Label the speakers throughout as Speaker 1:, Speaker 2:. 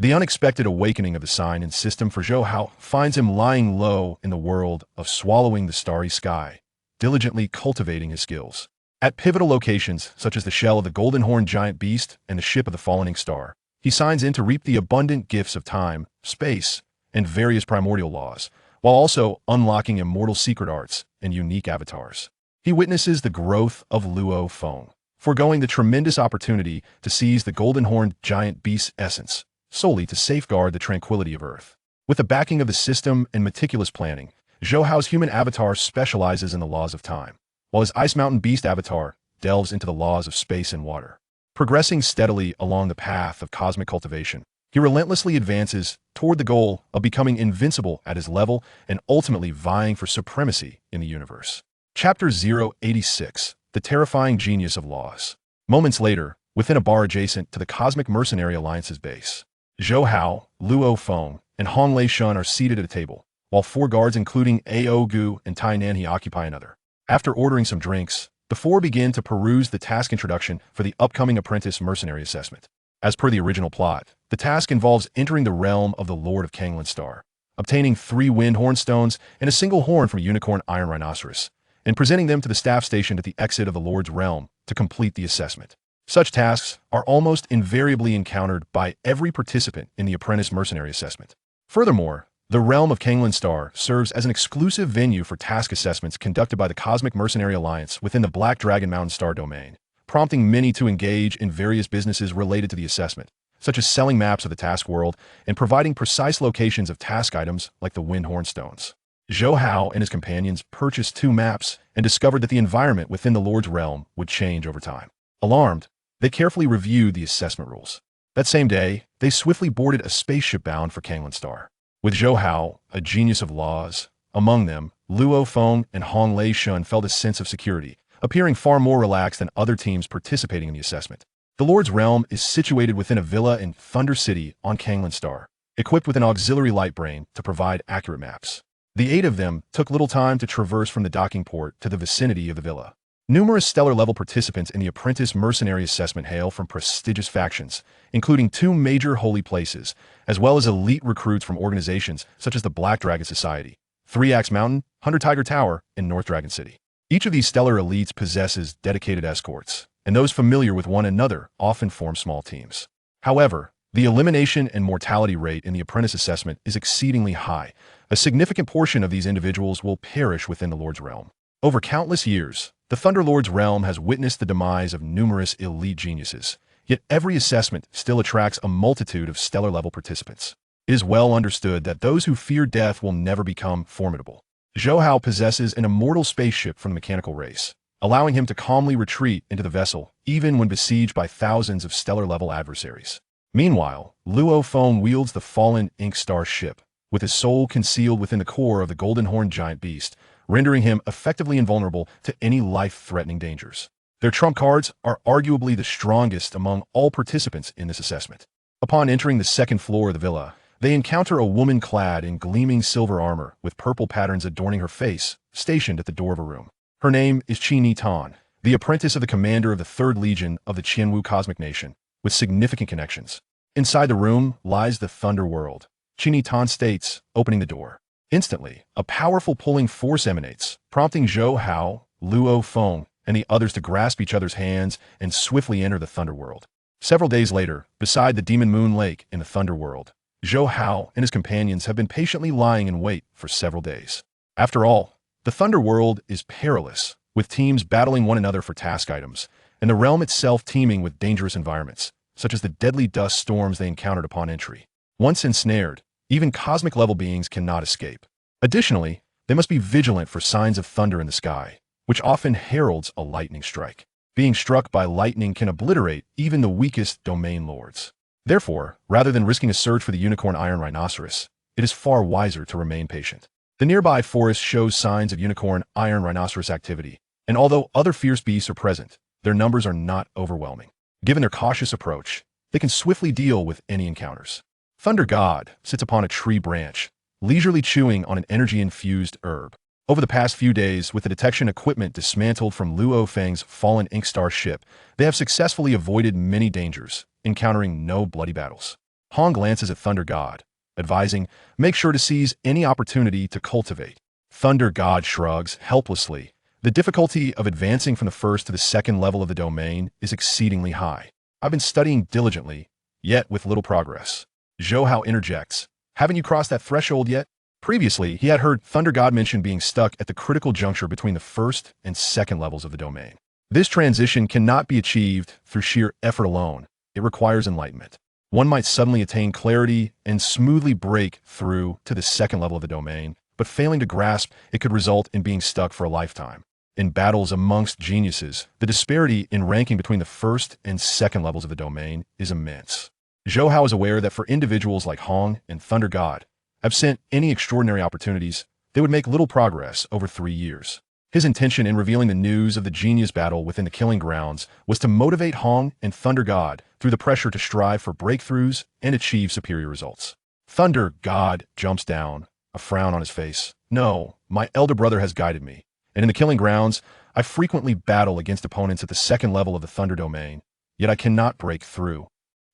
Speaker 1: The unexpected awakening of the sign and system for Zhou Hao finds him lying low in the world of swallowing the starry sky, diligently cultivating his skills. At pivotal locations, such as the shell of the golden horned giant beast and the ship of the fallen ink star, he signs in to reap the abundant gifts of time, space, and various primordial laws, while also unlocking immortal secret arts and unique avatars. He witnesses the growth of Luo Feng, foregoing the tremendous opportunity to seize the golden horned giant beast's essence, solely to safeguard the tranquility of Earth. With the backing of the system and meticulous planning, Zhou Hao's human avatar specializes in the laws of time, while his Ice Mountain Beast avatar delves into the laws of space and water. Progressing steadily along the path of cosmic cultivation, he relentlessly advances toward the goal of becoming invincible at his level and ultimately vying for supremacy in the universe. Chapter 086, The Terrifying Genius of Laws. Moments later, within a bar adjacent to the Cosmic Mercenary Alliance's base, Zhou Hao, Luo Feng, and Hong Lei Shun are seated at a table, while 4 guards including Ao Gu and Tai Nanhe occupy another. After ordering some drinks, the 4 begin to peruse the task introduction for the upcoming apprentice mercenary assessment. As per the original plot, the task involves entering the realm of the Lord of Kanglan Star, obtaining 3 wind hornstones and a single horn from a unicorn iron rhinoceros, and presenting them to the staff stationed at the exit of the Lord's realm to complete the assessment. Such tasks are almost invariably encountered by every participant in the apprentice mercenary assessment. Furthermore, the realm of Kanglan Star serves as an exclusive venue for task assessments conducted by the Cosmic Mercenary Alliance within the Black Dragon Mountain Star domain, prompting many to engage in various businesses related to the assessment, such as selling maps of the task world and providing precise locations of task items like the wind hornstones. Zhou Hao and his companions purchased 2 maps and discovered that the environment within the Lord's realm would change over time. Alarmed, they carefully reviewed the assessment rules. That same day, they swiftly boarded a spaceship bound for Kanglan Star. With Zhou Hao, a genius of laws, among them, Luo Feng and Hong Lei Shun felt a sense of security, appearing far more relaxed than other teams participating in the assessment. The Lord's realm is situated within a villa in Thunder City on Kanglan Star, equipped with an auxiliary light brain to provide accurate maps. The 8 of them took little time to traverse from the docking port to the vicinity of the villa. Numerous stellar-level participants in the apprentice mercenary assessment hail from prestigious factions, including 2 major holy places, as well as elite recruits from organizations such as the Black Dragon Society, 3 Axe Mountain, Hunter Tiger Tower, and North Dragon City. Each of these stellar elites possesses dedicated escorts, and those familiar with one another often form small teams. However, the elimination and mortality rate in the apprentice assessment is exceedingly high. A significant portion of these individuals will perish within the Lord's realm. Over countless years, the Thunder Lord's realm has witnessed the demise of numerous elite geniuses, yet every assessment still attracts a multitude of stellar-level participants. It is well understood that those who fear death will never become formidable. Zhou Hao possesses an immortal spaceship from the mechanical race, allowing him to calmly retreat into the vessel even when besieged by thousands of stellar-level adversaries. Meanwhile, Luo Feng wields the fallen ink star ship, with his soul concealed within the core of the golden horned giant beast, rendering him effectively invulnerable to any life-threatening dangers. Their trump cards are arguably the strongest among all participants in this assessment. Upon entering the 2nd floor of the villa, they encounter a woman clad in gleaming silver armor with purple patterns adorning her face, stationed at the door of a room. Her name is Qi Tan, the apprentice of the commander of the 3rd Legion of the Qianwu Cosmic Nation, with significant connections. Inside the room lies the Thunder World. Qi Tan states, opening the door. Instantly, a powerful pulling force emanates, prompting Zhou Hao, Luo Feng, and the others to grasp each other's hands and swiftly enter the Thunder World. Several days later, beside the Demon Moon Lake in the Thunder World, Zhou Hao and his companions have been patiently lying in wait for several days. After all, the Thunder World is perilous, with teams battling one another for task items, and the realm itself teeming with dangerous environments, such as the deadly dust storms they encountered upon entry. Once ensnared, even cosmic-level beings cannot escape. Additionally, they must be vigilant for signs of thunder in the sky, which often heralds a lightning strike. Being struck by lightning can obliterate even the weakest domain lords. Therefore, rather than risking a search for the unicorn iron rhinoceros, it is far wiser to remain patient. The nearby forest shows signs of unicorn iron rhinoceros activity, and although other fierce beasts are present, their numbers are not overwhelming. Given their cautious approach, they can swiftly deal with any encounters. Thunder God sits upon a tree branch, leisurely chewing on an energy-infused herb. Over the past few days, with the detection equipment dismantled from Luo Feng's fallen ink star ship, they have successfully avoided many dangers, encountering no bloody battles. Hong glances at Thunder God, advising, make sure to seize any opportunity to cultivate. Thunder God shrugs helplessly. The difficulty of advancing from the first to the second level of the domain is exceedingly high. I've been studying diligently, yet with little progress. Zhou Hao interjects, haven't you crossed that threshold yet? Previously, he had heard Thunder God mention being stuck at the critical juncture between the first and second levels of the domain. This transition cannot be achieved through sheer effort alone. It requires enlightenment. One might suddenly attain clarity and smoothly break through to the second level of the domain, but failing to grasp it could result in being stuck for a lifetime. In battles amongst geniuses, the disparity in ranking between the first and second levels of the domain is immense. Zhou Hao is aware that for individuals like Hong and Thunder God, absent any extraordinary opportunities, they would make little progress over 3 years. His intention in revealing the news of the genius battle within the killing grounds was to motivate Hong and Thunder God through the pressure to strive for breakthroughs and achieve superior results. Thunder God jumps down, a frown on his face. No, my elder brother has guided me, and in the killing grounds, I frequently battle against opponents at the second level of the Thunder domain, yet I cannot break through.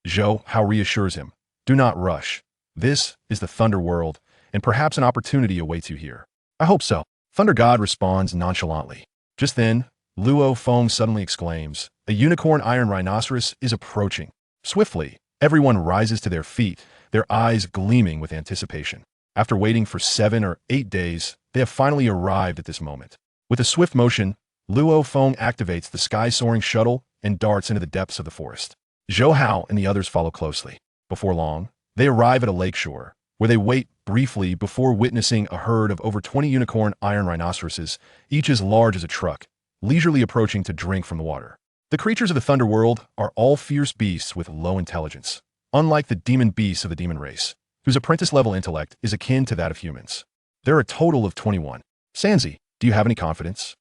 Speaker 1: Zhou Hao reassures him, do not rush. This is the Thunder world, and perhaps an opportunity awaits you here. I hope so. Thunder God responds nonchalantly. Just then, Luo Feng suddenly exclaims, a unicorn iron rhinoceros is approaching. Swiftly, everyone rises to their feet, their eyes gleaming with anticipation. After waiting for 7 or 8 days, they have finally arrived at this moment. With a swift motion, Luo Feng activates the sky-soaring shuttle and darts into the depths of the forest. Zhou Hao and the others follow closely. Before long, they arrive at a lakeshore, where they wait briefly before witnessing a herd of over 20 unicorn iron rhinoceroses, each as large as a truck, leisurely approaching to drink from the water. The creatures of the Thunder world are all fierce beasts with low intelligence, unlike the demon beasts of the demon race, whose apprentice-level intellect is akin to that of humans. There are a total of 21. Sanzi, do you have any confidence?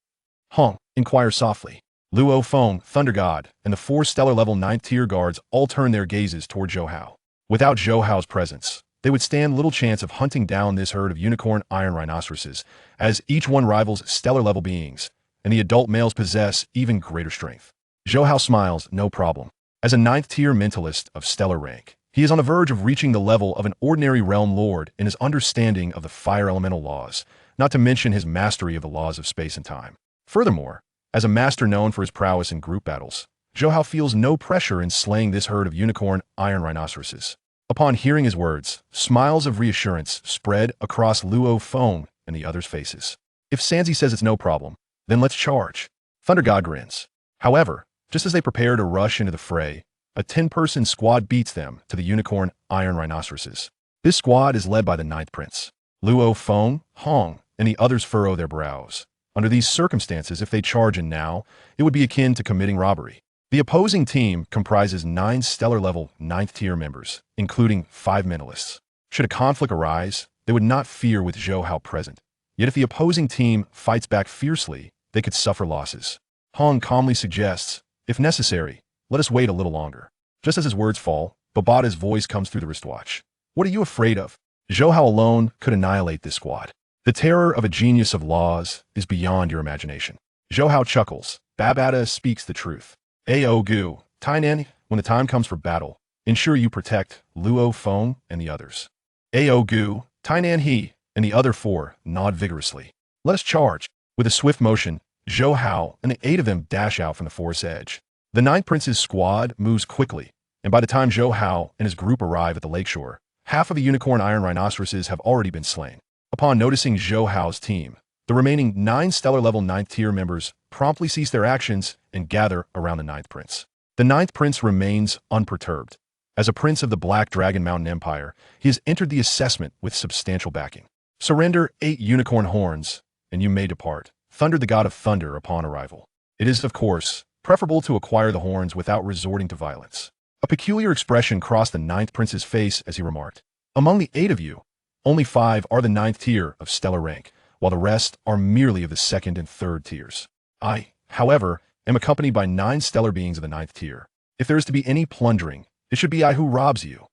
Speaker 1: Hong inquires softly. Luo Feng, Thunder God, and the 4 stellar-level 9th-tier guards all turn their gazes toward Zhou Hao. Without Zhou Hao's presence, they would stand little chance of hunting down this herd of unicorn iron rhinoceroses, as each one rivals stellar-level beings, and the adult males possess even greater strength. Zhou Hao smiles, no problem. As a 9th-tier mentalist of stellar rank, he is on the verge of reaching the level of an ordinary realm lord in his understanding of the fire elemental laws, not to mention his mastery of the laws of space and time. Furthermore, as a master known for his prowess in group battles, Zhou Hao feels no pressure in slaying this herd of unicorn iron rhinoceroses. Upon hearing his words, smiles of reassurance spread across Luo Feng and the others' faces. If Sanzi says it's no problem, then let's charge. Thunder God grins. However, just as they prepare to rush into the fray, a 10-person squad beats them to the unicorn iron rhinoceroses. This squad is led by the 9th Prince. Luo Feng, Hong, and the others furrow their brows. Under these circumstances, if they charge in now, it would be akin to committing robbery. The opposing team comprises 9 stellar-level 9th-tier members, including 5 mentalists. Should a conflict arise, they would not fear with Zhou Hao present. Yet if the opposing team fights back fiercely, they could suffer losses. Hong calmly suggests, if necessary, let us wait a little longer. Just as his words fall, Babata's voice comes through the wristwatch. What are you afraid of? Zhou Hao alone could annihilate this squad. The terror of a genius of laws is beyond your imagination. Zhou Hao chuckles. Babata speaks the truth. Ao Gu, Tainan, when the time comes for battle, ensure you protect Luo Feng and the others. Ao Gu, Tainan He, and the other 4 nod vigorously. Let us charge. With a swift motion, Zhou Hao and the 8 of them dash out from the forest's edge. The 9th Prince's squad moves quickly, and by the time Zhou Hao and his group arrive at the lakeshore, half of the unicorn iron rhinoceroses have already been slain. Upon noticing Zhou Hao's team, the remaining 9 stellar-level 9th-tier members promptly cease their actions and gather around the 9th Prince. The 9th Prince remains unperturbed. As a prince of the Black Dragon Mountain Empire, he has entered the assessment with substantial backing. Surrender 8 unicorn horns, and you may depart, thundered the god of thunder upon arrival. It is, of course, preferable to acquire the horns without resorting to violence. A peculiar expression crossed the 9th Prince's face as he remarked, among the 8 of you, only 5 are the 9th tier of stellar rank, while the rest are merely of the 2nd and 3rd tiers. I, however, am accompanied by 9 stellar beings of the 9th tier. If there is to be any plundering, it should be I who robs you.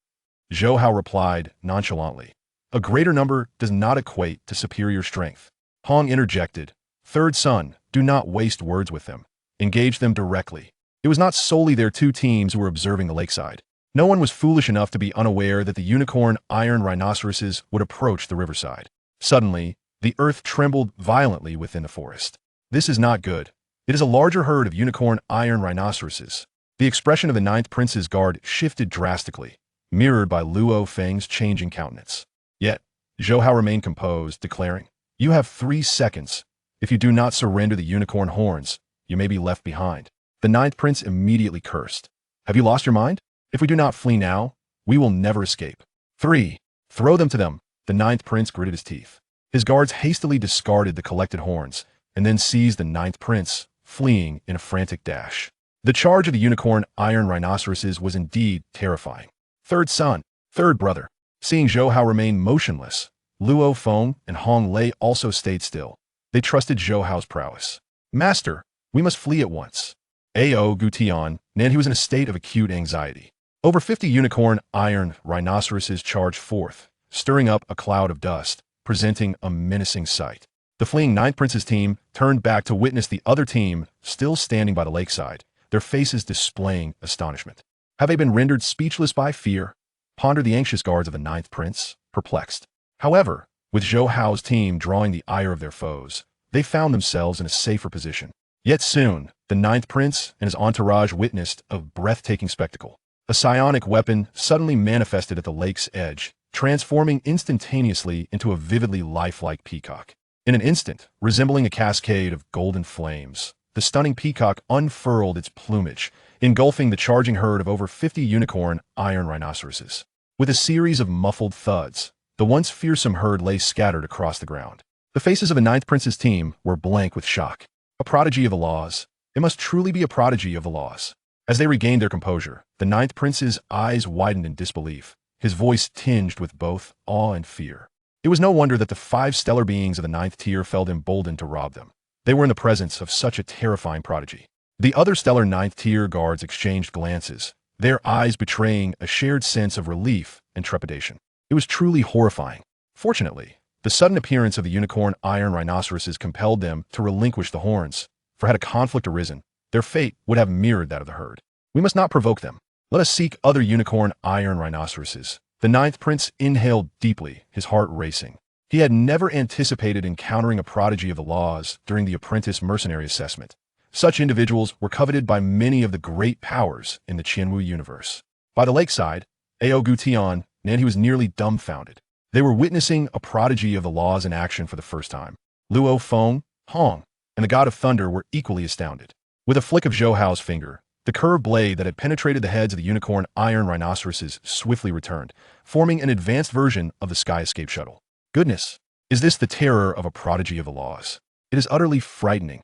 Speaker 1: Zhou Hao replied nonchalantly. A greater number does not equate to superior strength. Hong interjected. 3rd son, do not waste words with them. Engage them directly. It was not solely their 2 teams who were observing the lakeside. No one was foolish enough to be unaware that the unicorn iron rhinoceroses would approach the riverside. Suddenly, the earth trembled violently within the forest. This is not good. It is a larger herd of unicorn iron rhinoceroses. The expression of the ninth prince's guard shifted drastically, mirrored by Luo Feng's changing countenance. Yet, Zhou Hao remained composed, declaring, "You have 3 seconds. If you do not surrender the unicorn horns, you may be left behind." The ninth prince immediately cursed. "Have you lost your mind? If we do not flee now, we will never escape." 3. Throw them to them. The ninth prince gritted his teeth. His guards hastily discarded the collected horns, and then seized the ninth prince, fleeing in a frantic dash. The charge of the unicorn iron rhinoceroses was indeed terrifying. Third son, third brother. Seeing Zhou Hao remain motionless, Luo Feng and Hong Lei also stayed still. They trusted Zhou Hao's prowess. "Master, we must flee at once." A.O. Gutian, and he was in a state of acute anxiety. Over 50 unicorn iron rhinoceroses charged forth, stirring up a cloud of dust, presenting a menacing sight. The fleeing ninth prince's team turned back to witness the other team still standing by the lakeside, their faces displaying astonishment. Have they been rendered speechless by fear? Pondered the anxious guards of the ninth prince, perplexed. However, with Zhou Hao's team drawing the ire of their foes, they found themselves in a safer position. Yet soon, the ninth prince and his entourage witnessed a breathtaking spectacle. A psionic weapon suddenly manifested at the lake's edge, transforming instantaneously into a vividly lifelike peacock. In an instant, resembling a cascade of golden flames, the stunning peacock unfurled its plumage, engulfing the charging herd of over 50 unicorn iron rhinoceroses. With a series of muffled thuds, the once fearsome herd lay scattered across the ground. The faces of the ninth prince's team were blank with shock. A prodigy of the laws. It must truly be a prodigy of the laws. As they regained their composure, the ninth prince's eyes widened in disbelief, his voice tinged with both awe and fear. It was no wonder that the 5 stellar beings of the ninth tier felt emboldened to rob them. They were in the presence of such a terrifying prodigy. The other stellar ninth tier guards exchanged glances, their eyes betraying a shared sense of relief and trepidation. It was truly horrifying. Fortunately, the sudden appearance of the unicorn iron rhinoceroses compelled them to relinquish the horns, for had a conflict arisen, their fate would have mirrored that of the herd. "We must not provoke them. Let us seek other unicorn iron rhinoceroses." The ninth prince inhaled deeply, his heart racing. He had never anticipated encountering a prodigy of the laws during the apprentice mercenary assessment. Such individuals were coveted by many of the great powers in the Qianwu universe. By the lakeside, A.O. Gutian, and he was nearly dumbfounded. They were witnessing a prodigy of the laws in action for the first time. Luo Feng, Hong, and the god of thunder were equally astounded. With a flick of Zhou Hao's finger, the curved blade that had penetrated the heads of the unicorn iron rhinoceroses swiftly returned, forming an advanced version of the Sky Escape shuttle. Goodness, is this the terror of a prodigy of the laws? It is utterly frightening.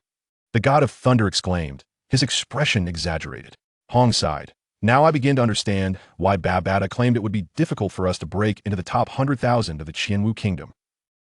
Speaker 1: The god of thunder exclaimed, his expression exaggerated. Hong sighed. Now I begin to understand why Babata claimed it would be difficult for us to break into the top 100,000 of the Qianwu kingdom.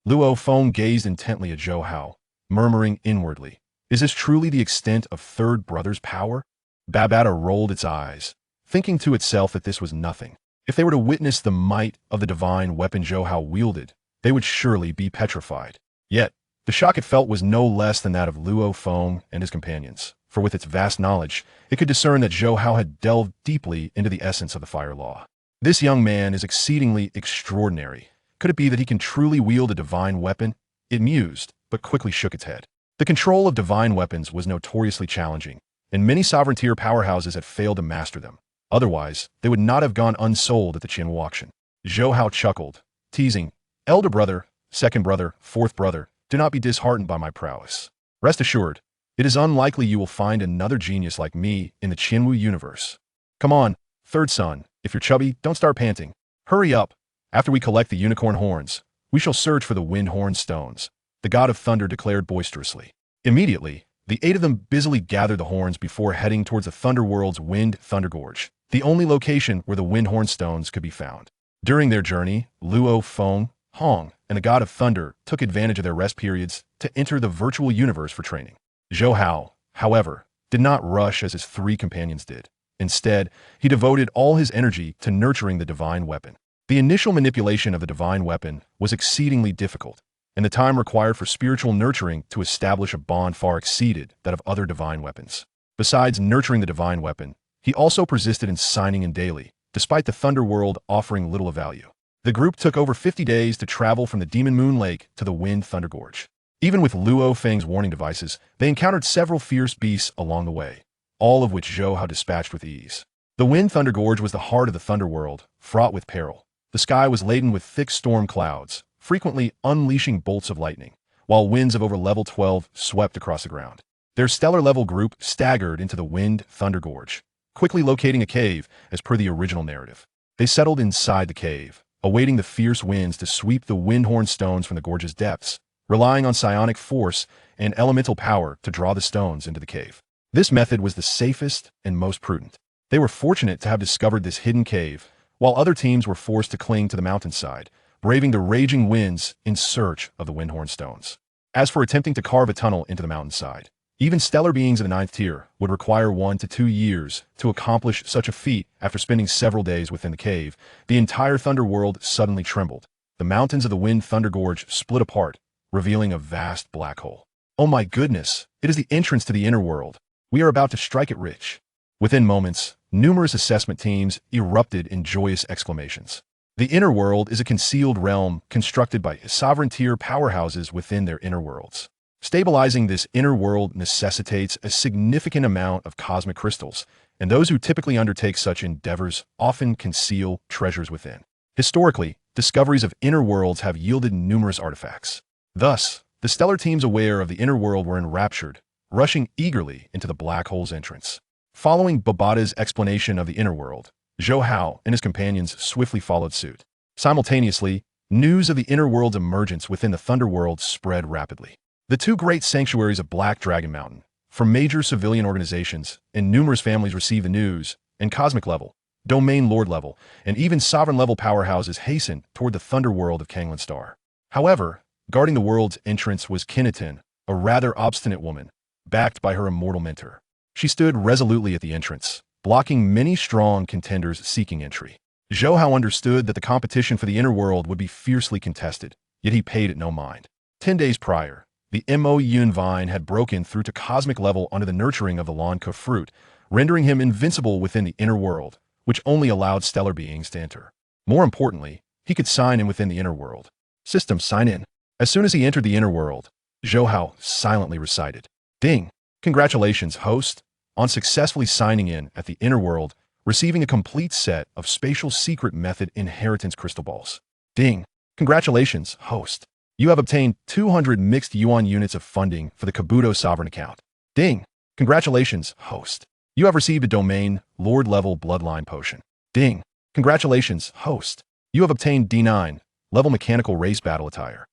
Speaker 1: Luo Feng gazed intently at Zhou Hao, murmuring inwardly, "Is this truly the extent of third brother's power?" Babata rolled its eyes, thinking to itself that this was nothing. If they were to witness the might of the divine weapon Zhou Hao wielded, they would surely be petrified. Yet, the shock it felt was no less than that of Luo Feng and his companions, for with its vast knowledge, it could discern that Zhou Hao had delved deeply into the essence of the fire law. This young man is exceedingly extraordinary. Could it be that he can truly wield a divine weapon? It mused, but quickly shook its head. The control of divine weapons was notoriously challenging, and many sovereign-tier powerhouses had failed to master them. Otherwise, they would not have gone unsold at the Qianwu auction. Zhou Hao chuckled, teasing, "Elder brother, second brother, fourth brother, do not be disheartened by my prowess. Rest assured, it is unlikely you will find another genius like me in the Qianwu universe. Come on, third son, if you're chubby, don't start panting. Hurry up. After we collect the unicorn horns, we shall search for the wind horn stones," the god of thunder declared boisterously. Immediately, the 8 of them busily gathered the horns before heading towards the Thunderworld's Wind Thunder Gorge, the only location where the wind horn stones could be found. During their journey, Luo Feng, Hong, and the god of thunder took advantage of their rest periods to enter the virtual universe for training. Zhou Hao, however, did not rush as his 3 companions did. Instead, he devoted all his energy to nurturing the divine weapon. The initial manipulation of the divine weapon was exceedingly difficult, and the time required for spiritual nurturing to establish a bond far exceeded that of other divine weapons. Besides nurturing the divine weapon, he also persisted in signing in daily, despite the Thunder World offering little of value. The group took over 50 days to travel from the Demon Moon Lake to the Wind Thunder Gorge. Even with Luo Feng's warning devices, they encountered several fierce beasts along the way, all of which Zhou Hao dispatched with ease. The Wind Thunder Gorge was the heart of the Thunder World, fraught with peril. The sky was laden with thick storm clouds, frequently unleashing bolts of lightning, while winds of over level 12 swept across the ground. Their stellar-level group staggered into the Wind Thunder Gorge, quickly locating a cave as per the original narrative. They settled inside the cave, awaiting the fierce winds to sweep the windhorn stones from the gorge's depths, relying on psionic force and elemental power to draw the stones into the cave. This method was the safest and most prudent. They were fortunate to have discovered this hidden cave, while other teams were forced to cling to the mountainside, braving the raging winds in search of the windhorn stones. As for attempting to carve a tunnel into the mountainside, even stellar beings of the 9th tier would require 1 to 2 years to accomplish such a feat. After spending several days within the cave, the entire Thunder World suddenly trembled. The mountains of the Wind Thunder Gorge split apart, revealing a vast black hole. Oh my goodness, it is the entrance to the inner world. We are about to strike it rich. Within moments, numerous assessment teams erupted in joyous exclamations. The inner world is a concealed realm constructed by sovereign-tier powerhouses within their inner worlds. Stabilizing this inner world necessitates a significant amount of cosmic crystals, and those who typically undertake such endeavors often conceal treasures within. Historically, discoveries of inner worlds have yielded numerous artifacts. Thus, the stellar teams aware of the inner world were enraptured, rushing eagerly into the black hole's entrance. Following Babata's explanation of the inner world, Zhou Hao and his companions swiftly followed suit. Simultaneously, news of the inner world's emergence within the Thunder World spread rapidly. The two great sanctuaries of Black Dragon Mountain, from major civilian organizations and numerous families received the news, and cosmic level, domain lord level, and even sovereign level powerhouses hastened toward the Thunder World of Kanglan Star. However, guarding the world's entrance was Kinnitin, a rather obstinate woman, backed by her immortal mentor. She stood resolutely at the entrance, blocking many strong contenders seeking entry. Zhou Hao understood that the competition for the inner world would be fiercely contested, yet he paid it no mind. 10 days prior, the Mo Yun vine had broken through to cosmic level under the nurturing of the Lanka fruit, rendering him invincible within the inner world, which only allowed stellar beings to enter. More importantly, he could sign in within the inner world. System sign in. As soon as he entered the inner world, Zhou Hao silently recited, "Ding! Congratulations, host, on successfully signing in at the inner world, receiving a complete set of spatial secret method inheritance crystal balls. Ding! Congratulations, host. You have obtained 200 mixed yuan units of funding for the Kabuto sovereign account. Ding! Congratulations, host. You have received a domain lord level bloodline potion. Ding! Congratulations, host. You have obtained D9 level mechanical race battle attire."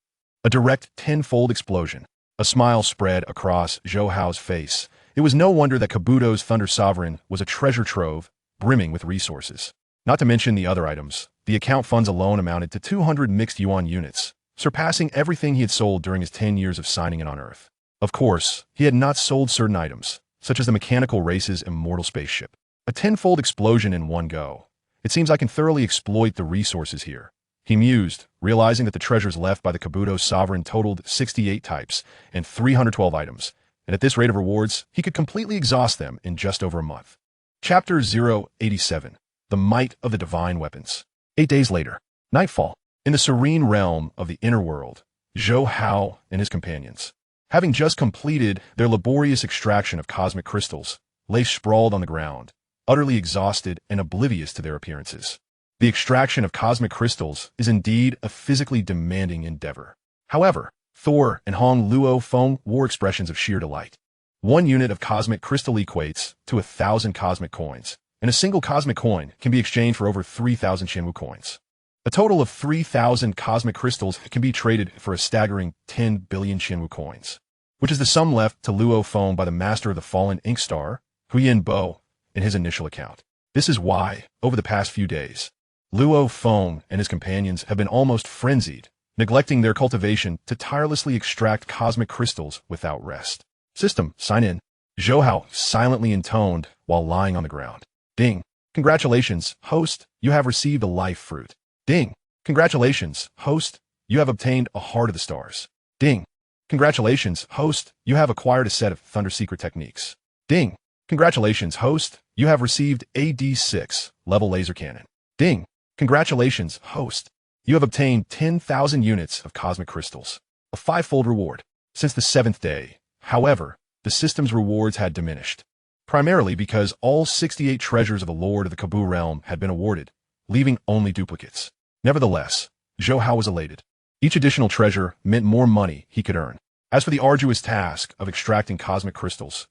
Speaker 1: A direct 10-fold explosion. A smile spread across Zhou Hao's face. It was no wonder that Kabuto's Thunder Sovereign was a treasure trove, brimming with resources. Not to mention the other items, the account funds alone amounted to 200 mixed yuan units, surpassing everything he had sold during his 10 years of signing in on Earth. Of course, he had not sold certain items, such as the mechanical race's immortal spaceship. A 10-fold explosion in one go. It seems I can thoroughly exploit the resources here. He mused, realizing that the treasures left by the Kabuto sovereign totaled 68 types and 312 items, and at this rate of rewards, he could completely exhaust them in just over a month. Chapter 087. The Might of the Divine Weapons. 8 days later, nightfall. In the serene realm of the inner world, Zhou Hao and his companions, having just completed their laborious extraction of cosmic crystals, lay sprawled on the ground, utterly exhausted and oblivious to their appearances. The extraction of cosmic crystals is indeed a physically demanding endeavor. However, Thor and Hong Luo Feng wore expressions of sheer delight. 1 unit of cosmic crystal equates to 1,000 cosmic coins, and a single cosmic coin can be exchanged for over 3,000 Shenwu coins. A total of 3,000 cosmic crystals can be traded for a staggering 10 billion Shenwu coins, which is the sum left to Luo Feng by the master of the fallen ink star, Huyin Bo, in his initial account. This is why, over the past few days, Luo Feng and his companions have been almost frenzied, neglecting their cultivation to tirelessly extract cosmic crystals without rest. System, sign in. Zhou Hao silently intoned while lying on the ground. Ding! Congratulations, host, you have received a life fruit. Ding! Congratulations, host, you have obtained a Heart of the Stars. Ding! Congratulations, host, you have acquired a set of Thunder Secret techniques. Ding! Congratulations, host, You have received a D6 level laser cannon. Ding! Congratulations, host. You have obtained 10,000 units of cosmic crystals, a five-fold reward. Since the 7th day, however, the system's rewards had diminished, primarily because all 68 treasures of the Lord of the Kabu realm had been awarded, leaving only duplicates. Nevertheless, Zhou Hao was elated. Each additional treasure meant more money he could earn. As for the arduous task of extracting cosmic crystals,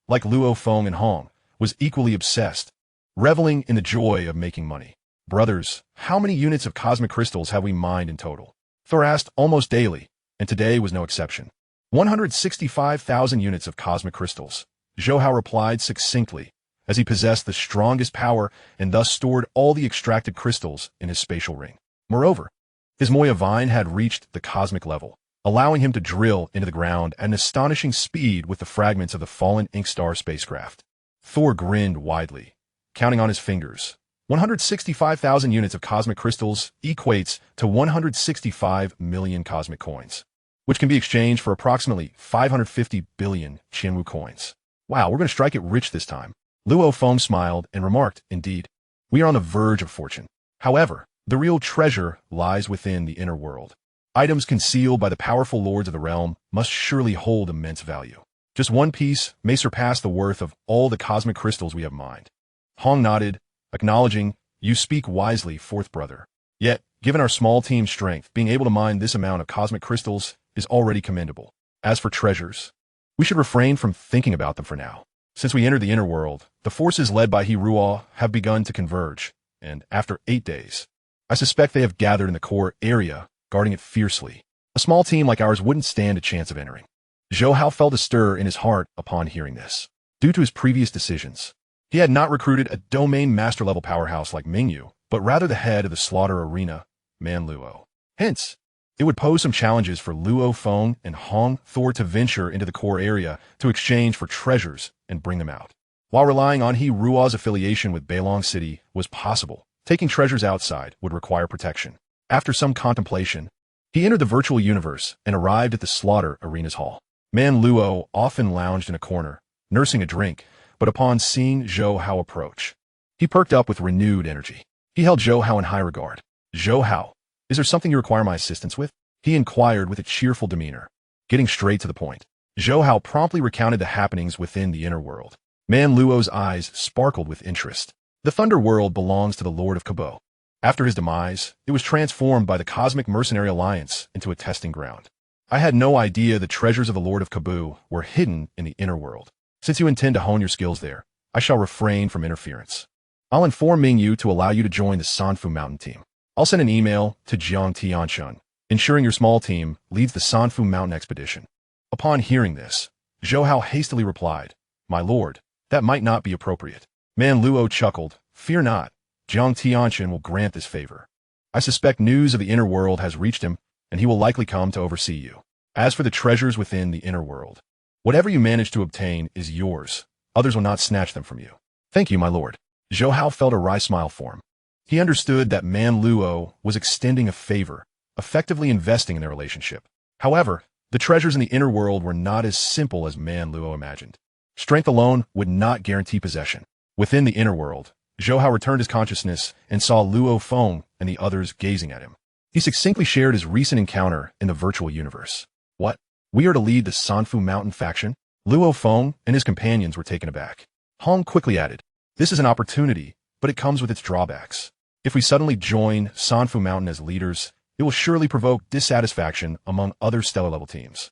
Speaker 1: like Luo Feng and Hong, was equally obsessed, reveling in the joy of making money. Brothers, how many units of cosmic crystals have we mined in total? Thor asked almost daily, and today was no exception. 165,000 units of cosmic crystals. Zhou Hao replied succinctly, as he possessed the strongest power and thus stored all the extracted crystals in his spatial ring. Moreover, his Moya Vine had reached the cosmic level, allowing him to drill into the ground at an astonishing speed with the fragments of the fallen Inkstar spacecraft. Thor grinned widely, counting on his fingers. 165,000 units of cosmic crystals equates to 165 million cosmic coins, which can be exchanged for approximately 550 billion Qianwu coins. Wow, we're going to strike it rich this time. Luo Feng smiled and remarked, indeed, we are on the verge of fortune. However, the real treasure lies within the inner world. Items concealed by the powerful lords of the realm must surely hold immense value. Just one piece may surpass the worth of all the cosmic crystals we have mined. Hong nodded, acknowledging, you speak wisely, fourth brother. Yet, given our small team's strength, being able to mine this amount of cosmic crystals is already commendable. As for treasures, we should refrain from thinking about them for now. Since we entered the inner world, the forces led by He Ruo have begun to converge, and after 8 days, I suspect they have gathered in the core area, guarding it fiercely. A small team like ours wouldn't stand a chance of entering. Zhou Hao felt a stir in his heart upon hearing this. Due to his previous decisions, he had not recruited a domain master-level powerhouse like Mingyu, but rather the head of the slaughter arena, Man Luo. Hence, it would pose some challenges for Luo Feng and Hong Thor to venture into the core area to exchange for treasures and bring them out. While relying on He Ruo's affiliation with Beilong City was possible, taking treasures outside would require protection. After some contemplation, he entered the virtual universe and arrived at the slaughter arena's hall. Man Luo often lounged in a corner, nursing a drink, but upon seeing Zhou Hao approach, he perked up with renewed energy. He held Zhou Hao in high regard. Zhou Hao, is there something you require my assistance with? He inquired with a cheerful demeanor. Getting straight to the point, Zhou Hao promptly recounted the happenings within the inner world. Man Luo's eyes sparkled with interest. The Thunder World belongs to the Lord of Kabo. After his demise, it was transformed by the Cosmic Mercenary Alliance into a testing ground. I had no idea the treasures of the Lord of Kabu were hidden in the inner world. Since you intend to hone your skills there, I shall refrain from interference. I'll inform Mingyu to allow you to join the Sanfu Mountain team. I'll send an email to Jiang Tianchun, ensuring your small team leads the Sanfu Mountain expedition. Upon hearing this, Zhou Hao hastily replied, my lord, that might not be appropriate. Man Luo chuckled, fear not, Jiang Tianchun will grant this favor. I suspect news of the inner world has reached him, and he will likely come to oversee you. As for the treasures within the inner world, whatever you manage to obtain is yours. Others will not snatch them from you. Thank you, my lord. Zhou Hao felt a wry smile form. He understood that Man Luo was extending a favor, effectively investing in their relationship. However, the treasures in the inner world were not as simple as Man Luo imagined. Strength alone would not guarantee possession. Within the inner world, Zhou Hao returned his consciousness and saw Luo Feng and the others gazing at him. He succinctly shared his recent encounter in the virtual universe. What? We are to lead the Sanfu Mountain faction? Luo Feng and his companions were taken aback. Hong quickly added, this is an opportunity, but it comes with its drawbacks. If we suddenly join Sanfu Mountain as leaders, it will surely provoke dissatisfaction among other stellar-level teams.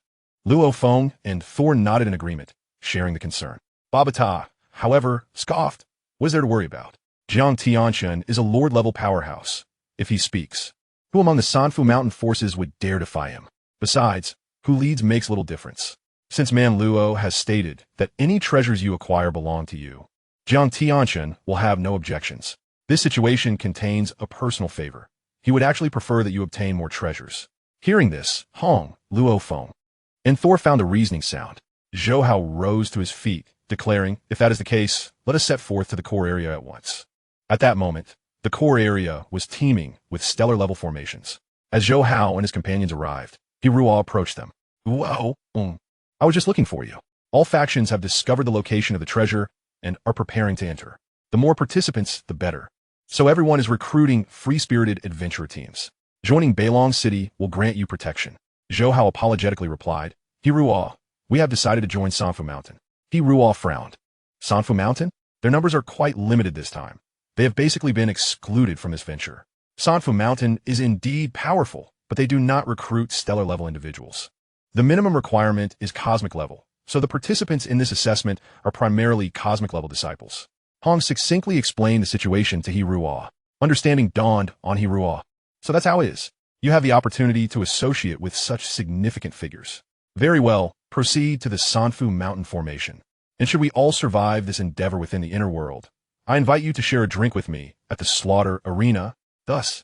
Speaker 1: Luo Feng and Thor nodded in agreement, sharing the concern. Babata, however, scoffed. What is there to worry about? Jiang Tianchun is a lord-level powerhouse. If he speaks, who among the Sanfu Mountain forces would dare defy him? Besides, who leads makes little difference. Since Man Luo has stated that any treasures you acquire belong to you, Jiang Tianchun will have no objections. This situation contains a personal favor. He would actually prefer that you obtain more treasures. Hearing this, Hong, Luo Feng, and Thor found the reasoning sound. Zhou Hao rose to his feet, declaring, if that is the case, let us set forth to the core area at once. At that moment, the core area was teeming with stellar-level formations. As Zhou Hao and his companions arrived, He Ruo approached them. Whoa, I was just looking for you. All factions have discovered the location of the treasure, and are preparing to enter. The more participants, the better. So everyone is recruiting free-spirited adventurer teams. Joining Beilong City will grant you protection. Zhou Hao apologetically replied, Hiruo, we have decided to join Sanfu Mountain. Hiruo frowned. Sanfu Mountain? Their numbers are quite limited this time. They have basically been excluded from this venture. Sanfu Mountain is indeed powerful, but they do not recruit stellar-level individuals. The minimum requirement is cosmic level, so the participants in this assessment are primarily cosmic-level disciples. Hong succinctly explained the situation to Hiruo. Understanding dawned on Hiruo. So that's how it is. You have the opportunity to associate with such significant figures. Very well, proceed to the Sanfu Mountain formation. And should we all survive this endeavor within the inner world, I invite you to share a drink with me at the slaughter arena. Thus,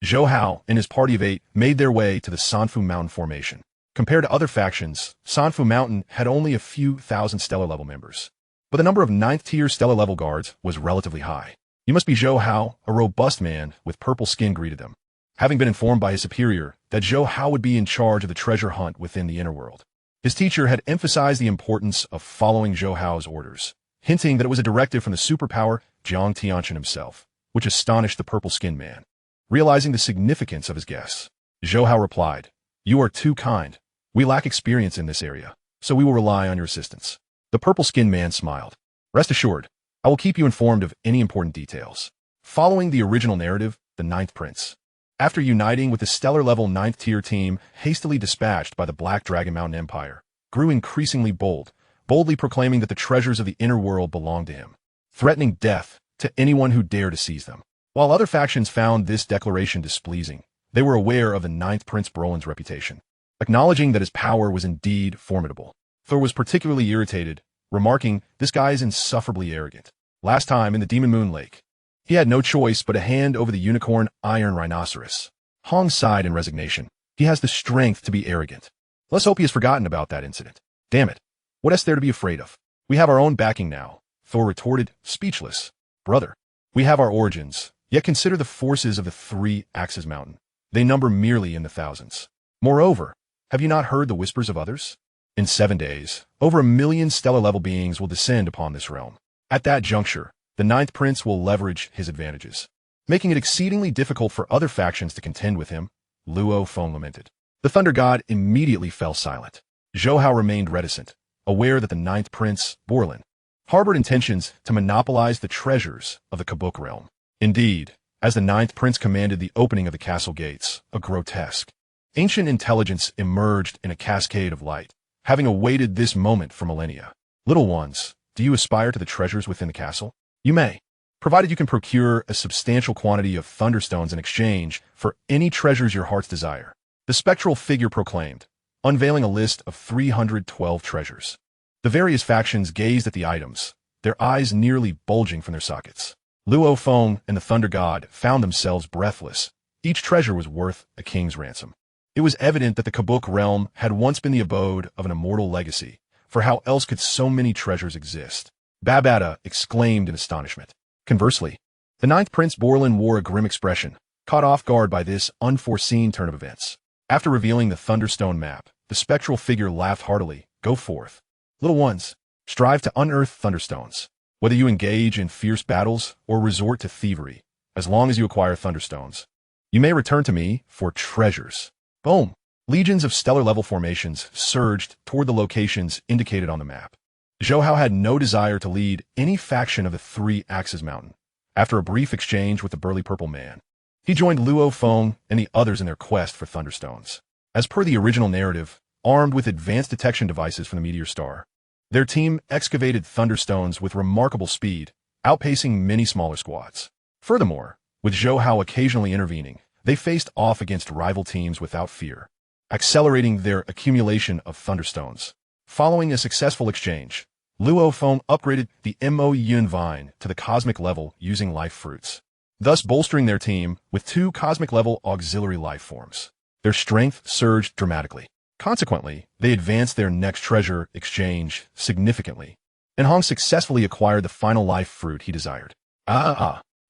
Speaker 1: Zhou Hao and his party of 8 made their way to the Sanfu Mountain formation. Compared to other factions, Sanfu Mountain had only a few thousand stellar-level members. But the number of 9th-tier stellar-level guards was relatively high. You must be Zhou Hao, a robust man with purple skin greeted them. Having been informed by his superior that Zhou Hao would be in charge of the treasure hunt within the inner world, his teacher had emphasized the importance of following Zhou Hao's orders, hinting that it was a directive from the superpower Jiang Tianchen himself, which astonished the purple-skinned man. Realizing the significance of his guess, Zhou Hao replied, You are too kind. We lack experience in this area, so we will rely on your assistance. The purple-skinned man smiled. Rest assured, I will keep you informed of any important details. Following the original narrative, the 9th Prince, after uniting with the stellar-level 9th-tier team hastily dispatched by the Black Dragon Mountain Empire, grew increasingly boldly proclaiming that the treasures of the inner world belonged to him, threatening death to anyone who dared to seize them. While other factions found this declaration displeasing, they were aware of the 9th Prince Brolin's reputation. Acknowledging that his power was indeed formidable, Thor was particularly irritated, remarking, This guy is insufferably arrogant. Last time in the Demon Moon Lake, he had no choice but to hand over the unicorn Iron Rhinoceros. Hong sighed in resignation. He has the strength to be arrogant. Let's hope he has forgotten about that incident. Damn it. What is there to be afraid of? We have our own backing now, Thor retorted, speechless. Brother, we have our origins, yet consider the forces of the 3 Axis Mountain. They number merely in the thousands. Moreover, have you not heard the whispers of others? In 7 days, over 1 million stellar-level beings will descend upon this realm. At that juncture, the 9th Prince will leverage his advantages, making it exceedingly difficult for other factions to contend with him, Luo Feng lamented. The Thunder God immediately fell silent. Zhou Hao remained reticent, aware that the 9th Prince, Borlin, harbored intentions to monopolize the treasures of the Kabuk realm. Indeed, as the 9th Prince commanded the opening of the castle gates, a grotesque, ancient intelligence emerged in a cascade of light, having awaited this moment for millennia. Little ones, do you aspire to the treasures within the castle? You may, provided you can procure a substantial quantity of thunderstones in exchange for any treasures your hearts desire. The spectral figure proclaimed, unveiling a list of 312 treasures. The various factions gazed at the items, their eyes nearly bulging from their sockets. Luo Feng and the Thunder God found themselves breathless. Each treasure was worth a king's ransom. It was evident that the Kabuk realm had once been the abode of an immortal legacy, for how else could so many treasures exist? Babata exclaimed in astonishment. Conversely, the 9th Prince Borlin wore a grim expression, caught off guard by this unforeseen turn of events. After revealing the Thunderstone map, the spectral figure laughed heartily. Go forth. Little ones, strive to unearth Thunderstones. Whether you engage in fierce battles or resort to thievery, as long as you acquire Thunderstones, you may return to me for treasures. Boom! Legions of stellar-level formations surged toward the locations indicated on the map. Zhou Hao had no desire to lead any faction of the 3 Axis Mountain. After a brief exchange with the burly purple man, he joined Luo Feng and the others in their quest for Thunderstones. As per the original narrative, armed with advanced detection devices from the meteor star, their team excavated Thunderstones with remarkable speed, outpacing many smaller squads. Furthermore, with Zhou Hao occasionally intervening, they faced off against rival teams without fear, accelerating their accumulation of Thunderstones. Following a successful exchange, Luo Feng upgraded the Mo Yun Vine to the cosmic level using life fruits, thus bolstering their team with 2 cosmic-level auxiliary life forms. Their strength surged dramatically. Consequently, they advanced their next treasure exchange significantly, and Hong successfully acquired the final life fruit he desired.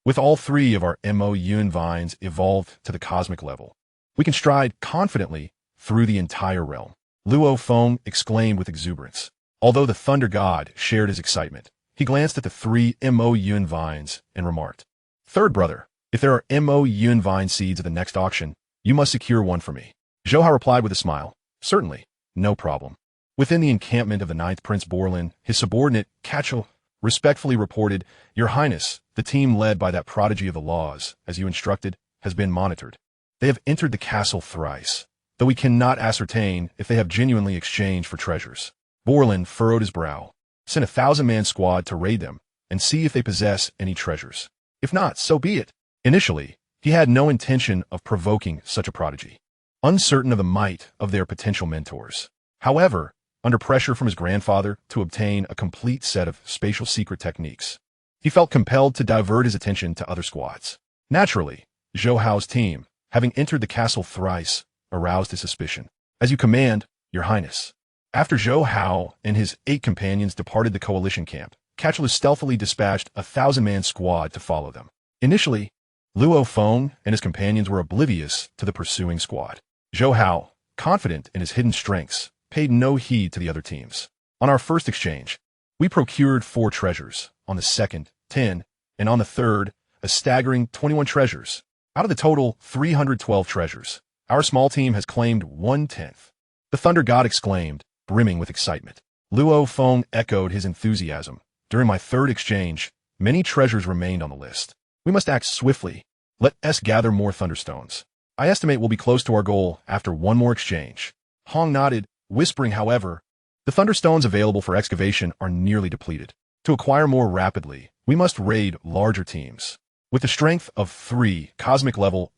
Speaker 1: With all 3 of our Mo Yun Vines evolved to the cosmic level, we can stride confidently through the entire realm. Luo Feng exclaimed with exuberance. Although the Thunder God shared his excitement, He glanced at the 3 Yun vines and remarked, "Third brother, if there are Yun vine seeds at the next auction, you must secure one for me." Zhou Hao replied with a smile, "Certainly, no problem." Within the encampment of the 9th Prince Borlin, his subordinate, Kachel, respectfully reported, "Your Highness, the team led by that prodigy of the laws, as you instructed, has been monitored. They have entered the castle thrice, though we cannot ascertain if they have genuinely exchanged for treasures." Borlin furrowed his brow. "Send a 1,000-man squad to raid them and see if they possess any treasures. If not, so be it." Initially, he had no intention of provoking such a prodigy, uncertain of the might of their potential mentors. However, under pressure from his grandfather to obtain a complete set of spatial secret techniques, he felt compelled to divert his attention to other squads. Naturally, Zhou Hao's team, having entered the castle thrice, aroused his suspicion. "As you command, Your Highness." After Zhou Hao and his 8 companions departed the coalition camp, Kachel stealthily dispatched a 1,000-man squad to follow them. Initially, Luo Feng and his companions were oblivious to the pursuing squad. Zhou Hao, confident in his hidden strengths, paid no heed to the other teams. "On our first exchange, we procured 4 treasures, on the second, 10, and on the third, a staggering 21 treasures. Out of the total 312 treasures, our small team has claimed 1/10. The Thunder God exclaimed, brimming with excitement. Luo Feng echoed his enthusiasm. "During my 3rd exchange, many treasures remained on the list. We must act swiftly. Let us gather more thunderstones. I estimate we'll be close to our goal after 1 more exchange." Hong nodded, whispering, "However, the thunderstones available for excavation are nearly depleted. To acquire more rapidly, we must raid larger teams with the strength of 3 cosmic-level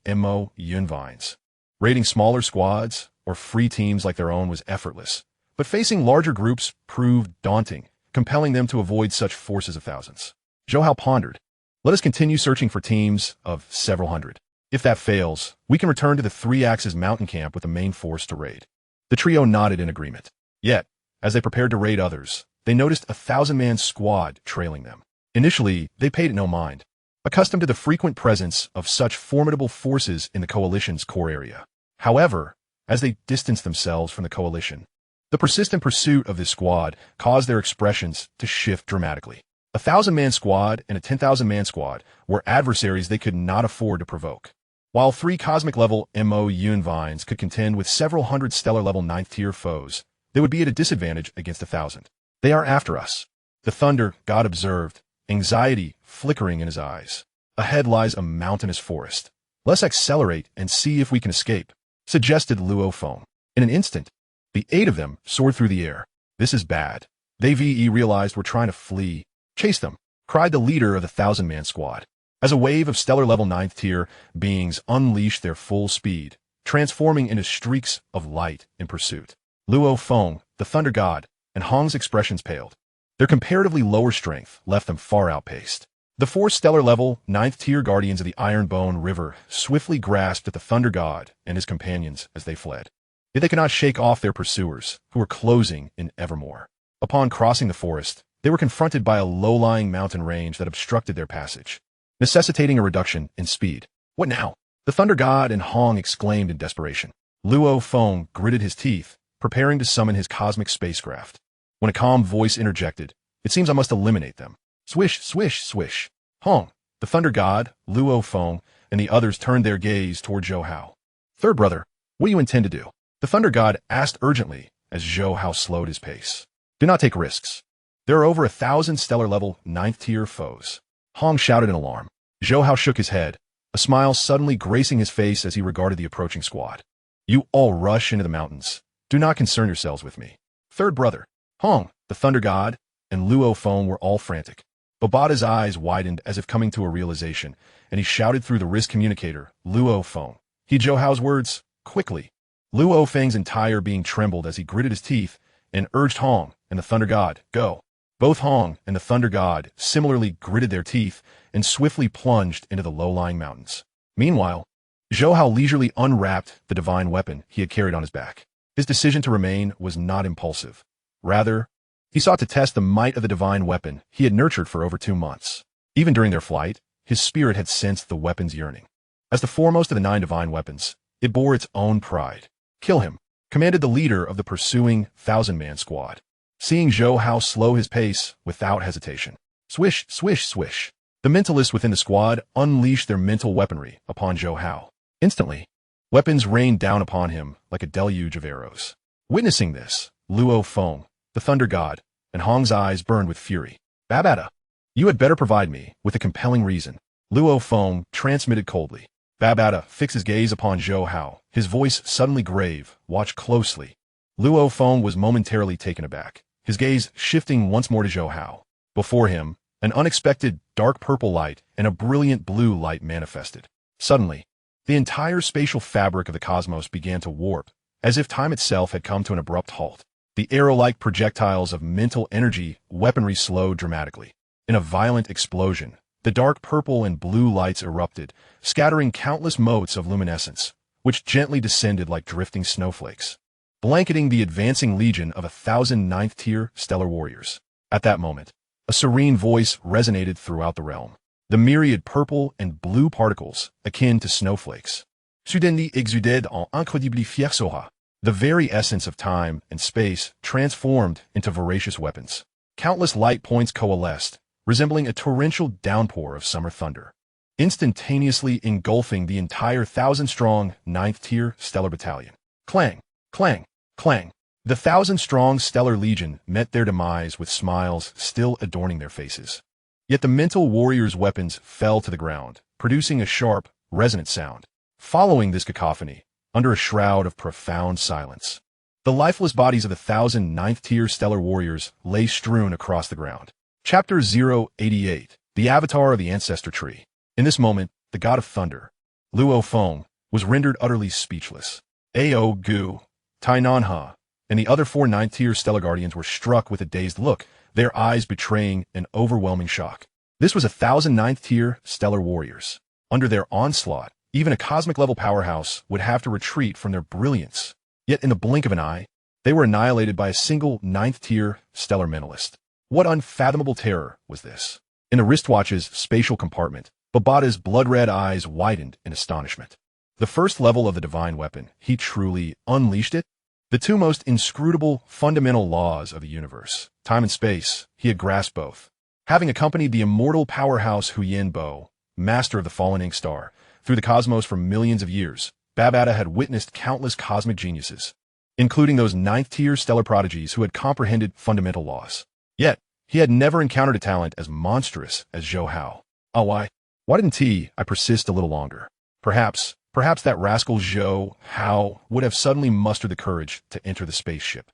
Speaker 1: Yun vines. Raiding smaller squads or free teams like their own was effortless, but facing larger groups proved daunting, compelling them to avoid such forces of thousands." Zhou Hao pondered. "Let us continue searching for teams of several hundred. If that fails, we can return to the 3 Axes mountain camp with the main force to raid." The trio nodded in agreement. Yet, as they prepared to raid others, they noticed a 1,000-man squad trailing them. Initially, they paid it no mind, accustomed to the frequent presence of such formidable forces in the coalition's core area. However, as they distanced themselves from the coalition, the persistent pursuit of this squad caused their expressions to shift dramatically. A 1,000-man squad and a 10,000-man squad were adversaries they could not afford to provoke. While 3 cosmic-level Yun vines could contend with several hundred stellar-level 9th-tier foes, they would be at a disadvantage against 1,000. "They are after us," the Thunder God observed, anxiety flickering in his eyes. "Ahead lies a mountainous forest. Let's accelerate and see if we can escape," suggested Luo Feng. In an instant, the 8 of them soared through the air. "This is bad. They realized we're trying to flee." "Chase them," cried the leader of the 1,000-man squad. As a wave of stellar-level 9th-tier beings unleashed their full speed, transforming into streaks of light in pursuit. Luo Feng, the Thunder God, and Hong's expressions paled. Their comparatively lower strength left them far outpaced. The 4 stellar-level 9th-tier guardians of the Ironbone River swiftly grasped at the Thunder God and his companions as they fled. Yet they could not shake off their pursuers, who were closing in evermore. Upon crossing the forest, they were confronted by a low-lying mountain range that obstructed their passage, necessitating a reduction in speed. "What now?" the Thunder God and Hong exclaimed in desperation. Luo Feng gritted his teeth, preparing to summon his cosmic spacecraft. When a calm voice interjected, "It seems I must eliminate them." Swish, swish, swish. Hong, the Thunder God, Luo Feng, and the others turned their gaze toward Zhou Hao. "Third brother, what do you intend to do?" the Thunder God asked urgently as Zhou Hao slowed his pace. "Do not take risks. There are over 1,000 stellar-level 9th-tier foes." Hong shouted in alarm. Zhou Hao shook his head, a smile suddenly gracing his face as he regarded the approaching squad. "You all rush into the mountains. Do not concern yourselves with me." Third brother, Hong, the Thunder God, and Luo Feng were all frantic. Bobata's eyes widened as if coming to a realization, and he shouted through the wrist communicator, "Luo Feng." Heed Zhou Hao's words, quickly. Luo Feng's entire being trembled as he gritted his teeth and urged Hong and the Thunder God, "Go." Both Hong and the Thunder God similarly gritted their teeth and swiftly plunged into the low-lying mountains. Meanwhile, Zhou Hao leisurely unwrapped the divine weapon he had carried on his back. His decision to remain was not impulsive. Rather, he sought to test the might of the divine weapon he had nurtured for over 2 months. Even during their flight, his spirit had sensed the weapon's yearning. As the foremost of the 9 divine weapons, it bore its own pride. "Kill him," commanded the leader of the pursuing 1,000-man squad. Seeing Zhou Hao slow his pace without hesitation, Swish, swish, swish. The mentalists within the squad unleashed their mental weaponry upon Zhou Hao. Instantly, weapons rained down upon him like a deluge of arrows. Witnessing this, Luo Feng, the thunder god, and Hong's eyes burned with fury. Babata, you had better provide me with a compelling reason. Luo Feng transmitted coldly. Babata fixed his gaze upon Zhou Hao, his voice suddenly grave. Watch closely. Luo Feng was momentarily taken aback, his gaze shifting once more to Zhou Hao. Before him, an unexpected dark purple light and a brilliant blue light manifested. Suddenly, the entire spatial fabric of the cosmos began to warp, as if time itself had come to an abrupt halt. The arrow-like projectiles of mental energy weaponry slowed dramatically. In a violent explosion, the dark purple and blue lights erupted, scattering countless motes of luminescence, which gently descended like drifting snowflakes, blanketing the advancing legion of 1,000 ninth-tier stellar warriors. At that moment, a serene voice resonated throughout the realm. The myriad purple and blue particles, akin to snowflakes, soudainement exuded en incroyably fier sera. The very essence of time and space transformed into voracious weapons. Countless light points coalesced, resembling a torrential downpour of summer thunder, instantaneously engulfing the entire 1,000-strong ninth-tier stellar battalion. Clang, clang, clang. The 1,000-strong stellar legion met their demise with smiles still adorning their faces. Yet the mental warriors' weapons fell to the ground, producing a sharp, resonant sound. Following this cacophony, under a shroud of profound silence, the lifeless bodies of the 1,000 ninth-tier stellar warriors lay strewn across the ground. Chapter 088, The Avatar of the Ancestor Tree. In this moment, the god of thunder, Luo Feng, was rendered utterly speechless. Ao Gu, Tainanha, and the other 4 ninth-tier stellar guardians were struck with a dazed look, their eyes betraying an overwhelming shock. This was 1,000 ninth-tier stellar warriors. Under their onslaught, even a cosmic-level powerhouse would have to retreat from their brilliance. Yet in the blink of an eye, they were annihilated by a single ninth-tier stellar mentalist. What unfathomable terror was this? In the wristwatch's spatial compartment, Babata's blood-red eyes widened in astonishment. The first level of the divine weapon, he truly unleashed it? The two most inscrutable fundamental laws of the universe, time and space, he had grasped both. Having accompanied the immortal powerhouse Huyen Bo, master of the fallen ink star, through the cosmos for millions of years, Babata had witnessed countless cosmic geniuses, including those ninth-tier stellar prodigies who had comprehended fundamental laws. Yet, he had never encountered a talent as monstrous as Zhou Hao. Oh, why didn't I persist a little longer? Perhaps that rascal Zhou Hao would have suddenly mustered the courage to enter the spaceship.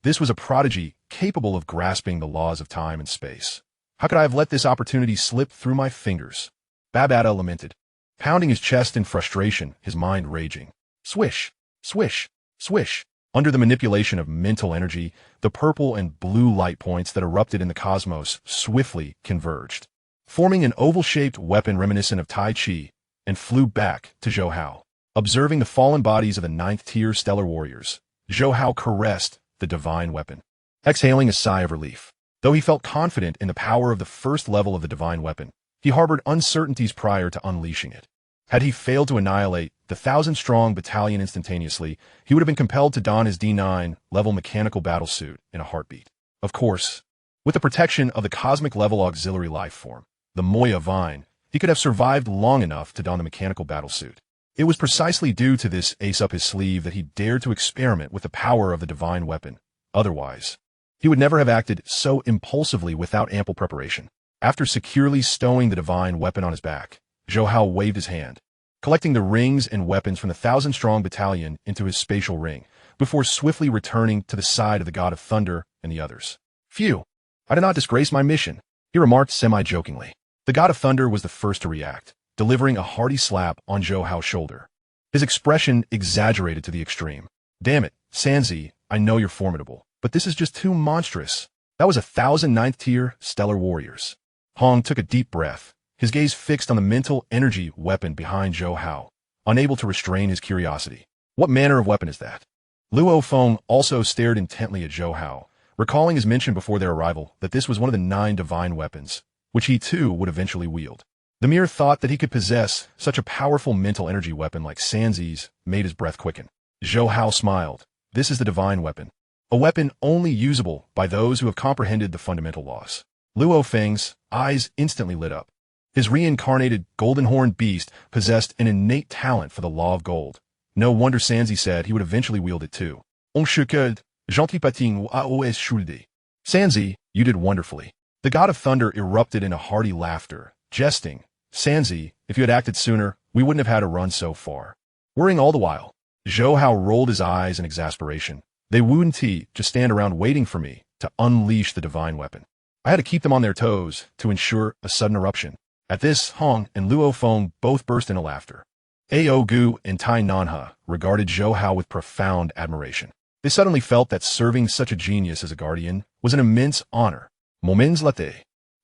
Speaker 1: This was a prodigy capable of grasping the laws of time and space. How could I have let this opportunity slip through my fingers? Babata lamented, pounding his chest in frustration, his mind raging. Swish, swish, swish. Under the manipulation of mental energy, the purple and blue light points that erupted in the cosmos swiftly converged, forming an oval-shaped weapon reminiscent of Tai Chi, and flew back to Zhou Hao. Observing the fallen bodies of the ninth-tier stellar warriors, Zhou Hao caressed the divine weapon, exhaling a sigh of relief. Though he felt confident in the power of the first level of the divine weapon, he harbored uncertainties prior to unleashing it. Had he failed to annihilate the 1,000-strong battalion instantaneously, he would have been compelled to don his D9-level mechanical battlesuit in a heartbeat. Of course, with the protection of the cosmic-level auxiliary life form, the Moya Vine, he could have survived long enough to don the mechanical battlesuit. It was precisely due to this ace up his sleeve that he dared to experiment with the power of the divine weapon. Otherwise, he would never have acted so impulsively without ample preparation. After securely stowing the divine weapon on his back, Zhou Hao waved his hand, collecting the rings and weapons from the 1,000-strong battalion into his spatial ring, before swiftly returning to the side of the god of thunder and the others. Phew, I did not disgrace my mission, he remarked semi-jokingly. The god of thunder was the first to react, delivering a hearty slap on Zhou Hao's shoulder. His expression exaggerated to the extreme. Damn it, Sanzi, I know you're formidable, but this is just too monstrous. That was 1,000 ninth-tier stellar warriors. Hong took a deep breath, his gaze fixed on the mental energy weapon behind Zhou Hao, unable to restrain his curiosity. What manner of weapon is that? Luo Feng also stared intently at Zhou Hao, recalling his mention before their arrival that this was one of the 9 divine weapons, which he too would eventually wield. The mere thought that he could possess such a powerful mental energy weapon like Sanzi's made his breath quicken. Zhou Hao smiled. This is the divine weapon, a weapon only usable by those who have comprehended the fundamental laws. Luo Feng's eyes instantly lit up. His reincarnated golden-horned beast possessed an innate talent for the law of gold. No wonder Sanzi said he would eventually wield it too. On shuked, cultivating aos shuldi. Sanzi, you did wonderfully. The god of thunder erupted in a hearty laughter, jesting. Sanzi, if you had acted sooner, we wouldn't have had to run so far. Worrying all the while, Zhou Hao rolled his eyes in exasperation. They wouldn't just stand around waiting for me to unleash the divine weapon. I had to keep them on their toes to ensure a sudden eruption. At this, Hong and Luo Feng both burst into laughter. Ao Gu and Tai Nanha regarded Zhou Hao with profound admiration. They suddenly felt that serving such a genius as a guardian was an immense honor. Moments later,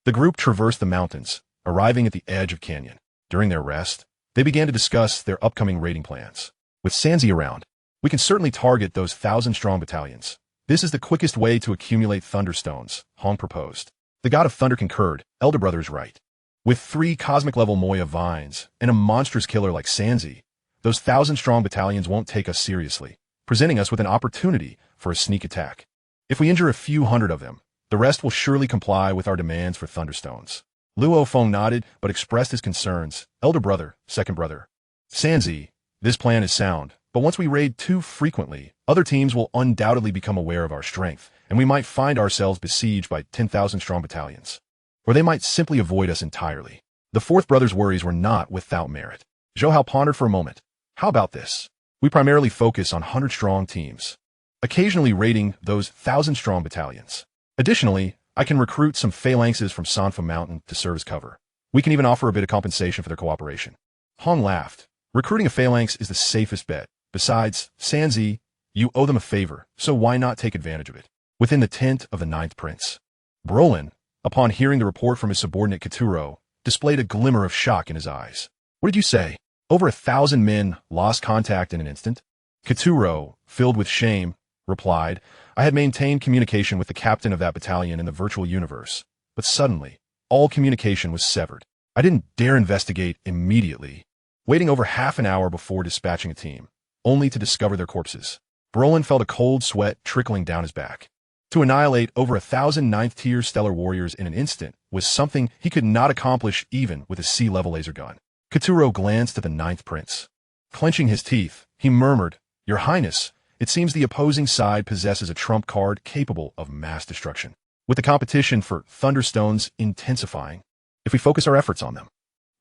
Speaker 1: the group traversed the mountains, arriving at the edge of canyon. During their rest, they began to discuss their upcoming raiding plans. With Sanzi around, we can certainly target those 1,000-strong battalions. This is the quickest way to accumulate thunderstones, Hong proposed. The god of thunder concurred. Elder brother is right. With 3 cosmic-level Moya vines and a monstrous killer like Sanzi, those 1,000-strong battalions won't take us seriously, presenting us with an opportunity for a sneak attack. If we injure a few hundred of them, the rest will surely comply with our demands for thunderstones. Luo Feng nodded but expressed his concerns. Elder brother, second brother. Sanzi, this plan is sound, but once we raid too frequently, other teams will undoubtedly become aware of our strength, and we might find ourselves besieged by 10,000-strong battalions. Or they might simply avoid us entirely. The fourth brother's worries were not without merit. Zhou Hao pondered for a moment. How about this? We primarily focus on 100-strong teams, occasionally raiding those 1,000-strong battalions. Additionally, I can recruit some phalanxes from Sanfa Mountain to serve as cover. We can even offer a bit of compensation for their cooperation. Hong laughed. Recruiting a phalanx is the safest bet. Besides, Sanzi, you owe them a favor, so why not take advantage of it? Within the tent of the Ninth Prince, Brolin, upon hearing the report from his subordinate Katuro, displayed a glimmer of shock in his eyes. What did you say? Over 1,000 men lost contact in an instant? Katuro, filled with shame, replied, I had maintained communication with the captain of that battalion in the virtual universe, but suddenly, all communication was severed. I didn't dare investigate immediately, waiting over half an hour before dispatching a team, only to discover their corpses. Brolin felt a cold sweat trickling down his back. To annihilate over 1,000 ninth-tier stellar warriors in an instant was something he could not accomplish even with a sea-level laser gun. Katuro glanced at the Ninth Prince. Clenching his teeth, he murmured, Your Highness, it seems the opposing side possesses a trump card capable of mass destruction. With the competition for thunderstones intensifying, if we focus our efforts on them.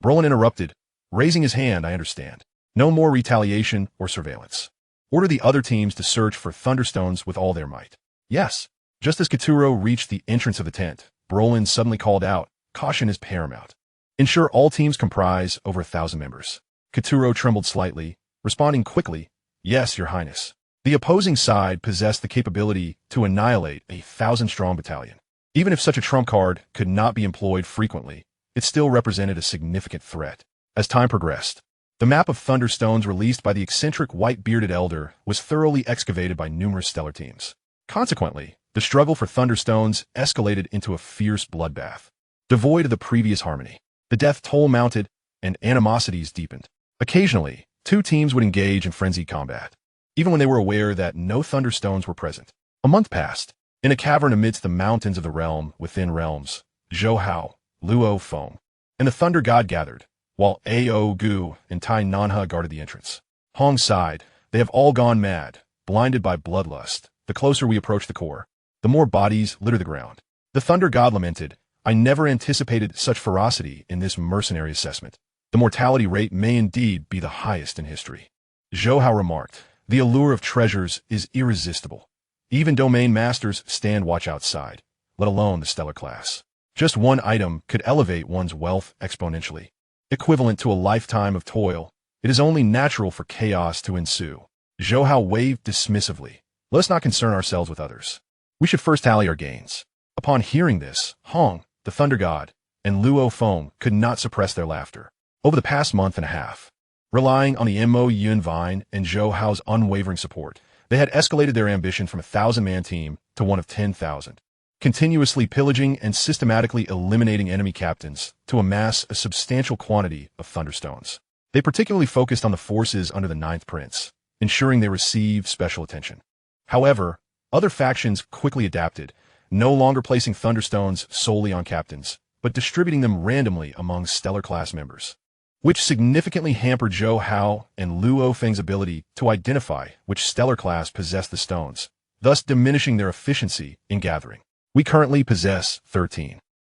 Speaker 1: Brolin interrupted, raising his hand, I understand. No more retaliation or surveillance. Order the other teams to search for thunderstones with all their might. Yes. Just as Katuro reached the entrance of the tent, Brolin suddenly called out, Caution is paramount. Ensure all teams comprise over 1,000 members. Katuro trembled slightly, responding quickly, Yes, Your Highness. The opposing side possessed the capability to annihilate a 1,000-strong battalion. Even if such a trump card could not be employed frequently, it still represented a significant threat. As time progressed, the map of thunderstones released by the eccentric white-bearded elder was thoroughly excavated by numerous stellar teams. Consequently, the struggle for thunderstones escalated into a fierce bloodbath. Devoid of the previous harmony, the death toll mounted and animosities deepened. Occasionally, 2 teams would engage in frenzied combat, even when they were aware that no thunderstones were present. A month passed. In a cavern amidst the mountains of the realm within realms, Zhou Hao, Luo Feng, and the thunder god gathered, while Ao Gu and Tai Nanha guarded the entrance. Hong sighed, They have all gone mad, blinded by bloodlust. The closer we approach the core, the more bodies litter the ground. The thunder god lamented, I never anticipated such ferocity in this mercenary assessment. The mortality rate may indeed be the highest in history. Zhou Hao remarked, The allure of treasures is irresistible. Even domain masters stand watch outside, let alone the stellar class. Just one item could elevate one's wealth exponentially. Equivalent to a lifetime of toil, it is only natural for chaos to ensue. Zhou Hao waved dismissively. Let us not concern ourselves with others. We should first tally our gains. Upon hearing this, Hong, the thunder god, and Luo Feng could not suppress their laughter. Over the past month and a half, relying on the Mo Yun Vine and Zhou Hao's unwavering support, they had escalated their ambition from a 1,000-man team to one of 10,000, continuously pillaging and systematically eliminating enemy captains to amass a substantial quantity of thunderstones. They particularly focused on the forces under the Ninth Prince, ensuring they receive special attention. However, other factions quickly adapted, no longer placing thunderstones solely on captains, but distributing them randomly among stellar class members, which significantly hampered Zhou Hao and Luo Feng's ability to identify which stellar class possessed the stones, thus diminishing their efficiency in gathering. We currently possess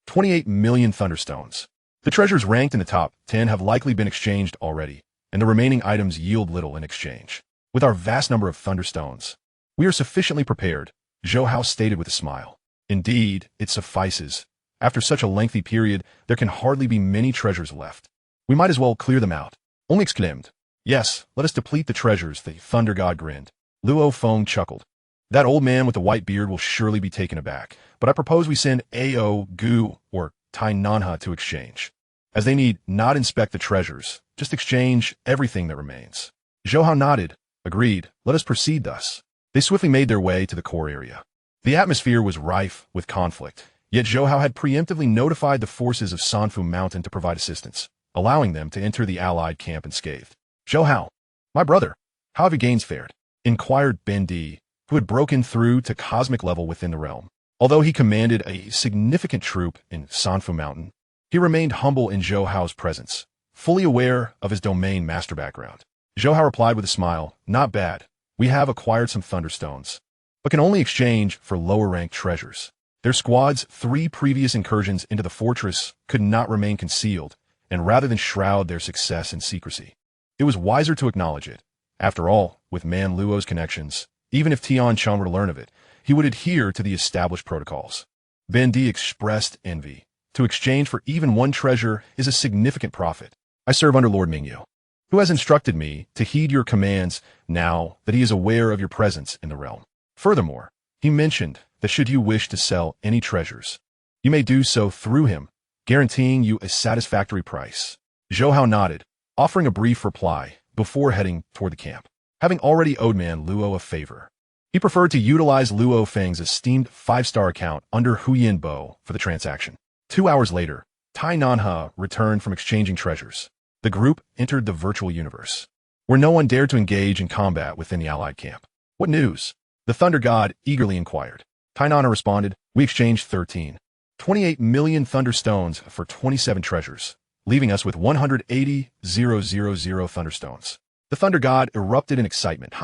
Speaker 1: 28 million thunderstones. The treasures ranked in the top 10 have likely been exchanged already, and the remaining items yield little in exchange. With our vast number of thunderstones, we are sufficiently prepared, Zhou Hao stated with a smile. Indeed, it suffices. After such a lengthy period, there can hardly be many treasures left. We might as well clear them out. Only exclaimed. Yes, let us deplete the treasures, the thunder god grinned. Luo Feng chuckled. That old man with the white beard will surely be taken aback, but I propose we send Ao Gu or Tai Nanha to exchange, as they need not inspect the treasures, just exchange everything that remains. Zhou Hao nodded. Agreed, let us proceed thus. They swiftly made their way to the core area. The atmosphere was rife with conflict, yet Zhou Hao had preemptively notified the forces of Sanfu Mountain to provide assistance, allowing them to enter the allied camp unscathed. Zhou Hao, my brother, how have your gains fared? Inquired Ben Di, who had broken through to cosmic level within the realm. Although he commanded a significant troop in Sanfu Mountain, he remained humble in Zhou Hao's presence, fully aware of his domain master background. Zhou Hao replied with a smile, not bad. We have acquired some thunderstones, but can only exchange for lower-ranked treasures. Their squad's 3 previous incursions into the fortress could not remain concealed, and rather than shroud their success in secrecy, it was wiser to acknowledge it. After all, with Man Luo's connections, even if Tian Chun were to learn of it, he would adhere to the established protocols. Ben Di expressed envy. To exchange for even one treasure is a significant profit. I serve under Lord Mingyu, who has instructed me to heed your commands now that he is aware of your presence in the realm. Furthermore, he mentioned that should you wish to sell any treasures, you may do so through him, guaranteeing you a satisfactory price. Zhou Hao nodded, offering a brief reply before heading toward the camp. Having already owed Man Luo a favor, he preferred to utilize Luo Feng's esteemed 5-star account under Huyin Bo for the transaction. 2 hours later, Tai Nanha returned from exchanging treasures. The group entered the virtual universe, where no one dared to engage in combat within the allied camp. What news? The Thunder God eagerly inquired. Tai Nanha responded, we exchanged 28 million thunderstones for 27 treasures, leaving us with 180,000 thunderstones. The Thunder God erupted in excitement.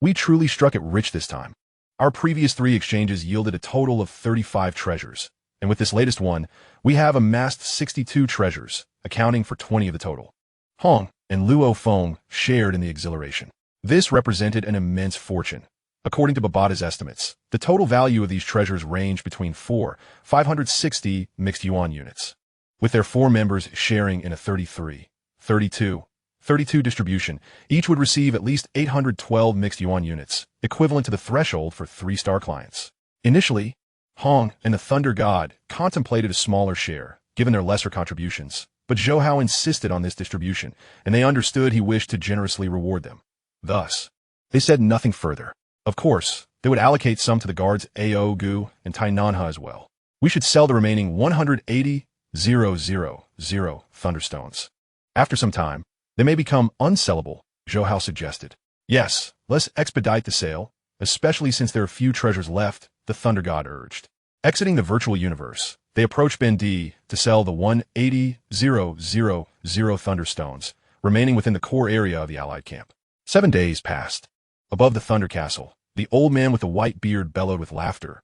Speaker 1: We truly struck it rich this time. Our previous 3 exchanges yielded a total of 35 treasures, and with this latest one, we have amassed 62 treasures, accounting for 20 of the total. Hong and Luo Feng shared in the exhilaration. This represented an immense fortune. According to Babata's estimates, the total value of these treasures ranged between 560 mixed yuan units, with their 4 members sharing in a 32 distribution. Each would receive at least 812 mixed yuan units, equivalent to the threshold for 3-star clients. Initially, Hong and the Thunder God contemplated a smaller share, given their lesser contributions, but Zhou Hao insisted on this distribution, and they understood he wished to generously reward them. Thus, they said nothing further. Of course, they would allocate some to the guards Ao Gu and Tai Nanha as well. We should sell the remaining 180,000 thunderstones. After some time, they may become unsellable, Zhou Hao suggested. Yes, let's expedite the sale, especially since there are few treasures left, the Thunder God urged. Exiting the virtual universe, they approached Ben Di to sell the 180,000 thunderstones, remaining within the core area of the allied camp. 7 days passed. Above the Thunder Castle, the old man with the white beard bellowed with laughter.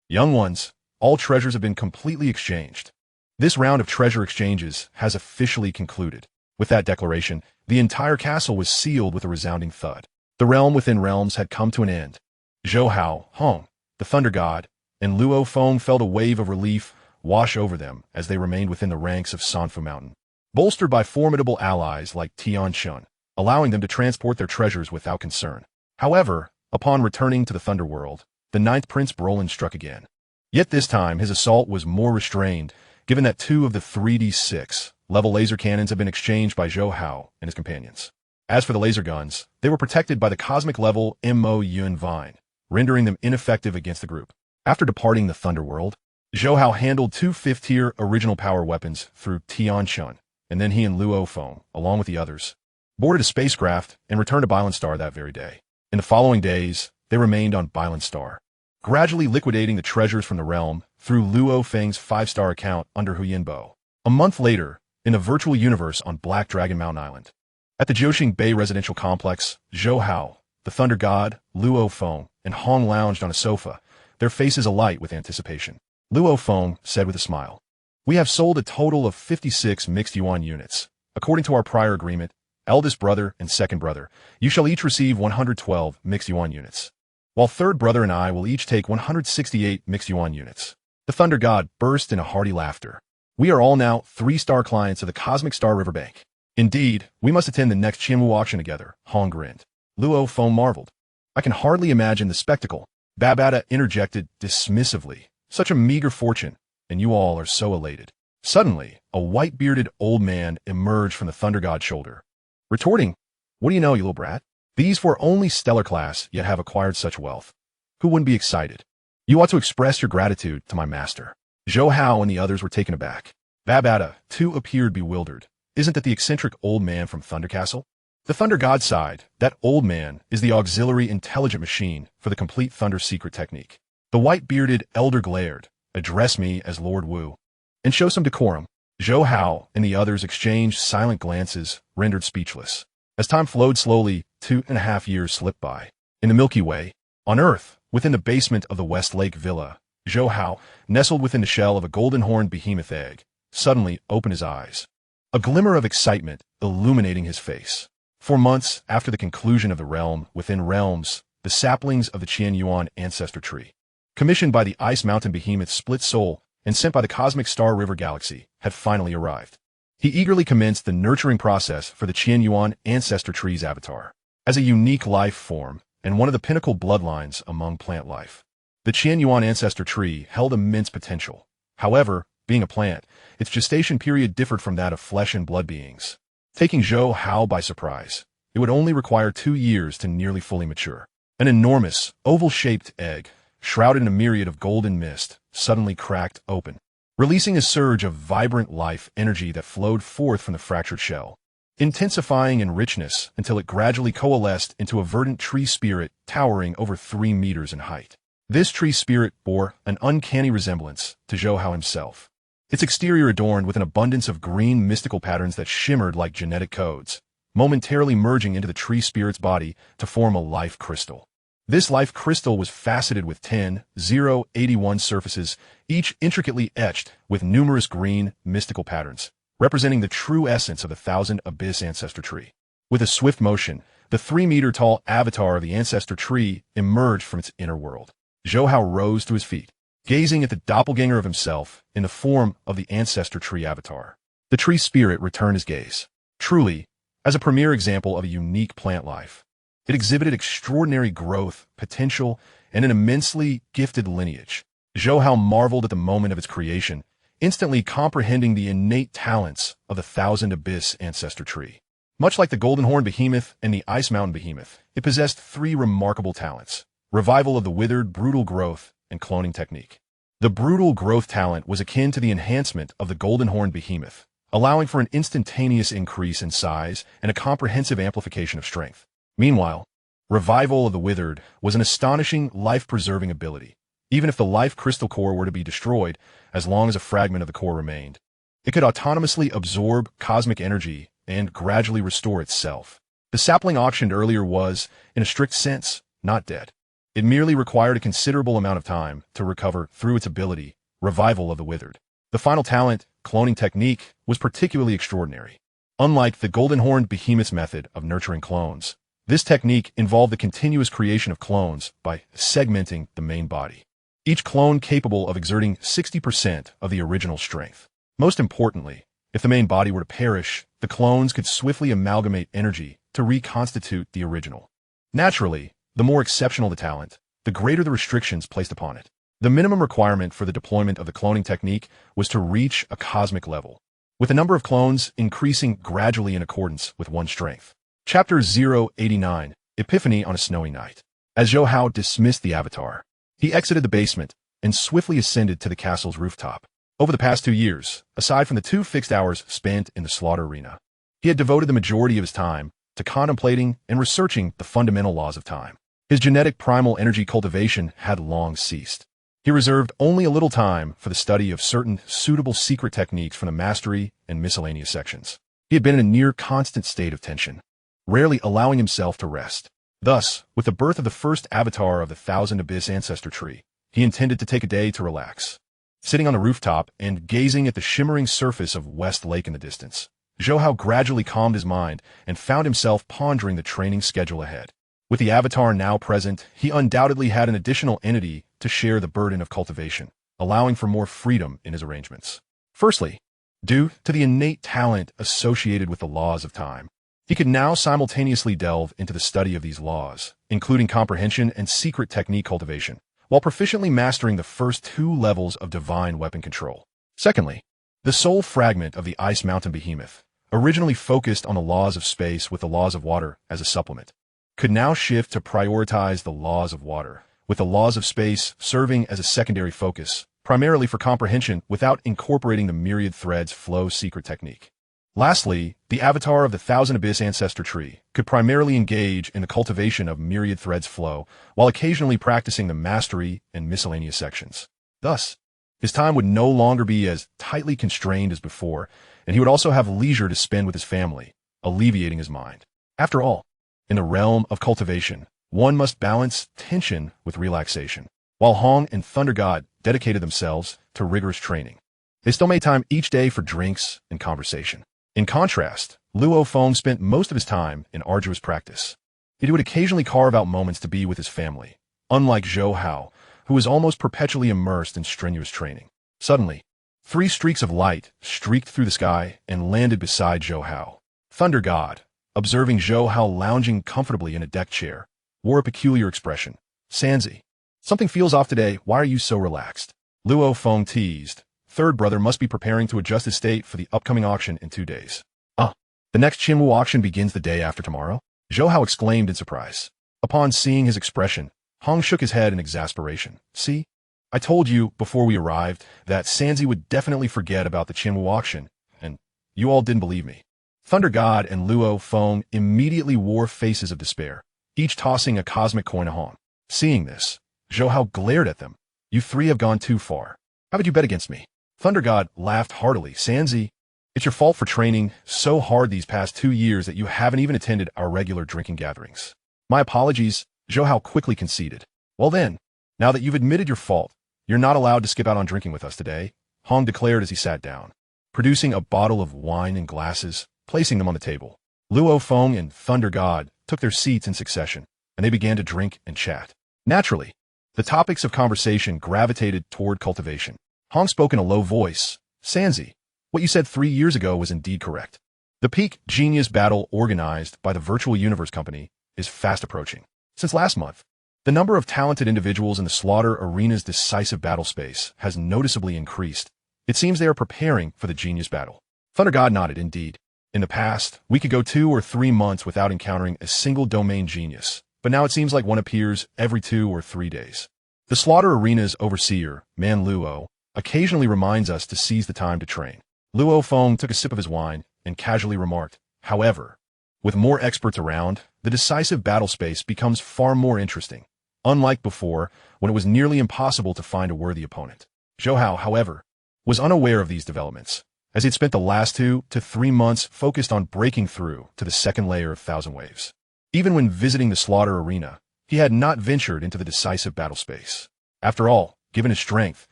Speaker 1: Young ones, all treasures have been completely exchanged. This round of treasure exchanges has officially concluded. With that declaration, the entire castle was sealed with a resounding thud. The realm within realms had come to an end. Zhou Hao, Hong, the Thunder God, and Luo Feng felt a wave of relief wash over them as they remained within the ranks of Sanfu Mountain, bolstered by formidable allies like Tian Chun, allowing them to transport their treasures without concern. However, upon returning to the Thunder World, the 9th Prince Brolin struck again. Yet this time, his assault was more restrained, given that 2 of the 3D6 level laser cannons had been exchanged by Zhou Hao and his companions. As for the laser guns, they were protected by the cosmic level Mo Yun Vine, rendering them ineffective against the group. After departing the Thunder World, Zhou Hao handled 2 5th-tier original power weapons through Tian Chun, and then he and Luo Feng, along with the others, boarded a spacecraft and returned to Bylon Star that very day. In the following days, they remained on Bylon Star, gradually liquidating the treasures from the realm through Luo Feng's 5-star account under Huyenbo. A month later, in a virtual universe on Black Dragon Mountain Island. At the Jiuxing Bay residential complex, Zhou Hao, the Thunder God, Luo Feng, and Hong lounged on a sofa, their faces alight with anticipation. Luo Feng said with a smile, "We have sold a total of 56 mixed yuan units. According to our prior agreement, eldest brother and second brother, you shall each receive 112 mixed yuan units, while third brother and I will each take 168 mixed yuan units." The Thunder God burst into hearty laughter. "We are all now 3-star clients of the Cosmic Star Riverbank. Indeed, we must attend the next Qianwu auction together," Hong grinned. Luo Feng marveled. "I can hardly imagine the spectacle," Babata interjected dismissively. "Such a meager fortune, and you all are so elated." Suddenly, a white-bearded old man emerged from the Thunder God's shoulder, retorting, "What do you know, you little brat? These 4 only stellar class yet have acquired such wealth. Who wouldn't be excited? You ought to express your gratitude to my master." Zhou Hao and the others were taken aback. Babata, too, appeared bewildered. "Isn't that the eccentric old man from Thunder Castle?" The Thunder God sighed. "That old man is the auxiliary intelligent machine for the complete Thunder secret technique." The white-bearded elder glared. "Address me as Lord Wu, and show some decorum." Zhou Hao and the others exchanged silent glances, rendered speechless. As time flowed slowly, 2.5 years slipped by. In the Milky Way, on Earth, within the basement of the West Lake Villa, Zhou Hao, nestled within the shell of a golden-horned behemoth egg, suddenly opened his eyes. A glimmer of excitement illuminating his face. 4 months after the conclusion of the realm within realms, the saplings of the Qian Yuan ancestor tree, commissioned by the Ice Mountain Behemoth's split soul and sent by the Cosmic Star River Galaxy, had finally arrived. He eagerly commenced the nurturing process for the Qian Yuan ancestor tree's avatar. As a unique life form and one of the pinnacle bloodlines among plant life, the Qian Yuan ancestor tree held immense potential. However, being a plant, its gestation period differed from that of flesh and blood beings. Taking Zhou Hao by surprise, it would only require 2 years to nearly fully mature. An enormous, oval-shaped egg, shrouded in a myriad of golden mist, suddenly cracked open, releasing a surge of vibrant life energy that flowed forth from the fractured shell, intensifying in richness until it gradually coalesced into a verdant tree spirit towering over 3 meters in height. This tree spirit bore an uncanny resemblance to Zhou Hao himself, its exterior adorned with an abundance of green mystical patterns that shimmered like genetic codes, momentarily merging into the tree spirit's body to form a life crystal. This life crystal was faceted with 10,081 surfaces, each intricately etched with numerous green, mystical patterns, representing the true essence of the Thousand Abyss ancestor tree. With a swift motion, the 3-meter-tall avatar of the ancestor tree emerged from its inner world. Zhou Hao rose to his feet, gazing at the doppelganger of himself in the form of the ancestor tree avatar. The tree spirit returned his gaze. Truly, as a premier example of a unique plant life, it exhibited extraordinary growth, potential, and an immensely gifted lineage. Zhou Hao marveled at the moment of its creation, instantly comprehending the innate talents of the Thousand Abyss ancestor tree. Much like the Golden Horn Behemoth and the Ice Mountain Behemoth, it possessed 3 remarkable talents: revival of the withered, brutal growth, and cloning technique. The brutal growth talent was akin to the enhancement of the Golden Horn Behemoth, allowing for an instantaneous increase in size and a comprehensive amplification of strength. Meanwhile, revival of the withered was an astonishing life-preserving ability. Even if the life crystal core were to be destroyed, as long as a fragment of the core remained, it could autonomously absorb cosmic energy and gradually restore itself. The sapling auctioned earlier was, in a strict sense, not dead. It merely required a considerable amount of time to recover through its ability, revival of the withered. The final talent, cloning technique, was particularly extraordinary. Unlike the golden-horned behemoth's method of nurturing clones, this technique involved the continuous creation of clones by segmenting the main body, each clone capable of exerting 60% of the original strength. Most importantly, if the main body were to perish, the clones could swiftly amalgamate energy to reconstitute the original. Naturally, the more exceptional the talent, the greater the restrictions placed upon it. The minimum requirement for the deployment of the cloning technique was to reach a cosmic level, with the number of clones increasing gradually in accordance with one's strength. Chapter 089, Epiphany on a Snowy Night. As Zhou Hao dismissed the avatar, he exited the basement and swiftly ascended to the castle's rooftop. Over the past 2 years, aside from the 2 fixed hours spent in the slaughter arena, he had devoted the majority of his time to contemplating and researching the fundamental laws of time. His genetic primal energy cultivation had long ceased. He reserved only a little time for the study of certain suitable secret techniques from the mastery and miscellaneous sections. He had been in a near constant state of tension, rarely allowing himself to rest. Thus, with the birth of the first avatar of the Thousand Abyss ancestor tree, he intended to take a day to relax. Sitting on the rooftop and gazing at the shimmering surface of West Lake in the distance, Zhou Hao gradually calmed his mind and found himself pondering the training schedule ahead. With the avatar now present, he undoubtedly had an additional entity to share the burden of cultivation, allowing for more freedom in his arrangements. Firstly, due to the innate talent associated with the laws of time, he could now simultaneously delve into the study of these laws, including comprehension and secret technique cultivation, while proficiently mastering the first 2 levels of divine weapon control. Secondly, the soul fragment of the Ice Mountain Behemoth, originally focused on the laws of space with the laws of water as a supplement, could now shift to prioritize the laws of water, with the laws of space serving as a secondary focus, primarily for comprehension without incorporating the myriad threads flow secret technique. Lastly, the avatar of the Thousand Abyss ancestor tree could primarily engage in the cultivation of myriad threads flow, while occasionally practicing the mastery and miscellaneous sections. Thus, his time would no longer be as tightly constrained as before, and he would also have leisure to spend with his family, alleviating his mind. After all, in the realm of cultivation, one must balance tension with relaxation. While Hong and Thunder God dedicated themselves to rigorous training, they still made time each day for drinks and conversation. In contrast, Luo Feng spent most of his time in arduous practice. He would occasionally carve out moments to be with his family, unlike Zhou Hao, who was almost perpetually immersed in strenuous training. Suddenly, 3 streaks of light streaked through the sky and landed beside Zhou Hao. Thunder God, observing Zhou Hao lounging comfortably in a deck chair, wore a peculiar expression. "Sanzi, something feels off today. Why are you so relaxed?" Luo Feng teased. Third brother must be preparing to adjust his state for the upcoming auction in 2 days. The next Qinwu auction begins the day after tomorrow? Zhou Hao exclaimed in surprise. Upon seeing his expression, Hong shook his head in exasperation. "See? I told you before we arrived that Sanzi would definitely forget about the Qinwu auction, and you all didn't believe me." Thunder God and Luo Feng immediately wore faces of despair, each tossing a cosmic coin at Hong. Seeing this, Zhou Hao glared at them. "You 3 have gone too far. How would you bet against me?" Thunder God laughed heartily. "Sanzi, it's your fault for training so hard these past 2 years that you haven't even attended our regular drinking gatherings." "My apologies," Zhou Hao quickly conceded. "Well then, now that you've admitted your fault, you're not allowed to skip out on drinking with us today," Hong declared as he sat down, producing a bottle of wine and glasses, placing them on the table. Luo Feng and Thunder God took their seats in succession, and they began to drink and chat. Naturally, the topics of conversation gravitated toward cultivation. Hong spoke in a low voice. "Sanzi, what you said 3 years ago was indeed correct. The peak genius battle organized by the Virtual Universe Company is fast approaching. Since last month, the number of talented individuals in the Slaughter Arena's decisive battle space has noticeably increased. It seems they are preparing for the genius battle." Thunder God nodded. "Indeed. In the past, we could go 2 or 3 months without encountering a single domain genius, but now it seems like one appears every 2 or 3 days. The Slaughter Arena's overseer, Man Luo, occasionally reminds us to seize the time to train." Luo Feng took a sip of his wine and casually remarked, "However, with more experts around, the decisive battle space becomes far more interesting, unlike before when it was nearly impossible to find a worthy opponent." Zhou Hao, however, was unaware of these developments, as he'd spent the last 2 to 3 months focused on breaking through to the second layer of Thousand Waves. Even when visiting the Slaughter Arena, he had not ventured into the decisive battle space. After all, given his strength,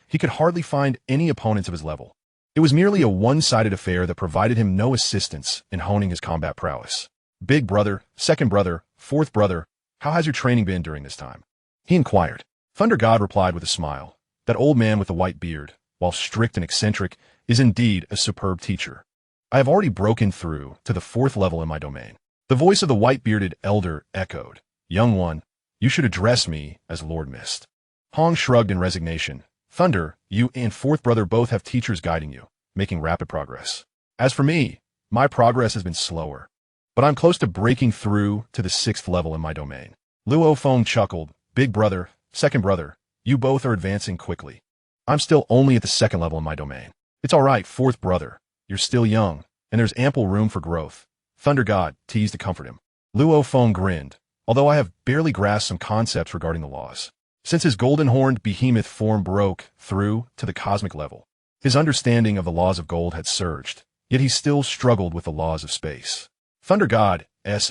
Speaker 1: he could hardly find any opponents of his level. It was merely a one-sided affair that provided him no assistance in honing his combat prowess. "Big brother, second brother, fourth brother, how has your training been during this time?" he inquired. Thunder God replied with a smile. "That old man with the white beard, while strict and eccentric, is indeed a superb teacher. I have already broken through to the 4th level in my domain." The voice of the white-bearded elder echoed. "Young one, you should address me as Lord Mist." Hong shrugged in resignation. "Thunder, you and fourth brother both have teachers guiding you, making rapid progress. As for me, my progress has been slower, but I'm close to breaking through to the 6th level in my domain." Luo Feng chuckled. "Big brother, second brother, you both are advancing quickly. I'm still only at the 2nd level in my domain." "It's all right, fourth brother. You're still young, and there's ample room for growth," Thunder God teased to comfort him. Luo Feng grinned. although I have barely grasped some concepts regarding the laws. Since his golden-horned behemoth form broke through to the cosmic level, his understanding of the laws of gold had surged, yet he still struggled with the laws of space. Thunder God's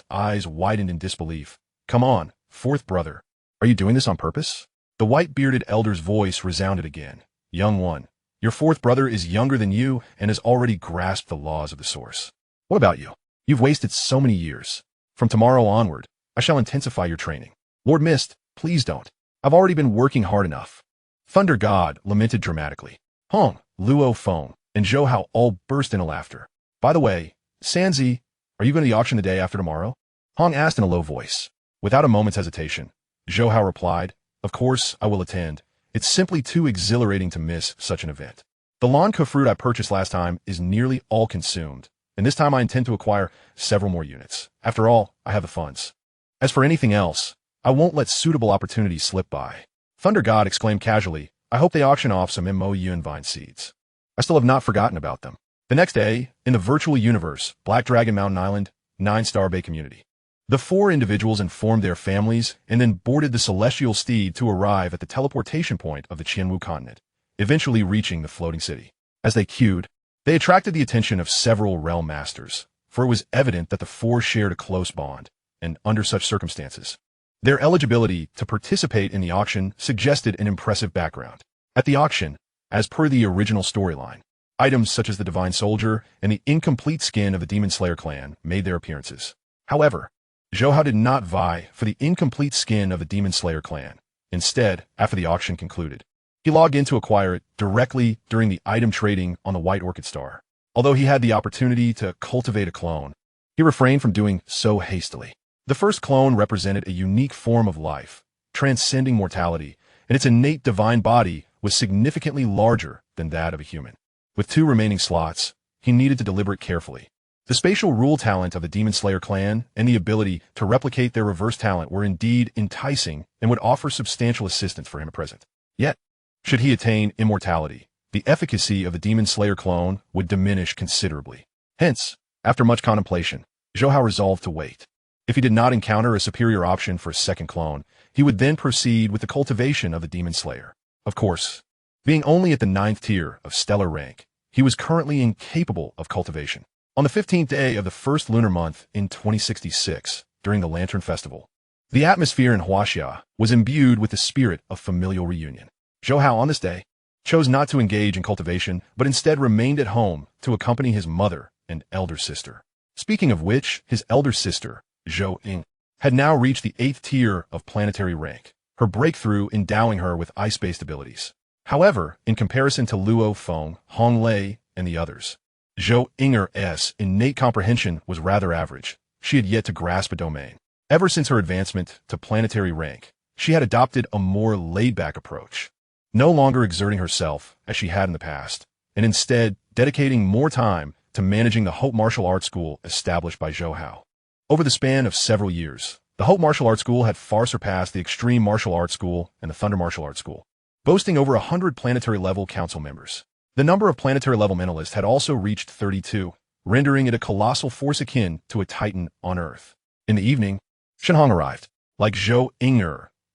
Speaker 1: eyes widened in disbelief. Come on, fourth brother. Are you doing this on purpose? The white-bearded elder's voice resounded again. Young one, your fourth brother is younger than you and has already grasped the laws of the source. What about you? You've wasted so many years. From tomorrow onward, I shall intensify your training. Lord Mist, please don't. I've already been working hard enough. Thunder God lamented dramatically. Hong, Luo Feng, and Zhou Hao all burst into laughter. By the way, Sanzi, are you going to the auction the day after tomorrow? Hong asked in a low voice. Without a moment's hesitation, Zhou Hao replied, Of course I will attend. It's simply too exhilarating to miss such an event. The Lanka fruit I purchased last time is nearly all consumed, and this time I intend to acquire several more units. After all, I have the funds. As for anything else, I won't let suitable opportunities slip by. Thunder God exclaimed casually, I hope they auction off some MOU and vine seeds. I still have not forgotten about them. The next day, in the virtual universe, Black Dragon Mountain Island, 9-Star Bay Community. The four individuals informed their families and then boarded the celestial steed to arrive at the teleportation point of the Qianwu continent, eventually reaching the floating city. As they queued, they attracted the attention of several realm masters, for it was evident that the four shared a close bond, and under such circumstances, their eligibility to participate in the auction suggested an impressive background. At the auction, as per the original storyline, items such as the Divine Soldier and the incomplete skin of the Demon Slayer clan made their appearances. However, Zhou Hao did not vie for the incomplete skin of the Demon Slayer clan. Instead, after the auction concluded, he logged in to acquire it directly during the item trading on the White Orchid Star. Although he had the opportunity to cultivate a clone, he refrained from doing so hastily. The first clone represented a unique form of life, transcending mortality, and its innate divine body was significantly larger than that of a human. With 2 remaining slots, he needed to deliberate carefully. The spatial rule talent of the Demon Slayer clan and the ability to replicate their reverse talent were indeed enticing and would offer substantial assistance for him at present. Yet, should he attain immortality, the efficacy of the Demon Slayer clone would diminish considerably. Hence, after much contemplation, Zhou Hao resolved to wait. If he did not encounter a superior option for a second clone, he would then proceed with the cultivation of the Demon Slayer. Of course, being only at the 9th tier of stellar rank, he was currently incapable of cultivation. On the 15th day of the first lunar month in 2066, during the Lantern Festival, the atmosphere in Huaxia was imbued with the spirit of familial reunion. Zhou Hao on this day chose not to engage in cultivation, but instead remained at home to accompany his mother and elder sister. Speaking of which, his elder sister, Zhou Ying, had now reached the 8th tier of planetary rank, her breakthrough endowing her with ice-based abilities. However, in comparison to Luo Feng, Hong Lei, and the others, Zhou Ying's innate comprehension was rather average. She had yet to grasp a domain. Ever since her advancement to planetary rank, she had adopted a more laid-back approach, no longer exerting herself as she had in the past, and instead dedicating more time to managing the Hope Martial Arts School established by Zhou Hao. Over the span of several years, the Hope Martial Arts School had far surpassed the Extreme Martial Arts School and the Thunder Martial Arts School, boasting over 100 planetary-level council members. The number of planetary-level mentalists had also reached 32, rendering it a colossal force akin to a titan on Earth. In the evening, Shen Hong arrived. Like Zhou Ying,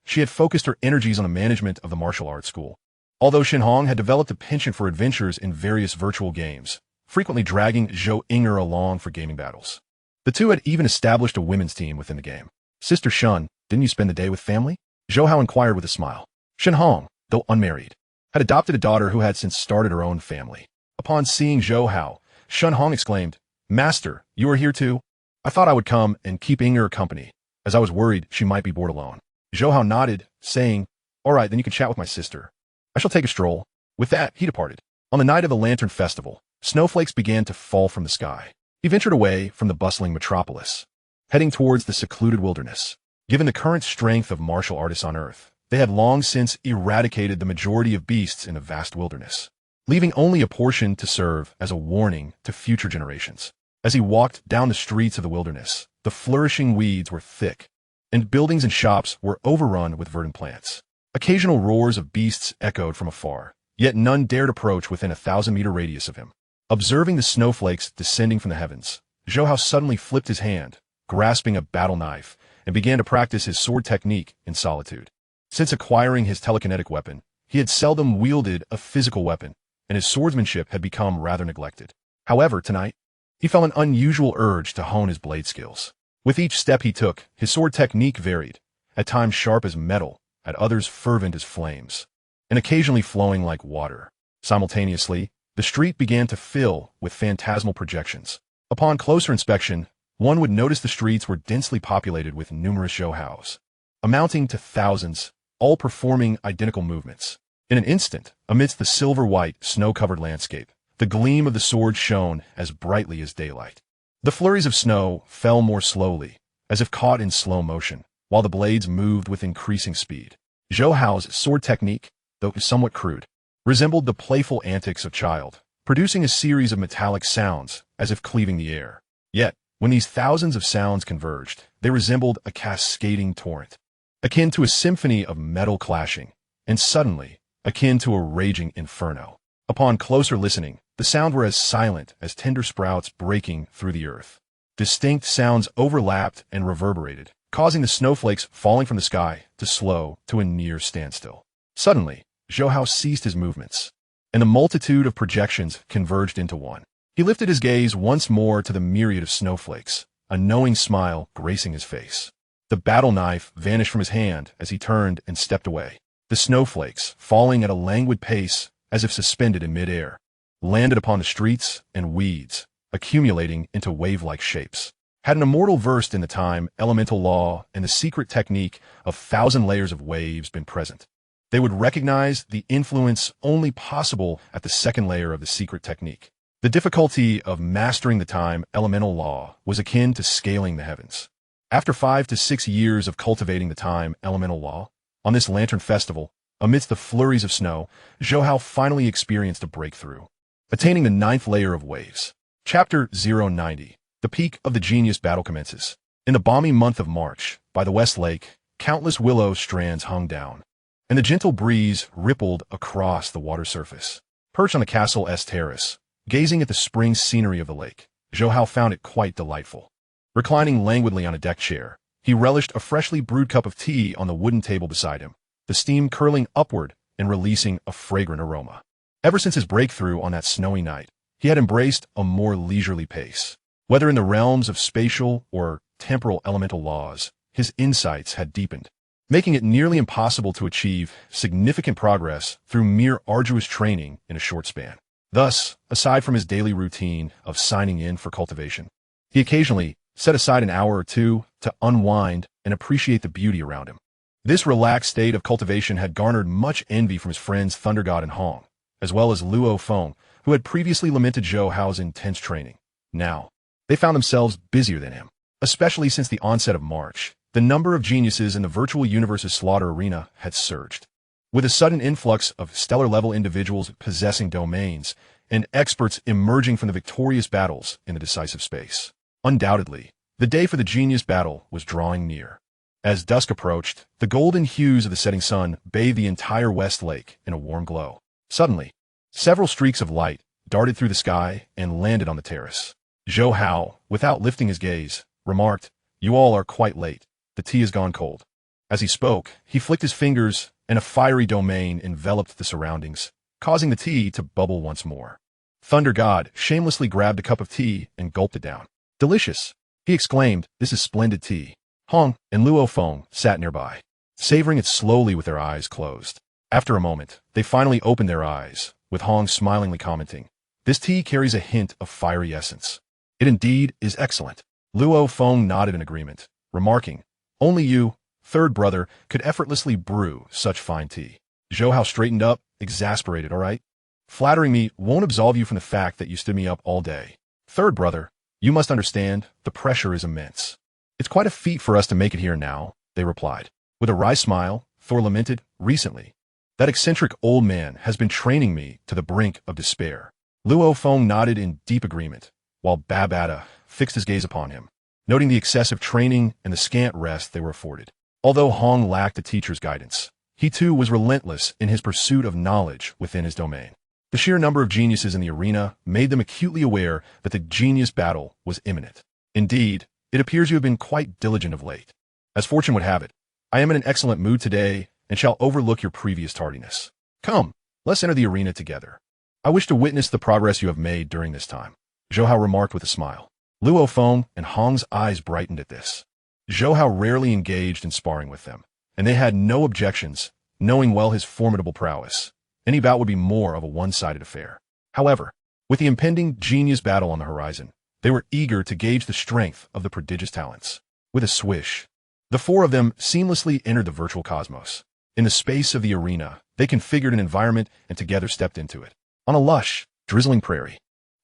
Speaker 1: she had focused her energies on the management of the martial arts school. Although Shen Hong had developed a penchant for adventures in various virtual games, frequently dragging Zhou Ying along for gaming battles. The two had even established a women's team within the game. Sister Shun, didn't you spend the day with family? Zhou Hao inquired with a smile. Shen Hong, though unmarried, had adopted a daughter who had since started her own family. Upon seeing Zhou Hao, Shen Hong exclaimed, Master, you are here too? I thought I would come and keep Inger company, as I was worried she might be bored alone. Zhou Hao nodded, saying, All right, then you can chat with my sister. I shall take a stroll. With that, he departed. On the night of the Lantern Festival, snowflakes began to fall from the sky. He ventured away from the bustling metropolis, heading towards the secluded wilderness. Given the current strength of martial artists on Earth, they had long since eradicated the majority of beasts in the vast wilderness, leaving only a portion to serve as a warning to future generations. As he walked down the streets of the wilderness, the flourishing weeds were thick, and buildings and shops were overrun with verdant plants. Occasional roars of beasts echoed from afar, yet none dared approach within a 1,000-meter radius of him. Observing the snowflakes descending from the heavens, Zhou Hao suddenly flipped his hand, grasping a battle knife, and began to practice his sword technique in solitude. Since acquiring his telekinetic weapon, he had seldom wielded a physical weapon, and his swordsmanship had become rather neglected. However, tonight, he felt an unusual urge to hone his blade skills. With each step he took, his sword technique varied, at times sharp as metal, at others fervent as flames, and occasionally flowing like water. Simultaneously, the street began to fill with phantasmal projections. Upon closer inspection, one would notice the streets were densely populated with numerous Zhou Haos, amounting to thousands, all performing identical movements. In an instant, amidst the silver-white, snow-covered landscape, the gleam of the sword shone as brightly as daylight. The flurries of snow fell more slowly, as if caught in slow motion, while the blades moved with increasing speed. Zhou Hao's sword technique, though somewhat crude, resembled the playful antics of a child, producing a series of metallic sounds as if cleaving the air. Yet, when these thousands of sounds converged, they resembled a cascading torrent, akin to a symphony of metal clashing, and suddenly, akin to a raging inferno. Upon closer listening, the sounds were as silent as tender sprouts breaking through the earth. Distinct sounds overlapped and reverberated, causing the snowflakes falling from the sky to slow to a near standstill. Suddenly, Zhou Hao ceased his movements, and the multitude of projections converged into one. He lifted his gaze once more to the myriad of snowflakes, a knowing smile gracing his face. The battle knife vanished from his hand as he turned and stepped away. The snowflakes, falling at a languid pace as if suspended in midair, landed upon the streets and weeds, accumulating into wave-like shapes. Had an immortal versed in the time, elemental law, and the secret technique of 1,000 layers of waves been present, they would recognize the influence only possible at the second layer of the secret technique. The difficulty of mastering the time, elemental law, was akin to scaling the heavens. After 5 to 6 years of cultivating the time, elemental law, on this lantern festival, amidst the flurries of snow, Zhou Hao finally experienced a breakthrough, attaining the 9th layer of waves. Chapter 090. The peak of the genius battle commences. In the balmy month of March, by the West Lake, countless willow strands hung down, and the gentle breeze rippled across the water surface. Perched on the castle's terrace, gazing at the spring scenery of the lake, Zhou Hao found it quite delightful. Reclining languidly on a deck chair, he relished a freshly brewed cup of tea on the wooden table beside him, the steam curling upward and releasing a fragrant aroma. Ever since his breakthrough on that snowy night, he had embraced a more leisurely pace. Whether in the realms of spatial or temporal elemental laws, his insights had deepened, making it nearly impossible to achieve significant progress through mere arduous training in a short span. Thus, aside from his daily routine of signing in for cultivation, he occasionally set aside an hour or two to unwind and appreciate the beauty around him. This relaxed state of cultivation had garnered much envy from his friends Thunder God and Hong, as well as Luo Feng, who had previously lamented Zhou Hao's intense training. Now, they found themselves busier than him. Especially since the onset of March, the number of geniuses in the virtual universe's slaughter arena had surged, with a sudden influx of stellar-level individuals possessing domains and experts emerging from the victorious battles in the decisive space. Undoubtedly, the day for the genius battle was drawing near. As dusk approached, the golden hues of the setting sun bathed the entire West Lake in a warm glow. Suddenly, several streaks of light darted through the sky and landed on the terrace. Zhou Hao, without lifting his gaze, remarked, "You all are quite late. The tea has gone cold." As he spoke, he flicked his fingers, and a fiery domain enveloped the surroundings, causing the tea to bubble once more. Thunder God shamelessly grabbed a cup of tea and gulped it down. "Delicious," he exclaimed, "this is splendid tea." Hong and Luo Feng sat nearby, savoring it slowly with their eyes closed. After a moment, they finally opened their eyes, with Hong smilingly commenting, "This tea carries a hint of fiery essence. It indeed is excellent." Luo Feng nodded in agreement, remarking, "Only you, third brother, could effortlessly brew such fine tea." Zhou Hao straightened up, exasperated. "All right. Flattering me won't absolve you from the fact that you stood me up all day. Third brother, you must understand, the pressure is immense." "It's quite a feat for us to make it here now," they replied. With a wry smile, Thor lamented, "Recently, that eccentric old man has been training me to the brink of despair." Luo Feng nodded in deep agreement, while Babata fixed his gaze upon him, noting the excessive training and the scant rest they were afforded. Although Hong lacked a teacher's guidance, he too was relentless in his pursuit of knowledge within his domain. The sheer number of geniuses in the arena made them acutely aware that the genius battle was imminent. "Indeed, it appears you have been quite diligent of late." As fortune would have it, I am in an excellent mood today and shall overlook your previous tardiness. Come, let's enter the arena together. I wish to witness the progress you have made during this time, Zhou Hao remarked with a smile. Luo Feng and Hong's eyes brightened at this. Zhou Hao rarely engaged in sparring with them, and they had no objections, knowing well his formidable prowess. Any bout would be more of a one-sided affair. However, with the impending genius battle on the horizon, they were eager to gauge the strength of the prodigious talents. With a swish, the four of them seamlessly entered the virtual cosmos. In the space of the arena, they configured an environment and together stepped into it. On a lush, drizzling prairie,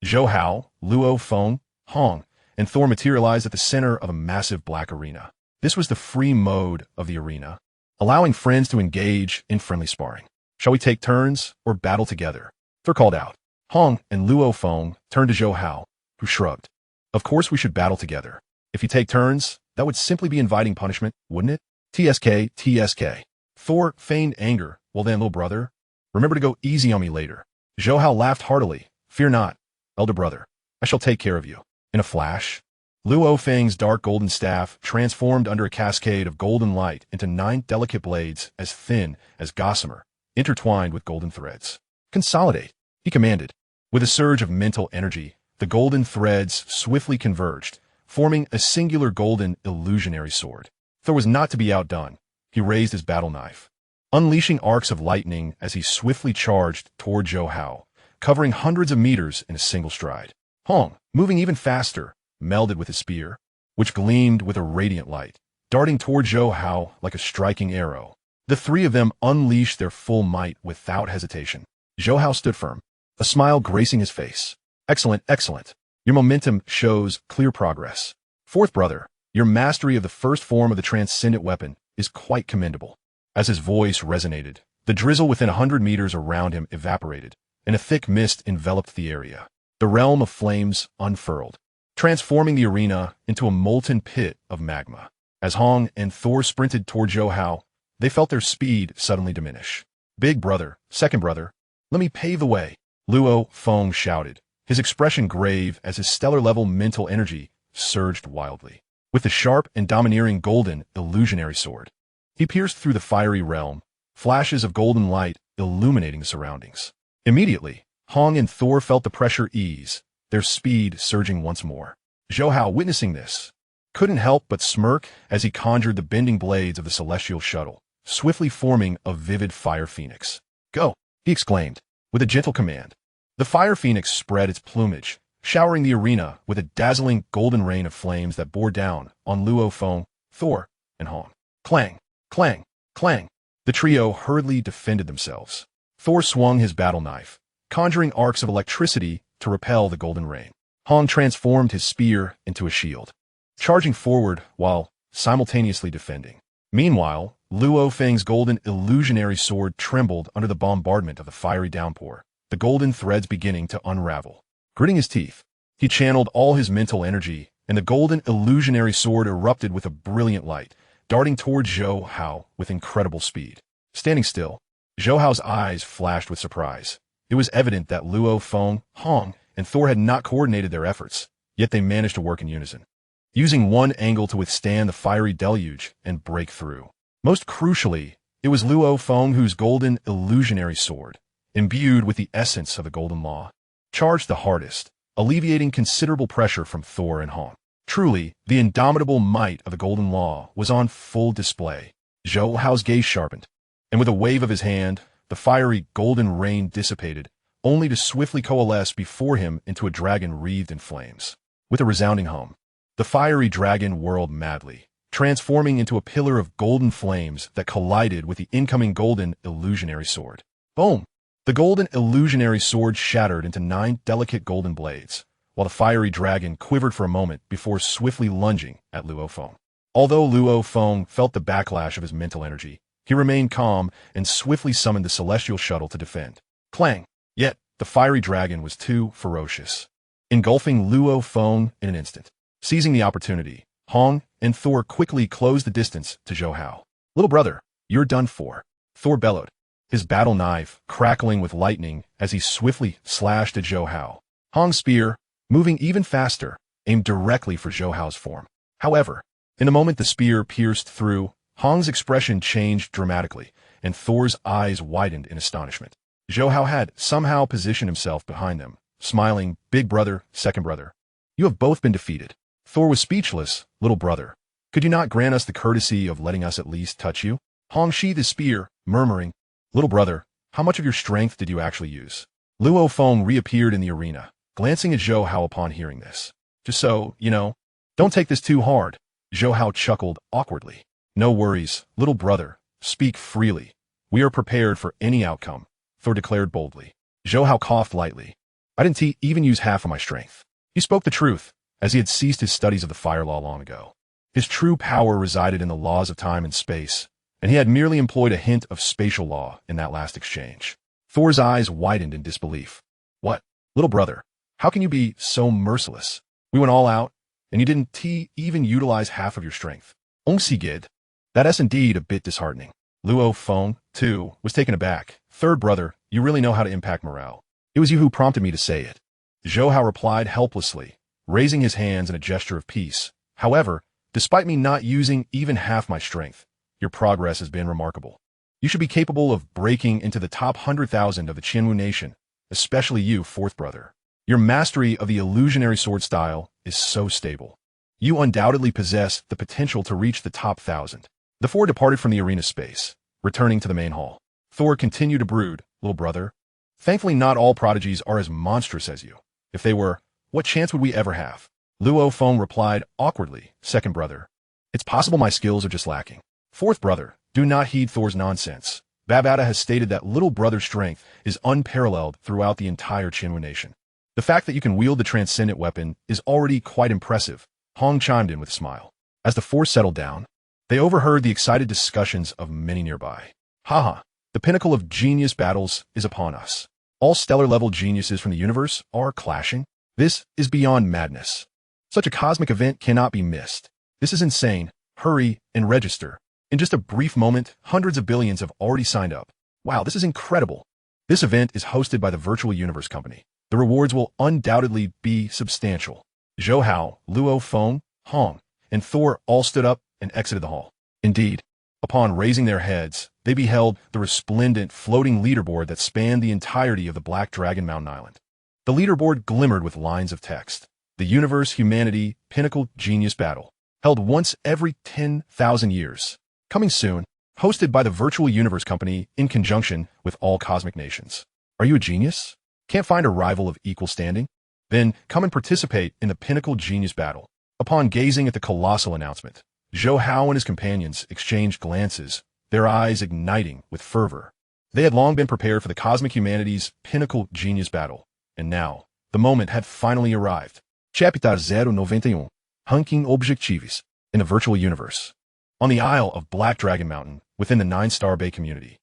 Speaker 1: Zhou Hao, Luo Feng, Hong, and Thor materialized at the center of a massive black arena. This was the free mode of the arena, allowing friends to engage in friendly sparring. Shall we take turns or battle together? Thor called out. Hong and Luo Feng turned to Zhou Hao, who shrugged. Of course we should battle together. If you take turns, that would simply be inviting punishment, wouldn't it? TSK, TSK. Thor feigned anger. Well then, little brother, remember to go easy on me later. Zhou Hao laughed heartily. Fear not, elder brother. I shall take care of you. In a flash, Luo Feng's dark golden staff transformed under a cascade of golden light into 9 delicate blades as thin as gossamer, intertwined with golden threads. Consolidate, he commanded. With a surge of mental energy, the golden threads swiftly converged, forming a singular golden illusionary sword. Thor was not to be outdone. He raised his battle knife, unleashing arcs of lightning as he swiftly charged toward Zhou Hao, covering hundreds of meters in a single stride. Hong, moving even faster, melded with his spear, which gleamed with a radiant light, darting toward Zhou Hao like a striking arrow. The three of them unleashed their full might without hesitation. Zhou Hao stood firm, a smile gracing his face. Excellent, excellent. Your momentum shows clear progress. Fourth brother, your mastery of the first form of the transcendent weapon is quite commendable. As his voice resonated, the drizzle within 100 meters around him evaporated, and a thick mist enveloped the area. The realm of flames unfurled, transforming the arena into a molten pit of magma. As Hong and Thor sprinted toward Zhou Hao, they felt their speed suddenly diminish. Big brother, second brother, let me pave the way, Luo Feng shouted, his expression grave as his stellar-level mental energy surged wildly. With the sharp and domineering golden illusionary sword, he pierced through the fiery realm, flashes of golden light illuminating the surroundings. Immediately, Hong and Thor felt the pressure ease, their speed surging once more. Zhou Hao, witnessing this, couldn't help but smirk as he conjured the bending blades of the celestial shuttle, swiftly forming a vivid fire phoenix. Go, he exclaimed, with a gentle command. The fire phoenix spread its plumage, showering the arena with a dazzling golden rain of flames that bore down on Luo Feng, Thor, and Hong. Clang, clang, clang. The trio hurriedly defended themselves. Thor swung his battle knife, conjuring arcs of electricity to repel the golden rain. Hong transformed his spear into a shield, charging forward while simultaneously defending. Meanwhile, Luo Feng's golden illusionary sword trembled under the bombardment of the fiery downpour, the golden threads beginning to unravel. Gritting his teeth, he channeled all his mental energy, and the golden illusionary sword erupted with a brilliant light, darting toward Zhou Hao with incredible speed. Standing still, Zhou Hao's eyes flashed with surprise. It was evident that Luo Feng, Hong, and Thor had not coordinated their efforts, yet they managed to work in unison, using one angle to withstand the fiery deluge and break through. Most crucially, it was Luo Feng whose golden illusionary sword, imbued with the essence of the golden law, charged the hardest, alleviating considerable pressure from Thor and Hong. Truly, the indomitable might of the golden law was on full display. Zhou Hao's gaze sharpened, and with a wave of his hand, the fiery golden rain dissipated, only to swiftly coalesce before him into a dragon wreathed in flames. With a resounding hum, the fiery dragon whirled madly, transforming into a pillar of golden flames that collided with the incoming golden illusionary sword. Boom! The golden illusionary sword shattered into 9 delicate golden blades, while the fiery dragon quivered for a moment before swiftly lunging at Luo Feng. Although Luo Feng felt the backlash of his mental energy, he remained calm and swiftly summoned the celestial shuttle to defend. Clang! Yet, the fiery dragon was too ferocious, engulfing Luo Feng in an instant. Seizing the opportunity, Hong and Thor quickly closed the distance to Zhou Hao. Little brother, you're done for, Thor bellowed, his battle knife crackling with lightning as he swiftly slashed at Zhou Hao. Hong's spear, moving even faster, aimed directly for Zhou Hao's form. However, In the moment the spear pierced through, Hong's expression changed dramatically, and Thor's eyes widened in astonishment. Zhou Hao had somehow positioned himself behind them, smiling, "Big brother, second brother. You have both been defeated." Thor was speechless. "Little brother, could you not grant us the courtesy of letting us at least touch you?" Hong sheathed his spear, murmuring, "Little brother, how much of your strength did you actually use?" Luo Feng reappeared in the arena, glancing at Zhou Hao upon hearing this. "Just so, you know, don't take this too hard." Zhou Hao chuckled awkwardly. "No worries, little brother. Speak freely. We are prepared for any outcome," Thor declared boldly. Zhou Hao coughed lightly. "I didn't even use half of my strength." He spoke the truth, as he had ceased his studies of the fire law long ago. His true power resided in the laws of time and space, and he had merely employed a hint of spatial law in that last exchange. Thor's eyes widened in disbelief. "What? Little brother, how can you be so merciless? We went all out, and you didn't even utilize half of your strength." Sigid. That's indeed a bit disheartening. Luo Feng, too, was taken aback. "Third brother, you really know how to impact morale. It was you who prompted me to say it." Zhou Hao replied helplessly, raising his hands in a gesture of peace. "However, despite me not using even half my strength, your progress has been remarkable. You should be capable of breaking into the top 100,000 of the Qianwu nation, especially you, fourth brother. Your mastery of the illusionary sword style is so stable. You undoubtedly possess the potential to reach the top 1,000. The four departed from the arena space, returning to the main hall. Thor continued to brood, "Little brother, thankfully not all prodigies are as monstrous as you. If they were, what chance would we ever have?" Luo Feng replied awkwardly, "Second brother, it's possible my skills are just lacking." Fourth brother, do not heed Thor's nonsense. Babata has stated that little brother's strength is unparalleled throughout the entire Qianwu nation. The fact that you can wield the transcendent weapon is already quite impressive, Hong chimed in with a smile. As the four settled down, they overheard the excited discussions of many nearby. "Haha, the pinnacle of genius battles is upon us. All stellar-level geniuses from the universe are clashing. This is beyond madness. Such a cosmic event cannot be missed. This is insane. Hurry and register." In just a brief moment, hundreds of billions have already signed up. Wow, this is incredible. This event is hosted by the Virtual Universe Company. The rewards will undoubtedly be substantial. Zhou Hao, Luo Feng, Hong, and Thor all stood up and exited the hall. Indeed, upon raising their heads, they beheld the resplendent floating leaderboard that spanned the entirety of the Black Dragon Mountain Island. The leaderboard glimmered with lines of text. The Universe-Humanity Pinnacle Genius Battle, held once every 10,000 years. Coming soon, hosted by the Virtual Universe Company in conjunction with all cosmic nations. Are you a genius? Can't find a rival of equal standing? Then come and participate in the Pinnacle Genius Battle. Upon gazing at the colossal announcement, Zhou Hao and his companions exchanged glances, their eyes igniting with fervor. They had long been prepared for the Cosmic Humanities Pinnacle Genius Battle, and now, the moment had finally arrived. Chapter 091, Hunking Objectives, in the Virtual Universe. On the Isle of Black Dragon Mountain, within the 9-Star Bay community,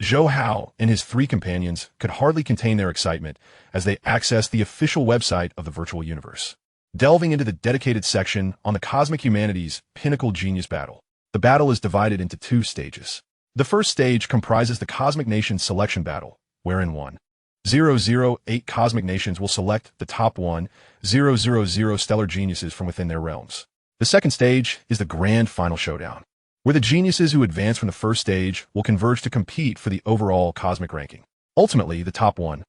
Speaker 1: Zhou Hao and his three companions could hardly contain their excitement as they accessed the official website of the Virtual Universe. Delving into the dedicated section on the Cosmic Humanities Pinnacle Genius Battle, the battle is divided into 2 stages. The first stage comprises the Cosmic Nations Selection Battle, wherein 1,008 Cosmic Nations will select the top 1,000 stellar geniuses from within their realms. The second stage is the Grand Final Showdown, where the geniuses who advance from the first stage will converge to compete for the overall cosmic ranking. Ultimately, the top 1,000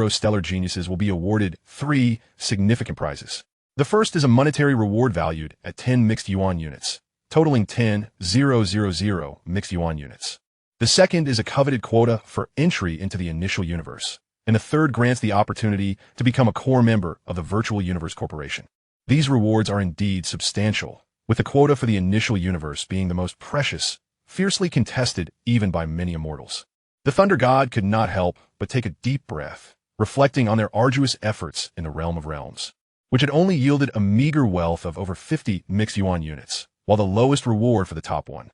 Speaker 1: stellar geniuses will be awarded 3 significant prizes. The first is a monetary reward valued at 10 mixed yuan units, totaling 10,000 mixed yuan units. The second is a coveted quota for entry into the initial universe, and the third grants the opportunity to become a core member of the Virtual Universe Corporation. These rewards are indeed substantial, with the quota for the initial universe being the most precious, fiercely contested even by many immortals. The Thunder God could not help but take a deep breath, reflecting on their arduous efforts in the Realm of Realms, which had only yielded a meager wealth of over 50 mixed yuan units, while the lowest reward for the top 1,000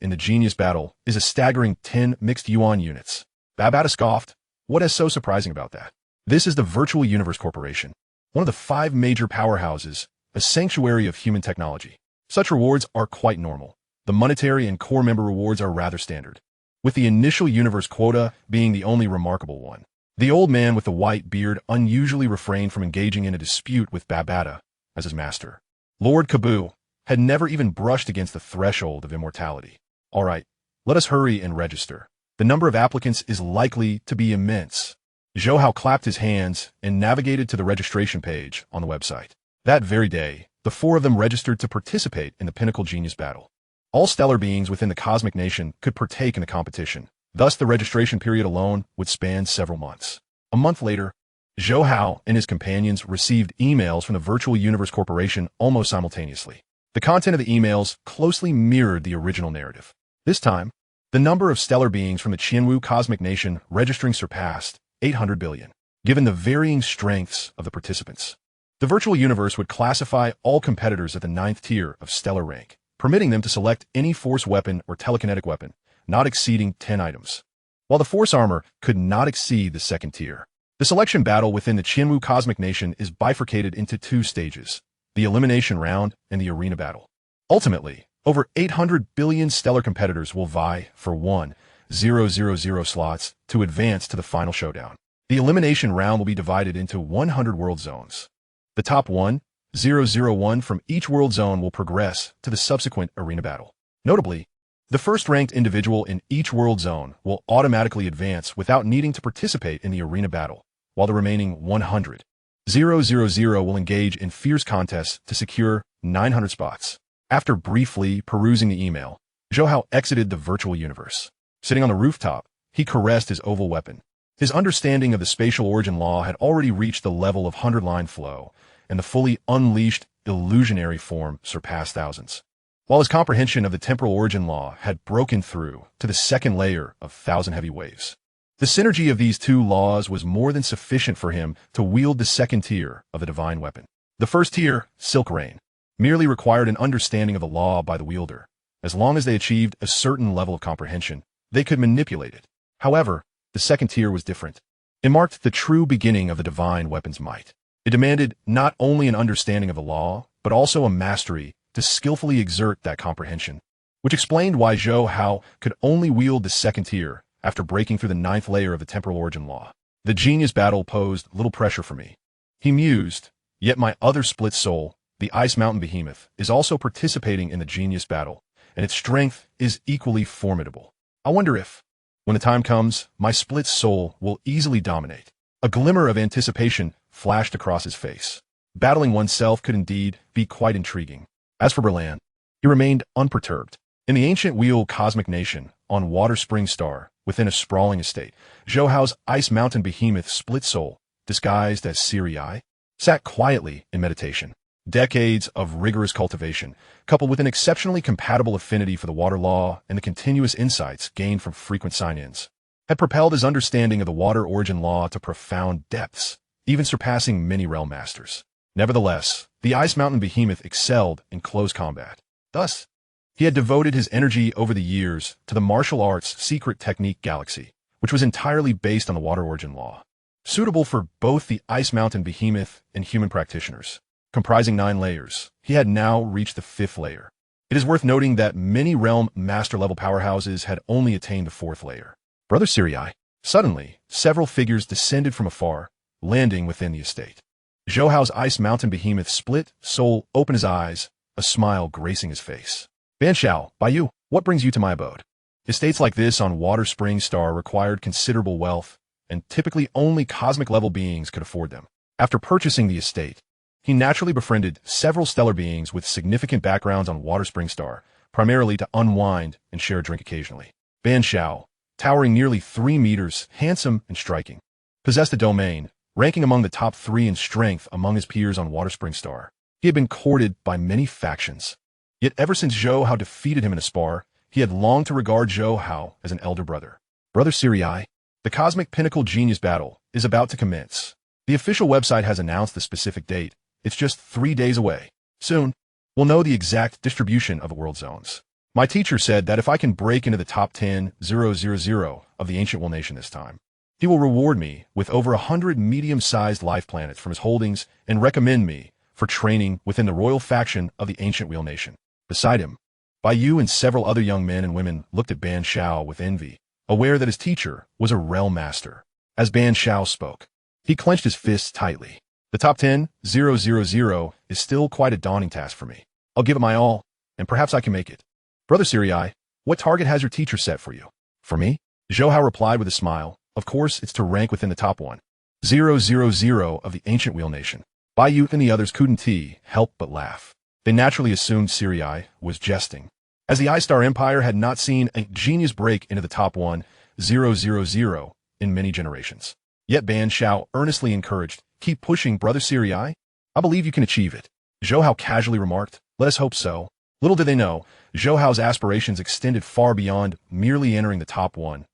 Speaker 1: in the Genius Battle is a staggering 10 mixed yuan units. Babata scoffed. What is so surprising about that? This is the Virtual Universe Corporation, one of the 5 major powerhouses, a sanctuary of human technology. Such rewards are quite normal. The monetary and core member rewards are rather standard, with the initial universe quota being the only remarkable one. The old man with the white beard unusually refrained from engaging in a dispute with Babata as his master. Lord Kabu had never even brushed against the threshold of immortality. All right, let us hurry and register. The number of applicants is likely to be immense. Zhou Hao clapped his hands and navigated to the registration page on the website. That very day, the four of them registered to participate in the Pinnacle Genius Battle. All stellar beings within the cosmic nation could partake in the competition. Thus, the registration period alone would span several months. A month later, Zhou Hao and his companions received emails from the Virtual Universe Corporation almost simultaneously. The content of the emails closely mirrored the original narrative. This time, the number of stellar beings from the Qianwu cosmic nation registering surpassed 800 billion, given the varying strengths of the participants. The virtual universe would classify all competitors at the 9th tier of stellar rank, permitting them to select any force weapon or telekinetic weapon, not exceeding 10 items, while the force armor could not exceed the 2nd tier. The selection battle within the Qianwu cosmic nation is bifurcated into 2 stages, the elimination round and the arena battle. Ultimately, over 800 billion stellar competitors will vie for 1,000 slots to advance to the final showdown. The elimination round will be divided into 100 world zones. The top 1,001 from each world zone will progress to the subsequent arena battle. Notably, the first-ranked individual in each world zone will automatically advance without needing to participate in the arena battle, while the remaining 100,000 will engage in fierce contests to secure 900 spots. After briefly perusing the email, Zhou Hao exited the virtual universe. Sitting on the rooftop, he caressed his oval weapon. His understanding of the spatial origin law had already reached the level of 100-line flow, and the fully unleashed illusionary form surpassed thousands. While his comprehension of the temporal origin law had broken through to the 2nd layer of 1,000 heavy waves. The synergy of these 2 laws was more than sufficient for him to wield the 2nd tier of the divine weapon. The 1st tier, Silk Rain, merely required an understanding of the law by the wielder. As long as they achieved a certain level of comprehension, they could manipulate it. However, the 2nd tier was different. It marked the true beginning of the divine weapon's might. It demanded not only an understanding of the law, but also a mastery to skillfully exert that comprehension, which explained why Zhou Hao could only wield the 2nd tier after breaking through the 9th layer of the temporal origin law. The genius battle posed little pressure for me, he mused, yet my other split soul, the Ice Mountain Behemoth, is also participating in the genius battle, and its strength is equally formidable. I wonder if, when the time comes, my split soul will easily dominate. A glimmer of anticipation flashed across his face. Battling oneself could indeed be quite intriguing. As for Berlan, he remained unperturbed. In the ancient wheel cosmic nation, on Water Spring Star, within a sprawling estate, Zhou Hao's Ice Mountain Behemoth split soul, disguised as Siri, sat quietly in meditation. Decades of rigorous cultivation, coupled with an exceptionally compatible affinity for the water law and the continuous insights gained from frequent sign-ins, had propelled his understanding of the water origin law to profound depths, even surpassing many realm masters. Nevertheless, the Ice Mountain Behemoth excelled in close combat. Thus, he had devoted his energy over the years to the martial arts secret technique Galaxy, which was entirely based on the water origin law, suitable for both the Ice Mountain Behemoth and human practitioners. Comprising 9 layers, he had now reached the 5th layer. It is worth noting that many realm master-level powerhouses had only attained the 4th layer. Brother Siri. Suddenly, several figures descended from afar, landing within the estate. Zhou Hao's Ice Mountain Behemoth split soul opened his eyes, a smile gracing his face. Ban Xiao, by you, what brings you to my abode? Estates like this on Water Spring Star required considerable wealth, and typically only cosmic-level beings could afford them. After purchasing the estate, he naturally befriended several stellar beings with significant backgrounds on Water Spring Star, primarily to unwind and share a drink occasionally. Ban Xiao, towering nearly 3 meters, handsome and striking, possessed a domain, ranking among the top 3 in strength among his peers on Water Spring Star. He had been courted by many factions. Yet ever since Zhou Hao defeated him in a spar, he had longed to regard Zhou Hao as an elder brother. Brother Siri, the Cosmic Pinnacle Genius Battle is about to commence. The official website has announced the specific date. It's just 3 days away. Soon, we'll know the exact distribution of the world zones. My teacher said that if I can break into the top 10,000 of the ancient world nation this time, he will reward me with over 100 medium-sized life planets from his holdings and recommend me for training within the royal faction of the ancient wheel nation. Beside him, Bai Yu and several other young men and women looked at Ban Xiao with envy, aware that his teacher was a realm master. As Ban Xiao spoke, he clenched his fists tightly. The top 10,000 is still quite a daunting task for me. I'll give it my all, and perhaps I can make it. Brother Siri, what target has your teacher set for you? For me? Zhou Hao replied with a smile. Of course, it's to rank within the top 1,000 of the ancient wheel nation. Bai Yu and the others couldn't help but laugh. They naturally assumed Siri was jesting, as the I-Star Empire had not seen a genius break into the top 1,000 in many generations. Yet Ban Xiao earnestly encouraged, keep pushing, Brother Siri. I believe you can achieve it. Zhou Hao casually remarked, let us hope so. Little did they know, Zhou Hao's aspirations extended far beyond merely entering the top 1,000.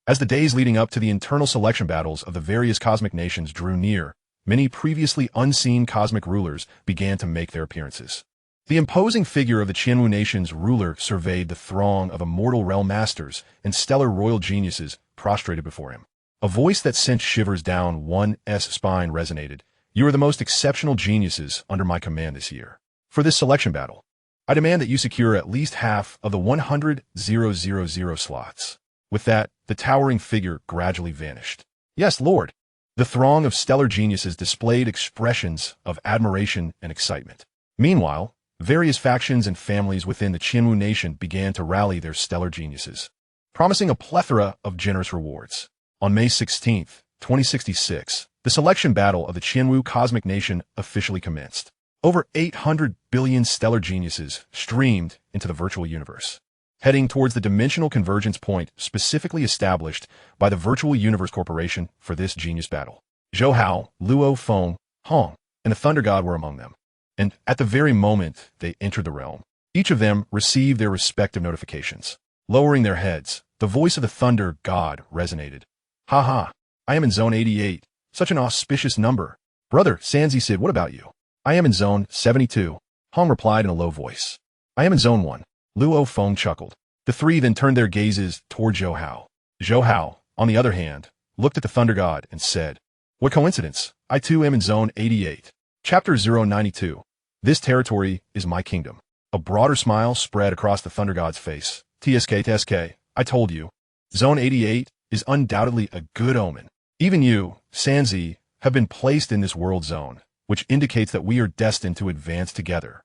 Speaker 1: As the days leading up to the internal selection battles of the various cosmic nations drew near, many previously unseen cosmic rulers began to make their appearances. The imposing figure of the Qianwu nation's ruler surveyed the throng of immortal realm masters and stellar royal geniuses prostrated before him. A voice that sent shivers down one's spine resonated. You are the most exceptional geniuses under my command this year. For this selection battle, I demand that you secure at least half of the 100,000 slots. With that, the towering figure gradually vanished. Yes, Lord. The throng of stellar geniuses displayed expressions of admiration and excitement. Meanwhile, various factions and families within the Qianwu nation began to rally their stellar geniuses, promising a plethora of generous rewards. On May 16, 2066, the selection battle of the Qianwu Cosmic Nation officially commenced. Over 800 billion stellar geniuses streamed into the virtual universe, heading towards the dimensional convergence point specifically established by the Virtual Universe Corporation for this genius battle. Zhou Hao, Luo Feng, Hong, and the Thunder God were among them. And at the very moment they entered the realm, each of them received their respective notifications. Lowering their heads, the voice of the Thunder God resonated. Ha ha, I am in Zone 88. Such an auspicious number. Brother, Sanzi said, what about you? I am in Zone 72. Hong replied in a low voice. I am in Zone 1. Luo Feng chuckled. The three then turned their gazes toward Zhou Hao. Zhou Hao, on the other hand, looked at the Thunder God and said, what coincidence, I too am in Zone 88. Chapter 092. This territory is my kingdom. A broader smile spread across the Thunder God's face. TSK, I told you. Zone 88 is undoubtedly a good omen. Even you, Sanzi, have been placed in this world zone, which indicates that we are destined to advance together.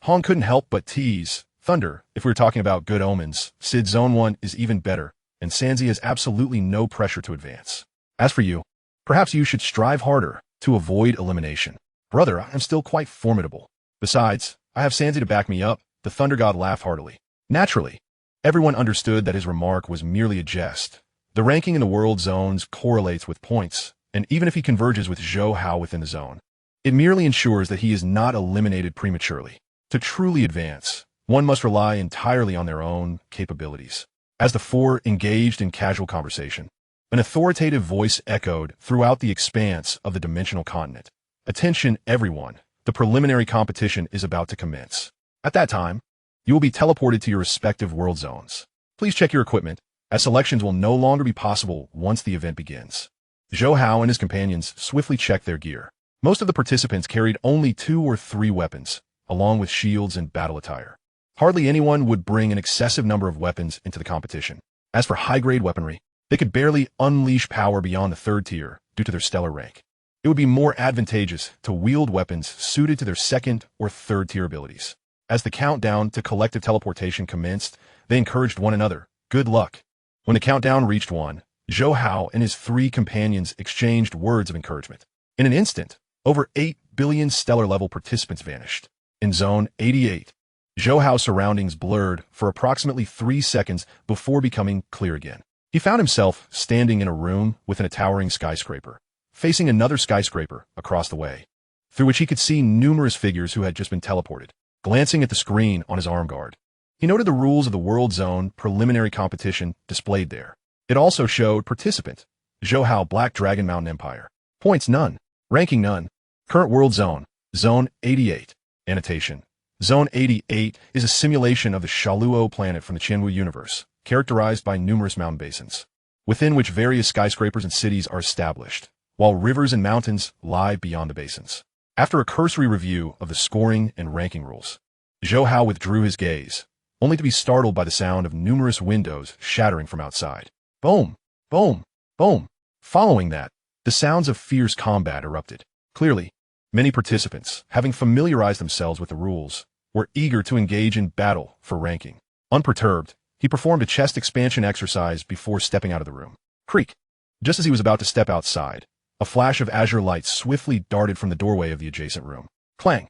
Speaker 1: Hong couldn't help but tease. Thunder, if we were talking about good omens, Sid Zone 1 is even better, and Sanzi has absolutely no pressure to advance. As for you, perhaps you should strive harder to avoid elimination. Brother, I am still quite formidable. Besides, I have Sanzi to back me up. The Thunder God laughed heartily. Naturally, everyone understood that his remark was merely a jest. The ranking in the world zones correlates with points, and even if he converges with Zhou Hao within the zone, it merely ensures that he is not eliminated prematurely. To truly advance, one must rely entirely on their own capabilities. As the four engaged in casual conversation, an authoritative voice echoed throughout the expanse of the dimensional continent. Attention, everyone. The preliminary competition is about to commence. At that time, you will be teleported to your respective world zones. Please check your equipment, as selections will no longer be possible once the event begins. Zhou Hao and his companions swiftly checked their gear. Most of the participants carried only 2 or 3 weapons, along with shields and battle attire. Hardly anyone would bring an excessive number of weapons into the competition. As for high-grade weaponry, they could barely unleash power beyond the 3rd tier due to their stellar rank. It would be more advantageous to wield weapons suited to their 2nd or 3rd tier abilities. As the countdown to collective teleportation commenced, they encouraged one another. Good luck. When the countdown reached 1, Zhou Hao and his 3 companions exchanged words of encouragement. In an instant, over 8 billion stellar-level participants vanished. In Zone 88, Zhou Hao's surroundings blurred for approximately 3 seconds before becoming clear again. He found himself standing in a room within a towering skyscraper, facing another skyscraper across the way, through which he could see numerous figures who had just been teleported. Glancing at the screen on his arm guard, he noted the rules of the World Zone preliminary competition displayed there. It also showed participant, Zhou Hao, Black Dragon Mountain Empire. Points none. Ranking none. Current World Zone, Zone 88. Annotation. Zone 88 is a simulation of the Shaluo planet from the Qianwu universe, characterized by numerous mountain basins, within which various skyscrapers and cities are established, while rivers and mountains lie beyond the basins. After a cursory review of the scoring and ranking rules, Zhou Hao withdrew his gaze, only to be startled by the sound of numerous windows shattering from outside. Boom! Boom! Boom! Following that, The sounds of fierce combat erupted. Clearly, many participants, having familiarized themselves with the rules, were eager to engage in battle for ranking. Unperturbed, he performed a chest expansion exercise before stepping out of the room. Creak! Just as he was about to step outside, a flash of azure light swiftly darted from the doorway of the adjacent room. Clang!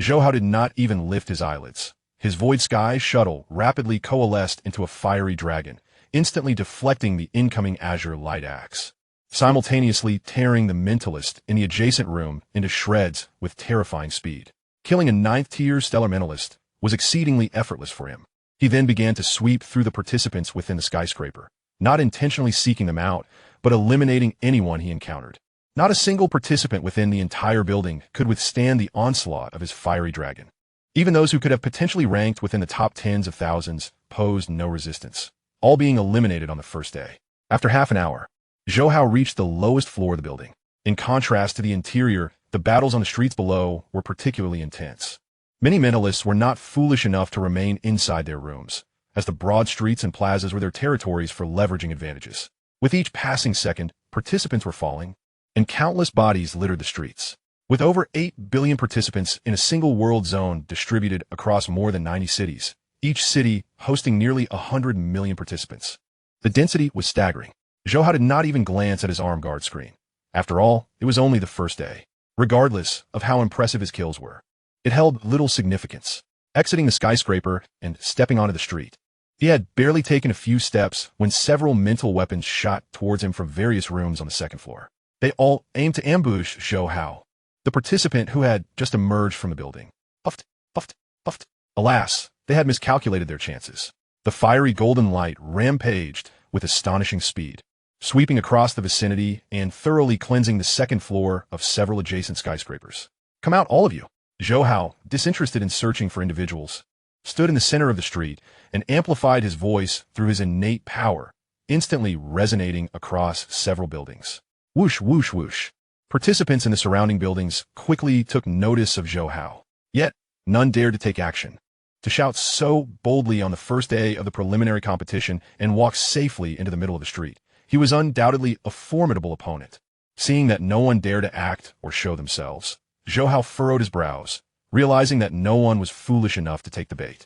Speaker 1: Zhou Hao did not even lift his eyelids. His void sky shuttle rapidly coalesced into a fiery dragon, instantly deflecting the incoming azure light axe, simultaneously tearing the mentalist in the adjacent room into shreds with terrifying speed. Killing a 9th-tier stellar mentalist was exceedingly effortless for him. He then began to sweep through the participants within the skyscraper, not intentionally seeking them out, but eliminating anyone he encountered. Not a single participant within the entire building could withstand the onslaught of his fiery dragon. Even those who could have potentially ranked within the top tens of thousands posed no resistance, all being eliminated on the first day. After half an hour, Zhou Hao reached the lowest floor of the building. In contrast to the interior, the battles on the streets below were particularly intense. Many mentalists were not foolish enough to remain inside their rooms, as the broad streets and plazas were their territories for leveraging advantages. With each passing second, participants were falling, and countless bodies littered the streets. With over 8 billion participants in a single world zone distributed across more than 90 cities, each city hosting nearly 100 million participants, the density was staggering. Zhou Hao did not even glance at his arm guard screen. After all, it was only the first day. Regardless of how impressive his kills were, it held little significance. Exiting the skyscraper and stepping onto the street, he had barely taken a few steps when several mental weapons shot towards him from various rooms on the second floor. They all aimed to ambush Zhou Hao, the participant who had just emerged from the building. Puffed, puffed, puffed. Alas, they had miscalculated their chances. The fiery golden light rampaged with astonishing speed, sweeping across the vicinity and thoroughly cleansing the second floor of several adjacent skyscrapers. Come out, all of you! Zhou Hao, disinterested in searching for individuals, stood in the center of the street and amplified his voice through his innate power, instantly resonating across several buildings. Whoosh, whoosh, whoosh. Participants in the surrounding buildings quickly took notice of Zhou Hao. Yet, none dared to take action. To shout so boldly on the first day of the preliminary competition and walk safely into the middle of the street, he was undoubtedly a formidable opponent. Seeing that no one dared to act or show themselves, Zhou Hao furrowed his brows, realizing that no one was foolish enough to take the bait.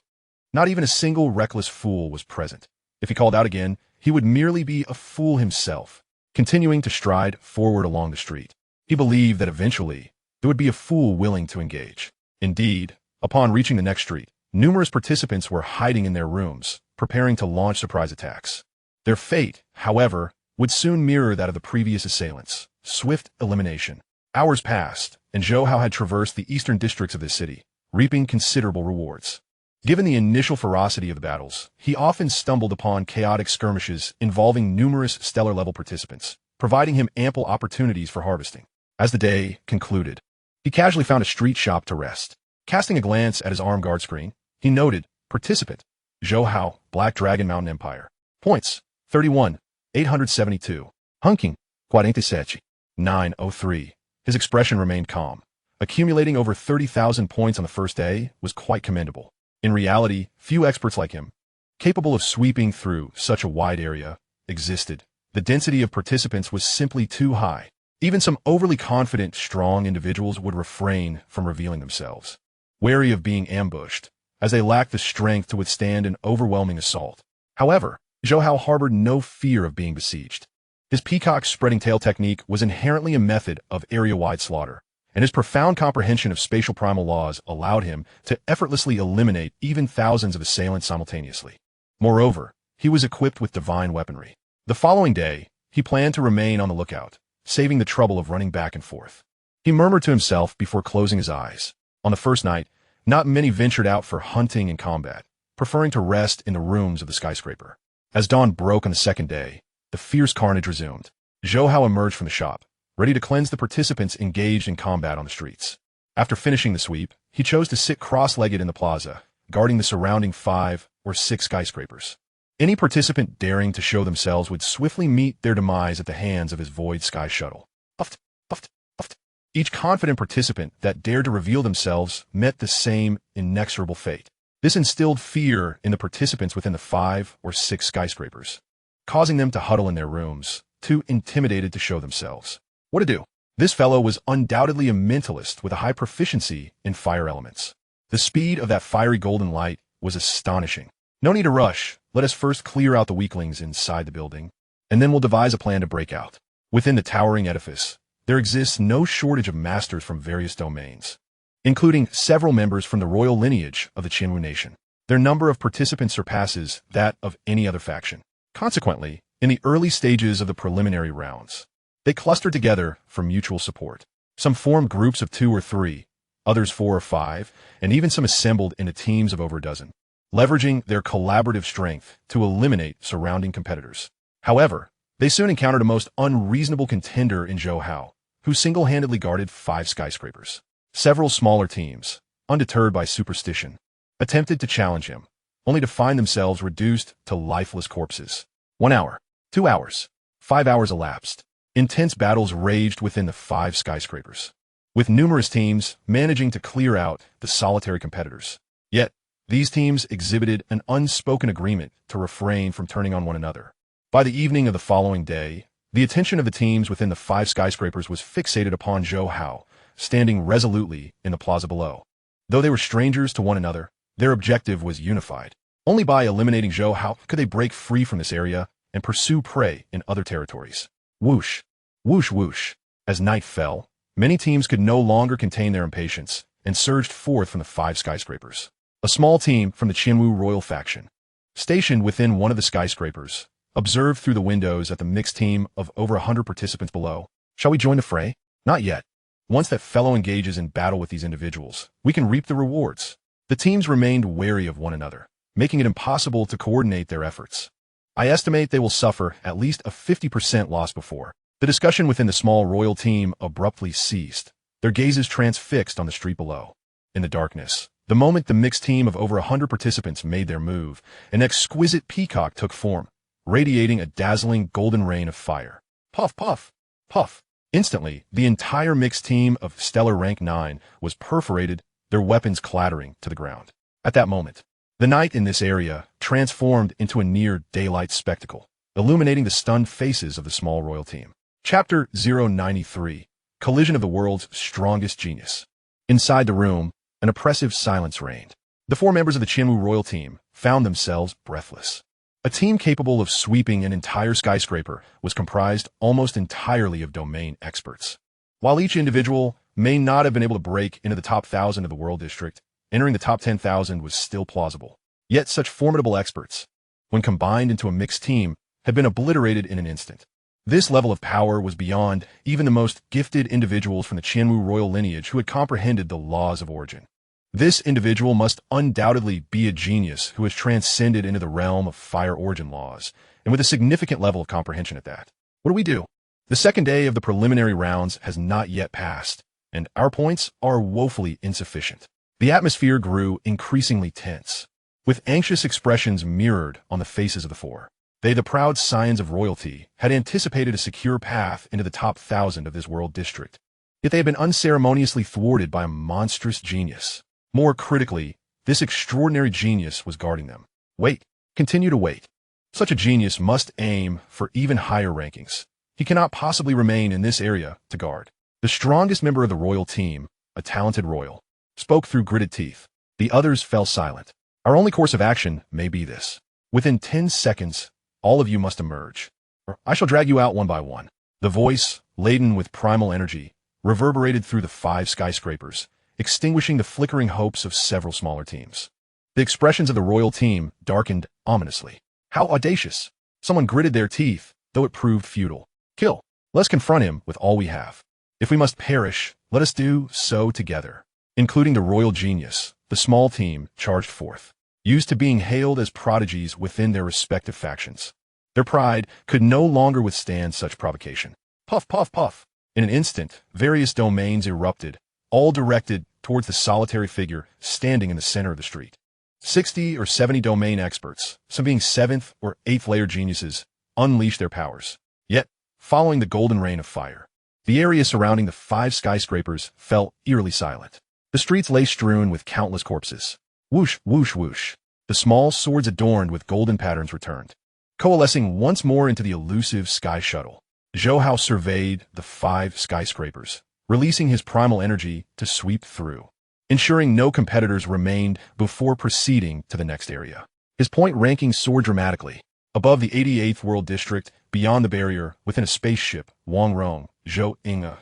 Speaker 1: Not even a single reckless fool was present. If he called out again, he would merely be a fool himself, continuing to stride forward along the street. He believed that eventually there would be a fool willing to engage. Indeed, upon reaching the next street, numerous participants were hiding in their rooms, preparing to launch surprise attacks. Their fate, however, would soon mirror that of the previous assailants. Swift elimination. Hours passed, and Zhou Hao had traversed the eastern districts of this city, reaping considerable rewards. Given the initial ferocity of the battles, he often stumbled upon chaotic skirmishes involving numerous stellar-level participants, providing him ample opportunities for harvesting. As the day concluded, he casually found a street shop to rest. Casting a glance at his arm guard screen, he noted, Participant, Zhou Hao, Black Dragon Mountain Empire. Points, 31, 872. Hunking, 47, 903. His expression remained calm. Accumulating over 30,000 points on the first day was quite commendable. In reality, few experts like him, capable of sweeping through such a wide area, existed. The density of participants was simply too high. Even some overly confident, strong individuals would refrain from revealing themselves, wary of being ambushed, as they lacked the strength to withstand an overwhelming assault. However, Zhou Hao harbored no fear of being besieged. His peacock spreading tail technique was inherently a method of area-wide slaughter, and his profound comprehension of spatial primal laws allowed him to effortlessly eliminate even thousands of assailants simultaneously. Moreover, he was equipped with divine weaponry. The following day, he planned to remain on the lookout, saving the trouble of running back and forth. He murmured to himself before closing his eyes. On the first night, not many ventured out for hunting and combat, preferring to rest in the rooms of the skyscraper. As dawn broke on the second day, the fierce carnage resumed. Zhou Hao emerged from the shop, ready to cleanse the participants engaged in combat on the streets. After finishing the sweep, he chose to sit cross-legged in the plaza, guarding the surrounding 5 or 6 skyscrapers. Any participant daring to show themselves would swiftly meet their demise at the hands of his void sky shuttle. Puffed, puffed, puffed. Each confident participant that dared to reveal themselves met the same inexorable fate. This instilled fear in the participants within the 5 or 6 skyscrapers, causing them to huddle in their rooms, too intimidated to show themselves. What to do? This fellow was undoubtedly a mentalist with a high proficiency in fire elements. The speed of that fiery golden light was astonishing. No need to rush. Let us first clear out the weaklings inside the building, and then we'll devise a plan to break out. Within the towering edifice, there exists no shortage of masters from various domains, including several members from the royal lineage of the Qianwu nation. Their number of participants surpasses that of any other faction. Consequently, in the early stages of the preliminary rounds, they clustered together for mutual support. Some formed groups of 2 or 3, others 4 or 5, and even some assembled into teams of over a dozen, leveraging their collaborative strength to eliminate surrounding competitors. However, they soon encountered a most unreasonable contender in Zhou Hao, who single-handedly guarded 5 skyscrapers. Several smaller teams, undeterred by superstition, attempted to challenge him, only to find themselves reduced to lifeless corpses. 1 hour, 2 hours, 5 hours elapsed. Intense battles raged within the 5 skyscrapers, with numerous teams managing to clear out the solitary competitors. Yet, these teams exhibited an unspoken agreement to refrain from turning on one another. By the evening of the following day, the attention of the teams within the 5 skyscrapers was fixated upon Zhou Hao, standing resolutely in the plaza below. Though they were strangers to one another, their objective was unified. Only by eliminating Zhou Hao could they break free from this area and pursue prey in other territories. Whoosh, whoosh, whoosh. As night fell, many teams could no longer contain their impatience and surged forth from the 5 skyscrapers. A small team from the Qianwu royal faction, stationed within one of the skyscrapers, observed through the windows at the mixed team of over 100 participants below. Shall we join the fray? Not yet. Once that fellow engages in battle with these individuals, we can reap the rewards. The teams remained wary of one another, making it impossible to coordinate their efforts. I estimate they will suffer at least a 50% loss before. The discussion within the small royal team abruptly ceased, their gazes transfixed on the street below. In the darkness, the moment the mixed team of over 100 participants made their move, an exquisite peacock took form, radiating a dazzling golden rain of fire. Puff, puff, puff. Instantly, the entire mixed team of stellar rank 9 was perforated, their weapons clattering to the ground. At that moment, the night in this area transformed into a near-daylight spectacle, illuminating the stunned faces of the small royal team. Chapter 093, Collision of the World's Strongest Genius. Inside the room, an oppressive silence reigned. The 4 members of the Qianwu royal team found themselves breathless. A team capable of sweeping an entire skyscraper was comprised almost entirely of domain experts. While each individual may not have been able to break into the top 1,000 of the world district, entering the top 10,000 was still plausible. Yet such formidable experts, when combined into a mixed team, had been obliterated in an instant. This level of power was beyond even the most gifted individuals from the Qianwu royal lineage who had comprehended the laws of origin. This individual must undoubtedly be a genius who has transcended into the realm of fire origin laws, and with a significant level of comprehension at that. What do we do? The second day of the preliminary rounds has not yet passed, and our points are woefully insufficient. The atmosphere grew increasingly tense, with anxious expressions mirrored on the faces of the 4. They, the proud scions of royalty, had anticipated a secure path into the top 1,000 of this world district. Yet they had been unceremoniously thwarted by a monstrous genius. More critically, this extraordinary genius was guarding them. Wait. Continue to wait. Such a genius must aim for even higher rankings. He cannot possibly remain in this area to guard. The strongest member of the royal team, a talented royal, spoke through gritted teeth. The others fell silent. Our only course of action may be this. Within 10 seconds, all of you must emerge, or I shall drag you out one by one. The voice, laden with primal energy, reverberated through the 5 skyscrapers, extinguishing the flickering hopes of several smaller teams. The expressions of the royal team darkened ominously. How audacious! Someone gritted their teeth, though it proved futile. Kill. Let's confront him with all we have. If we must perish, let us do so together. Including the royal genius, the small team charged forth, used to being hailed as prodigies within their respective factions. Their pride could no longer withstand such provocation. Puff, puff, puff. In an instant, various domains erupted, all directed towards the solitary figure standing in the center of the street. 60 or 70 domain experts, some being 7th or 8th layer geniuses, unleashed their powers. Yet, following the golden rain of fire, the area surrounding the 5 skyscrapers fell eerily silent. The streets lay strewn with countless corpses. Whoosh, whoosh, whoosh. The small swords adorned with golden patterns returned, coalescing once more into the elusive sky shuttle. Zhou Hao surveyed the 5 skyscrapers, releasing his primal energy to sweep through, ensuring no competitors remained before proceeding to the next area. His point ranking soared dramatically. Above the 88th World District, beyond the barrier, within a spaceship, Wang Rong, Zhou Inga,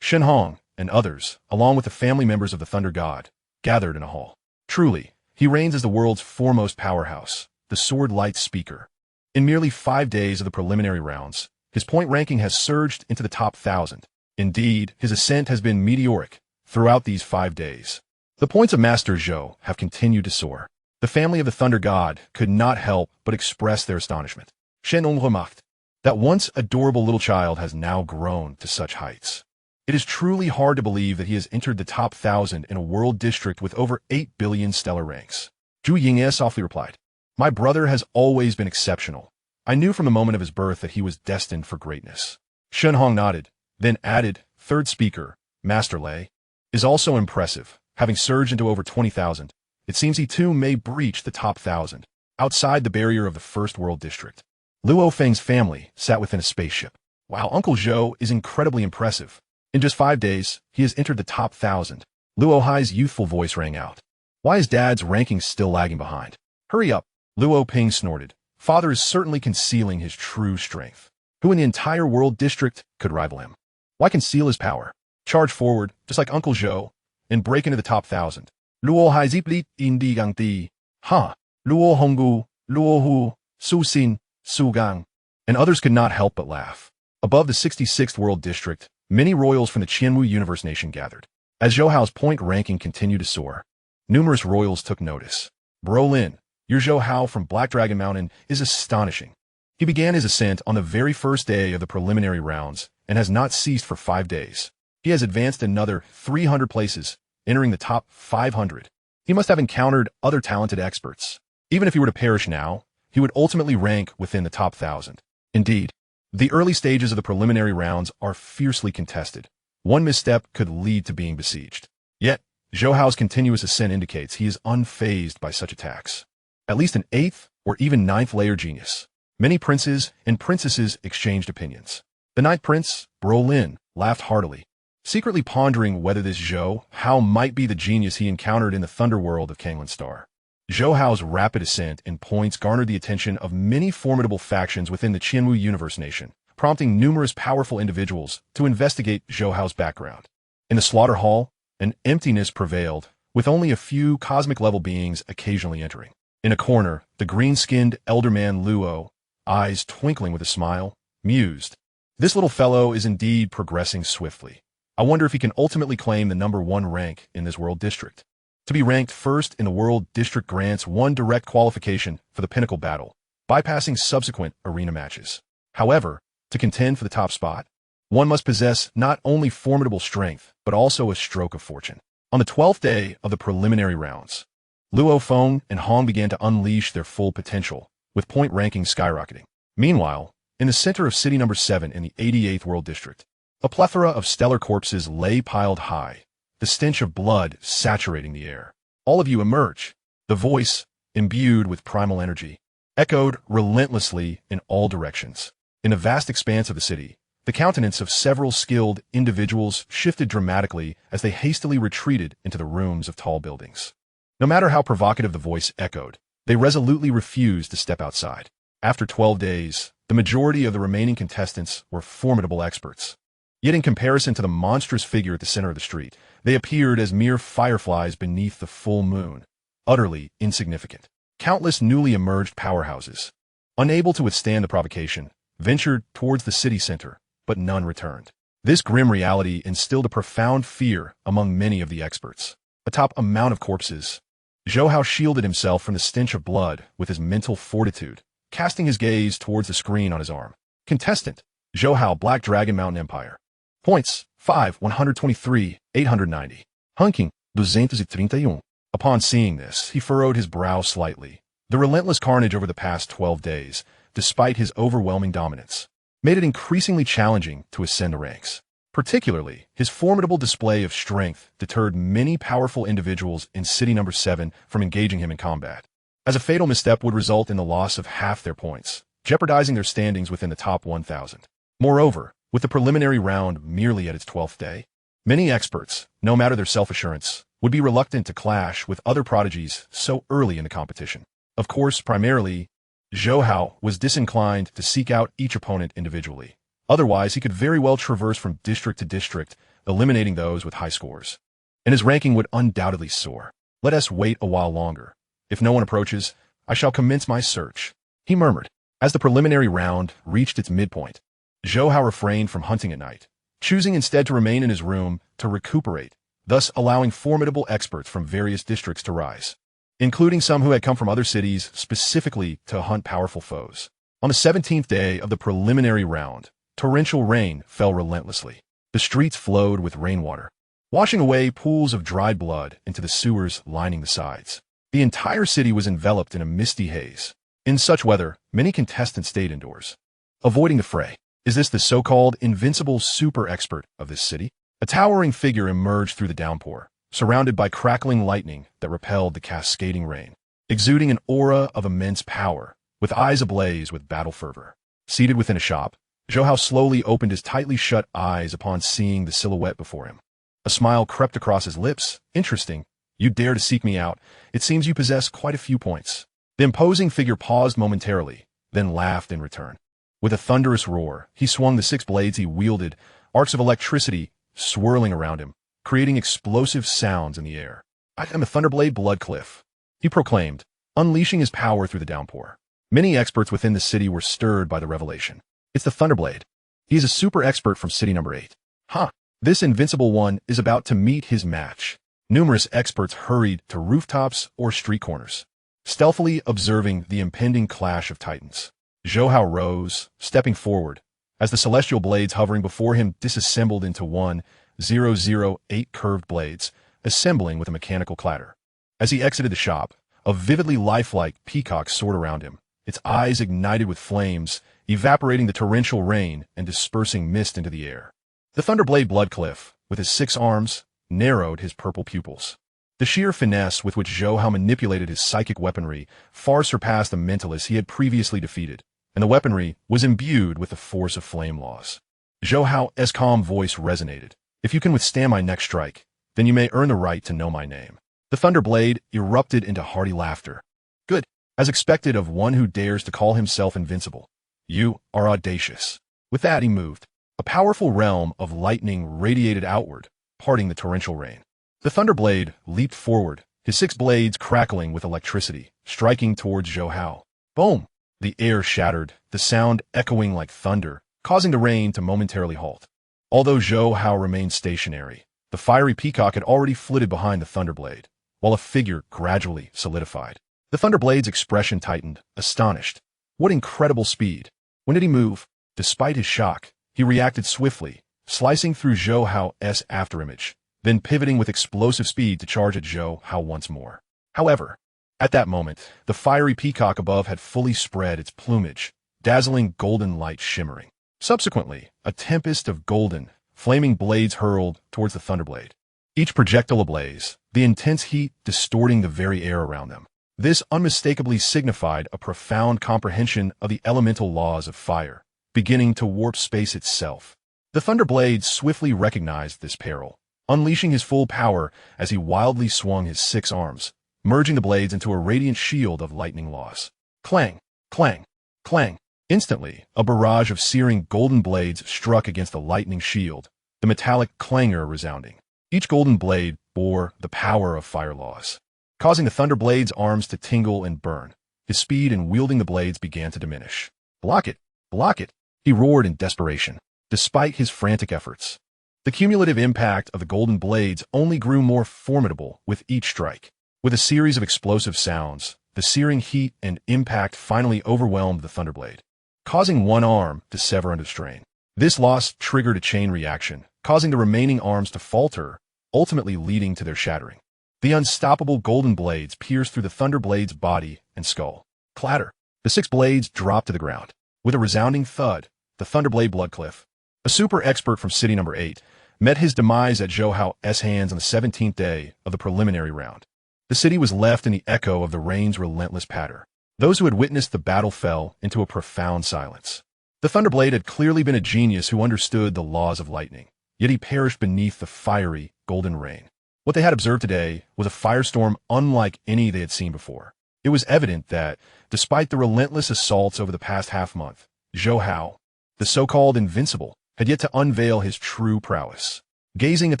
Speaker 1: Shen Hong, and others, along with the family members of the Thunder God, gathered in a hall. Truly, he reigns as the world's foremost powerhouse, the Sword Light Speaker. In merely 5 days of the preliminary rounds, his point ranking has surged into the top 1,000. Indeed, his ascent has been meteoric throughout these 5 days. The points of Master Zhou have continued to soar. The family of the Thunder God could not help but express their astonishment. Shen Hong remarked, that once adorable little child has now grown to such heights. It is truly hard to believe that he has entered the top 1,000 in a world district with over 8 billion stellar ranks. Zhu Yingye softly replied, my brother has always been exceptional. I knew from the moment of his birth that he was destined for greatness. Shen Hong nodded, then added, third speaker, Master Lei, is also impressive, having surged into over 20,000. It seems he too may breach the top 1,000, outside the barrier of the first world district. Luo Feng's family sat within a spaceship. Wow, Uncle Zhou is incredibly impressive. In just 5 days, he has entered the top 1,000. Luo Hai's youthful voice rang out. Why is Dad's ranking still lagging behind? Hurry up, Luo Ping snorted. Father is certainly concealing his true strength. Who in the entire world district could rival him? Why conceal his power? Charge forward, just like Uncle Zhou, and break into the top 1,000. Luo Hai zipli indi gang di. Ha, Luo Honggu, Luo Hu, Su Xin, Su Gang. And others could not help but laugh. Above the 66th world district, many royals from the Qianwu Universe Nation gathered. As Zhou Hao's point ranking continued to soar, numerous royals took notice. Bro Lin, your Zhou Hao from Black Dragon Mountain is astonishing. He began his ascent on the very first day of the preliminary rounds and has not ceased for 5 days. He has advanced another 300 places, entering the top 500. He must have encountered other talented experts. Even if he were to perish now, he would ultimately rank within the top 1,000. Indeed, the early stages of the preliminary rounds are fiercely contested. One misstep could lead to being besieged. Yet, Zhou Hao's continuous ascent indicates he is unfazed by such attacks. At least an 8th or even 9th layer genius. Many princes and princesses exchanged opinions. The 9th prince, Bro Lin, laughed heartily, secretly pondering whether this Zhou Hao might be the genius he encountered in the thunderworld of Kanglan Star. Zhou Hao's rapid ascent in points garnered the attention of many formidable factions within the Qianwu Universe Nation, prompting numerous powerful individuals to investigate Zhou Hao's background. In the slaughter hall, an emptiness prevailed, with only a few cosmic-level beings occasionally entering. In a corner, the green-skinned elder man Luo, eyes twinkling with a smile, mused, this little fellow is indeed progressing swiftly. I wonder if he can ultimately claim the #1 rank in this world district. To be ranked first in the world district grants one direct qualification for the pinnacle battle, bypassing subsequent arena matches. However, to contend for the top spot, one must possess not only formidable strength, but also a stroke of fortune. On the 12th day of the preliminary rounds, Luo Feng and Hong began to unleash their full potential, with point rankings skyrocketing. Meanwhile, in the center of city number 7 in the 88th World District, a plethora of stellar corpses lay piled high, the stench of blood saturating the air. All of you emerge. The voice, imbued with primal energy, echoed relentlessly in all directions. In a vast expanse of the city, the countenance of several skilled individuals shifted dramatically as they hastily retreated into the rooms of tall buildings. No matter how provocative the voice echoed, they resolutely refused to step outside. After 12 days, the majority of the remaining contestants were formidable experts. Yet in comparison to the monstrous figure at the center of the street, they appeared as mere fireflies beneath the full moon, utterly insignificant. Countless newly emerged powerhouses, unable to withstand the provocation, ventured towards the city center, but none returned. This grim reality instilled a profound fear among many of the experts. Atop a mound of corpses, Zhou Hao shielded himself from the stench of blood with his mental fortitude, casting his gaze towards the screen on his arm. Contestant, Zhou Hao, Black Dragon Mountain Empire. Points, 5, 123, 890. Ranking, 231. Upon seeing this, he furrowed his brow slightly. The relentless carnage over the past 12 days, despite his overwhelming dominance, made it increasingly challenging to ascend the ranks. Particularly, his formidable display of strength deterred many powerful individuals in City Number 7 from engaging him in combat, as a fatal misstep would result in the loss of half their points, jeopardizing their standings within the top 1,000. Moreover, with the preliminary round merely at its 12th day, many experts, no matter their self-assurance, would be reluctant to clash with other prodigies so early in the competition. Of course, primarily, Zhou Hao was disinclined to seek out each opponent individually. Otherwise, he could very well traverse from district to district, eliminating those with high scores. And his ranking would undoubtedly soar. Let us wait a while longer. If no one approaches, I shall commence my search, he murmured. As the preliminary round reached its midpoint, Zhou Hao refrained from hunting at night, choosing instead to remain in his room to recuperate, thus allowing formidable experts from various districts to rise, including some who had come from other cities specifically to hunt powerful foes. On the 17th day of the preliminary round, torrential rain fell relentlessly. The streets flowed with rainwater, washing away pools of dried blood into the sewers lining the sides. The entire city was enveloped in a misty haze. In such weather, many contestants stayed indoors, avoiding the fray. Is this the so-called invincible super expert of this city? A towering figure emerged through the downpour, surrounded by crackling lightning that repelled the cascading rain, exuding an aura of immense power, with eyes ablaze with battle fervor. Seated within a shop, Zhou Hao slowly opened his tightly shut eyes upon seeing the silhouette before him. A smile crept across his lips. Interesting. You dare to seek me out. It seems you possess quite a few points. The imposing figure paused momentarily, then laughed in return. With a thunderous roar, he swung the 6 blades he wielded, arcs of electricity swirling around him, creating explosive sounds in the air. I am a Thunderblade Bloodcliff, he proclaimed, unleashing his power through the downpour. Many experts within the city were stirred by the revelation. It's the Thunderblade. He is a super expert from city number 8. Huh. This invincible one is about to meet his match. Numerous experts hurried to rooftops or street corners, stealthily observing the impending clash of titans. Zhou Hao rose, stepping forward, as the celestial blades hovering before him disassembled into 1,008 curved blades, assembling with a mechanical clatter. As he exited the shop, a vividly lifelike peacock soared around him, its eyes ignited with flames, evaporating the torrential rain and dispersing mist into the air. The Thunderblade Bloodcliff, with his 6 arms, narrowed his purple pupils. The sheer finesse with which Zhou Hao manipulated his psychic weaponry far surpassed the mentalists he had previously defeated, and the weaponry was imbued with the force of flame laws. Zhou Hao's calm voice resonated. If you can withstand my next strike, then you may earn the right to know my name. The Thunderblade erupted into hearty laughter. Good, as expected of one who dares to call himself invincible. You are audacious. With that he moved. A powerful realm of lightning radiated outward, parting the torrential rain. The Thunderblade leaped forward, his 6 blades crackling with electricity, striking towards Zhou Hao. Boom! The air shattered, the sound echoing like thunder, causing the rain to momentarily halt. Although Zhou Hao remained stationary, the fiery peacock had already flitted behind the Thunderblade, while a figure gradually solidified. The Thunderblade's expression tightened, astonished. What incredible speed! When did he move? Despite his shock, he reacted swiftly, slicing through Zhou Hao's afterimage, then pivoting with explosive speed to charge at Zhou Hao once more. However, at that moment, the fiery peacock above had fully spread its plumage, dazzling golden light shimmering. Subsequently, a tempest of golden, flaming blades hurled towards the Thunderblade, each projectile ablaze, the intense heat distorting the very air around them. This unmistakably signified a profound comprehension of the elemental laws of fire, beginning to warp space itself. The Thunderblade swiftly recognized this peril, unleashing his full power as he wildly swung his 6 arms, merging the blades into a radiant shield of lightning laws. Clang, clang, clang. Instantly, a barrage of searing golden blades struck against the lightning shield, the metallic clangor resounding. Each golden blade bore the power of fire laws, causing the Thunderblade's arms to tingle and burn. His speed in wielding the blades began to diminish. Block it! Block it! He roared in desperation. Despite his frantic efforts, the cumulative impact of the golden blades only grew more formidable with each strike. With a series of explosive sounds, the searing heat and impact finally overwhelmed the Thunderblade, causing one arm to sever under strain. This loss triggered a chain reaction, causing the remaining arms to falter, ultimately leading to their shattering. The unstoppable golden blades pierced through the Thunderblade's body and skull. Clatter! The 6 blades dropped to the ground. With a resounding thud, the Thunderblade Bloodcliff, a super expert from city number 8, met his demise at Zhou Hao's hands on the 17th day of the preliminary round. The city was left in the echo of the rain's relentless patter. Those who had witnessed the battle fell into a profound silence. The Thunderblade had clearly been a genius who understood the laws of lightning, yet he perished beneath the fiery, golden rain. What they had observed today was a firestorm unlike any they had seen before. It was evident that, despite the relentless assaults over the past half-month, Zhou Hao, the so-called invincible, had yet to unveil his true prowess. Gazing at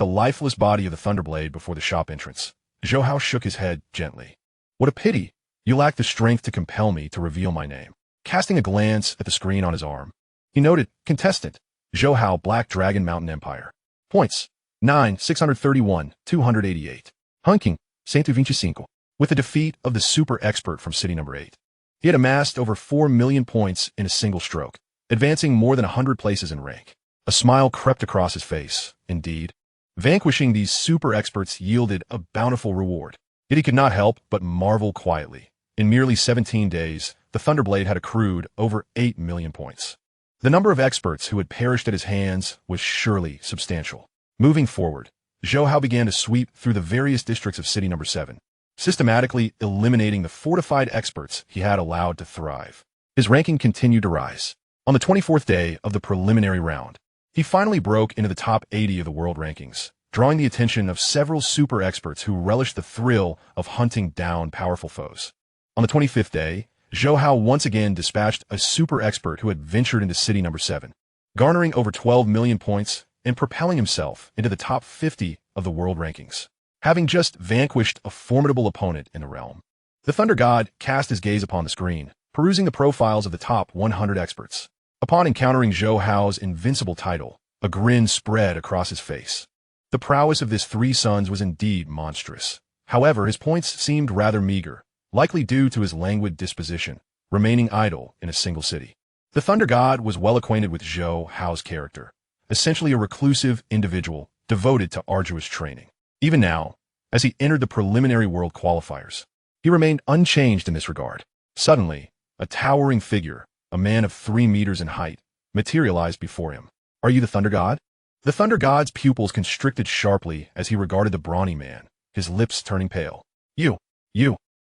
Speaker 1: the lifeless body of the Thunderblade before the shop entrance, Zhou Hao shook his head gently. What a pity! You lack the strength to compel me to reveal my name. Casting a glance at the screen on his arm, he noted, Contestant, Zhou Hao, Black Dragon Mountain Empire. Points, 9, 631, 288. Hunking, 125. With the defeat of the super expert from city number 8. He had amassed over 4 million points in a single stroke, advancing more than 100 places in rank. A smile crept across his face. Indeed, vanquishing these super experts yielded a bountiful reward. Yet he could not help but marvel quietly. In merely 17 days, the Thunderblade had accrued over 8 million points. The number of experts who had perished at his hands was surely substantial. Moving forward, Zhou Hao began to sweep through the various districts of city number 7, systematically eliminating the fortified experts he had allowed to thrive. His ranking continued to rise. On the 24th day of the preliminary round, he finally broke into the top 80 of the world rankings, drawing the attention of several super experts who relished the thrill of hunting down powerful foes. On the 25th day, Zhou Hao once again dispatched a super expert who had ventured into city number 7, garnering over 12 million points and propelling himself into the top 50 of the world rankings. Having just vanquished a formidable opponent in the realm, the Thunder God cast his gaze upon the screen, perusing the profiles of the top 100 experts. Upon encountering Zhou Hao's invincible title, a grin spread across his face. The prowess of this three sons was indeed monstrous. However, his points seemed rather meager, likely due to his languid disposition, remaining idle in a single city. The Thunder God was well acquainted with Zhou Hao's character, essentially a reclusive individual devoted to arduous training. Even now, as he entered the preliminary world qualifiers, he remained unchanged in this regard. Suddenly, a towering figure, a man of 3 meters in height, materialized before him. Are you the Thunder God? The Thunder God's pupils constricted sharply as he regarded the brawny man, his lips turning pale. You,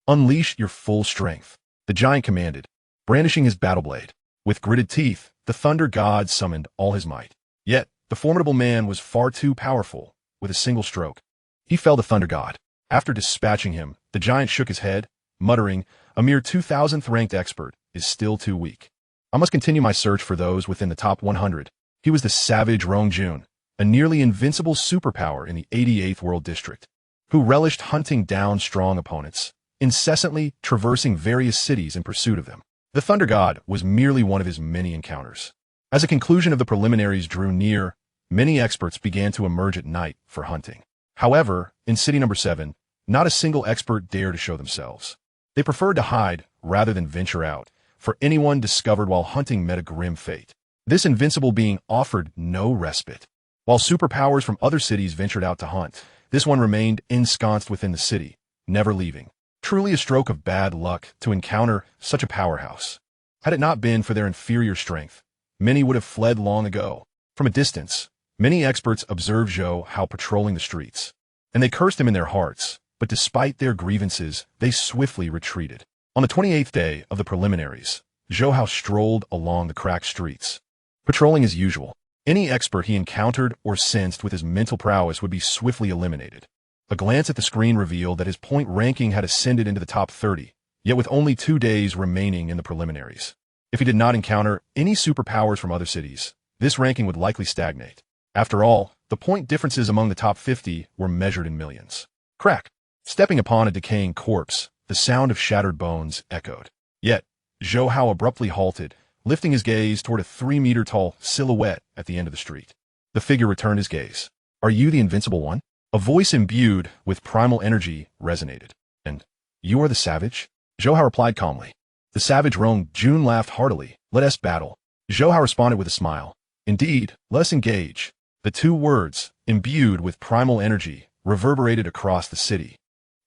Speaker 1: unleash your full strength, the giant commanded, brandishing his battle blade. With gritted teeth, the Thunder God summoned all his might. Yet, the formidable man was far too powerful. With a single stroke, he felled the Thunder God. After dispatching him, the giant shook his head, muttering, a mere 2,000th ranked expert is still too weak. I must continue my search for those within the top 100. He was the savage Rongjun, a nearly invincible superpower in the 88th World District, who relished hunting down strong opponents, incessantly traversing various cities in pursuit of them. The Thunder God was merely one of his many encounters. As a conclusion of the preliminaries drew near, many experts began to emerge at night for hunting. However, in city number 7, not a single expert dared to show themselves. They preferred to hide rather than venture out, for anyone discovered while hunting met a grim fate. This invincible being offered no respite. While superpowers from other cities ventured out to hunt, this one remained ensconced within the city, never leaving. Truly a stroke of bad luck to encounter such a powerhouse. Had it not been for their inferior strength, many would have fled long ago. From a distance, many experts observed Zhou Hao patrolling the streets, and they cursed him in their hearts, but despite their grievances, they swiftly retreated. On the 28th day of the preliminaries, Zhou Hao strolled along the cracked streets, patrolling as usual. Any expert he encountered or sensed with his mental prowess would be swiftly eliminated. A glance at the screen revealed that his point ranking had ascended into the top 30, yet with only 2 days remaining in the preliminaries. If he did not encounter any superpowers from other cities, this ranking would likely stagnate. After all, the point differences among the top 50 were measured in millions. Crack! Stepping upon a decaying corpse, the sound of shattered bones echoed. Yet, Zhou Hao abruptly halted, lifting his gaze toward a 3-meter-tall silhouette at the end of the street. The figure returned his gaze. Are you the invincible one? A voice imbued with primal energy resonated. And you are the savage? Zhou Hao replied calmly. The savage Rongjun laughed heartily. Let us battle. Zhou Hao responded with a smile. Indeed, let us engage. The two words, imbued with primal energy, reverberated across the city.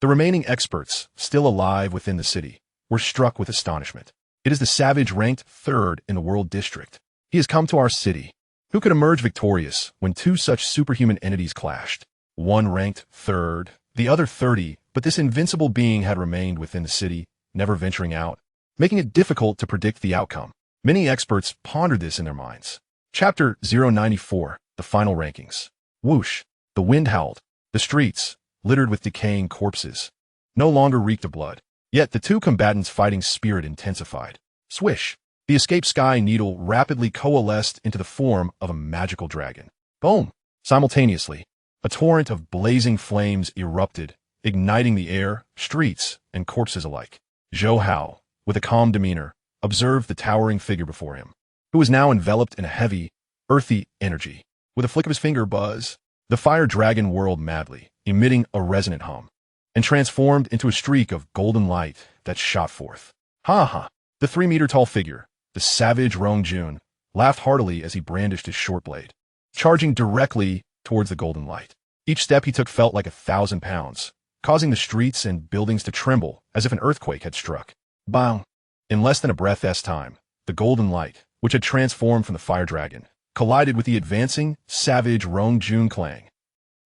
Speaker 1: The remaining experts, still alive within the city, were struck with astonishment. It is the savage ranked 3rd in the world district. He has come to our city. Who could emerge victorious when two such superhuman entities clashed? One ranked 3rd, the other 30, but this invincible being had remained within the city, never venturing out, making it difficult to predict the outcome. Many experts pondered this in their minds. Chapter 094, The Final Rankings. Whoosh! The wind howled. The streets, littered with decaying corpses, no longer reeked of blood. Yet the two combatants' fighting spirit intensified. Swish! The escape sky needle rapidly coalesced into the form of a magical dragon. Boom! Simultaneously, a torrent of blazing flames erupted, igniting the air, streets, and corpses alike. Zhou Hao, with a calm demeanor, observed the towering figure before him, who was now enveloped in a heavy, earthy energy. With a flick of his finger, the fire dragon whirled madly, emitting a resonant hum, and transformed into a streak of golden light that shot forth. Ha ha! The 3-meter-tall figure, the savage Rongjun, laughed heartily as he brandished his short blade, charging directly towards the golden light. Each step he took felt like 1,000 pounds, causing the streets and buildings to tremble as if an earthquake had struck. Bang! In less than a breath's time, the golden light, which had transformed from the fire dragon, collided with the advancing, savage Rongjun clang.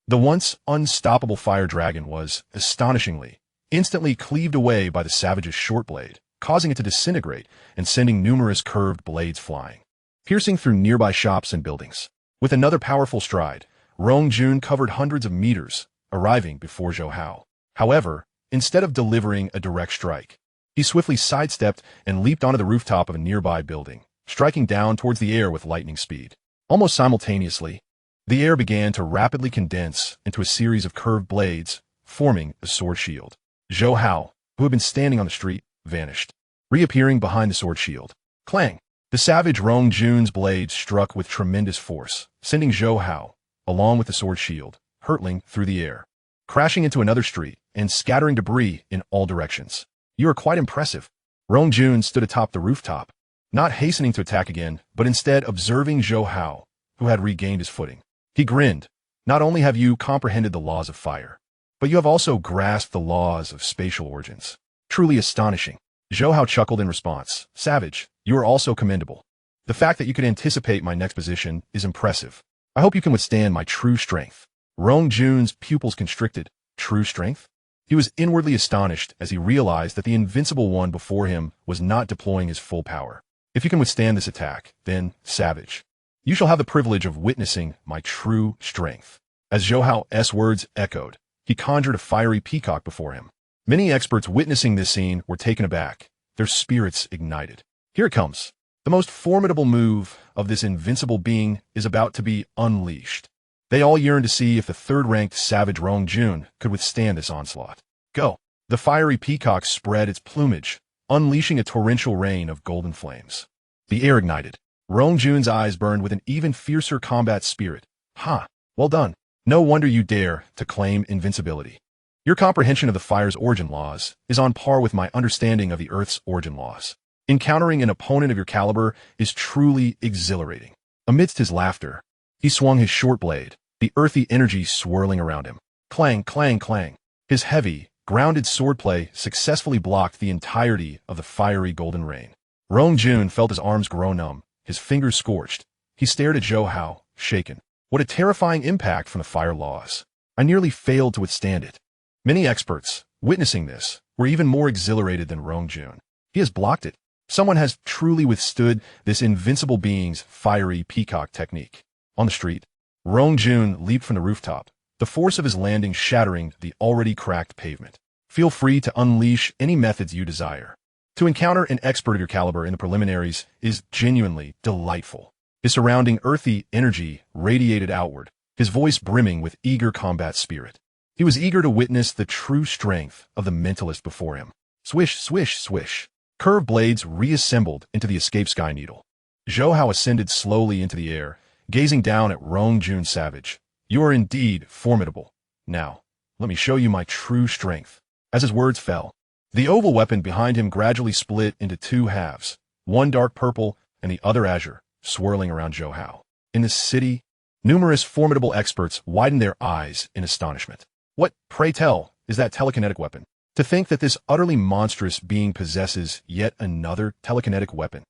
Speaker 1: The once unstoppable fire dragon was, astonishingly, instantly cleaved away by the savage's short blade, causing it to disintegrate and sending numerous curved blades flying, piercing through nearby shops and buildings. With another powerful stride, Rongjun covered hundreds of meters, arriving before Zhou Hao. However, instead of delivering a direct strike, he swiftly sidestepped and leaped onto the rooftop of a nearby building, striking down towards the air with lightning speed. Almost simultaneously, the air began to rapidly condense into a series of curved blades, forming a sword shield. Zhou Hao, who had been standing on the street, vanished, reappearing behind the sword shield. Clang! The savage Rongjun's blade struck with tremendous force, sending Zhou Hao, along with the sword shield, hurtling through the air, crashing into another street and scattering debris in all directions. You are quite impressive. Rongjun stood atop the rooftop, not hastening to attack again, but instead observing Zhou Hao, who had regained his footing. He grinned. Not only have you comprehended the laws of fire, but you have also grasped the laws of spatial origins. Truly astonishing. Zhou Hao chuckled in response. Savage, you are also commendable. The fact that you could anticipate my next position is impressive. I hope you can withstand my true strength. Rongjun's pupils constricted. True strength? He was inwardly astonished as he realized that the invincible one before him was not deploying his full power. If you can withstand this attack, then, savage, you shall have the privilege of witnessing my true strength. As Zhou Hao's words echoed, he conjured a fiery peacock before him. Many experts witnessing this scene were taken aback, their spirits ignited. Here it comes. The most formidable move of this invincible being is about to be unleashed. They all yearned to see if the third-ranked savage Rongjun could withstand this onslaught. Go! The fiery peacock spread its plumage, unleashing a torrential rain of golden flames. The air ignited. Rongjun's eyes burned with an even fiercer combat spirit. Ha! Well done. No wonder you dare to claim invincibility. Your comprehension of the fire's origin laws is on par with my understanding of the Earth's origin laws. Encountering an opponent of your caliber is truly exhilarating. Amidst his laughter, he swung his short blade, the earthy energy swirling around him. Clang, clang, clang. His heavy, grounded swordplay successfully blocked the entirety of the fiery golden rain. Rongjun felt his arms grow numb, his fingers scorched. He stared at Zhou Hao, shaken. What a terrifying impact from the fire laws. I nearly failed to withstand it. Many experts, witnessing this, were even more exhilarated than Rongjun. He has blocked it. Someone has truly withstood this invincible being's fiery peacock technique. On the street, Rongjun leaped from the rooftop, the force of his landing shattering the already cracked pavement. Feel free to unleash any methods you desire. To encounter an expert of your caliber in the preliminaries is genuinely delightful. His surrounding earthy energy radiated outward, his voice brimming with eager combat spirit. He was eager to witness the true strength of the mentalist before him. Swish, swish, swish. Curved blades reassembled into the escape sky needle. Zhou Hao ascended slowly into the air, gazing down at Rongjun Savage. You are indeed formidable. Now, let me show you my true strength. As his words fell, the oval weapon behind him gradually split into two halves, one dark purple and the other azure, swirling around Zhou Hao. In the city, numerous formidable experts widened their eyes in astonishment. What, pray tell, is that telekinetic weapon? To think that this utterly monstrous being possesses yet another telekinetic weapon.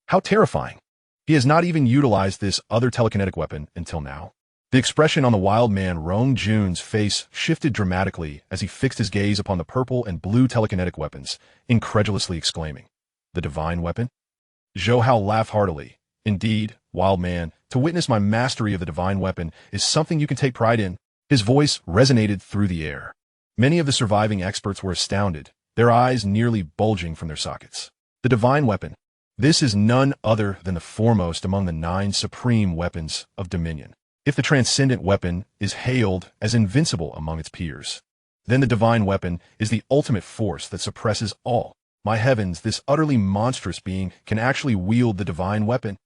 Speaker 1: How terrifying. He has not even utilized this other telekinetic weapon until now. The expression on the wild man Rongjun's face shifted dramatically as he fixed his gaze upon the purple and blue telekinetic weapons, incredulously exclaiming, "The divine weapon? Zhou Hao laughed heartily. Indeed, wild man, to witness my mastery of the divine weapon is something you can take pride in. His voice resonated through the air. Many of the surviving experts were astounded, their eyes nearly bulging from their sockets. The divine weapon. This is none other than the foremost among the 9 supreme weapons of dominion. If the transcendent weapon is hailed as invincible among its peers, then the divine weapon is the ultimate force that suppresses all. My heavens, this utterly monstrous being can actually wield the divine weapon.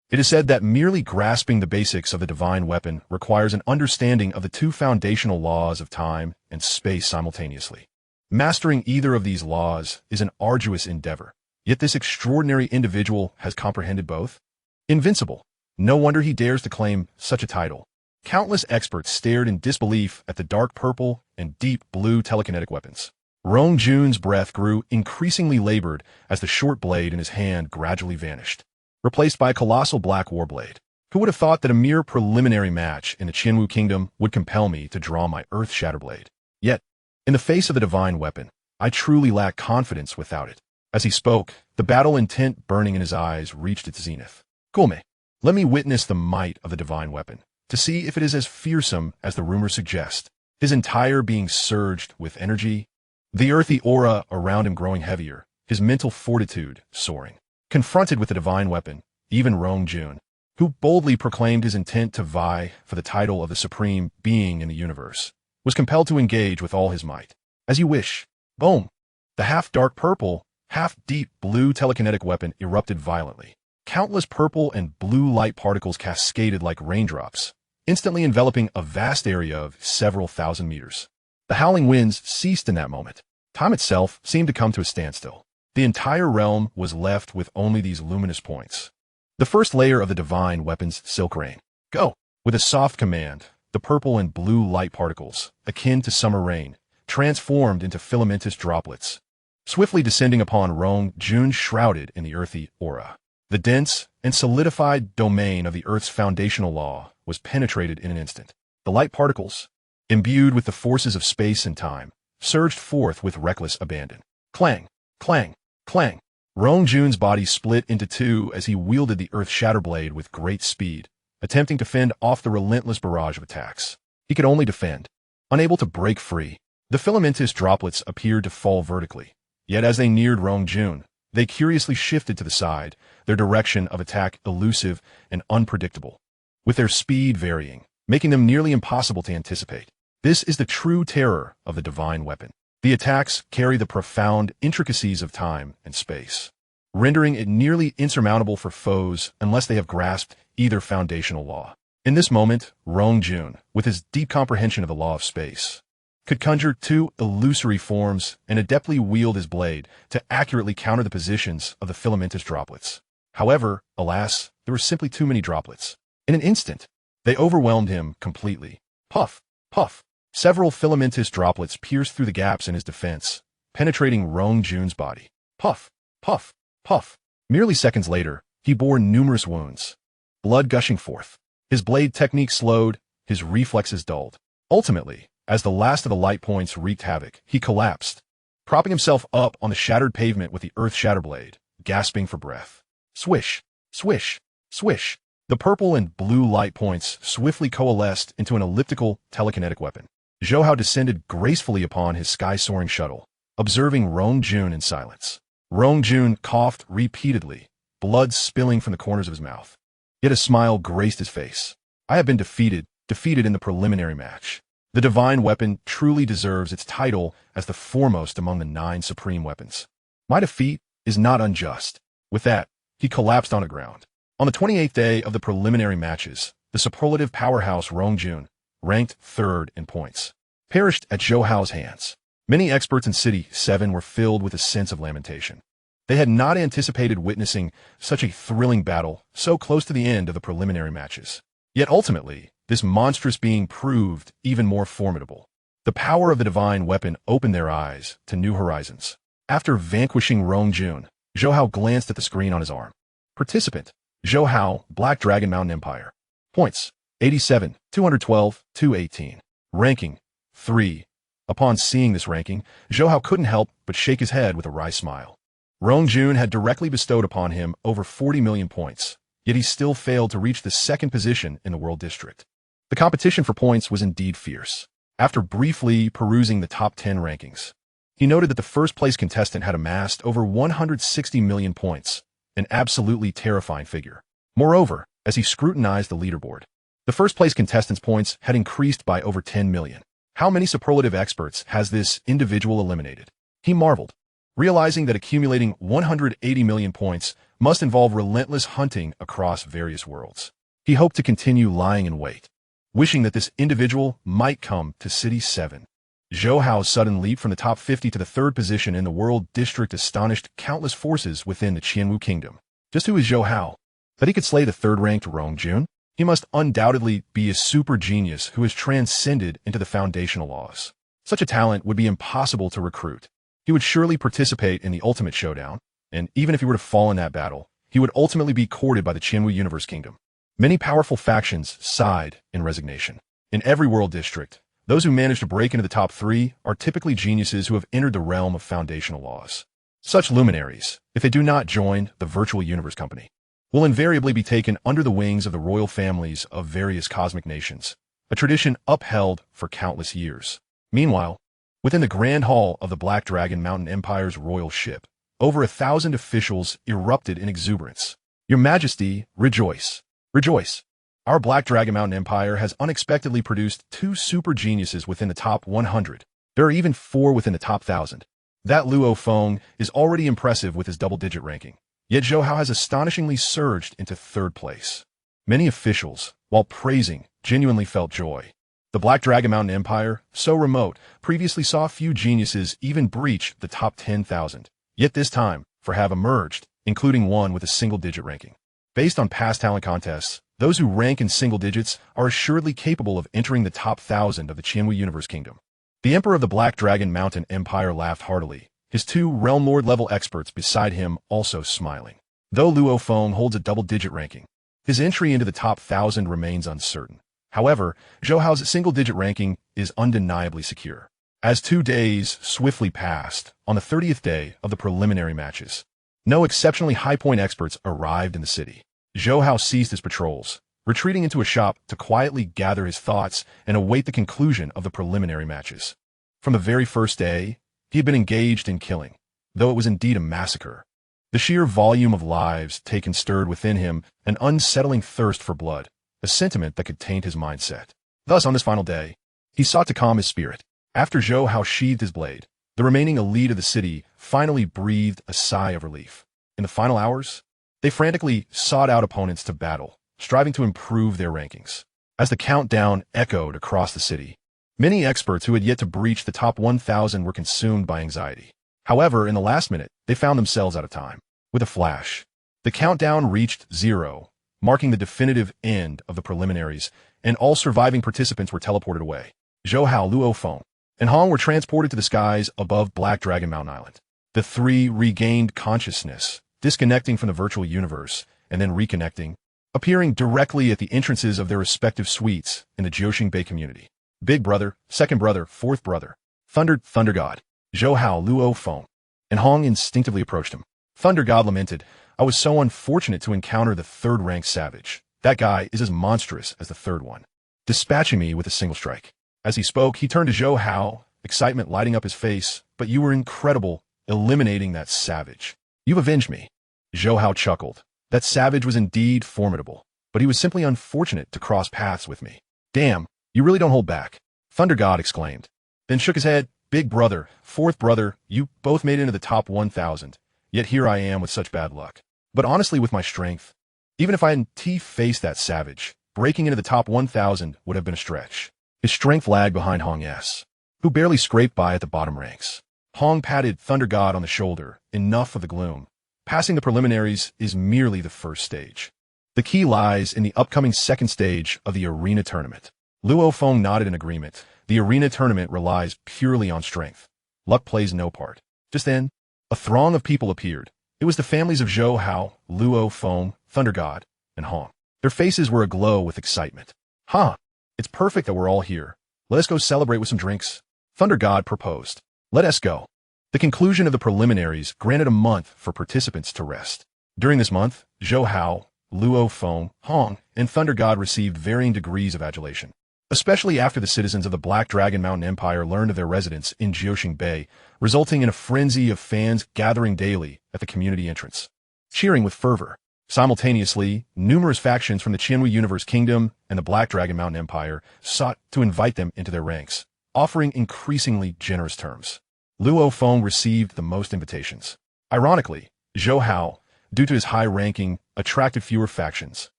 Speaker 1: It is said that merely grasping the basics of the divine weapon requires an understanding of the 2 foundational laws of time and space simultaneously. Mastering either of these laws is an arduous endeavor, yet this extraordinary individual has comprehended both. Invincible. No wonder he dares to claim such a title. Countless experts stared in disbelief at the dark purple and deep blue telekinetic weapons. Rong Jun's breath grew increasingly labored as the short blade in his hand gradually vanished, replaced by a colossal black warblade. Who would have thought that a mere preliminary match in the Qianwu Kingdom would compel me to draw my Earth Shatter Blade? Yet, in the face of the divine weapon, I truly lack confidence without it. As he spoke, the battle intent burning in his eyes reached its zenith. Gome, let me witness the might of the divine weapon, to see if it is as fearsome as the rumors suggest. His entire being surged with energy, the earthy aura around him growing heavier, his mental fortitude soaring. Confronted with the divine weapon, even Rong Jun, who boldly proclaimed his intent to vie for the title of the supreme being in the universe, was compelled to engage with all his might. As you wish. Boom! The half-dark purple, half-deep blue telekinetic weapon erupted violently. Countless purple and blue light particles cascaded like raindrops, instantly enveloping a vast area of several thousand meters. The howling winds ceased in that moment. Time itself seemed to come to a standstill. The entire realm was left with only these luminous points. The first layer of the divine weapon's silk rain. Go! With a soft command, the purple and blue light particles, akin to summer rain, transformed into filamentous droplets, swiftly descending upon Rong Jun shrouded in the earthy aura. The dense and solidified domain of the Earth's foundational law was penetrated in an instant. The light particles, imbued with the forces of space and time, surged forth with reckless abandon. Clang, clang, clang. Rong Jun's body split into 2 as he wielded the Earth Shatter Blade with great speed, attempting to fend off the relentless barrage of attacks. He could only defend, unable to break free. The filamentous droplets appeared to fall vertically, yet as they neared Rong Jun, they curiously shifted to the side, their direction of attack elusive and unpredictable, with their speed varying, making them nearly impossible to anticipate. This is the true terror of the divine weapon. The attacks carry the profound intricacies of time and space, rendering it nearly insurmountable for foes unless they have grasped either foundational law. In this moment, Rong Jun, with his deep comprehension of the law of space, could conjure 2 illusory forms and adeptly wield his blade to accurately counter the positions of the filamentous droplets. However, alas, there were simply too many droplets. In an instant, they overwhelmed him completely. Puff, puff. Several filamentous droplets pierced through the gaps in his defense, penetrating Rong Jun's body. Puff, puff, puff. Merely seconds later, he bore numerous wounds, blood gushing forth. His blade technique slowed, his reflexes dulled. Ultimately, as the last of the light points wreaked havoc, he collapsed, propping himself up on the shattered pavement with the Earth Shatter Blade, gasping for breath. Swish, swish, swish. The purple and blue light points swiftly coalesced into an elliptical telekinetic weapon. Zhou Hao descended gracefully upon his sky-soaring shuttle, observing Rong Jun in silence. Rong Jun coughed repeatedly, blood spilling from the corners of his mouth. Yet a smile graced his face. I have been defeated in the preliminary match. The divine weapon truly deserves its title as the foremost among the 9 supreme weapons. My defeat is not unjust. With that, he collapsed on the ground. On the 28th day of the preliminary matches, the superlative powerhouse Rong Jun, ranked 3rd in points, perished at Zhou Hao's hands. Many experts in City 7 were filled with a sense of lamentation. They had not anticipated witnessing such a thrilling battle so close to the end of the preliminary matches. Yet ultimately, this monstrous being proved even more formidable. The power of the divine weapon opened their eyes to new horizons. After vanquishing Rong Jun, Zhou Hao glanced at the screen on his arm. Participant: Zhou Hao, Black Dragon Mountain Empire. Points: 87, 212, 218. Ranking: 3. Upon seeing this ranking, Zhou Hao couldn't help but shake his head with a wry smile. Rong Jun had directly bestowed upon him over 40 million points, yet he still failed to reach the second position in the World District. The competition for points was indeed fierce. After briefly perusing the top 10 rankings, he noted that the first-place contestant had amassed over 160 million points, an absolutely terrifying figure. Moreover, as he scrutinized the leaderboard, the first-place contestant's points had increased by over 10 million. How many superlative experts has this individual eliminated? He marveled, realizing that accumulating 180 million points must involve relentless hunting across various worlds. He hoped to continue lying in wait, wishing that this individual might come to City 7. Zhou Hao's sudden leap from the top 50 to the third position in the World District astonished countless forces within the Qianwu Kingdom. Just who is Zhou Hao? That he could slay the third-ranked Rong Jun? He must undoubtedly be a super genius who has transcended into the foundational laws. Such a talent would be impossible to recruit. He would surely participate in the ultimate showdown, and even if he were to fall in that battle, he would ultimately be courted by the Qianwu Universe Kingdom. Many powerful factions sighed in resignation. In every World District, those who manage to break into the top 3 are typically geniuses who have entered the realm of foundational laws. Such luminaries, if they do not join the Virtual Universe Company, will invariably be taken under the wings of the royal families of various cosmic nations, a tradition upheld for countless years. Meanwhile, within the Grand Hall of the Black Dragon Mountain Empire's royal ship, over 1,000 officials erupted in exuberance. Your Majesty, rejoice! Rejoice! Our Black Dragon Mountain Empire has unexpectedly produced 2 super geniuses within the top 100. There are even 4 within the top 1,000. That Luo Feng is already impressive with his double-digit ranking. Yet Zhou Hao has astonishingly surged into third place. Many officials, while praising, genuinely felt joy. The Black Dragon Mountain Empire, so remote, previously saw few geniuses even breach the top 10,000. Yet this time, 4 have emerged, including one with a single-digit ranking. Based on past talent contests, those who rank in single digits are assuredly capable of entering the top 1,000 of the Qianwu Universe Kingdom. The Emperor of the Black Dragon Mountain Empire laughed heartily, his 2 Realm Lord-level experts beside him also smiling. Though Luo Feng holds a double-digit ranking, his entry into the top 1,000 remains uncertain. However, Zhou Hao's single-digit ranking is undeniably secure. As 2 days swiftly passed, on the 30th day of the preliminary matches, no exceptionally high-point experts arrived in the city. Zhou Hao ceased his patrols, retreating into a shop to quietly gather his thoughts and await the conclusion of the preliminary matches. From the very first day, he had been engaged in killing, though it was indeed a massacre. The sheer volume of lives taken stirred within him an unsettling thirst for blood, a sentiment that could taint his mindset. Thus, on this final day, he sought to calm his spirit. After Zhou Hao sheathed his blade, the remaining elite of the city finally breathed a sigh of relief. In the final hours, they frantically sought out opponents to battle, striving to improve their rankings. As the countdown echoed across the city, many experts who had yet to breach the top 1,000 were consumed by anxiety. However, in the last minute, they found themselves out of time. With a flash, the countdown reached 0, marking the definitive end of the preliminaries, and all surviving participants were teleported away. Zhou Hao, Luo Feng, and Hong were transported to the skies above Black Dragon Mountain Island. The 3 regained consciousness, disconnecting from the virtual universe, and then reconnecting, appearing directly at the entrances of their respective suites in the Jiuxing Bay community. Big brother, second brother, fourth brother, thundered Thunder God. Zhou Hao, Luo Feng, and Hong instinctively approached him. Thunder God lamented, I was so unfortunate to encounter the third-ranked savage. That guy is as monstrous as the third one, dispatching me with a single strike. As he spoke, he turned to Zhou Hao, excitement lighting up his face. But you were incredible, eliminating that savage. You've avenged me. Zhou Hao chuckled. That savage was indeed formidable, but he was simply unfortunate to cross paths with me. Damn, you really don't hold back, Thunder God exclaimed. Then shook his head. Big brother, fourth brother, you both made it into the top 1,000, yet here I am with such bad luck. But honestly, with my strength, even if I hadn't faced that savage, breaking into the top 1,000 would have been a stretch. His strength lagged behind Hong S, who barely scraped by at the bottom ranks. Hong patted Thunder God on the shoulder. Enough of the gloom. Passing the preliminaries is merely the first stage. The key lies in the upcoming second stage of the arena tournament. Luo Feng nodded in agreement. The arena tournament relies purely on strength. Luck plays no part. Just then, a throng of people appeared. It was the families of Zhou Hao, Luo Feng, Thunder God, and Hong. Their faces were aglow with excitement. Huh, it's perfect that we're all here. Let us go celebrate with some drinks, Thunder God proposed. Let us go. The conclusion of the preliminaries granted a month for participants to rest. During this month, Zhou Hao, Luo Feng, Hong, and Thunder God received varying degrees of adulation, especially after the citizens of the Black Dragon Mountain Empire learned of their residence in Jiuxing Bay, resulting in a frenzy of fans gathering daily at the community entrance, cheering with fervor. Simultaneously, numerous factions from the Qianwu Universe Kingdom and the Black Dragon Mountain Empire sought to invite them into their ranks, offering increasingly generous terms. Luo Feng received the most invitations. Ironically, Zhou Hao, due to his high ranking, attracted fewer factions.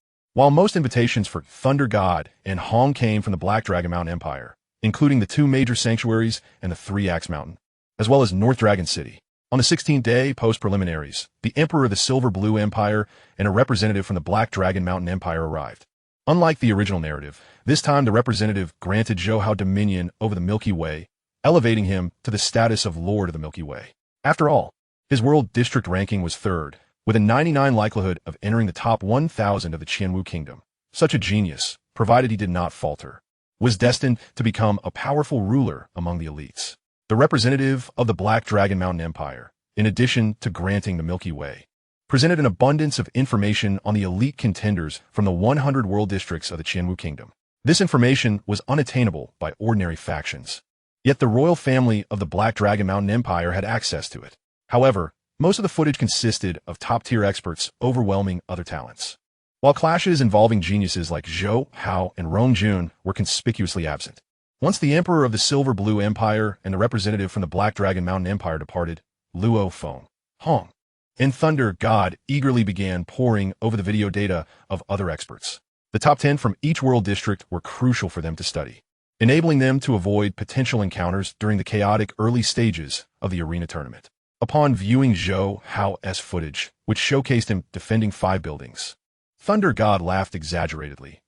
Speaker 1: While most invitations for Thunder God and Hong came from the Black Dragon Mountain Empire, including the 2 major sanctuaries and the 3-Axe Mountain, as well as North Dragon City. On the 16th day post-preliminaries, the Emperor of the Silver Blue Empire and a representative from the Black Dragon Mountain Empire arrived. Unlike the original narrative, this time the representative granted Zhou Hao dominion over the Milky Way, elevating him to the status of Lord of the Milky Way. After all, his world district ranking was 3rd, with a 99% likelihood of entering the top 1,000 of the Qianwu Kingdom. Such a genius, provided he did not falter, was destined to become a powerful ruler among the elites. The representative of the Black Dragon Mountain Empire, in addition to granting the Milky Way, presented an abundance of information on the elite contenders from the 100 world districts of the Qianwu Kingdom. This information was unattainable by ordinary factions. Yet the royal family of the Black Dragon Mountain Empire had access to it. However, most of the footage consisted of top-tier experts overwhelming other talents, while clashes involving geniuses like Zhou Hao and Rong Jun were conspicuously absent. Once the Emperor of the Silver Blue Empire and the representative from the Black Dragon Mountain Empire departed, Luo Feng, Hong, and Thunder God eagerly began poring over the video data of other experts. The top 10 from each world district were crucial for them to study, enabling them to avoid potential encounters during the chaotic early stages of the arena tournament. Upon viewing Zhou Hao's footage, which showcased him defending 5 buildings, Thunder God laughed exaggeratedly.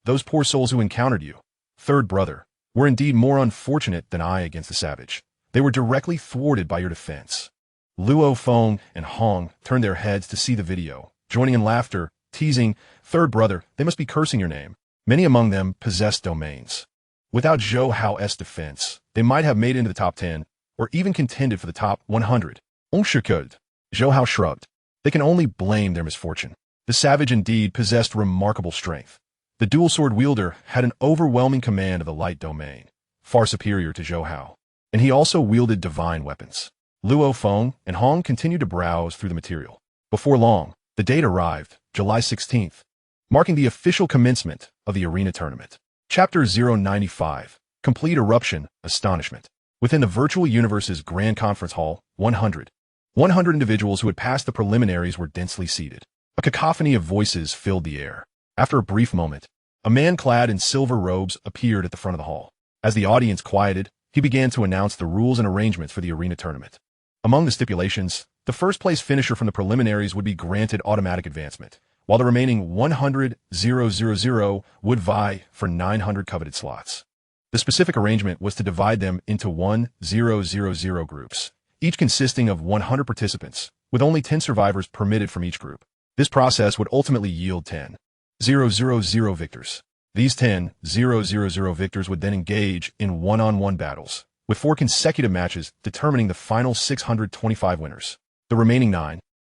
Speaker 1: Those poor souls who encountered you, third brother, were indeed more unfortunate than I against the savage. They were directly thwarted by your defense. Luo Feng and Hong turned their heads to see the video, joining in laughter, teasing, third brother, they must be cursing your name. Many among them possessed domains. Without Zhou Hao's defense, they might have made it into the top 10, or even contended for the top 100. Zhou Hao shrugged. They can only blame their misfortune. The savage indeed possessed remarkable strength. The dual sword wielder had an overwhelming command of the light domain, far superior to Zhou Hao, and he also wielded divine weapons. Luo Feng and Hong continued to browse through the material. Before long, the date arrived, July 16th, marking the official commencement of the arena tournament. Chapter 095, Complete Eruption, Astonishment. Within the virtual universe's Grand Conference Hall, 100 individuals who had passed the preliminaries were densely seated. A cacophony of voices filled the air. After a brief moment, a man clad in silver robes appeared at the front of the hall. As the audience quieted, he began to announce the rules and arrangements for the arena tournament. Among the stipulations, the first-place finisher from the preliminaries would be granted automatic advancement, while the remaining 100,000 would vie for 900 coveted slots. The specific arrangement was to divide them into 1,000 groups, each consisting of 100 participants, with only 10 survivors permitted from each group. This process would ultimately yield 10,000 victors. These 10,000 victors would then engage in one-on-one battles, with 4 consecutive matches determining the final 625 winners. The remaining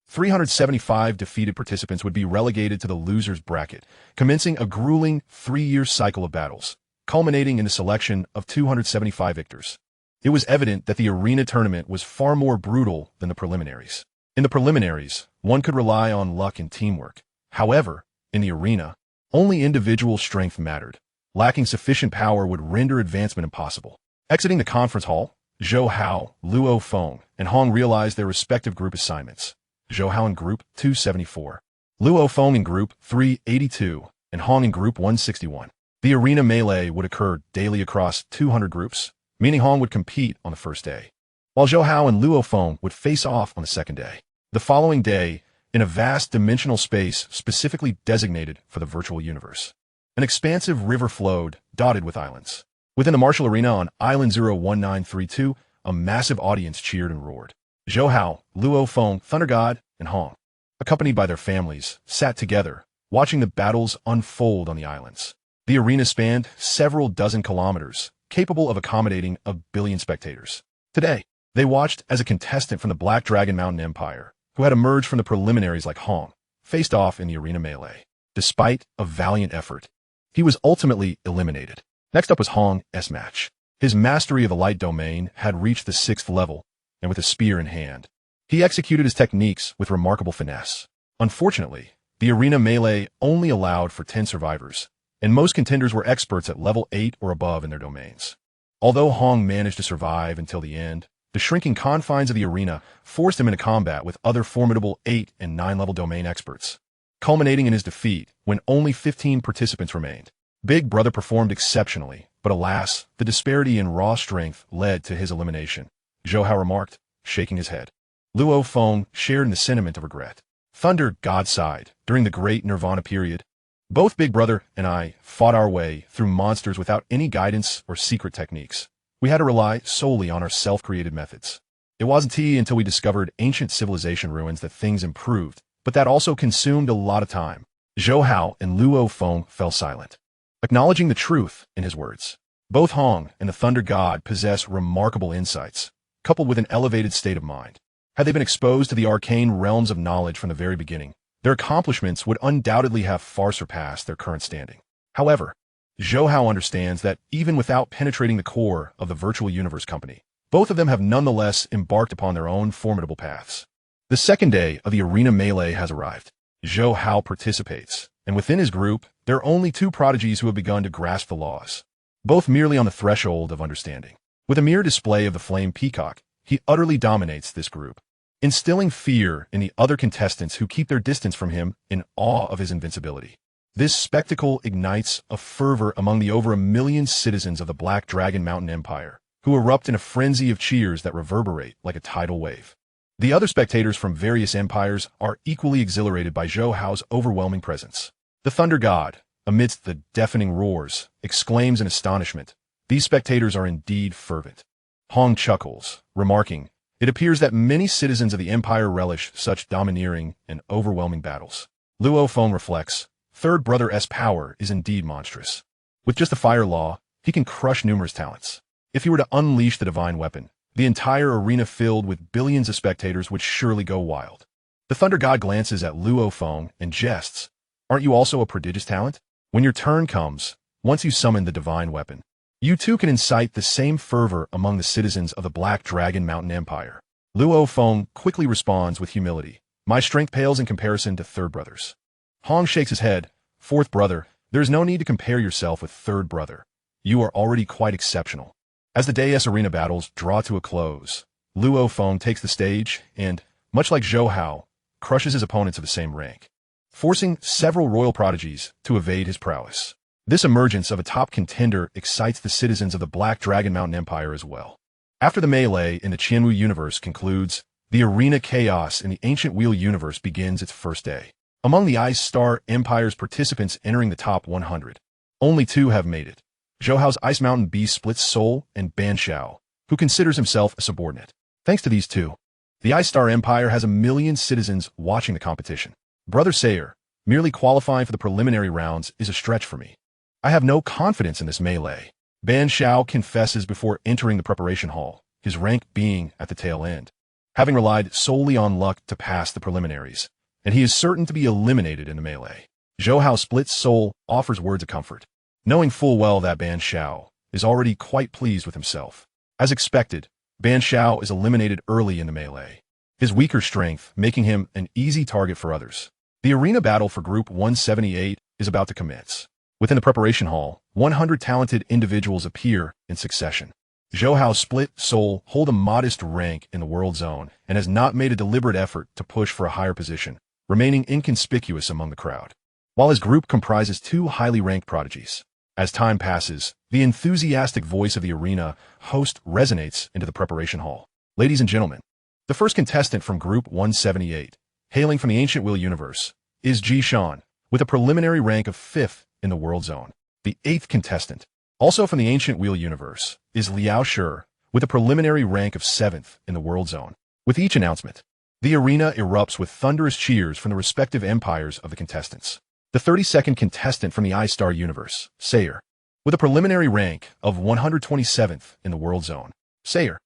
Speaker 1: 375 defeated participants would be relegated to the losers bracket, commencing a grueling 3-year cycle of battles, culminating in the selection of 275 victors. It was evident that the arena tournament was far more brutal than the preliminaries. In the preliminaries, one could rely on luck and teamwork. However, in the arena, only individual strength mattered. Lacking sufficient power would render advancement impossible. Exiting the conference hall, Zhou Hao, Luo Feng, and Hong realized their respective group assignments. Zhou Hao in Group 274, Luo Feng in Group 382, and Hong in Group 161. The arena melee would occur daily across 200 groups, meaning Hong would compete on the first day, while Zhou Hao and Luo Feng would face off on the second day. The following day, in a vast dimensional space specifically designated for the virtual universe, an expansive river flowed, dotted with islands. Within the martial arena on Island 01932, a massive audience cheered and roared. Zhou Hao, Luo Feng, Thunder God, and Hong, accompanied by their families, sat together, watching the battles unfold on the islands. The arena spanned several dozen kilometers, capable of accommodating 1 billion spectators. Today, They watched as a contestant from the Black Dragon Mountain Empire, who had emerged from the preliminaries like Hong, faced off in the arena melee. Despite a valiant effort, he was ultimately eliminated. Next up was Hong's match. His mastery of the light domain had reached the 6th level, and with a spear in hand, he executed his techniques with remarkable finesse. Unfortunately, the arena melee only allowed for 10 survivors, and most contenders were experts at level 8 or above in their domains. Although Hong managed to survive until the end, the shrinking confines of the arena forced him into combat with other formidable 8 and 9 level domain experts, culminating in his defeat when only 15 participants remained. Big Brother performed exceptionally, but alas, the disparity in raw strength led to his elimination, Zhou Hao remarked, shaking his head. Luo Feng shared in the sentiment of regret. Thunder God sighed. During the Great Nirvana period, both Big Brother and I fought our way through monsters without any guidance or secret techniques. We had to rely solely on our self-created methods. It wasn't until we discovered ancient civilization ruins that things improved, but that also consumed a lot of time. Zhou Hao and Luo Feng fell silent, acknowledging the truth in his words. Both Hong and the Thunder God possess remarkable insights, coupled with an elevated state of mind. Had they been exposed to the arcane realms of knowledge from the very beginning, their accomplishments would undoubtedly have far surpassed their current standing. However, Zhou Hao understands that even without penetrating the core of the virtual universe company, both of them have nonetheless embarked upon their own formidable paths. The second day of the arena melee has arrived. Zhou Hao participates, and within his group, there are only 2 prodigies who have begun to grasp the laws, both merely on the threshold of understanding. With a mere display of the flame peacock, he utterly dominates this group, instilling fear in the other contestants who keep their distance from him in awe of his invincibility. This spectacle ignites a fervor among the over 1 million citizens of the Black Dragon Mountain Empire, who erupt in a frenzy of cheers that reverberate like a tidal wave. The other spectators from various empires are equally exhilarated by Zhou Hao's overwhelming presence. The Thunder God, amidst the deafening roars, exclaims in astonishment, "These spectators are indeed fervent." Hong chuckles, remarking, "It appears that many citizens of the Empire relish such domineering and overwhelming battles." Luo Feng reflects, "Third Brother's power is indeed monstrous. With just the fire law, he can crush numerous talents. If he were to unleash the divine weapon, the entire arena filled with billions of spectators would surely go wild." The Thunder God glances at Luo Feng and jests, "Aren't you also a prodigious talent? When your turn comes, once you summon the divine weapon, you too can incite the same fervor among the citizens of the Black Dragon Mountain Empire." Luo Feng quickly responds with humility, "My strength pales in comparison to Third Brother's." Hong shakes his head, "Fourth Brother, there is no need to compare yourself with Third Brother. You are already quite exceptional." As the day's arena battles draw to a close, Luo Feng takes the stage and, much like Zhou Hao, crushes his opponents of the same rank, forcing several royal prodigies to evade his prowess. This emergence of a top contender excites the citizens of the Black Dragon Mountain Empire as well. After the melee in the Qianwu universe concludes, the arena chaos in the Ancient Wheel universe begins its first day. Among the Ice Star Empire's participants entering the top 100, only 2 have made it. Zhou Hao's Ice Mountain Beast splits soul and Ban Xiao, who considers himself a subordinate. Thanks to these 2, the Ice Star Empire has 1 million citizens watching the competition. Brother Sayer, merely qualifying for the preliminary rounds is a stretch for me. I have no confidence in this melee. Ban Xiao confesses before entering the preparation hall, his rank being at the tail end, having relied solely on luck to pass the preliminaries, and he is certain to be eliminated in the melee. Zhou Hao splits soul offers words of comfort, knowing full well that Ban Xiao is already quite pleased with himself. As expected, Ban Xiao is eliminated early in the melee, his weaker strength making him an easy target for others. The arena battle for Group 178 is about to commence. Within the preparation hall, 100 talented individuals appear in succession. Zhou Hao's split soul hold a modest rank in the world zone and has not made a deliberate effort to push for a higher position, remaining inconspicuous among the crowd, while his group comprises 2 highly ranked prodigies. As time passes, the enthusiastic voice of the arena host resonates into the preparation hall. "Ladies and gentlemen, the first contestant from Group 178, hailing from the Ancient Wheel universe, is Ji Shan, with a preliminary rank of 5th in the world zone. The 8th contestant, also from the Ancient Wheel universe, is Liao Shi, with a preliminary rank of 7th in the world zone." With each announcement, the arena erupts with thunderous cheers from the respective empires of the contestants. The 32nd contestant from the I-Star universe, Sayer, with a preliminary rank of 127th in the world zone. Sayer,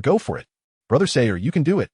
Speaker 1: go for it. Brother Sayer, you can do it.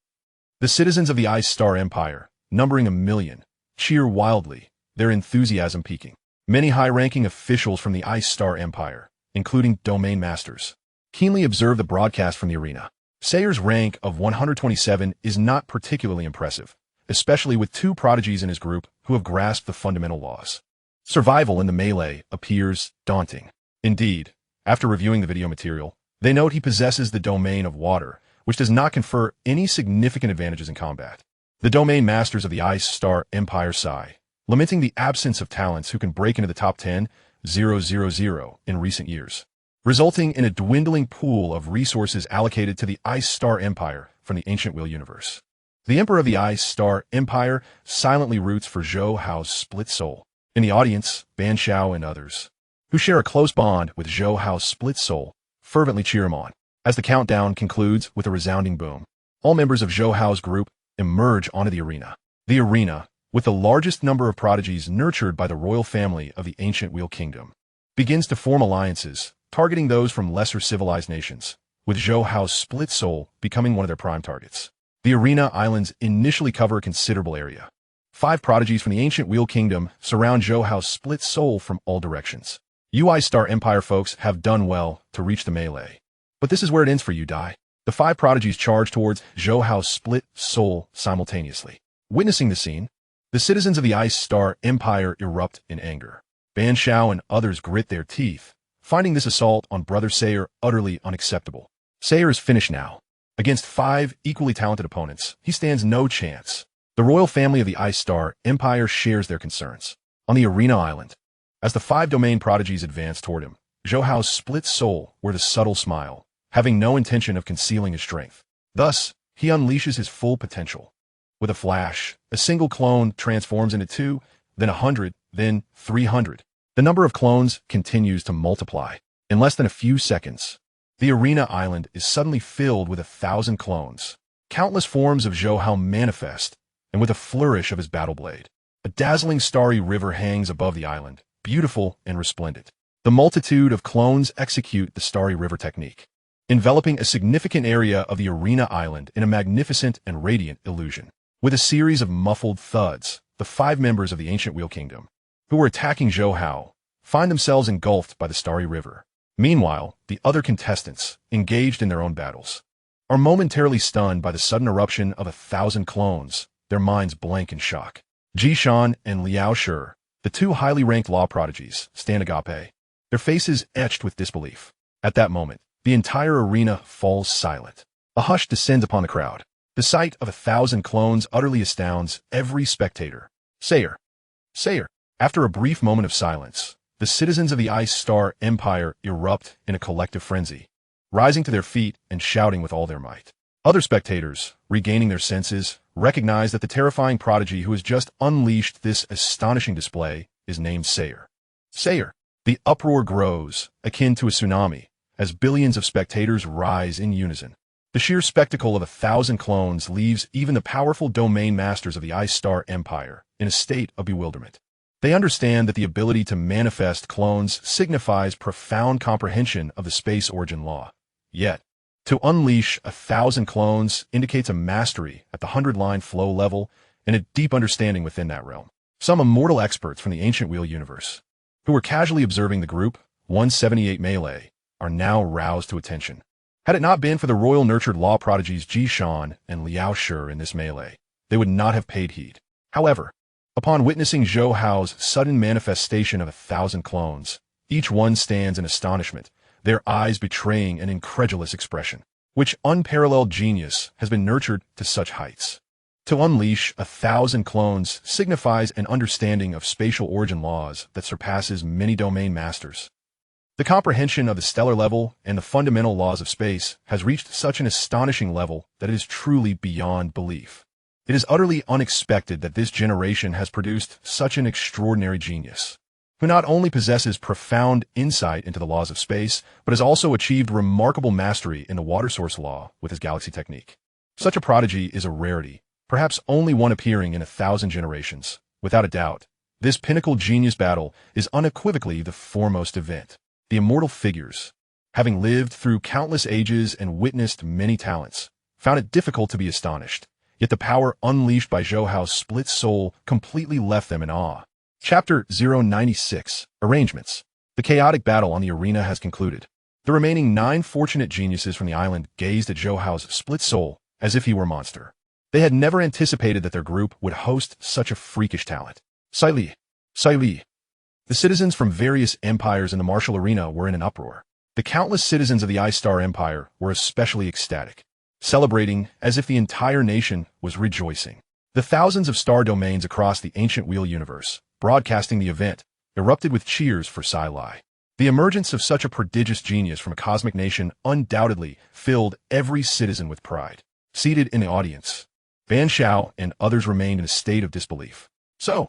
Speaker 1: The citizens of the Ice Star Empire, numbering 1,000,000, cheer wildly, their enthusiasm peaking. Many high-ranking officials from the Ice Star Empire, including domain masters, keenly observe the broadcast from the arena. Sayer's rank of 127 is not particularly impressive, especially with 2 prodigies in his group who have grasped the fundamental laws. Survival in the melee appears daunting. Indeed, after reviewing the video material, they note he possesses the domain of water, which does not confer any significant advantages in combat. The domain masters of the Ice Star Empire sigh, lamenting the absence of talents who can break into the top 10,000 in recent years, resulting in a dwindling pool of resources allocated to the Ice Star Empire from the ancient Wheel universe. The Emperor of the Ice Star Empire silently roots for Zhou Hao's split soul. In the audience, Ban Xiao and others, who share a close bond with Zhou Hao's split soul, fervently cheer him on. As the countdown concludes with a resounding boom, all members of Zhou Hao's group emerge onto the arena. The arena, with the largest number of prodigies nurtured by the royal family of the ancient Wheel Kingdom, begins to form alliances, targeting those from lesser civilized nations, with Zhou Hao's split soul becoming one of their prime targets. The arena islands initially cover a considerable area. 5 prodigies from the ancient Wheel Kingdom surround Zhou Hao's split soul from all directions. You Ice Star Empire folks have done well to reach the melee. But this is where it ends for you, Dai. The 5 prodigies charge towards Zhou Hao's split soul simultaneously. Witnessing the scene, the citizens of the Ice Star Empire erupt in anger. Ban Xiao and others grit their teeth, finding this assault on Brother Sayer utterly unacceptable. Sayer is finished now. Against 5 equally talented opponents, he stands no chance. The royal family of the Ice Star Empire shares their concerns. On the arena island, as the 5 domain prodigies advance toward him, Zhou Hao's split soul wears a subtle smile, having no intention of concealing his strength. Thus, he unleashes his full potential. With a flash, a single clone transforms into 2, then 100, then 300. The number of clones continues to multiply. In less than a few seconds, the arena island is suddenly filled with 1,000 clones. Countless forms of Zhou Hao manifest, and with a flourish of his battle blade, a dazzling starry river hangs above the island, beautiful and resplendent. The multitude of clones execute the starry river technique, enveloping a significant area of the arena island in a magnificent and radiant illusion. With a series of muffled thuds, the 5 members of the ancient Wheel Kingdom, who were attacking Zhou Hao, find themselves engulfed by the starry river. Meanwhile, the other contestants, engaged in their own battles, are momentarily stunned by the sudden eruption of 1,000 clones, their minds blank in shock. Jishan and Liao Shi, the 2 highly ranked law prodigies, stand agape, their faces etched with disbelief. At that moment, the entire arena falls silent. A hush descends upon the crowd. The sight of 1,000 clones utterly astounds every spectator. Sayer. After a brief moment of silence, the citizens of the Ice Star Empire erupt in a collective frenzy, rising to their feet and shouting with all their might. Other spectators, regaining their senses, recognize that the terrifying prodigy who has just unleashed this astonishing display is named Sayer. The uproar grows, akin to a tsunami, as billions of spectators rise in unison. The sheer spectacle of 1,000 clones leaves even the powerful domain masters of the Ice Star Empire in a state of bewilderment. They understand that the ability to manifest clones signifies profound comprehension of the space origin law. Yet, to unleash 1,000 clones indicates a mastery at the 100-line flow level and a deep understanding within that realm. Some immortal experts from the ancient Wheel universe, who were casually observing the group 178 melee, are now roused to attention. Had it not been for the royal-nurtured law prodigies Jishan and Liao Shi in this melee, they would not have paid heed. However, upon witnessing Zhou Hao's sudden manifestation of 1,000 clones, each one stands in astonishment, their eyes betraying an incredulous expression. Which unparalleled genius has been nurtured to such heights? To unleash 1,000 clones signifies an understanding of spatial origin laws that surpasses many domain masters. The comprehension of the stellar level and the fundamental laws of space has reached such an astonishing level that it is truly beyond belief. It is utterly unexpected that this generation has produced such an extraordinary genius, who not only possesses profound insight into the laws of space, but has also achieved remarkable mastery in the water source law with his galaxy technique. Such a prodigy is a rarity, perhaps only one appearing in 1,000 generations. Without a doubt, this pinnacle genius battle is unequivocally the foremost event. The immortal figures, having lived through countless ages and witnessed many talents, found it difficult to be astonished. Yet the power unleashed by Zhou Hao's split soul completely left them in awe. Chapter 096, Arrangements. The chaotic battle on the arena has concluded. The remaining 9 fortunate geniuses from the island gazed at Zhou Hao's split soul as if he were a monster. They had never anticipated that their group would host such a freakish talent. Sai Li. The citizens from various empires in the martial arena were in an uproar. The countless citizens of the Ice Star Empire were especially ecstatic, celebrating as if the entire nation was rejoicing. The thousands of star domains across the ancient wheel universe, broadcasting the event, erupted with cheers for Sai Li. The emergence of such a prodigious genius from a cosmic nation undoubtedly filled every citizen with pride. Seated in the audience, Ban Xiao and others remained in a state of disbelief. So,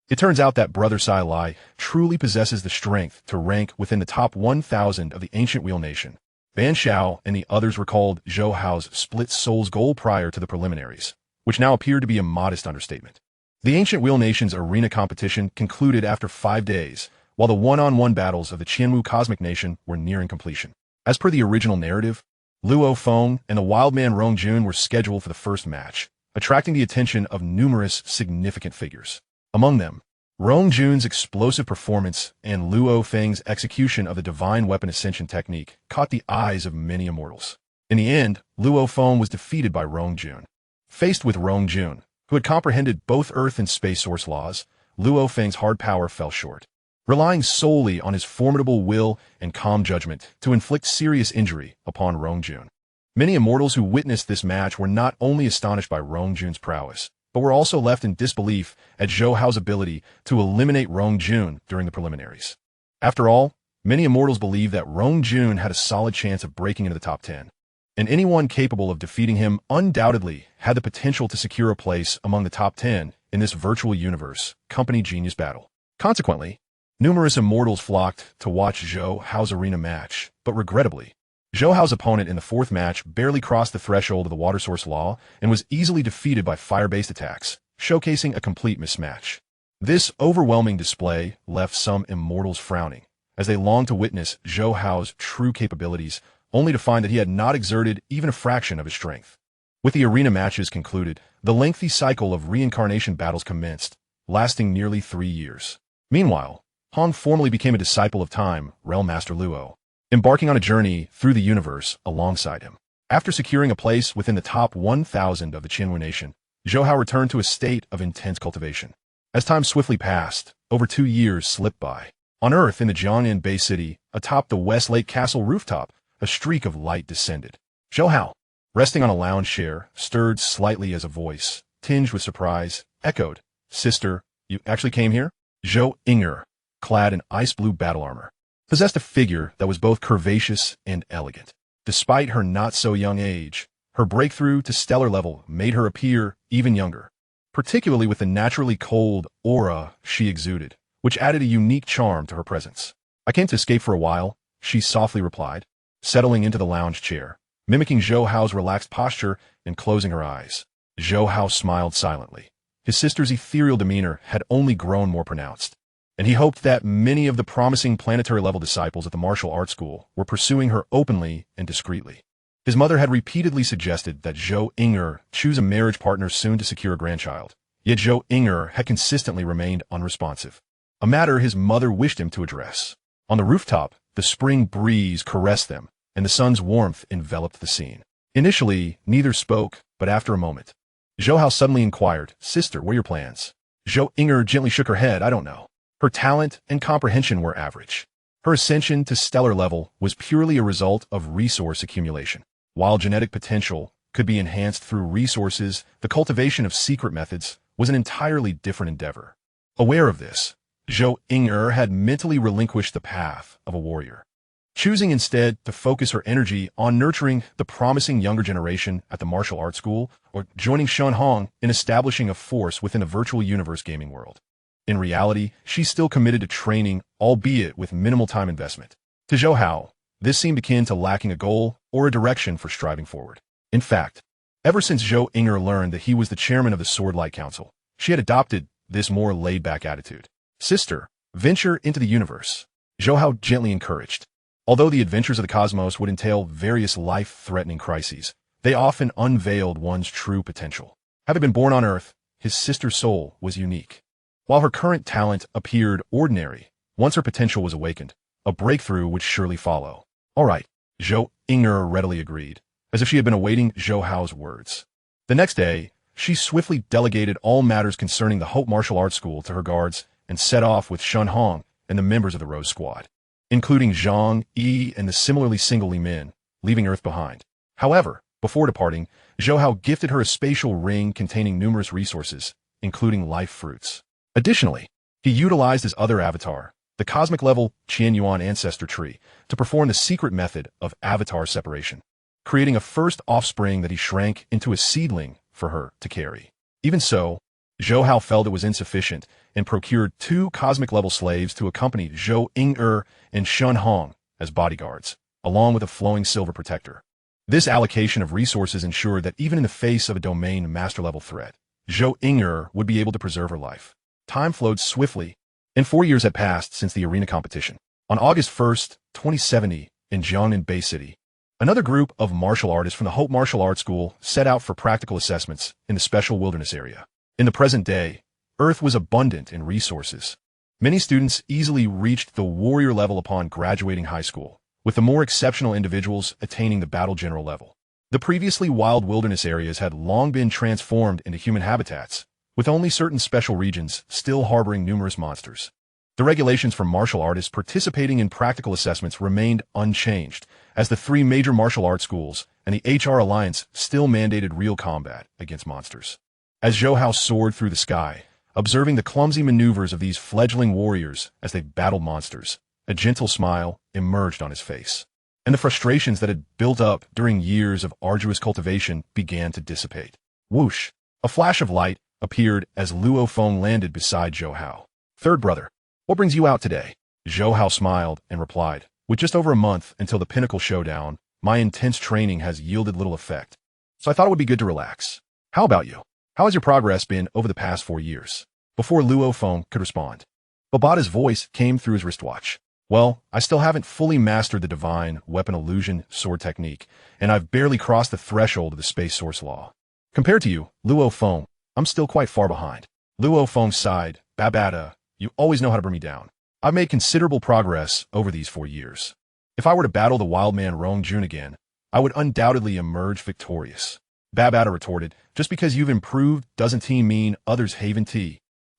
Speaker 1: it turns out that Brother Sai Li truly possesses the strength to rank within the top 1,000 of the ancient wheel nation. Ban Xiao and the others recalled Zhou Hao's split soul's goal prior to the preliminaries, which now appeared to be a modest understatement. The ancient wheel nation's arena competition concluded after 5 days, while the one-on-one battles of the Qianwu Cosmic Nation were nearing completion. As per the original narrative, Luo Feng and the wildman Rong Jun were scheduled for the first match, attracting the attention of numerous significant figures. Among them, Rong Jun's explosive performance and Luo Feng's execution of the divine weapon ascension technique caught the eyes of many immortals. In the end, Luo Feng was defeated by Rong Jun. Faced with Rong Jun, who had comprehended both Earth and space source laws, Luo Feng's hard power fell short. Relying solely on his formidable will and calm judgment to inflict serious injury upon Rong Jun. Many immortals who witnessed this match were not only astonished by Rong Jun's prowess, but were also left in disbelief at Zhou Hao's ability to eliminate Rong Jun during the preliminaries. After all, many immortals believed that Rong Jun had a solid chance of breaking into the top 10, and anyone capable of defeating him undoubtedly had the potential to secure a place among the top 10 in this virtual universe company genius battle. Consequently, numerous immortals flocked to watch Zhou Hao's arena match, but regrettably, Zhou Hao's opponent in the 4th match barely crossed the threshold of the water source law and was easily defeated by fire-based attacks, showcasing a complete mismatch. This overwhelming display left some immortals frowning, as they longed to witness Zhou Hao's true capabilities, only to find that he had not exerted even a fraction of his strength. With the arena matches concluded, the lengthy cycle of reincarnation battles commenced, lasting nearly 3 years. Meanwhile, Han formally became a disciple of Time, Realm Master Luo, embarking on a journey through the universe alongside him. After securing a place within the top 1,000 of the Qianwu nation, Zhou Hao returned to a state of intense cultivation. As time swiftly passed, over 2 years slipped by. On Earth in the Jiangnan Bay City, atop the Westlake Castle rooftop, a streak of light descended. Zhou Hao, resting on a lounge chair, stirred slightly as a voice, tinged with surprise, echoed, "Sister, you actually came here?" Zhou Inger, clad in ice-blue battle armor, possessed a figure that was both curvaceous and elegant. Despite her not-so-young age, her breakthrough to stellar level made her appear even younger, particularly with the naturally cold aura she exuded, which added a unique charm to her presence. "I came to escape for a while," she softly replied, settling into the lounge chair, mimicking Zhou Hao's relaxed posture and closing her eyes. Zhou Hao smiled silently. His sister's ethereal demeanor had only grown more pronounced, and he hoped that many of the promising planetary-level disciples at the martial arts school were pursuing her openly and discreetly. His mother had repeatedly suggested that Zhou Inger choose a marriage partner soon to secure a grandchild, yet Zhou Inger had consistently remained unresponsive, a matter his mother wished him to address. On the rooftop, the spring breeze caressed them, and the sun's warmth enveloped the scene. Initially, neither spoke, but after a moment, Zhou Hao suddenly inquired, "Sister, what are your plans?" Zhou Inger gently shook her head. "I don't know." Her talent and comprehension were average. Her ascension to stellar level was purely a result of resource accumulation. While genetic potential could be enhanced through resources, the cultivation of secret methods was an entirely different endeavor. Aware of this, Zhou Inger had mentally relinquished the path of a warrior, choosing instead to focus her energy on nurturing the promising younger generation at the martial arts school or joining Shen Hong in establishing a force within a virtual universe gaming world. In reality, she still committed to training, albeit with minimal time investment. To Zhou Hao, this seemed akin to lacking a goal or a direction for striving forward. In fact, ever since Zhou Inger learned that he was the chairman of the Swordlight Council, she had adopted this more laid-back attitude. "Sister, venture into the universe," Zhou Hao gently encouraged. Although the adventures of the cosmos would entail various life-threatening crises, they often unveiled one's true potential. Having been born on Earth, his sister's soul was unique. While her current talent appeared ordinary, once her potential was awakened, a breakthrough would surely follow. All right, Zhou Hao readily agreed, as if she had been awaiting Zhou Hao's words. The next day, she swiftly delegated all matters concerning the Hope Martial Arts School to her guards and set off with Shun Hong and the members of the Rose Squad, including Zhang Yi and the similarly single Li Min, leaving Earth behind. However, before departing, Zhou Hao gifted her a spatial ring containing numerous resources, including life fruits. Additionally, he utilized his other avatar, the cosmic-level Qian Yuan ancestor tree, to perform the secret method of avatar separation, creating a first offspring that he shrank into a seedling for her to carry. Even so, Zhou Hao felt it was insufficient and procured 2 cosmic-level slaves to accompany Zhou Hao and Shun Hong as bodyguards, along with a flowing silver protector. This allocation of resources ensured that even in the face of a domain master-level threat, Zhou Hao would be able to preserve her life. Time flowed swiftly, and 4 years had passed since the arena competition. On August 1st, 2070, in Jiangnan Bay City, another group of martial artists from the Hope Martial Arts School set out for practical assessments in the special wilderness area. In the present day, Earth was abundant in resources. Many students easily reached the warrior level upon graduating high school, with the more exceptional individuals attaining the battle general level. The previously wild wilderness areas had long been transformed into human habitats, with only certain special regions still harboring numerous monsters. The regulations for martial artists participating in practical assessments remained unchanged, as the 3 major martial arts schools and the HR Alliance still mandated real combat against monsters. As Zhou Hao soared through the sky, observing the clumsy maneuvers of these fledgling warriors as they battled monsters, a gentle smile emerged on his face, and the frustrations that had built up during years of arduous cultivation began to dissipate. Whoosh! A flash of light appeared as Luo Feng landed beside Zhou Hao. "Third brother, what brings you out today?" Zhou Hao smiled and replied, "With just over a month until the Pinnacle Showdown, my intense training has yielded little effect, so I thought it would be good to relax. How about you? How has your progress been over the past 4 years?" Before Luo Feng could respond, Babata's voice came through his wristwatch. "Well, I still haven't fully mastered the divine weapon illusion sword technique, and I've barely crossed the threshold of the space source law. Compared to you, Luo Feng, I'm still quite far behind." Luo Feng sighed. "Babata, you always know how to bring me down. I've made considerable progress over these 4 years. If I were to battle the wild man Rong Jun again, I would undoubtedly emerge victorious." Babata retorted, "Just because you've improved doesn't mean others haven't,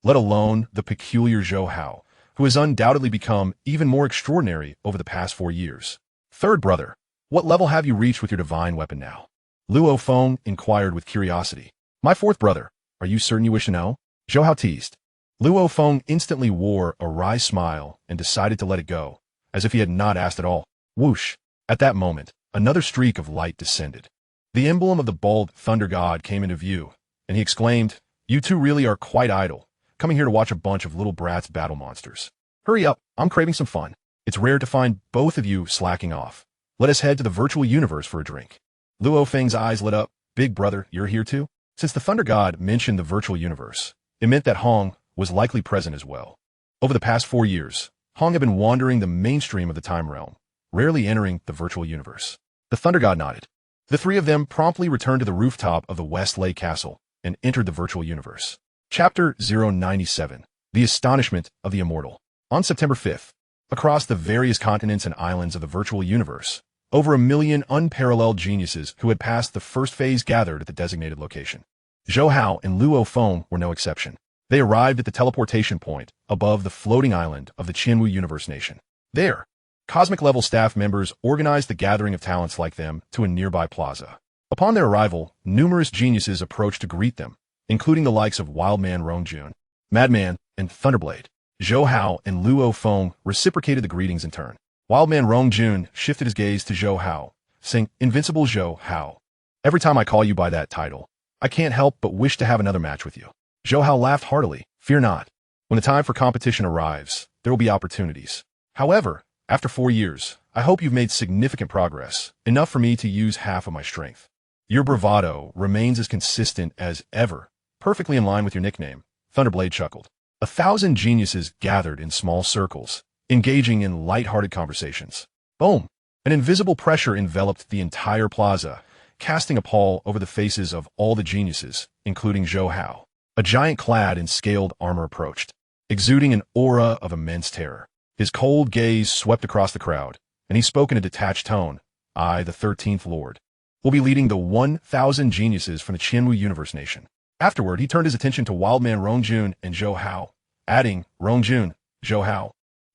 Speaker 1: let alone the peculiar Zhou Hao, who has undoubtedly become even more extraordinary over the past 4 years. Third brother, what level have you reached with your divine weapon now?" Luo Feng inquired with curiosity. "My 4th brother, are you certain you wish to know?" Zhou Hao teased. Luo Feng instantly wore a wry smile and decided to let it go, as if he had not asked at all. Whoosh! At that moment, another streak of light descended. The emblem of the bald thunder god came into view, and he exclaimed, "You two really are quite idle, coming here to watch a bunch of little brats battle monsters. Hurry up, I'm craving some fun. It's rare to find both of you slacking off. Let us head to the virtual universe for a drink." Luo Feng's eyes lit up. "Big brother, you're here too?" Since the thunder god mentioned the virtual universe, it meant that Hong was likely present as well. Over the past 4 years, Hong had been wandering the mainstream of the time realm, rarely entering the virtual universe. The thunder god nodded. The 3 of them promptly returned to the rooftop of the West Lake Castle and entered the virtual universe. Chapter 097, The Astonishment of the Immortal. On September 5th, across the various continents and islands of the virtual universe, over 1 million unparalleled geniuses who had passed the first phase gathered at the designated location. Zhou Hao and Luo Feng were no exception. They arrived at the teleportation point above the floating island of the Qianwu Universe Nation. There, cosmic-level staff members organized the gathering of talents like them to a nearby plaza. Upon their arrival, numerous geniuses approached to greet them, including the likes of Wildman Rongjun, Madman, and Thunderblade. Zhou Hao and Luo Feng reciprocated the greetings in turn. Wildman Rongjun shifted his gaze to Zhou Hao, saying, "Invincible Zhou Hao. Every time I call you by that title, I can't help but wish to have another match with you." Zhou Hao laughed heartily. "Fear not. When the time for competition arrives, there will be opportunities. However, after 4 years, I hope you've made significant progress, enough for me to use half of my strength. Your bravado remains as consistent as ever, perfectly in line with your nickname." Thunderblade chuckled. 1,000 geniuses gathered in small circles, engaging in light-hearted conversations. Boom! An invisible pressure enveloped the entire plaza, casting a pall over the faces of all the geniuses, including Zhou Hao. A giant clad in scaled armor approached, exuding an aura of immense terror. His cold gaze swept across the crowd, and he spoke in a detached tone. I, the 13th Lord, will be leading the 1,000 geniuses from the Qianwu Universe Nation. Afterward, he turned his attention to Wildman Rongjun and Zhou Hao, adding, Rongjun, Zhou Hao,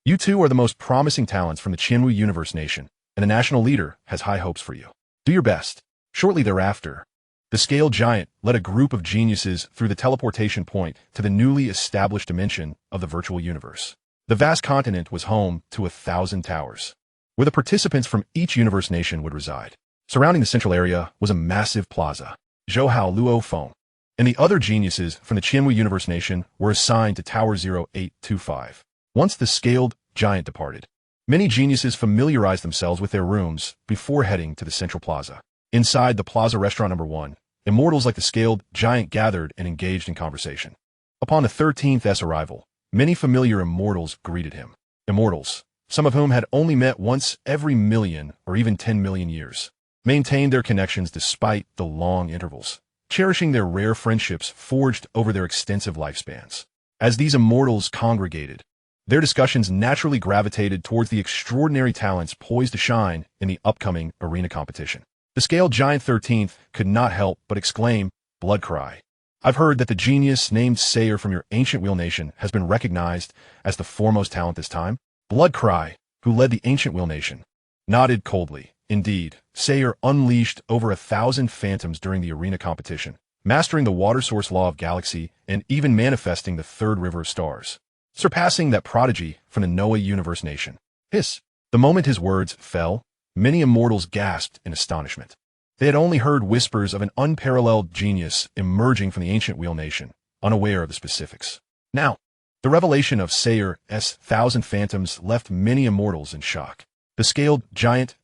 Speaker 1: you two are the most promising talents from the Qianwu Universe Nation, and the national leader has high hopes for you. Do your best. Shortly thereafter, the scaled giant led a group of geniuses through the teleportation point to the newly established dimension of the virtual universe. The vast continent was home to 1,000 towers, where the participants from each universe nation would reside. Surrounding the central area was a massive plaza. Zhou Hao, Luo Feng, and the other geniuses from the Qianwu Universe Nation were assigned to Tower 0825. Once the scaled giant departed, many geniuses familiarized themselves with their rooms before heading to the central plaza. Inside the plaza restaurant number 1, immortals like the scaled giant gathered and engaged in conversation. Upon the 13th's arrival, many familiar immortals greeted him. Immortals, some of whom had only met once every million or even 10 million years, maintained their connections despite the long intervals, cherishing their rare friendships forged over their extensive lifespans. As these immortals congregated, their discussions naturally gravitated towards the extraordinary talents poised to shine in the upcoming arena competition. The scaled giant 13th could not help but exclaim, Blood Cry. I've heard that the genius named Sayer from your ancient Wheel Nation has been recognized as the foremost talent this time. Blood Cry, who led the ancient Wheel Nation, nodded coldly. Indeed, Sayer unleashed over 1,000 phantoms during the arena competition, mastering the water source law of galaxy and even manifesting the third river of stars, surpassing that prodigy from the Noah Universe Nation. Hiss. The moment his words fell, many immortals gasped in astonishment. They had only heard whispers of an unparalleled genius emerging from the ancient Wheel Nation, unaware of the specifics. Now, the revelation of Sayer's 1,000 phantoms left many immortals in shock. The scaled giant's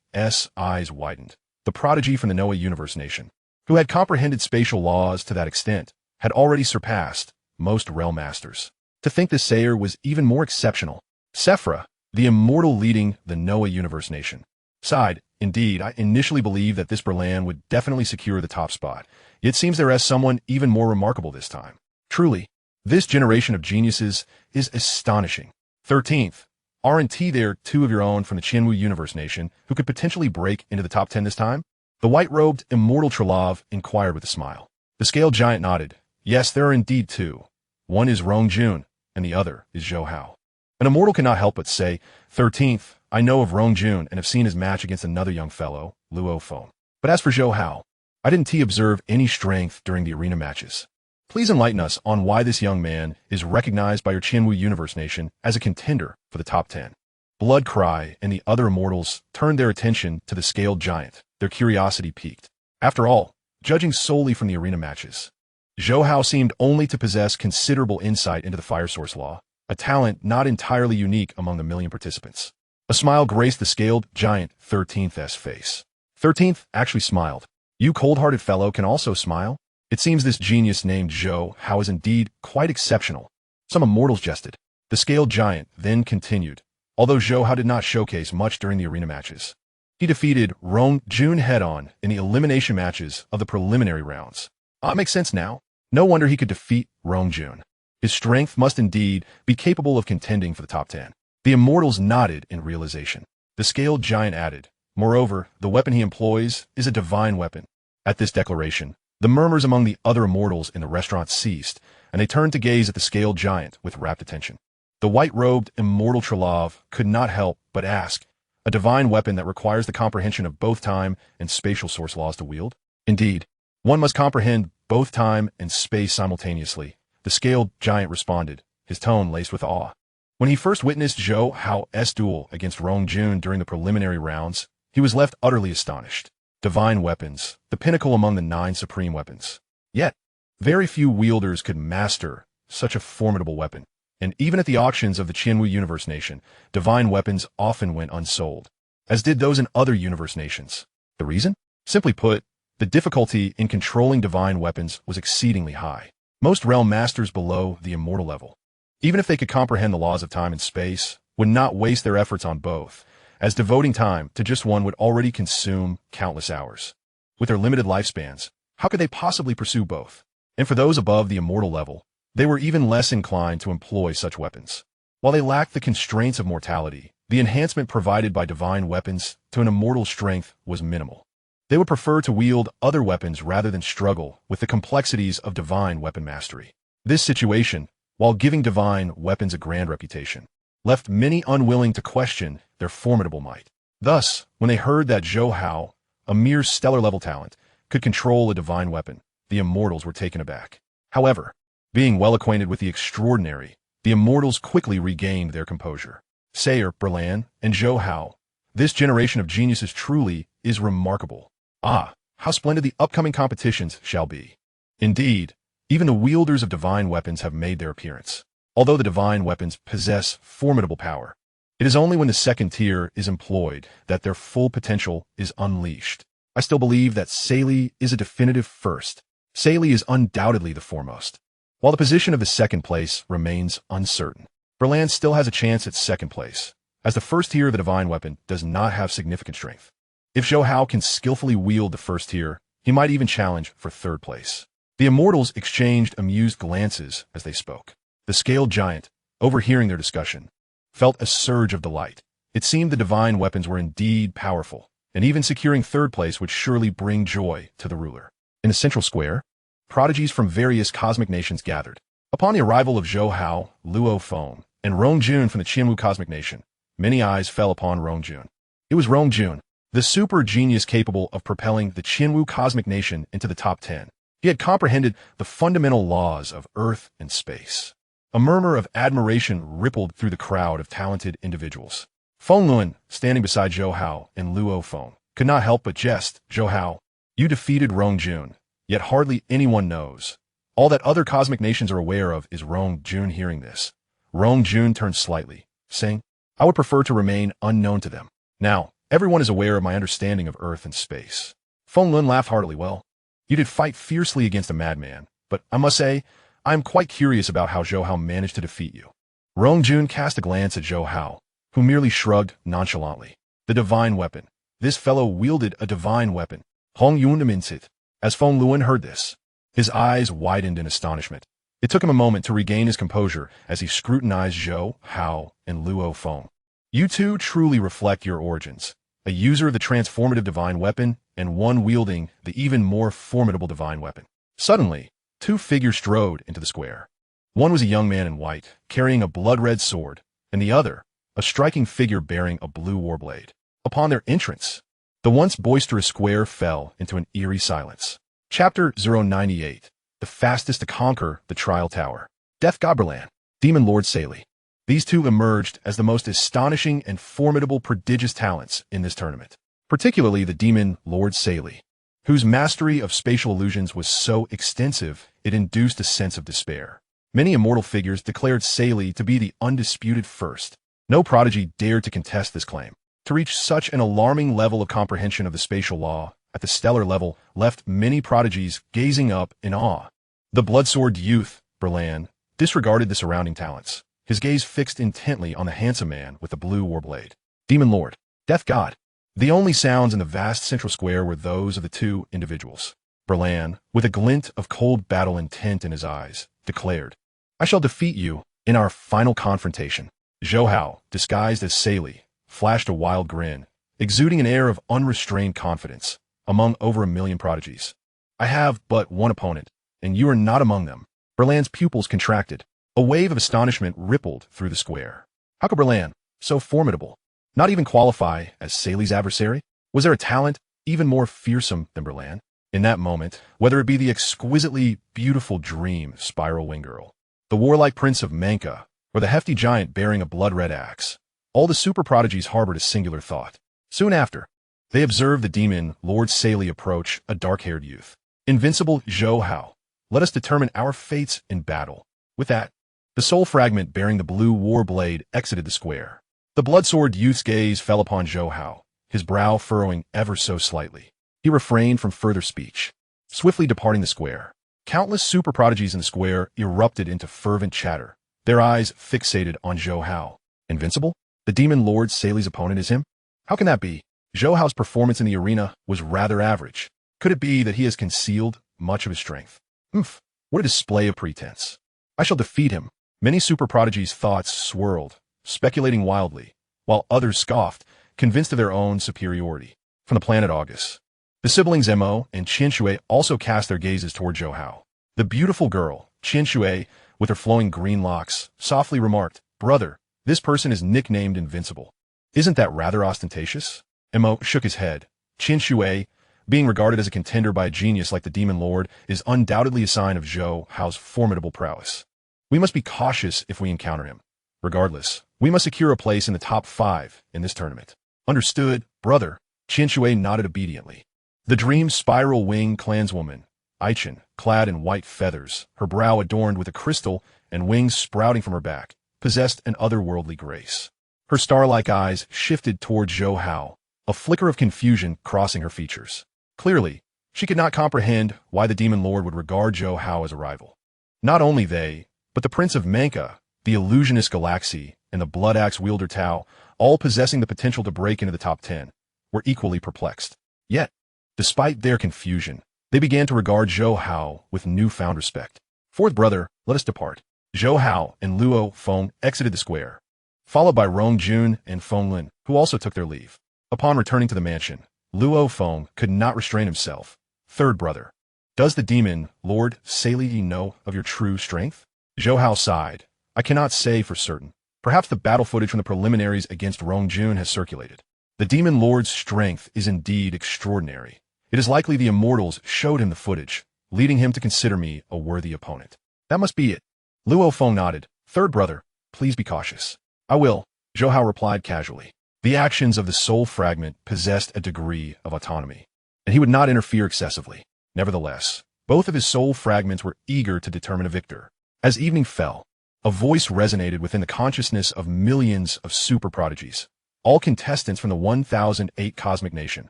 Speaker 1: eyes widened. The prodigy from the Noah Universe Nation, who had comprehended spatial laws to that extent, had already surpassed most realm masters. To think this Sayer was even more exceptional. Sephra, the immortal leading the Noah Universe Nation, sighed. Indeed, I initially believed that this Berlan would definitely secure the top spot. It seems there is someone even more remarkable this time. Truly, this generation of geniuses is astonishing. 13th, aren't there two of your own from the Qianwu Universe Nation who could potentially break into the top 10 this time? The white-robed immortal Trelov inquired with a smile. The scaled giant nodded. Yes, there are indeed two. One is Rongjun, and the other is Zhou Hao. An immortal cannot help but say, 13th, I know of Rongjun and have seen his match against another young fellow, Luo Feng. But as for Zhou Hao, I didn't observe any strength during the arena matches. Please enlighten us on why this young man is recognized by your Qianwu Universe Nation as a contender for the top 10. Blood Cry and the other immortals turned their attention to the scaled giant, their curiosity piqued. After all, judging solely from the arena matches, Zhou Hao seemed only to possess considerable insight into the fire source law, a talent not entirely unique among the million participants. A smile graced the scaled giant 13th's face. 13th actually smiled. You cold-hearted fellow can also smile? It seems this genius named Zhou Hao is indeed quite exceptional. Some immortals jested. The scaled giant then continued. Although Zhou Hao did not showcase much during the arena matches, he defeated Rongjun head-on in the elimination matches of the preliminary rounds. It makes sense now. No wonder he could defeat Rongjun. His strength must indeed be capable of contending for the top 10. The immortals nodded in realization. The scaled giant added, moreover, the weapon he employs is a divine weapon. At this declaration, the murmurs among the other immortals in the restaurant ceased, and they turned to gaze at the scaled giant with rapt attention. The white-robed immortal Trelov could not help but ask, a divine weapon that requires the comprehension of both time and spatial source laws to wield? Indeed, one must comprehend both time and space simultaneously. The scaled giant responded, his tone laced with awe. When he first witnessed Zhou Hao's duel against Rongjun during the preliminary rounds, he was left utterly astonished. Divine weapons, the pinnacle among the 9 supreme weapons. Yet, very few wielders could master such a formidable weapon, and even at the auctions of the Qianwu Universe Nation, divine weapons often went unsold, as did those in other universe nations. The reason? Simply put, the difficulty in controlling divine weapons was exceedingly high. Most realm masters below the immortal level, even if they could comprehend the laws of time and space, would not waste their efforts on both, as devoting time to just one would already consume countless hours. With their limited lifespans, how could they possibly pursue both? And for those above the immortal level, they were even less inclined to employ such weapons. While they lacked the constraints of mortality, the enhancement provided by divine weapons to an immortal strength was minimal. They would prefer to wield other weapons rather than struggle with the complexities of divine weapon mastery. This situation, while giving divine weapons a grand reputation, left many unwilling to question their formidable might. Thus, when they heard that Zhou Hao, a mere stellar-level talent, could control a divine weapon, the immortals were taken aback. However, being well acquainted with the extraordinary, the immortals quickly regained their composure. Sayer, Berlan, and Zhou Hao, this generation of geniuses truly is remarkable. Ah, how splendid the upcoming competitions shall be. Indeed, even the wielders of divine weapons have made their appearance. Although the divine weapons possess formidable power, it is only when the second tier is employed that their full potential is unleashed. I still believe that Sayle is a definitive first. Sayle is undoubtedly the foremost, while the position of the second place remains uncertain. Berlan still has a chance at second place, as the first tier of the divine weapon does not have significant strength. If Zhou Hao can skillfully wield the first tier, he might even challenge for third place. The immortals exchanged amused glances as they spoke. The scaled giant, overhearing their discussion, felt a surge of delight. It seemed the divine weapons were indeed powerful, and even securing third place would surely bring joy to the ruler. In the central square, prodigies from various cosmic nations gathered. Upon the arrival of Zhou Hao, Luo Feng, and Rongjun from the Qianwu cosmic nation, many eyes fell upon Rongjun. It was Rongjun, the super genius capable of propelling the Qianwu cosmic nation into the top 10. He had comprehended the fundamental laws of Earth and space. A murmur of admiration rippled through the crowd of talented individuals. Feng Luan, standing beside Zhou Hao and Luo Feng, could not help but jest. Zhou Hao, you defeated Rongjun, yet hardly anyone knows. All that other cosmic nations are aware of is Rongjun. Hearing this, Rongjun turned slightly, saying, I would prefer to remain unknown to them. Now, everyone is aware of my understanding of Earth and space. Feng Luan laughed heartily. Well, you did fight fiercely against a madman, but I must say, I am quite curious about how Zhou Hao managed to defeat you. Rongjun cast a glance at Zhou Hao, who merely shrugged nonchalantly. The divine weapon. This fellow wielded a divine weapon. Hong Yun Aminsit. As Feng Luan heard this, his eyes widened in astonishment. It took him a moment to regain his composure as he scrutinized Zhou Hao and Luo Feng. You two truly reflect your origins. A user of the transformative divine weapon and one wielding the even more formidable divine weapon. Suddenly, two figures strode into the square. One was a young man in white, carrying a blood-red sword, and the other, a striking figure bearing a blue warblade. Upon their entrance, the once boisterous square fell into an eerie silence. Chapter 098. The fastest to conquer the Trial Tower. Death God Berlan, Demon Lord Sayle. These two emerged as the most astonishing and formidable prodigious talents in this tournament, particularly the Demon Lord Sayle, whose mastery of spatial illusions was so extensive it induced a sense of despair. Many immortal figures declared Sayle to be the undisputed first. No prodigy dared to contest this claim. To reach such an alarming level of comprehension of the spatial law at the stellar level left many prodigies gazing up in awe. The bloodsword youth, Berlan, disregarded the surrounding talents, his gaze fixed intently on the handsome man with the blue warblade. Demon Lord, Death God. The only sounds in the vast central square were those of the two individuals. Berlan, with a glint of cold battle intent in his eyes, declared, I shall defeat you in our final confrontation. Zhou Hao, disguised as Sayle, flashed a wild grin, exuding an air of unrestrained confidence among over 1 million prodigies. I have but one opponent, and you are not among them. Berlan's pupils contracted. A wave of astonishment rippled through the square. How could Berlan, so formidable, not even qualify as Sayle's adversary? Was there a talent even more fearsome than Berlan? In that moment, whether it be the exquisitely beautiful dream Spiral Wing Girl, the warlike prince of Manka, or the hefty giant bearing a blood-red axe, all the super prodigies harbored a singular thought. Soon after, they observed the demon Lord Sayle approach a dark-haired youth. Invincible Zhou Hao, let us determine our fates in battle. With that, the soul fragment bearing the blue war blade exited the square. The bloodsword youth's gaze fell upon Zhou Hao, his brow furrowing ever so slightly. He refrained from further speech. Swiftly departing the square, countless super prodigies in the square erupted into fervent chatter, their eyes fixated on Zhou Hao. Invincible? The demon Lord Sayle's opponent is him? How can that be? Zhou Hao's performance in the arena was rather average. Could it be that he has concealed much of his strength? Oomph, what a display of pretense. I shall defeat him. Many super prodigies' thoughts swirled, speculating wildly, while others scoffed, convinced of their own superiority. From the planet August, the siblings Mo and Qinshui also cast their gazes toward Zhou Hao. The beautiful girl, Qinshui, with her flowing green locks, softly remarked, "Brother, this person is nicknamed Invincible. Isn't that rather ostentatious?" Mo shook his head. Qinshui, being regarded as a contender by a genius like the Demon Lord, is undoubtedly a sign of Zhou Hao's formidable prowess. We must be cautious if we encounter him. Regardless, we must secure a place in the top 5 in this tournament. Understood, brother. Qinshui nodded obediently. The Dream Spiral Wing clanswoman, Aichen, clad in white feathers, her brow adorned with a crystal and wings sprouting from her back, possessed an otherworldly grace. Her star-like eyes shifted towards Zhou Hao, a flicker of confusion crossing her features. Clearly, she could not comprehend why the Demon Lord would regard Zhou Hao as a rival. Not only they, but the Prince of Manka, the Illusionist Galaxy, and the Blood Axe wielder Tao, all possessing the potential to break into the top 10, were equally perplexed. Yet, despite their confusion, they began to regard Zhou Hao with newfound respect. "Fourth brother, let us depart." Zhou Hao and Luo Feng exited the square, followed by Rong Jun and Feng Lin, who also took their leave. Upon returning to the mansion, Luo Feng could not restrain himself. "Third brother, does the Demon Lord Seili know of your true strength?" Zhou Hao sighed. "I cannot say for certain. Perhaps the battle footage from the preliminaries against Rong Jun has circulated. The Demon Lord's strength is indeed extraordinary. It is likely the immortals showed him the footage, leading him to consider me a worthy opponent." "That must be it." Luo Feng nodded. "Third brother, please be cautious." "I will," Zhou Hao replied casually. The actions of the soul fragment possessed a degree of autonomy, and he would not interfere excessively. Nevertheless, both of his soul fragments were eager to determine a victor. As evening fell, a voice resonated within the consciousness of millions of super prodigies. All contestants from the 1008 Cosmic Nation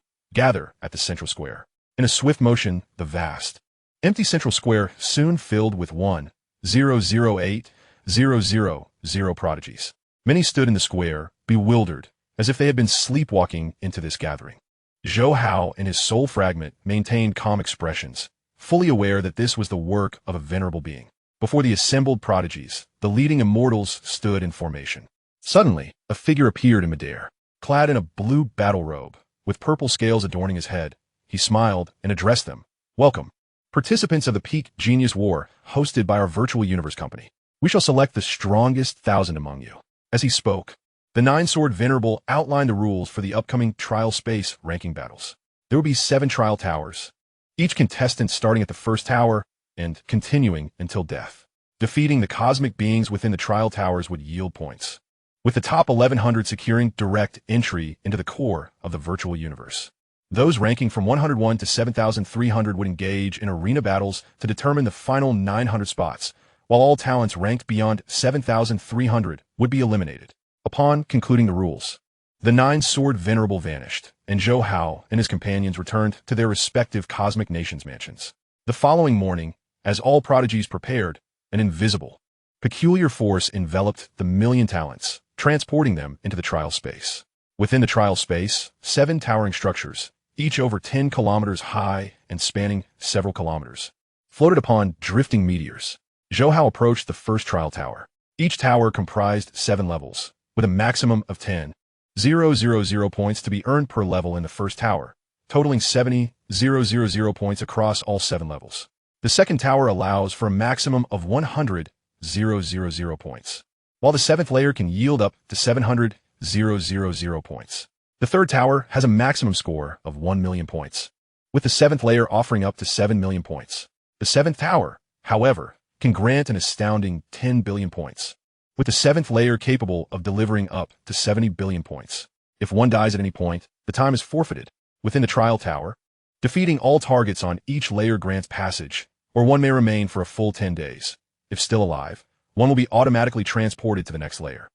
Speaker 1: gather at the central square. In a swift motion, the vast, empty central square soon filled with 1008,000 prodigies. Many stood in the square, bewildered, as if they had been sleepwalking into this gathering. Zhou Hao and his soul fragment maintained calm expressions, fully aware that this was the work of a venerable being. Before the assembled prodigies, the leading immortals stood in formation. Suddenly, a figure appeared in midair. Clad in a blue battle robe, with purple scales adorning his head, he smiled and addressed them. "Welcome, participants of the Peak Genius War, hosted by our Virtual Universe company. We shall select the strongest 1,000 among you." As he spoke, the Nine-Sword Venerable outlined the rules for the upcoming Trial Space ranking battles. There will be 7 trial towers, each contestant starting at the first tower and continuing until death. Defeating the cosmic beings within the trial towers would yield points, with the top 1,100 securing direct entry into the core of the virtual universe. Those ranking from 101 to 7,300 would engage in arena battles to determine the final 900 spots, while all talents ranked beyond 7,300 would be eliminated. Upon concluding the rules, the Nine-Sword Venerable vanished, and Zhou Hao and his companions returned to their respective Cosmic Nations mansions. The following morning, as all prodigies prepared, an invisible, peculiar force enveloped the million talents, transporting them into the trial space. Within the trial space, 7 towering structures, each over 10 kilometers high and spanning several kilometers, floated upon drifting meteors. Zhou Hao approached the first trial tower. Each tower comprised 7 levels, with a maximum of 10,000 points to be earned per level in the first tower, totaling 70,000 points across all 7 levels. The second tower allows for a maximum of 100,000 points, while the 7th layer can yield up to 700,000 points. The third tower has a maximum score of 1 million points, with the 7th layer offering up to 7 million points. The 7th tower, however, can grant an astounding 10 billion points, with the 7th layer capable of delivering up to 70 billion points. If one dies at any point, the time is forfeited. Within the trial tower, defeating all targets on each layer grants passage, or one may remain for a full 10 days. If still alive, one will be automatically transported to the next layer.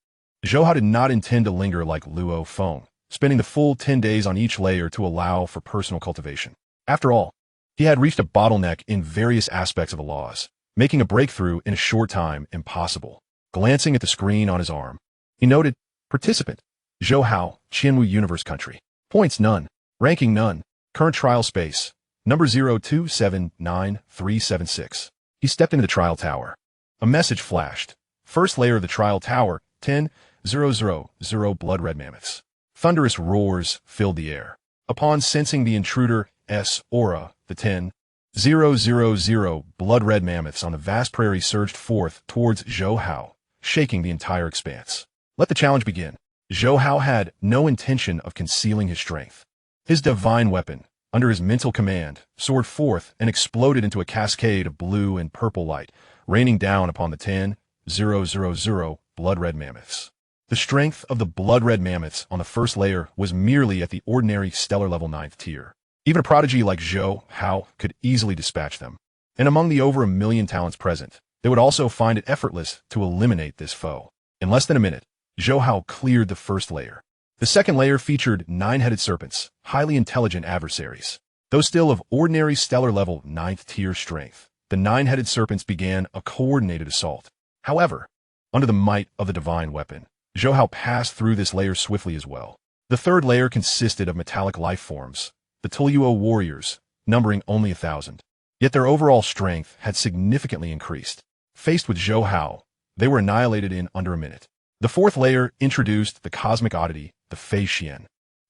Speaker 1: Zhou Hao did not intend to linger like Luo Feng, spending the full 10 days on each layer to allow for personal cultivation. After all, he had reached a bottleneck in various aspects of the laws, making a breakthrough in a short time impossible. Glancing at the screen on his arm, he noted, "Participant, Zhou Hao, Qianwu Universe Country. Points none. Ranking none. Current trial space, Number 02799376. He stepped into the trial tower. A message flashed. First layer of the trial tower, 10,000 blood-red mammoths. Thunderous roars filled the air. Upon sensing the intruder's aura, the 10,000 blood-red mammoths on the vast prairie surged forth towards Zhou Hao, shaking the entire expanse. Let the challenge begin. Zhou Hao had no intention of concealing his strength. His divine weapon, under his mental command, soared forth and exploded into a cascade of blue and purple light, raining down upon the 10,000 blood-red mammoths. The strength of the blood-red mammoths on the first layer was merely at the ordinary stellar level 9th tier. Even a prodigy like Zhou Hao could easily dispatch them. And among the over 1 million talents present, they would also find it effortless to eliminate this foe. In less than a minute, Zhou Hao cleared the first layer. The second layer featured 9-headed serpents, highly intelligent adversaries. Though still of ordinary stellar level 9th tier strength, the 9-headed serpents began a coordinated assault. However, under the might of the divine weapon, Zhou Hao passed through this layer swiftly as well. The third layer consisted of metallic life forms, the Luo warriors, numbering only 1,000. Yet their overall strength had significantly increased. Faced with Zhou Hao, they were annihilated in under a minute. The fourth layer introduced the cosmic oddity, the Fei Xian,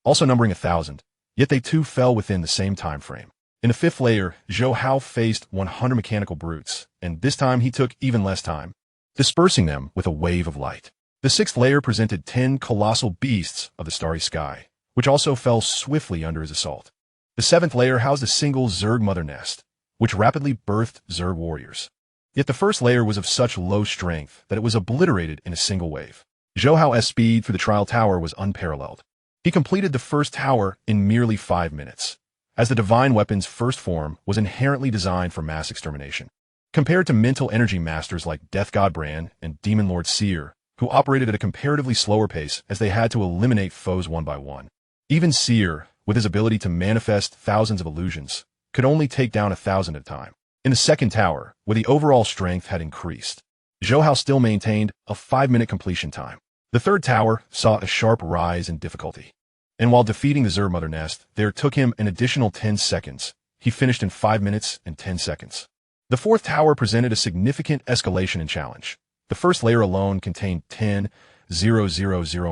Speaker 1: also numbering 1,000, yet they too fell within the same time frame. In the fifth layer, Zhou Hao faced 100 mechanical brutes, and this time he took even less time, dispersing them with a wave of light. The sixth layer presented 10 colossal beasts of the starry sky, which also fell swiftly under his assault. The seventh layer housed a single Zerg mother nest, which rapidly birthed Zerg warriors. Yet the first layer was of such low strength that it was obliterated in a single wave. Zhou Hao's speed through the trial tower was unparalleled. He completed the first tower in merely 5 minutes, as the divine weapon's first form was inherently designed for mass extermination. Compared to mental energy masters like Death God Bran and Demon Lord Seer, who operated at a comparatively slower pace as they had to eliminate foes one by one. Even Seer, with his ability to manifest thousands of illusions, could only take down 1,000 at a time. In the second tower, where the overall strength had increased, Zhou Hao still maintained a 5-minute completion time. The third tower saw a sharp rise in difficulty, and while defeating the Zerg Mother Nest, there took him an additional 10 seconds. He finished in 5 minutes and 10 seconds. The fourth tower presented a significant escalation and challenge. The first layer alone contained 10,000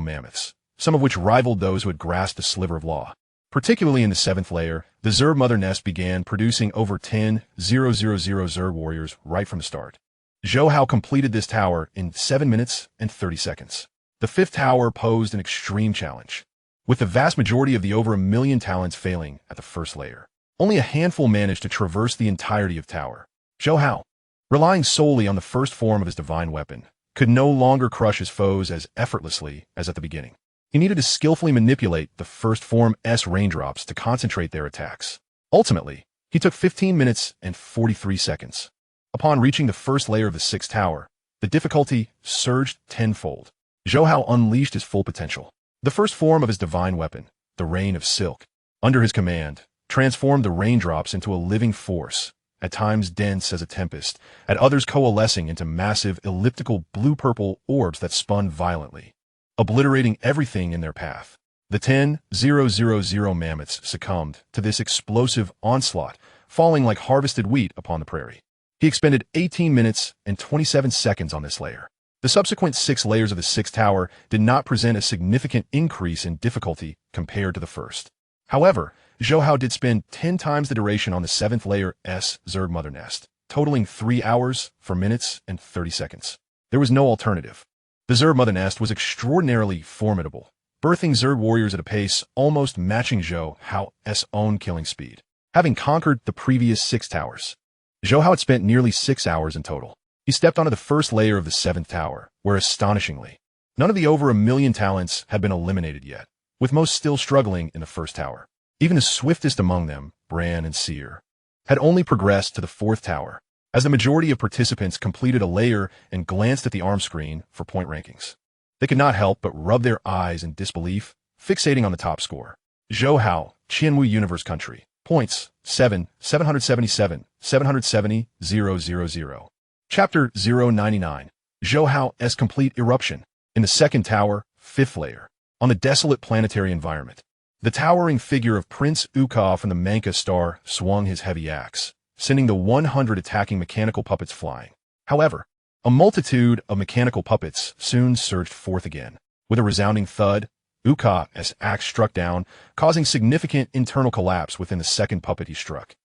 Speaker 1: mammoths, some of which rivaled those who had grasped a sliver of law. Particularly in the seventh layer, the Zerg Mother Nest began producing over 10,000 Zerg warriors right from the start. Zhou Hao completed this tower in 7 minutes and 30 seconds. The fifth tower posed an extreme challenge, with the vast majority of the over 1 million talents failing at the first layer. Only a handful managed to traverse the entirety of tower. Zhou Hao, relying solely on the first form of his divine weapon, could no longer crush his foes as effortlessly as at the beginning. He needed to skillfully manipulate the first form's raindrops to concentrate their attacks. Ultimately, he took 15 minutes and 43 seconds. Upon reaching the first layer of the sixth tower, the difficulty surged tenfold. Zhou Hao unleashed his full potential. The first form of his divine weapon, the Rain of Silk, under his command, transformed the raindrops into a living force, at times dense as a tempest, at others coalescing into massive elliptical blue-purple orbs that spun violently, obliterating everything in their path. The 10,000 mammoths succumbed to this explosive onslaught, falling like harvested wheat upon the prairie. He expended 18 minutes and 27 seconds on this layer. The subsequent 6 layers of the sixth tower did not present a significant increase in difficulty compared to the first. However, Zhou Hao did spend 10 times the duration on the 7th layer's Zerg Mother Nest, totaling 3 hours, 4 minutes, and 30 seconds. There was no alternative. The Zerg Mother Nest was extraordinarily formidable, birthing Zerg warriors at a pace almost matching Zhou Hao's own killing speed. Having conquered the previous 6 towers, Zhou Hao had spent nearly 6 hours in total. He stepped onto the first layer of the 7th tower, where astonishingly, none of the over 1 million talents had been eliminated yet, with most still struggling in the first tower. Even the swiftest among them, Bran and Seer, had only progressed to the 4th tower, as the majority of participants completed a layer and glanced at the arm screen for point rankings. They could not help but rub their eyes in disbelief, fixating on the top score. Zhou Hao, Qianwu Universe Country, points 777, 770, 000. Chapter 099, Zhou Hao's complete eruption. In the 2nd tower, 5th layer, on the desolate planetary environment, The towering figure of Prince Ukah from the Manka star swung his heavy axe, sending the 100 attacking mechanical puppets flying. However, a multitude of mechanical puppets soon surged forth again. With a resounding thud, Ukah's axe struck down, causing significant internal collapse within the second puppet he struck.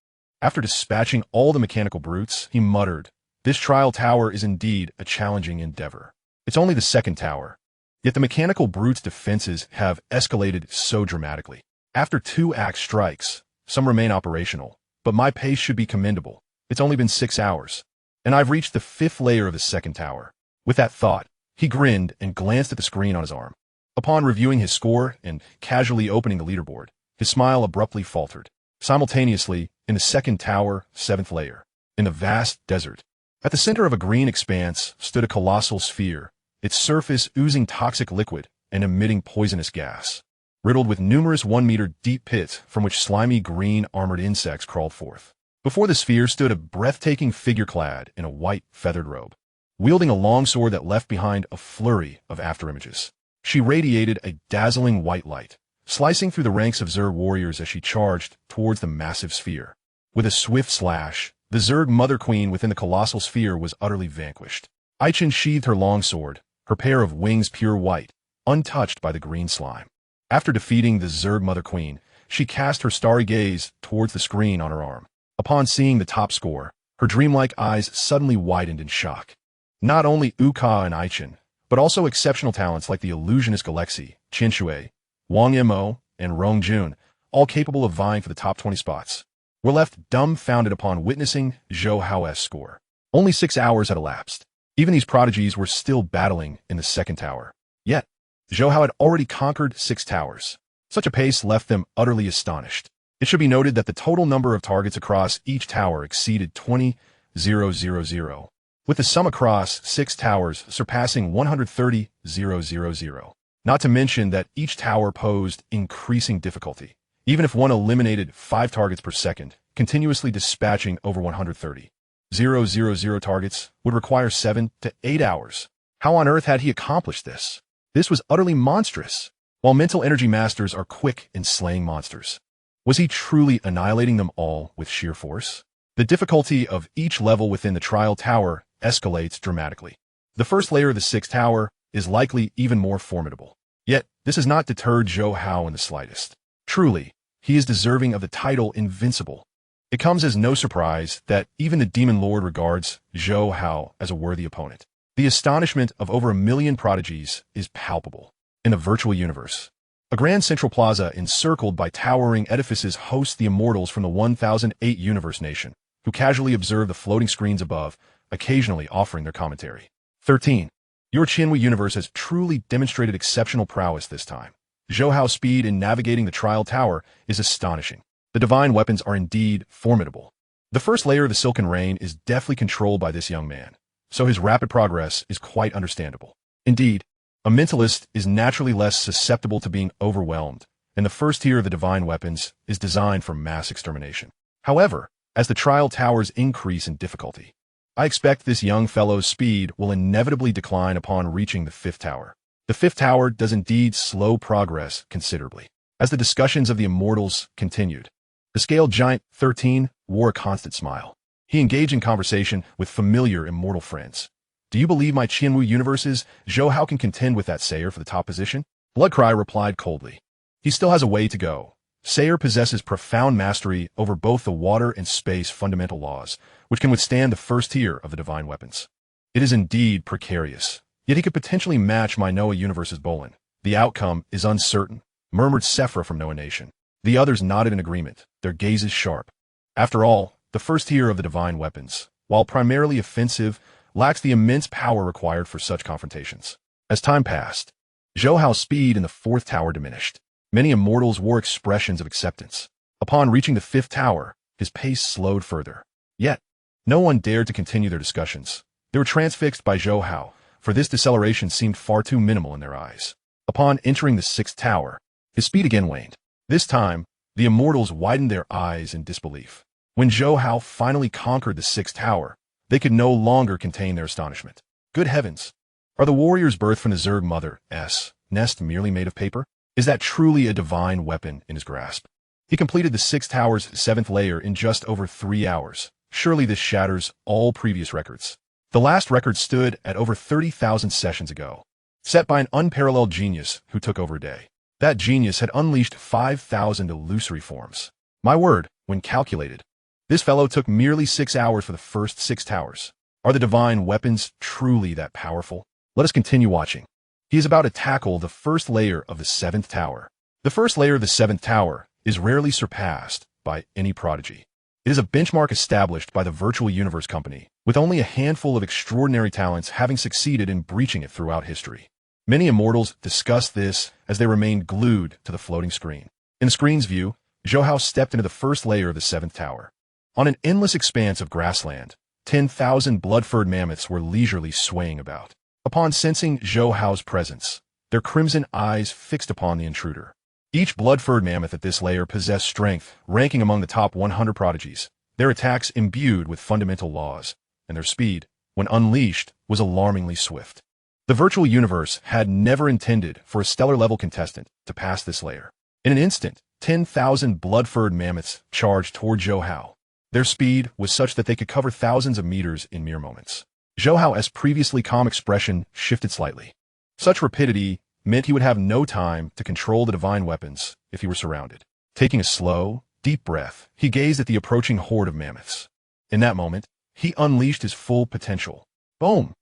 Speaker 1: After dispatching all the mechanical brutes, he muttered, "This trial tower is indeed a challenging endeavor. It's only the second tower. Yet the mechanical brute's defenses have escalated so dramatically. After 2 axe strikes, some remain operational, but my pace should be commendable. It's only been 6 hours, and I've reached the 5th layer of the second tower." With that thought, he grinned and glanced at the screen on his arm. Upon reviewing his score and casually opening the leaderboard, his smile abruptly faltered. Simultaneously, in the second tower, 7th layer, in the vast desert, at the center of a green expanse stood a colossal sphere, its surface oozing toxic liquid and emitting poisonous gas, riddled with numerous 1-meter-deep pits from which slimy green armored insects crawled forth. Before the sphere stood a breathtaking figure clad in a white feathered robe, wielding a long sword that left behind a flurry of afterimages. She radiated a dazzling white light, slicing through the ranks of Zerg warriors as she charged towards the massive sphere. With a swift slash, the Zerg Mother Queen within the colossal sphere was utterly vanquished. Aichen sheathed her long sword, her pair of wings pure white, untouched by the green slime. After defeating the Zerg Mother Queen, she cast her starry gaze towards the screen on her arm. Upon seeing the top score, her dreamlike eyes suddenly widened in shock. Not only Ukah and Aichen, but also exceptional talents like the illusionist Galaxy, Chen Shui, Wang Mo, and Rong Jun, all capable of vying for the top 20 spots, were left dumbfounded upon witnessing Zhou Hao's score. Only 6 hours had elapsed. Even these prodigies were still battling in the second tower. Yet, Zhou Hao had already conquered 6 towers. Such a pace left them utterly astonished. It should be noted that the total number of targets across each tower exceeded 20,000, with the sum across 6 towers surpassing 130,000. Not to mention that each tower posed increasing difficulty, even if one eliminated 5 targets per second, continuously dispatching over 130,000 targets would require 7 to 8 hours. How on earth had he accomplished this? This was utterly monstrous. While mental energy masters are quick in slaying monsters, was he truly annihilating them all with sheer force? The difficulty of each level within the trial tower escalates dramatically. The first layer of the 6th tower is likely even more formidable. Yet, this has not deterred Zhou Hao in the slightest. Truly, he is deserving of the title Invincible. It comes as no surprise that even the Demon Lord regards Zhou Hao as a worthy opponent. The astonishment of over 1 million prodigies is palpable. In the virtual universe, a grand central plaza encircled by towering edifices hosts the immortals from the 1008 Universe Nation, who casually observe the floating screens above, occasionally offering their commentary. 13. Your Qianhui universe has truly demonstrated exceptional prowess this time. Zhou Hao's speed in navigating the trial tower is astonishing. The divine weapons are indeed formidable. The first layer of the Silken Rain is deftly controlled by this young man, so his rapid progress is quite understandable. Indeed, a mentalist is naturally less susceptible to being overwhelmed, and the first tier of the divine weapons is designed for mass extermination. However, as the trial towers increase in difficulty, I expect this young fellow's speed will inevitably decline upon reaching the 5th tower. The 5th tower does indeed slow progress considerably. As the discussions of the immortals continued, the scaled giant 13 wore a constant smile. He engaged in conversation with familiar immortal friends. Do you believe my Qianhui universe's Zhou Hao can contend with that Sayer for the top position? Bloodcry replied coldly. He still has a way to go. Sayer possesses profound mastery over both the water and space fundamental laws, which can withstand the first tier of the divine weapons. It is indeed precarious, yet he could potentially match my Noah universe's Bolin. The outcome is uncertain, murmured Sephra from Noah Nation. The others nodded in agreement, their gazes sharp. After all, the first tier of the divine weapons, while primarily offensive, lacks the immense power required for such confrontations. As time passed, Zhou Hao's speed in the 4th tower diminished. Many immortals wore expressions of acceptance. Upon reaching the 5th tower, his pace slowed further. Yet, no one dared to continue their discussions. They were transfixed by Zhou Hao, for this deceleration seemed far too minimal in their eyes. Upon entering the 6th tower, his speed again waned. This time, the immortals widened their eyes in disbelief. When Zhou Hao finally conquered the 6th tower, they could no longer contain their astonishment. Good heavens! Are the warriors birthed from the Zerg Mother's nest merely made of paper? Is that truly a divine weapon in his grasp? He completed the 6th tower's 7th layer in just over 3 hours. Surely this shatters all previous records. The last record stood at over 30,000 sessions ago, set by an unparalleled genius who took over a day. That genius had unleashed 5,000 illusory forms. My word, when calculated, this fellow took merely 6 hours for the first 6 towers. Are the divine weapons truly that powerful? Let us continue watching. He is about to tackle the first layer of the 7th tower. The first layer of the 7th tower is rarely surpassed by any prodigy. It is a benchmark established by the Virtual Universe Company, with only a handful of extraordinary talents having succeeded in breaching it throughout history. Many immortals discuss this as they remain glued to the floating screen. In the screen's view, Zhou Hao stepped into the first layer of the 7th tower. On an endless expanse of grassland, 10,000 blood-furred mammoths were leisurely swaying about. Upon sensing Zhou Hao's presence, their crimson eyes fixed upon the intruder. Each blood-furred mammoth at this layer possessed strength, ranking among the top 100 prodigies, their attacks imbued with fundamental laws, and their speed, when unleashed, was alarmingly swift. The virtual universe had never intended for a stellar-level contestant to pass this layer. In an instant, 10,000 blood-furred mammoths charged toward Zhou Hao. Their speed was such that they could cover thousands of meters in mere moments. Zhou Hao's previously calm expression shifted slightly. Such rapidity meant he would have no time to control the divine weapons if he were surrounded. Taking a slow, deep breath, he gazed at the approaching horde of mammoths. In that moment, he unleashed his full potential. Boom!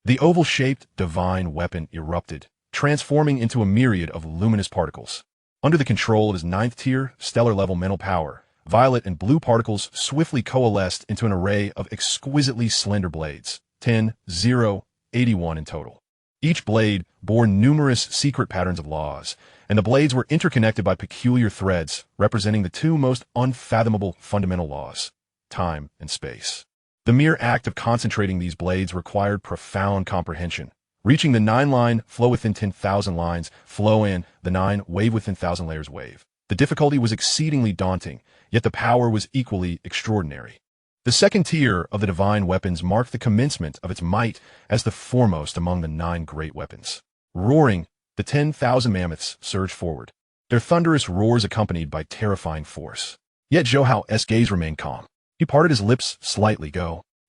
Speaker 1: The oval-shaped divine weapon erupted, transforming into a myriad of luminous particles. Under the control of his 9th-tier, stellar-level mental power, violet and blue particles swiftly coalesced into an array of exquisitely slender blades, 10, 0, 81 in total. Each blade bore numerous secret patterns of laws, and the blades were interconnected by peculiar threads representing the two most unfathomable fundamental laws, time and space. The mere act of concentrating these blades required profound comprehension. Reaching the 9-line flow within 10,000 lines, flow in, the 9 wave within 1,000 layers wave. The difficulty was exceedingly daunting, yet the power was equally extraordinary. The 2nd tier of the divine weapons marked the commencement of its might as the foremost among the 9 great weapons. Roaring, the 10,000 mammoths surged forward, their thunderous roars accompanied by terrifying force. Yet Zhou Hao's gaze remained calm. He parted his lips slightly,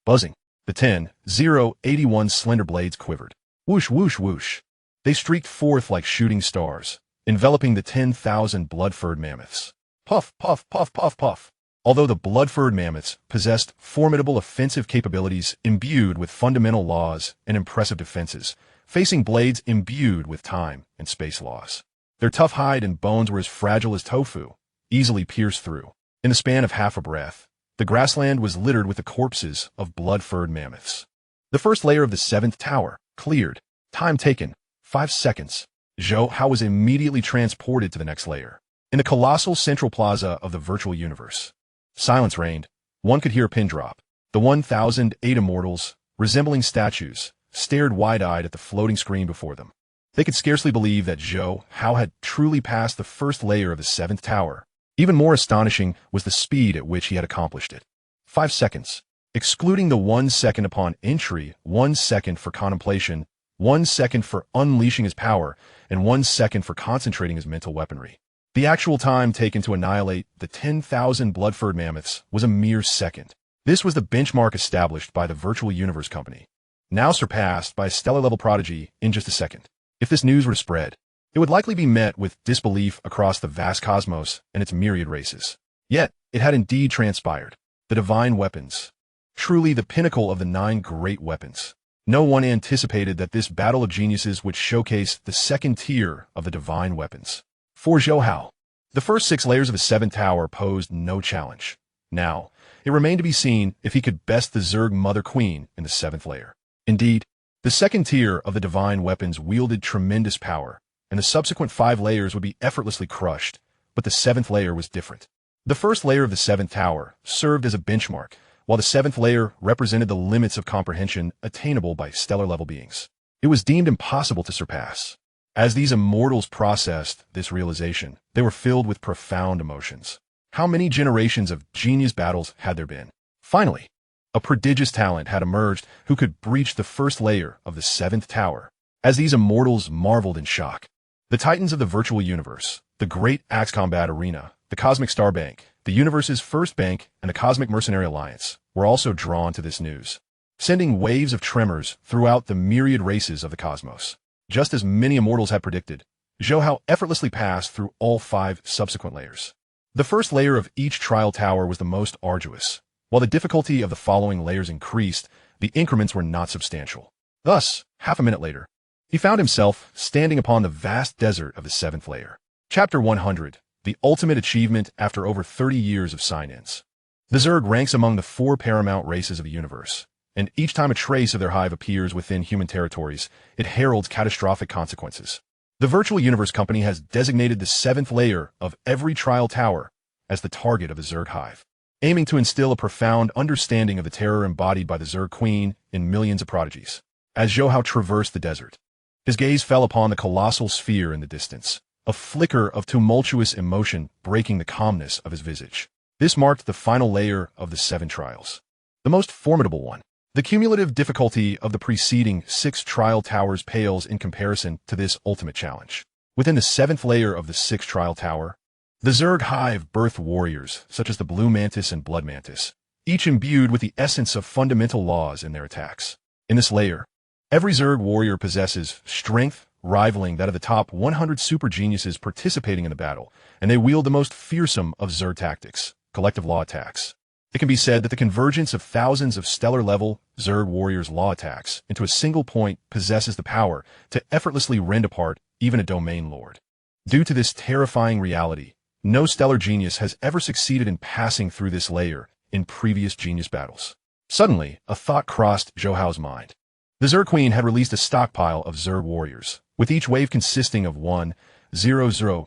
Speaker 1: buzzing. The 10, 0, 81 slender blades quivered. Whoosh, whoosh, whoosh. They streaked forth like shooting stars, enveloping the 10,000 blood-furred mammoths. Puff, puff, puff, puff, puff. Although the blood-furred mammoths possessed formidable offensive capabilities imbued with fundamental laws and impressive defenses, facing blades imbued with time and space laws. Their tough hide and bones were as fragile as tofu, easily pierced through. In the span of half a breath, the grassland was littered with the corpses of blood-furred mammoths. The first layer of the 7th tower cleared. Time taken, 5 seconds. Zhou Hao was immediately transported to the next layer. In the colossal central plaza of the virtual universe, silence reigned. One could hear a pin drop. The 1,008 immortals, resembling statues, stared wide-eyed at the floating screen before them. They could scarcely believe that Zhou Hao had truly passed the first layer of the 7th tower. Even more astonishing was the speed at which he had accomplished it. 5 seconds. Excluding the 1 second upon entry, 1 second for contemplation, 1 second for unleashing his power, and 1 second for concentrating his mental weaponry. The actual time taken to annihilate the 10,000 blood-furred mammoths was a mere second. This was the benchmark established by the Virtual Universe Company, now surpassed by a stellar-level prodigy in just a second. If this news were to spread, it would likely be met with disbelief across the vast cosmos and its myriad races. Yet, it had indeed transpired. The divine weapons. Truly the pinnacle of the 9 great weapons. No one anticipated that this battle of geniuses would showcase the 2nd tier of the divine weapons. For Zhou Hao, the first 6 layers of the 7th tower posed no challenge. Now, it remained to be seen if he could best the Zerg Mother Queen in the 7th layer. Indeed, the 2nd tier of the divine weapons wielded tremendous power, and the subsequent 5 layers would be effortlessly crushed, but the 7th layer was different. The first layer of the 7th tower served as a benchmark, while the 7th layer represented the limits of comprehension attainable by stellar-level beings. It was deemed impossible to surpass. As these immortals processed this realization, they were filled with profound emotions. How many generations of genius battles had there been? Finally, a prodigious talent had emerged who could breach the first layer of the 7th tower. As these immortals marveled in shock, The titans of the virtual universe, the great axe combat arena, the Cosmic Star Bank, the universe's first bank, and the Cosmic Mercenary Alliance were also drawn to this news, sending waves of tremors throughout the myriad races of the cosmos. Just as many immortals had predicted, Zhou Hao effortlessly passed through all 5 subsequent layers. The first layer of each trial tower was the most arduous. While the difficulty of the following layers increased, the increments were not substantial. Thus, half a minute later, he found himself standing upon the vast desert of the 7th layer. Chapter 100, the ultimate achievement after over 30 years of sign-ins. The Zerg ranks among the 4 paramount races of the universe, and each time a trace of their hive appears within human territories, it heralds catastrophic consequences. The Virtual Universe Company has designated the 7th layer of every trial tower as the target of the Zerg hive, aiming to instill a profound understanding of the terror embodied by the Zerg Queen in millions of prodigies. As Zhou Hao traversed the desert, his gaze fell upon the colossal sphere in the distance, a flicker of tumultuous emotion breaking the calmness of his visage. This marked the final layer of the 7 trials, the most formidable one. The cumulative difficulty of the preceding 6 trial towers pales in comparison to this ultimate challenge. Within the 7th layer of the 6th trial tower, the Zerg hive birthed warriors such as the Blue Mantis and Blood Mantis, each imbued with the essence of fundamental laws in their attacks. In this layer, every Zerg warrior possesses strength rivaling that of the top 100 super geniuses participating in the battle, and they wield the most fearsome of Zerg tactics, collective law attacks. It can be said that the convergence of thousands of stellar-level Zerg warriors' law attacks into a single point possesses the power to effortlessly rend apart even a domain lord. Due to this terrifying reality, no stellar genius has ever succeeded in passing through this layer in previous genius battles. Suddenly, a thought crossed Zhou Hao's mind. The Zerg Queen had released a stockpile of Zerg warriors, with each wave consisting of 1,000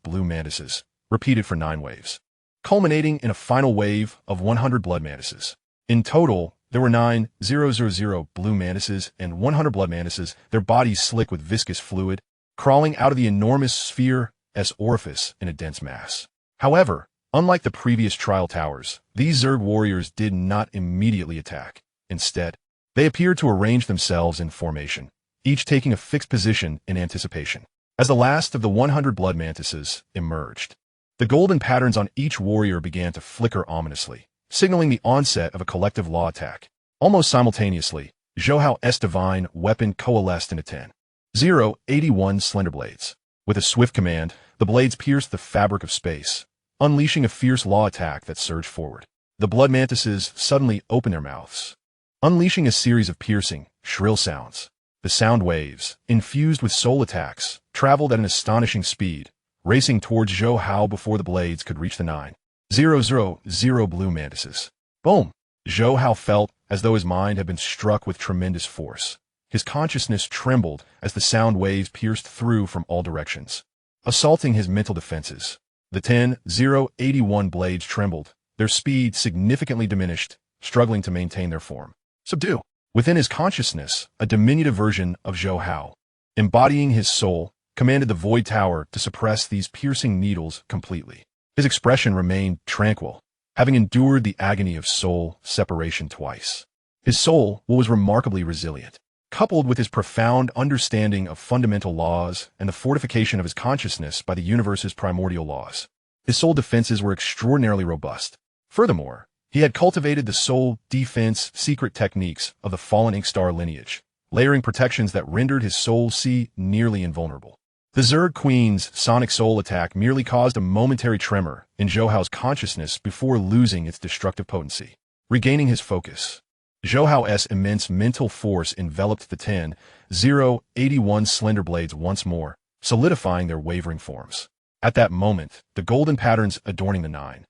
Speaker 1: blue mantises, repeated for 9 waves, culminating in a final wave of 100 blood mantises. In total, there were 9,000 blue mantises and 100 blood mantises, their bodies slick with viscous fluid, crawling out of the enormous sphere-s orifice in a dense mass. However, unlike the previous trial towers, these Zerg warriors did not immediately attack. Instead, they appeared to arrange themselves in formation, each taking a fixed position in anticipation. As the last of the 100 blood mantises emerged, the golden patterns on each warrior began to flicker ominously, signaling the onset of a collective law attack. Almost simultaneously, Zhou Hao's divine weapon coalesced into 10,081 slender blades. With a swift command, the blades pierced the fabric of space, unleashing a fierce law attack that surged forward. The blood mantises suddenly opened their mouths, unleashing a series of piercing, shrill sounds. The sound waves, infused with soul attacks, traveled at an astonishing speed, racing towards Zhou Hao before the blades could reach the 9,000 blue mantises. Boom! Zhou Hao felt as though his mind had been struck with tremendous force. His consciousness trembled as the sound waves pierced through from all directions, assaulting his mental defenses. The 10,081 blades trembled, their speed significantly diminished, struggling to maintain their form. Subdue! Within his consciousness, a diminutive version of Zhou Hao, embodying his soul, commanded the Void Tower to suppress these piercing needles completely. His expression remained tranquil, having endured the agony of soul separation twice. His soul was remarkably resilient, coupled with his profound understanding of fundamental laws and the fortification of his consciousness by the universe's primordial laws. His soul defenses were extraordinarily robust. Furthermore, he had cultivated the soul defense secret techniques of the fallen Ink Star lineage, layering protections that rendered his soul nearly invulnerable. The Zerg Queen's sonic soul attack merely caused a momentary tremor in Zhou Hao's consciousness before losing its destructive potency. Regaining his focus, Zhou Hao's immense mental force enveloped the 10,081 slender blades once more, solidifying their wavering forms. At that moment, the golden patterns adorning the 9,000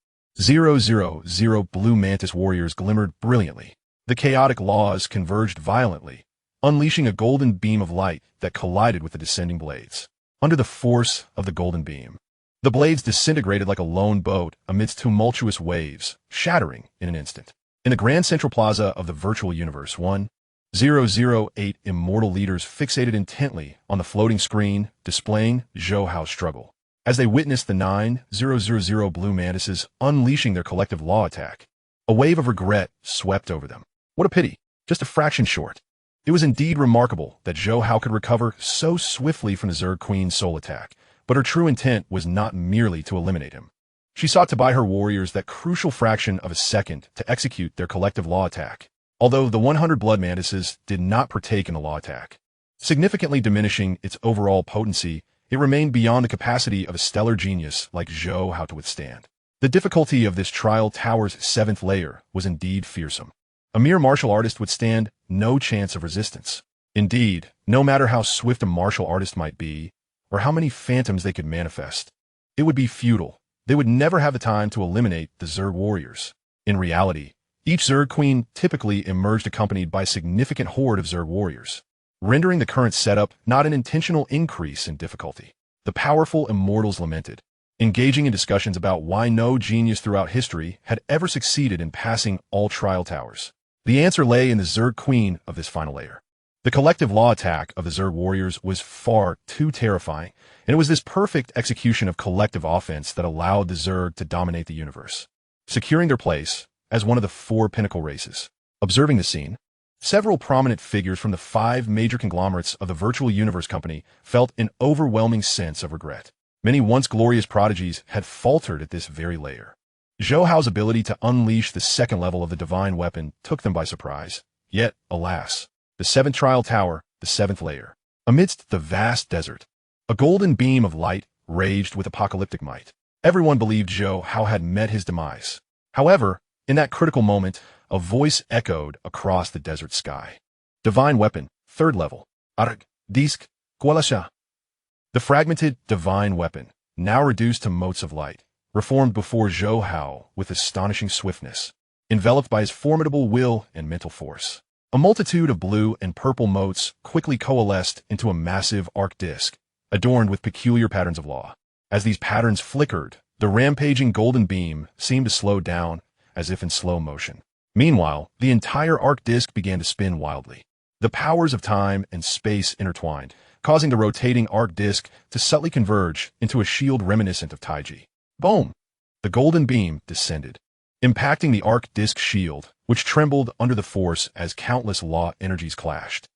Speaker 1: blue mantis warriors glimmered brilliantly. The chaotic laws converged violently, unleashing a golden beam of light that collided with the descending blades. Under the force of the golden beam, the blades disintegrated like a lone boat amidst tumultuous waves, shattering in an instant. In the grand central plaza of the virtual universe, 1008 immortal leaders fixated intently on the floating screen displaying Zhou Hao's struggle. As they witnessed the 9,000 blue mantises unleashing their collective law attack, a wave of regret swept over them. What a pity, just a fraction short. It was indeed remarkable that Zhou Hao could recover so swiftly from the Zerg Queen's soul attack, but her true intent was not merely to eliminate him. She sought to buy her warriors that crucial fraction of a second to execute their collective law attack, although the 100 blood mantises did not partake in the law attack. Significantly diminishing its overall potency, it remained beyond the capacity of a stellar genius like Zhou Hao to withstand. The difficulty of this trial tower's 7th layer was indeed fearsome. A mere martial artist would stand no chance of resistance. Indeed, no matter how swift a martial artist might be, or how many phantoms they could manifest, it would be futile. They would never have the time to eliminate the Zerg warriors. In reality, each Zerg queen typically emerged accompanied by a significant horde of Zerg warriors, rendering the current setup not an intentional increase in difficulty. The powerful immortals lamented, engaging in discussions about why no genius throughout history had ever succeeded in passing all trial towers. The answer lay in the Zerg queen of this final layer. The collective law attack of the Zerg warriors was far too terrifying, and it was this perfect execution of collective offense that allowed the Zerg to dominate the universe, securing their place as one of the 4 pinnacle races. Observing the scene, several prominent figures from the 5 major conglomerates of the Virtual Universe Company felt an overwhelming sense of regret. Many once glorious prodigies had faltered at this very layer. Zhou Hao's ability to unleash the 2nd level of the divine weapon took them by surprise. Yet, alas, the 7th trial tower, the 7th layer. Amidst the vast desert, a golden beam of light raged with apocalyptic might. Everyone believed Zhou Hao had met his demise. However, in that critical moment, a voice echoed across the desert sky. Divine weapon, 3rd level. Arg, disk, gualasha. The fragmented divine weapon, now reduced to motes of light, reformed before Zhou Hao with astonishing swiftness, enveloped by his formidable will and mental force. A multitude of blue and purple motes quickly coalesced into a massive arc disk, adorned with peculiar patterns of law. As these patterns flickered, the rampaging golden beam seemed to slow down, as if in slow motion. Meanwhile, the entire arc disk began to spin wildly. The powers of time and space intertwined, causing the rotating arc disk to subtly converge into a shield reminiscent of Taiji. Boom! The golden beam descended, impacting the arc disk shield, which trembled under the force as countless law energies clashed.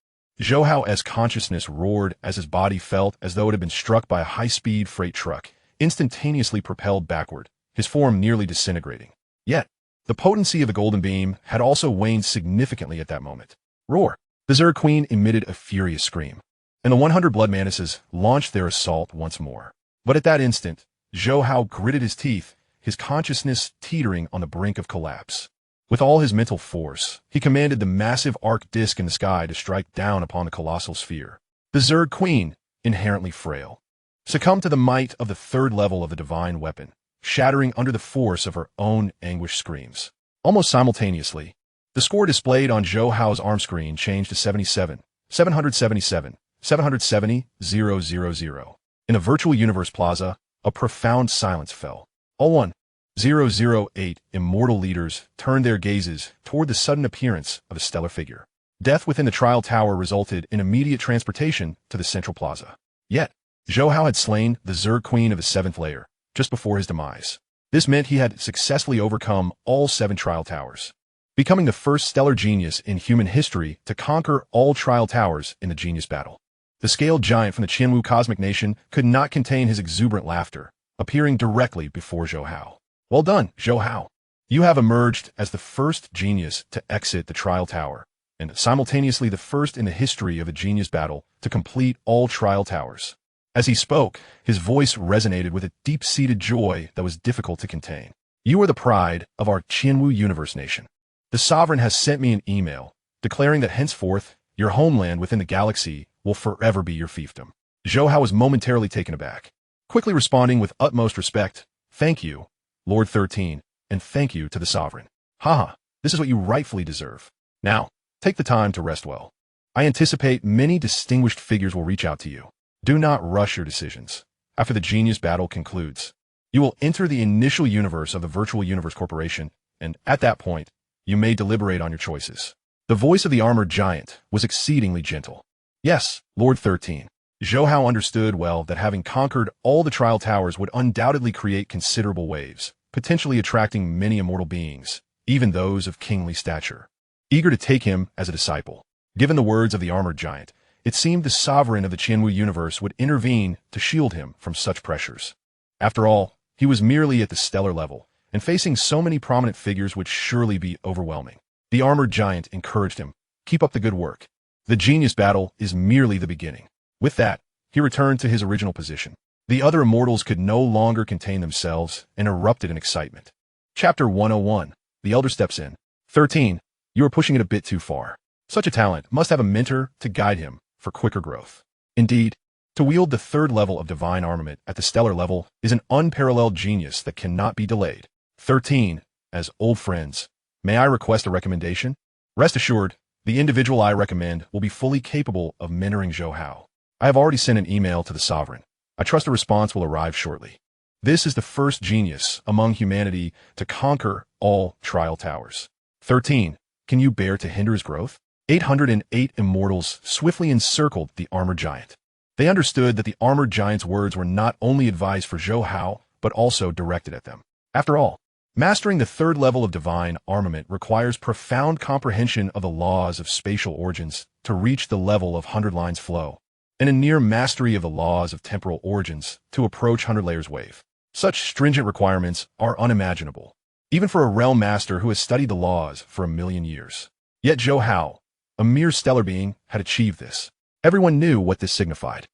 Speaker 1: Zhou Hao's consciousness roared as his body felt as though it had been struck by a high-speed freight truck, instantaneously propelled backward, his form nearly disintegrating. Yet, the potency of the golden beam had also waned significantly at that moment. Roar! The Zerg Queen emitted a furious scream, and the 100 blood mantises launched their assault once more. But at that instant, Zhou Hao gritted his teeth, his consciousness teetering on the brink of collapse. With all his mental force, he commanded the massive arc disk in the sky to strike down upon the colossal sphere. The Zerg Queen, inherently frail, succumbed to the might of the 3rd level of the divine weapon, shattering under the force of her own anguished screams. Almost simultaneously, the score displayed on Zhou Hao's arm screen changed to 77, 777, 770, 000. In a virtual universe plaza, a profound silence fell. All 1,008 immortal leaders turned their gazes toward the sudden appearance of a stellar figure. Death within the trial tower resulted in immediate transportation to the central plaza. Yet, Zhou Hao had slain the Zerg Queen of the 7th layer, just before his demise. This meant he had successfully overcome all 7 trial towers, becoming the first stellar genius in human history to conquer all trial towers in the genius battle. The scaled giant from the Qianwu Cosmic Nation could not contain his exuberant laughter, appearing directly before Zhou Hao. Well done, Zhou Hao. You have emerged as the first genius to exit the trial tower, and simultaneously the first in the history of a genius battle to complete all trial towers. As he spoke, his voice resonated with a deep-seated joy that was difficult to contain. You are the pride of our Qianwu Universe Nation. The Sovereign has sent me an email, declaring that henceforth, your homeland within the galaxy will forever be your fiefdom. Zhou Hao was momentarily taken aback, quickly responding with utmost respect, "Thank you, Lord 13, and thank you to the Sovereign. Haha, this is what you rightfully deserve. Now, take the time to rest well. I anticipate many distinguished figures will reach out to you. Do not rush your decisions. After the genius battle concludes, you will enter the initial universe of the Virtual Universe Corporation, and at that point, you may deliberate on your choices." The voice of the armored giant was exceedingly gentle. Yes, Lord 13. Zhou Hao understood well that having conquered all the trial towers would undoubtedly create considerable waves, potentially attracting many immortal beings, even those of kingly stature, eager to take him as a disciple. Given the words of the armored giant, it seemed the sovereign of the Qianwu universe would intervene to shield him from such pressures. After all, he was merely at the stellar level, and facing so many prominent figures would surely be overwhelming. The armored giant encouraged him, "Keep up the good work. The genius battle is merely the beginning." With that, he returned to his original position. The other immortals could no longer contain themselves and erupted in excitement. Chapter 101. The Elder steps in. 13. You are pushing it a bit too far. Such a talent must have a mentor to guide him for quicker growth. Indeed, to wield the third level of divine armament at the stellar level is an unparalleled genius that cannot be delayed. 13. As old friends, may I request a recommendation? Rest assured, the individual I recommend will be fully capable of mentoring Zhou Hao. I have already sent an email to the sovereign. I trust a response will arrive shortly. This is the first genius among humanity to conquer all trial towers. 13. Can you bear to hinder his growth? 808 immortals swiftly encircled the armored giant. They understood that the armored giant's words were not only advice for Zhou Hao, but also directed at them. After all, mastering the third level of divine armament requires profound comprehension of the laws of spatial origins to reach the level of 100 lines flow, and a near mastery of the laws of temporal origins to approach 100 layers wave. Such stringent requirements are unimaginable, even for a realm master who has studied the laws for 1,000,000 years. Yet Zhou Hao, a mere stellar being, had achieved this. Everyone knew what this signified.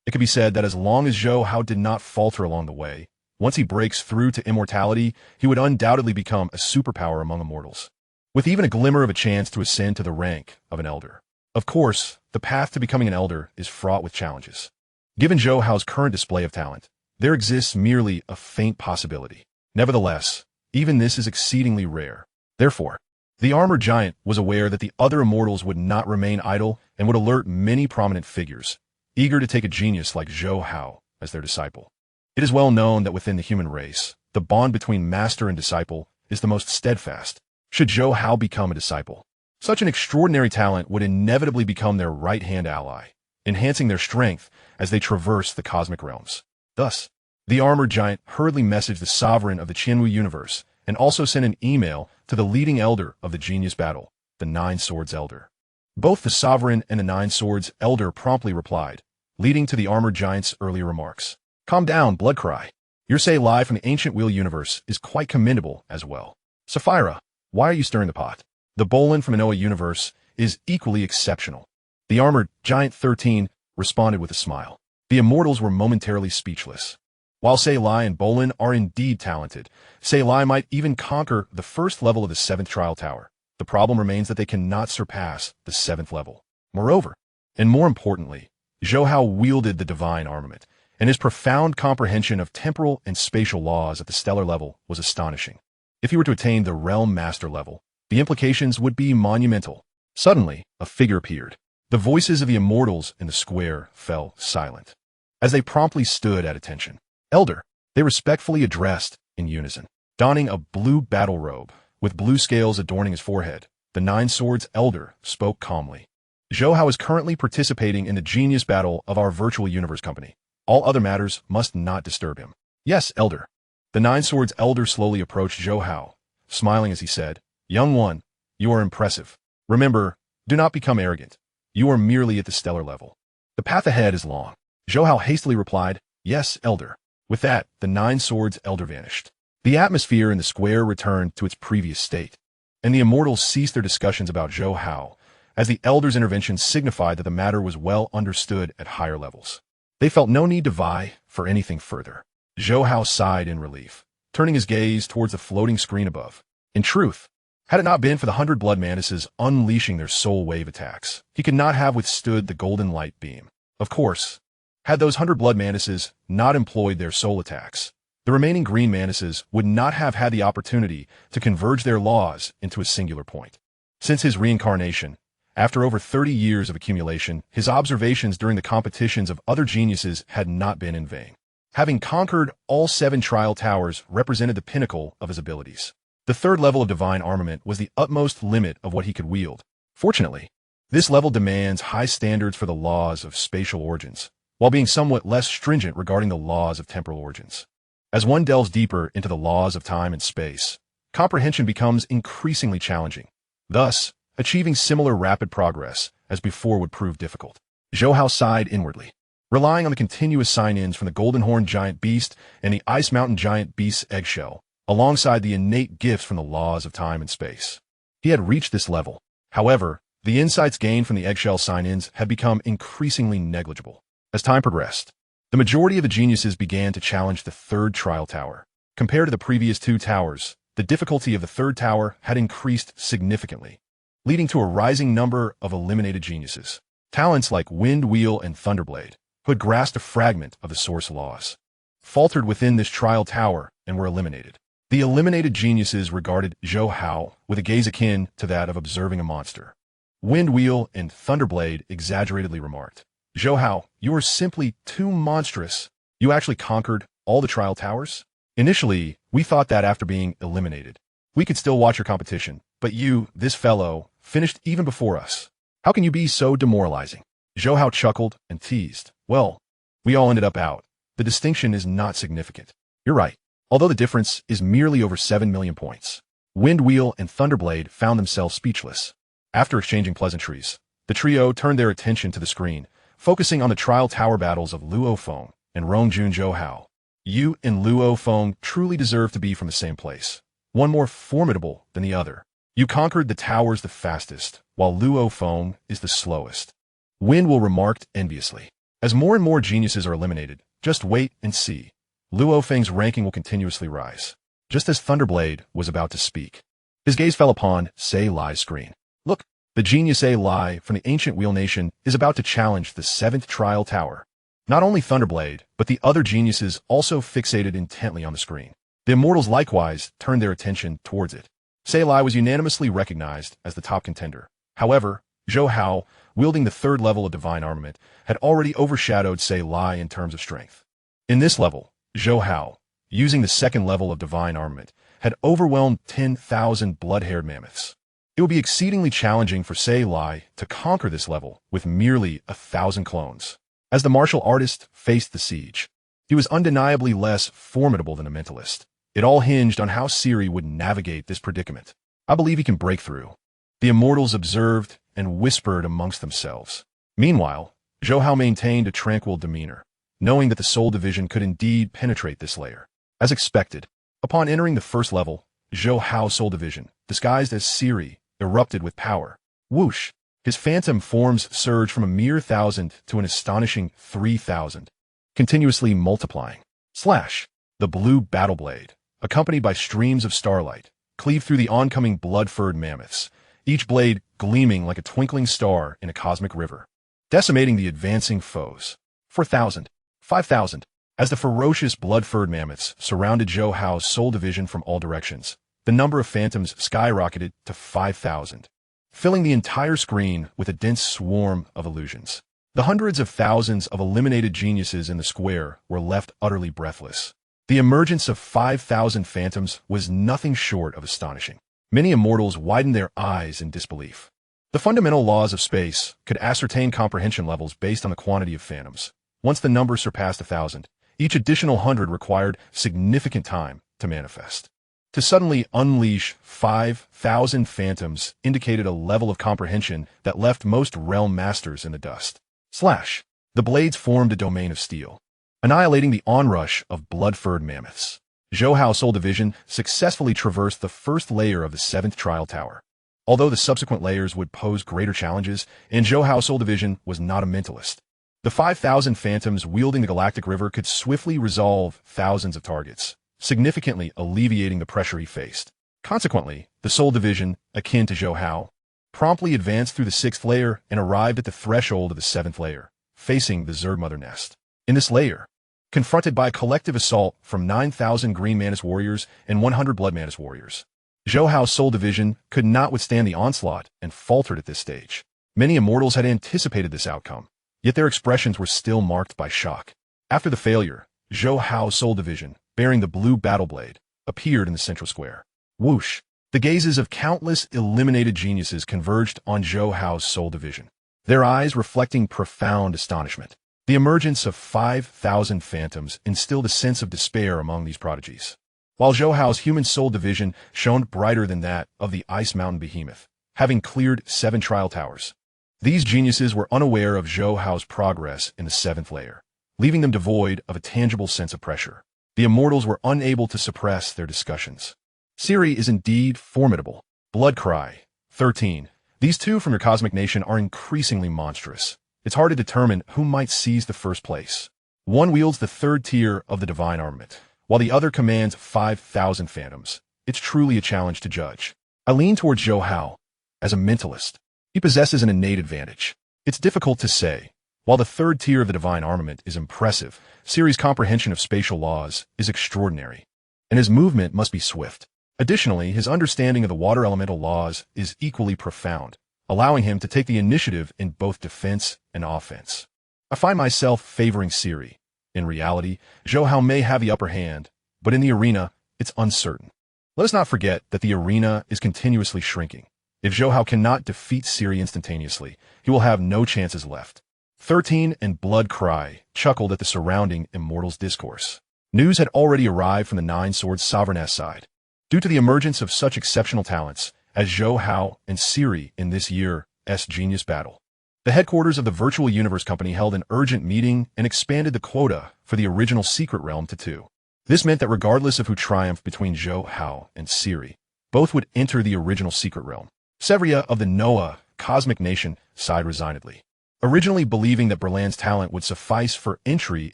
Speaker 1: It could be said that as long as Zhou Hao did not falter along the way, once he breaks through to immortality, he would undoubtedly become a superpower among immortals, with even a glimmer of a chance to ascend to the rank of an elder. Of course, the path to becoming an elder is fraught with challenges. Given Zhou Hao's current display of talent, there exists merely a faint possibility. Nevertheless, even this is exceedingly rare. Therefore, the armored giant was aware that the other immortals would not remain idle and would alert many prominent figures, eager to take a genius like Zhou Hao as their disciple. It is well known that within the human race, the bond between master and disciple is the most steadfast. Should Zhou Hao become a disciple, such an extraordinary talent would inevitably become their right-hand ally, enhancing their strength as they traverse the cosmic realms. Thus, the armored giant hurriedly messaged the sovereign of the Qianwu universe and also sent an email to the leading elder of the genius battle, the Nine Swords Elder. Both the sovereign and the Nine Swords Elder promptly replied, leading to the armored giant's earlier remarks. Calm down, Bloodcry. Your say lie from the ancient wheel universe is quite commendable as well. Sapphira, why are you stirring the pot? The Bolin from Anoa universe is equally exceptional. The armored giant 13 responded with a smile. The immortals were momentarily speechless. While Sei Lai and Bolin are indeed talented, Sei Lai might even conquer the first level of the 7th trial tower. The problem remains that they cannot surpass the 7th level. Moreover, and more importantly, Zhou Hao wielded the divine armament, and his profound comprehension of temporal and spatial laws at the stellar level was astonishing. If he were to attain the realm master level, the implications would be monumental. Suddenly, a figure appeared. The voices of the immortals in the square fell silent, as they promptly stood at attention. Elder, they respectfully addressed in unison. Donning a blue battle robe, with blue scales adorning his forehead, the Nine Swords Elder spoke calmly. Zhou Hao is currently participating in the genius battle of our virtual universe company. All other matters must not disturb him. Yes, Elder. The Nine Swords Elder slowly approached Zhou Hao, smiling as he said, Young one, you are impressive. Remember, do not become arrogant. You are merely at the stellar level. The path ahead is long. Zhou Hao hastily replied, Yes, Elder. With that, the Nine Swords Elder vanished. The atmosphere in the square returned to its previous state, and the immortals ceased their discussions about Zhou Hao, as the Elder's intervention signified that the matter was well understood at higher levels. They felt no need to vie for anything further. Zhou Hao sighed in relief, turning his gaze towards the floating screen above. In truth, had it not been for the 100 blood mantises unleashing their soul wave attacks, he could not have withstood the golden light beam. Of course, had those 100 blood mantises not employed their soul attacks, the remaining green mantises would not have had the opportunity to converge their laws into a singular point. Since his reincarnation, after over 30 years of accumulation, his observations during the competitions of other geniuses had not been in vain. Having conquered all 7 trial towers represented the pinnacle of his abilities. The 3rd level of divine armament was the utmost limit of what he could wield. Fortunately, this level demands high standards for the laws of spatial origins, while being somewhat less stringent regarding the laws of temporal origins. As one delves deeper into the laws of time and space, comprehension becomes increasingly challenging. Thus, achieving similar rapid progress as before would prove difficult. Zhou Hao sighed inwardly. Relying on the continuous sign-ins from the Golden Horn Giant Beast and the Ice Mountain Giant Beast's eggshell, alongside the innate gifts from the laws of time and space. He had reached this level. However, the insights gained from the eggshell sign-ins had become increasingly negligible. As time progressed, the majority of the geniuses began to challenge the third trial tower. Compared to the previous two towers, the difficulty of the third tower had increased significantly, leading to a rising number of eliminated geniuses. Talents like Wind Wheel and Thunderblade, who had grasped a fragment of the source laws, faltered within this trial tower and were eliminated. The eliminated geniuses regarded Zhou Hao with a gaze akin to that of observing a monster. Wind Wheel and Thunderblade exaggeratedly remarked, "Zhou Hao, you are simply too monstrous. You actually conquered all the trial towers? Initially, we thought that after being eliminated, we could still watch your competition, but you, this fellow, finished even before us. How can you be so demoralizing?" Zhou Hao chuckled and teased, "Well, we all ended up out. The distinction is not significant. You're right, although the difference is merely over 7 million points." Wind Wheel and Thunderblade found themselves speechless. After exchanging pleasantries, the trio turned their attention to the screen, focusing on the trial tower battles of Luo Feng and Rongjun Zhou Hao. You and Luo Feng truly deserve to be from the same place, one more formidable than the other. You conquered the towers the fastest, while Luo Feng is the slowest. Wind Wheel remarked enviously. As more and more geniuses are eliminated, just wait and see. Luo Feng's ranking will continuously rise. Just as Thunderblade was about to speak, his gaze fell upon Sei Lai's screen. Look, the genius Sei Lai from the ancient Wheel Nation is about to challenge the 7th trial tower. Not only Thunderblade, but the other geniuses also fixated intently on the screen. The immortals likewise turned their attention towards it. Sei Lai was unanimously recognized as the top contender. However, Zhou Hao, wielding the 3rd level of divine armament, had already overshadowed Sei Lai in terms of strength. In this level, Zhou Hao, using the 2nd level of divine armament, had overwhelmed 10,000 blood-haired mammoths. It would be exceedingly challenging for Sei Lai to conquer this level with merely 1,000 clones. As the martial artist faced the siege, he was undeniably less formidable than a mentalist. It all hinged on how Siri would navigate this predicament. "I believe he can break through," the immortals observed and whispered amongst themselves. Meanwhile, Zhou Hao maintained a tranquil demeanor, knowing that the Soul Division could indeed penetrate this layer. As expected, upon entering the 1st level, Zhou Hao's Soul Division, disguised as Siri, erupted with power. Whoosh! His phantom forms surged from a mere 1,000 to an astonishing 3,000, continuously multiplying. Slash! The blue battle blade, accompanied by streams of starlight, cleaved through the oncoming blood-furred mammoths, each blade gleaming like a twinkling star in a cosmic river, decimating the advancing foes. 4,000, 5,000. As the ferocious blood-furred mammoths surrounded Zhou Hao's Soul Division from all directions, the number of phantoms skyrocketed to 5,000. Filling the entire screen with a dense swarm of illusions. The hundreds of thousands of eliminated geniuses in the square were left utterly breathless. The emergence of 5,000 phantoms was nothing short of astonishing. Many immortals widened their eyes in disbelief. The fundamental laws of space could ascertain comprehension levels based on the quantity of phantoms. Once the number surpassed 1,000, each additional 100 required significant time to manifest. To suddenly unleash 5,000 phantoms indicated a level of comprehension that left most realm masters in the dust. Slash! The blades formed a domain of steel, annihilating the onrush of blood-furred mammoths. Zhou Hao's Soul Division successfully traversed the 1st layer of the 7th trial tower. Although the subsequent layers would pose greater challenges, and Zhou Hao's Soul Division was not a mentalist. The 5,000 phantoms wielding the Galactic River could swiftly resolve thousands of targets, significantly alleviating the pressure he faced. Consequently, the Soul Division, akin to Zhou Hao, promptly advanced through the 6th layer and arrived at the threshold of the 7th layer, facing the Zerg Mother Nest. In this layer, confronted by a collective assault from 9,000 Green Mantis warriors and 100 Blood Mantis warriors, Zhou Hao's Soul Division could not withstand the onslaught and faltered at this stage. Many immortals had anticipated this outcome, yet their expressions were still marked by shock. After the failure, Zhou Hao's Soul Division, bearing the blue battle blade, appeared in the central square. Whoosh! The gazes of countless eliminated geniuses converged on Zhou Hao's Soul Division, their eyes reflecting profound astonishment. The emergence of 5,000 phantoms instilled a sense of despair among these prodigies, while Zhou Hao's Human Soul Division shone brighter than that of the Ice Mountain Behemoth, having cleared 7 trial towers. These geniuses were unaware of Zhou Hao's progress in the 7th layer, leaving them devoid of a tangible sense of pressure. The immortals were unable to suppress their discussions. Siri is indeed formidable. Blood Cry. 13. These two from your cosmic nation are increasingly monstrous. It's hard to determine who might seize the first place. One wields the 3rd tier of the divine armament, while the other commands 5,000 phantoms. It's truly a challenge to judge. I lean towards Zhou Hao. As a mentalist, he possesses an innate advantage. It's difficult to say. While the 3rd tier of the divine armament is impressive, Siri's comprehension of spatial laws is extraordinary, and his movement must be swift. Additionally, his understanding of the water elemental laws is equally profound, allowing him to take the initiative in both defense and offense. I find myself favoring Siri. In reality, Zhou Hao may have the upper hand, but in the arena, it's uncertain. Let us not forget that the arena is continuously shrinking. If Zhou Hao cannot defeat Siri instantaneously, he will have no chances left. 13 and Blood Cry chuckled at the surrounding Immortals discourse. News had already arrived from the Nine Swords Sovereigness side. Due to the emergence of such exceptional talents as Zhou Hao and Siri in this year's Genius Battle, the headquarters of the Virtual Universe Company held an urgent meeting and expanded the quota for the original Secret Realm to 2. This meant that regardless of who triumphed between Zhou Hao and Siri, both would enter the original Secret Realm. Severia of the Noah Cosmic Nation sighed resignedly, originally believing that Berlan's talent would suffice for entry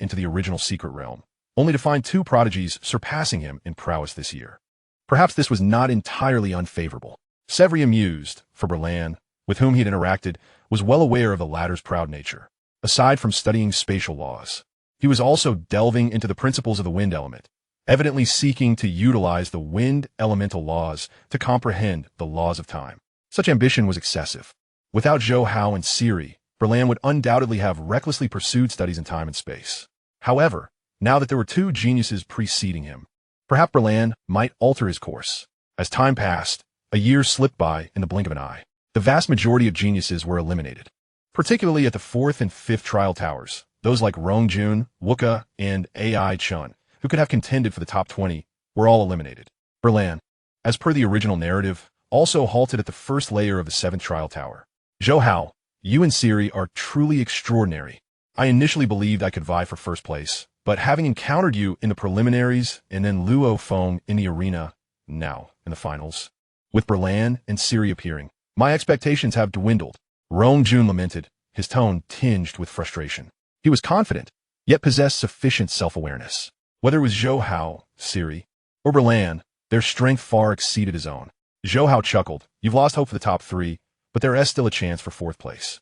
Speaker 1: into the original Secret Realm, only to find 2 prodigies surpassing him in prowess this year. Perhaps this was not entirely unfavorable. Severia mused, for Berlan, with whom he had interacted, was well aware of the latter's proud nature. Aside from studying spatial laws, he was also delving into the principles of the wind element, evidently seeking to utilize the wind elemental laws to comprehend the laws of time. Such ambition was excessive. Without Zhou Hao and Siri, Berlan would undoubtedly have recklessly pursued studies in time and space. However, now that there were 2 geniuses preceding him, perhaps Berlan might alter his course. As time passed, a year slipped by in the blink of an eye. The vast majority of geniuses were eliminated, particularly at the 4th and 5th trial towers. Those like Rongjun, Wuka, and Ai Chun, who could have contended for the top 20, were all eliminated. Berlan, as per the original narrative, also halted at the 1st layer of the 7th trial tower. Zhou Hao, you and Siri are truly extraordinary. I initially believed I could vie for 1st place, but having encountered you in the preliminaries and then Luo Feng in the arena, now in the finals, with Berlan and Siri appearing, my expectations have dwindled. Rongjun lamented, his tone tinged with frustration. He was confident, yet possessed sufficient self-awareness. Whether it was Zhou Hao, Siri, or Berlan, their strength far exceeded his own. Zhou Hao chuckled, you've lost hope for the top 3, but there is still a chance for 4th place.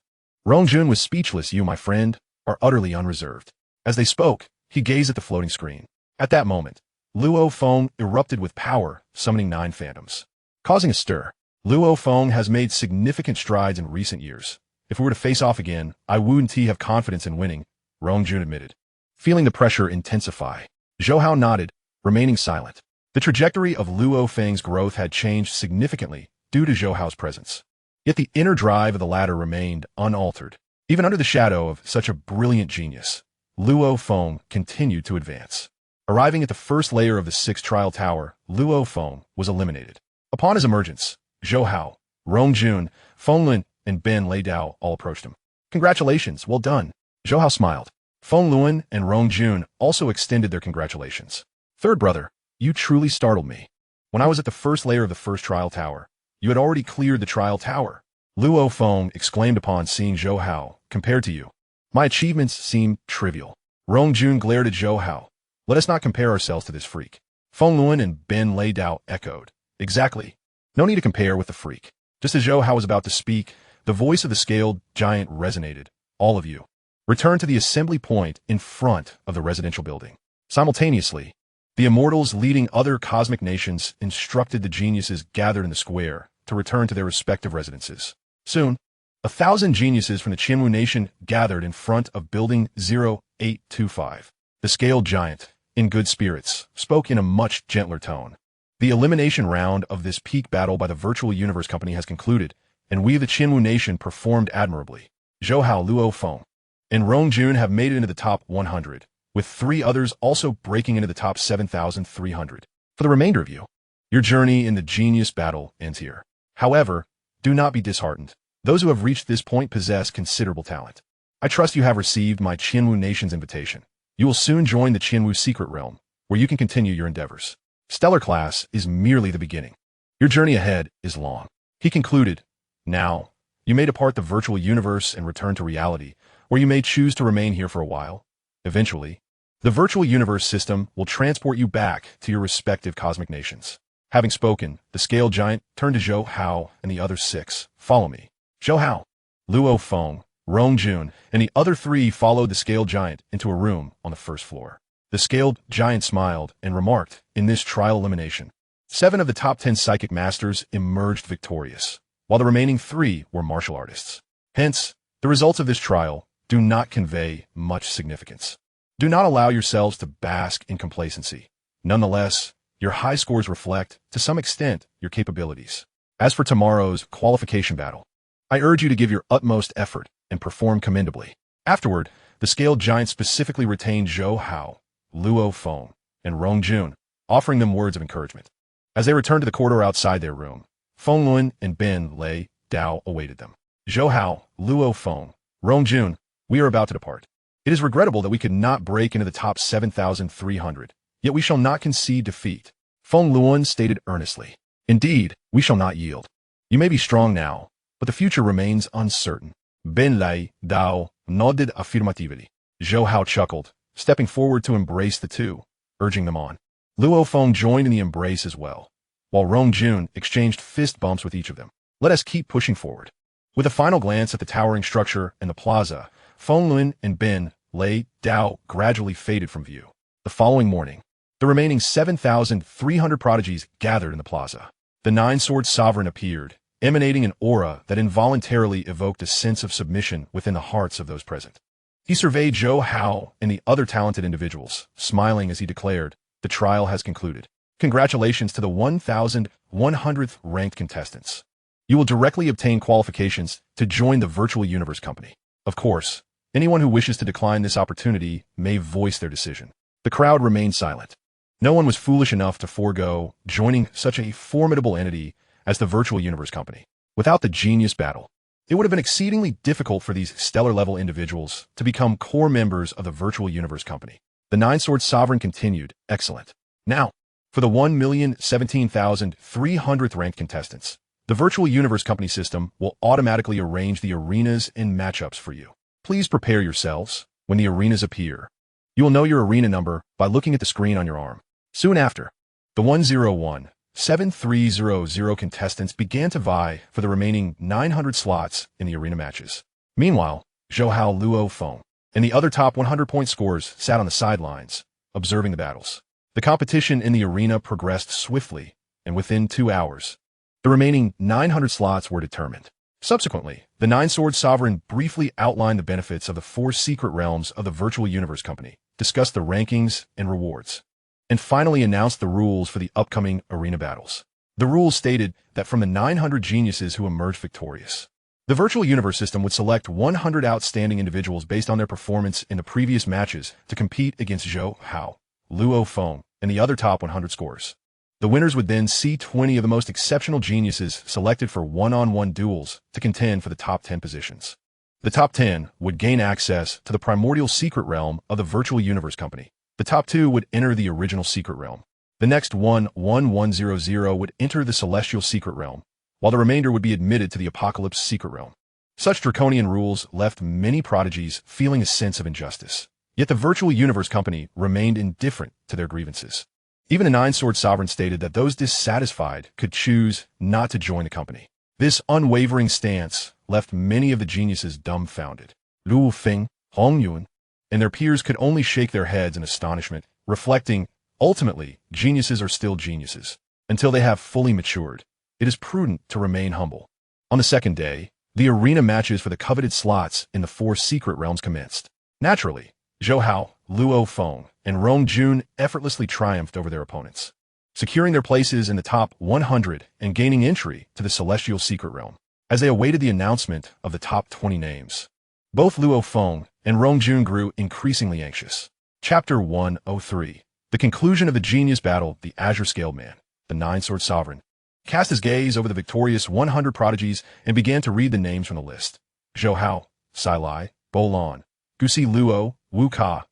Speaker 1: Rongjun was speechless. You, my friend, are utterly unreserved. As they spoke, he gazed at the floating screen. At that moment, Luo Feng erupted with power, summoning 9 phantoms, causing a stir. Luo Feng has made significant strides in recent years. If we were to face off again, I wouldn't have confidence in winning, Rongjun admitted. Feeling the pressure intensify, Zhou Hao nodded, remaining silent. The trajectory of Luo Feng's growth had changed significantly due to Zhou Hao's presence. Yet the inner drive of the latter remained unaltered. Even under the shadow of such a brilliant genius, Luo Feng continued to advance. Arriving at the 1st layer of the 6th trial tower, Luo Feng was eliminated. Upon his emergence, Zhou Hao, Rongjun, Feng Lun, and Ben Lei Dao all approached him. Congratulations, well done. Zhou Hao smiled. Feng Lun and Rongjun also extended their congratulations. Third brother, you truly startled me. When I was at the 1st layer of the 1st trial tower, you had already cleared the trial tower. Luo Feng exclaimed upon seeing Zhou Hao. Compared to you, my achievements seem trivial. Rongjun glared at Zhou Hao. Let us not compare ourselves to this freak. Feng Lun and Ben Lei Dao echoed. Exactly. No need to compare with the freak. Just as Zhou Hao was about to speak, the voice of the scaled giant resonated. All of you, return to the assembly point in front of the residential building. Simultaneously, the immortals leading other cosmic nations instructed the geniuses gathered in the square to return to their respective residences. Soon, 1,000 geniuses from the Qianwu nation gathered in front of Building 0825. The scaled giant, in good spirits, spoke in a much gentler tone. The elimination round of this peak battle by the Virtual Universe Company has concluded, and we of the Qianwu nation performed admirably. Zhou Hao, Luo Feng, and Rongjun have made it into the top 100, with 3 others also breaking into the top 7,300. For the remainder of you, your journey in the genius battle ends here. However, do not be disheartened. Those who have reached this point possess considerable talent. I trust you have received my Qianwu Nation's invitation. You will soon join the Qianwu Secret Realm, where you can continue your endeavors. Stellar class is merely the beginning. Your journey ahead is long. He concluded, now, you may depart the virtual universe and return to reality, where you may choose to remain here for a while. Eventually, the virtual universe system will transport you back to your respective cosmic nations. Having spoken, the scale giant turned to Zhou Hao and the other 6. Follow me. Zhou Hao, Luo Feng, Rongjun, and the other 3 followed the scale giant into a room on the first floor. The scaled giant smiled and remarked, in this trial elimination, 7 of the top 10 psychic masters emerged victorious, while the remaining 3 were martial artists. Hence, the results of this trial do not convey much significance. Do not allow yourselves to bask in complacency. Nonetheless, your high scores reflect, to some extent, your capabilities. As for tomorrow's qualification battle, I urge you to give your utmost effort and perform commendably. Afterward, the scaled giant specifically retained Zhou Hao, Luo Feng, and Rongjun, offering them words of encouragement. As they returned to the corridor outside their room, Feng Lun and Ben Lei Dao awaited them. Zhou Hao, Luo Feng, Rongjun, we are about to depart. It is regrettable that we could not break into the top 7,300, yet we shall not concede defeat. Feng Lun stated earnestly. Indeed, we shall not yield. You may be strong now, but the future remains uncertain. Ben Lei Dao nodded affirmatively. Zhou Hao chuckled, stepping forward to embrace the 2, urging them on. Luo Feng joined in the embrace as well, while Rongjun exchanged fist bumps with each of them. Let us keep pushing forward. With a final glance at the towering structure and the plaza, Feng Lun and Ben Lei Dao gradually faded from view. The following morning, the remaining 7,300 prodigies gathered in the plaza. The 9-sword sovereign appeared, emanating an aura that involuntarily evoked a sense of submission within the hearts of those present. He surveyed Zhou Hao and the other talented individuals, smiling as he declared, the trial has concluded. Congratulations to the 1,100th ranked contestants. You will directly obtain qualifications to join the Virtual Universe Company. Of course, anyone who wishes to decline this opportunity may voice their decision. The crowd remained silent. No one was foolish enough to forego joining such a formidable entity as the Virtual Universe Company. Without the genius battle, it would have been exceedingly difficult for these stellar-level individuals to become core members of the Virtual Universe Company. The 9-sword sovereign continued, excellent. Now, for the 1,017,300th ranked contestants, the Virtual Universe Company system will automatically arrange the arenas and matchups for you. Please prepare yourselves. When the arenas appear, you will know your arena number by looking at the screen on your arm. Soon after, the 101,7300 contestants began to vie for the remaining 900 slots in the arena matches. Meanwhile, Zhou Hao, Luo Feng, and the other top 100-point scorers sat on the sidelines, observing the battles. The competition in the arena progressed swiftly, and within 2 hours, the remaining 900 slots were determined. Subsequently, the 9-sword sovereign briefly outlined the benefits of the 4 secret realms of the Virtual Universe Company, discussed the rankings and rewards, and finally announced the rules for the upcoming arena battles. The rules stated that from the 900 geniuses who emerged victorious, the Virtual Universe system would select 100 outstanding individuals based on their performance in the previous matches to compete against Zhou Hao, Luo Feng, and the other top 100 scorers. The winners would then see 20 of the most exceptional geniuses selected for one-on-one duels to contend for the top 10 positions. The top 10 would gain access to the primordial secret realm of the Virtual Universe Company. The top 2 would enter the original secret realm. The next 11100 would enter the celestial secret realm, while the remainder would be admitted to the apocalypse secret realm. Such draconian rules left many prodigies feeling a sense of injustice. Yet the Virtual Universe Company remained indifferent to their grievances. Even the 9-sword sovereign stated that those dissatisfied could choose not to join the company. This unwavering stance left many of the geniuses dumbfounded. Luo Feng, Hongyun, and their peers could only shake their heads in astonishment, reflecting, ultimately, geniuses are still geniuses. Until they have fully matured, it is prudent to remain humble. On the second day, the arena matches for the coveted slots in the 4 secret realms commenced. Naturally, Zhou Hao, Luo Feng, and Rongjun effortlessly triumphed over their opponents, securing their places in the top 100 and gaining entry to the celestial secret realm. As they awaited the announcement of the top 20 names, both Luo Feng and Rongjun grew increasingly anxious. Chapter 103. The conclusion of the genius battle, the Azure Scaled Man, the 9-sword sovereign, cast his gaze over the victorious 100 prodigies and began to read the names from the list. Zhou Hao, Sai Lai, Bo Lan, Gusi Luo, Wu Ka,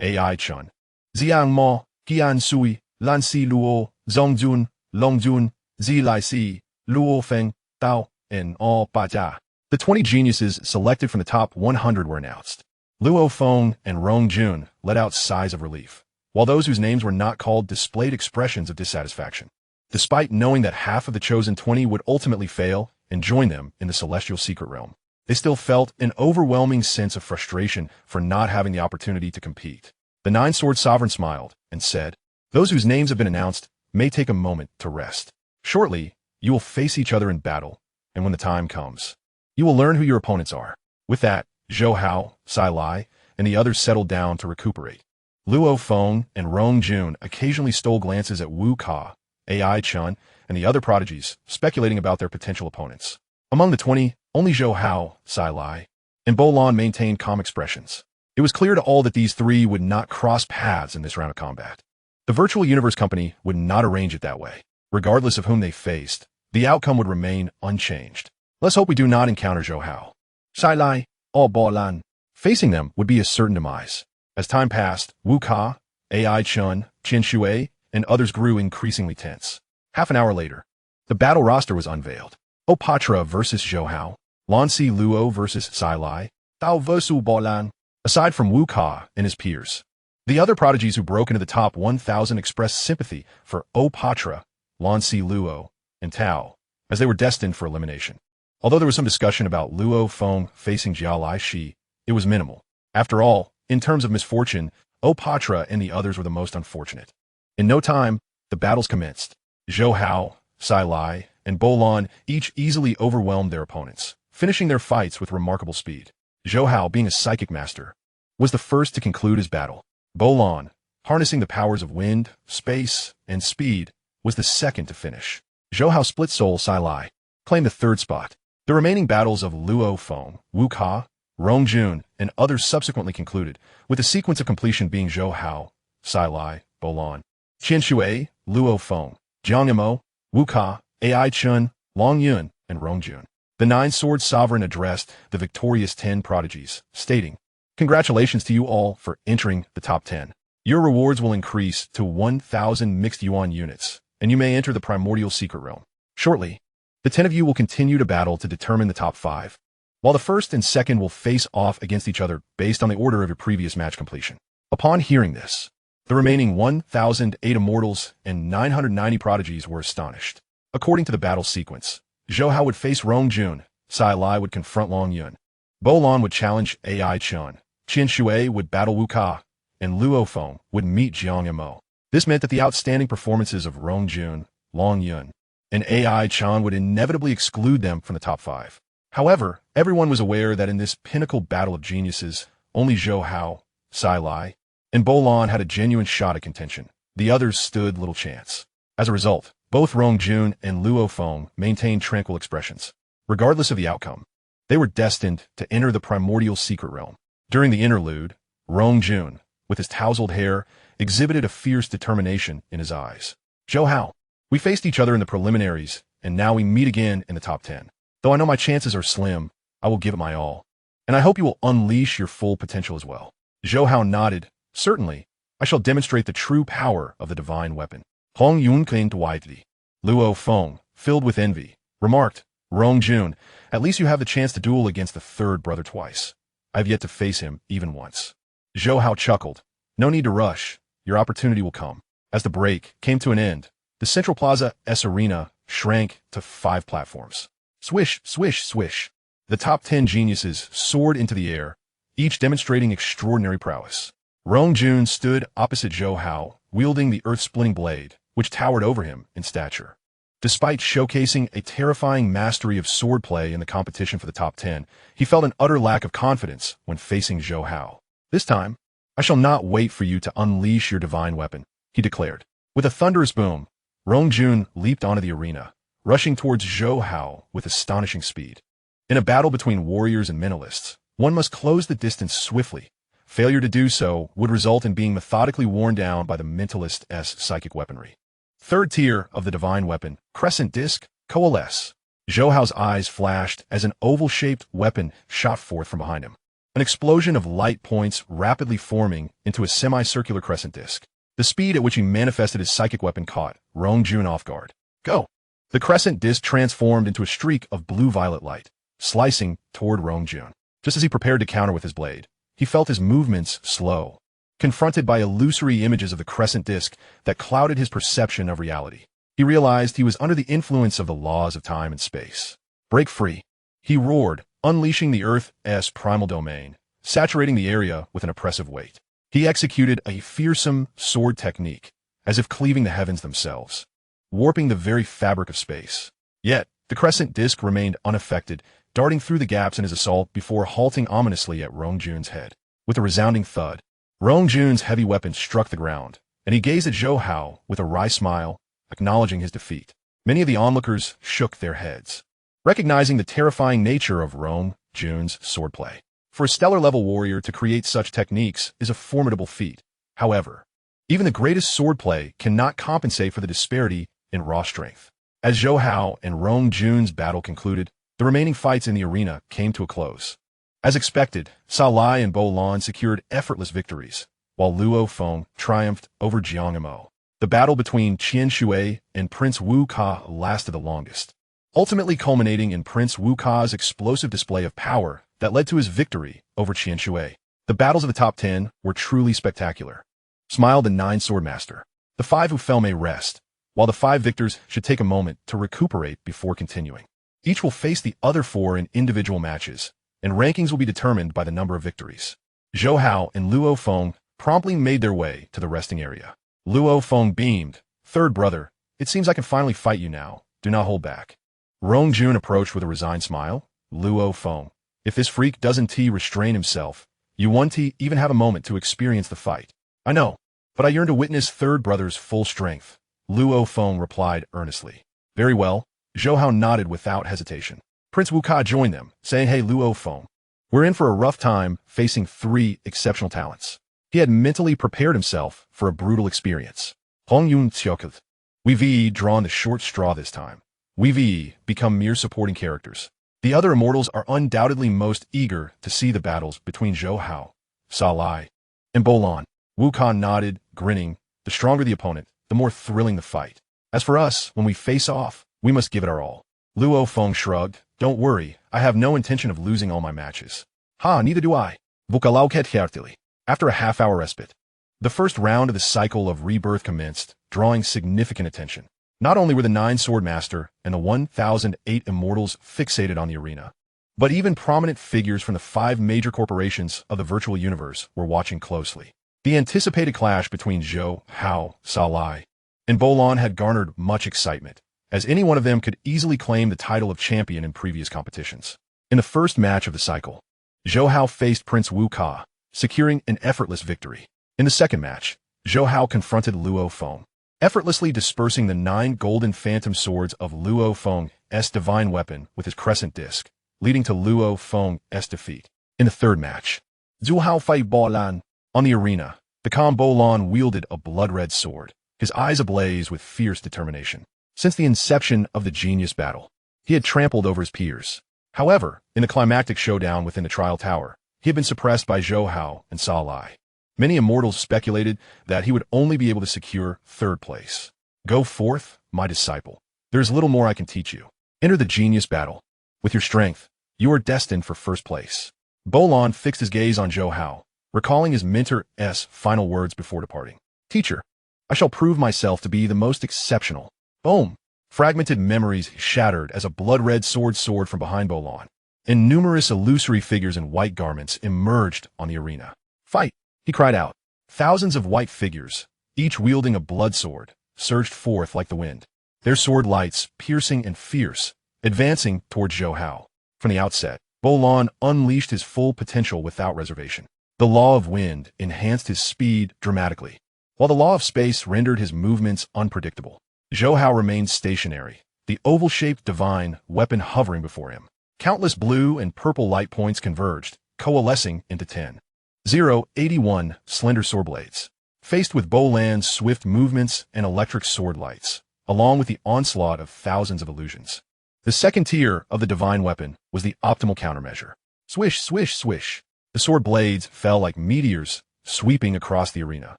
Speaker 1: Ai Chun, Ziang Mo, Qian Sui, Lan Si Luo, Zhong Jun, Long Jun, Zi Lai Si, Luo Feng, Dao, and All Ba Jia. The 20 geniuses selected from the top 100 were announced. Luo Feng and Rong Jun let out sighs of relief, while those whose names were not called displayed expressions of dissatisfaction. Despite knowing that half of the chosen 20 would ultimately fail and join them in the celestial secret realm, they still felt an overwhelming sense of frustration for not having the opportunity to compete. The Nine-Sword Sovereign smiled and said, "Those whose names have been announced may take a moment to rest. Shortly, you will face each other in battle, and when the time comes, you will learn who your opponents are." With that, Zhou Hao, Sai Lai, and the others settled down to recuperate. Luo Feng and Rong Jun occasionally stole glances at Wu Ka, Ai Chun, and the other prodigies, speculating about their potential opponents. Among the 20, only Zhou Hao, Sai Lai, and Bo Lan maintained calm expressions. It was clear to all that these three would not cross paths in this round of combat. The Virtual Universe Company would not arrange it that way. Regardless of whom they faced, the outcome would remain unchanged. Let's hope we do not encounter Zhou Hao, Sai Lai, or Bo Lan. Facing them would be a certain demise. As time passed, Wu Ka, Ai Chun, Qian Shui, and others grew increasingly tense. Half an hour later, the battle roster was unveiled. Opatra versus Zhou Hao, Lan Si Luo versus Sai Lai, Dao versus Bo Lan. Aside from Wu Ka and his peers, the other prodigies who broke into the top 1,000 expressed sympathy for Opatra, Lan Si Luo, and Tao, as they were destined for elimination. Although there was some discussion about Luo Feng facing Jia Lai Shi, it was minimal. After all, in terms of misfortune, Opatra and the others were the most unfortunate. In no time, the battles commenced. Zhou Hao, Sai Lai, and Bo Lan each easily overwhelmed their opponents, finishing their fights with remarkable speed. Zhou Hao, being a psychic master, was the first to conclude his battle. Bo Lan, harnessing the powers of wind, space, and speed, was the second to finish. Zhou Hao split soul Sai Lai claimed the third spot. The remaining battles of Luo Feng, Wu Ka, Rong Jun, and others subsequently concluded, with the sequence of completion being Zhou Hao, Sai Lai, Bo Lan, Qian Shui, Luo Feng, Jiang Yamo, Wu Ka, Ai Chun, Long Yun, and Rong Jun. The Nine-Sword Sovereign addressed the victorious 10 prodigies, stating, "Congratulations to you all for entering the top 10. Your rewards will increase to 1,000 mixed yuan units, and you may enter the primordial secret realm. Shortly, the 10 of you will continue to battle to determine the top 5, while the first and second will face off against each other based on the order of your previous match completion." Upon hearing this, the remaining 1,008 immortals and 990 prodigies were astonished. According to the battle sequence, Zhou Hao would face Rong Jun, Sai Lai would confront Long Yun, Bo Lan would challenge Ai Chun, Qian Shui would battle Wu Ka, and Luo Feng would meet Jiang Yamo. This meant that the outstanding performances of Rong Jun, Long Yun, and Ai Chun would inevitably exclude them from the top 5. However, everyone was aware that in this pinnacle battle of geniuses, only Zhou Hao, Sai Lai, and Bo Lan had a genuine shot at contention. The others stood little chance. As a result, both Rong Jun and Luo Feng maintained tranquil expressions. Regardless of the outcome, they were destined to enter the primordial secret realm. During the interlude, Rong Jun, with his tousled hair, exhibited a fierce determination in his eyes. "Zhou Hao, we faced each other in the preliminaries, and now we meet again in the top 10. Though I know my chances are slim, I will give it my all. And I hope you will unleash your full potential as well." Zhou Hao nodded. "Certainly, I shall demonstrate the true power of the divine weapon." Hong Yun clinged widely. Luo Feng, filled with envy, remarked, "Rong Jun, at least you have the chance to duel against the third brother twice. I have yet to face him even once." Zhou Hao chuckled. "No need to rush. Your opportunity will come." As the break came to an end, the Central Plaza S Arena shrank to 5 platforms. Swish, swish, swish. The top 10 geniuses soared into the air, each demonstrating extraordinary prowess. Rong Jun stood opposite Zhou Hao, wielding the earth-splitting blade, which towered over him in stature. Despite showcasing a terrifying mastery of swordplay in the competition for the top 10, he felt an utter lack of confidence when facing Zhou Hao. "This time, I shall not wait for you to unleash your divine weapon," he declared. With a thunderous boom, Rong Jun leaped onto the arena, rushing towards Zhou Hao with astonishing speed. In a battle between warriors and mentalists, one must close the distance swiftly. Failure to do so would result in being methodically worn down by the mentalist's psychic weaponry. Third tier of the divine weapon, crescent disc, coalesce. Zhou Hao's eyes flashed as an oval-shaped weapon shot forth from behind him. An explosion of light points rapidly forming into a semicircular crescent disc. The speed at which he manifested his psychic weapon caught Rong Jun off guard. Go! The crescent disc transformed into a streak of blue-violet light, slicing toward Rong Jun. Just as he prepared to counter with his blade, he felt his movements slow, confronted by illusory images of the crescent disc that clouded his perception of reality. He realized he was under the influence of the laws of time and space. Break free! He roared, unleashing the Earth's primal domain, saturating the area with an oppressive weight. He executed a fearsome sword technique, as if cleaving the heavens themselves, warping the very fabric of space. Yet, the crescent disc remained unaffected, darting through the gaps in his assault before halting ominously at Rong Jun's head. With a resounding thud, Rong Jun's heavy weapon struck the ground, and he gazed at Zhou Hao with a wry smile, acknowledging his defeat. Many of the onlookers shook their heads, recognizing the terrifying nature of Rong Jun's swordplay. For a stellar-level warrior to create such techniques is a formidable feat. However, even the greatest swordplay cannot compensate for the disparity in raw strength. As Zhou Hao and Rong Jun's battle concluded, the remaining fights in the arena came to a close. As expected, Sa Lai and Bo Lan secured effortless victories, while Luo Feng triumphed over Jiang Mo. The battle between Qian Shui and Prince Wu Ka lasted the longest, ultimately culminating in Prince Wu Ka's explosive display of power that led to his victory over Qian Shui. The battles of the top 10 were truly spectacular. Smiled the 9 swordmaster. The 5 who fell may rest, while the 5 victors should take a moment to recuperate before continuing. Each will face the other 4 in individual matches, and rankings will be determined by the number of victories. Zhou Hao and Luo Feng promptly made their way to the resting area. Luo Feng beamed. Third brother, it seems I can finally fight you now. Do not hold back. Rong Jun approached with a resigned smile. Luo Feng, if this freak doesn't restrain himself, you won't even have a moment to experience the fight. I know, but I yearn to witness third brother's full strength. Luo Feng replied earnestly. Very well. Zhou Hao nodded without hesitation. Prince Wu Ka joined them, saying, Hey Luo Feng, we're in for a rough time facing 3 exceptional talents. He had mentally prepared himself for a brutal experience. Hong Yun Xiokut. We've drawn the short straw this time. We've become mere supporting characters. The other immortals are undoubtedly most eager to see the battles between Zhou Hao, Sa Lai, and Bo Lan. Wu Ka nodded, grinning. The stronger the opponent, the more thrilling the fight. As for us, when we face off, we must give it our all. Luo Feng shrugged. Don't worry, I have no intention of losing all my matches. Ha, neither do I. Vukalauket Hertili. After a half-hour respite, the first round of the cycle of rebirth commenced, drawing significant attention. Not only were the 9 swordmaster and the 1,008 immortals fixated on the arena, but even prominent figures from the 5 major corporations of the virtual universe were watching closely. The anticipated clash between Zhou Hao, Sa Lai, and Bo Lan had garnered much excitement, as any one of them could easily claim the title of champion in previous competitions. In the first match of the cycle, Zhou Hao faced Prince Wu Ka, securing an effortless victory. In the second match, Zhou Hao confronted Luo Feng, effortlessly dispersing the 9 golden phantom swords of Luo Feng's divine weapon with his crescent disc, leading to Luo Feng's defeat. In the third match, Zhou Hao fight Bo Lan. On the arena, the calm Bo Lan wielded a blood-red sword, his eyes ablaze with fierce determination. Since the inception of the genius battle, he had trampled over his peers. However, in the climactic showdown within the trial tower, he had been suppressed by Zhou Hao and Sa Lai. Many immortals speculated that he would only be able to secure 3rd place. Go forth, my disciple. There is little more I can teach you. Enter the genius battle. With your strength, you are destined for 1st place. Bo Lan fixed his gaze on Zhou Hao, recalling his mentor's final words before departing. Teacher, I shall prove myself to be the most exceptional. Boom! Fragmented memories shattered as a blood-red sword soared from behind Bo Lan, and numerous illusory figures in white garments emerged on the arena. Fight! He cried out. Thousands of white figures, each wielding a blood sword, surged forth like the wind, their sword lights piercing and fierce, advancing towards Zhou Hao. From the outset, Bo Lan unleashed his full potential without reservation. The law of wind enhanced his speed dramatically, while the law of space rendered his movements unpredictable. Zhou Hao remained stationary, the oval-shaped divine weapon hovering before him. Countless blue and purple light points converged, coalescing into 10. 081 slender sword blades. faced with Bolan's swift movements and electric sword lights, along with the onslaught of thousands of illusions. The second tier of the divine weapon was the optimal countermeasure. Swish, swish, swish. The sword blades fell like meteors, sweeping across the arena.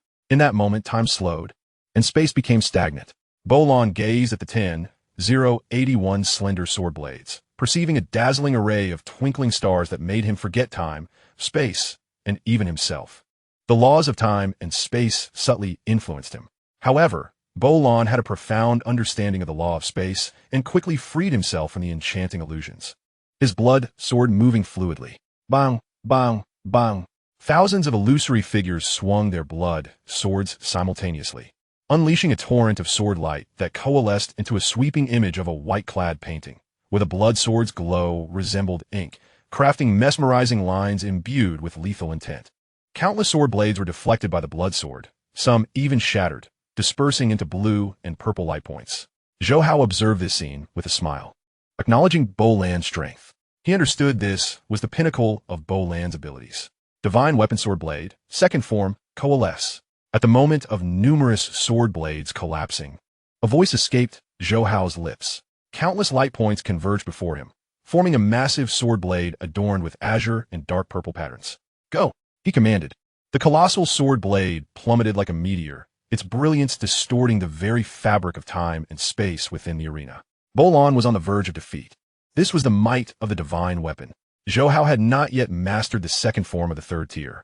Speaker 1: In that moment, time slowed, and space became stagnant. Bolan gazed at the 10,081 slender sword blades, perceiving a dazzling array of twinkling stars that made him forget time, space, and even himself. The laws of time and space subtly influenced him. However, Bolan had a profound understanding of the law of space and quickly freed himself from the enchanting illusions. His blood sword moving fluidly. Bang, bang, bang. Thousands of illusory figures swung their blood swords simultaneously, unleashing a torrent of sword light that coalesced into a sweeping image of a white-clad painting, where the blood sword's glow resembled ink, crafting mesmerizing lines imbued with lethal intent. Countless sword blades were deflected by the blood sword, some even shattered, dispersing into blue and purple light points. Zhou Hao observed this scene with a smile, acknowledging Bolan's strength. He understood this was the pinnacle of Bolan's abilities. Divine weapon sword blade, second form, coalesce. At the moment of numerous sword blades collapsing, a voice escaped Zhou Hao's lips. Countless light points converged before him, forming a massive sword blade adorned with azure and dark purple patterns. Go, he commanded. The colossal sword blade plummeted like a meteor, its brilliance distorting the very fabric of time and space within the arena. Bolan was on the verge of defeat. This was the might of the divine weapon. Zhou Hao had not yet mastered the second form of the third tier,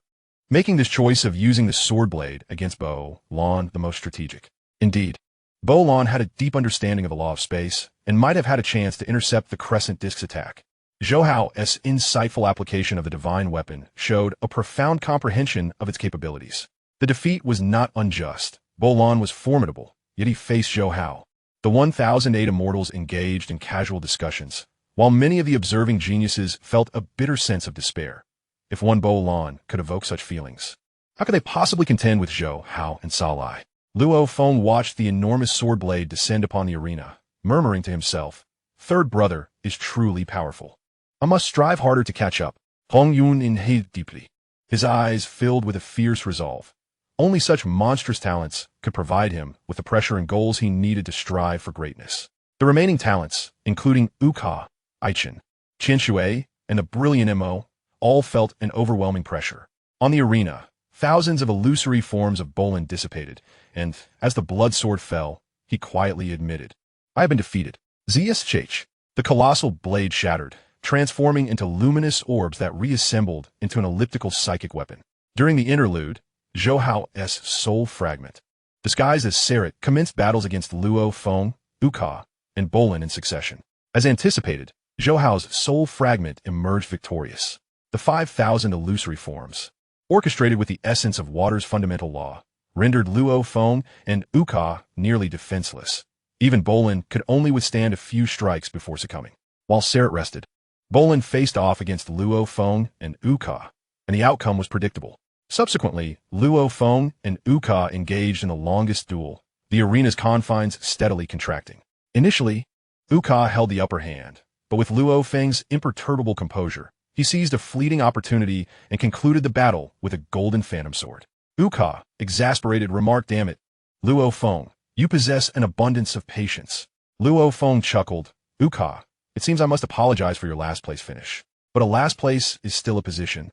Speaker 1: making this choice of using the sword blade against Bolan the most strategic. Indeed, Bolan had a deep understanding of the law of space and might have had a chance to intercept the crescent disk's attack. Zhou Hao's insightful application of the divine weapon showed a profound comprehension of its capabilities. The defeat was not unjust. Bolan was formidable, yet he faced Zhou Hao. The 1,008 immortals engaged in casual discussions, while many of the observing geniuses felt a bitter sense of despair. If one Bolan could evoke such feelings, how could they possibly contend with Zhou Hao and Salai? Luo Feng watched the enormous sword blade descend upon the arena, murmuring to himself, "Third brother is truly powerful. I must strive harder to catch up." Hong Yun inhaled deeply, his eyes filled with a fierce resolve. Only such monstrous talents could provide him with the pressure and goals he needed to strive for greatness. The remaining talents, including Uka, Aichen, Qianshui, and the brilliant Mo, all felt an overwhelming pressure. On the arena, thousands of illusory forms of Bolan dissipated, and as the blood sword fell, he quietly admitted, "I have been defeated." Zsh. The colossal blade shattered, transforming into luminous orbs that reassembled into an elliptical psychic weapon. During the interlude, Zhou Hao's soul fragment, disguised as Sarat, commenced battles against Luo Feng, Uka, and Bolan in succession. As anticipated, Zhou Hao's soul fragment emerged victorious. The 5,000 illusory forms, orchestrated with the essence of water's fundamental law, rendered Luo Feng and Uka nearly defenseless. Even Bolan could only withstand a few strikes before succumbing. While Sarat rested, Bolan faced off against Luo Feng and Uka, and the outcome was predictable. Subsequently, Luo Feng and Uka engaged in the longest duel, the arena's confines steadily contracting. Initially, Uka held the upper hand, but with Luo Feng's imperturbable composure, he seized a fleeting opportunity and concluded the battle with a golden phantom sword. Uka, exasperated, remarked, "Damn it, Luo Feng, you possess an abundance of patience." Luo Feng chuckled, "Uka, it seems I must apologize for your last place finish. But a last place is still a position.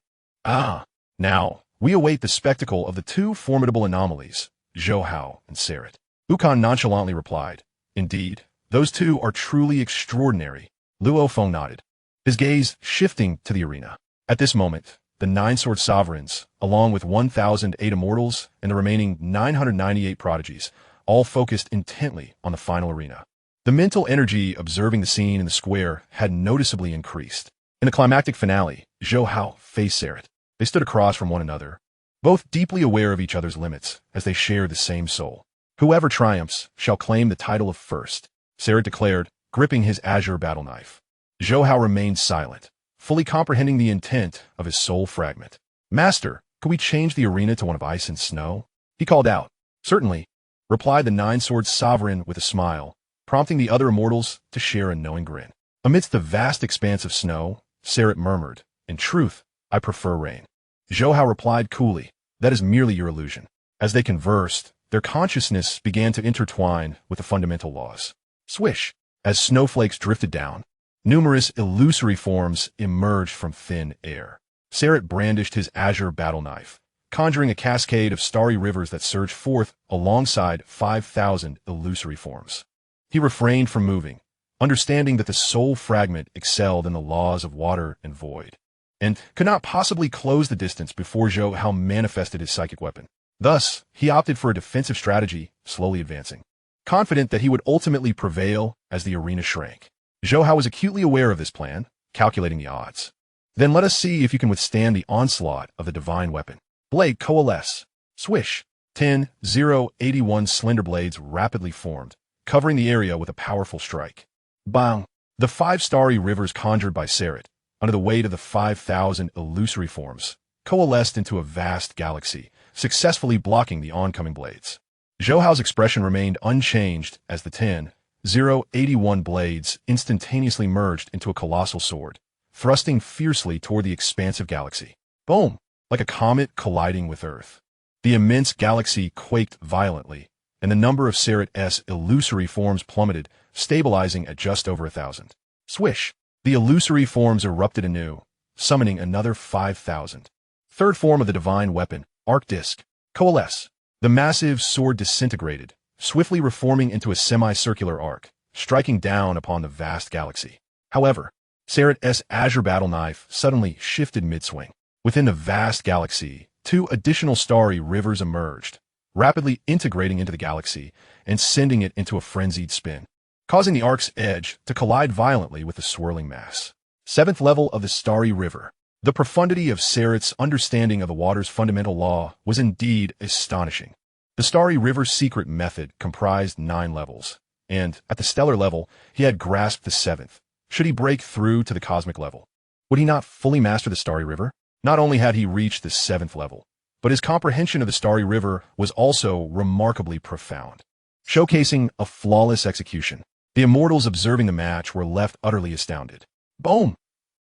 Speaker 1: Now, we await the spectacle of the two formidable anomalies, Zhou Hao and Sarat." Uka nonchalantly replied, "Indeed, those two are truly extraordinary." Luo Feng nodded, his gaze shifting to the arena. At this moment, the 9-sword sovereigns, along with 1,008 immortals and the remaining 998 prodigies, all focused intently on the final arena. The mental energy observing the scene in the square had noticeably increased. In the climactic finale, Zhou Hao faced Sarat. They stood across from one another, both deeply aware of each other's limits as they shared the same soul. "Whoever triumphs shall claim the title of first," Sarat declared, gripping his azure battle knife. Zhou Hao remained silent, fully comprehending the intent of his soul fragment. "Master, could we change the arena to one of ice and snow?" he called out. "Certainly," replied the 9-sword sovereign with a smile, prompting the other immortals to share a knowing grin. Amidst the vast expanse of snow, Sarat murmured, "In truth, I prefer rain." Zhou Hao replied coolly, "That is merely your illusion." As they conversed, their consciousness began to intertwine with the fundamental laws. Swish! As snowflakes drifted down, numerous illusory forms emerged from thin air. Sarat brandished his azure battle knife, conjuring a cascade of starry rivers that surged forth alongside 5,000 illusory forms. He refrained from moving, understanding that the soul fragment excelled in the laws of water and void, and could not possibly close the distance before Zhou Hao manifested his psychic weapon. Thus, he opted for a defensive strategy, slowly advancing, confident that he would ultimately prevail as the arena shrank. Zhou Hao was acutely aware of this plan, calculating the odds. Then let us see if you can withstand the onslaught of the divine weapon. Blade coalesce. Swish. 10-0-81 slender blades rapidly formed, covering the area with a powerful strike. Bang! The 5 starry rivers conjured by Sarat, under the weight of the 5,000 illusory forms, coalesced into a vast galaxy, successfully blocking the oncoming blades. Zhou Hao's expression remained unchanged as the 10-0-81 blades instantaneously merged into a colossal sword, thrusting fiercely toward the expansive galaxy. Boom! Like a comet colliding with Earth. The immense galaxy quaked violently, and the number of Sarat's illusory forms plummeted, stabilizing at just over 1,000. Swish! The illusory forms erupted anew, summoning another 5,000. Third form of the divine weapon, Arc Disc. Coalesce. The massive sword disintegrated, swiftly reforming into a semicircular arc, striking down upon the vast galaxy. However, Sarat's azure battle knife suddenly shifted mid-swing. Within the vast galaxy, 2 additional starry rivers emerged, rapidly integrating into the galaxy and sending it into a frenzied spin, causing the arc's edge to collide violently with the swirling mass. 7th level of the Starry River. The profundity of Sarat's understanding of the water's fundamental law was indeed astonishing. The Starry River's secret method comprised 9 levels, and, at the stellar level, he had grasped the 7th. Should he break through to the cosmic level, would he not fully master the Starry River? Not only had he reached the 7th level, but his comprehension of the Starry River was also remarkably profound, showcasing a flawless execution. The immortals observing the match were left utterly astounded. Boom!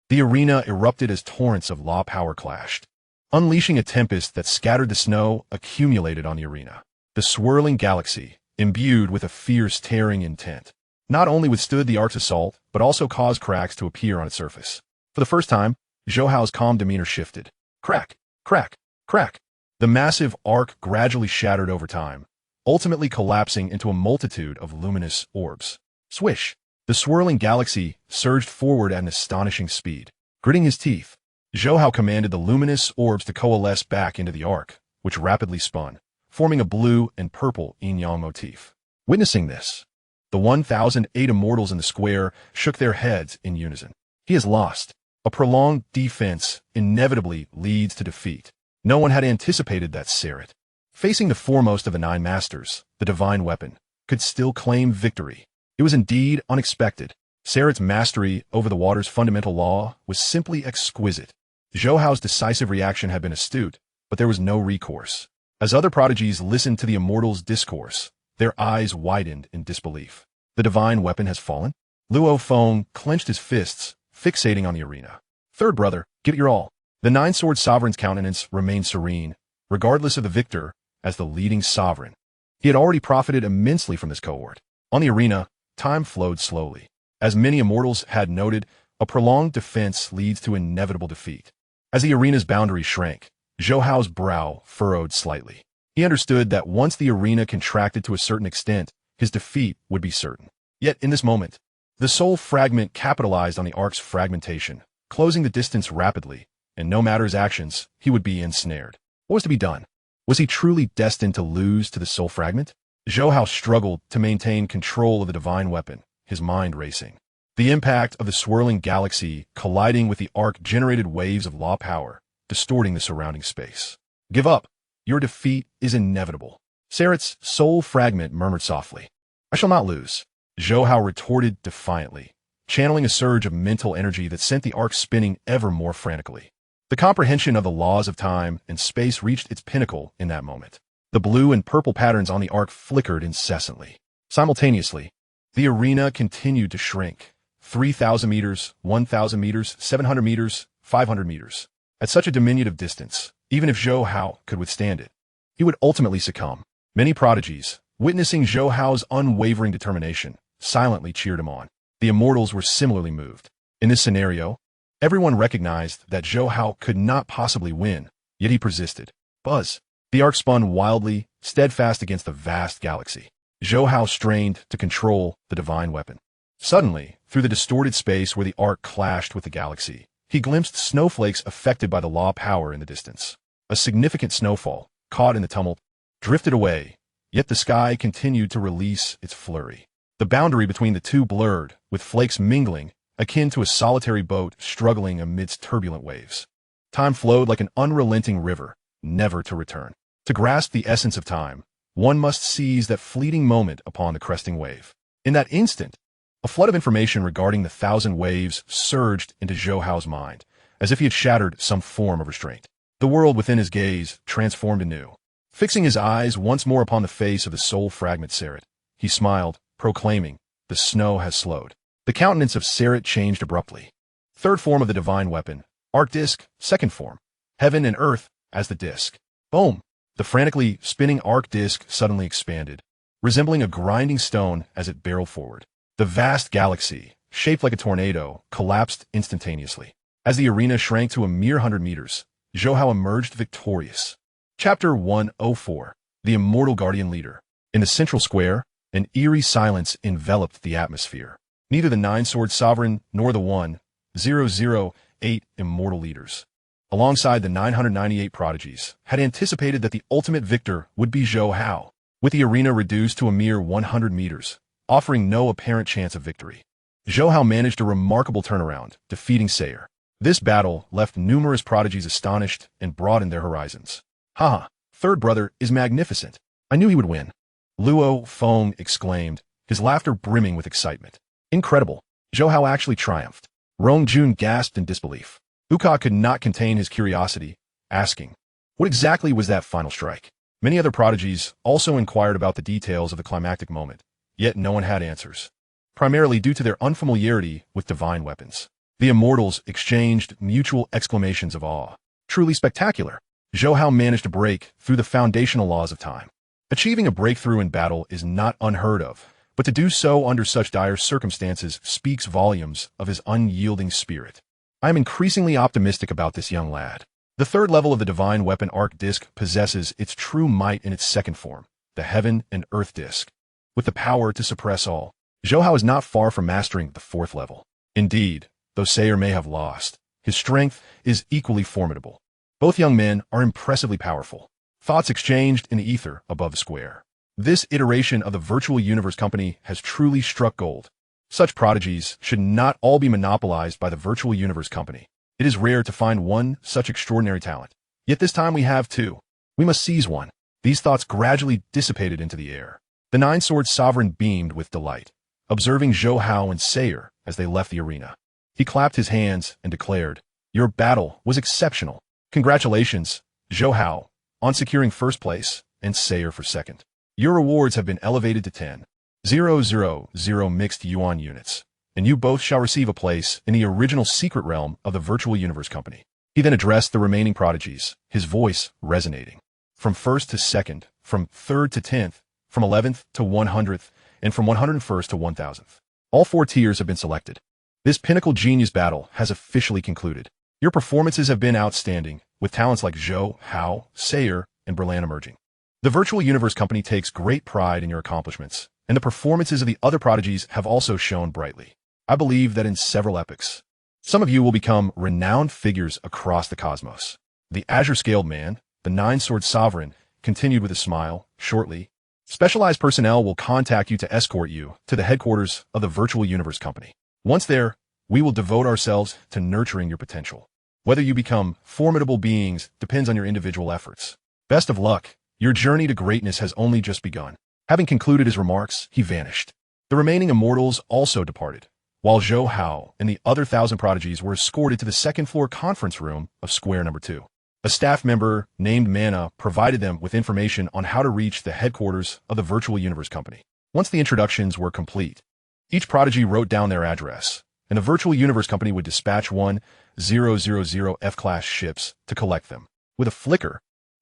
Speaker 1: The arena erupted as torrents of law power clashed, unleashing a tempest that scattered the snow accumulated on the arena. The swirling galaxy, imbued with a fierce tearing intent, not only withstood the arc's assault, but also caused cracks to appear on its surface. For the first time, Zhou Hao's calm demeanor shifted. Crack, crack, crack. The massive arc gradually shattered over time, ultimately collapsing into a multitude of luminous orbs. Swish! The swirling galaxy surged forward at an astonishing speed. Gritting his teeth, Zhou Hao commanded the luminous orbs to coalesce back into the arc, which rapidly spun, forming a blue and purple yin-yang motif. Witnessing this, the 1,008 immortals in the square shook their heads in unison. He has lost. A prolonged defense inevitably leads to defeat. No one had anticipated that Sarat, facing the foremost of the 9 masters, the divine weapon, could still claim victory. It was indeed unexpected. Sarat's mastery over the water's fundamental law was simply exquisite. Zhou Hao's decisive reaction had been astute, but there was no recourse. As other prodigies listened to the immortals' discourse, their eyes widened in disbelief. The divine weapon has fallen? Luo Feng clenched his fists, fixating on the arena. Third brother, give it your all. The 9-sword sovereign's countenance remained serene, regardless of the victor, as the leading sovereign. He had already profited immensely from this cohort. On the arena, time flowed slowly. As many immortals had noted, a prolonged defense leads to inevitable defeat. As the arena's boundary shrank, Zhou Hao's brow furrowed slightly. He understood that once the arena contracted to a certain extent, his defeat would be certain. Yet in this moment, the soul fragment capitalized on the arc's fragmentation, closing the distance rapidly, and no matter his actions, he would be ensnared. What was to be done? Was he truly destined to lose to the soul fragment? Zhou Hao struggled to maintain control of the divine weapon, his mind racing. The impact of the swirling galaxy colliding with the arc generated waves of law power, distorting the surrounding space. Give up. Your defeat is inevitable. Sarat's soul fragment murmured softly. I shall not lose. Zhou Hao retorted defiantly, channeling a surge of mental energy that sent the arc spinning ever more frantically. The comprehension of the laws of time and space reached its pinnacle in that moment. The blue and purple patterns on the arc flickered incessantly. Simultaneously, the arena continued to shrink. 3,000 meters, 1,000 meters, 700 meters, 500 meters. At such a diminutive distance, even if Zhou Hao could withstand it, he would ultimately succumb. Many prodigies, witnessing Zhou Hao's unwavering determination, silently cheered him on. The immortals were similarly moved. In this scenario, everyone recognized that Zhou Hao could not possibly win, yet he persisted. Buzz. The arc spun wildly, steadfast against the vast galaxy. Zhou Hao strained to control the divine weapon. Suddenly, through the distorted space where the arc clashed with the galaxy, he glimpsed snowflakes affected by the law power in the distance. A significant snowfall, caught in the tumult, drifted away, yet the sky continued to release its flurry. The boundary between the two blurred, with flakes mingling, akin to a solitary boat struggling amidst turbulent waves. Time flowed like an unrelenting river, never to return. To grasp the essence of time, one must seize that fleeting moment upon the cresting wave. In that instant, a flood of information regarding the 1,000 waves surged into Zhou Hao's mind, as if he had shattered some form of restraint. The world within his gaze transformed anew. Fixing his eyes once more upon the face of the soul fragment Sarat, he smiled, proclaiming, "The snow has slowed." The countenance of Sarat changed abruptly. Third form of the divine weapon, arc disc, second form, heaven and earth as the disc. Boom! The frantically spinning arc disc suddenly expanded, resembling a grinding stone as it barreled forward. The vast galaxy, shaped like a tornado, collapsed instantaneously. As the arena shrank to a mere 100 meters, Zhou Hao emerged victorious. Chapter 104. The Immortal Guardian Leader. In the central square, an eerie silence enveloped the atmosphere. Neither the Nine-Sword Sovereign nor the 1,008 Immortal Leaders, alongside the 998 prodigies, had anticipated that the ultimate victor would be Zhou Hao, with the arena reduced to a mere 100 meters, offering no apparent chance of victory. Zhou Hao managed a remarkable turnaround, defeating Sayer. This battle left numerous prodigies astonished and broadened their horizons. "Haha, third brother is magnificent. I knew he would win," Luo Feng exclaimed, his laughter brimming with excitement. "Incredible. Zhou Hao actually triumphed." Rong Jun gasped in disbelief. Uka could not contain his curiosity, asking, "What exactly was that final strike?" Many other prodigies also inquired about the details of the climactic moment, yet no one had answers, primarily due to their unfamiliarity with divine weapons. The immortals exchanged mutual exclamations of awe. Truly spectacular. Zhou Hao managed to break through the foundational laws of time. Achieving a breakthrough in battle is not unheard of, but to do so under such dire circumstances speaks volumes of his unyielding spirit. I am increasingly optimistic about this young lad. The third level of the divine weapon arc disc possesses its true might in its second form, the heaven and earth disc, with the power to suppress all. Zhou Hao is not far from mastering the fourth level. Indeed, though Sayer may have lost, his strength is equally formidable. Both young men are impressively powerful. Thoughts exchanged in the ether above the square. This iteration of the Virtual Universe Company has truly struck gold. Such prodigies should not all be monopolized by the Virtual Universe Company. It is rare to find one such extraordinary talent. Yet this time we have two. We must seize one. These thoughts gradually dissipated into the air. The Nine-Sword Sovereign beamed with delight, observing Zhou Hao and Sayer as they left the arena. He clapped his hands and declared, "Your battle was exceptional. Congratulations, Zhou Hao, on securing first place, and Sayer for second. Your rewards have been elevated to 10,000 mixed yuan units, and you both shall receive a place in the original secret realm of the Virtual Universe Company." He then addressed the remaining prodigies, his voice resonating. From first to second, from third to 10th, from 11th to 100th, and from 101st to 1000th. All 4 tiers have been selected. This pinnacle genius battle has officially concluded. Your performances have been outstanding, with talents like Zhou Hao, Sayer, and Berlan emerging. The Virtual Universe Company takes great pride in your accomplishments, and the performances of the other prodigies have also shone brightly. I believe that in several epochs, some of you will become renowned figures across the cosmos. The Azure-Scaled Man, the Nine-Sword Sovereign, continued with a smile. Shortly, specialized personnel will contact you to escort you to the headquarters of the Virtual Universe Company. Once there, we will devote ourselves to nurturing your potential. Whether you become formidable beings depends on your individual efforts. Best of luck. Your journey to greatness has only just begun. Having concluded his remarks, he vanished. The remaining immortals also departed, while Zhou Hao and the other 1,000 prodigies were escorted to the second-floor conference room of Square Number 2. A staff member named Mana provided them with information on how to reach the headquarters of the Virtual Universe Company. Once the introductions were complete, each prodigy wrote down their address, and the Virtual Universe Company would dispatch 1,000 F-class ships to collect them. With a flicker,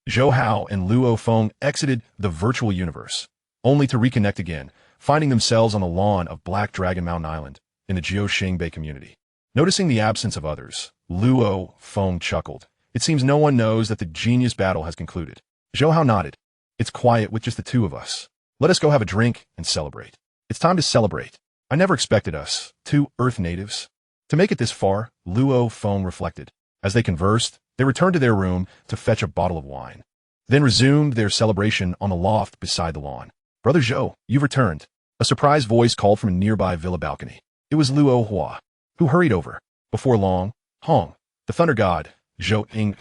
Speaker 1: Zhou Hao and Luo Feng exited the virtual universe, only to reconnect again, finding themselves on the lawn of Black Dragon Mountain Island in the Jiaoxing Bay community. Noticing the absence of others, Luo Feng chuckled. It seems no one knows that the genius battle has concluded. Zhou Hao nodded. It's quiet with just the two of us. Let us go have a drink and celebrate. It's time to celebrate. I never expected us, two Earth natives, to make it this far, Luo Feng reflected. As they conversed, they returned to their room to fetch a bottle of wine, then resumed their celebration on the loft beside the lawn. Brother Zhou, you've returned. A surprised voice called from a nearby villa balcony. It was Luo Hua, who hurried over. Before long, Hong, the thunder god, Zhou Ying,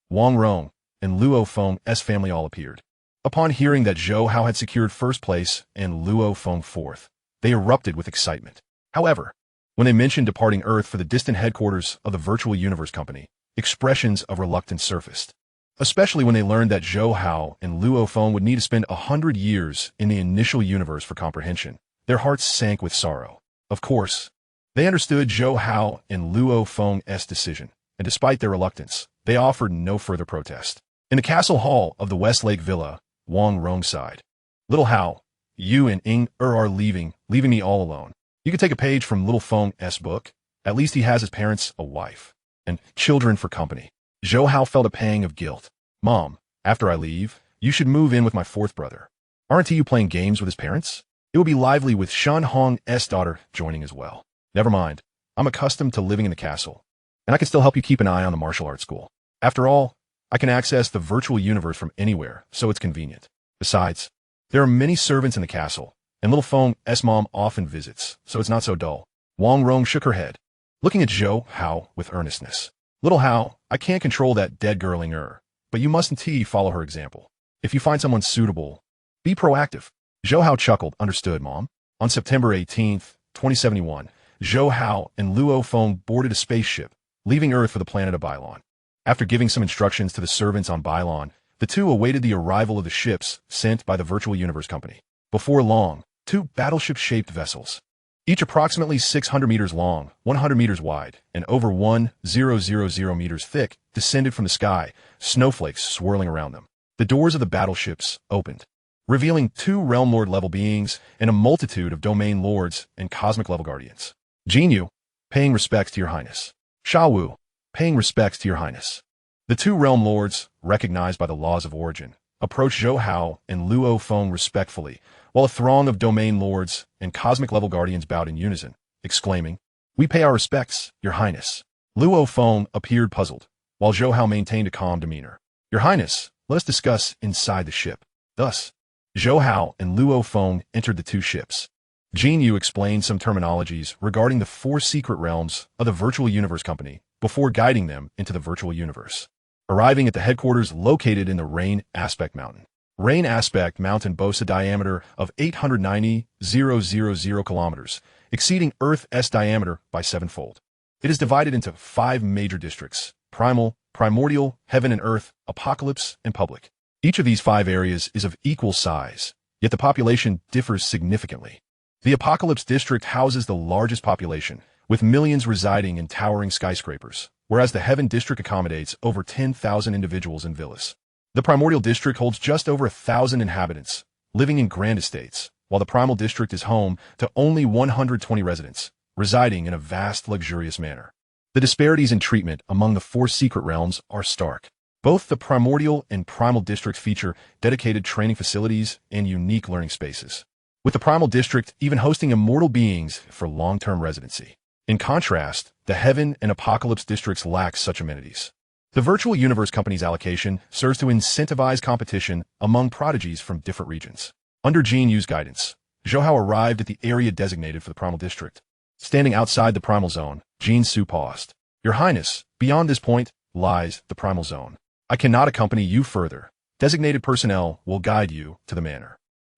Speaker 1: Wang Rong, and Luo Feng's family all appeared. Upon hearing that Zhou Hao had secured first place and Luo Feng fourth, they erupted with excitement. However, when they mentioned departing Earth for the distant headquarters of the Virtual Universe Company, expressions of reluctance surfaced. Especially when they learned that Zhou Hao and Luo Feng would need to spend 100 years in the initial universe for comprehension. Their hearts sank with sorrow. Of course, they understood Zhou Hao and Luo Feng's decision, and despite their reluctance, they offered no further protest. In the castle hall of the Westlake Villa, Wang Rong sighed. Little Hao, you and Ying are leaving me all alone. You could take a page from Little Feng's book. At least he has his parents, a wife, and children for company. Zhou Hao felt a pang of guilt. Mom, after I leave, you should move in with my fourth brother. Aren't you playing games with his parents? It will be lively with Shan Hong's daughter joining as well. Never mind. I'm accustomed to living in the castle, and I can still help you keep an eye on the martial arts school. After all, I can access the virtual universe from anywhere, so it's convenient. Besides, there are many servants in the castle, and Little Feng's mom often visits, so it's not so dull. Wang Rong shook her head, looking at Zhou Hao with earnestness. Little Hao, I can't control that dead girl Ying, but you mustn't follow her example. If you find someone suitable, be proactive. Zhou Hao chuckled. Understood, Mom. On September 18th, 2071, Zhou Hao and Luo Feng boarded a spaceship, leaving Earth for the planet of Bylon. After giving some instructions to the servants on Bylon, the two awaited the arrival of the ships sent by the Virtual Universe Company. Before long, two battleship-shaped vessels, each approximately 600 meters long, 100 meters wide, and over 1,000 meters thick, descended from the sky, snowflakes swirling around them. The doors of the battleships opened, revealing two Realm Lord-level beings and a multitude of Domain Lords and Cosmic-level Guardians. Jinyu, paying respects to your highness. Shawu, paying respects to your highness. The two Realm Lords, recognized by the laws of origin, approached Zhou Hao and Luo Feng respectfully, while a throng of Domain Lords and Cosmic-level Guardians bowed in unison, exclaiming, "We pay our respects, your highness." Luo Feng appeared puzzled, while Zhou Hao maintained a calm demeanor. "Your highness, let us discuss inside the ship." Thus, Zhou Hao and Luo Feng entered the two ships. Jinyu explained some terminologies regarding the four secret realms of the Virtual Universe Company before guiding them into the virtual universe. Arriving at the headquarters located in the Rain Aspect Mountain. Rain Aspect Mountain boasts a diameter of 890,000 kilometers, exceeding Earth's diameter by sevenfold. It is divided into 5 major districts: Primal, Primordial, Heaven and Earth, Apocalypse, and Public. Each of these 5 areas is of equal size, yet the population differs significantly. The Apocalypse district houses the largest population, with millions residing in towering skyscrapers, whereas the Heaven district accommodates over 10,000 individuals in villas. The Primordial district holds just over 1,000 inhabitants, living in grand estates, while the Primal district is home to only 120 residents, residing in a vast, luxurious manner. The disparities in treatment among the 4 secret realms are stark. Both the Primordial and Primal districts feature dedicated training facilities and unique learning spaces, with the Primal district even hosting immortal beings for long-term residency. In contrast, the Heaven and Apocalypse districts lack such amenities. The Virtual Universe Company's allocation serves to incentivize competition among prodigies from different regions. Under Jinyu's guidance, Zhou Hao arrived at the area designated for the Primal district. Standing outside the Primal Zone, Jin Su paused. "Your Highness, beyond this point lies the Primal Zone. I cannot accompany you further. Designated personnel will guide you to the manor."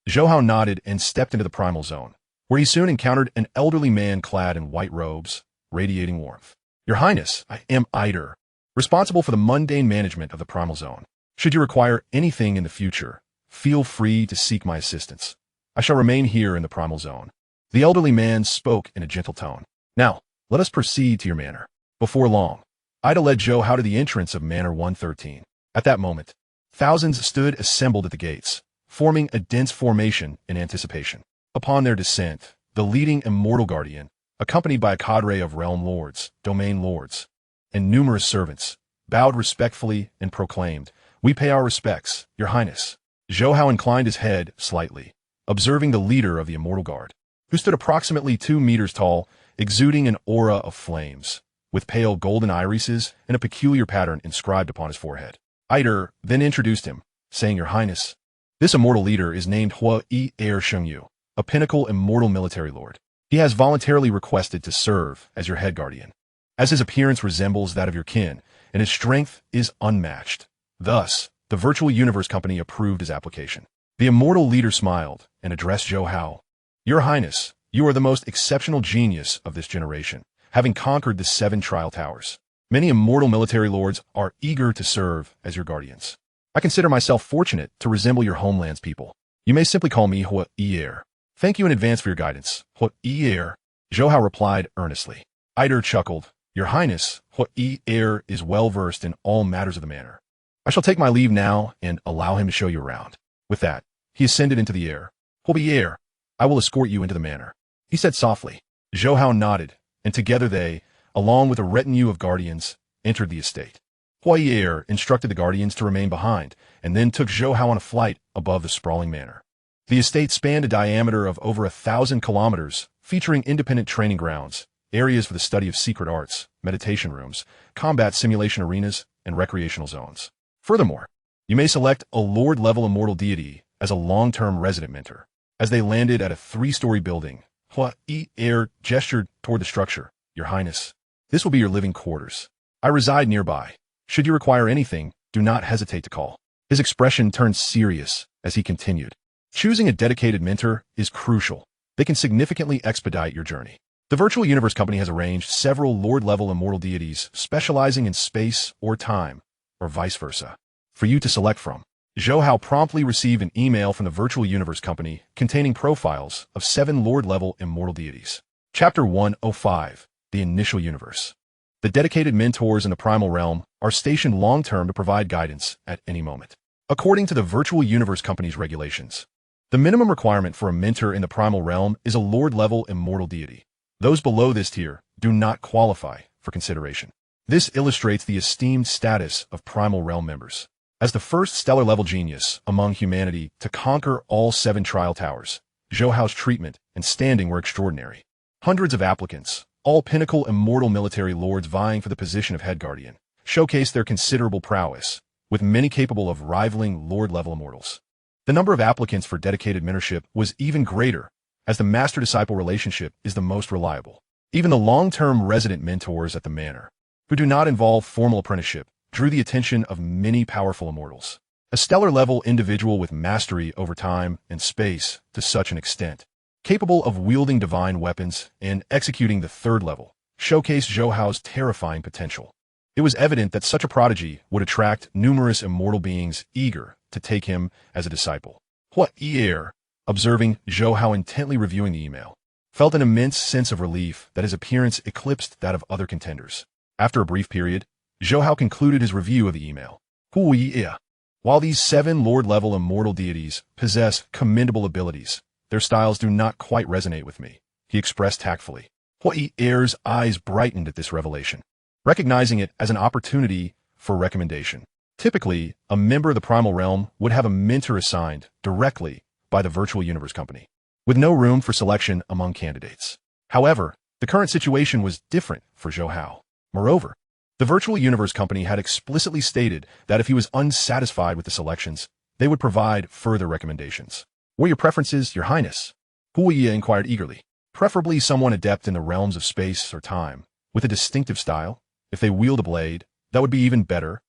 Speaker 1: Zhou Hao nodded and stepped into the Primal Zone, where he soon encountered an elderly man clad in white robes, radiating warmth. "Your Highness, I am Eider, responsible for the mundane management of the Primal Zone. Should you require anything in the future, feel free to seek my assistance. I shall remain here in the Primal Zone." The elderly man spoke in a gentle tone. "Now, let us proceed to your manor." Before long, Ida led Zhou Hao to the entrance of Manor 113. At that moment, Thousands stood assembled at the gates, forming a dense formation in anticipation. Upon their descent, the leading immortal guardian, accompanied by a cadre of realm lords, domain lords, and numerous servants, bowed respectfully and proclaimed, "We pay our respects, Your Highness." Zhou Hao inclined his head slightly, observing the leader of the immortal guard, who stood approximately 2 meters tall, exuding an aura of flames, with pale golden irises and a peculiar pattern inscribed upon his forehead. Eider then introduced him, saying, "Your Highness, this immortal leader is named Hua-Yi Air Shengyu, a pinnacle immortal military lord. He has voluntarily requested to serve as your head guardian, as his appearance resembles that of your kin, and his strength is unmatched." Thus, the Virtual Universe Company approved his application. The immortal leader smiled and addressed Zhou Hao. "Your Highness, you are the most exceptional genius of this generation, having conquered the 7 trial towers. Many immortal military lords are eager to serve as your guardians. I consider myself fortunate to resemble your homeland's people. You may simply call me Hua-Yi Air. Thank you in advance for your guidance, Hua-Yi Air." Zhou Hao replied earnestly. Eider chuckled. "Your Highness, Hua-Yi Air is well versed in all matters of the manor. I shall take my leave now and allow him to show you around." With that, he ascended into the air. "Hua-Yi Air, I will escort you into the manor," he said softly. Zhou Hao nodded, and together they, along with a retinue of guardians, entered the estate. Hua-Yi Air instructed the guardians to remain behind, and then took Zhou Hao on a flight above the sprawling manor. The estate spanned a diameter of over 1,000 kilometers, featuring independent training grounds, areas for the study of secret arts, meditation rooms, combat simulation arenas, and recreational zones. Furthermore, you may select a Lord-level immortal deity as a long-term resident mentor. As they landed at a 3-story building, Hua-Yi Air gestured toward the structure. "Your Highness, this will be your living quarters. I reside nearby. Should you require anything, do not hesitate to call." His expression turned serious as he continued. "Choosing a dedicated mentor is crucial. They can significantly expedite your journey. The Virtual Universe Company has arranged several Lord-level immortal deities specializing in space or time, or vice versa, for you to select from." Zhou Hao promptly received an email from the Virtual Universe Company containing profiles of 7 Lord-level immortal deities. Chapter 105, The Initial Universe. The dedicated mentors in the Primal Realm are stationed long-term to provide guidance at any moment. According to the Virtual Universe Company's regulations, the minimum requirement for a mentor in the Primal Realm is a Lord-level immortal deity. Those below this tier do not qualify for consideration. This illustrates the esteemed status of Primal Realm members. As the first stellar-level genius among humanity to conquer all 7 trial towers, Zhou Hao's treatment and standing were extraordinary. Hundreds of applicants, all pinnacle immortal military lords vying for the position of head guardian, showcased their considerable prowess, with many capable of rivaling Lord-level immortals. The number of applicants for dedicated mentorship was even greater, as the master-disciple relationship is the most reliable. Even the long-term resident mentors at the manor, who do not involve formal apprenticeship, drew the attention of many powerful immortals. A stellar-level individual with mastery over time and space to such an extent, capable of wielding divine weapons and executing the 3rd level, showcased Zhou Hao's terrifying potential. It was evident that such a prodigy would attract numerous immortal beings eager to take him as a disciple. Hua-Yi Air, observing Zhou Hao intently reviewing the email, felt an immense sense of relief that his appearance eclipsed that of other contenders. After a brief period, Zhou Hao concluded his review of the email. "Hua-Yi Air. While these 7 Lord-level immortal deities possess commendable abilities, their styles do not quite resonate with me," he expressed tactfully. Hua-Yi Air's eyes brightened at this revelation, recognizing it as an opportunity for recommendation. Typically, a member of the Primal Realm would have a mentor assigned directly by the Virtual Universe Company, with no room for selection among candidates. However, the current situation was different for Zhou Hao. Moreover, the Virtual Universe Company had explicitly stated that if he was unsatisfied with the selections, they would provide further recommendations. "What are your preferences, Your Highness?" Hua-Yi inquired eagerly. "Preferably someone adept in the realms of space or time, with a distinctive style. If they wield a blade, that would be even better."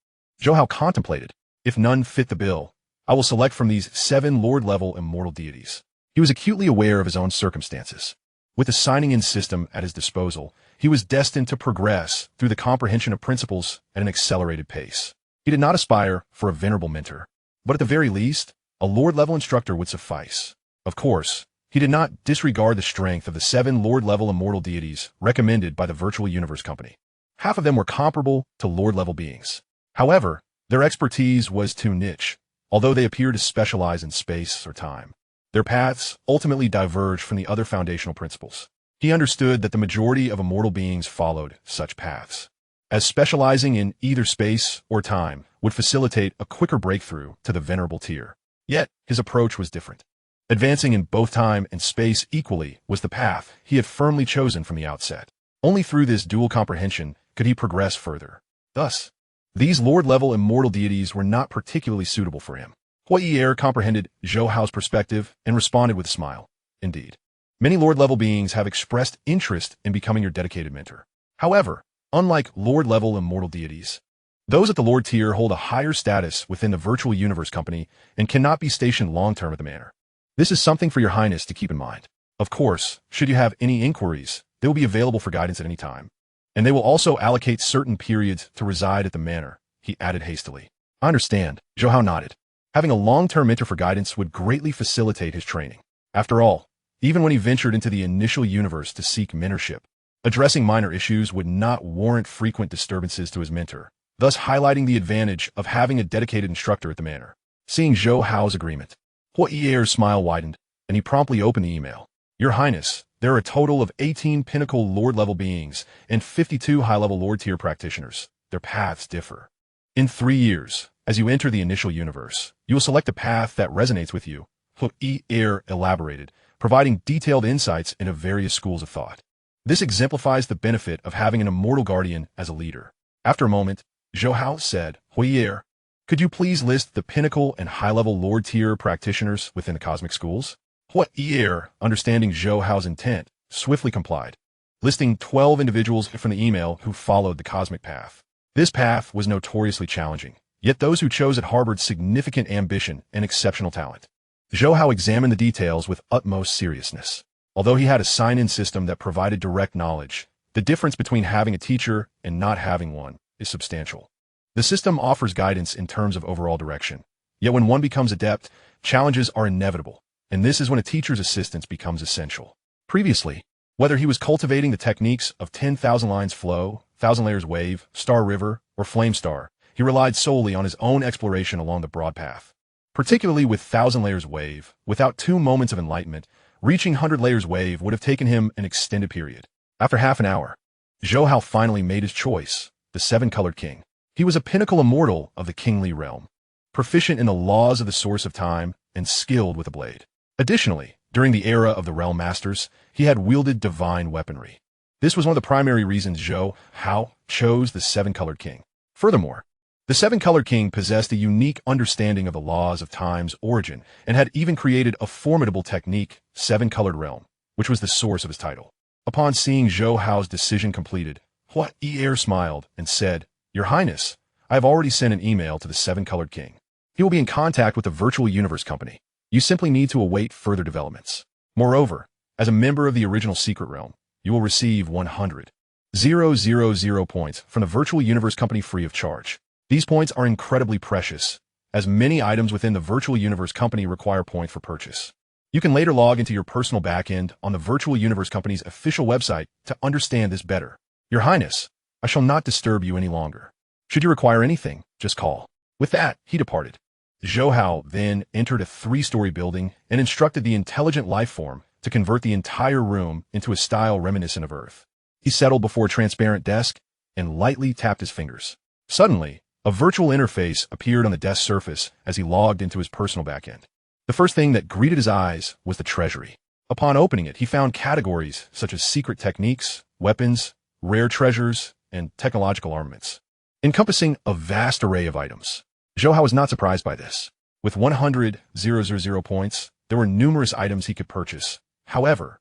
Speaker 1: Zhou Hao contemplated. "If none fit the bill, I will select from these 7 Lord-level immortal deities." He was acutely aware of his own circumstances. With the signing-in system at his disposal, he was destined to progress through the comprehension of principles at an accelerated pace. He did not aspire for a venerable mentor, but at the very least, a Lord-level instructor would suffice. Of course, he did not disregard the strength of the 7 Lord-level immortal deities recommended by the Virtual Universe Company. Half of them were comparable to Lord-level beings. However, Their expertise was too niche, although they appear to specialize in space or time. Their paths ultimately diverged from the other foundational principles. He understood that the majority of immortal beings followed such paths, as specializing in either space or time would facilitate a quicker breakthrough to the venerable tier. Yet, his approach was different. Advancing in both time and space equally was the path he had firmly chosen from the outset. Only through this dual comprehension could he progress further. Thus, these Lord-level immortal deities were not particularly suitable for him. Hui'er comprehended Zhou Hao's perspective and responded with a smile. Indeed, many Lord-level beings have expressed interest in becoming your dedicated mentor. However, unlike Lord-level immortal deities, those at the Lord tier hold a higher status within the Virtual Universe Company and cannot be stationed long-term at the manor. This is something for your highness to keep in mind. Of course, should you have any inquiries, they will be available for guidance at any time. And they will also allocate certain periods to reside at the manor, he added hastily. I understand, Zhou Hao nodded. Having a long-term mentor for guidance would greatly facilitate his training. After all, even when he ventured into the initial universe to seek mentorship, addressing minor issues would not warrant frequent disturbances to his mentor, thus highlighting the advantage of having a dedicated instructor at the manor. Seeing Zhou Hao's agreement, Hui'er's smile widened, and he promptly opened the email. Your Highness, there are a total of 18 pinnacle Lord-level beings and 52 high-level Lord-tier practitioners. Their paths differ. In 3 years, as you enter the initial universe, you will select a path that resonates with you, Hui'er elaborated, providing detailed insights into various schools of thought. This exemplifies the benefit of having an immortal guardian as a leader. After a moment, Zhou Hao said, Hui'er, could you please list the pinnacle and high-level Lord-tier practitioners within the cosmic schools? Hui'er, understanding Zhou Hao's intent, swiftly complied, listing 12 individuals from the email who followed the cosmic path. This path was notoriously challenging, yet those who chose it harbored significant ambition and exceptional talent. Zhou Hao examined the details with utmost seriousness. Although he had a sign-in system that provided direct knowledge, the difference between having a teacher and not having one is substantial. The system offers guidance in terms of overall direction, yet when one becomes adept, challenges are inevitable, and this is when a teacher's assistance becomes essential. Previously, whether he was cultivating the techniques of 10,000 lines flow, 1,000 layers wave, star river, or flame star, he relied solely on his own exploration along the broad path. Particularly with 1,000 layers wave, without 2 moments of enlightenment, reaching 100 layers wave would have taken him an extended period. After half an hour, Zhou Hao finally made his choice, the 7-colored king. He was a pinnacle immortal of the kingly realm, proficient in the laws of the source of time and skilled with a blade. Additionally, during the era of the realm masters, he had wielded divine weaponry. This was one of the primary reasons Zhou Hao chose the 7-colored king. Furthermore, the 7-colored king possessed a unique understanding of the laws of time's origin and had even created a formidable technique, 7-colored realm, which was the source of his title. Upon seeing Zhou Hao's decision completed, Hui'er smiled and said, Your Highness, I have already sent an email to the 7-colored king. He will be in contact with the Virtual Universe Company. You simply need to await further developments. Moreover, as a member of the original Secret Realm, you will receive 100,000 points from the Virtual Universe Company free of charge. These points are incredibly precious, as many items within the Virtual Universe Company require points for purchase. You can later log into your personal backend on the Virtual Universe Company's official website to understand this better. Your Highness, I shall not disturb you any longer. Should you require anything, just call. With that, he departed. Zhou Hao then entered a 3-story building and instructed the intelligent life form to convert the entire room into a style reminiscent of Earth. He settled before a transparent desk and lightly tapped his fingers. Suddenly, a virtual interface appeared on the desk surface as he logged into his personal backend. The first thing that greeted his eyes was the treasury. Upon opening it, he found categories such as secret techniques, weapons, rare treasures, and technological armaments, encompassing a vast array of items. Zhou Hao was not surprised by this. With 100,000 points, there were numerous items he could purchase. However,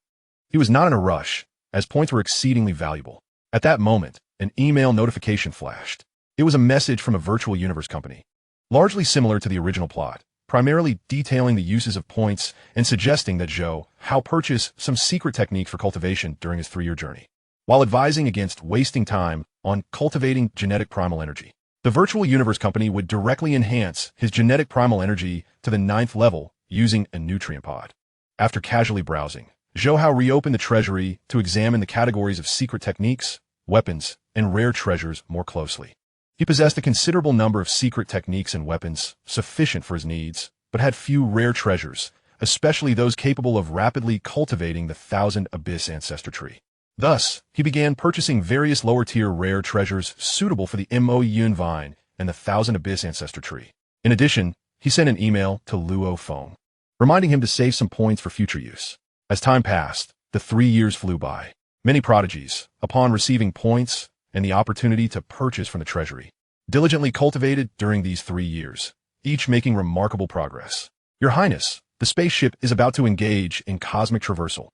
Speaker 1: he was not in a rush, as points were exceedingly valuable. At that moment, an email notification flashed. It was a message from a Virtual Universe Company, largely similar to the original plot, primarily detailing the uses of points and suggesting that Zhou Hao purchase some secret technique for cultivation during his 3-year journey, while advising against wasting time on cultivating genetic primal energy. The Virtual Universe Company would directly enhance his genetic primal energy to the 9th level using a nutrient pod. After casually browsing, Zhou Hao reopened the treasury to examine the categories of secret techniques, weapons, and rare treasures more closely. He possessed a considerable number of secret techniques and weapons, sufficient for his needs, but had few rare treasures, especially those capable of rapidly cultivating the Thousand Abyss ancestor tree. Thus, he began purchasing various lower-tier rare treasures suitable for the Mo Yun vine and the Thousand Abyss ancestor tree. In addition, he sent an email to Luo Feng, reminding him to save some points for future use. As time passed, the 3 years flew by. Many prodigies, upon receiving points and the opportunity to purchase from the treasury, diligently cultivated during these 3 years, each making remarkable progress. Your Highness, the spaceship is about to engage in cosmic traversal.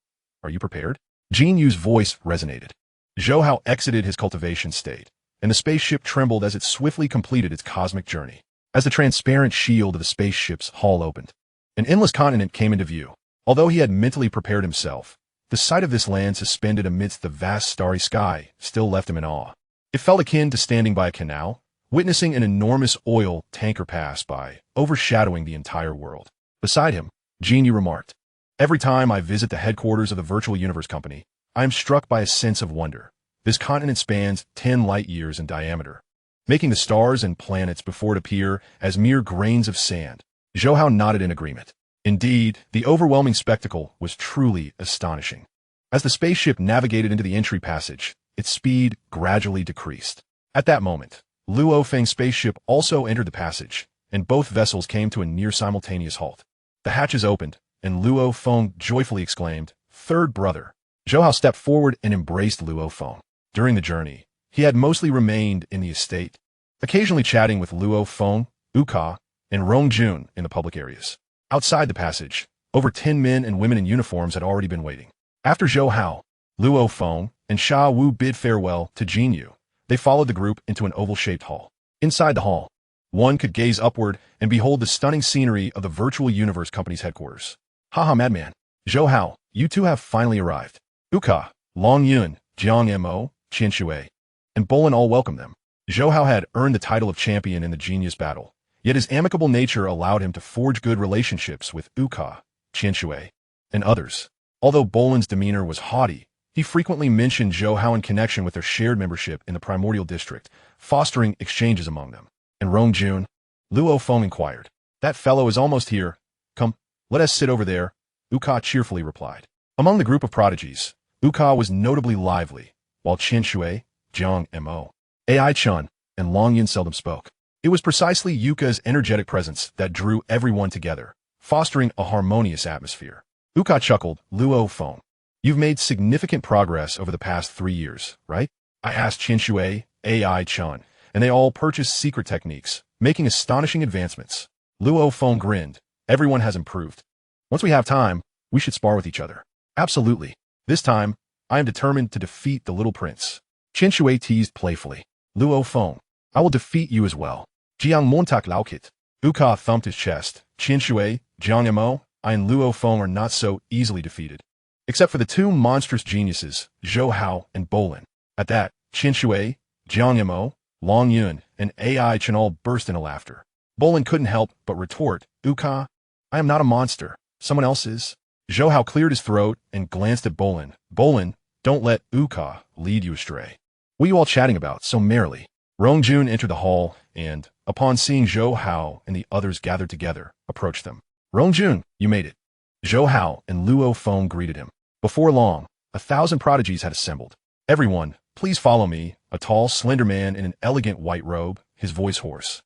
Speaker 1: Are you prepared? Jin Yu's voice resonated. Zhou Hao exited his cultivation state, and the spaceship trembled as it swiftly completed its cosmic journey. As the transparent shield of the spaceship's hull opened, an endless continent came into view. Although he had mentally prepared himself, the sight of this land suspended amidst the vast starry sky still left him in awe. It felt akin to standing by a canal, witnessing an enormous oil tanker pass by, overshadowing the entire world. Beside him, Jin Yu remarked, "Every time I visit the headquarters of the Virtual Universe Company, I am struck by a sense of wonder. This continent spans 10 light years in diameter, making the stars and planets before it appear as mere grains of sand." Zhou Hao nodded in agreement. Indeed, the overwhelming spectacle was truly astonishing. As the spaceship navigated into the entry passage, its speed gradually decreased. At that moment, Luo Feng's spaceship also entered the passage, and both vessels came to a near-simultaneous halt. The hatches opened, and Luo Feng joyfully exclaimed, "Third brother." Zhou Hao stepped forward and embraced Luo Feng. During the journey, he had mostly remained in the estate, occasionally chatting with Luo Feng, Uka, and Rong Jun in the public areas. Outside the passage, over 10 men and women in uniforms had already been waiting. After Zhou Hao, Luo Feng, and Sha Wu bid farewell to Jin Yu, they followed the group into an oval-shaped hall. Inside the hall, one could gaze upward and behold the stunning scenery of the Virtual Universe Company's headquarters. "Haha, madman. Zhou Hao, you two have finally arrived." Uka, Long Yun, Jiang Mo, Qian Shui, and Bolin all welcomed them. Zhou Hao had earned the title of champion in the Genius Battle, yet his amicable nature allowed him to forge good relationships with Uka, Qian Shui, and others. Although Bolin's demeanor was haughty, he frequently mentioned Zhou Hao in connection with their shared membership in the Primordial District, fostering exchanges among them. "And Rong Jun?" Luo Feng inquired. "That fellow is almost here. Come, let us sit over there," Uka cheerfully replied. Among the group of prodigies, Uka was notably lively, while Qian Shui, Jiang Mo, Ai Chun, and Long Yun seldom spoke. It was precisely Yuka's energetic presence that drew everyone together, fostering a harmonious atmosphere. Uka chuckled, "Luo Feng, you've made significant progress over the past 3 years, right?" I asked Qian Shui, Ai Chun, and they all purchased secret techniques, making astonishing advancements. Luo Feng grinned. "Everyone has improved. Once we have time, we should spar with each other." "Absolutely. This time, I am determined to defeat the little prince." Qian Shui teased playfully. "Luo Feng, I will defeat you as well." Jiang Montak Laokit. Uka thumped his chest. "Qian Shui, Jiang Mo, I and Luo Feng are not so easily defeated. Except for the 2 monstrous geniuses, Zhou Hao and Bolin." At that, Qian Shui, Jiang Mo, Long Yun, and Ai Chen all burst into laughter. Bolin couldn't help but retort, "Uka, I am not a monster. Someone else is." Zhou Hao cleared his throat and glanced at Bolin. "Bolin, don't let Uka lead you astray. What are you all chatting about so merrily?" Rong Jun entered the hall and, upon seeing Zhou Hao and the others gathered together, approached them. "Rong Jun, you made it." Zhou Hao and Luo Feng greeted him. Before long, 1,000 prodigies had assembled. "Everyone, please follow me," a tall, slender man in an elegant white robe, his voice hoarse,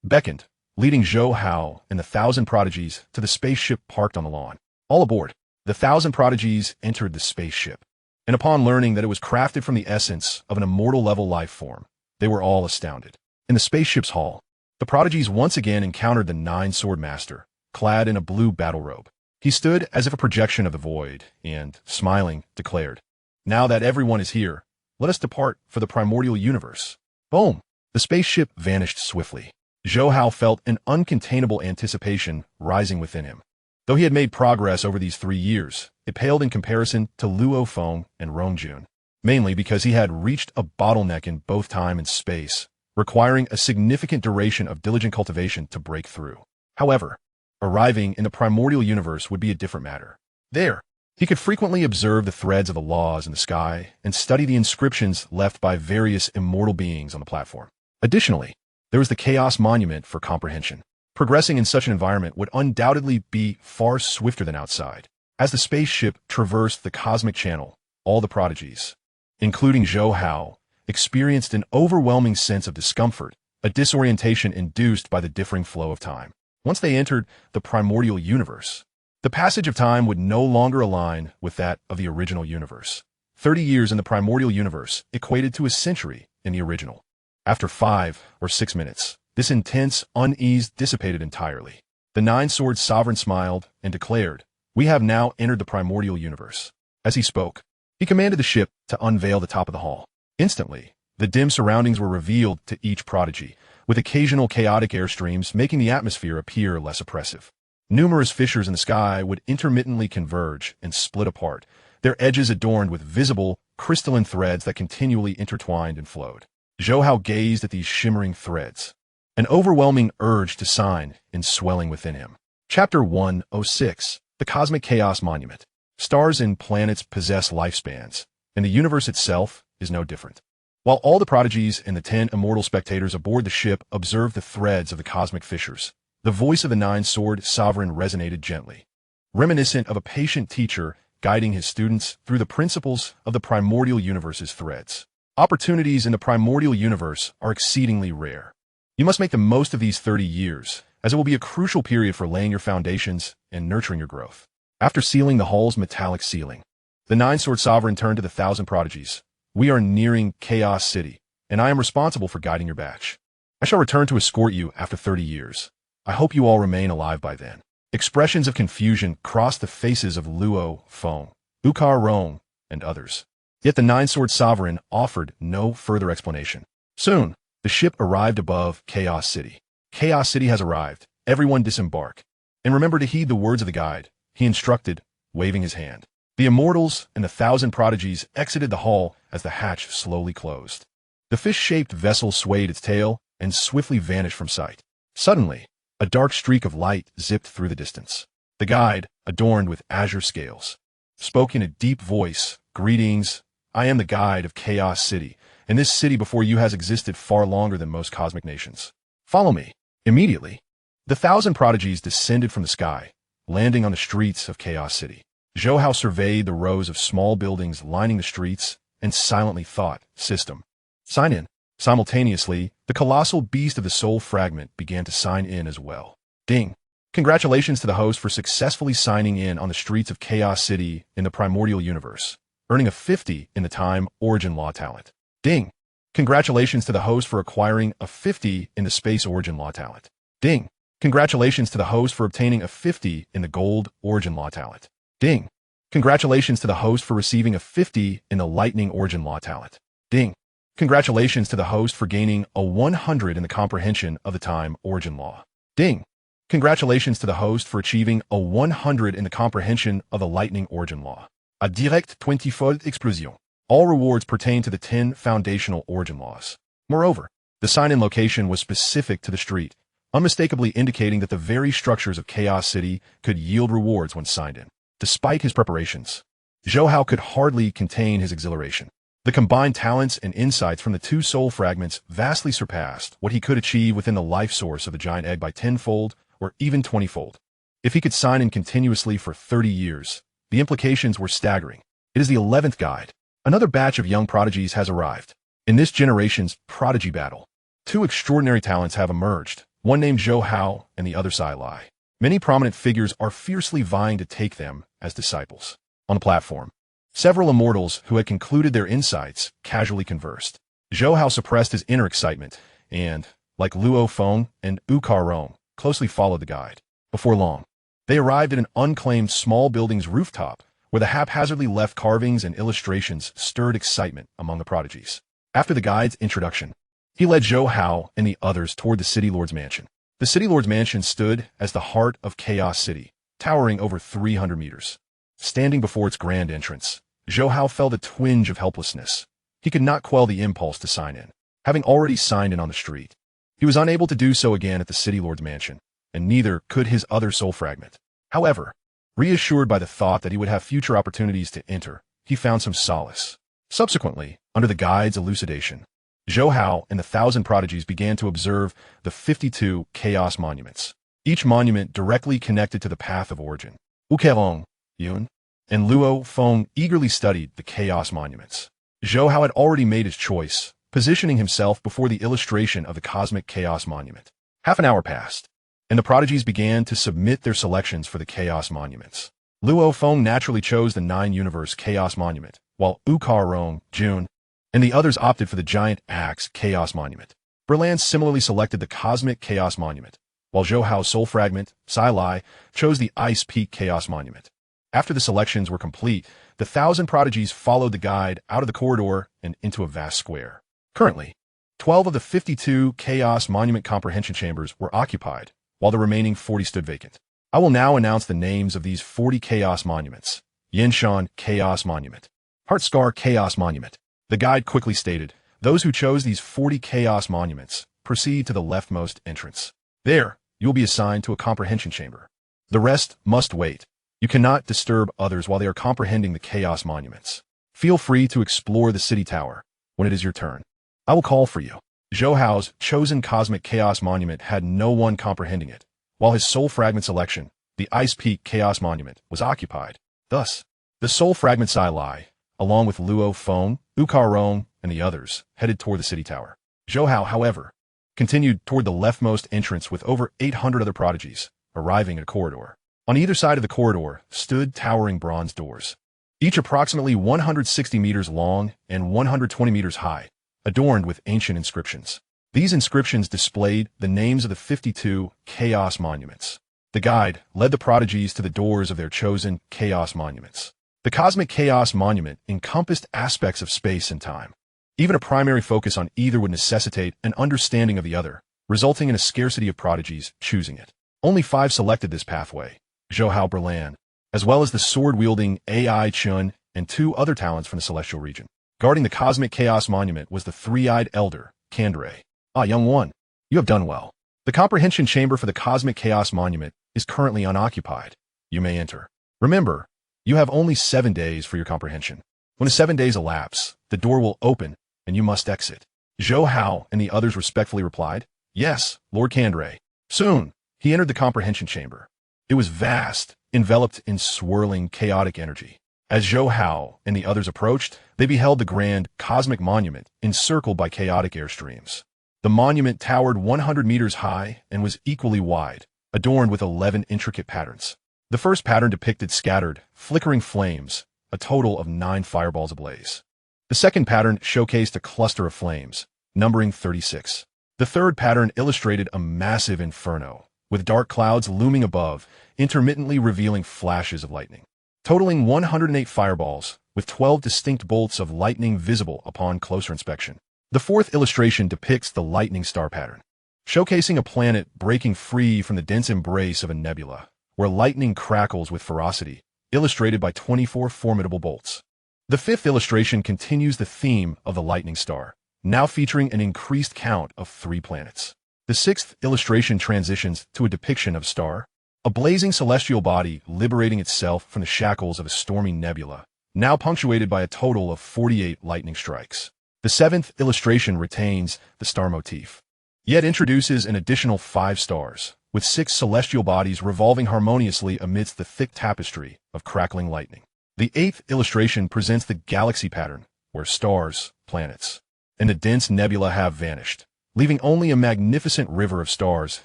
Speaker 1: beckoned, leading Zhou Hao and the 1,000 prodigies to the spaceship parked on the lawn. All aboard. The 1,000 prodigies entered the spaceship, and upon learning that it was crafted from the essence of an immortal-level life form, they were all astounded. In the spaceship's hall, the prodigies once again encountered the Nine-Sword Master, clad in a blue battle robe. He stood as if a projection of the void, and, smiling, declared, "Now that everyone is here, let us depart for the primordial universe." Boom! The spaceship vanished swiftly. Zhou Hao felt an uncontainable anticipation rising within him. Though he had made progress over these 3 years, it paled in comparison to Luo Feng and Rong Jun, mainly because he had reached a bottleneck in both time and space, requiring a significant duration of diligent cultivation to break through. However, arriving in the primordial universe would be a different matter. There, he could frequently observe the threads of the laws in the sky and study the inscriptions left by various immortal beings on the platform. Additionally, there was the Chaos Monument for comprehension. Progressing in such an environment would undoubtedly be far swifter than outside. As the spaceship traversed the cosmic channel, all the prodigies, including Zhou Hao, experienced an overwhelming sense of discomfort, a disorientation induced by the differing flow of time. Once they entered the primordial universe, the passage of time would no longer align with that of the original universe. 30 years in the primordial universe equated to a century in the original. After 5 or 6 minutes, this intense unease dissipated entirely. The Nine-Sword Sovereign smiled and declared, "We have now entered the primordial universe." As he spoke, he commanded the ship to unveil the top of the hall. Instantly, the dim surroundings were revealed to each prodigy, with occasional chaotic airstreams making the atmosphere appear less oppressive. Numerous fissures in the sky would intermittently converge and split apart, their edges adorned with visible, crystalline threads that continually intertwined and flowed. Zhou Hao gazed at these shimmering threads, an overwhelming urge to sign in swelling within him. Chapter 106, The Cosmic Chaos Monument. Stars and planets possess lifespans, and the universe itself is no different. While all the prodigies and the 10 immortal spectators aboard the ship observed the threads of the cosmic fissures, the voice of the Nine-Sword Sovereign resonated gently, reminiscent of a patient teacher guiding his students through the principles of the primordial universe's threads. Opportunities in the primordial universe are exceedingly rare. You must make the most of these 30 years, as it will be a crucial period for laying your foundations and nurturing your growth. After sealing the hall's metallic ceiling, the Nine-Sword Sovereign turned to the 1,000 prodigies. "We are nearing Chaos City, and I am responsible for guiding your batch. I shall return to escort you after 30 years. I hope you all remain alive by then." Expressions of confusion crossed the faces of Luo Feng, Rong, and others. Yet the Nine-Sword Sovereign offered no further explanation. Soon, the ship arrived above Chaos City. "Chaos City has arrived. Everyone disembark. And remember to heed the words of the guide," he instructed, waving his hand. The immortals and the 1,000 prodigies exited the hall as the hatch slowly closed. The fish-shaped vessel swayed its tail and swiftly vanished from sight. Suddenly, a dark streak of light zipped through the distance. The guide, adorned with azure scales, spoke in a deep voice, "Greetings. I am the guide of Chaos City, and this city before you has existed far longer than most cosmic nations. Follow me." Immediately, the 1,000 prodigies descended from the sky, landing on the streets of Chaos City. Zhou Hao surveyed the rows of small buildings lining the streets and silently thought, "System. Sign in." Simultaneously, the colossal beast of the soul fragment began to sign in as well. Ding. Congratulations to the host for successfully signing in on the streets of Chaos City in the primordial universe, earning a 50 in the time origin law talent. Ding. Congratulations to the host for acquiring a 50 in the space origin law talent. Ding. Congratulations to the host for obtaining a 50 in the gold origin law talent. Ding. Congratulations to the host for receiving a 50 in the lightning origin law talent. Ding. Congratulations to the host for gaining a 100 in the comprehension of the time origin law. Ding. Congratulations to the host for achieving a 100 in the comprehension of the lightning origin law. A direct 20-fold explosion. All rewards pertain to the 10 foundational origin laws. Moreover, the sign-in location was specific to the street, unmistakably indicating that the very structures of Chaos City could yield rewards when signed in. Despite his preparations, Zhou Hao could hardly contain his exhilaration. The combined talents and insights from the 2 soul fragments vastly surpassed what he could achieve within the life source of the giant egg by 10-fold or even 20-fold. If he could sign in continuously for 30 years, the implications were staggering. It is the 11th guide. Another batch of young prodigies has arrived. In this generation's prodigy battle, 2 extraordinary talents have emerged, one named Zhou Hao and the other Sai Lai. Many prominent figures are fiercely vying to take them as disciples. On the platform, several immortals who had concluded their insights casually conversed. Zhou Hao suppressed his inner excitement and, like Luo Feng and Rong, closely followed the guide. Before long, they arrived at an unclaimed small building's rooftop where the haphazardly left carvings and illustrations stirred excitement among the prodigies. After the guide's introduction, he led Zhou Hao and the others toward the City Lord's mansion. The City Lord's mansion stood as the heart of Chaos City, towering over 300 meters. Standing before its grand entrance, Zhou Hao felt a twinge of helplessness. He could not quell the impulse to sign in. Having already signed in on the street, he was unable to do so again at the City Lord's mansion, and neither could his other soul fragment. However, reassured by the thought that he would have future opportunities to enter, he found some solace. Subsequently, under the guide's elucidation, Zhou Hao and the 1,000 prodigies began to observe the 52 chaos monuments, each monument directly connected to the path of origin. Wukelong, Yun, and Luo Feng eagerly studied the chaos monuments. Zhou Hao had already made his choice, positioning himself before the illustration of the cosmic chaos monument. Half an hour passed, and the prodigies began to submit their selections for the chaos monuments. Luo Feng naturally chose the 9-universe chaos monument, while Wukelong, Jun, and the others opted for the giant axe chaos monument. Berlan similarly selected the cosmic chaos monument, while Zhou Hao's soul fragment, Sai Lai, chose the ice peak chaos monument. After the selections were complete, the 1,000 prodigies followed the guide out of the corridor and into a vast square. Currently, 12 of the 52 chaos monument comprehension chambers were occupied, while the remaining 40 stood vacant. I will now announce the names of these 40 chaos monuments. Yinshan Chaos Monument. Heartscar Chaos Monument. The guide quickly stated, those who chose these 40 chaos monuments proceed to the leftmost entrance. There, you will be assigned to a comprehension chamber. The rest must wait. You cannot disturb others while they are comprehending the chaos monuments. Feel free to explore the city tower when it is your turn. I will call for you. Zhou Hao's chosen cosmic chaos monument had no one comprehending it, while his soul fragment selection, the Ice Peak Chaos Monument, was occupied. Thus, the soul fragment Sai Lai, along with Luo Feng, Wukelong, and the others, headed toward the city tower. Zhou Hao, however, continued toward the leftmost entrance with over 800 other prodigies, arriving at a corridor. On either side of the corridor stood towering bronze doors, each approximately 160 meters long and 120 meters high, adorned with ancient inscriptions. These inscriptions displayed the names of the 52 chaos monuments. The guide led the prodigies to the doors of their chosen chaos monuments. The cosmic chaos monument encompassed aspects of space and time. Even a primary focus on either would necessitate an understanding of the other, resulting in a scarcity of prodigies choosing it. Only 5 selected this pathway: Zhou Hao Berlan, as well as the sword-wielding AI Chun and 2 other talents from the celestial region. Guarding the cosmic chaos monument was the 3-eyed elder, Kandre. Ah, young one, you have done well. The comprehension chamber for the cosmic chaos monument is currently unoccupied. You may enter. Remember, you have only 7 days for your comprehension. When the 7 days elapse, the door will open and you must exit. Zhou Hao and the others respectfully replied, yes, Lord Kandre. Soon, he entered the comprehension chamber. It was vast, enveloped in swirling, chaotic energy. As Zhou Hao and the others approached, they beheld the grand cosmic monument encircled by chaotic airstreams. The monument towered 100 meters high and was equally wide, adorned with 11 intricate patterns. The first pattern depicted scattered, flickering flames, a total of 9 fireballs ablaze. The second pattern showcased a cluster of flames, numbering 36. The third pattern illustrated a massive inferno, with dark clouds looming above, intermittently revealing flashes of lightning. Totaling 108 fireballs, with 12 distinct bolts of lightning visible upon closer inspection. The fourth illustration depicts the lightning star pattern, showcasing a planet breaking free from the dense embrace of a nebula, where lightning crackles with ferocity, illustrated by 24 formidable bolts. The fifth illustration continues the theme of the lightning star, now featuring an increased count of 3 planets. The sixth illustration transitions to a depiction of a star, a blazing celestial body liberating itself from the shackles of a stormy nebula, now punctuated by a total of 48 lightning strikes. The seventh illustration retains the star motif, yet introduces an additional 5 stars, with 6 celestial bodies revolving harmoniously amidst the thick tapestry of crackling lightning. The eighth illustration presents the galaxy pattern, where stars, planets, and the dense nebula have vanished, leaving only a magnificent river of stars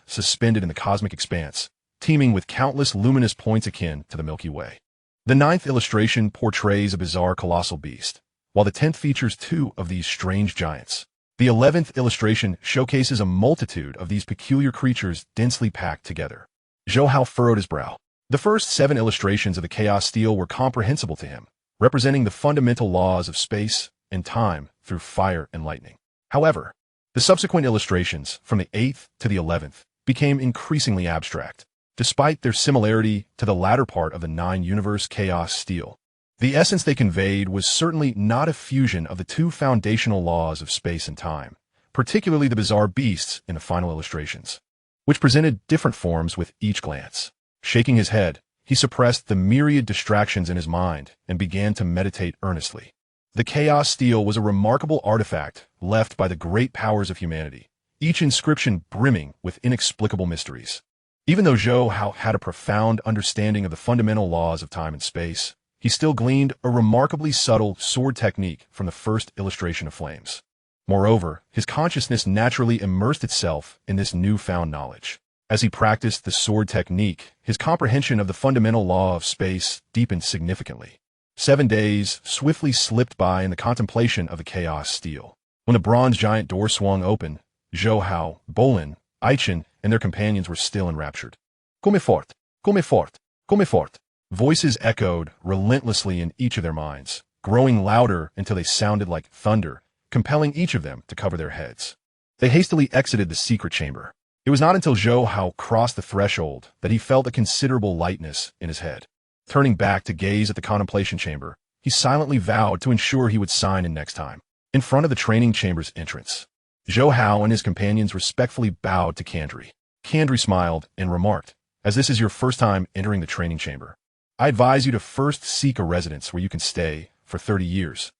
Speaker 1: suspended in the cosmic expanse, teeming with countless luminous points akin to the Milky Way. The ninth illustration portrays a bizarre colossal beast, while the 10th features 2 of these strange giants. The 11th illustration showcases a multitude of these peculiar creatures densely packed together. Zhou Hao furrowed his brow. The first 7 illustrations of the chaos steel were comprehensible to him, representing the fundamental laws of space and time through fire and lightning. However, the subsequent illustrations, from the 8th to the 11th, became increasingly abstract, despite their similarity to the latter part of the 9-universe chaos steel. The essence they conveyed was certainly not a fusion of the 2 foundational laws of space and time, particularly the bizarre beasts in the final illustrations, which presented different forms with each glance. Shaking his head, he suppressed the myriad distractions in his mind and began to meditate earnestly. The chaos steel was a remarkable artifact left by the great powers of humanity, each inscription brimming with inexplicable mysteries. Even though Zhou Hao had a profound understanding of the fundamental laws of time and space, he still gleaned a remarkably subtle sword technique from the first illustration of flames. Moreover, his consciousness naturally immersed itself in this newfound knowledge. As he practiced the sword technique, his comprehension of the fundamental law of space deepened significantly. 7 days swiftly slipped by in the contemplation of the chaos steel. When the bronze giant door swung open, Zhou Hao, Bolin, Aichen, and their companions were still enraptured. Come fort, come fort, come fort. Voices echoed relentlessly in each of their minds, growing louder until they sounded like thunder, compelling each of them to cover their heads. They hastily exited the secret chamber. It was not until Zhou Hao crossed the threshold that he felt a considerable lightness in his head. Turning back to gaze at the contemplation chamber, he silently vowed to ensure he would sign in next time. In front of the training chamber's entrance, Zhou Hao and his companions respectfully bowed to Kandri. Kandri smiled and remarked, "As this is your first time entering the training chamber, I advise you to first seek a residence where you can stay for 30 years,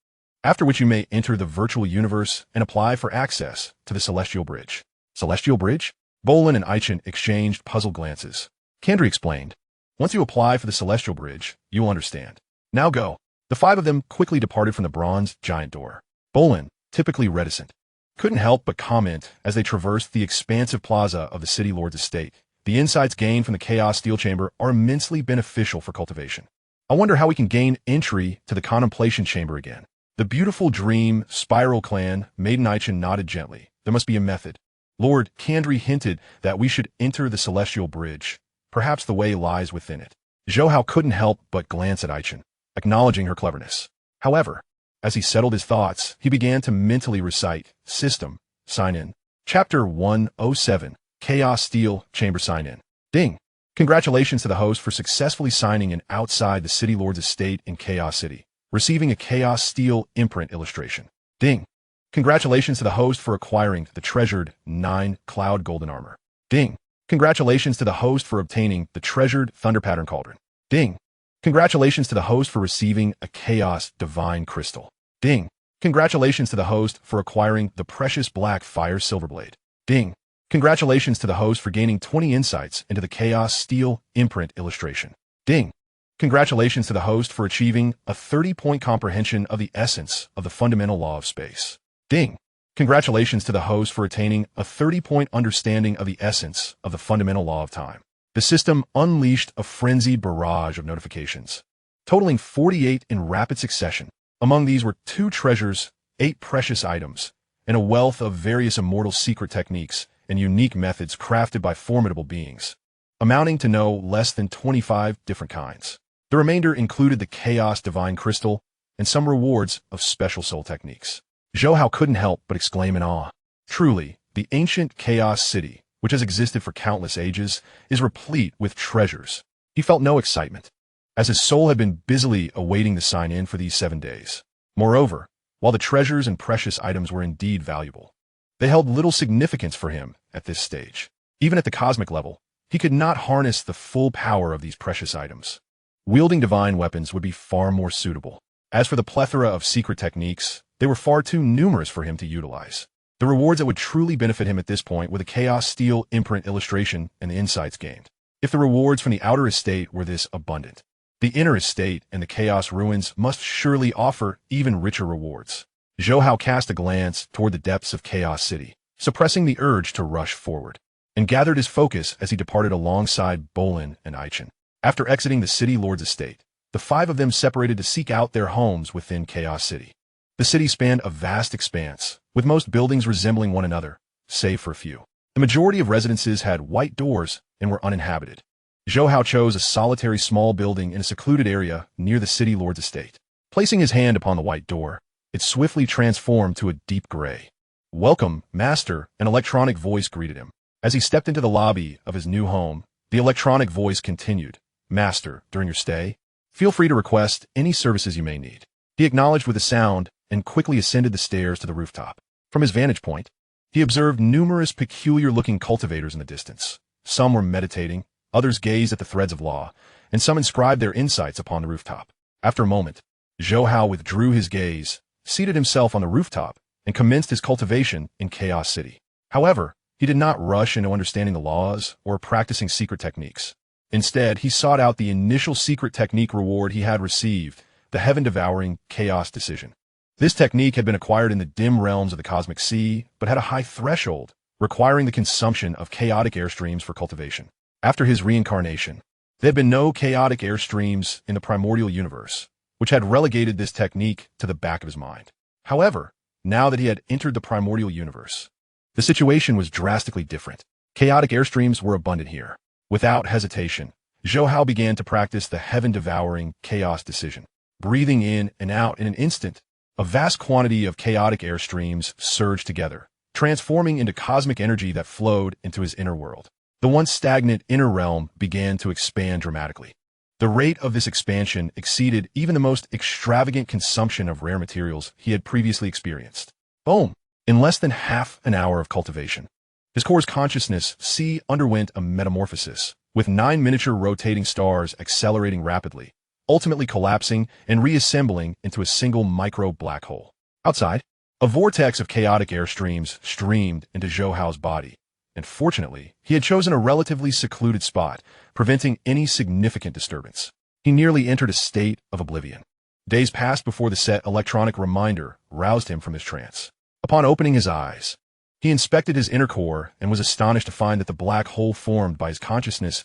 Speaker 1: after which you may enter the virtual universe and apply for access to the Celestial Bridge." Celestial Bridge? Bolin and Aichen exchanged puzzled glances. Kandri explained, "Once you apply for the Celestial Bridge, you will understand. Now go." The 5 of them quickly departed from the bronze giant door. Bolin, typically reticent, couldn't help but comment as they traversed the expansive plaza of the City Lord's estate. The insights gained from the Chaos Steel Chamber are immensely beneficial for cultivation. I wonder how we can gain entry to the Contemplation Chamber again. The beautiful dream Spiral Clan, Maiden Aichen nodded gently. There must be a method. Lord Kandri hinted that we should enter the Celestial Bridge. Perhaps the way lies within it. Zhou Hao couldn't help but glance at Aichen, acknowledging her cleverness. However, as he settled his thoughts, he began to mentally recite, System, Sign In. Chapter 107, Chaos Steel Chamber Sign In. Ding! Congratulations to the host for successfully signing in outside the City Lord's estate in Chaos City, receiving a Chaos Steel imprint illustration. Ding! Congratulations to the host for acquiring the treasured 9 Cloud Golden Armor. Ding! Congratulations to the host for obtaining the treasured Thunder Pattern Cauldron. Ding! Congratulations to the host for receiving a Chaos Divine Crystal. Ding! Congratulations to the host for acquiring the precious Black Fire Silverblade. Ding! Congratulations to the host for gaining 20 insights into the Chaos Steel imprint illustration. Ding! Congratulations to the host for achieving a 30-point comprehension of the essence of the fundamental law of space. Ding! Congratulations to the host for attaining a 30-point understanding of the essence of the fundamental law of time. The system unleashed a frenzied barrage of notifications, totaling 48 in rapid succession. Among these were 2 treasures, 8 precious items, and a wealth of various immortal secret techniques and unique methods crafted by formidable beings, amounting to no less than 25 different kinds. The remainder included the Chaos Divine Crystal and some rewards of special soul techniques. Zhou Hao couldn't help but exclaim in awe. Truly, the ancient Chaos City, which has existed for countless ages, is replete with treasures. He felt no excitement, as his soul had been busily awaiting the sign-in for these 7 days. Moreover, while the treasures and precious items were indeed valuable, they held little significance for him at this stage. Even at the cosmic level, he could not harness the full power of these precious items. Wielding divine weapons would be far more suitable. As for the plethora of secret techniques, they were far too numerous for him to utilize. The rewards that would truly benefit him at this point were the Chaos Steel imprint illustration and the insights gained. If the rewards from the outer estate were this abundant, the inner estate and the Chaos Ruins must surely offer even richer rewards. Zhou Hao cast a glance toward the depths of Chaos City, suppressing the urge to rush forward, and gathered his focus as he departed alongside Bolin and Aichen. After exiting the City Lord's estate, the 5 of them separated to seek out their homes within Chaos City. The city spanned a vast expanse, with most buildings resembling one another, save for a few. The majority of residences had white doors and were uninhabited. Zhou Hao chose a solitary small building in a secluded area near the City Lord's estate. Placing his hand upon the white door, it swiftly transformed to a deep gray. "Welcome, Master," an electronic voice greeted him. As he stepped into the lobby of his new home, the electronic voice continued, "Master, during your stay, feel free to request any services you may need." He acknowledged with a sound and quickly ascended the stairs to the rooftop. From his vantage point, he observed numerous peculiar-looking cultivators in the distance. Some were meditating, others gazed at the threads of law, and some inscribed their insights upon the rooftop. After a moment, Zhou Hao withdrew his gaze, seated himself on the rooftop, and commenced his cultivation in Chaos City. However, he did not rush into understanding the laws or practicing secret techniques. Instead, he sought out the initial secret technique reward he had received, the heaven-devouring chaos decision. This technique had been acquired in the dim realms of the cosmic sea, but had a high threshold, requiring the consumption of chaotic airstreams for cultivation. After his reincarnation, there had been no chaotic airstreams in the primordial universe, which had relegated this technique to the back of his mind. However, now that he had entered the primordial universe, the situation was drastically different. Chaotic airstreams were abundant here. Without hesitation, Zhou Hao began to practice the heaven-devouring chaos decision. Breathing in and out in an instant, a vast quantity of chaotic airstreams surged together, transforming into cosmic energy that flowed into his inner world. The once stagnant inner realm began to expand dramatically. The rate of this expansion exceeded even the most extravagant consumption of rare materials he had previously experienced. Boom! In less than half an hour of cultivation, his core's consciousness underwent a metamorphosis, with 9 miniature rotating stars accelerating rapidly, ultimately collapsing and reassembling into a single micro-black hole. Outside, a vortex of chaotic airstreams streamed into Zhou Hao's body, and fortunately, he had chosen a relatively secluded spot, preventing any significant disturbance. He nearly entered a state of oblivion. Days passed before the set electronic reminder roused him from his trance. Upon opening his eyes, he inspected his inner core and was astonished to find that the black hole formed by his consciousness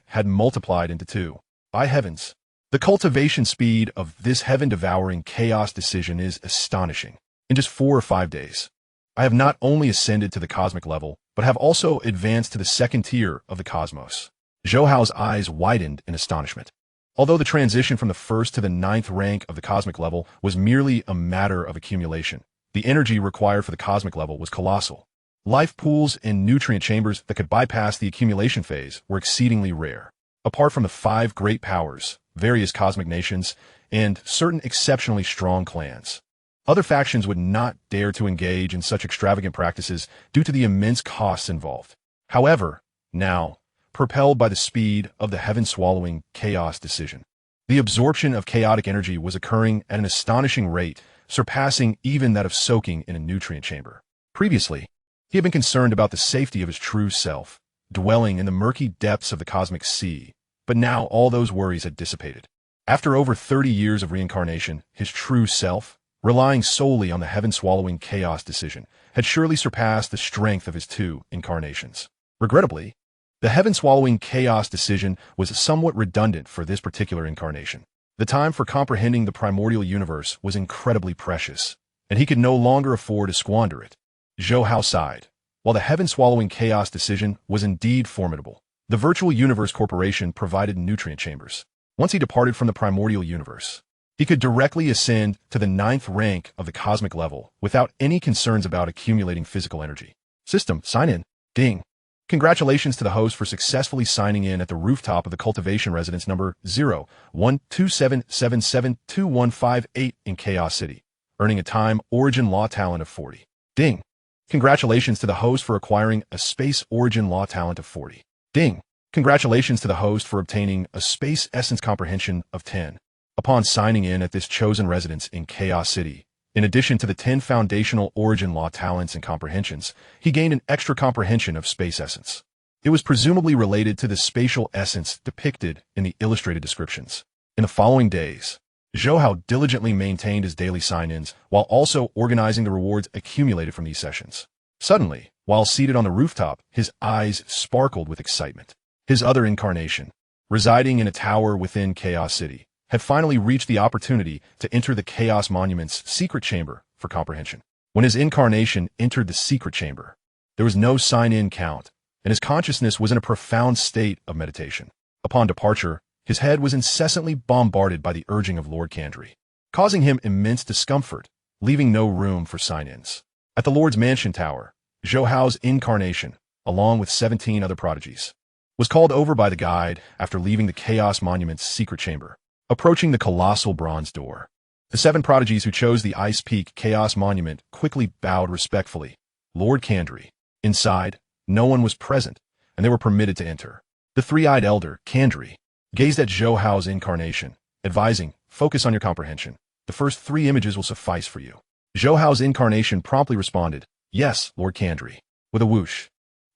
Speaker 1: had multiplied into 2. By heavens, the cultivation speed of this heaven-devouring chaos decision is astonishing. In just 4 or 5 days, I have not only ascended to the cosmic level, but have also advanced to the second tier of the cosmos. Zhou Hao's eyes widened in astonishment. Although the transition from the 1st to the 9th rank of the cosmic level was merely a matter of accumulation, the energy required for the cosmic level was colossal. Life pools and nutrient chambers that could bypass the accumulation phase were exceedingly rare. Apart from the 5 great powers, various cosmic nations, and certain exceptionally strong clans, other factions would not dare to engage in such extravagant practices due to the immense costs involved. However, now, propelled by the speed of the heaven-swallowing chaos decision, the absorption of chaotic energy was occurring at an astonishing rate, surpassing even that of soaking in a nutrient chamber. Previously, he had been concerned about the safety of his true self, dwelling in the murky depths of the cosmic sea, but now all those worries had dissipated. After over 30 years of reincarnation, his true self, relying solely on the heaven-swallowing chaos decision, had surely surpassed the strength of his 2 incarnations. Regrettably, the heaven-swallowing chaos decision was somewhat redundant for this particular incarnation. The time for comprehending the primordial universe was incredibly precious, and he could no longer afford to squander it. Zhou Hao sighed. While the heaven-swallowing chaos decision was indeed formidable, the Virtual Universe Corporation provided nutrient chambers. Once he departed from the primordial universe, he could directly ascend to the 9th rank of the cosmic level without any concerns about accumulating physical energy. System, sign in. Ding. Congratulations to the host for successfully signing in at the rooftop of the cultivation residence number 0127772158 in Chaos City, earning a time origin law talent of 40. Ding. Congratulations to the host for acquiring a space origin law talent of 40. Ding. Congratulations to the host for obtaining a space essence comprehension of 10. Upon signing in at this chosen residence in Chaos City, in addition to the 10 foundational origin law talents and comprehensions, he gained an extra comprehension of space essence. It was presumably related to the spatial essence depicted in the illustrated descriptions. In the following days, Zhou Hao diligently maintained his daily sign-ins while also organizing the rewards accumulated from these sessions. Suddenly, while seated on the rooftop, his eyes sparkled with excitement. His other incarnation, residing in a tower within Chaos City, had finally reached the opportunity to enter the Chaos Monument's secret chamber for comprehension. When his incarnation entered the secret chamber, there was no sign-in count, and his consciousness was in a profound state of meditation. Upon departure, his head was incessantly bombarded by the urging of Lord Kandri, causing him immense discomfort, leaving no room for sign-ins. At the Lord's Mansion Tower, Zhou Hao's incarnation, along with 17 other prodigies, was called over by the guide after leaving the Chaos Monument's secret chamber. Approaching the colossal bronze door, the 7 prodigies who chose the Ice Peak Chaos Monument quickly bowed respectfully. Lord Kandri. Inside, no one was present, and they were permitted to enter. The 3-eyed elder, Kandri, gazed at Zhou Hao's incarnation, advising, focus on your comprehension. The first 3 images will suffice for you. Zhou Hao's incarnation promptly responded, "Yes, Lord Kandri." With a whoosh,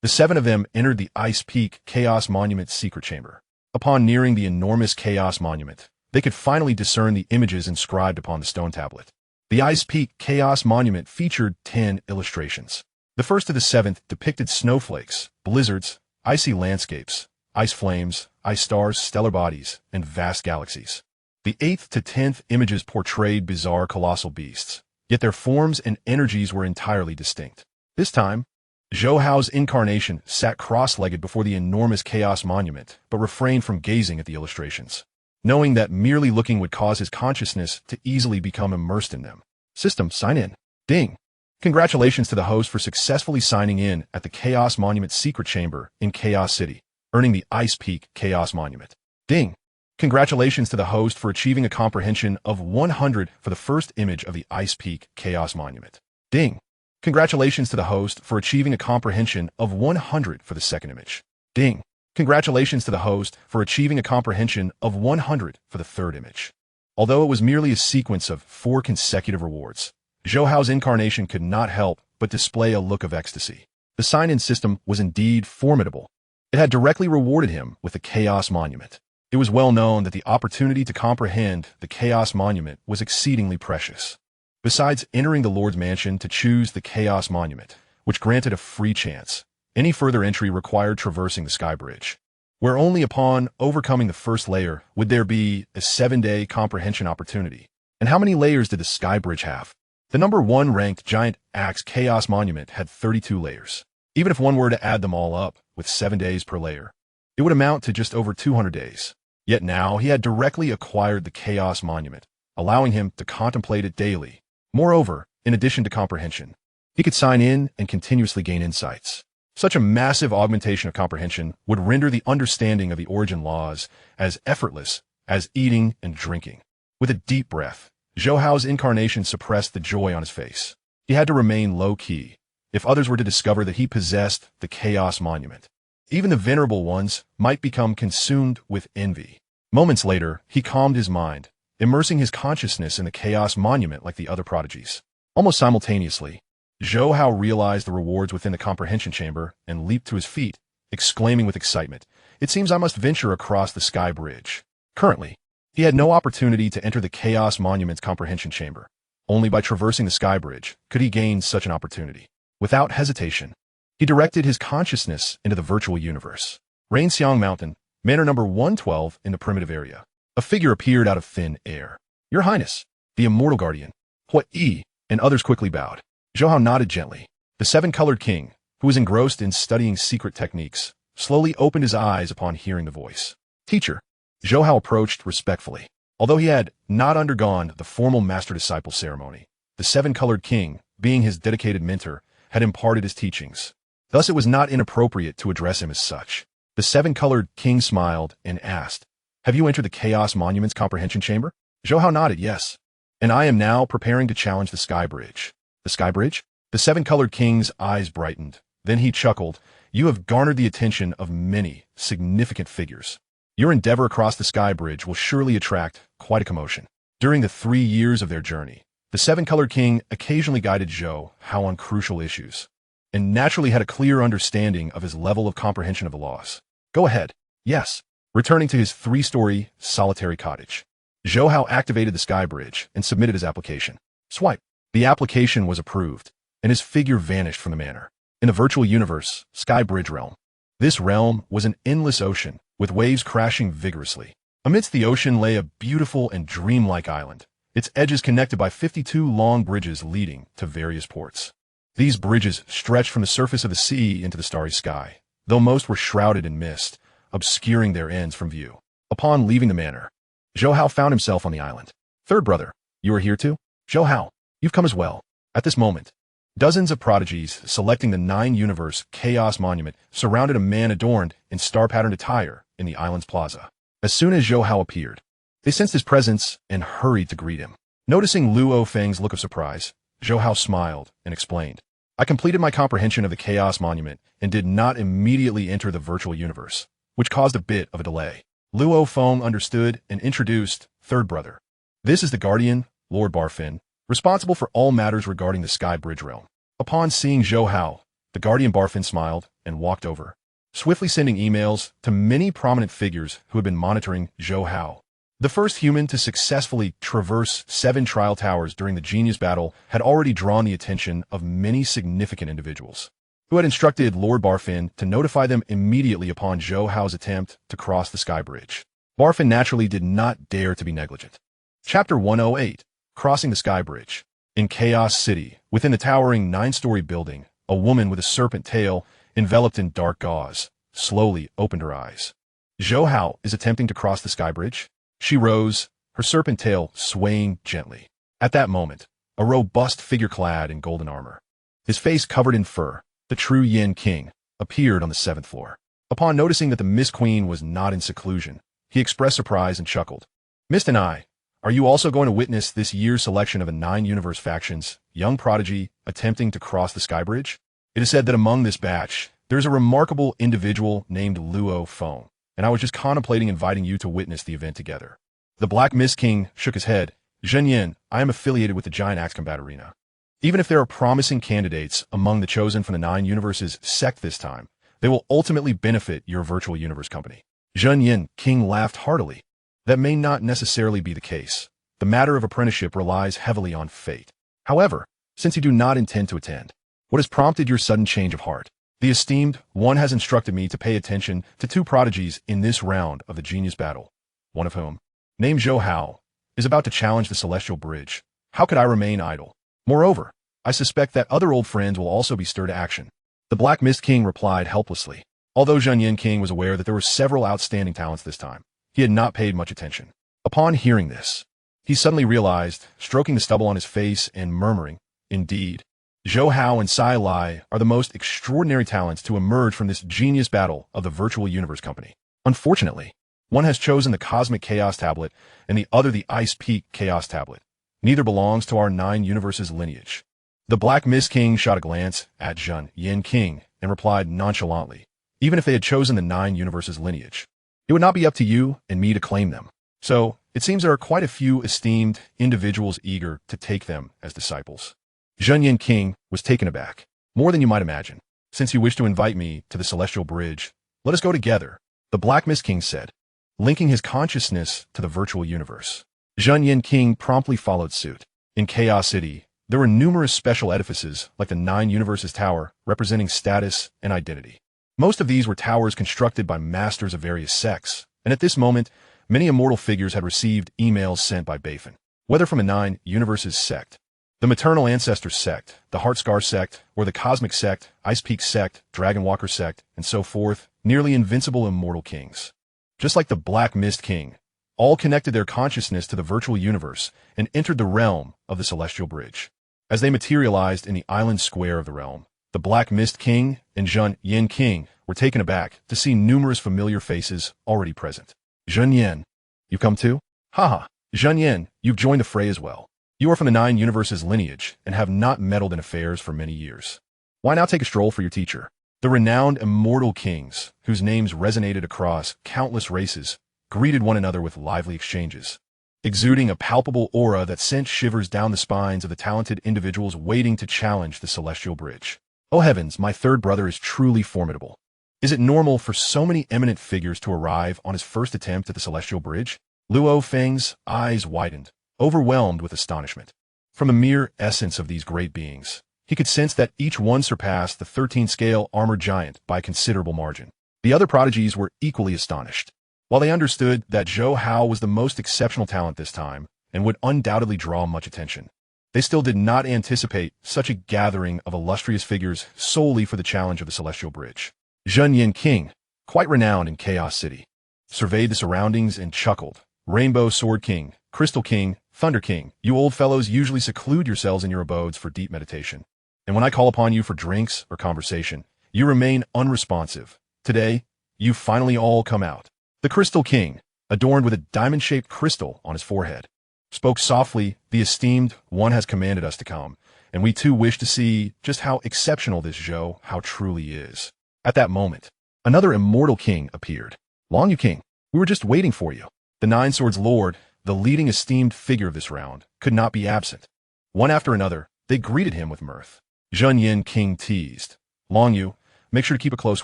Speaker 1: the 7 of them entered the Ice Peak Chaos Monument's secret chamber. Upon nearing the enormous Chaos Monument, they could finally discern the images inscribed upon the stone tablet. The Ice Peak Chaos Monument featured 10 illustrations. The first to the 7th depicted snowflakes, blizzards, icy landscapes, ice flames, ice stars, stellar bodies, and vast galaxies. The 8th to 10th images portrayed bizarre colossal beasts, yet their forms and energies were entirely distinct. This time, Zhou Hao's incarnation sat cross-legged before the enormous Chaos Monument, but refrained from gazing at the illustrations, knowing that merely looking would cause his consciousness to easily become immersed in them. System, sign in. Ding. Congratulations to the host for successfully signing in at the Chaos Monument secret chamber in Chaos City, earning the Ice Peak Chaos Monument. Ding. Congratulations to the host for achieving a comprehension of 100 for the first image of the Ice Peak Chaos Monument. Ding. Congratulations to the host for achieving a comprehension of 100 for the second image. Ding. Congratulations to the host for achieving a comprehension of 100 for the third image. Although it was merely a sequence of 4 consecutive rewards, Zhou Hao's incarnation could not help but display a look of ecstasy. The sign-in system was indeed formidable. It had directly rewarded him with the Chaos Monument. It was well known that the opportunity to comprehend the Chaos Monument was exceedingly precious. Besides entering the Lord's Mansion to choose the Chaos Monument, which granted a free chance, any further entry required traversing the Sky Bridge, where only upon overcoming the first layer would there be a 7-day comprehension opportunity. And how many layers did the Sky Bridge have? The number 1 ranked Giant Axe Chaos Monument had 32 layers. Even if one were to add them all up, with 7 days per layer, it would amount to just over 200 days. Yet now he had directly acquired the Chaos Monument, allowing him to contemplate it daily. Moreover, in addition to comprehension, he could sign in and continuously gain insights. Such a massive augmentation of comprehension would render the understanding of the origin laws as effortless as eating and drinking. With a deep breath, Zhou Hao's incarnation suppressed the joy on his face. He had to remain low-key if others were to discover that he possessed the Chaos Monument. Even the venerable ones might become consumed with envy. Moments later, he calmed his mind, immersing his consciousness in the Chaos Monument like the other prodigies. Almost simultaneously, Zhou Hao realized the rewards within the comprehension chamber and leaped to his feet, exclaiming with excitement, "It seems I must venture across the Sky Bridge." Currently, he had no opportunity to enter the Chaos Monument's comprehension chamber. Only by traversing the Sky Bridge could he gain such an opportunity. Without hesitation, he directed his consciousness into the virtual universe. Rainxiang Mountain, manor number 112 in the primitive area. A figure appeared out of thin air. "Your Highness, the immortal guardian." Hui and others quickly bowed. Zhou Hao nodded gently. The 7-colored king, who was engrossed in studying secret techniques, slowly opened his eyes upon hearing the voice. "Teacher." Zhou Hao approached respectfully. Although he had not undergone the formal master-disciple ceremony, the 7-colored king, being his dedicated mentor, had imparted his teachings. Thus it was not inappropriate to address him as such. The 7-colored king smiled and asked, "Have you entered the Chaos Monument's comprehension chamber?" Zhou Hao nodded, "Yes. And I am now preparing to challenge the Sky Bridge." "The Sky Bridge?" The 7-colored king's eyes brightened. Then he chuckled, "You have garnered the attention of many significant figures. Your endeavor across the Sky Bridge will surely attract quite a commotion." During the 3 years of their journey, the 7-colored king occasionally guided Zhou Hao on crucial issues, and naturally had a clear understanding of his level of comprehension of the laws. "Go ahead." "Yes." Returning to his 3-story solitary cottage, Zhou Hao activated the Sky Bridge and submitted his application. Swipe. The application was approved, and his figure vanished from the manor. In the virtual universe, Sky Bridge realm. This realm was an endless ocean, with waves crashing vigorously. Amidst the ocean lay a beautiful and dreamlike island, its edges connected by 52 long bridges leading to various ports. These bridges stretched from the surface of the sea into the starry sky, though most were shrouded in mist, obscuring their ends from view. Upon leaving the manor, Zhou Hao found himself on the island. "Third brother, you are here too?" "Zhou Hao, you've come as well." At this moment, dozens of prodigies selecting the 9-universe Chaos Monument surrounded a man adorned in star-patterned attire in the island's plaza. As soon as Zhou Hao appeared, they sensed his presence and hurried to greet him. Noticing Luo Feng's look of surprise, Zhou Hao smiled and explained, "I completed my comprehension of the Chaos Monument and did not immediately enter the virtual universe, which caused a bit of a delay." Luo Feng understood and introduced third brother. "This is the guardian, Lord Barfin, responsible for all matters regarding the Sky Bridge realm. Upon seeing Zhou Hao, the guardian Barfin smiled and walked over, swiftly sending emails to many prominent figures who had been monitoring Zhou Hao. The first human to successfully traverse 7 trial towers during the Genius Battle had already drawn the attention of many significant individuals, who had instructed Lord Barfin to notify them immediately upon Zhou Hao's attempt to cross the Sky Bridge. Barfin naturally did not dare to be negligent. Chapter 108, Crossing the Sky Bridge. In Chaos City, within the towering 9-story building, a woman with a serpent tail, enveloped in dark gauze, slowly opened her eyes. Zhou Hao is attempting to cross the Sky Bridge? She rose, her serpent tail swaying gently. At that moment, a robust figure clad in golden armor, his face covered in fur, the true Yin King, appeared on the 7th floor. Upon noticing that the Mist Queen was not in seclusion, he expressed surprise and chuckled. Mist and I, are you also going to witness this year's selection of the 9 universe factions, young prodigy, attempting to cross the Sky Bridge? It is said that among this batch, there is a remarkable individual named Luo Feng, and I was just contemplating inviting you to witness the event together. The Black Mist King shook his head. Zhenyan, I am affiliated with the Giant Axe Combat Arena. Even if there are promising candidates among the chosen from the 9 universes sect this time, they will ultimately benefit your virtual universe company. Zhenyan King laughed heartily. That may not necessarily be the case. The matter of apprenticeship relies heavily on fate. However, since you do not intend to attend, what has prompted your sudden change of heart? The esteemed one has instructed me to pay attention to 2 prodigies in this round of the Genius Battle, one of whom, named Zhou Hao, is about to challenge the Celestial Bridge. How could I remain idle? Moreover, I suspect that other old friends will also be stirred to action. The Black Mist King replied helplessly. Although Zhenyan King was aware that there were several outstanding talents this time, he had not paid much attention. Upon hearing this, he suddenly realized, stroking the stubble on his face and murmuring, indeed, Zhou Hao and Sai Lai are the most extraordinary talents to emerge from this Genius Battle of the Virtual Universe Company. Unfortunately, one has chosen the Cosmic Chaos Tablet and the other the Ice Peak Chaos Tablet. Neither belongs to our 9 universes lineage. The Black Mist King shot a glance at Zhenyan King and replied nonchalantly, even if they had chosen the 9 universes lineage, it would not be up to you and me to claim them. So, it seems there are quite a few esteemed individuals eager to take them as disciples. Zhenyan King was taken aback, more than you might imagine. Since you wish to invite me to the Celestial Bridge, let us go together, the Black Mist King said, linking his consciousness to the virtual universe. Zhenyan King promptly followed suit. In Chaos City, there were numerous special edifices like the 9 Universes Tower, representing status and identity. Most of these were towers constructed by masters of various sects, and at this moment, many immortal figures had received emails sent by Bafin, whether from a 9 Universes sect, the Maternal Ancestor sect, the Heartscar sect, or the Cosmic sect, Ice Peak sect, Dragonwalker sect, and so forth, nearly invincible immortal kings. Just like the Black Mist King, all connected their consciousness to the virtual universe and entered the realm of the Celestial Bridge. As they materialized in the island square of the realm, the Black Mist King and Zhenyan King were taken aback to see numerous familiar faces already present. Zhenyan, you come too? Haha, Zhenyan, you've joined the fray as well. You are from the 9 universes lineage and have not meddled in affairs for many years. Why now take a stroll for your teacher? The renowned immortal kings, whose names resonated across countless races, greeted one another with lively exchanges, exuding a palpable aura that sent shivers down the spines of the talented individuals waiting to challenge the Celestial Bridge. Oh heavens, my third brother is truly formidable. Is it normal for so many eminent figures to arrive on his first attempt at the Celestial Bridge? Luo Feng's eyes widened, overwhelmed with astonishment. From the mere essence of these great beings, he could sense that each one surpassed the 13-scale armored giant by a considerable margin. The other prodigies were equally astonished. While they understood that Zhou Hao was the most exceptional talent this time and would undoubtedly draw much attention, they still did not anticipate such a gathering of illustrious figures solely for the challenge of the Celestial Bridge. Zhenyan King, quite renowned in Chaos City, surveyed the surroundings and chuckled. Rainbow Sword King, Crystal King, Thunder King, you old fellows usually seclude yourselves in your abodes for deep meditation. And when I call upon you for drinks or conversation, you remain unresponsive. Today, you finally all come out. The Crystal King, adorned with a diamond-shaped crystal on his forehead, spoke softly. The esteemed one has commanded us to come, and we too wish to see just how exceptional this Zhou Hao truly is. At that moment, another immortal king appeared. Long Yu King, we were just waiting for you. The 9 Swords Lord, the leading esteemed figure of this round, could not be absent. One after another, they greeted him with mirth. Zhun Yin King teased. Long Yu, make sure to keep a close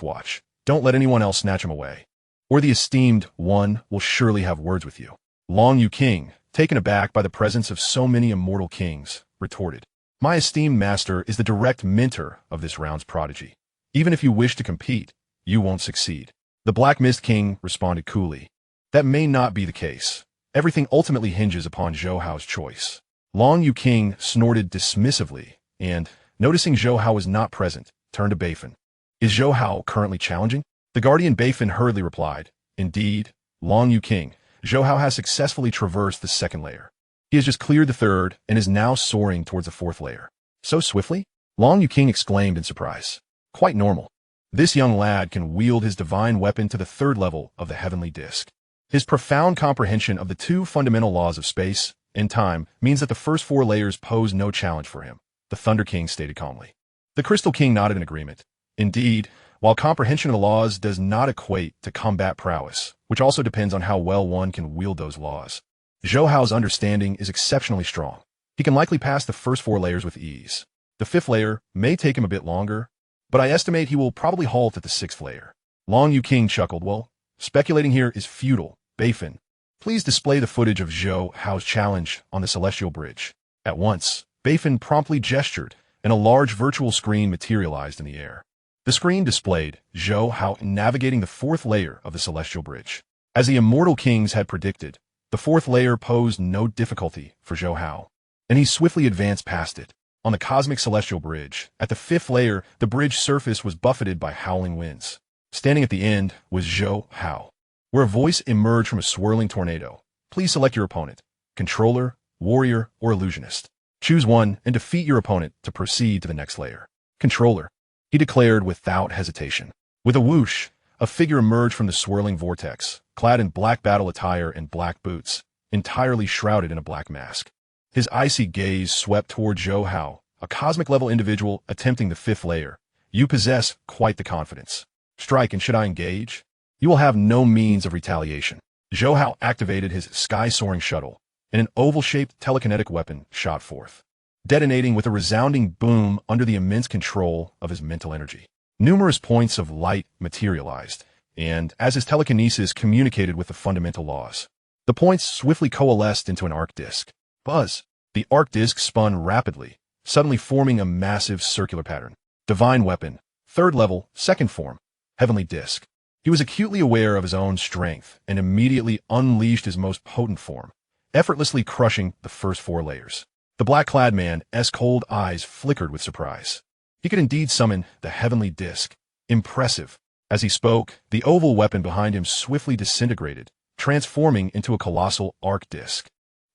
Speaker 1: watch. Don't let anyone else snatch him away, or the esteemed one will surely have words with you. Long Yu King, taken aback by the presence of so many immortal kings, retorted. My esteemed master is the direct mentor of this round's prodigy. Even if you wish to compete, you won't succeed. The Black Mist King responded coolly. That may not be the case. Everything ultimately hinges upon Zhou Hao's choice. Long Yu King snorted dismissively and, noticing Zhou Hao was not present, turned to Beifan. Is Zhou Hao currently challenging? The guardian Beifan hurriedly replied. Indeed, Long Yu King, Zhou Hao has successfully traversed the second layer. He has just cleared the third and is now soaring towards the fourth layer. So swiftly? Long Yu King exclaimed in surprise. Quite normal. This young lad can wield his divine weapon to the third level of the heavenly disk. His profound comprehension of the two fundamental laws of space and time means that the first four layers pose no challenge for him, the Thunder King stated calmly. The Crystal King nodded in agreement. Indeed, while comprehension of the laws does not equate to combat prowess, which also depends on how well one can wield those laws, Zhou Hao's understanding is exceptionally strong. He can likely pass the first four layers with ease. The fifth layer may take him a bit longer, but I estimate he will probably halt at the sixth layer. Long Yu King chuckled. Well, speculating here is futile. Beifan, please display the footage of Zhou Hao's challenge on the celestial bridge. At once, Beifan promptly gestured, and a large virtual screen materialized in the air. The screen displayed Zhou Hao navigating the fourth layer of the celestial bridge. As the immortal kings had predicted, the fourth layer posed no difficulty for Zhou Hao, and he swiftly advanced past it. On the cosmic celestial bridge, at the fifth layer, the bridge surface was buffeted by howling winds. Standing at the end was Zhou Hao, where a voice emerged from a swirling tornado. Please select your opponent, controller, warrior, or illusionist. Choose one and defeat your opponent to proceed to the next layer. Controller, he declared without hesitation. With a whoosh, a figure emerged from the swirling vortex, clad in black battle attire and black boots, entirely shrouded in a black mask. His icy gaze swept toward Zhou Hao, a cosmic-level individual attempting the fifth layer. You possess quite the confidence. Strike, and should I engage? You will have no means of retaliation. Zhou Hao activated his sky-soaring shuttle, and an oval-shaped telekinetic weapon shot forth, detonating with a resounding boom under the immense control of his mental energy. Numerous points of light materialized, and as his telekinesis communicated with the fundamental laws, the points swiftly coalesced into an arc disk. Buzz! The arc disk spun rapidly, suddenly forming a massive circular pattern. Divine weapon, third level, second form, heavenly disk. He was acutely aware of his own strength and immediately unleashed his most potent form, effortlessly crushing the first four layers. The black-clad man's cold eyes flickered with surprise. He could indeed summon the heavenly disk. Impressive. As he spoke, the oval weapon behind him swiftly disintegrated, transforming into a colossal arc disk.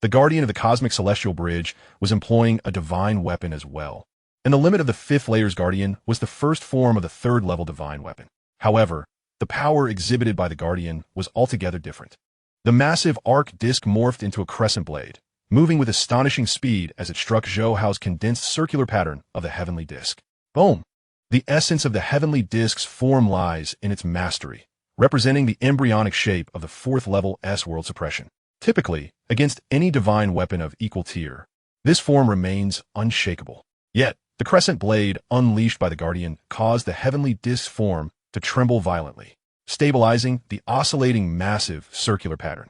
Speaker 1: The guardian of the cosmic celestial bridge was employing a divine weapon as well, and the limit of the fifth layer's guardian was the first form of the third-level divine weapon. However, the power exhibited by the guardian was altogether different. The massive arc disk morphed into a crescent blade, moving with astonishing speed as it struck Zhou Hao's condensed circular pattern of the heavenly disk. Boom! The essence of the heavenly disk's form lies in its mastery, representing the embryonic shape of the fourth-level S-world suppression. Typically, against any divine weapon of equal tier, this form remains unshakable. Yet, the crescent blade unleashed by the guardian caused the heavenly disk's form to tremble violently, stabilizing the oscillating massive circular pattern.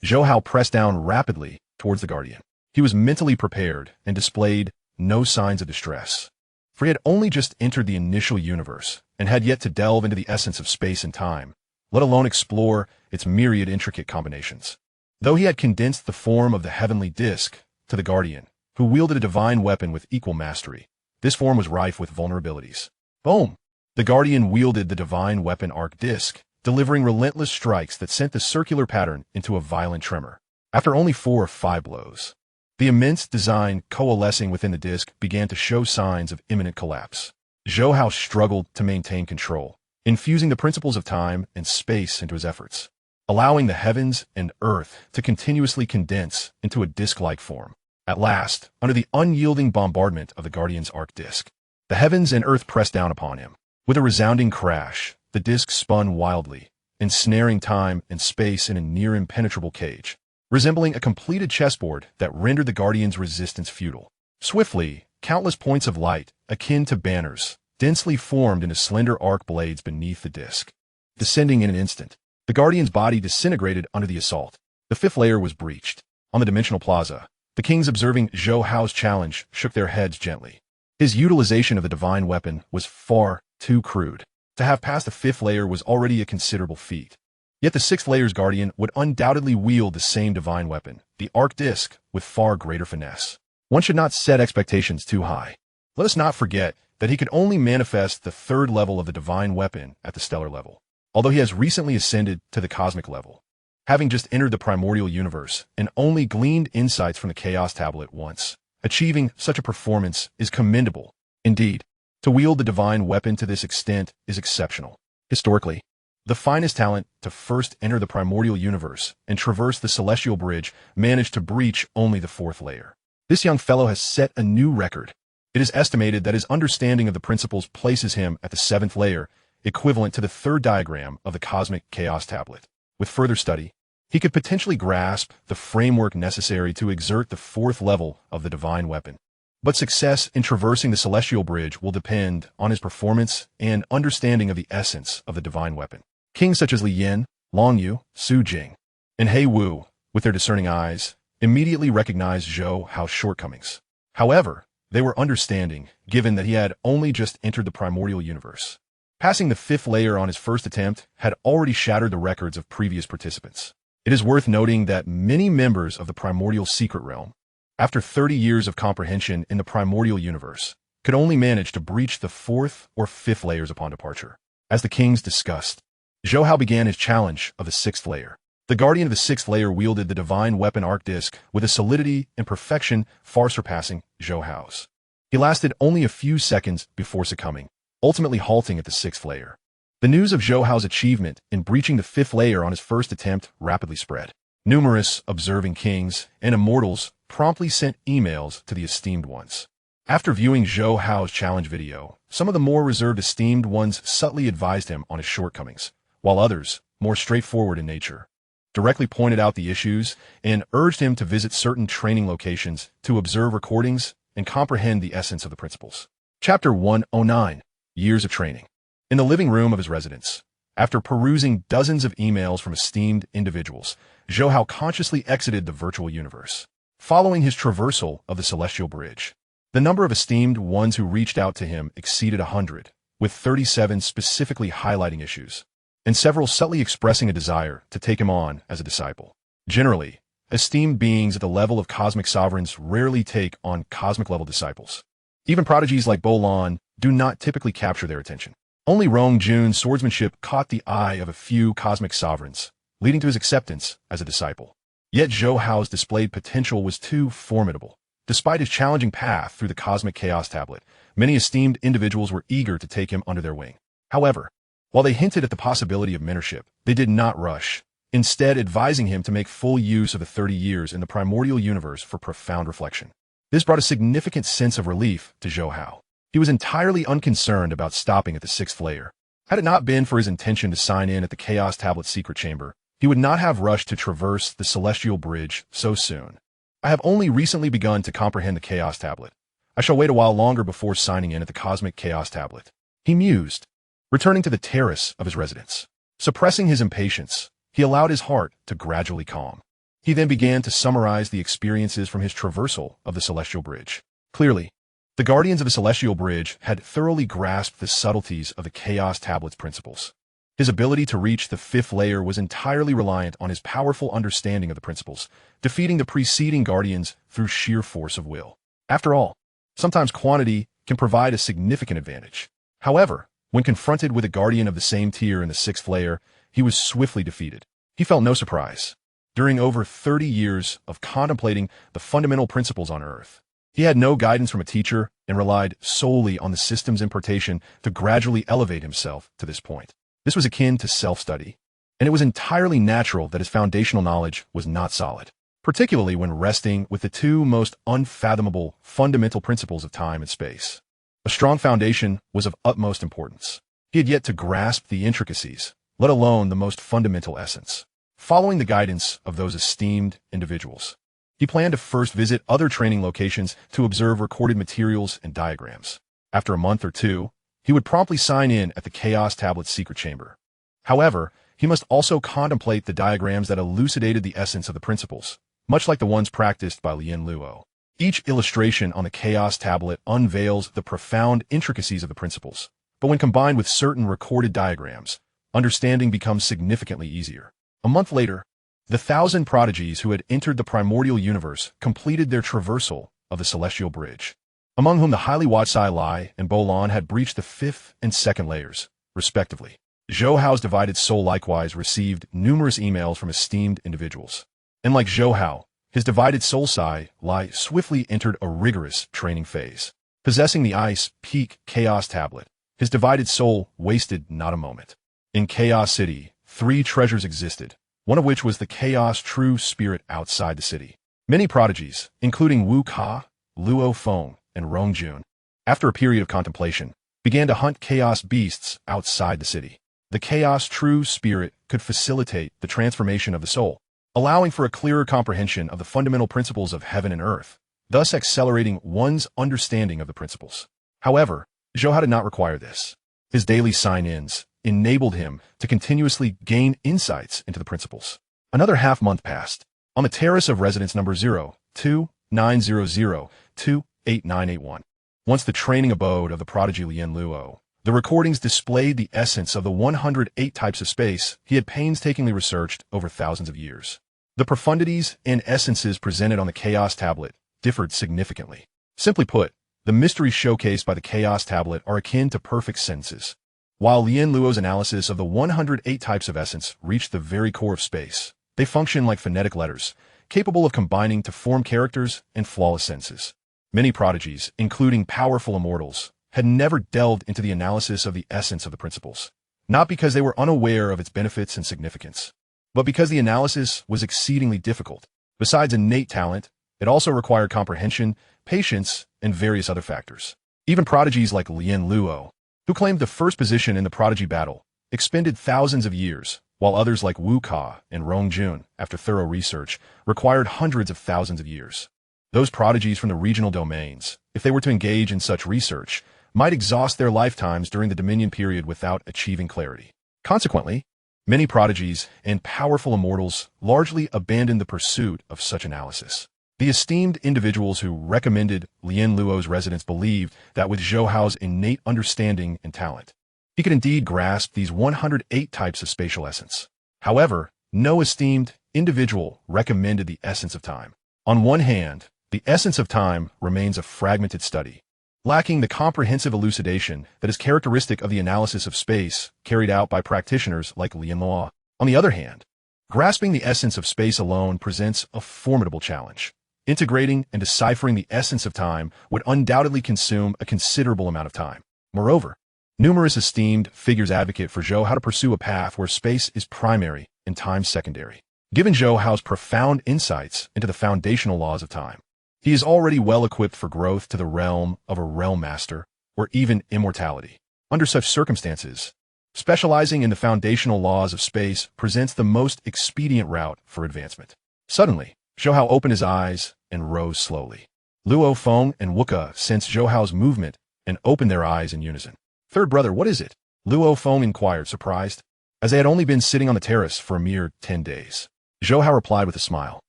Speaker 1: Zhou Hao pressed down rapidly towards the guardian. He was mentally prepared and displayed no signs of distress, for he had only just entered the initial universe and had yet to delve into the essence of space and time, let alone explore its myriad intricate combinations. Though he had condensed the form of the heavenly disk to the guardian, who wielded a divine weapon with equal mastery, this form was rife with vulnerabilities. Boom! The guardian wielded the divine weapon arc disk, delivering relentless strikes that sent the circular pattern into a violent tremor. After only 4 or 5 blows, the immense design coalescing within the disk began to show signs of imminent collapse. Zhou Hao struggled to maintain control, infusing the principles of time and space into his efforts, allowing the heavens and earth to continuously condense into a disk-like form. At last, under the unyielding bombardment of the guardian's arc disk, the heavens and earth pressed down upon him. With a resounding crash, the disk spun wildly, ensnaring time and space in a near-impenetrable cage, resembling a completed chessboard that rendered the guardian's resistance futile. Swiftly, countless points of light, akin to banners, densely formed into slender arc blades beneath the disk. Descending in an instant, the Guardian's body disintegrated under the assault. The fifth layer was breached. On the dimensional plaza, the kings observing Zhou Hao's challenge shook their heads gently. His utilization of the divine weapon was far too crude. To have passed the fifth layer was already a considerable feat. Yet the sixth layer's Guardian would undoubtedly wield the same divine weapon, the arc disc, with far greater finesse. One should not set expectations too high. Let us not forget that he could only manifest the third level of the divine weapon at the stellar level, although he has recently ascended to the cosmic level, having just entered the primordial universe and only gleaned insights from the Chaos Tablet once. Achieving such a performance is commendable. Indeed, to wield the divine weapon to this extent is exceptional. Historically, the finest talent to first enter the primordial universe and traverse the celestial bridge managed to breach only the fourth layer. This young fellow has set a new record. It is estimated that his understanding of the principles places him at the seventh layer, equivalent to the third diagram of the cosmic chaos tablet. With further study, he could potentially grasp the framework necessary to exert the fourth level of the divine weapon. But success in traversing the celestial bridge will depend on his performance and understanding of the essence of the divine weapon. Kings such as Li Yin, Long Yu, Su Jing, and He Wu, with their discerning eyes, immediately recognized Zhou Hao's shortcomings. However, they were understanding, given that he had only just entered the primordial universe. Passing the fifth layer on his first attempt had already shattered the records of previous participants. It is worth noting that many members of the primordial secret realm, after 30 years of comprehension in the primordial universe, could only manage to breach the fourth or fifth layers upon departure. As the kings discussed, Zhou Hao began his challenge of the sixth layer. The guardian of the sixth layer wielded the divine weapon arc disc with a solidity and perfection far surpassing Zhou Hao's. He lasted only a few seconds before succumbing, ultimately halting at the sixth layer. The news of Zhou Hao's achievement in breaching the fifth layer on his first attempt rapidly spread. Numerous observing kings and immortals promptly sent emails to the esteemed ones. After viewing Zhou Hao's challenge video, some of the more reserved esteemed ones subtly advised him on his shortcomings, while others, more straightforward in nature, directly pointed out the issues and urged him to visit certain training locations to observe recordings and comprehend the essence of the principles. Chapter 109, Years of Training. In the living room of his residence, after perusing dozens of emails from esteemed individuals, Zhou Hao consciously exited the virtual universe. Following his traversal of the celestial bridge, the number of esteemed ones who reached out to him exceeded 100, with 37 specifically highlighting issues, and several subtly expressing a desire to take him on as a disciple. Generally, esteemed beings at the level of cosmic sovereigns rarely take on cosmic-level disciples. Even prodigies like Bo Lan do not typically capture their attention. Only Rong Jun's swordsmanship caught the eye of a few cosmic sovereigns, leading to his acceptance as a disciple. Yet Zhou Hao's displayed potential was too formidable. Despite his challenging path through the cosmic chaos tablet, many esteemed individuals were eager to take him under their wing. However, while they hinted at the possibility of mentorship, they did not rush, instead advising him to make full use of the 30 years in the primordial universe for profound reflection. This brought a significant sense of relief to Zhou Hao. He was entirely unconcerned about stopping at the sixth layer. Had it not been for his intention to sign in at the Chaos Tablet secret chamber, he would not have rushed to traverse the celestial bridge so soon. I have only recently begun to comprehend the Chaos Tablet. I shall wait a while longer before signing in at the Cosmic Chaos Tablet, he mused, returning to the terrace of his residence. Suppressing his impatience, he allowed his heart to gradually calm. He then began to summarize the experiences from his traversal of the celestial bridge. Clearly, the guardians of the celestial bridge had thoroughly grasped the subtleties of the Chaos Tablet's principles. His ability to reach the fifth layer was entirely reliant on his powerful understanding of the principles, defeating the preceding guardians through sheer force of will. After all, sometimes quantity can provide a significant advantage. However, when confronted with a guardian of the same tier in the sixth layer, he was swiftly defeated. He felt no surprise. During over 30 years of contemplating the fundamental principles on Earth, he had no guidance from a teacher and relied solely on the system's impartation to gradually elevate himself to this point. This was akin to self-study, and it was entirely natural that his foundational knowledge was not solid, particularly when resting with the two most unfathomable fundamental principles of time and space. A strong foundation was of utmost importance. He had yet to grasp the intricacies, let alone the most fundamental essence. Following the guidance of those esteemed individuals, He planned to first visit other training locations to observe recorded materials and diagrams. After a month or two, he would promptly sign in at the Chaos Tablet's secret chamber. However, he must also contemplate the diagrams that elucidated the essence of the principles, much like the ones practiced by Lian Luo. Each illustration on the Chaos Tablet unveils the profound intricacies of the principles, but when combined with certain recorded diagrams, understanding becomes significantly easier. A month later, the 1,000 prodigies who had entered the primordial universe completed their traversal of the celestial bridge, among whom the highly Watsai Lai and Bolan had breached the 5th and 2nd layers, respectively. Zhou Hao's divided soul likewise received numerous emails from esteemed individuals. And like Zhou Hao, his divided soul Sai Lai swiftly entered a rigorous training phase. Possessing the Ice Peak Chaos Tablet, his divided soul wasted not a moment. In Chaos City, 3 treasures existed, one of which was the Chaos True Spirit outside the city. Many prodigies, including Wu Ka, Luo Feng, and Rong Jun, after a period of contemplation, began to hunt chaos beasts outside the city. The Chaos True Spirit could facilitate the transformation of the soul, allowing for a clearer comprehension of the fundamental principles of heaven and earth, thus accelerating one's understanding of the principles. However, Zhou Hao did not require this. His daily sign-ins enabled him to continuously gain insights into the principles. Another half-month passed. On the terrace of residence number 02900288981. Once the training abode of the prodigy Lian Luo, the recordings displayed the essence of the 108 types of space he had painstakingly researched over thousands of years. The profundities and essences presented on the Chaos Tablet differed significantly. Simply put, the mysteries showcased by the Chaos Tablet are akin to perfect sentences, while Lian Luo's analysis of the 108 types of essence reached the very core of space. They function like phonetic letters, capable of combining to form characters and flawless sentences. Many prodigies, including powerful immortals, had never delved into the analysis of the essence of the principles, not because they were unaware of its benefits and significance, but because the analysis was exceedingly difficult. Besides innate talent, it also required comprehension, patience, and various other factors. Even prodigies like Lian Luo, who claimed the first position in the prodigy battle, expended thousands of years, while others like Wu Ka and Rong Jun, after thorough research, required hundreds of thousands of years. Those prodigies from the regional domains, if they were to engage in such research, might exhaust their lifetimes during the Dominion period without achieving clarity. Consequently, many prodigies and powerful immortals largely abandoned the pursuit of such analysis. The esteemed individuals who recommended Lian Luo's residence believed that with Zhou Hao's innate understanding and talent, he could indeed grasp these 108 types of spatial essence. However, no esteemed individual recommended the essence of time. On one hand, the essence of time remains a fragmented study, lacking the comprehensive elucidation that is characteristic of the analysis of space carried out by practitioners like Lian Luo. On the other hand, grasping the essence of space alone presents a formidable challenge. Integrating and deciphering the essence of time would undoubtedly consume a considerable amount of time. Moreover, numerous esteemed figures advocate for Zhou Hao to pursue a path where space is primary and time secondary. Given Zhou Hao's profound insights into the foundational laws of time, he is already well equipped for growth to the realm of a realm master or even immortality. Under such circumstances, specializing in the foundational laws of space presents the most expedient route for advancement. Suddenly, Zhou Hao opened his eyes and rose slowly. Luo Feng and Wu Ka sensed Zhou Hao's movement and opened their eyes in unison. "Third brother, what is it?" Luo Feng inquired, surprised, as they had only been sitting on the terrace for a mere 10 days. Zhou Hao replied with a smile.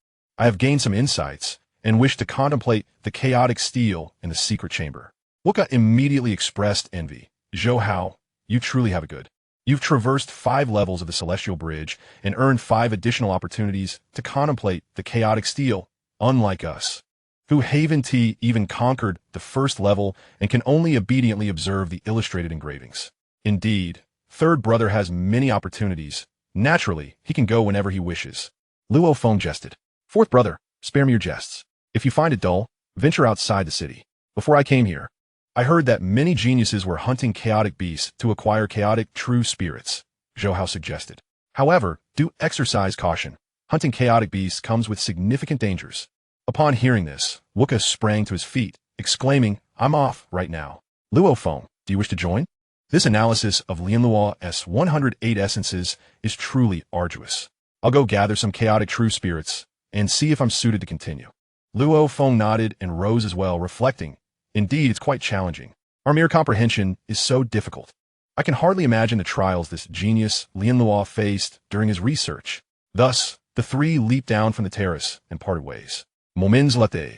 Speaker 1: "I have gained some insights and wish to contemplate the chaotic steel in the secret chamber." Wu Ka immediately expressed envy. "Zhou Hao, you truly have it good. You've traversed 5 levels of the celestial bridge and earned 5 additional opportunities to contemplate the chaotic steel, unlike us, who Haven T even conquered the first level and can only obediently observe the illustrated engravings. Indeed, third brother has many opportunities. Naturally, he can go whenever he wishes." Luo Feng jested. "Fourth brother, spare me your jests. If you find it dull, venture outside the city. Before I came here, I heard that many geniuses were hunting chaotic beasts to acquire chaotic true spirits," Zhou Hao suggested. "However, do exercise caution. Hunting chaotic beasts comes with significant dangers." Upon hearing this, Wu Ka sprang to his feet, exclaiming, "I'm off right now." "Luo Feng, do you wish to join? This analysis of Lian Luo's 108 essences is truly arduous. I'll go gather some chaotic true spirits and see if I'm suited to continue." Luo Feng nodded and rose as well, reflecting, "Indeed, it's quite challenging. Our mere comprehension is so difficult. I can hardly imagine the trials this genius Lian Luo faced during his research." Thus, the three leaped down from the terrace and parted ways. Moments later,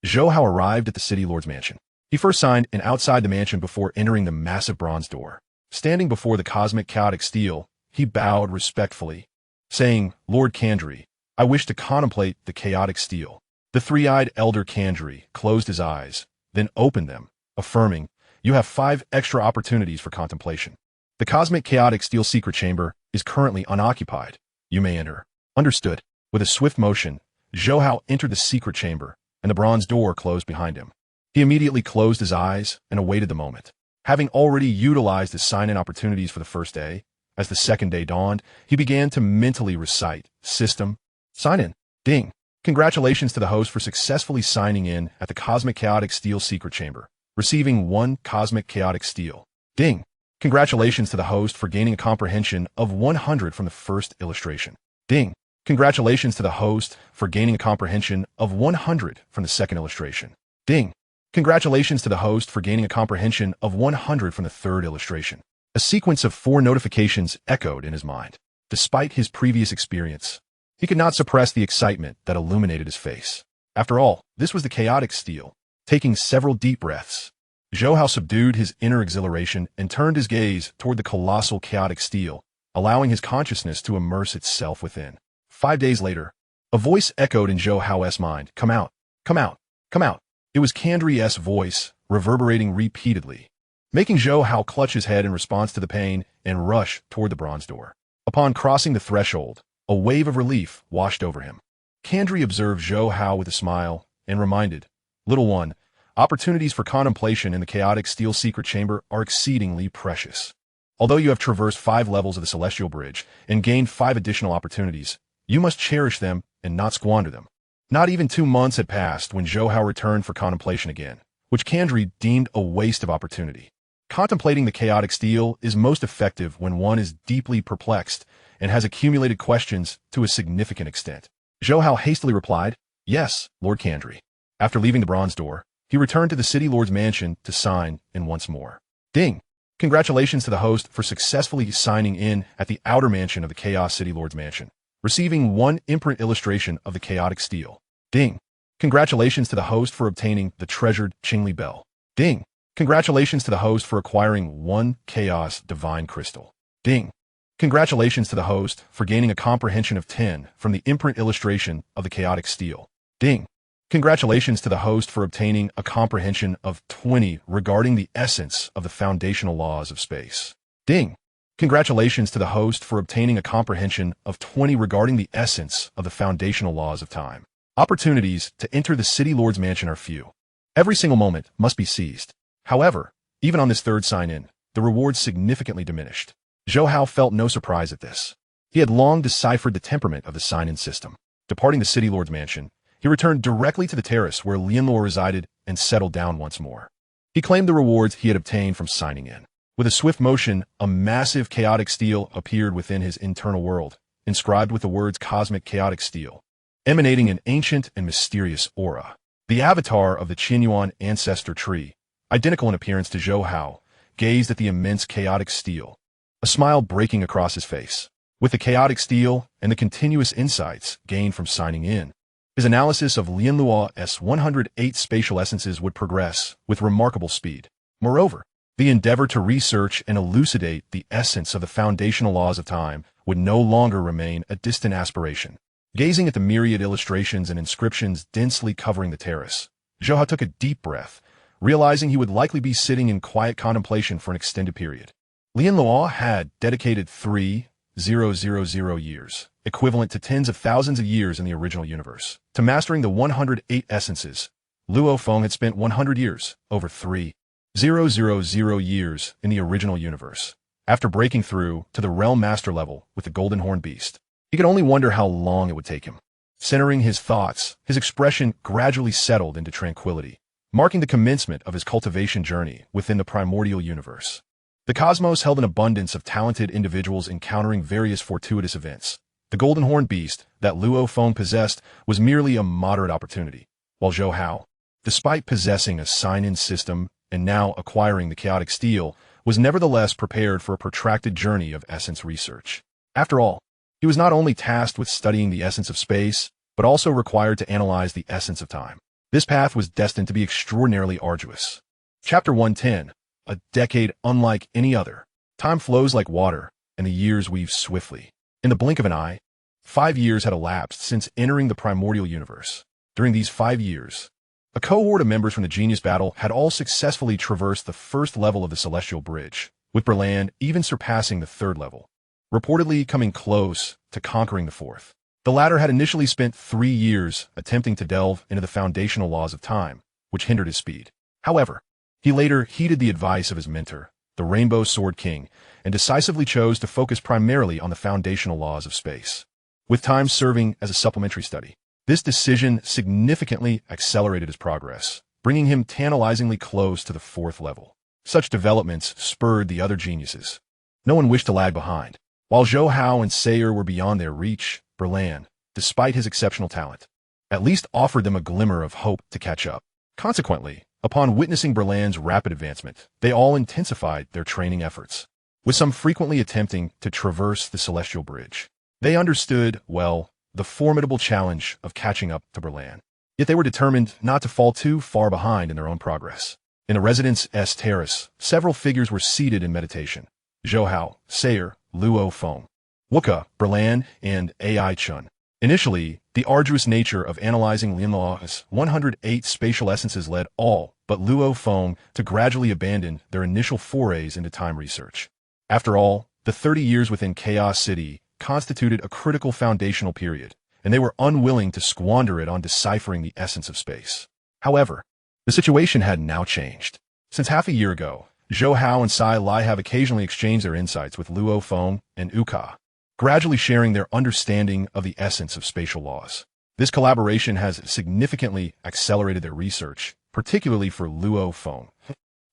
Speaker 1: Zhou Hao arrived at the city lord's mansion. He first signed in outside the mansion before entering the massive bronze door. Standing before the cosmic chaotic steel, he bowed respectfully, saying, "Lord Kandri, I wish to contemplate the chaotic steel." The three-eyed elder Kandri closed his eyes, then opened them, affirming, "You have 5 extra opportunities for contemplation. The cosmic chaotic steel secret chamber is currently unoccupied. You may enter." Understood. With a swift motion, Zhou Hao entered the secret chamber, and the bronze door closed behind him. He immediately closed his eyes and awaited the moment. Having already utilized his sign-in opportunities for the first day, as the second day dawned, he began to mentally recite, "System, sign-in, ding. Congratulations to the host for successfully signing in at the Cosmic Chaotic Steel Secret Chamber, receiving 1 Cosmic Chaotic Steel. Ding. Congratulations to the host for gaining a comprehension of 100 from the first illustration. Ding. Congratulations to the host for gaining a comprehension of 100 from the second illustration. Ding. Congratulations to the host for gaining a comprehension of 100 from the third illustration." A sequence of 4 notifications echoed in his mind. Despite his previous experience, he could not suppress the excitement that illuminated his face. After all, this was the chaotic steel. Taking several deep breaths, Zhou Hao subdued his inner exhilaration and turned his gaze toward the colossal chaotic steel, allowing his consciousness to immerse itself within. 5 days later, a voice echoed in Zhou Hao's mind, "Come out, come out, come out." It was Kandri's voice, reverberating repeatedly, making Zhou Hao clutch his head in response to the pain and rush toward the bronze door. Upon crossing the threshold, a wave of relief washed over him. Kandri observed Zhou Hao with a smile and reminded, "Little one, opportunities for contemplation in the chaotic steel secret chamber are exceedingly precious. Although you have traversed 5 levels of the celestial bridge and gained 5 additional opportunities, you must cherish them and not squander them." Not even 2 months had passed when Zhou Hao returned for contemplation again, which Kandri deemed a waste of opportunity. Contemplating the chaotic steel is most effective when one is deeply perplexed and has accumulated questions to a significant extent. Zhou Hao hastily replied, "Yes, Lord Kandri." After leaving the bronze door, he returned to the city lord's mansion to sign in once more. Ding! Congratulations to the host for successfully signing in at the outer mansion of the Chaos City Lord's mansion, receiving 1 imprint illustration of the chaotic steel. Ding! Congratulations to the host for obtaining the treasured Qingli Bell. Ding! Congratulations to the host for acquiring 1 Chaos Divine Crystal. Ding! Congratulations to the host for gaining a comprehension of 10 from the imprint illustration of the chaotic steel. Ding! Congratulations to the host for obtaining a comprehension of 20 regarding the essence of the foundational laws of space. Ding! Congratulations to the host for obtaining a comprehension of 20 regarding the essence of the foundational laws of time. Opportunities to enter the City Lord's mansion are few. Every single moment must be seized. However, even on this third sign-in, the rewards significantly diminished. Zhou Hao felt no surprise at this. He had long deciphered the temperament of the sign-in system. Departing the City Lord's mansion, he returned directly to the terrace where Lian Luo resided and settled down once more. He claimed the rewards he had obtained from signing in. With a swift motion, a massive chaotic steel appeared within his internal world, inscribed with the words Cosmic Chaotic Steel, emanating an ancient and mysterious aura. The avatar of the Qinyuan ancestor tree, identical in appearance to Zhou Hao, gazed at the immense chaotic steel, a smile breaking across his face. With the chaotic steel and the continuous insights gained from signing in, his analysis of Lian Luo's 108 spatial essences would progress with remarkable speed. Moreover, the endeavor to research and elucidate the essence of the foundational laws of time would no longer remain a distant aspiration. Gazing at the myriad illustrations and inscriptions densely covering the terrace, Zhou Hao took a deep breath, realizing he would likely be sitting in quiet contemplation for an extended period. Lian Luo had dedicated 3,000 years, equivalent to tens of thousands of years in the original universe, to mastering the 108 essences. Luo Feng had spent 100 years, over 3,000 years in the original universe. After breaking through to the realm master level with the golden horn beast, he could only wonder how long it would take him. Centering his thoughts, his expression gradually settled into tranquility, marking the commencement of his cultivation journey within the primordial universe. The cosmos held an abundance of talented individuals encountering various fortuitous events. The golden horn beast that Luo Feng possessed was merely a moderate opportunity, while Zhou Hao, despite possessing a sign-in system and now acquiring the chaotic steel, was nevertheless prepared for a protracted journey of essence research. After all, he was not only tasked with studying the essence of space, but also required to analyze the essence of time. This path was destined to be extraordinarily arduous. Chapter 110, a decade unlike any other. Time flows like water, and the years weave swiftly. In the blink of an eye, 5 years had elapsed since entering the primordial universe. During these 5 years, a cohort of members from the Genius Battle had all successfully traversed the first level of the Celestial Bridge, with Berlan even surpassing the third level, reportedly coming close to conquering the fourth. The latter had initially spent 3 years attempting to delve into the foundational laws of time, which hindered his speed. However, he later heeded the advice of his mentor, the Rainbow Sword King, and decisively chose to focus primarily on the foundational laws of space, with time serving as a supplementary study. This decision significantly accelerated his progress, bringing him tantalizingly close to the fourth level. Such developments spurred the other geniuses. No one wished to lag behind. While Zhou Hao and Sayer were beyond their reach, Berlan, despite his exceptional talent, at least offered them a glimmer of hope to catch up. Consequently, upon witnessing Berlan's rapid advancement, they all intensified their training efforts, with some frequently attempting to traverse the Celestial Bridge. They understood, well, the formidable challenge of catching up to Berlan. Yet they were determined not to fall too far behind in their own progress. In the Residence S Terrace, several figures were seated in meditation. Zhou Hao, Sayer, Luo Feng, Wuka, Berlan, and AI Chun. Initially, the arduous nature of analyzing Linlaw's 108 spatial essences led all but Luo Feng to gradually abandon their initial forays into time research. After all, the 30 years within Chaos City constituted a critical foundational period, and they were unwilling to squander it on deciphering the essence of space. However, the situation had now changed. Since half a year ago, Zhou Hao and Sai Lai have occasionally exchanged their insights with Luo Feng and Uka, gradually sharing their understanding of the essence of spatial laws. This collaboration has significantly accelerated their research, particularly for Luo Feng.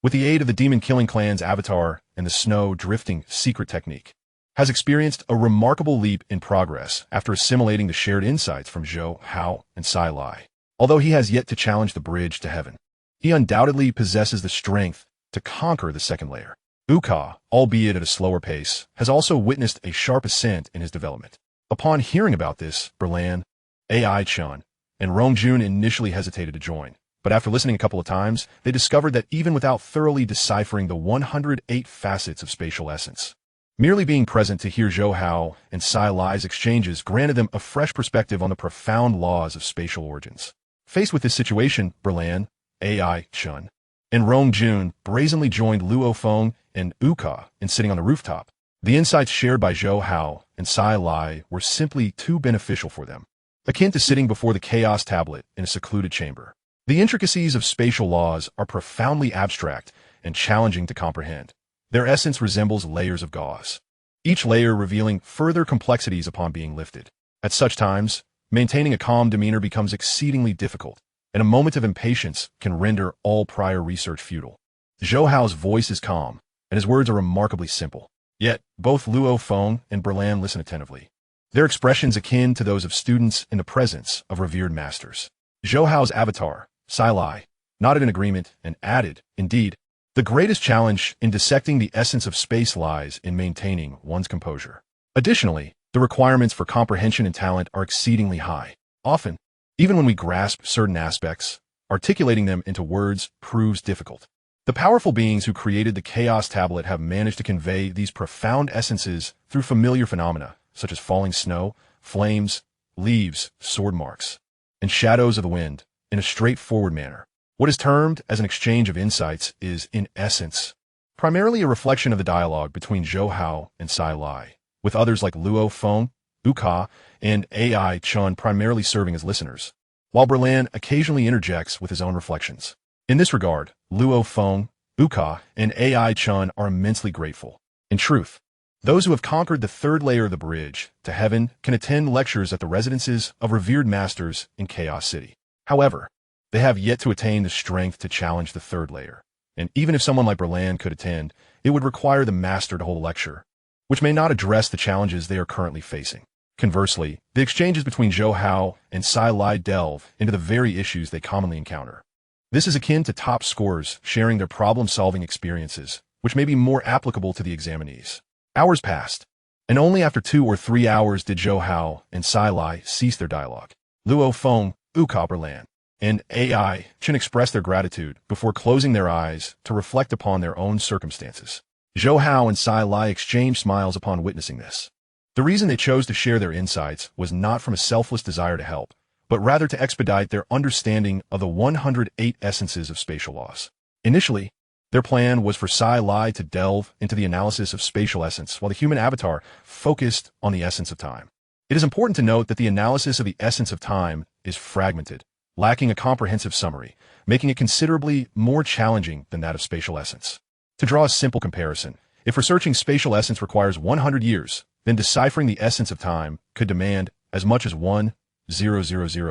Speaker 1: With the aid of the demon-killing clan's avatar and the snow-drifting secret technique, has experienced a remarkable leap in progress after assimilating the shared insights from Zhou Hao and Sai Lai. Although he has yet to challenge the bridge to heaven, he undoubtedly possesses the strength to conquer the second layer. Uka, albeit at a slower pace, has also witnessed a sharp ascent in his development. Upon hearing about this, Berlan, AI Chun, and Rongjun initially hesitated to join, but after listening a couple of times, they discovered that even without thoroughly deciphering the 108 facets of spatial essence, merely being present to hear Zhou Hao and Sai Lai's exchanges granted them a fresh perspective on the profound laws of spatial origins. Faced with this situation, Berlan, AI Chun, and Rongjun brazenly joined Luo Feng and Uka in sitting on the rooftop. The insights shared by Zhou Hao and Sai Lai were simply too beneficial for them, akin to sitting before the chaos tablet in a secluded chamber. The intricacies of spatial laws are profoundly abstract and challenging to comprehend. Their essence resembles layers of gauze, each layer revealing further complexities upon being lifted. At such times, maintaining a calm demeanor becomes exceedingly difficult, and a moment of impatience can render all prior research futile. Zhou Hao's voice is calm, and his words are remarkably simple. Yet, both Luo Feng and Berlan listen attentively, their expressions akin to those of students in the presence of revered masters. Zhou Hao's avatar, Sai Lai, nodded in agreement and added, indeed, the greatest challenge in dissecting the essence of space lies in maintaining one's composure. Additionally, the requirements for comprehension and talent are exceedingly high. Often, even when we grasp certain aspects, articulating them into words proves difficult. The powerful beings who created the Chaos Tablet have managed to convey these profound essences through familiar phenomena, such as falling snow, flames, leaves, sword marks, and shadows of the wind, in a straightforward manner. What is termed as an exchange of insights is, in essence, primarily a reflection of the dialogue between Zhou Hao and Sai Lai, with others like Luo Feng, Uka, and AI Chun primarily serving as listeners, while Berlan occasionally interjects with his own reflections. In this regard, Luo Feng, Uka, and AI Chun are immensely grateful. In truth, those who have conquered the third layer of the bridge to heaven can attend lectures at the residences of revered masters in Chaos City. However, they have yet to attain the strength to challenge the third layer, and even if someone like Berlan could attend, it would require the master to hold a lecture, which may not address the challenges they are currently facing. Conversely, the exchanges between Zhou Hao and Sai Lai delve into the very issues they commonly encounter. This is akin to top scorers sharing their problem-solving experiences, which may be more applicable to the examinees. Hours passed, and only after 2 or 3 hours did Zhou Hao and Sai Lai cease their dialogue. Luo Feng, Berlan, and AI Chen expressed their gratitude before closing their eyes to reflect upon their own circumstances. Zhou Hao and Sai Lai exchanged smiles upon witnessing this. The reason they chose to share their insights was not from a selfless desire to help, but rather to expedite their understanding of the 108 essences of spatial laws. Initially, their plan was for Sai Lai to delve into the analysis of spatial essence, while the human avatar focused on the essence of time. It is important to note that the analysis of the essence of time is fragmented, lacking a comprehensive summary, making it considerably more challenging than that of spatial essence. To draw a simple comparison, if researching spatial essence requires 100 years, then deciphering the essence of time could demand as much as 1,000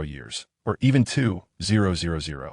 Speaker 1: years, or even 2,000.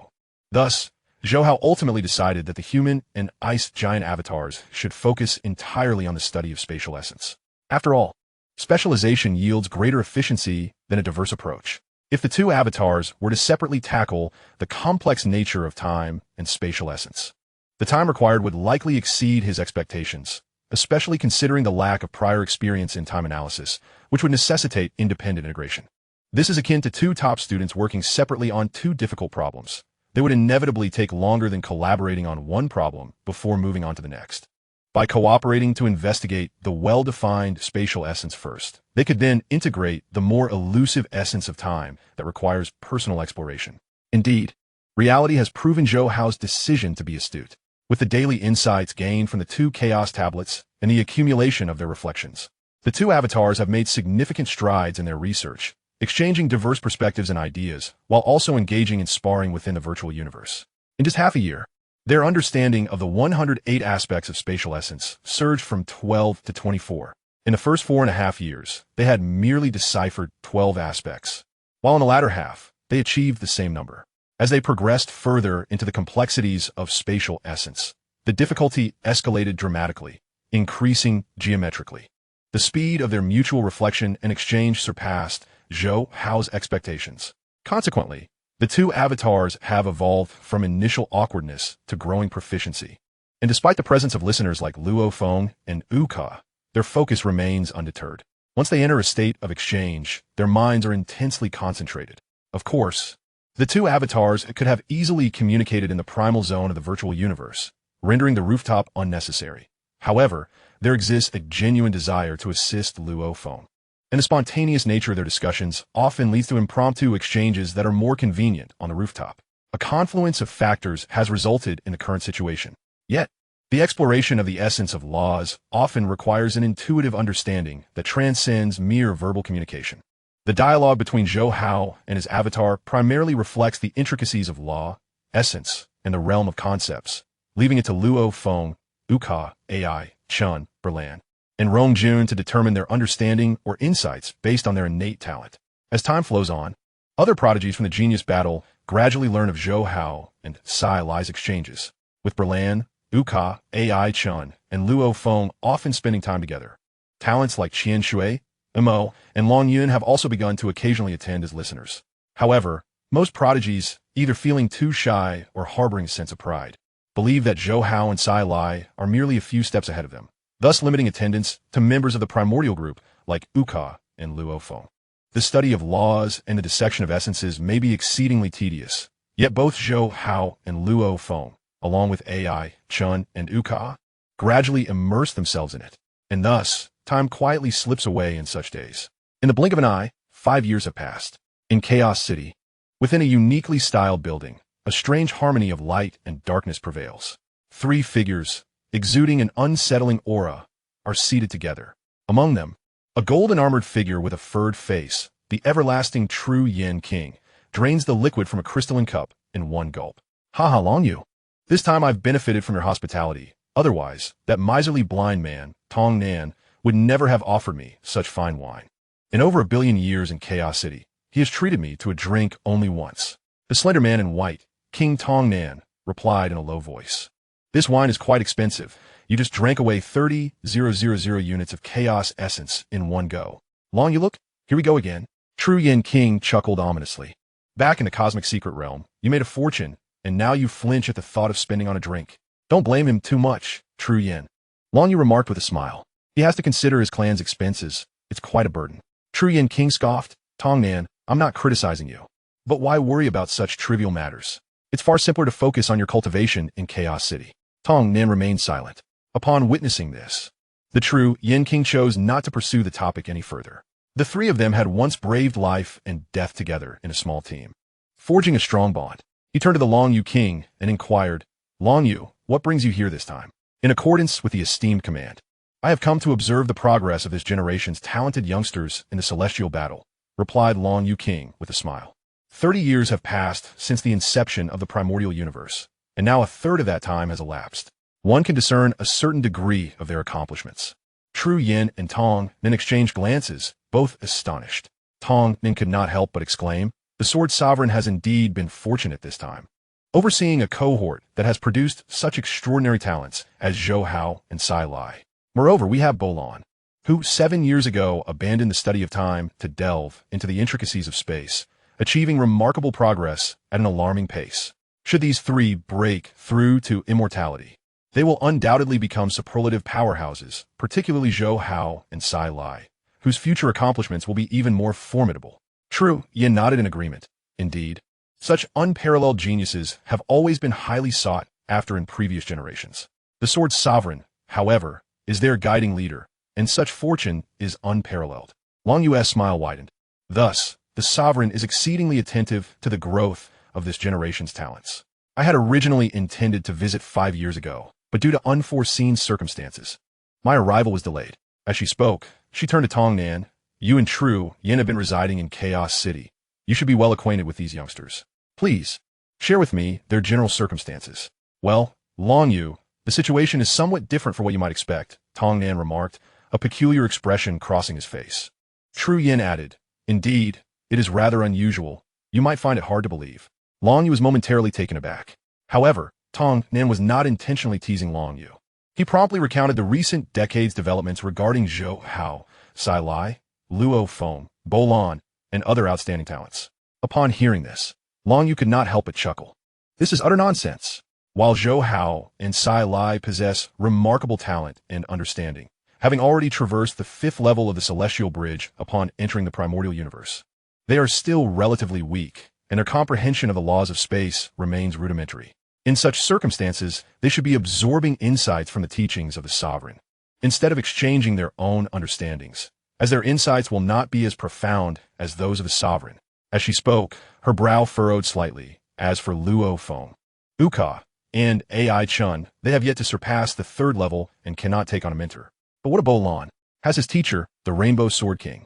Speaker 1: Thus, Zhou Hao ultimately decided that the human and ice giant avatars should focus entirely on the study of spatial essence. After all, specialization yields greater efficiency than a diverse approach. If the two avatars were to separately tackle the complex nature of time and spatial essence, the time required would likely exceed his expectations, especially considering the lack of prior experience in time analysis, which would necessitate independent integration. This is akin to two top students working separately on two difficult problems. They would inevitably take longer than collaborating on one problem before moving on to the next. By cooperating to investigate the well-defined spatial essence first, they could then integrate the more elusive essence of time that requires personal exploration. Indeed, reality has proven Zhou Hao's decision to be astute. With the daily insights gained from the two chaos tablets and the accumulation of their reflections, the two avatars have made significant strides in their research, exchanging diverse perspectives and ideas, while also engaging in sparring within the virtual universe. In just half a year, their understanding of the 108 aspects of spatial essence surged from 12 to 24. In the first 4.5 years, they had merely deciphered 12 aspects, while in the latter half, they achieved the same number. As they progressed further into the complexities of spatial essence, the difficulty escalated dramatically, increasing geometrically. The speed of their mutual reflection and exchange surpassed Zhou Hao's expectations. Consequently, the two avatars have evolved from initial awkwardness to growing proficiency. And despite the presence of listeners like Luo Feng and Ka, their focus remains undeterred. Once they enter a state of exchange, their minds are intensely concentrated. Of course, the two avatars could have easily communicated in the primal zone of the virtual universe, rendering the rooftop unnecessary. However, there exists a genuine desire to assist Luo Feng, and the spontaneous nature of their discussions often leads to impromptu exchanges that are more convenient on the rooftop. A confluence of factors has resulted in the current situation. Yet, the exploration of the essence of laws often requires an intuitive understanding that transcends mere verbal communication. The dialogue between Zhou Hao and his avatar primarily reflects the intricacies of law, essence, and the realm of concepts, leaving it to Luo Feng, Ka, AI, Chen, Berlan, and Rong Jun to determine their understanding or insights based on their innate talent. As time flows on, other prodigies from the genius battle gradually learn of Zhou Hao and Sai Lai's exchanges, with Berlan, Ka, AI, Chen, and Luo Feng often spending time together. Talents like Qian Shui, Mo, and Long Yun have also begun to occasionally attend as listeners. However, most prodigies, either feeling too shy or harboring a sense of pride, believe that Zhou Hao and Sai Lai are merely a few steps ahead of them, thus limiting attendance to members of the primordial group like Ka and Luo Feng. The study of laws and the dissection of essences may be exceedingly tedious, yet both Zhou Hao and Luo Feng, along with AI, Chen, and Ka, gradually immerse themselves in it, and thus, time quietly slips away in such days. In the blink of an eye, 5 years have passed. In Chaos City, within a uniquely styled building, a strange harmony of light and darkness prevails. 3 figures, exuding an unsettling aura, are seated together. Among them, a golden-armored figure with a furred face, the everlasting True Yin King, drains the liquid from a crystalline cup in one gulp. "Ha Long Yu. This time I've benefited from your hospitality. Otherwise, that miserly blind man, Tong Nan, would never have offered me such fine wine. In over 1 billion years in Chaos City, he has treated me to a drink only once." The slender man in white, King Tong Nan, replied in a low voice. "This wine is quite expensive. You just drank away 30,000 units of chaos essence in one go. Long you look, Here we go again. True Yin King chuckled ominously. Back in the cosmic secret realm, you made a fortune, and now you flinch at the thought of spending on a drink. Don't blame him too much, True Yin. Long Yu remarked with a smile. He has to consider his clan's expenses. It's quite a burden. True Yin King scoffed. Tong Nan, I'm not criticizing you. But why worry about such trivial matters? It's far simpler to focus on your cultivation in Chaos City. Tong Nan remained silent. Upon witnessing this, the true Yin King chose not to pursue the topic any further. The three of them had once braved life and death together in a small team, forging a strong bond. He turned to the Long Yu King and inquired, Long Yu, what brings you here this time? In accordance with the esteemed command, I have come to observe the progress of this generation's talented youngsters in the celestial battle, replied Long Yu King with a smile. 30 years have passed since the inception of the primordial universe, and now a third of that time has elapsed. One can discern a certain degree of their accomplishments. True Yin and Tong then exchanged glances, both astonished. Tong then could not help but exclaim, the Sword Sovereign has indeed been fortunate this time, overseeing a cohort that has produced such extraordinary talents as Zhou Hao and Sai Lai. Moreover, we have Bolan, who 7 years ago abandoned the study of time to delve into the intricacies of space, achieving remarkable progress at an alarming pace. Should these three break through to immortality, they will undoubtedly become superlative powerhouses, particularly Zhou Hao and Sai Lai, whose future accomplishments will be even more formidable. True Yin nodded in agreement. Indeed, such unparalleled geniuses have always been highly sought after in previous generations. The Sword Sovereign, however, is their guiding leader, and such fortune is unparalleled. Long Yu's smile widened. Thus, the Sovereign is exceedingly attentive to the growth of this generation's talents. I had originally intended to visit 5 years ago, but due to unforeseen circumstances, my arrival was delayed. As she spoke, she turned to Tong Nan. You and True Yin have been residing in Chaos City. You should be well acquainted with these youngsters. Please, share with me their general circumstances. Well, Long Yu, the situation is somewhat different from what you might expect, Tong Nan remarked, a peculiar expression crossing his face. True Yin added, Indeed, it is rather unusual. You might find it hard to believe. Long Yu was momentarily taken aback. However, Tong Nan was not intentionally teasing Long Yu. He promptly recounted the recent decades' developments regarding Zhou Hao, Sai Lai, Luo Feng, Bolan, and other outstanding talents. Upon hearing this, Long Yu could not help but chuckle. This is utter nonsense. While Zhou Hao and Sai Lai possess remarkable talent and understanding, having already traversed the 5th level of the celestial bridge upon entering the primordial universe, they are still relatively weak, and their comprehension of the laws of space remains rudimentary. In such circumstances, they should be absorbing insights from the teachings of the Sovereign, instead of exchanging their own understandings, as their insights will not be as profound as those of the Sovereign. As she spoke, her brow furrowed slightly. As for Luo Feng, Uka, and Ai Chun, they have yet to surpass the 3rd level and cannot take on a mentor. But what of Bolan? Has his teacher, the Rainbow Sword King,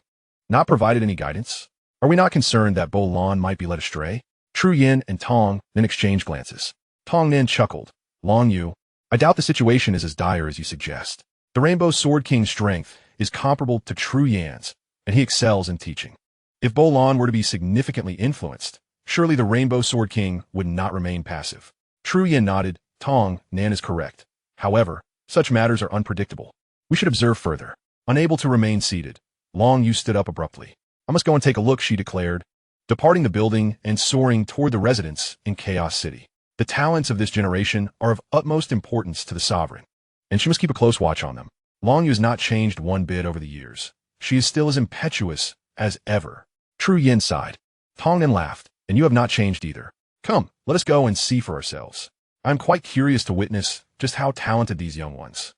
Speaker 1: not provided any guidance? Are we not concerned that Bolan might be led astray? True Yin and Tong then exchanged glances. Tong Nan chuckled. Long Yu, I doubt the situation is as dire as you suggest. The Rainbow Sword King's strength is comparable to True Yan's, and he excels in teaching. If Bolan were to be significantly influenced, surely the Rainbow Sword King would not remain passive. True Yin nodded. Tong Nan is correct. However, such matters are unpredictable. We should observe further. Unable to remain seated, Long Yu stood up abruptly. I must go and take a look, she declared, departing the building and soaring toward the residence in Chaos City. The talents of this generation are of utmost importance to the Sovereign, and she must keep a close watch on them. Long Yu has not changed one bit over the years. She is still as impetuous as ever. True Yin sighed. Tong Nan laughed. And you have not changed either. Come, let us go and see for ourselves. I am quite curious to witness just how talented these young ones,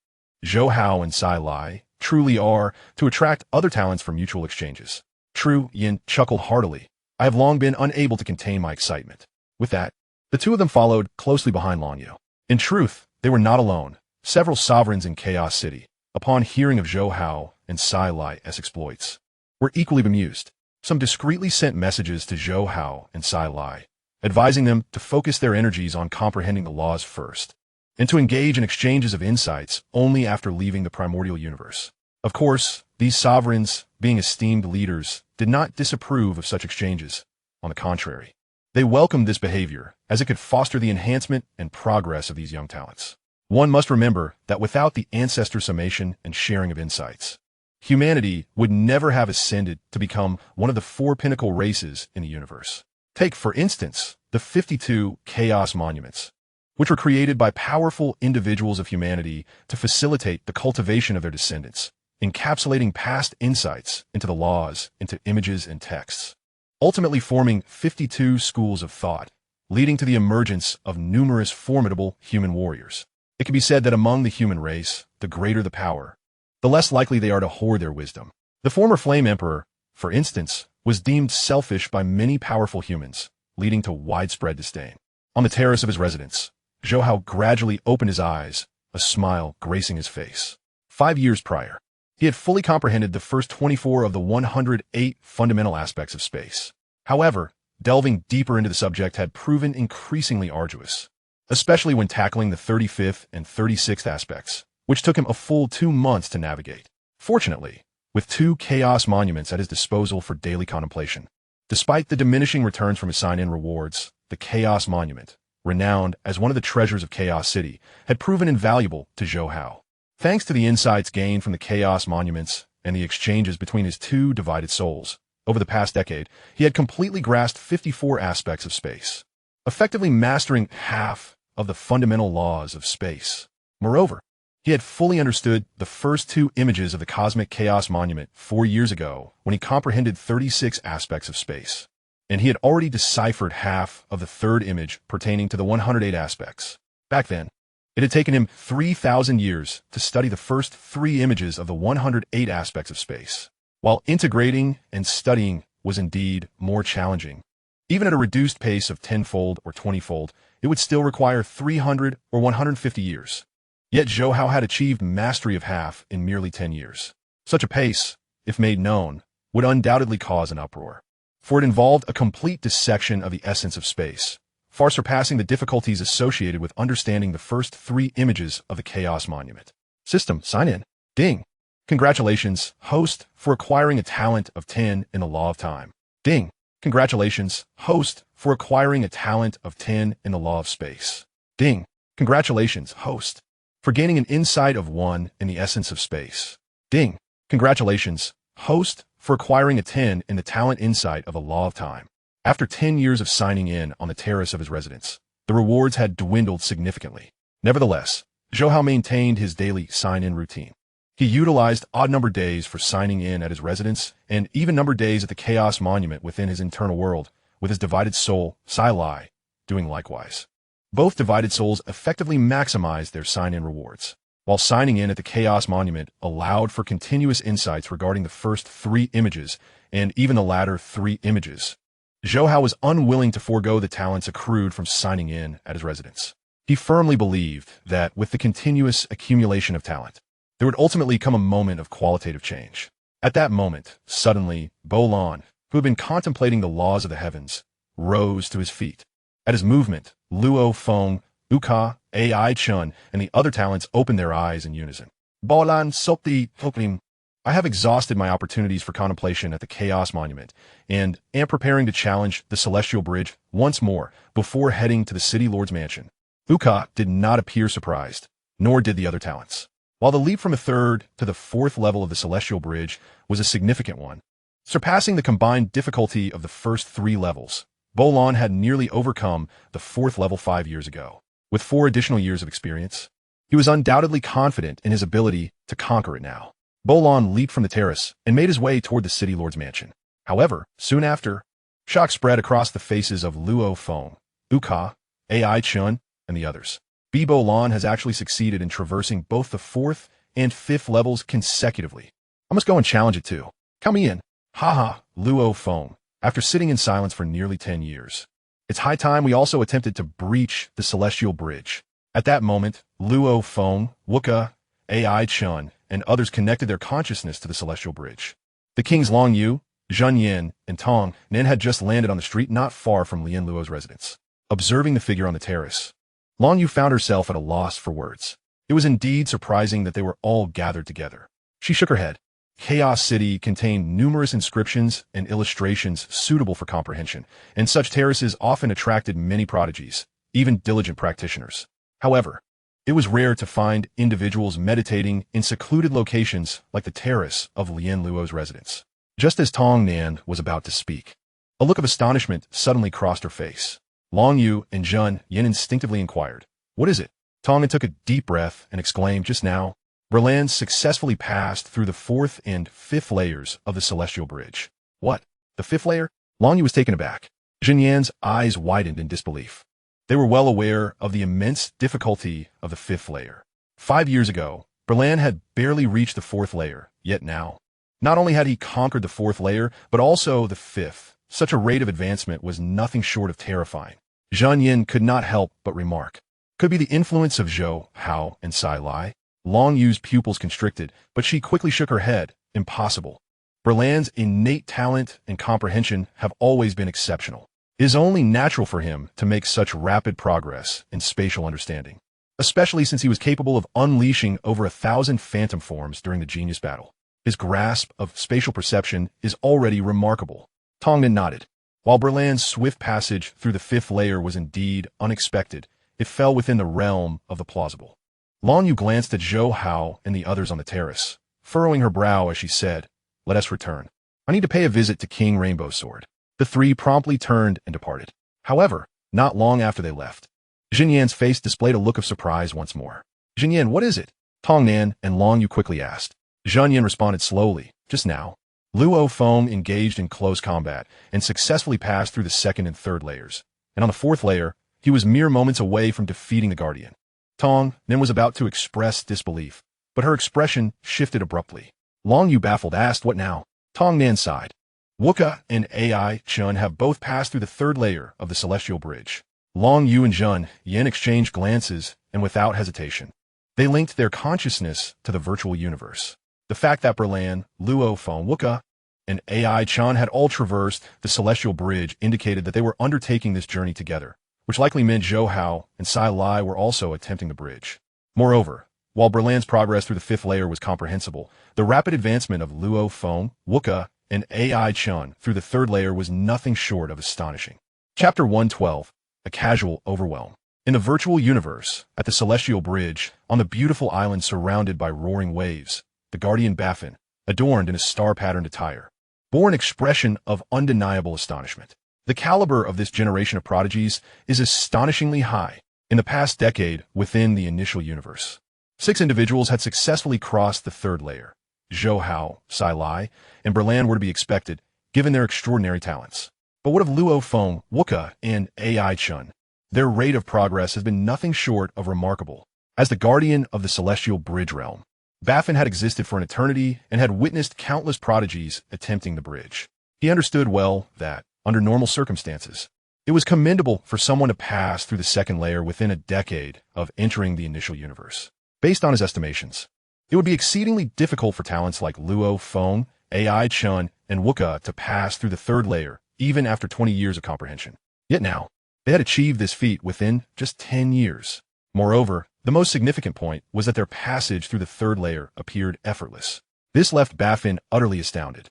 Speaker 1: Zhou Hao and Sai Lai, truly are to attract other talents for mutual exchanges. True Yin chuckled heartily. I have long been unable to contain my excitement. With that, the two of them followed closely behind Long Yu. In truth, they were not alone. Several sovereigns in Chaos City, upon hearing of Zhou Hao and Sai Lai's exploits, were equally bemused. Some discreetly sent messages to Zhou Hao and Sai Lai, advising them to focus their energies on comprehending the laws first, and to engage in exchanges of insights only after leaving the primordial universe. Of course, these sovereigns, being esteemed leaders, did not disapprove of such exchanges. On the contrary, they welcomed this behavior, as it could foster the enhancement and progress of these young talents. One must remember that without the ancestor summation and sharing of insights, humanity would never have ascended to become one of the four pinnacle races in the universe. Take, for instance, the 52 Chaos Monuments, which were created by powerful individuals of humanity to facilitate the cultivation of their descendants, encapsulating past insights into the laws, into images and texts, ultimately forming 52 schools of thought, leading to the emergence of numerous formidable human warriors. It can be said that among the human race, the greater the power, the less likely they are to hoard their wisdom. The former Flame Emperor, for instance, was deemed selfish by many powerful humans, leading to widespread disdain. On the terrace of his residence, Zhou Hao gradually opened his eyes, a smile gracing his face. 5 years prior, he had fully comprehended the first 24 of the 108 fundamental aspects of space. However, delving deeper into the subject had proven increasingly arduous, especially when tackling the 35th and 36th aspects, which took him a full 2 months to navigate. Fortunately, with 2 Chaos Monuments at his disposal for daily contemplation, despite the diminishing returns from his sign-in rewards, the Chaos Monument, renowned as one of the treasures of Chaos City, had proven invaluable to Zhou Hao. Thanks to the insights gained from the Chaos Monuments and the exchanges between his 2 divided souls, over the past decade, he had completely grasped 54 aspects of space, effectively mastering half of the fundamental laws of space. Moreover, he had fully understood the first 2 images of the Cosmic Chaos Monument 4 years ago when he comprehended 36 aspects of space, and he had already deciphered half of the 3rd image pertaining to the 108 aspects. Back then, it had taken him 3,000 years to study the first 3 images of the 108 aspects of space. While integrating and studying was indeed more challenging, even at a reduced pace of 10-fold or 20-fold, it would still require 300 or 150 years. Yet Zhou Hao had achieved mastery of half in merely 10 years. Such a pace, if made known, would undoubtedly cause an uproar, for it involved a complete dissection of the essence of space, far surpassing the difficulties associated with understanding the first 3 images of the Chaos Monument. System, sign in. Ding. Congratulations, host, for acquiring a talent of 10 in the Law of Time. Ding. Congratulations, host, for acquiring a talent of 10 in the Law of Space. Ding. Congratulations, host, for gaining an insight of 1 in the essence of space. Ding. Congratulations, host, for acquiring a 10 in the talent insight of the Law of Time. After 10 years of signing in on the terrace of his residence, the rewards had dwindled significantly. Nevertheless, Zhou Hao maintained his daily sign-in routine. He utilized odd-numbered days for signing in at his residence and even-numbered days at the Chaos Monument within his internal world, with his divided soul, Sai Lai, doing likewise. Both divided souls effectively maximized their sign-in rewards, while signing in at the Chaos Monument allowed for continuous insights regarding the first 3 images and even the latter 3 images. Zhou Hao was unwilling to forego the talents accrued from signing in at his residence. He firmly believed that with the continuous accumulation of talent, there would ultimately come a moment of qualitative change. At that moment, suddenly, Bolan, who had been contemplating the laws of the heavens, rose to his feet. At his movement, Luo Feng, Uka, Ai Chun, and the other talents opened their eyes in unison. Bolan Sopti Hoklim. I have exhausted my opportunities for contemplation at the Chaos Monument, and am preparing to challenge the Celestial Bridge once more before heading to the City Lord's mansion. Uka did not appear surprised, nor did the other talents. While the leap from the 3rd to the 4th level of the Celestial Bridge was a significant one, surpassing the combined difficulty of the first 3 levels, Bolan had nearly overcome the 4th level 5 years ago. With 4 additional years of experience, he was undoubtedly confident in his ability to conquer it now. Bolan leaped from the terrace and made his way toward the City Lord's mansion. However, soon after, shock spread across the faces of Luo Feng, Uka, Ai Chun, and the others. Bolan has actually succeeded in traversing both the 4th and 5th levels consecutively. I must go and challenge it too. Count me in. Haha, Luo Feng, after sitting in silence for nearly 10 years. It's high time we also attempted to breach the Celestial Bridge. At that moment, Luo Feng, Wuka, Ai Chun, and others connected their consciousness to the Celestial Bridge. The kings Long Yu, Zhun Yin, and Tong Nin had just landed on the street not far from Lian Luo's residence. Observing the figure on the terrace, Long Yu found herself at a loss for words. It was indeed surprising that they were all gathered together. She shook her head. Chaos City contained numerous inscriptions and illustrations suitable for comprehension, and such terraces often attracted many prodigies, even diligent practitioners. However, It was rare to find individuals meditating in secluded locations like the terrace of Lien Luo's residence. Just as Tong Nan was about to speak, a look of astonishment suddenly crossed her face. Long Yu and Zhun Yin instinctively inquired, "What is it?" Tong Nan took a deep breath and exclaimed, "Just now, Berlan successfully passed through the 4th and 5th layers of the Celestial Bridge." "What? The 5th layer?" Long Yu was taken aback. Jin Yan's eyes widened in disbelief. They were well aware of the immense difficulty of the 5th layer. 5 years ago, Berlan had barely reached the 4th layer, yet now, not only had he conquered the 4th layer, but also the 5th. Such a rate of advancement was nothing short of terrifying. Zhun Yin could not help but remark, "Could be the influence of Zhou Hao and Sai Lai." Long Yu's pupils constricted, but she quickly shook her head. "Impossible. Berlan's innate talent and comprehension have always been exceptional. It is only natural for him to make such rapid progress in spatial understanding, especially since he was capable of unleashing over 1,000 phantom forms during the genius battle. His grasp of spatial perception is already remarkable." Tong Nan nodded. While Berlan's swift passage through the 5th layer was indeed unexpected, it fell within the realm of the plausible. Long Yu glanced at Zhou Hao and the others on the terrace, furrowing her brow as she said, "Let us return. I need to pay a visit to King Rainbow Sword." The three promptly turned and departed. However, not long after they left, Jin Yan's face displayed a look of surprise once more. "Jin Yan, what is it?" Tong Nan and Long Yu quickly asked. Zhun Yan responded slowly, "Just now, Luo Feng engaged in close combat and successfully passed through the 2nd and 3rd layers, and on the 4th layer, he was mere moments away from defeating the Guardian." Tong Nan was about to express disbelief, but her expression shifted abruptly. Long Yu, baffled, asked, "What now?" Tong Nan sighed. "Wuka and Ai Chun have both passed through the 3rd layer of the Celestial Bridge." Long Yu and Zhun Yin exchanged glances, and without hesitation, they linked their consciousness to the virtual universe. The fact that Berlan, Luo Feng, Wuka, and Ai Chun had all traversed the Celestial Bridge indicated that they were undertaking this journey together, which likely meant Zhou Hao and Sai Lai were also attempting the bridge. Moreover, while Berlan's progress through the 5th layer was comprehensible, the rapid advancement of Luo Feng, Wuka, and Ai Chun through the 3rd layer was nothing short of astonishing. Chapter 112, A Casual Overwhelm. In the virtual universe, at the Celestial Bridge, on the beautiful island surrounded by roaring waves, the Guardian Baffin, adorned in a star-patterned attire, bore an expression of undeniable astonishment. The caliber of this generation of prodigies is astonishingly high. In the past decade, within the initial universe, 6 individuals had successfully crossed the 3rd layer. Zhou Hao, Sai Lai, and Berlan were to be expected, given their extraordinary talents. But what of Luo Feng, Wuka, and Ai Chun? Their rate of progress has been nothing short of remarkable. As the guardian of the Celestial Bridge realm, Baffin had existed for an eternity and had witnessed countless prodigies attempting the bridge. He understood well that, under normal circumstances, it was commendable for someone to pass through the 2nd layer within a decade of entering the initial universe. Based on his estimations, it would be exceedingly difficult for talents like Luo Feng, Ai Chun, and Wuka to pass through the 3rd layer, even after 20 years of comprehension. Yet now, they had achieved this feat within just 10 years. Moreover, the most significant point was that their passage through the 3rd layer appeared effortless. This left Baffin utterly astounded.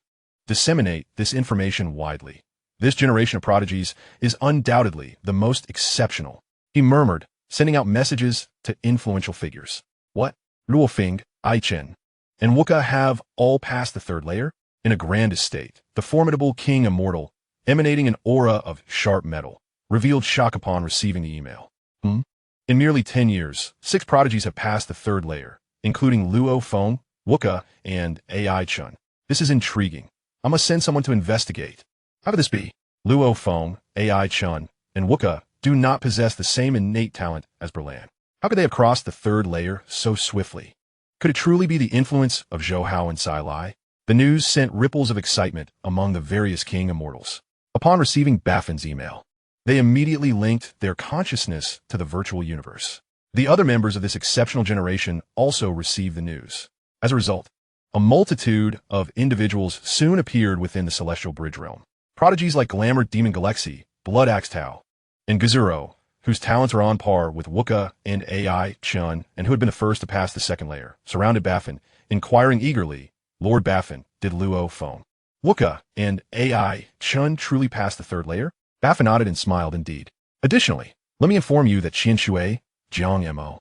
Speaker 1: Disseminate this information widely. This generation of prodigies is undoubtedly the most exceptional, he murmured, sending out messages to influential figures. What? Luo Feng, Ai Chen, and Wuka have all passed the 3rd layer? In a grand estate, the formidable King Immortal, emanating an aura of sharp metal, revealed shock upon receiving the email. In merely 10 years, 6 prodigies have passed the 3rd layer, including Luo Feng, Wuka, and Ai Chun. This is intriguing. I must send someone to investigate. How could this be? Luo Feng, Ai Chun, and Wuka do not possess the same innate talent as Berlan. How could they have crossed the 3rd layer so swiftly? Could it truly be the influence of Zhou Hao and Sai Lai? The news sent ripples of excitement among the various King Immortals. Upon receiving Baffin's email, they immediately linked their consciousness to the virtual universe. The other members of this exceptional generation also received the news. As a result, a multitude of individuals soon appeared within the Celestial Bridge realm. Prodigies like Glamour Demon Galaxy, Blood Axe Tao, and Gazuro, whose talents are on par with Wuka and Ai Chun, and who had been the first to pass the 2nd layer, surrounded Baffin, inquiring eagerly, "Lord Baffin, did Luo Feng, Wuka, and Ai Chun truly pass the 3rd layer?" Baffin nodded and smiled indeed. Additionally, let me inform you that Qian Shui, Jiang Mo,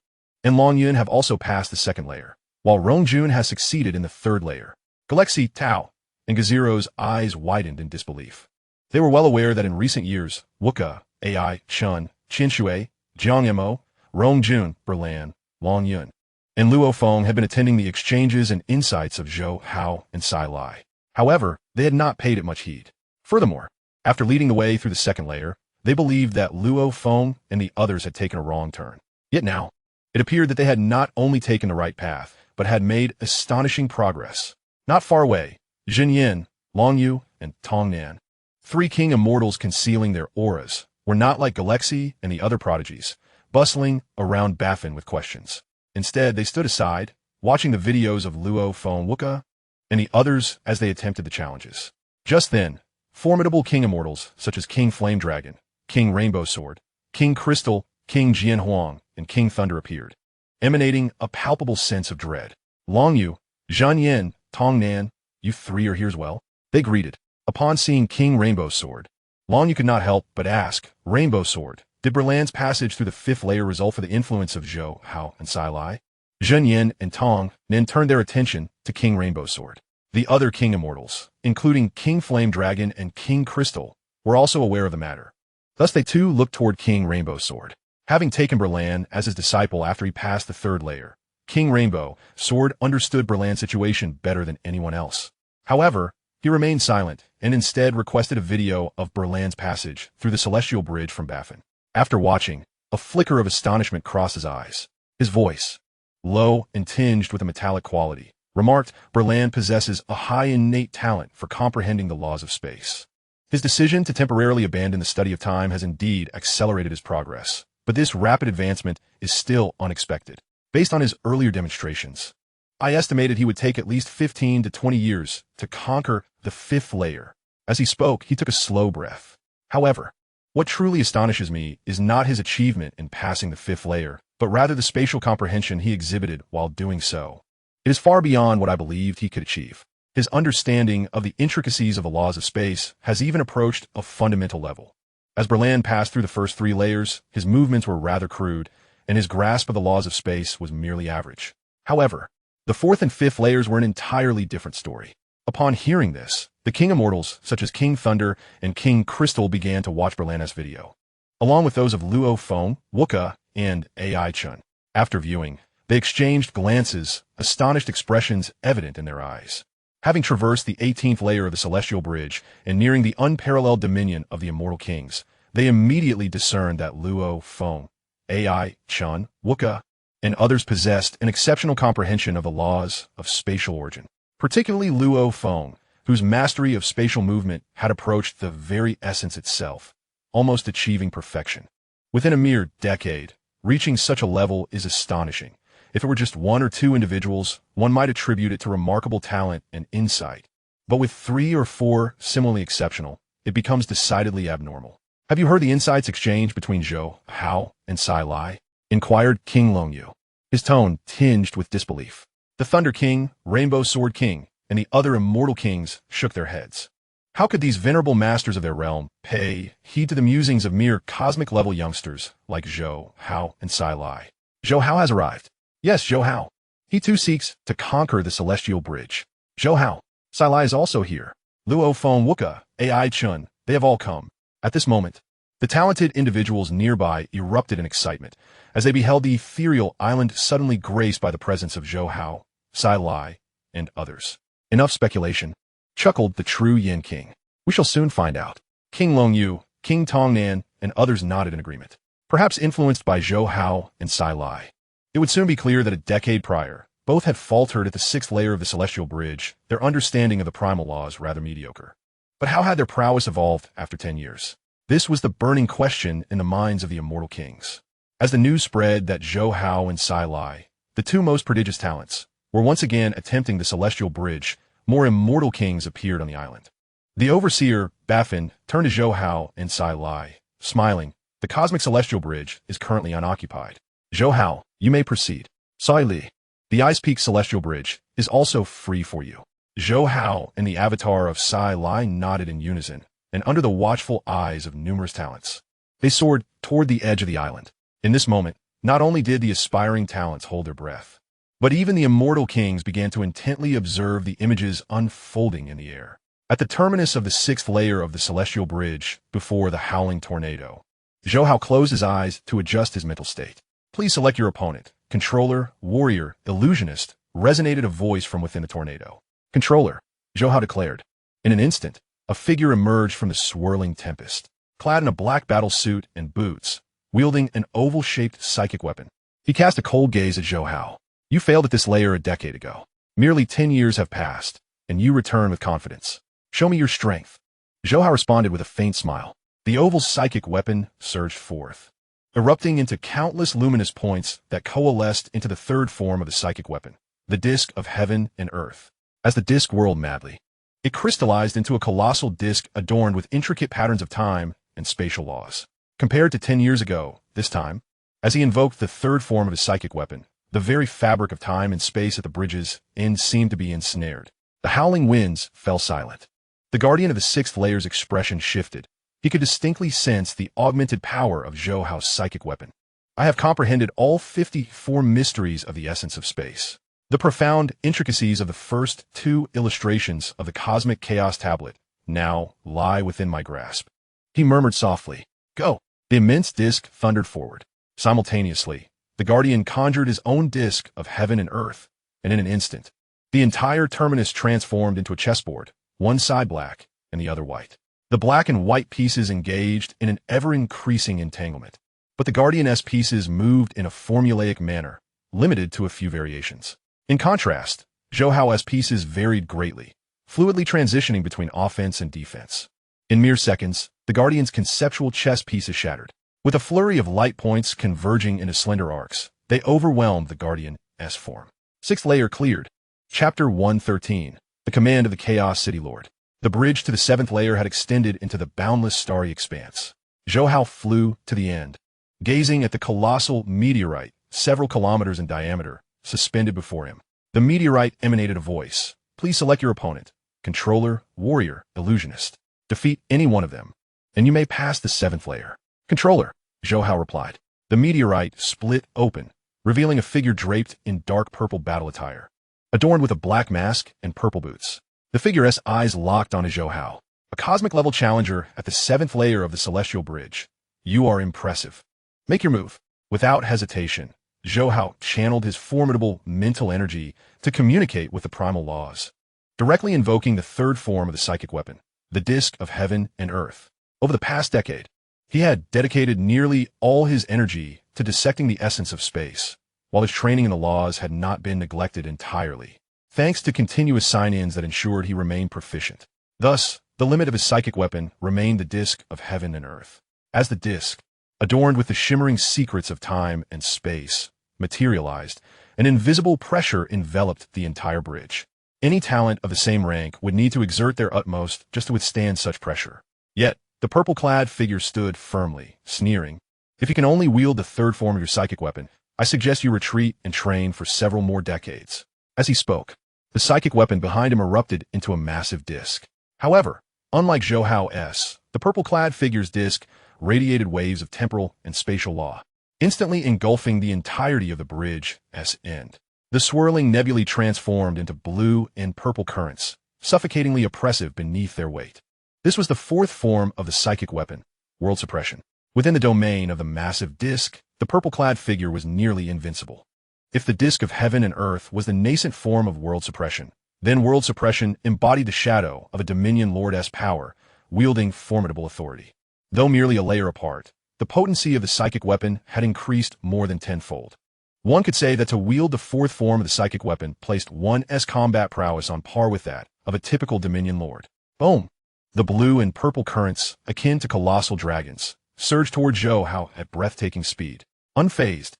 Speaker 1: and Long Yun have also passed the second layer, while Rongjun has succeeded in the third layer. Galaxy, Tao, and Gazero's eyes widened in disbelief. They were well aware that in recent years, Wuka, AI, Chun, Qinshui, Jiang Mo, Rongjun, Berlan, Long Yun, and Luo Feng had been attending the exchanges and insights of Zhou Hao and Sai Lai. However, they had not paid it much heed. Furthermore, after leading the way through the second layer, they believed that Luo Feng and the others had taken a wrong turn. Yet now, it appeared that they had not only taken the right path, but had made astonishing progress. Not far away, Jin Yin, Long Yu, and Tong Nan, three king immortals concealing their auras, were not like Galaxy and the other prodigies, bustling around Baffin with questions. Instead, they stood aside, watching the videos of Luo Feng Wuka and the others as they attempted the challenges. Just then, formidable king immortals such as King Flame Dragon, King Rainbow Sword, King Crystal, King Jian Huang, and King Thunder appeared, emanating a palpable sense of dread. Long Yu, Zhan Yin, Tong Nan, you three are here as well? They greeted. Upon seeing King Rainbow Sword, Long Yu could not help but ask, Rainbow Sword, did Berlan's passage through the fifth layer result for the influence of Zhou Hao and Sai Lai? Zhen Yin and Tong Nan turned their attention to King Rainbow Sword. The other king immortals, including King Flame Dragon and King Crystal, were also aware of the matter. Thus they too looked toward King Rainbow Sword. Having taken Berlan as his disciple after he passed the third layer, King Rainbow Sword understood Berlan's situation better than anyone else. However, he remained silent and instead requested a video of Berlan's passage through the celestial bridge from Baffin. After watching, a flicker of astonishment crossed his eyes. His voice, low and tinged with a metallic quality, remarked, Berlan possesses a high innate talent for comprehending the laws of space. His decision to temporarily abandon the study of time has indeed accelerated his progress, but this rapid advancement is still unexpected. Based on his earlier demonstrations, I estimated he would take at least 15 to 20 years to conquer the fifth layer. As he spoke, he took a slow breath. However, what truly astonishes me is not his achievement in passing the fifth layer, but rather the spatial comprehension he exhibited while doing so. It is far beyond what I believed he could achieve. His understanding of the intricacies of the laws of space has even approached a fundamental level. As Berlan passed through the first three layers, his movements were rather crude, and his grasp of the laws of space was merely average. However, the fourth and fifth layers were an entirely different story. Upon hearing this, the King Immortals, such as King Thunder and King Crystal, began to watch Berlan's video, along with those of Luo Feng, Wuka, and AI Chun. After viewing, they exchanged glances, astonished expressions evident in their eyes. Having traversed the 18th layer of the Celestial Bridge and nearing the unparalleled dominion of the Immortal Kings, they immediately discerned that Luo Feng, AI Chun, Wuka, and others possessed an exceptional comprehension of the laws of spatial origin. Particularly Luo Feng, whose mastery of spatial movement had approached the very essence itself, almost achieving perfection. Within a mere decade, reaching such a level is astonishing. If it were just one or two individuals, one might attribute it to remarkable talent and insight. But with 3 or 4 similarly exceptional, it becomes decidedly abnormal. Have you heard the insights exchanged between Zhou Hao and Sai Lai? Inquired King Long Yu, his tone tinged with disbelief. The Thunder King, Rainbow Sword King, and the other immortal kings shook their heads. How could these venerable masters of their realm pay heed to the musings of mere cosmic-level youngsters like Zhou Hao and Sai Lai? Zhou Hao has arrived. Yes, Zhou Hao. He too seeks to conquer the Celestial Bridge. Zhou Hao. Sai Lai is also here. Luo Feng Wuka, AI Chun, they have all come. At this moment, the talented individuals nearby erupted in excitement as they beheld the ethereal island suddenly graced by the presence of Zhou Hao, Sai Lai, and others. Enough speculation, chuckled the true Yin King. We shall soon find out. King Long Yu, King Tong Nan, and others nodded in agreement, perhaps influenced by Zhou Hao and Sai Lai. It would soon be clear that a decade prior, both had faltered at the 6th layer of the Celestial Bridge, their understanding of the primal laws rather mediocre. But how had their prowess evolved after 10 years? This was the burning question in the minds of the immortal kings. As the news spread that Zhou Hao and Sai Lai, the two most prodigious talents, were once again attempting the Celestial Bridge, more immortal kings appeared on the island. The overseer, Baffin, turned to Zhou Hao and Sai Lai, smiling. The cosmic Celestial Bridge is currently unoccupied. Zhou Hao, you may proceed. Sai Li, the Ice Peak Celestial Bridge is also free for you. Zhou Hao and the avatar of Sai Lai nodded in unison, and under the watchful eyes of numerous talents, they soared toward the edge of the island. In this moment, Not only did the aspiring talents hold their breath, but even the immortal kings began to intently observe the images unfolding in the air. At the terminus of the sixth layer of the celestial bridge, before the howling tornado, Zhou Hao closed his eyes to adjust his mental state. Please select your opponent. Controller, warrior, illusionist, resonated a voice from within the tornado. Controller, Zhou Hao declared. In an instant, a figure emerged from the swirling tempest, clad in a black battle suit and boots, wielding an oval-shaped psychic weapon. He cast a cold gaze at Zhou Hao. You failed at this layer a decade ago. Merely 10 years have passed, and you return with confidence. Show me your strength. Zhou Hao responded with a faint smile. The oval psychic weapon surged forth, erupting into countless luminous points that coalesced into the third form of the psychic weapon, the disk of heaven and earth. As the disk whirled madly, it crystallized into a colossal disk adorned with intricate patterns of time and spatial laws. Compared to 10 years ago, this time, as he invoked the third form of his psychic weapon, the very fabric of time and space at the bridge's end seemed to be ensnared. The howling winds fell silent. The guardian of the sixth layer's expression shifted. He could distinctly sense the augmented power of Zhou Hao's psychic weapon. I have comprehended all 54 mysteries of the essence of space. The profound intricacies of the first 2 illustrations of the cosmic chaos tablet now lie within my grasp. He murmured softly, Go! The immense disk thundered forward. Simultaneously, the guardian conjured his own disk of heaven and earth, and in an instant, the entire terminus transformed into a chessboard, one side black and the other white. The black and white pieces engaged in an ever-increasing entanglement, but the guardian's pieces moved in a formulaic manner, limited to a few variations. In contrast, Zhou Hao's pieces varied greatly, fluidly transitioning between offense and defense. In mere seconds, the guardian's conceptual chess pieces shattered. With a flurry of light points converging into slender arcs, they overwhelmed the guardian's form. Sixth layer cleared. Chapter 113. The Command of the Chaos City Lord. The bridge to the seventh layer had extended into the boundless starry expanse. Zhou Hao flew to the end, gazing at the colossal meteorite, several kilometers in diameter, suspended before him. The meteorite emanated a voice. Please select your opponent. Controller, warrior, illusionist. Defeat any one of them, and you may pass the seventh layer. Controller, Zhou Hao replied. The meteorite split open, revealing a figure draped in dark purple battle attire, adorned with a black mask and purple boots. The figure's eyes locked onto Zhou Hao, a cosmic-level challenger at the seventh layer of the celestial bridge. You are impressive. Make your move. Without hesitation, Zhou Hao channeled his formidable mental energy to communicate with the primal laws, directly invoking the third form of the psychic weapon, the disk of heaven and earth. Over the past decade, he had dedicated nearly all his energy to dissecting the essence of space, while his training in the laws had not been neglected entirely, thanks to continuous sign-ins that ensured he remained proficient. Thus, the limit of his psychic weapon remained the disk of heaven and earth. As the disk, adorned with the shimmering secrets of time and space, materialized, an invisible pressure enveloped the entire bridge. Any talent of the same rank would need to exert their utmost just to withstand such pressure. Yet, the purple-clad figure stood firmly, sneering. If you can only wield the third form of your psychic weapon, I suggest you retreat and train for several more decades. As he spoke, the psychic weapon behind him erupted into a massive disk. However, unlike Zhou Hao's, the purple-clad figure's disk radiated waves of temporal and spatial law, instantly engulfing the entirety of the bridge's end. The swirling nebulae transformed into blue and purple currents, suffocatingly oppressive beneath their weight. This was the fourth form of the psychic weapon, world suppression. Within the domain of the massive disk, the purple-clad figure was nearly invincible. If the disk of heaven and earth was the nascent form of world suppression, then world suppression embodied the shadow of a Dominion Lord's power, wielding formidable authority. Though merely a layer apart, the potency of the psychic weapon had increased more than tenfold. One could say that to wield the fourth form of the psychic weapon placed one's combat prowess on par with that of a typical Dominion Lord. Boom! The blue and purple currents, akin to colossal dragons, surged toward Zhou Hao at breathtaking speed. Unfazed,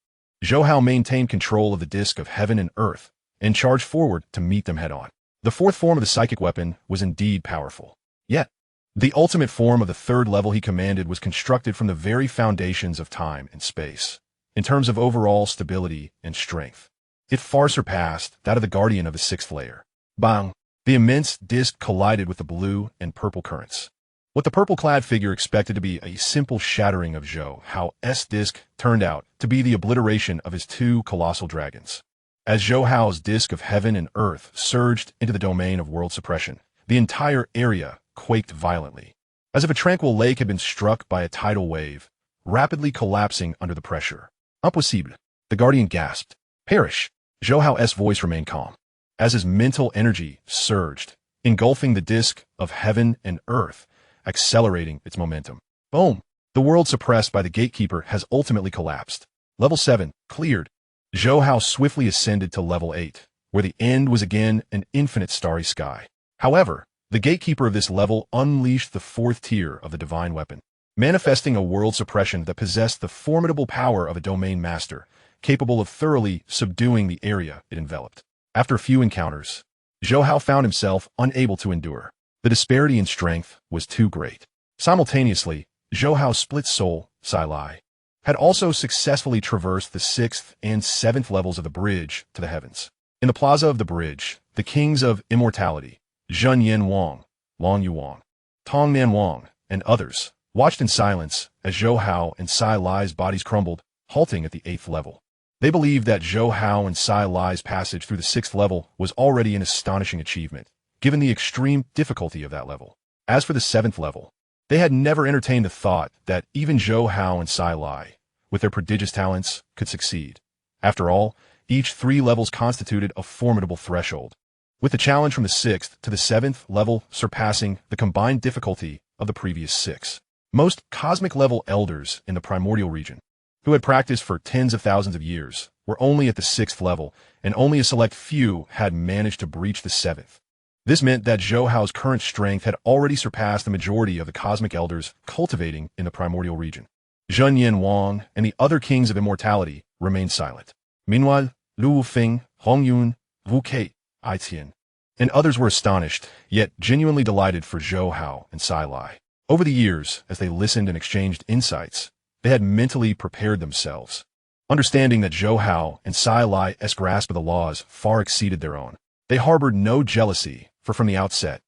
Speaker 1: Zhou Hao maintained control of the disk of heaven and earth and charged forward to meet them head-on. The fourth form of the psychic weapon was indeed powerful. Yet, the ultimate form of the third level he commanded was constructed from the very foundations of time and space. In terms of overall stability and strength, it far surpassed that of the guardian of the sixth layer. Bang! The immense disk collided with the blue and purple currents. What the purple-clad figure expected to be a simple shattering of Zhou Hao's disc turned out to be the obliteration of his two colossal dragons. As Zhou Hao's disc of heaven and earth surged into the domain of world suppression, the entire area quaked violently, as if a tranquil lake had been struck by a tidal wave, rapidly collapsing under the pressure. Impossible, the guardian gasped. Perish. Zhou Hao's voice remained calm, as his mental energy surged, engulfing the disc of heaven and earth, accelerating its momentum. Boom! The world suppressed by the gatekeeper has ultimately collapsed. Level 7, cleared. Zhou Hao swiftly ascended to level 8, where the end was again an infinite starry sky. However, the gatekeeper of this level unleashed the fourth tier of the divine weapon, manifesting a world suppression that possessed the formidable power of a domain master, capable of thoroughly subduing the area it enveloped. After a few encounters, Zhou Hao found himself unable to endure. The disparity in strength was too great. Simultaneously, Zhou Hao's split soul, Sai Lai, had also successfully traversed the 6th and 7th levels of the bridge to the heavens. In the plaza of the bridge, the kings of immortality, Zhen Yen Wang, Long Yu Wang, Tong Nan Wang, and others, watched in silence as Zhou Hao and Sai Lai's bodies crumbled, halting at the 8th level. They believed that Zhou Hao and Sai Lai's passage through the 6th level was already an astonishing achievement, given the extreme difficulty of that level. As for the 7th level, they had never entertained the thought that even Zhou Hao and Sai Lai, with their prodigious talents, could succeed. After all, each 3 levels constituted a formidable threshold, with the challenge from the 6th to the 7th level surpassing the combined difficulty of the previous 6. Most cosmic-level elders in the primordial region, who had practiced for tens of thousands of years, were only at the 6th level, and only a select few had managed to breach the 7th. This meant that Zhou Hao's current strength had already surpassed the majority of the cosmic elders cultivating in the primordial region. Zhen Yen Wang and the other kings of immortality remained silent. Meanwhile, Luo Feng, Hong Yun, Wu Kei, Ai Tian, and others were astonished, yet genuinely delighted for Zhou Hao and Sai Lai. Over the years, as they listened and exchanged insights, they had mentally prepared themselves, understanding that Zhou Hao and Sai Lai's grasp of the laws far exceeded their own. They harbored no jealousy, for from the outset,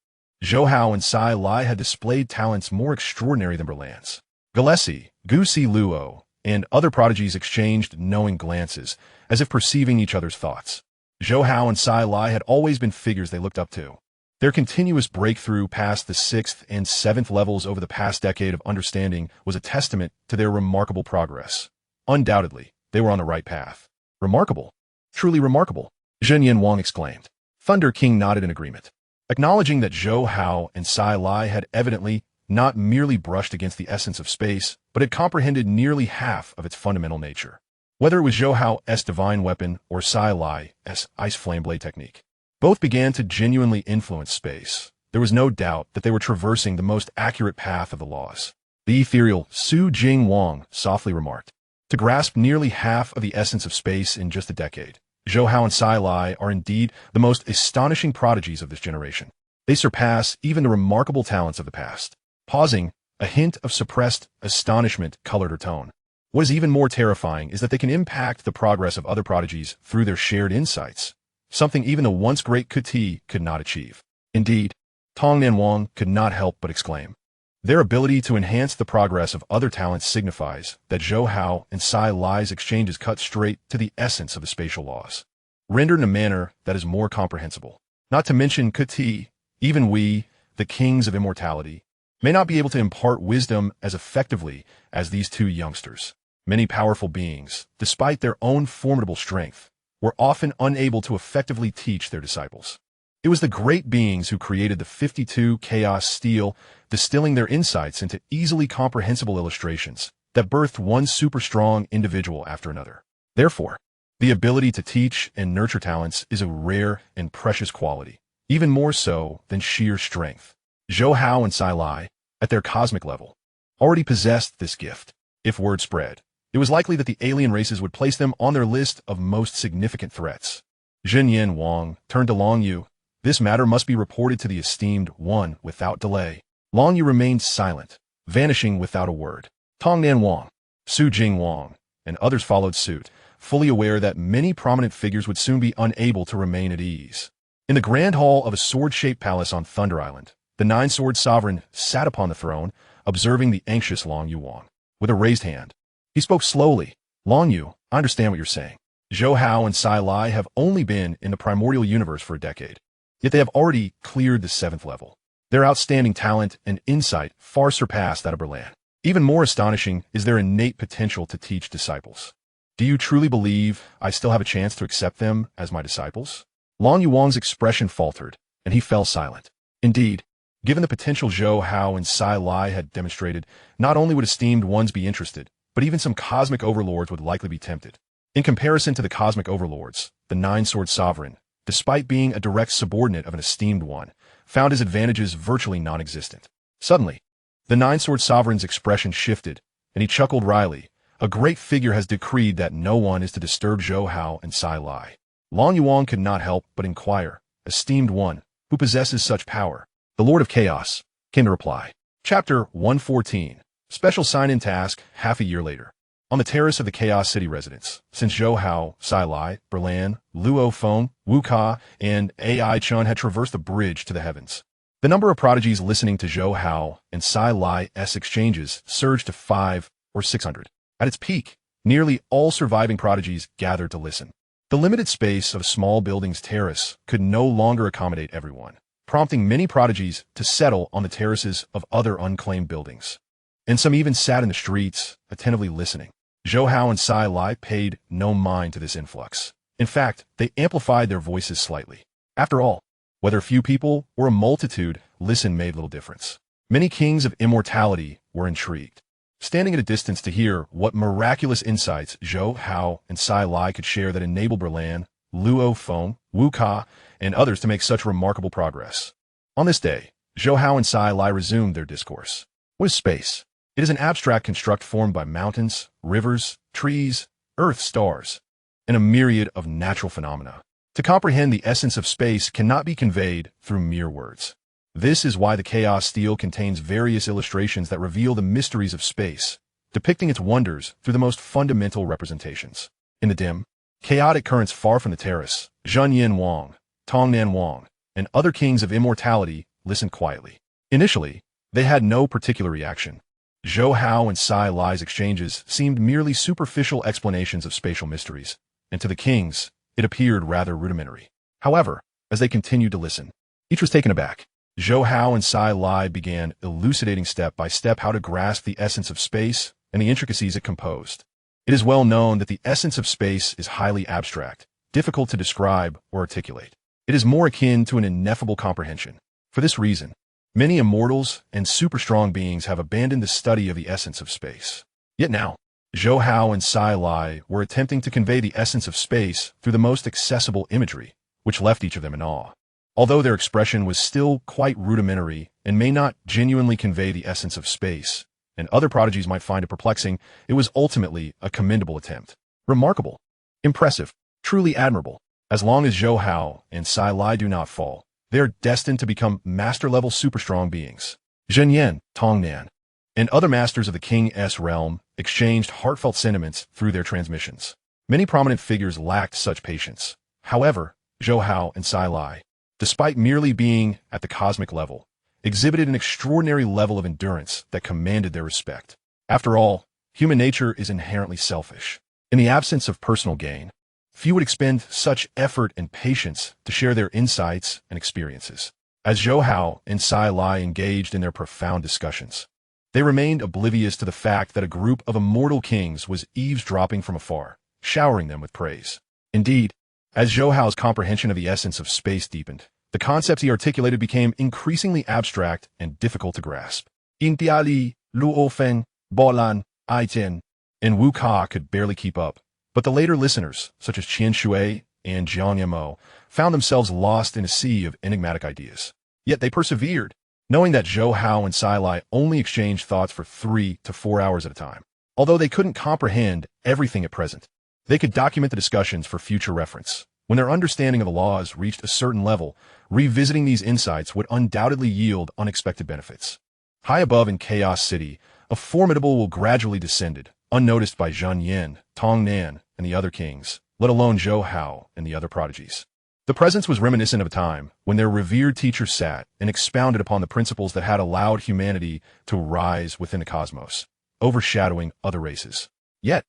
Speaker 1: Zhou Hao and Sai Lai had displayed talents more extraordinary than Berlan's. Gillespie, Gu Si Luo, and other prodigies exchanged knowing glances, as if perceiving each other's thoughts. Zhou Hao and Sai Lai had always been figures they looked up to. Their continuous breakthrough past the 6th and 7th levels over the past decade of understanding was a testament to their remarkable progress. Undoubtedly, they were on the right path. Remarkable. Truly remarkable, Zhen Yen Wang exclaimed. Thunder King nodded in agreement, acknowledging that Zhou Hao and Sai Lai had evidently not merely brushed against the essence of space, but had comprehended nearly half of its fundamental nature. Whether it was Zhou Hao's divine weapon or Sai Lai's ice flame blade technique, both began to genuinely influence space. There was no doubt that they were traversing the most accurate path of the laws. The ethereal Su Jing Wang softly remarked, to grasp nearly half of the essence of space in just a decade. Zhou Hao and Sai Lai are indeed the most astonishing prodigies of this generation. They surpass even the remarkable talents of the past. Pausing, a hint of suppressed astonishment colored her tone. What is even more terrifying is that they can impact the progress of other prodigies through their shared insights, something even the once great Kuti could not achieve. Indeed, Tong Nan Wang could not help but exclaim. Their ability to enhance the progress of other talents signifies that Zhou Hao and Sai Lai's exchanges cut straight to the essence of the spatial laws, rendered in a manner that is more comprehensible. Not to mention Kuti, even we, the kings of immortality, may not be able to impart wisdom as effectively as these two youngsters. Many powerful beings, despite their own formidable strength, were often unable to effectively teach their disciples. It was the great beings who created the 52 chaos steel, distilling their insights into easily comprehensible illustrations that birthed one super-strong individual after another. Therefore, the ability to teach and nurture talents is a rare and precious quality, even more so than sheer strength. Zhou Hao and Sai Lai, at their cosmic level, already possessed this gift. If word spread, it was likely that the alien races would place them on their list of most significant threats. Zhen Yen Wang turned to Long Yu. This matter must be reported to the esteemed one without delay. Long Yu remained silent, vanishing without a word. Tong Nan Wang, Su Jing Wang, and others followed suit, fully aware that many prominent figures would soon be unable to remain at ease. In the grand hall of a sword-shaped palace on Thunder Island, The nine-sword sovereign sat upon the throne, observing the anxious Long Yuan. With a raised hand, he spoke slowly. Long Yu, I understand what you're saying. Zhou Hao and Sai Lai have only been in the primordial universe for a decade, yet they have already cleared the 7th level. Their outstanding talent and insight far surpass that of Berlan. Even more astonishing is their innate potential to teach disciples. Do you truly believe I still have a chance to accept them as my disciples? Long Yuan's expression faltered, and he fell silent. Indeed, given the potential Zhou Hao and Sai Lai had demonstrated, not only would esteemed ones be interested, but even some cosmic overlords would likely be tempted. In comparison to the cosmic overlords, the nine-sword sovereign, despite being a direct subordinate of an esteemed one, found his advantages virtually non-existent. Suddenly, the nine-sword sovereign's expression shifted, and he chuckled wryly. A great figure has decreed that no one is to disturb Zhou Hao and Sai Lai. Long Yuan could not help but inquire, esteemed one, who possesses such power? The Lord of Chaos, came the reply. Chapter 114. Special sign-in task, half a year later. On the terrace of the Chaos City residence, since Zhou Hao, Sai Lai, Berlan, Luo Feng, Wu Ka, and Ai Chun had traversed the bridge to the heavens, the number of prodigies listening to Zhou Hao and Sai Lai's exchanges surged to 500 or 600. At its peak, nearly all surviving prodigies gathered to listen. The limited space of a small building's terrace could no longer accommodate everyone, prompting many prodigies to settle on the terraces of other unclaimed buildings. And some even sat in the streets, attentively listening. Zhou Hao and Sai Lai paid no mind to this influx. In fact, they amplified their voices slightly. After all, whether few people or a multitude listen made little difference. Many kings of immortality were intrigued, standing at a distance to hear what miraculous insights Zhou Hao and Sai Lai could share that enabled Berlan, Luo Feng, Wu Ka, and others to make such remarkable progress. On this day, Zhou Hao and Sai Lai resumed their discourse. What is space? It is an abstract construct formed by mountains, rivers, trees, earth, stars, and a myriad of natural phenomena. To comprehend the essence of space cannot be conveyed through mere words. This is why the Chaos Stele contains various illustrations that reveal the mysteries of space, depicting its wonders through the most fundamental representations. In the dim, chaotic currents far from the terrace, Zhenyan Wang, Tongnan Wang, and other kings of immortality listened quietly. Initially, they had no particular reaction. Zhou Hao and Sai Lai's exchanges seemed merely superficial explanations of spatial mysteries, and to the kings, it appeared rather rudimentary. However, as they continued to listen, each was taken aback. Zhou Hao and Sai Lai began elucidating step by step how to grasp the essence of space and the intricacies it composed. It is well known that the essence of space is highly abstract, difficult to describe or articulate. It is more akin to an ineffable comprehension. For this reason, many immortals and super-strong beings have abandoned the study of the essence of space. Yet now, Zhou Hao and Sai Lai were attempting to convey the essence of space through the most accessible imagery, which left each of them in awe. Although their expression was still quite rudimentary and may not genuinely convey the essence of space, and other prodigies might find it perplexing, it was ultimately a commendable attempt. Remarkable, impressive, truly admirable. As long as Zhou Hao and Sai Lai do not fall, they are destined to become master-level super-strong beings. Zhenyan, Tongnan, and other masters of the King's realm exchanged heartfelt sentiments through their transmissions. Many prominent figures lacked such patience. However, Zhou Hao and Sai Lai, despite merely being at the cosmic level, exhibited an extraordinary level of endurance that commanded their respect. After all, human nature is inherently selfish. In the absence of personal gain, few would expend such effort and patience to share their insights and experiences. As Zhou Hao and Sai Lai engaged in their profound discussions, they remained oblivious to the fact that a group of immortal kings was eavesdropping from afar, showering them with praise. Indeed, as Zhou Hao's comprehension of the essence of space deepened, the concepts he articulated became increasingly abstract and difficult to grasp. Li, Luo Feng, Bolan, Aichen, and Wu Ka could barely keep up, but the later listeners, such as Qian Shui and Jiang Yamo, found themselves lost in a sea of enigmatic ideas. Yet they persevered, knowing that Zhou Hao and Sai Lai only exchanged thoughts for 3 to 4 hours at a time. Although they couldn't comprehend everything at present, they could document the discussions for future reference. When their understanding of the laws reached a certain level, revisiting these insights would undoubtedly yield unexpected benefits. High above in Chaos City, a formidable will gradually descended, unnoticed by Zhenyan, Tongnan, and the other kings, let alone Zhou Hao and the other prodigies. The presence was reminiscent of a time when their revered teacher sat and expounded upon the principles that had allowed humanity to rise within the cosmos, overshadowing other races. Yet,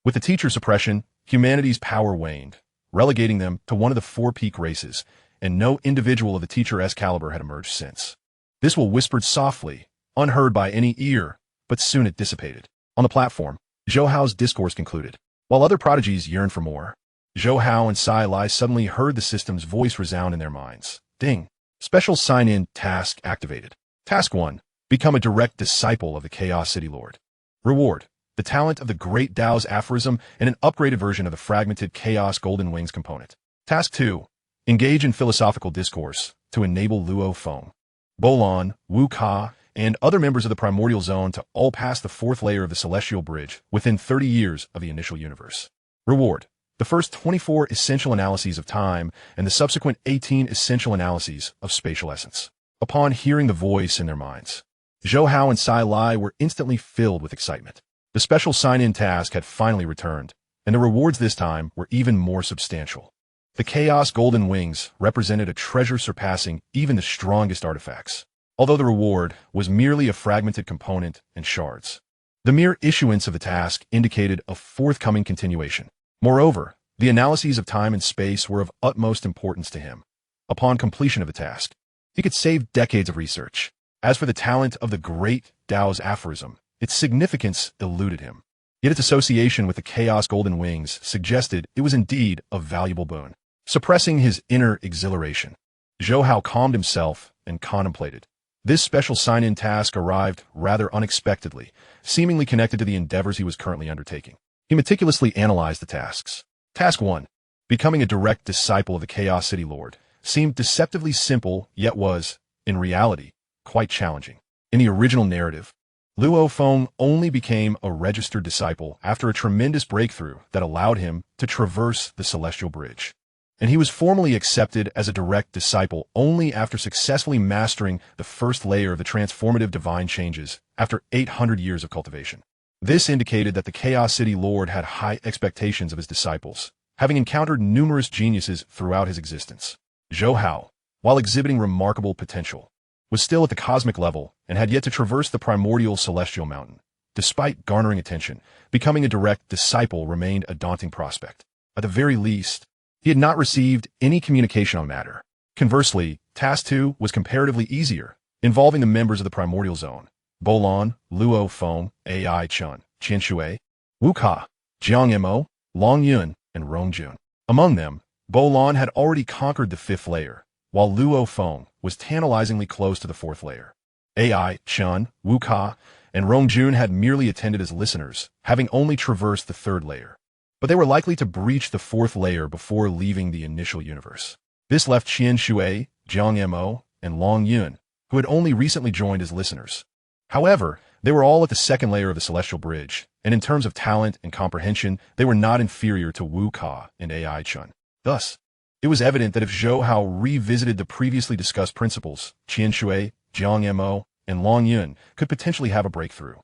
Speaker 1: with the teacher's suppression, humanity's power waned, relegating them to one of the four peak races, and no individual of the teacher's caliber had emerged since. This was whispered softly, unheard by any ear, but soon it dissipated. On the platform, Zhou Hao's discourse concluded. While other prodigies yearned for more, Zhou Hao and Sai Lai suddenly heard the system's voice resound in their minds. Ding! Special sign-in task activated. Task 1. Become a direct disciple of the Chaos City Lord. Reward. The talent of the Great Tao's aphorism and an upgraded version of the fragmented Chaos Golden Wings component. Task 2. Engage in philosophical discourse to enable Luo Feng, Bolon, Wu Ka, and other members of the primordial zone to all pass the fourth layer of the celestial bridge within 30 years of the initial universe. Reward. The first 24 essential analyses of time and the subsequent 18 essential analyses of spatial essence. Upon hearing the voice in their minds, Zhou Hao and Sai Lai were instantly filled with excitement. The special sign-in task had finally returned, and the rewards this time were even more substantial. The Chaos Golden Wings represented a treasure surpassing even the strongest artifacts, although the reward was merely a fragmented component and shards. The mere issuance of the task indicated a forthcoming continuation. Moreover, the analyses of time and space were of utmost importance to him. Upon completion of the task, he could save decades of research. As for the talent of the Great Tao's aphorism, its significance eluded him. Yet its association with the Chaos Golden Wings suggested it was indeed a valuable boon. Suppressing his inner exhilaration, Zhou Hao calmed himself and contemplated. This special sign-in task arrived rather unexpectedly, seemingly connected to the endeavors he was currently undertaking. He meticulously analyzed the tasks. Task 1. Becoming a direct disciple of the Chaos City Lord seemed deceptively simple, yet was, in reality, quite challenging. In the original narrative, Luo Feng only became a registered disciple after a tremendous breakthrough that allowed him to traverse the celestial bridge. And he was formally accepted as a direct disciple only after successfully mastering the first layer of the transformative divine changes after 800 years of cultivation. This indicated that the Chaos City Lord had high expectations of his disciples, having encountered numerous geniuses throughout his existence. Zhou Hao, while exhibiting remarkable potential, was still at the cosmic level and had yet to traverse the primordial celestial mountain. Despite garnering attention, becoming a direct disciple remained a daunting prospect. At the very least, he had not received any communication on matter. Conversely, Task 2 was comparatively easier, involving the members of the primordial zone. Bolon, Luo Feng, Ai Chun, Qian Shui, Wu Ka, Jiang Mo, Long Yun, and Rong Jun. Among them, Bolon had already conquered the fifth layer, while Luo Feng was tantalizingly close to the fourth layer. Ai Chun, Wu Ka, and Rong Jun had merely attended as listeners, having only traversed the third layer. But they were likely to breach the fourth layer before leaving the initial universe. This left Qian Shui, Jiang Mo, and Long Yun, who had only recently joined as listeners. However, they were all at the second layer of the celestial bridge, and in terms of talent and comprehension, they were not inferior to Wu Ka and Ai Chun. Thus, it was evident that if Zhou Hao revisited the previously discussed principles, Qian Shui, Jiang Mo, and Long Yun could potentially have a breakthrough.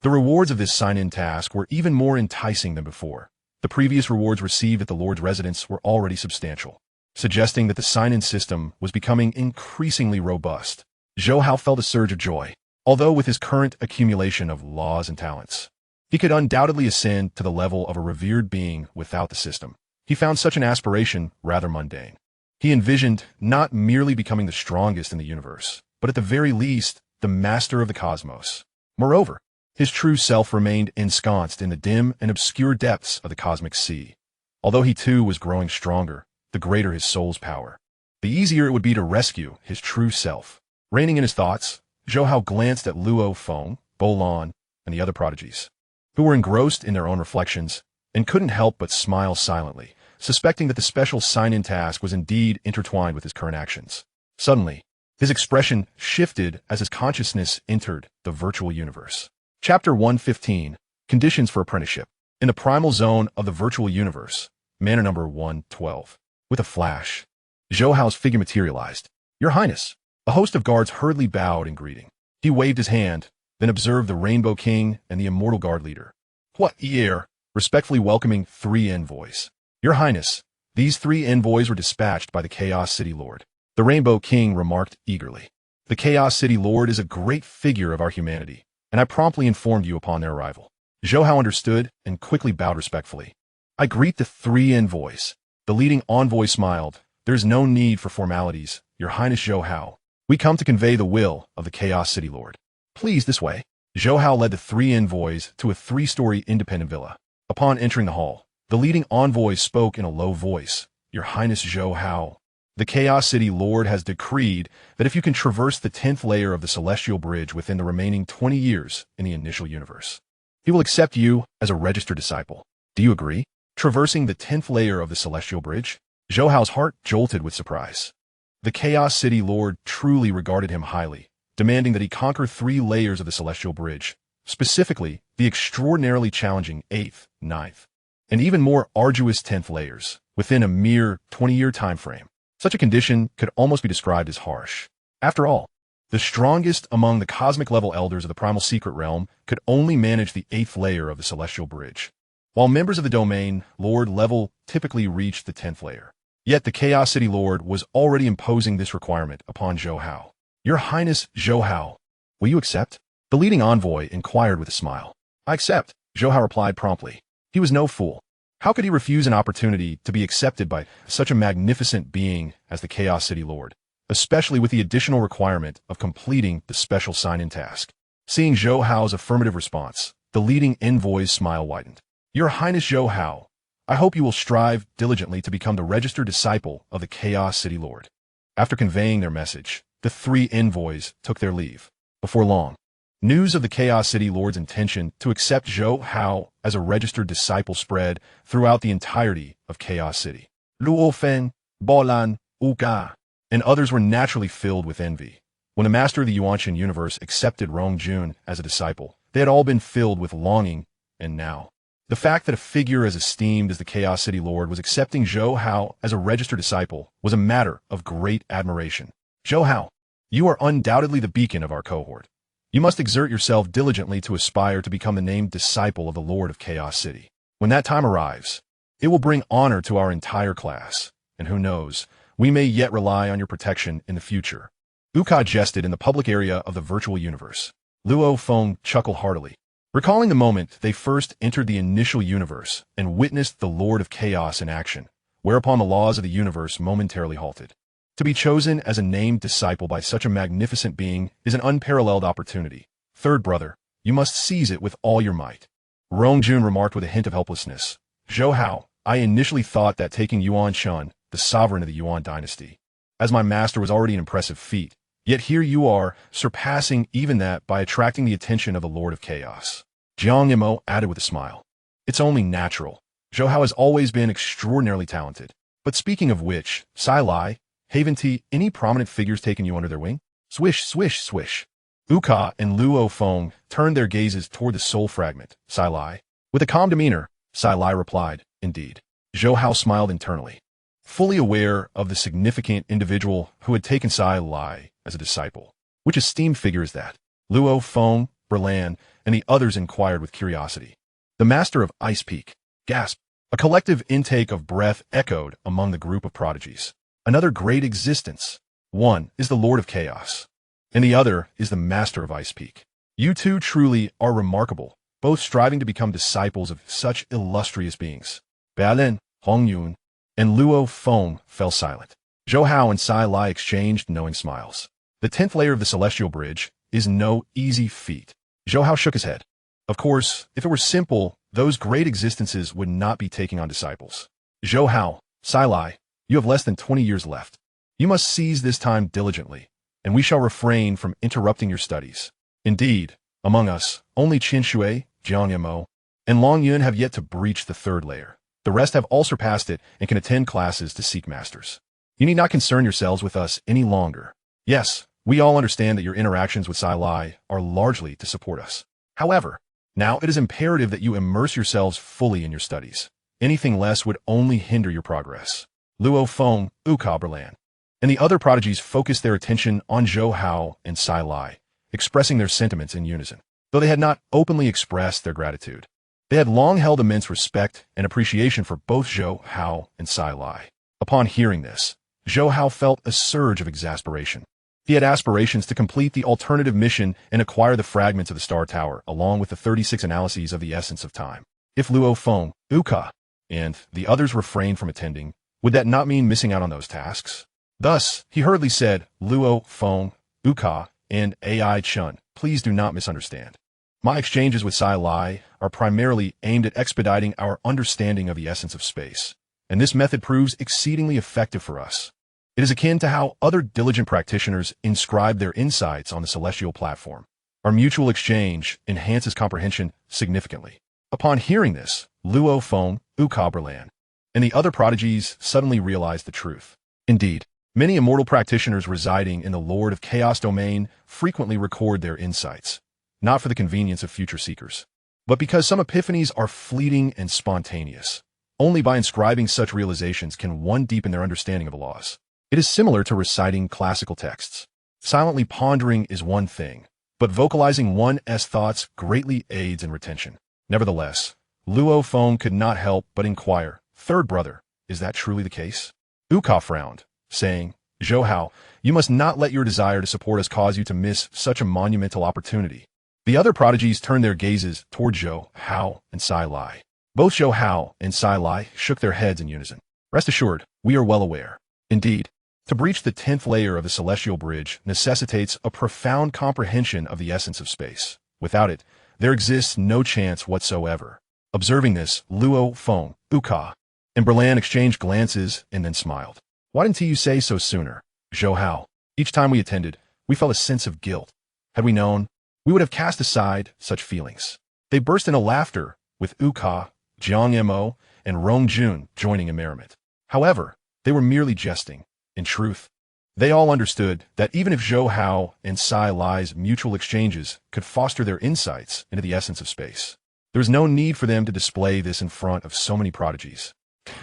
Speaker 1: The rewards of this sign-in task were even more enticing than before. The previous rewards received at the Lord's residence were already substantial, suggesting that the sign-in system was becoming increasingly robust. Zhou Hao felt a surge of joy. Although with his current accumulation of laws and talents, he could undoubtedly ascend to the level of a revered being without the system. He found such an aspiration rather mundane. He envisioned not merely becoming the strongest in the universe, but at the very least, the master of the cosmos. Moreover, his true self remained ensconced in the dim and obscure depths of the cosmic sea. Although he too was growing stronger, the greater his soul's power, the easier it would be to rescue his true self. Reining in his thoughts, Zhou Hao glanced at Luo Feng, Bolon, and the other prodigies, who were engrossed in their own reflections and couldn't help but smile silently, suspecting that the special sign-in task was indeed intertwined with his current actions. Suddenly, his expression shifted as his consciousness entered the virtual universe. Chapter 115, Conditions for Apprenticeship. In the primal zone of the virtual universe, manor number 112. With a flash, Zhou Hao's figure materialized. Your Highness. A host of guards hurriedly bowed in greeting. He waved his hand, then observed the Rainbow King and the Immortal Guard leader. What year? Respectfully welcoming 3 envoys. Your Highness, These 3 envoys were dispatched by the Chaos City Lord. The Rainbow King remarked eagerly. The Chaos City Lord is a great figure of our humanity, and I promptly informed you upon their arrival. Zhou Hao understood and quickly bowed respectfully. I greet the 3 envoys. The leading envoy smiled. There's no need for formalities, Your Highness Zhou Hao. We come to convey the will of the Chaos City Lord. Please, this way. Zhou Hao led the 3 envoys to a 3-story independent villa. Upon entering the hall, the leading envoy spoke in a low voice. Your Highness Zhou Hao, the Chaos City Lord has decreed that if you can traverse the 10th layer of the Celestial Bridge within the remaining 20 years in the initial universe, he will accept you as a registered disciple. Do you agree? Traversing the 10th layer of the Celestial Bridge? Zhou Hao's heart jolted with surprise. The Chaos City Lord truly regarded him highly, demanding that he conquer 3 layers of the Celestial Bridge, specifically the extraordinarily challenging 8th, 9th, and even more arduous 10th layers, within a mere 20-year time frame. Such a condition could almost be described as harsh. After all, the strongest among the cosmic-level elders of the Primal Secret Realm could only manage the 8th layer of the Celestial Bridge, while members of the Domain Lord level typically reached the 10th layer. Yet the Chaos City Lord was already imposing this requirement upon Zhou Hao. Your Highness Zhou Hao, will you accept? The leading envoy inquired with a smile. I accept, Zhou Hao replied promptly. He was no fool. How could he refuse an opportunity to be accepted by such a magnificent being as the Chaos City Lord, especially with the additional requirement of completing the special sign-in task? Seeing Zhou Hao's affirmative response, the leading envoy's smile widened. Your Highness Zhou Hao, I hope you will strive diligently to become the registered disciple of the Chaos City Lord. After conveying their message, the 3 envoys took their leave. Before long, news of the Chaos City Lord's intention to accept Zhou Hao as a registered disciple spread throughout the entirety of Chaos City. Luo Feng, Bolan, Uka, and others were naturally filled with envy. When the master of the Yuanshan universe accepted Rongjun as a disciple, they had all been filled with longing, and now, the fact that a figure as esteemed as the Chaos City Lord was accepting Zhou Hao as a registered disciple was a matter of great admiration. Zhou Hao, you are undoubtedly the beacon of our cohort. You must exert yourself diligently to aspire to become the named disciple of the Lord of Chaos City. When that time arrives, it will bring honor to our entire class, and who knows, we may yet rely on your protection in the future. Uka jested in the public area of the virtual universe. Luo Feng chuckled heartily, recalling the moment they first entered the initial universe and witnessed the Lord of Chaos in action, whereupon the laws of the universe momentarily halted. To be chosen as a named disciple by such a magnificent being is an unparalleled opportunity. Third brother, you must seize it with all your might. Rongjun remarked with a hint of helplessness. Zhou Hao, I initially thought that taking Yuan Shun, the sovereign of the Yuan dynasty, as my master was already an impressive feat, yet here you are, surpassing even that by attracting the attention of the Lord of Chaos. Jiang Yimo added with a smile. It's only natural. Zhou Hao has always been extraordinarily talented. But speaking of which, Sai Lai, Haven T, any prominent figures taken you under their wing? Swish, swish, swish. Uka and Luo Feng turned their gazes toward the soul fragment, Sai Lai. With a calm demeanor, Sai Lai replied, indeed. Zhou Hao smiled internally, fully aware of the significant individual who had taken Sai Lai as a disciple. Which esteemed figure is that? Luo Feng, Berlan, and the others inquired with curiosity. The master of Ice Peak. Gasp. A collective intake of breath echoed among the group of prodigies. Another great existence. One is the Lord of Chaos, and the other is the master of Ice Peak. You two truly are remarkable, both striving to become disciples of such illustrious beings. Balin, Hongyun, and Luo Feng fell silent. Zhou Hao and Sai Lai exchanged knowing smiles. The 10th layer of the Celestial Bridge is no easy feat. Zhou Hao shook his head. Of course, if it were simple, those great existences would not be taking on disciples. Zhou Hao, Sai Lai, you have less than 20 years left. You must seize this time diligently, and we shall refrain from interrupting your studies. Indeed, among us, only Qin Shui, Jiang Yamo, and Long Yun have yet to breach the 3rd layer. The rest have all surpassed it and can attend classes to seek masters. You need not concern yourselves with us any longer. Yes, we all understand that your interactions with Sai Lai are largely to support us. However, now it is imperative that you immerse yourselves fully in your studies. Anything less would only hinder your progress. Luo Feng, Uka Berlan, and the other prodigies focused their attention on Zhou Hao and Sai Lai, expressing their sentiments in unison, though they had not openly expressed their gratitude. They had long held immense respect and appreciation for both Zhou Hao and Sai Lai. Upon hearing this, Zhou Hao felt a surge of exasperation. He had aspirations to complete the alternative mission and acquire the fragments of the Star Tower, along with the 36 analyses of the essence of time. If Luo Feng, Uka, and the others refrained from attending, would that not mean missing out on those tasks? Thus, he hurriedly said, Luo Feng, Uka, and AI Chun, please do not misunderstand. My exchanges with Sai Lai are primarily aimed at expediting our understanding of the essence of space, and this method proves exceedingly effective for us. It is akin to how other diligent practitioners inscribe their insights on the celestial platform. Our mutual exchange enhances comprehension significantly. Upon hearing this, Luo Feng, Uka Berlan, and the other prodigies suddenly realized the truth. Indeed, many immortal practitioners residing in the Lord of Chaos domain frequently record their insights, not for the convenience of future seekers, but because some epiphanies are fleeting and spontaneous. Only by inscribing such realizations can one deepen their understanding of the laws. It is similar to reciting classical texts. Silently pondering is one thing, but vocalizing one's thoughts greatly aids in retention. Nevertheless, Luo Feng could not help but inquire, Third brother, is that truly the case? Uka frowned, saying, Zhou Hao, you must not let your desire to support us cause you to miss such a monumental opportunity. The other prodigies turned their gazes toward Zhou Hao and Sai Lai. Both Zhou Hao and Sai Lai shook their heads in unison. Rest assured, we are well aware. Indeed, to breach the 10th layer of the celestial bridge necessitates a profound comprehension of the essence of space. Without it, there exists no chance whatsoever. Observing this, Luo Feng, Uka, and Berlan exchanged glances and then smiled. Why didn't you say so sooner, Zhou Hao? Each time we attended, we felt a sense of guilt. Had we known, we would have cast aside such feelings. They burst into laughter, with Uka, Jiang Mo, and Rong Jun joining in merriment. However, they were merely jesting. In truth, they all understood that even if Zhou Hao and Sai Lai's mutual exchanges could foster their insights into the essence of space, there was no need for them to display this in front of so many prodigies.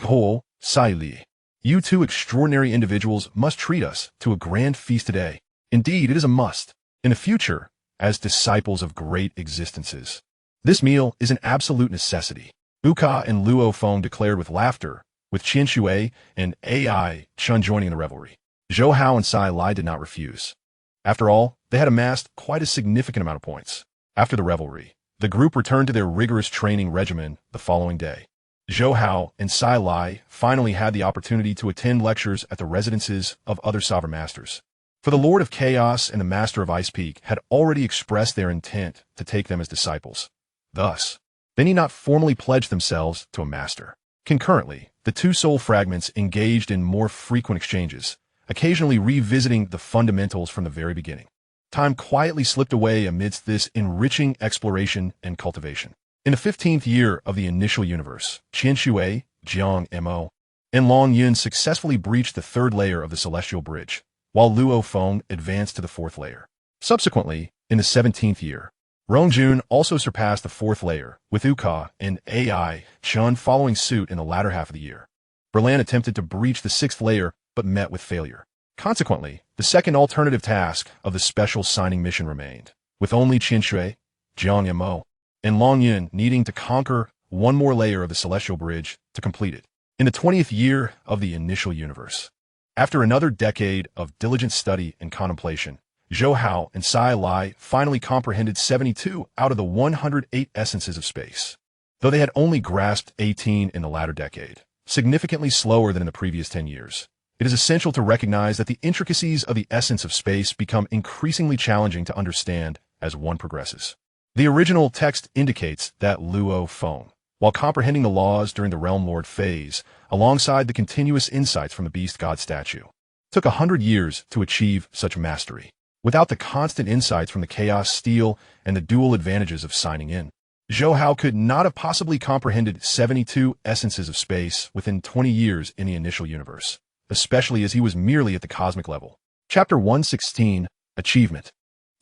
Speaker 1: Oh, Sai Li, you two extraordinary individuals must treat us to a grand feast today. Indeed, it is a must. In the future, as disciples of great existences, this meal is an absolute necessity. Uka and Luo Feng declared with laughter, with Qian Shui and AI Chun joining in the revelry. Zhou Hao and Sai Lai did not refuse. After all, they had amassed quite a significant amount of points. After the revelry, the group returned to their rigorous training regimen the following day. Zhou Hao and Sai Lai finally had the opportunity to attend lectures at the residences of other sovereign masters. For the Lord of Chaos and the Master of Ice Peak had already expressed their intent to take them as disciples. Thus, they need not formally pledge themselves to a master. Concurrently, the two soul fragments engaged in more frequent exchanges, occasionally revisiting the fundamentals from the very beginning. Time quietly slipped away amidst this enriching exploration and cultivation. In the 15th year of the initial universe, Qian Shui, Jiang Mo, and Long Yun successfully breached the 3rd layer of the celestial bridge, while Luo Feng advanced to the 4th layer. Subsequently, in the 17th year, Rong Jun also surpassed the 4th layer, with Uka and AI Chun following suit in the latter half of the year. Berlan attempted to breach the 6th layer, but met with failure. Consequently, the second alternative task of the special signing mission remained, with only Qian Shui, Jiang Mo, and Long Yun needing to conquer one more layer of the celestial bridge to complete it. In the 20th year of the initial universe, after another decade of diligent study and contemplation, Zhou Hao and Sai Lai finally comprehended 72 out of the 108 essences of space. Though they had only grasped 18 in the latter decade, significantly slower than in the previous 10 years, it is essential to recognize that the intricacies of the essence of space become increasingly challenging to understand as one progresses. The original text indicates that Luo Feng, while comprehending the laws during the Realm Lord phase, alongside the continuous insights from the Beast God statue, took 100 years to achieve such mastery. Without the constant insights from the Chaos Steel and the dual advantages of signing in, Zhou Hao could not have possibly comprehended 72 essences of space within 20 years in the initial universe, especially as he was merely at the cosmic level. Chapter 116, Achievement.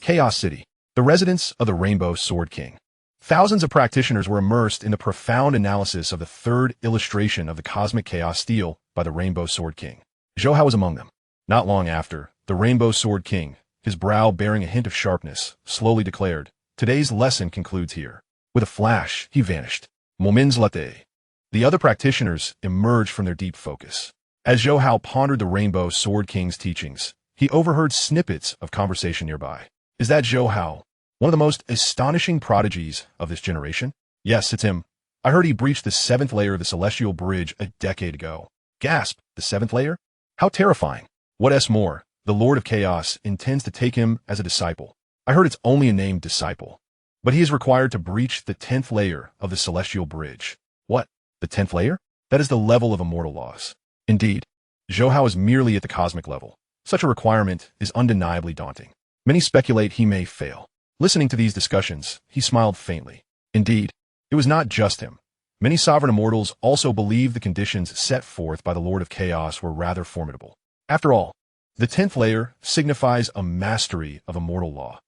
Speaker 1: Chaos City, the residence of the Rainbow Sword King. Thousands of practitioners were immersed in the profound analysis of the 3rd illustration of the cosmic chaos steel by the Rainbow Sword King. Zhou Hao was among them. Not long after, the Rainbow Sword King, his brow bearing a hint of sharpness, slowly declared, "Today's lesson concludes here." With a flash, he vanished. moments latte. The other practitioners emerged from their deep focus. As Zhou Hao pondered the Rainbow Sword King's teachings, he overheard snippets of conversation nearby. Is that Zhou Hao, one of the most astonishing prodigies of this generation? Yes, it's him. I heard he breached the 7th layer of the Celestial Bridge a decade ago. Gasp, the 7th layer? How terrifying. What's more, the Lord of Chaos intends to take him as a disciple. I heard it's only a named disciple. But he is required to breach the 10th layer of the Celestial Bridge. What? The 10th layer? That is the level of immortal laws. Indeed, Zhou Hao is merely at the cosmic level. Such a requirement is undeniably daunting. Many speculate he may fail. Listening to these discussions, he smiled faintly. Indeed, it was not just him. Many sovereign immortals also believed the conditions set forth by the Lord of Chaos were rather formidable. After all, the 10th layer signifies a mastery of immortal law,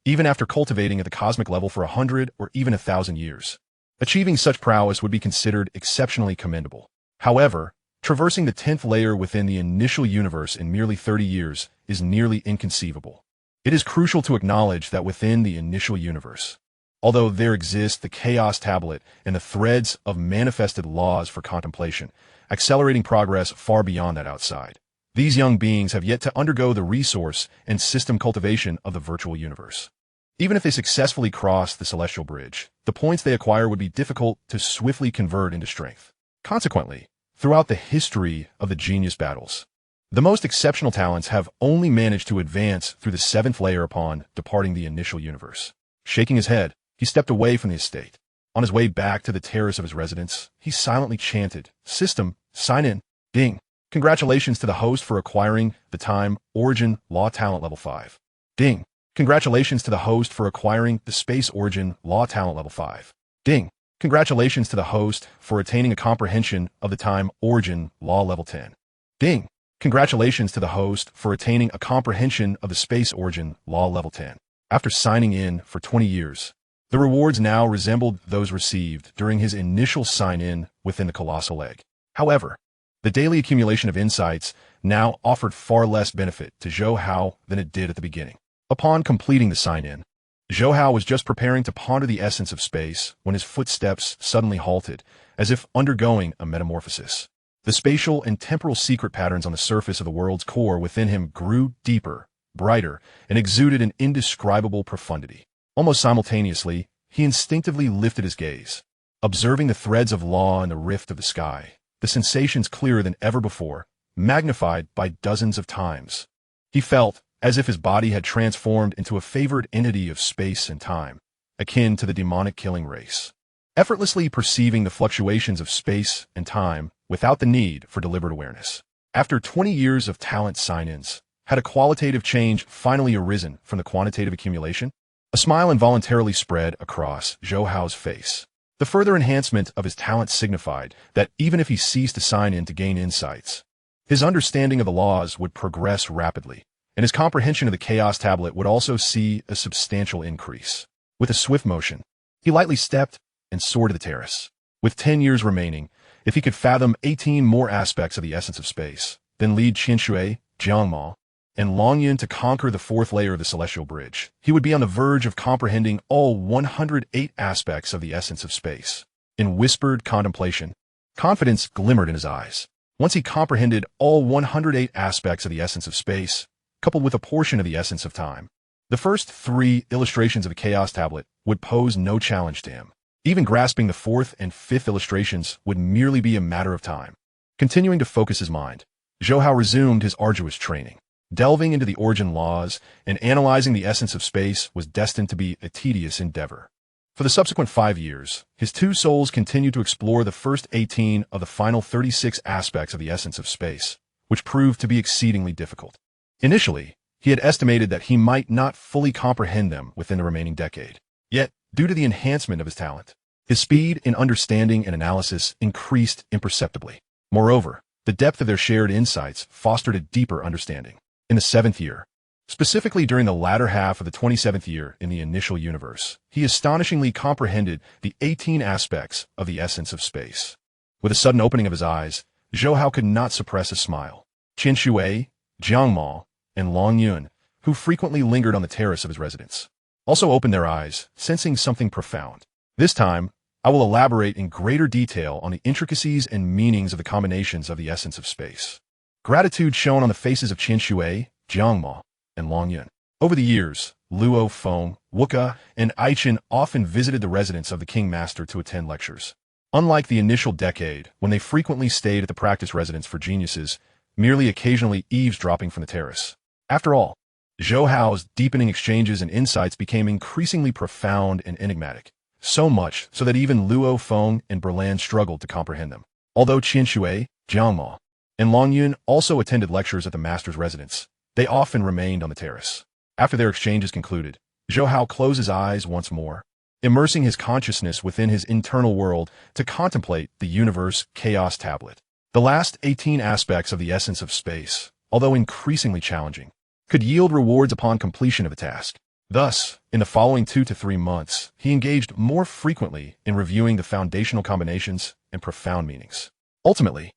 Speaker 1: even after cultivating at the cosmic level for 100 or even 1,000 years. Achieving such prowess would be considered exceptionally commendable. However, traversing the 10th layer within the initial universe in merely 30 years is nearly inconceivable. It is crucial to acknowledge that within the initial universe, although there exist the Chaos Tablet and the threads of manifested laws for contemplation, accelerating progress far beyond that outside, these young beings have yet to undergo the resource and system cultivation of the virtual universe. Even if they successfully cross the Celestial Bridge, the points they acquire would be difficult to swiftly convert into strength. Consequently, throughout the history of the genius battles, the most exceptional talents have only managed to advance through the 7th layer upon departing the initial universe. Shaking his head, he stepped away from the estate. On his way back to the terrace of his residence, he silently chanted, "System, sign in. Ding. Congratulations to the host for acquiring the Time Origin Law Talent Level 5. Ding. Congratulations to the host for acquiring the Space Origin Law Talent Level 5. Ding. Congratulations to the host for attaining a comprehension of the Time Origin Law Level 10. Ding. Congratulations to the host for attaining a comprehension of the Space Origin Law Level 10. After signing in for 20 years, the rewards now resembled those received during his initial sign-in within the Colossal Egg. However, the daily accumulation of insights now offered far less benefit to Zhou Hao than it did at the beginning. Upon completing the sign-in, Zhou Hao was just preparing to ponder the essence of space when his footsteps suddenly halted, as if undergoing a metamorphosis. The spatial and temporal secret patterns on the surface of the world's core within him grew deeper, brighter, and exuded an indescribable profundity. Almost simultaneously, he instinctively lifted his gaze, observing the threads of law in the rift of the sky, the sensations clearer than ever before, magnified by dozens of times. He felt as if his body had transformed into a favored entity of space and time, akin to the demonic killing race, effortlessly perceiving the fluctuations of space and time without the need for deliberate awareness. After 20 years of talent sign-ins, had a qualitative change finally arisen from the quantitative accumulation? A smile involuntarily spread across Zhou Hao's face. The further enhancement of his talent signified that even if he ceased to sign in to gain insights, his understanding of the laws would progress rapidly, and his comprehension of the Chaos Tablet would also see a substantial increase. With a swift motion, he lightly stepped and soared to the terrace. With 10 years remaining, if he could fathom 18 more aspects of the essence of space, then lead Qinshui, Jiangma, and Longyun to conquer the 4th layer of the Celestial Bridge, he would be on the verge of comprehending all 108 aspects of the essence of space. In whispered contemplation, confidence glimmered in his eyes. Once he comprehended all 108 aspects of the essence of space, coupled with a portion of the essence of time, the first 3 illustrations of the Chaos Tablet would pose no challenge to him. Even grasping the 4th and 5th illustrations would merely be a matter of time. Continuing to focus his mind, Zhou Hao resumed his arduous training. Delving into the origin laws and analyzing the essence of space was destined to be a tedious endeavor. For the subsequent 5 years, his 2 souls continued to explore the first 18 of the final 36 aspects of the essence of space, which proved to be exceedingly difficult. Initially, he had estimated that he might not fully comprehend them within the remaining decade. Yet, due to the enhancement of his talent, his speed in understanding and analysis increased imperceptibly. Moreover, the depth of their shared insights fostered a deeper understanding. In the 7th year, specifically during the latter half of the 27th year in the initial universe, he astonishingly comprehended the 18 aspects of the essence of space. With a sudden opening of his eyes, Zhou Hao could not suppress a smile. Qinshui, Jiangma, and Longyun, who frequently lingered on the terrace of his residence, also opened their eyes, sensing something profound. This time, I will elaborate in greater detail on the intricacies and meanings of the combinations of the essence of space. Gratitude shown on the faces of Qian Shui, Jiang Ma, and Long Yun. Over the years, Luo Feng, Wuka, and Aichen often visited the residence of the King Master to attend lectures. Unlike the initial decade, when they frequently stayed at the practice residence for geniuses, merely occasionally eavesdropping from the terrace. After all, Zhou Hao's deepening exchanges and insights became increasingly profound and enigmatic, so much so that even Luo Feng and Berlan struggled to comprehend them. Although Qian Shui, Jiang Ma, and Long Yun also attended lectures at the master's residence, they often remained on the terrace. After their exchanges concluded, Zhou Hao closed his eyes once more, immersing his consciousness within his internal world to contemplate the universe chaos tablet. The last 18 aspects of the essence of space, although increasingly challenging, could yield rewards upon completion of a task. Thus, in the following 2 to 3 months, he engaged more frequently in reviewing the foundational combinations and profound meanings. Ultimately,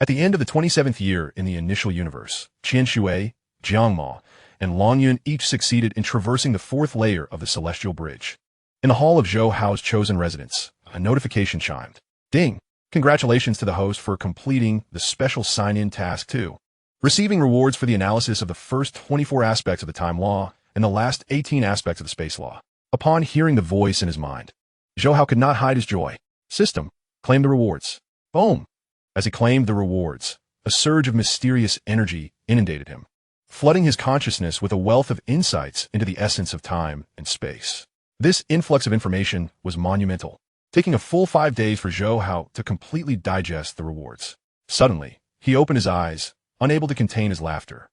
Speaker 1: at the end of the 27th year in the initial universe, Qian Shui, Jiang Ma, and Long Yun each succeeded in traversing the 4th layer of the celestial bridge. In the hall of Zhou Hao's chosen residence, a notification chimed. Ding! Congratulations to the host for completing the special sign-in task 2. Receiving rewards for the analysis of the first 24 aspects of the time law and the last 18 aspects of the space law. Upon hearing the voice in his mind, Zhou Hao could not hide his joy. System, claim the rewards. Boom! As he claimed the rewards, a surge of mysterious energy inundated him, flooding his consciousness with a wealth of insights into the essence of time and space. This influx of information was monumental, taking a full 5 days for Zhou Hao to completely digest the rewards. Suddenly, he opened his eyes, unable to contain his laughter.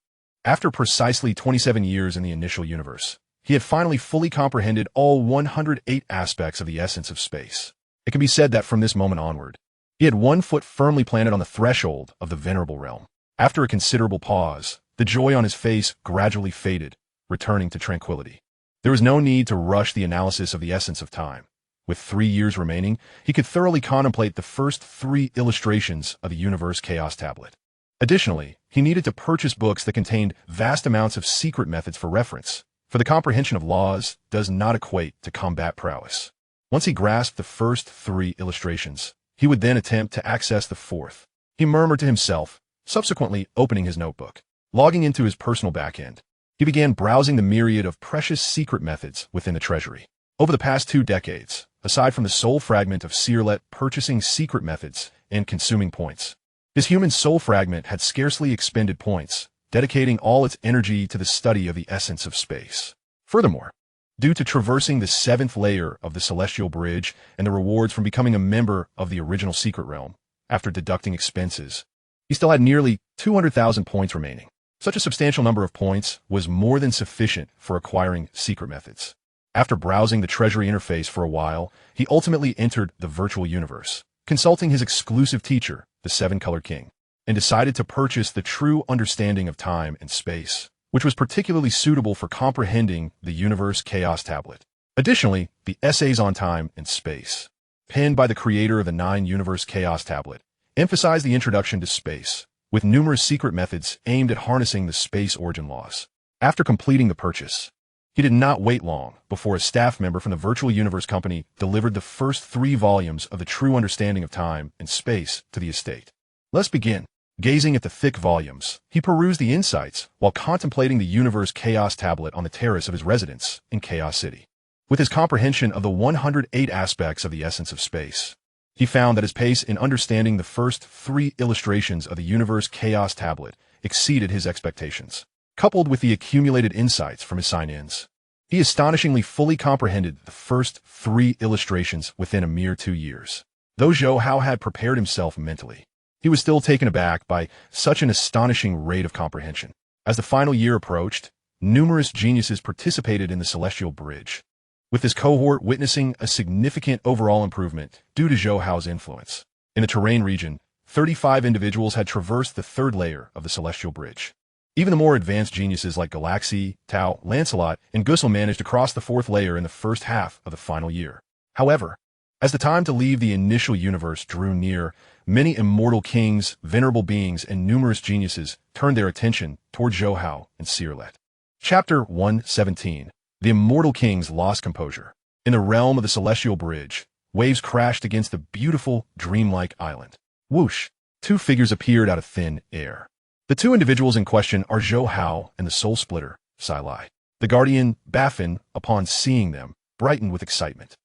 Speaker 1: After precisely 27 years in the initial universe, he had finally fully comprehended all 108 aspects of the essence of space. It can be said that from this moment onward, he had one foot firmly planted on the threshold of the venerable realm. After a considerable pause, the joy on his face gradually faded, returning to tranquility. There was no need to rush the analysis of the essence of time. With 3 years remaining, he could thoroughly contemplate the first 3 illustrations of the universe chaos tablet. Additionally, he needed to purchase books that contained vast amounts of secret methods for reference, for the comprehension of laws does not equate to combat prowess. Once he grasped the first 3 illustrations, he would then attempt to access the 4th. He murmured to himself, subsequently opening his notebook. Logging into his personal backend, he began browsing the myriad of precious secret methods within the treasury. Over the past 2 decades, aside from the soul fragment of Seerlet purchasing secret methods and consuming points, his human soul fragment had scarcely expended points, dedicating all its energy to the study of the essence of space. Furthermore, due to traversing the 7th layer of the celestial bridge and the rewards from becoming a member of the original secret realm, after deducting expenses, he still had nearly 200,000 points remaining. Such a substantial number of points was more than sufficient for acquiring secret methods. After browsing the treasury interface for a while, he ultimately entered the virtual universe, consulting his exclusive teacher, the 7-Color King, and decided to purchase the true understanding of time and space, which was particularly suitable for comprehending the universe chaos tablet. Additionally, the Essays on Time and Space, penned by the creator of the 9 universe chaos tablet, emphasized the introduction to space, with numerous secret methods aimed at harnessing the space origin laws. After completing the purchase, he did not wait long before a staff member from the Virtual Universe Company delivered the first 3 volumes of the true understanding of time and space to the estate. Let's begin. Gazing at the thick volumes, he perused the insights while contemplating the universe chaos tablet on the terrace of his residence in Chaos City. With his comprehension of the 108 aspects of the essence of space, he found that his pace in understanding the first 3 illustrations of the universe chaos tablet exceeded his expectations. Coupled with the accumulated insights from his sign-ins, he astonishingly fully comprehended the first 3 illustrations within a mere 2 years. Though Zhou Hao had prepared himself mentally, he was still taken aback by such an astonishing rate of comprehension. As the final year approached, numerous geniuses participated in the Celestial Bridge, with this cohort witnessing a significant overall improvement due to Zhou Hao's influence. In the terrain region, 35 individuals had traversed the 3rd layer of the Celestial Bridge. Even the more advanced geniuses like Galaxy, Tao, Lancelot, and Gussel managed to cross the 4th layer in the first half of the final year. However, as the time to leave the initial universe drew near, many immortal kings, venerable beings, and numerous geniuses turned their attention toward Zhou Hao and Seerlet. Chapter 117. The Immortal Kings Lost Composure. In the realm of the Celestial Bridge, waves crashed against the beautiful, dreamlike island. Whoosh! Two figures appeared out of thin air. The two individuals in question are Zhou Hao and the Soul Splitter, Sai Lai. The Guardian, Baffin, upon seeing them, brightened with excitement.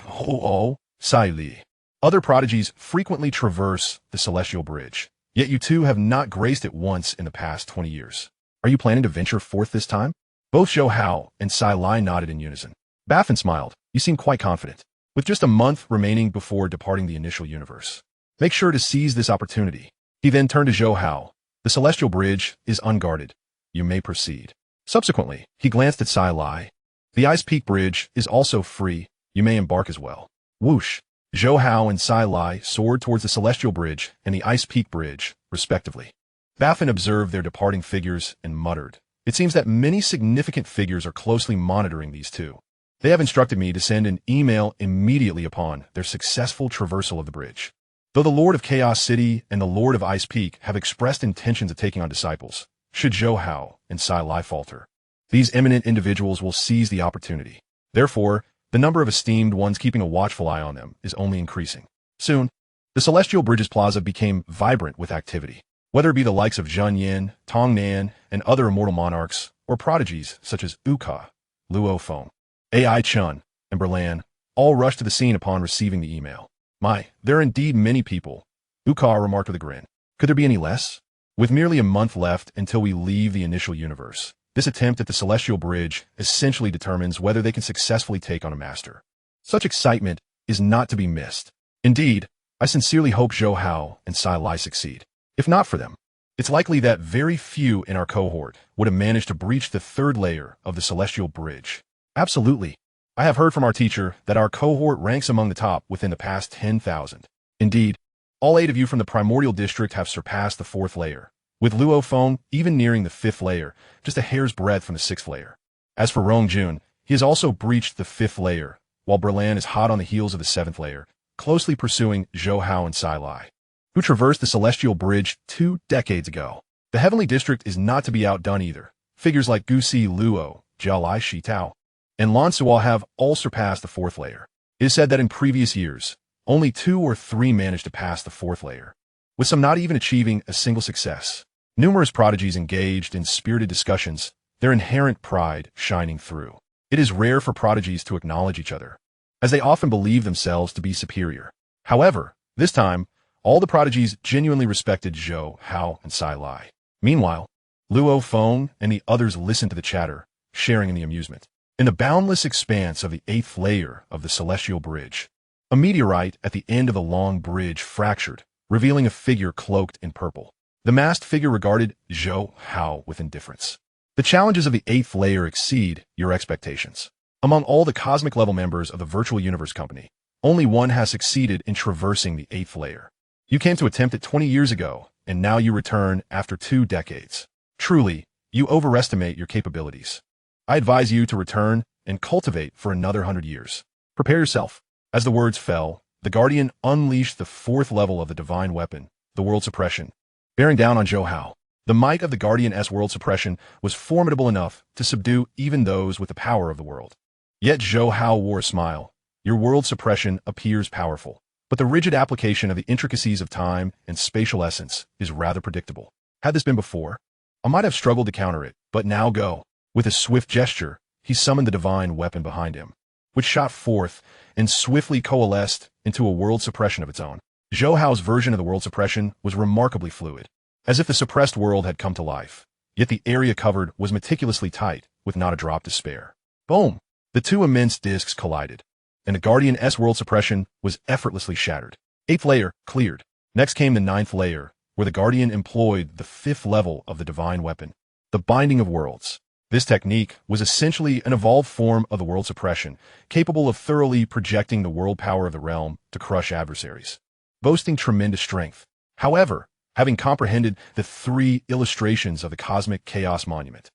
Speaker 1: Oh, Sai Li. Other prodigies frequently traverse the Celestial Bridge, yet you two have not graced it once in the past 20 years. Are you planning to venture forth this time? Both Zhou Hao and Sai Lai nodded in unison. Baffin smiled. You seem quite confident. With just a month remaining before departing the initial universe, make sure to seize this opportunity. He then turned to Zhou Hao. The Celestial Bridge is unguarded. You may proceed. Subsequently, he glanced at Sai Lai. The Ice Peak Bridge is also free. You may embark as well. Whoosh! Zhou Hao and Sai Lai soared towards the Celestial Bridge and the Ice Peak Bridge, respectively. Baffin observed their departing figures and muttered. It seems that many significant figures are closely monitoring these two. They have instructed me to send an email immediately upon their successful traversal of the bridge. Though the Lord of Chaos City and the Lord of Ice Peak have expressed intentions of taking on disciples, should Zhou Hao and Sai Lai falter, these eminent individuals will seize the opportunity. Therefore, the number of esteemed ones keeping a watchful eye on them is only increasing. Soon, the Celestial Bridges Plaza became vibrant with activity. Whether it be the likes of Zhun Yin, Tong Nan, and other immortal monarchs, or prodigies such as Uka, Luo Feng, AI Chun, and Berlan, all rushed to the scene upon receiving the email. My, there are indeed many people, Uka remarked with a grin. Could there be any less? With merely a month left until we leave the initial universe, this attempt at the Celestial Bridge essentially determines whether they can successfully take on a master. Such excitement is not to be missed. Indeed, I sincerely hope Zhou Hao and Sai Lai succeed. If not for them, it's likely that very few in our cohort would have managed to breach the third layer of the Celestial Bridge. Absolutely. I have heard from our teacher that our cohort ranks among the top within the past 10,000. Indeed, all 8 of you from the Primordial District have surpassed the 4th layer, with Luo Feng even nearing the 5th layer, just a hair's breadth from the 6th layer. As for Rong Jun, he has also breached the 5th layer, while Berlan is hot on the heels of the 7th layer, closely pursuing Zhou Hao and Sai Lai, who traversed the Celestial Bridge 2 decades ago. The Heavenly District is not to be outdone either. Figures like Gu Si Luo, Jiao Lai Shi Tao, and Lan Suo have all surpassed the 4th layer. It is said that in previous years, only 2 or 3 managed to pass the 4th layer, with some not even achieving a single success. Numerous prodigies engaged in spirited discussions, their inherent pride shining through. It is rare for prodigies to acknowledge each other, as they often believe themselves to be superior. However, this time, all the prodigies genuinely respected Zhou Hao and Sai Lai. Meanwhile, Luo Feng and the others listened to the chatter, sharing in the amusement. In the boundless expanse of the 8th layer of the Celestial Bridge, a meteorite at the end of the long bridge fractured, revealing a figure cloaked in purple. The masked figure regarded Zhou Hao with indifference. The challenges of the 8th layer exceed your expectations. Among all the cosmic-level members of the Virtual Universe Company, only one has succeeded in traversing the 8th layer. You came to attempt it 20 years ago, and now you return after 2 decades. Truly, you overestimate your capabilities. I advise you to return and cultivate for another 100 years. Prepare yourself. As the words fell, the Guardian unleashed the 4th level of the divine weapon, the World Suppression, bearing down on Zhou Hao. The might of the Guardian-S World Suppression was formidable enough to subdue even those with the power of the world. Yet Zhou Hao wore a smile. Your World Suppression appears powerful, but the rigid application of the intricacies of time and spatial essence is rather predictable. Had this been before, I might have struggled to counter it, but now go. With a swift gesture, he summoned the divine weapon behind him, which shot forth and swiftly coalesced into a world suppression of its own. Zhou Hao's version of the world suppression was remarkably fluid, as if the suppressed world had come to life, yet the area covered was meticulously tight, with not a drop to spare. Boom! The 2 immense discs collided, and the Guardian-S world suppression was effortlessly shattered. 8th layer cleared. Next came the 9th layer, where the Guardian employed the 5th level of the divine weapon, the Binding of Worlds. This technique was essentially an evolved form of the world suppression, capable of thoroughly projecting the world power of the realm to crush adversaries, boasting tremendous strength. However, having comprehended the 3 illustrations of the Cosmic Chaos Monument,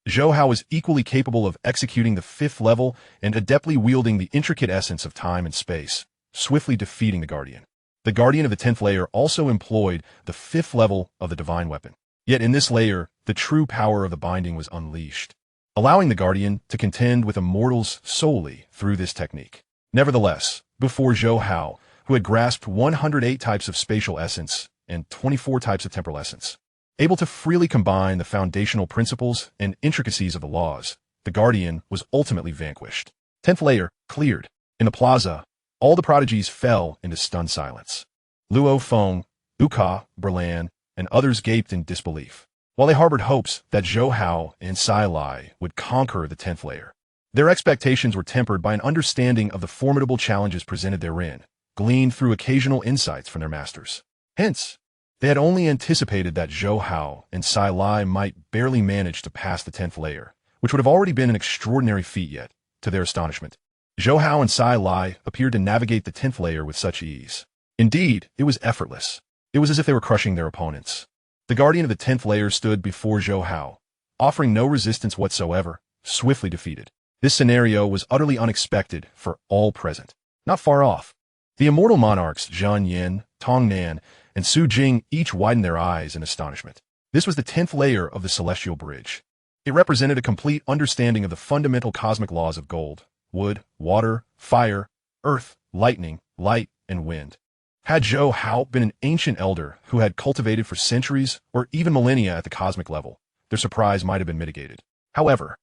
Speaker 1: Zhou Hao was equally capable of executing the 5th level and adeptly wielding the intricate essence of time and space, swiftly defeating the Guardian. The Guardian of the 10th layer also employed the 5th level of the divine weapon. Yet in this layer, the true power of the binding was unleashed, allowing the Guardian to contend with immortals solely through this technique. Nevertheless, before Zhou Hao, who had grasped 108 types of spatial essence and 24 types of temporal essence. Able to freely combine the foundational principles and intricacies of the laws, the Guardian was ultimately vanquished. 10th layer, cleared. In the plaza, all the prodigies fell into stunned silence. Luo Feng, Uka, Berlan, and others gaped in disbelief, while they harbored hopes that Zhou Hao and Sai Lai would conquer the 10th layer. Their expectations were tempered by an understanding of the formidable challenges presented therein, gleaned through occasional insights from their masters. Hence, they had only anticipated that Zhou Hao and Sai Lai might barely manage to pass the 10th layer, which would have already been an extraordinary feat yet, to their astonishment. Zhou Hao and Sai Lai appeared to navigate the 10th layer with such ease. Indeed, it was effortless. It was as if they were crushing their opponents. The guardian of the 10th layer stood before Zhou Hao, offering no resistance whatsoever, swiftly defeated. This scenario was utterly unexpected for all present. Not far off, the immortal monarchs Zhang Yin, Tong Nan, and Su Jing each widened their eyes in astonishment. This was the 10th layer of the celestial bridge. It represented a complete understanding of the fundamental cosmic laws of gold, wood, water, fire, earth, lightning, light, and wind. Had Zhou Hao been an ancient elder who had cultivated for centuries or even millennia at the cosmic level, their surprise might have been mitigated. However,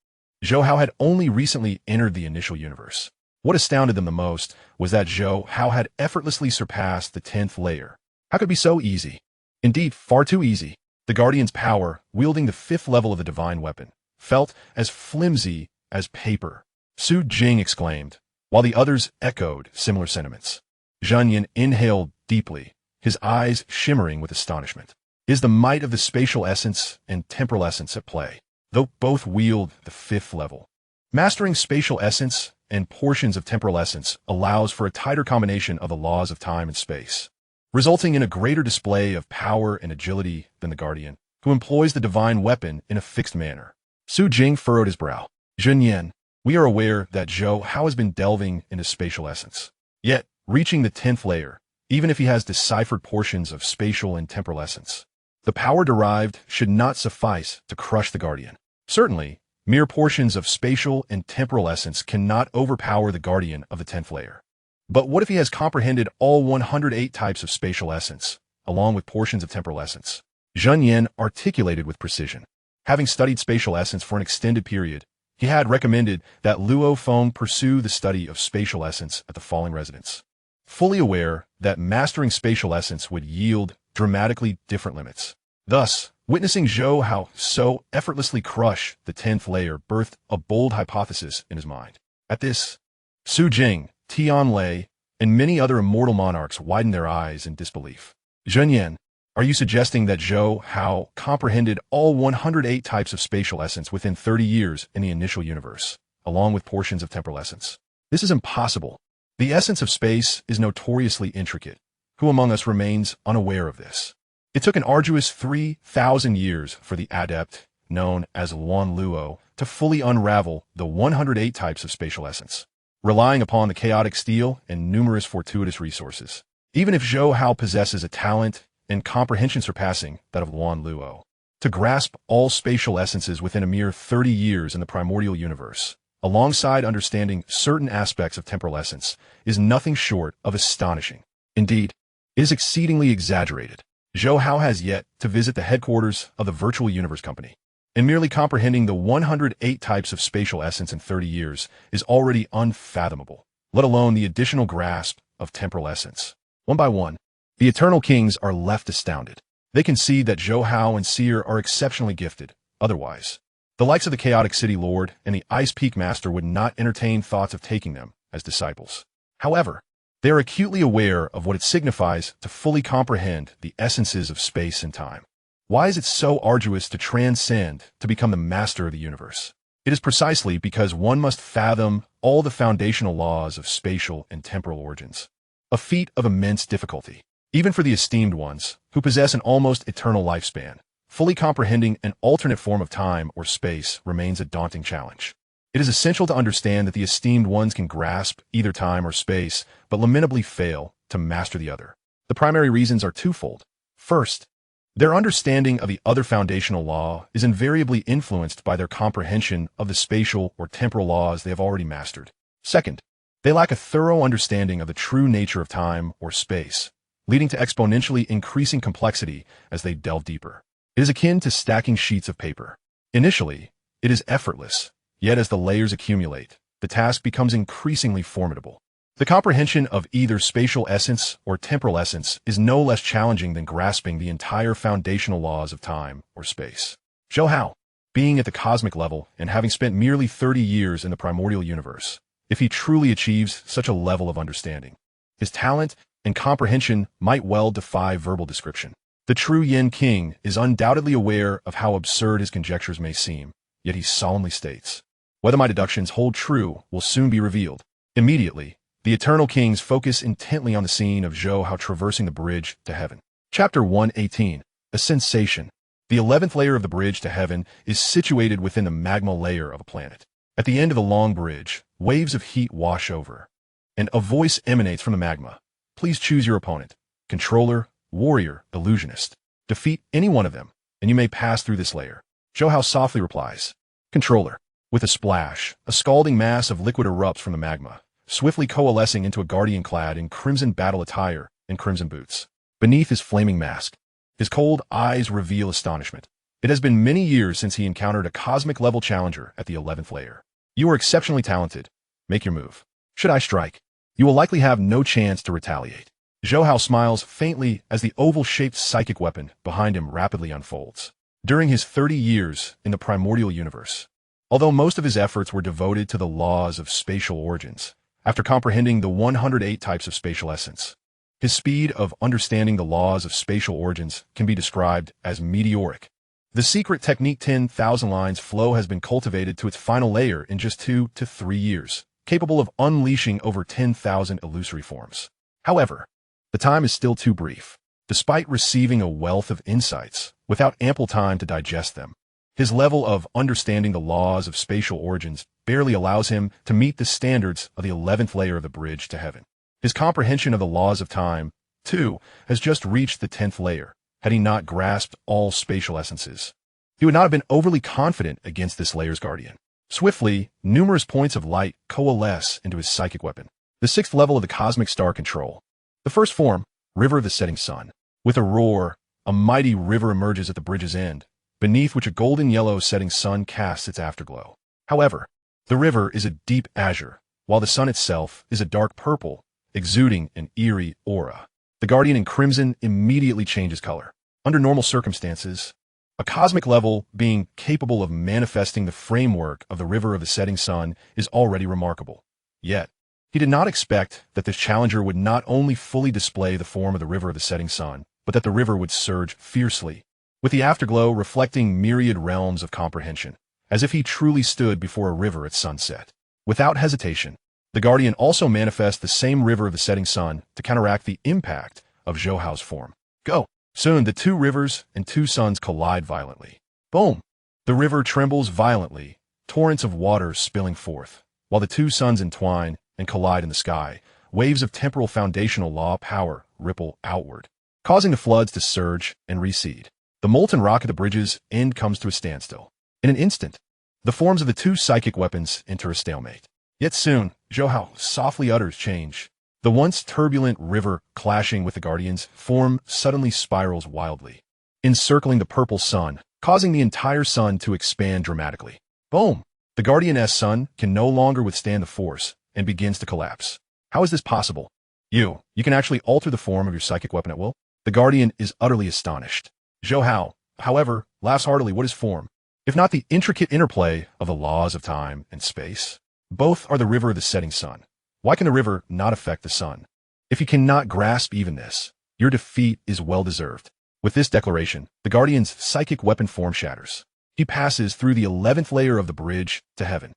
Speaker 1: Zhou Hao had only recently entered the initial universe. What astounded them the most was that Zhou Hao had effortlessly surpassed the 10th layer. How could it be so easy? Indeed, far too easy. The Guardian's power, wielding the 5th level of the divine weapon, felt as flimsy as paper. Su Jing exclaimed, while the others echoed similar sentiments. Zhang Yin inhaled deeply, his eyes shimmering with astonishment. Is the might of the spatial essence and temporal essence at play, though both wield the 5th level? Mastering spatial essence and portions of temporal essence allows for a tighter combination of the laws of time and space, resulting in a greater display of power and agility than the Guardian, who employs the divine weapon in a fixed manner. Su Jing furrowed his brow. Zhen Yan, we are aware that Zhou Hao has been delving into spatial essence. Yet, reaching the 10th layer, even if he has deciphered portions of spatial and temporal essence, the power derived should not suffice to crush the Guardian. Certainly, mere portions of spatial and temporal essence cannot overpower the Guardian of the 10th layer. But what if he has comprehended all 108 types of spatial essence, along with portions of temporal essence? Zhen Yan articulated with precision. Having studied spatial essence for an extended period, he had recommended that Luo Feng pursue the study of spatial essence at the Falling Residence, fully aware that mastering spatial essence would yield dramatically different limits. Thus, witnessing Zhou Hao so effortlessly crush the 10th layer birthed a bold hypothesis in his mind. At this, Su Jing, Tian Lei, and many other immortal monarchs widened their eyes in disbelief. Zhen Yan, are you suggesting that Zhou Hao comprehended all 108 types of spatial essence within 30 years in the initial universe, along with portions of temporal essence? This is impossible. The essence of space is notoriously intricate. Who among us remains unaware of this? It took an arduous 3,000 years for the adept, known as Luan Luo, to fully unravel the 108 types of spatial essence, relying upon the chaotic steel and numerous fortuitous resources. Even if Zhou Hao possesses a talent and comprehension surpassing that of Luan Luo, to grasp all spatial essences within a mere 30 years in the primordial universe, alongside understanding certain aspects of temporal essence, is nothing short of astonishing. Indeed, it is exceedingly exaggerated. Zhou Hao has yet to visit the headquarters of the Virtual Universe Company, and merely comprehending the 108 types of spatial essence in 30 years is already unfathomable, let alone the additional grasp of temporal essence. One by one, the Eternal Kings are left astounded. They concede that Zhou Hao and Seer are exceptionally gifted. Otherwise, the likes of the Chaotic City Lord and the Ice Peak Master would not entertain thoughts of taking them as disciples. However, they are acutely aware of what it signifies to fully comprehend the essences of space and time. Why is it so arduous to transcend to become the master of the universe? It is precisely because one must fathom all the foundational laws of spatial and temporal origins, a feat of immense difficulty. Even for the esteemed ones, who possess an almost eternal lifespan, fully comprehending an alternate form of time or space remains a daunting challenge. It is essential to understand that the esteemed ones can grasp either time or space, but lamentably fail to master the other. The primary reasons are twofold. First, their understanding of the other foundational law is invariably influenced by their comprehension of the spatial or temporal laws they have already mastered. Second, They lack a thorough understanding of the true nature of time or space, leading to exponentially increasing complexity as they delve deeper. It is akin to stacking sheets of paper. Initially, it is effortless, yet as the layers accumulate, the task becomes increasingly formidable. The comprehension of either spatial essence or temporal essence is no less challenging than grasping the entire foundational laws of time or space. Zhou Hao, being at the cosmic level and having spent merely 30 years in the primordial universe, if he truly achieves such a level of understanding, his talent and comprehension might well defy verbal description. The true Yin King is undoubtedly aware of how absurd his conjectures may seem, yet he solemnly states, "Whether my deductions hold true will soon be revealed." Immediately, the Eternal Kings focus intently on the scene of Zhou Hao traversing the bridge to heaven. Chapter 118, A Sensation. The 11th layer of the bridge to heaven is situated within the magma layer of a planet. At the end of the long bridge, waves of heat wash over, and a voice emanates from the magma. Please choose your opponent, controller, warrior, illusionist. Defeat any one of them, and you may pass through this layer. Zhou Hao softly replies, controller. With a splash, a scalding mass of liquid erupts from the magma, swiftly coalescing into a guardian clad in crimson battle attire and crimson boots. Beneath his flaming mask, his cold eyes reveal astonishment. It has been many years since he encountered a cosmic-level challenger at the 11th layer. You are exceptionally talented. Make your move. Should I strike, you will likely have no chance to retaliate. Zhou Hao smiles faintly as the oval-shaped psychic weapon behind him rapidly unfolds. During his 30 years in the primordial universe, although most of his efforts were devoted to the laws of spatial origins, after comprehending the 108 types of spatial essence, his speed of understanding the laws of spatial origins can be described as meteoric. The secret technique 10,000 lines flow has been cultivated to its final layer in just 2 to 3 years, capable of unleashing over 10,000 illusory forms. However, the time is still too brief. Despite receiving a wealth of insights, without ample time to digest them, his level of understanding the laws of spatial origins barely allows him to meet the standards of the 11th layer of the bridge to heaven. His comprehension of the laws of time, too, has just reached the 10th layer. Had he not grasped all spatial essences, he would not have been overly confident against this layer's guardian. Swiftly, numerous points of light coalesce into his psychic weapon. The 6th level of the cosmic star control. The first form, River of the Setting Sun. With a roar, a mighty river emerges at the bridge's end, beneath which a golden-yellow setting sun casts its afterglow. However, the river is a deep azure, while the sun itself is a dark purple, exuding an eerie aura. The guardian in crimson immediately changes color. Under normal circumstances, a cosmic level being capable of manifesting the framework of the River of the Setting Sun is already remarkable. Yet, he did not expect that this challenger would not only fully display the form of the River of the Setting Sun, but that the river would surge fiercely, with the afterglow reflecting myriad realms of comprehension, as if he truly stood before a river at sunset. Without hesitation, the guardian also manifests the same River of the Setting Sun to counteract the impact of Zhou Hao's form. Go! Soon the two rivers and two suns collide violently. Boom! The river trembles violently, torrents of water spilling forth, while the two suns entwine and collide in the sky. Waves of temporal foundational law power ripple outward, causing the floods to surge and recede. The molten rock at the bridge's end comes to a standstill. In an instant, the forms of the two psychic weapons enter a stalemate. Yet soon, Zhou Hao softly utters change. The once turbulent river clashing with the guardian's form suddenly spirals wildly, encircling the purple sun, causing the entire sun to expand dramatically. Boom! The guardian's sun can no longer withstand the force and begins to collapse. How is this possible? You can actually alter the form of your psychic weapon at will? The guardian is utterly astonished. Zhou Hao, however, laughs heartily. What is form, if not the intricate interplay of the laws of time and space? Both are the river of the setting sun. Why can the river not affect the sun? If you cannot grasp even this, your defeat is well-deserved. With this declaration, the guardian's psychic weapon form shatters. He passes through the 11th layer of the bridge to heaven.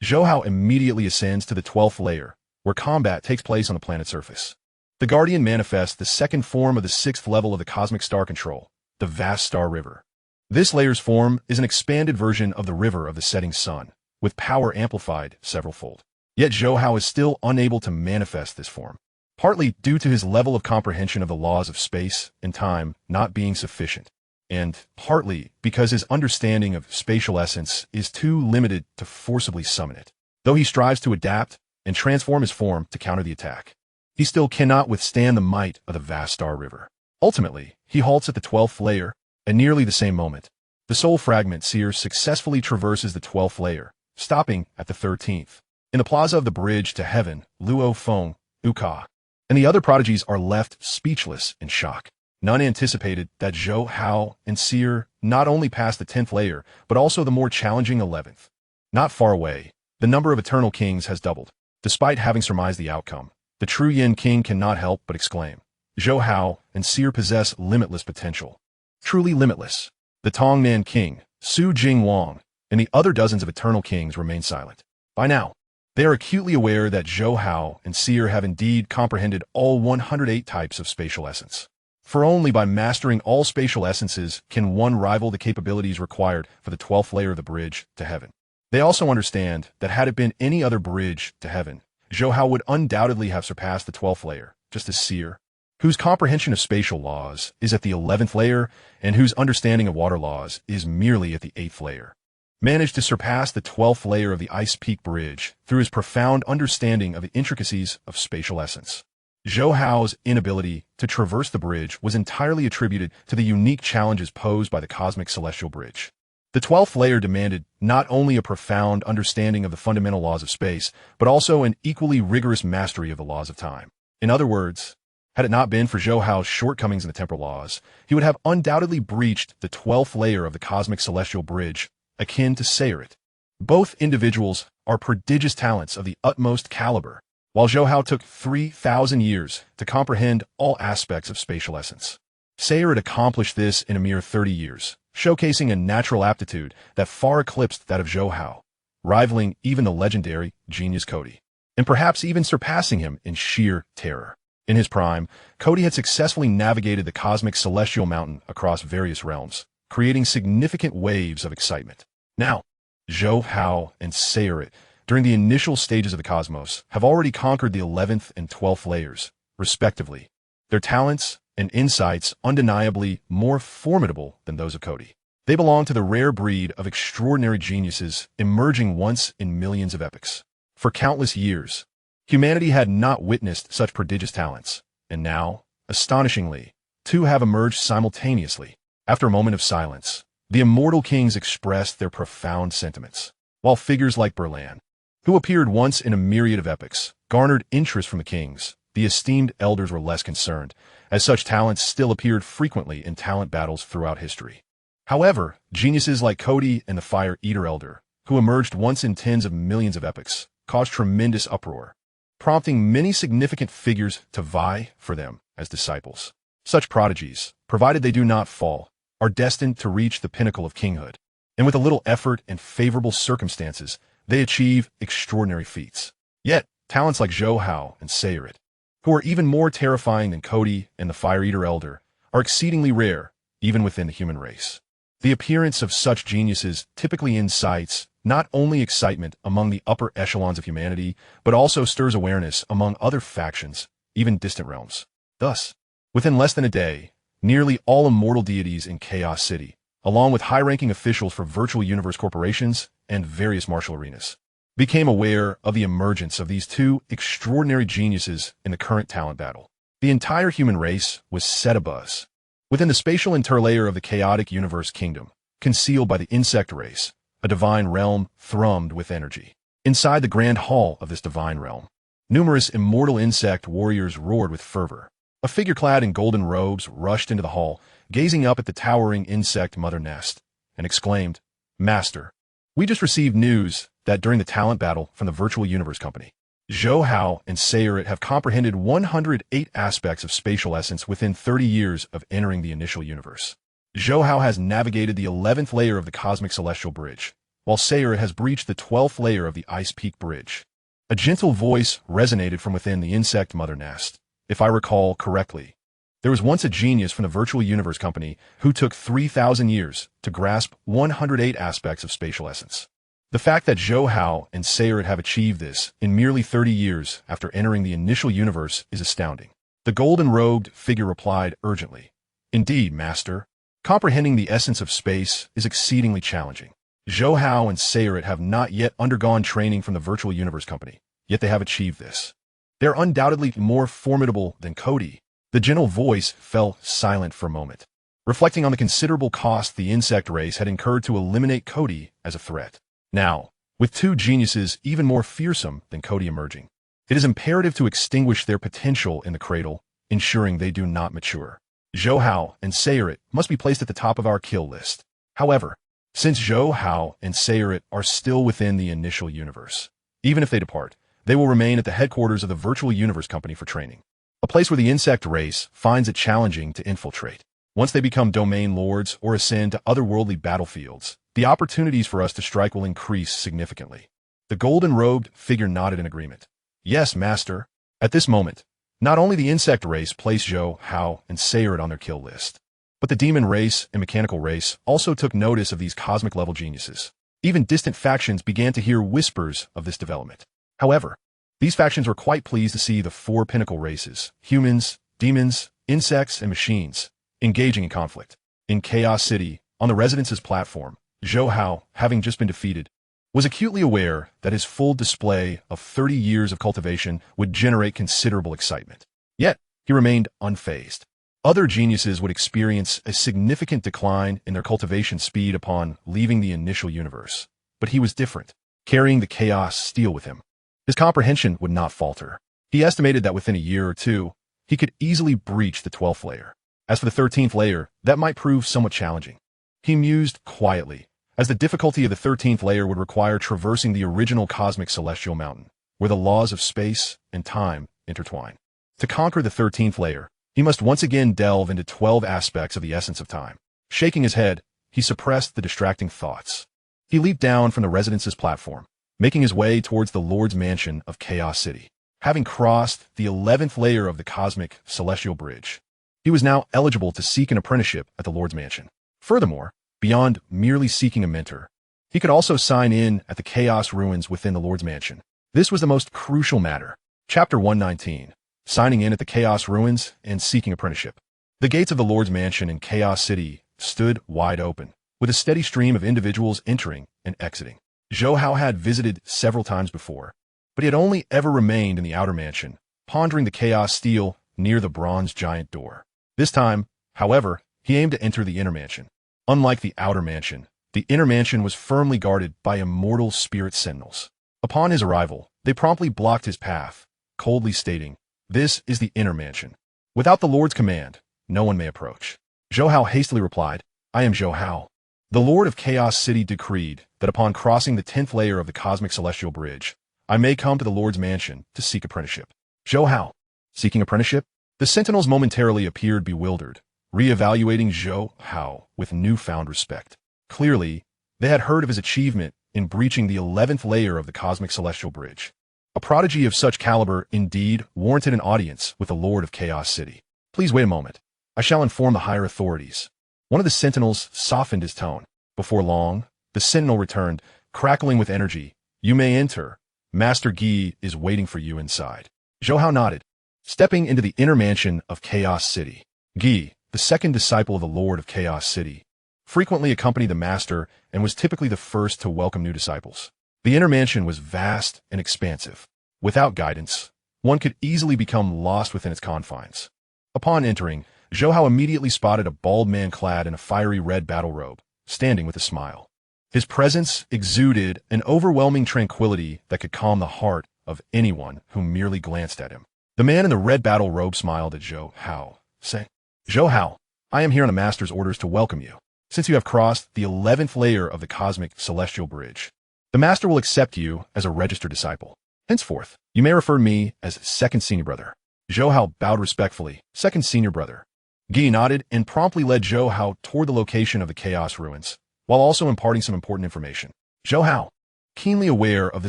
Speaker 1: Zhou Hao immediately ascends to the 12th layer, where combat takes place on the planet's surface. The guardian manifests the second form of the 6th level of the cosmic star control, the vast star river. This layer's form is an expanded version of the river of the setting sun, with power amplified several-fold. Yet Zhou Hao is still unable to manifest this form, partly due to his level of comprehension of the laws of space and time not being sufficient, and partly because his understanding of spatial essence is too limited to forcibly summon it. Though he strives to adapt, and transform his form to counter the attack. He still cannot withstand the might of the vast star river. Ultimately, he halts at the 12th layer. At nearly the same moment, the soul fragment seer successfully traverses the 12th layer, stopping at the 13th. In the plaza of the bridge to heaven, Luo Feng, Uka, and the other prodigies are left speechless in shock. None anticipated that Zhou Hao and Seer not only passed the 10th layer, but also the more challenging 11th. Not far away, the number of eternal kings has doubled. Despite having surmised the outcome, the true Yin King cannot help but exclaim, Zhou Hao and Seer possess limitless potential. Truly limitless. The Tongnan King, Su Jing Wang, and the other dozens of eternal kings remain silent. By now, they are acutely aware that Zhou Hao and Seer have indeed comprehended all 108 types of spatial essence. For only by mastering all spatial essences can one rival the capabilities required for the 12th layer of the bridge to heaven. They also understand that had it been any other bridge to heaven, Zhou Hao would undoubtedly have surpassed the 12th layer, just as Seer, whose comprehension of spatial laws is at the 11th layer and whose understanding of water laws is merely at the 8th layer, managed to surpass the 12th layer of the Ice Peak Bridge through his profound understanding of the intricacies of spatial essence. Zhou Hao's inability to traverse the bridge was entirely attributed to the unique challenges posed by the cosmic celestial bridge. The 12th layer demanded not only a profound understanding of the fundamental laws of space, but also an equally rigorous mastery of the laws of time. In other words, had it not been for Zhou Hao's shortcomings in the temporal laws, he would have undoubtedly breached the 12th layer of the cosmic celestial bridge, akin to Sayrit. Both individuals are prodigious talents of the utmost caliber, while Zhou Hao took 3,000 years to comprehend all aspects of spatial essence. Sayrit accomplished this in a mere 30 years, showcasing a natural aptitude that far eclipsed that of Zhou Hao, rivaling even the legendary genius Cody, and perhaps even surpassing him in sheer terror. In his prime, Cody had successfully navigated the cosmic celestial mountain across various realms, creating significant waves of excitement. Now, Zhou Hao and Sayrit, during the initial stages of the cosmos, have already conquered the 11th and 12th layers, respectively, their talents and insights undeniably more formidable than those of Cody. They belong to the rare breed of extraordinary geniuses emerging once in millions of epochs. For countless years, humanity had not witnessed such prodigious talents, and now, astonishingly, two have emerged simultaneously. After a moment of silence, the immortal kings expressed their profound sentiments, while figures like Berlan, who appeared once in a myriad of epochs, garnered interest from the kings. The esteemed elders were less concerned, as such talents still appeared frequently in talent battles throughout history. However, geniuses like Cody and the Fire Eater Elder, who emerged once in tens of millions of epochs, caused tremendous uproar, prompting many significant figures to vie for them as disciples. Such prodigies, provided they do not fall, are destined to reach the pinnacle of kinghood, and with a little effort and favorable circumstances, they achieve extraordinary feats. Yet, talents like Zhou Hao and Sayrit, who are even more terrifying than Cody and the Fire Eater Elder, are exceedingly rare, even within the human race. The appearance of such geniuses typically incites not only excitement among the upper echelons of humanity, but also stirs awareness among other factions, even distant realms. Thus, within less than a day, nearly all immortal deities in Chaos City, along with high-ranking officials for virtual universe corporations and various martial arenas, became aware of the emergence of these two extraordinary geniuses in the current talent battle. The entire human race was set abuzz. Within the spatial interlayer of the chaotic universe kingdom, concealed by the insect race, a divine realm thrummed with energy. Inside the grand hall of this divine realm, numerous immortal insect warriors roared with fervor. A figure clad in golden robes rushed into the hall, gazing up at the towering insect mother nest, and exclaimed, "Master, we just received news that during the talent battle from the Virtual Universe Company, Zhou Hao and Sayrit have comprehended 108 aspects of spatial essence within 30 years of entering the initial universe. Zhou Hao has navigated the 11th layer of the Cosmic Celestial Bridge, while Sayrit has breached the 12th layer of the Ice Peak Bridge." A gentle voice resonated from within the insect mother nest. If I recall correctly, there was once a genius from the Virtual Universe Company who took 3,000 years to grasp 108 aspects of spatial essence. The fact that Zhou Hao and Sayrit have achieved this in merely 30 years after entering the initial universe is astounding. The golden-robed figure replied urgently, "Indeed, Master. Comprehending the essence of space is exceedingly challenging. Zhou Hao and Sayrit have not yet undergone training from the Virtual Universe Company, yet they have achieved this. They're undoubtedly more formidable than Cody. The gentle voice fell silent for a moment, reflecting on the considerable cost the insect race had incurred to eliminate Cody as a threat. Now, with two geniuses even more fearsome than Cody emerging, it is imperative to extinguish their potential in the cradle, ensuring they do not mature. Zhou Hao and Sayeret must be placed at the top of our kill list. However, since Zhou Hao and Sayeret are still within the initial universe, even if they depart, they will remain at the headquarters of the Virtual Universe Company for training, a place where the insect race finds it challenging to infiltrate. Once they become domain lords or ascend to otherworldly battlefields, the opportunities for us to strike will increase significantly. The golden-robed figure nodded in agreement. Yes, master. At this moment, not only the insect race placed Zhou Hao and Sayeret on their kill list, but the demon race and mechanical race also took notice of these cosmic-level geniuses. Even distant factions began to hear whispers of this development. However, these factions were quite pleased to see the four pinnacle races, humans, demons, insects, and machines, engaging in conflict. In Chaos City, on the Residence's platform, Zhou Hao, having just been defeated, was acutely aware that his full display of 30 years of cultivation would generate considerable excitement. Yet, he remained unfazed. Other geniuses would experience a significant decline in their cultivation speed upon leaving the initial universe. But he was different, carrying the chaos steel with him. His comprehension would not falter. He estimated that within a year or two, he could easily breach the 12th layer. As for the 13th layer, that might prove somewhat challenging. He mused quietly, as the difficulty of the 13th layer would require traversing the original cosmic celestial mountain, where the laws of space and time intertwine. To conquer the 13th layer, he must once again delve into 12 aspects of the essence of time. Shaking his head, he suppressed the distracting thoughts. He leaped down from the Residence's platform, making his way towards the Lord's Mansion of Chaos City. Having crossed the 11th layer of the cosmic celestial bridge, he was now eligible to seek an apprenticeship at the Lord's Mansion. Furthermore, beyond merely seeking a mentor, he could also sign in at the Chaos Ruins within the Lord's Mansion. This was the most crucial matter. Chapter 119. Signing in at the Chaos Ruins and seeking apprenticeship. The gates of the Lord's Mansion in Chaos City stood wide open, with a steady stream of individuals entering and exiting. Zhou Hao had visited several times before, but he had only ever remained in the outer mansion, pondering the chaos steel near the bronze giant door. This time, however, he aimed to enter the inner mansion. Unlike the outer mansion, the inner mansion was firmly guarded by immortal spirit sentinels. Upon his arrival, they promptly blocked his path, coldly stating, "This is the inner mansion. Without the Lord's command, no one may approach." Zhou Hao hastily replied, "I am Zhou Hao." The Lord of Chaos City decreed that upon crossing the 10th layer of the cosmic celestial bridge, I may come to the Lord's Mansion to seek apprenticeship. Zhou Hao, seeking apprenticeship? The sentinels momentarily appeared bewildered, re-evaluating Zhou Hao with newfound respect. Clearly, they had heard of his achievement in breaching the 11th layer of the cosmic celestial bridge. A prodigy of such caliber indeed warranted an audience with the Lord of Chaos City. Please wait a moment. I shall inform the higher authorities. One of the sentinels softened his tone. Before long, the sentinel returned, crackling with energy. "You may enter. Master Guy is waiting for you inside." Zhou Hao nodded, stepping into the inner mansion of Chaos City. Guy, the second disciple of the Lord of Chaos City, frequently accompanied the master and was typically the first to welcome new disciples. The inner mansion was vast and expansive. Without guidance, one could easily become lost within its confines. Upon entering, Zhou Hao immediately spotted a bald man clad in a fiery red battle robe, standing with a smile. His presence exuded an overwhelming tranquility that could calm the heart of anyone who merely glanced at him. The man in the red battle robe smiled at Zhou Hao, saying, "Zhou Hao, I am here on the Master's orders to welcome you. Since you have crossed the 11th layer of the cosmic celestial bridge, the Master will accept you as a registered disciple. Henceforth, you may refer to me as Second Senior Brother." Zhou Hao bowed respectfully. "Second Senior Brother." Guy nodded and promptly led Zhou Hao toward the location of the Chaos Ruins, while also imparting some important information. Zhou Hao, keenly aware of the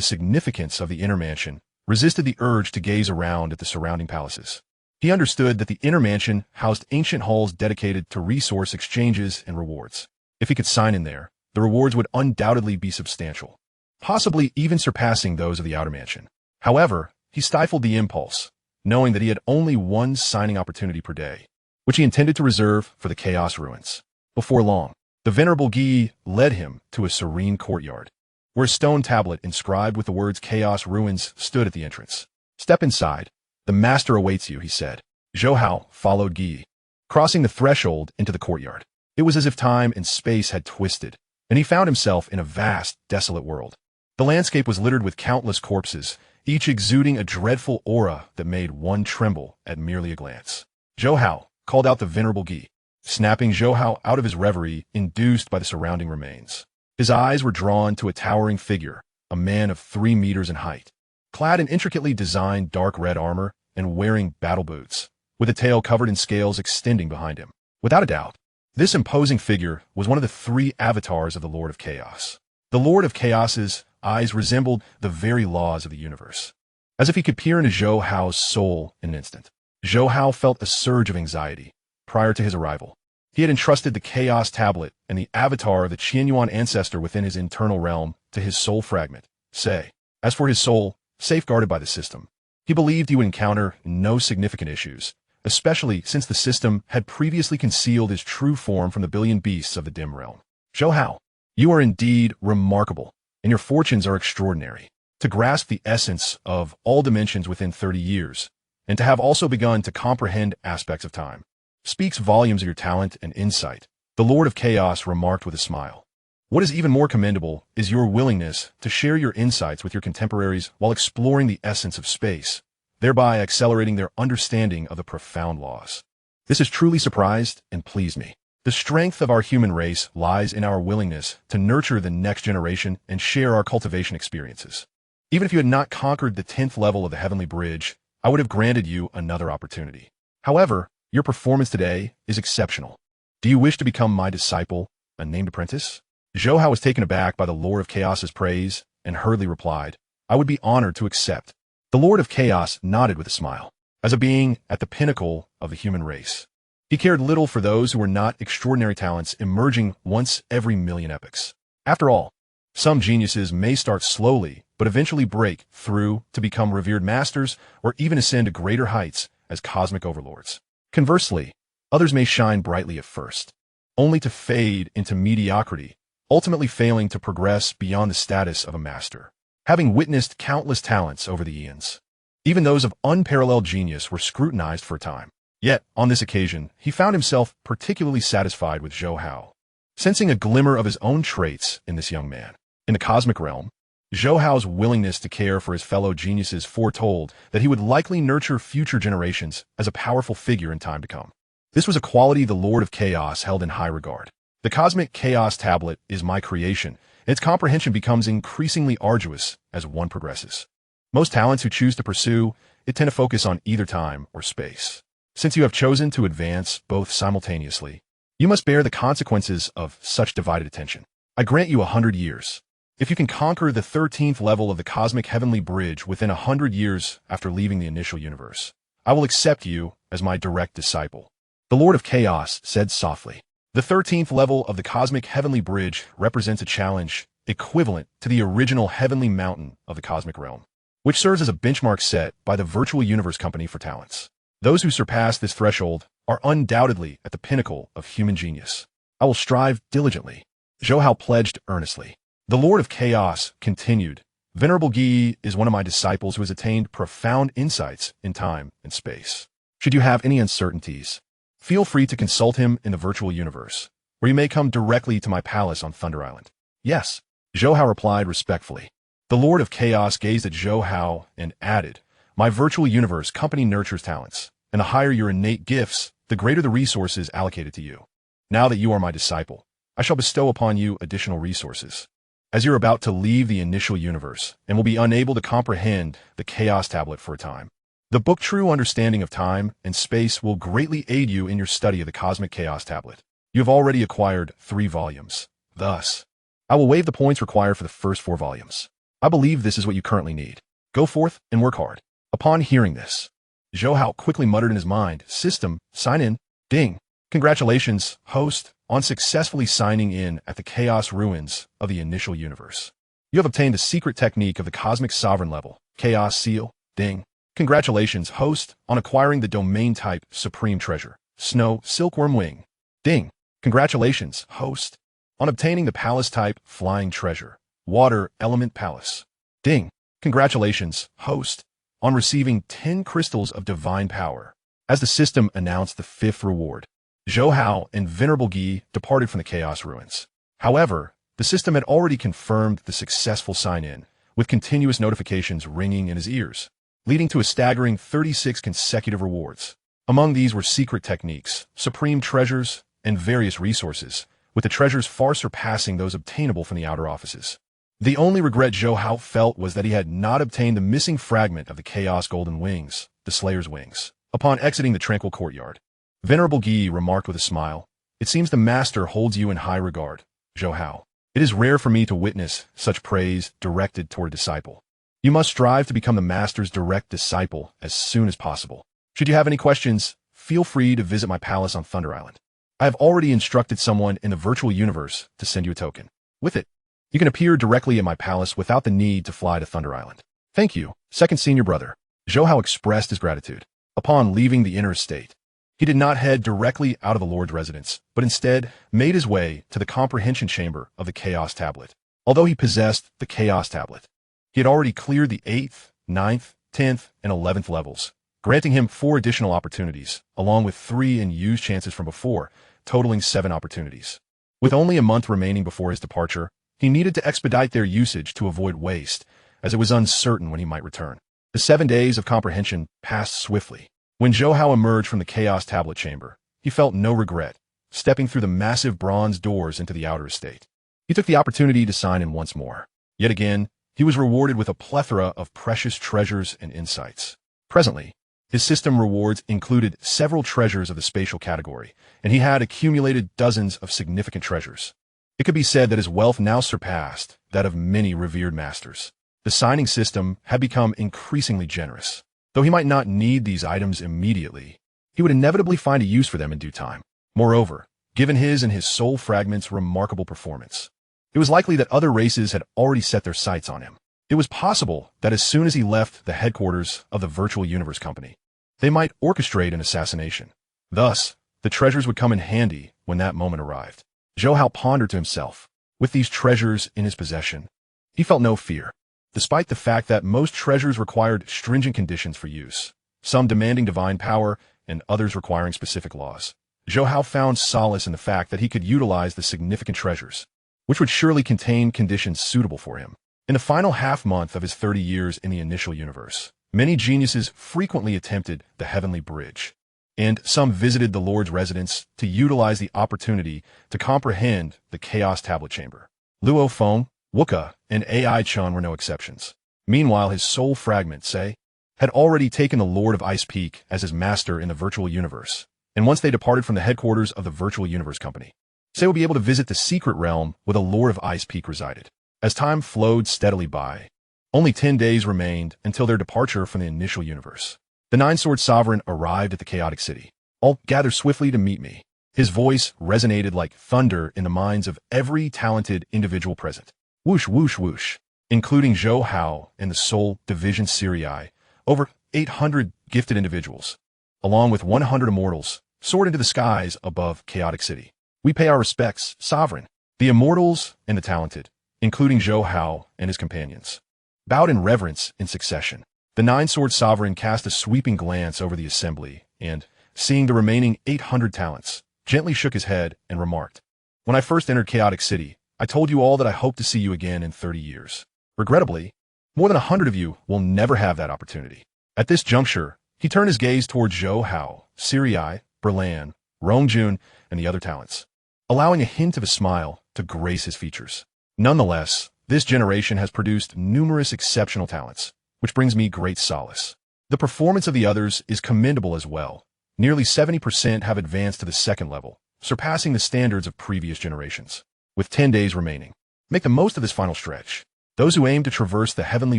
Speaker 1: significance of the inner mansion, resisted the urge to gaze around at the surrounding palaces. He understood that the inner mansion housed ancient halls dedicated to resource exchanges and rewards. If he could sign in there, the rewards would undoubtedly be substantial, possibly even surpassing those of the outer mansion. However, he stifled the impulse, knowing that he had only one signing opportunity per day, which he intended to reserve for the Chaos Ruins. Before long, the venerable Guy led him to a serene courtyard. where a stone tablet inscribed with the words Chaos Ruins stood at the entrance. "Step inside. The master awaits you," he said. Zhou Hao followed Guy, crossing the threshold into the courtyard. It was as if time and space had twisted, and he found himself in a vast, desolate world. The landscape was littered with countless corpses, each exuding a dreadful aura that made one tremble at merely a glance. "Zhou Hao," called out the venerable Guy, snapping Zhou Hao out of his reverie induced by the surrounding remains. His eyes were drawn to a towering figure, a man of 3 meters in height, clad in intricately designed dark red armor and wearing battle boots, with a tail covered in scales extending behind him. Without a doubt, this imposing figure was one of the 3 avatars of the Lord of Chaos. The Lord of Chaos's eyes resembled the very laws of the universe, as if he could peer into Zhou Hao's soul in an instant. Zhou Hao felt a surge of anxiety prior to his arrival. He had entrusted the Chaos Tablet and the avatar of the Qianyuan ancestor within his internal realm to his soul fragment, Sei. As for his soul, safeguarded by the system, he believed he would encounter no significant issues, especially since the system had previously concealed his true form from the billion beasts of the dim realm. "Zhou Hao, you are indeed remarkable, and your fortunes are extraordinary. To grasp the essence of all dimensions within 30 years, and to have also begun to comprehend aspects of time, speaks volumes of your talent and insight," the Lord of Chaos remarked with a smile. "What is even more commendable is your willingness to share your insights with your contemporaries while exploring the essence of space, thereby accelerating their understanding of the profound laws. This has truly surprised and pleased me. The strength of our human race lies in our willingness to nurture the next generation and share our cultivation experiences. Even if you had not conquered the 10th level of the Heavenly Bridge, I would have granted you another opportunity. However, your performance today is exceptional. Do you wish to become my disciple, a named apprentice?" Zhou Hao was taken aback by the Lord of Chaos's praise and hurriedly replied, "I would be honored to accept." The Lord of Chaos nodded with a smile. As a being at the pinnacle of the human race, he cared little for those who were not extraordinary talents emerging once every million epochs. After all, some geniuses may start slowly but eventually break through to become revered masters or even ascend to greater heights as cosmic overlords. Conversely, others may shine brightly at first, only to fade into mediocrity, ultimately failing to progress beyond the status of a master. Having witnessed countless talents over the eons, even those of unparalleled genius were scrutinized for a time. Yet, on this occasion, he found himself particularly satisfied with Zhou Hao, sensing a glimmer of his own traits in this young man. In the cosmic realm, Zhou Hao's willingness to care for his fellow geniuses foretold that he would likely nurture future generations as a powerful figure in time to come. This was a quality the Lord of Chaos held in high regard. "The Cosmic Chaos Tablet is my creation, and its comprehension becomes increasingly arduous as one progresses. Most talents who choose to pursue it tend to focus on either time or space. Since you have chosen to advance both simultaneously, you must bear the consequences of such divided attention. I grant you 100 years. If you can conquer the 13th level of the Cosmic Heavenly Bridge within 100 years after leaving the initial universe, I will accept you as my direct disciple." The Lord of Chaos said softly. The 13th level of the Cosmic Heavenly Bridge represents a challenge equivalent to the original Heavenly Mountain of the Cosmic Realm, which serves as a benchmark set by the Virtual Universe Company for talents. Those who surpass this threshold are undoubtedly at the pinnacle of human genius. I will strive diligently, Zhou Hao pledged earnestly. The Lord of Chaos continued, "Venerable Guy is one of my disciples who has attained profound insights in time and space. Should you have any uncertainties, feel free to consult him in the virtual universe, or you may come directly to my palace on Thunder Island." "Yes," Zhou Hao replied respectfully. The Lord of Chaos gazed at Zhou Hao and added, "My virtual universe company nurtures talents, and the higher your innate gifts, the greater the resources allocated to you. Now that you are my disciple, I shall bestow upon you additional resources. As you're about to leave the initial universe and will be unable to comprehend the Chaos Tablet for a time, the book True Understanding of Time and Space will greatly aid you in your study of the Cosmic Chaos Tablet. You have already acquired 3 volumes. Thus, I will waive the points required for the first 4 volumes. I believe this is what you currently need. Go forth and work hard." Upon hearing this, Zhou Hao quickly muttered in his mind, "System, sign in, ding. Congratulations, host, on successfully signing in at the Chaos Ruins of the initial universe. You have obtained a secret technique of the Cosmic Sovereign level, Chaos Seal, ding. Congratulations, host, on acquiring the domain type Supreme Treasure, Snow Silkworm Wing, ding. Congratulations, host, on obtaining the Palace type Flying Treasure, Water Element Palace. Ding! Congratulations, host, on receiving 10 crystals of divine power. As the system announced the 5th reward, Zhou Hao and Venerable Gi departed from the Chaos Ruins. However, the system had already confirmed the successful sign-in, with continuous notifications ringing in his ears, leading to a staggering 36 consecutive rewards. Among these were secret techniques, supreme treasures, and various resources, with the treasures far surpassing those obtainable from the outer offices. The only regret Zhou Hao felt was that he had not obtained the missing fragment of the Chaos Golden Wings, the Slayer's Wings, upon exiting the tranquil courtyard. Venerable Gi remarked with a smile, "It seems the Master holds you in high regard, Zhou Hao. It is rare for me to witness such praise directed toward a disciple. You must strive to become the Master's direct disciple as soon as possible. Should you have any questions, feel free to visit my palace on Thunder Island. I have already instructed someone in the virtual universe to send you a token. With it, you can appear directly at my palace without the need to fly to Thunder Island." "Thank you, second senior brother." Zhou Hao expressed his gratitude. Upon leaving the inner estate, he did not head directly out of the Lord's residence, but instead made his way to the comprehension chamber of the Chaos Tablet. Although he possessed the Chaos Tablet, he had already cleared the 8th, 9th, 10th, and 11th levels, granting him 4 additional opportunities, along with 3 unused chances from before, totaling 7 opportunities. With only a month remaining before his departure, he needed to expedite their usage to avoid waste, as it was uncertain when he might return. The 7 days of comprehension passed swiftly. When Zhou Hao emerged from the Chaos Tablet chamber, he felt no regret, stepping through the massive bronze doors into the outer estate. He took the opportunity to sign in once more. Yet again, he was rewarded with a plethora of precious treasures and insights. Presently, his system rewards included several treasures of the spatial category, and he had accumulated dozens of significant treasures. It could be said that his wealth now surpassed that of many revered masters. The signing system had become increasingly generous. Though he might not need these items immediately, he would inevitably find a use for them in due time. Moreover, given his and his soul fragment's remarkable performance, it was likely that other races had already set their sights on him. It was possible that as soon as he left the headquarters of the Virtual Universe Company, they might orchestrate an assassination. Thus, the treasures would come in handy when that moment arrived. Zhou Hao pondered to himself. With these treasures in his possession, he felt no fear, despite the fact that most treasures required stringent conditions for use, some demanding divine power and others requiring specific laws. Zhou Hao found solace in the fact that he could utilize the significant treasures, which would surely contain conditions suitable for him. In the final half-month of his 30 years in the initial universe, many geniuses frequently attempted the Heavenly Bridge, and some visited the Lord's residence to utilize the opportunity to comprehend the Chaos Tablet Chamber. Luo Feng, Wuka, and AI Chun were no exceptions. Meanwhile, his soul fragment, Sei, had already taken the Lord of Ice Peak as his master in the virtual universe, and once they departed from the headquarters of the Virtual Universe Company, Sei would be able to visit the secret realm where the Lord of Ice Peak resided. As time flowed steadily by, only 10 days remained until their departure from the initial universe. The Nine-Sword Sovereign arrived at the chaotic city. "All gather swiftly to meet me." His voice resonated like thunder in the minds of every talented individual present. Whoosh, whoosh, whoosh. Including Zhou Hao and the Soul Division Sirii, over 800 gifted individuals, along with 100 immortals, soared into the skies above Chaotic City. "We pay our respects, Sovereign." The immortals and the talented, including Zhou Hao and his companions, bowed in reverence in succession. The Nine-Sword Sovereign cast a sweeping glance over the assembly and, seeing the remaining 800 talents, gently shook his head and remarked, "When I first entered Chaotic City, I told you all that I hope to see you again in 30 years. Regrettably, more than 100 of you will never have that opportunity." At this juncture, he turned his gaze towards Zhou Hao, Sirii, Berlan, Rongjun, and the other talents, allowing a hint of a smile to grace his features. "Nonetheless, this generation has produced numerous exceptional talents, which brings me great solace. The performance of the others is commendable as well. Nearly 70% have advanced to the second level, surpassing the standards of previous generations. With 10 days remaining, make the most of this final stretch. Those who aim to traverse the Heavenly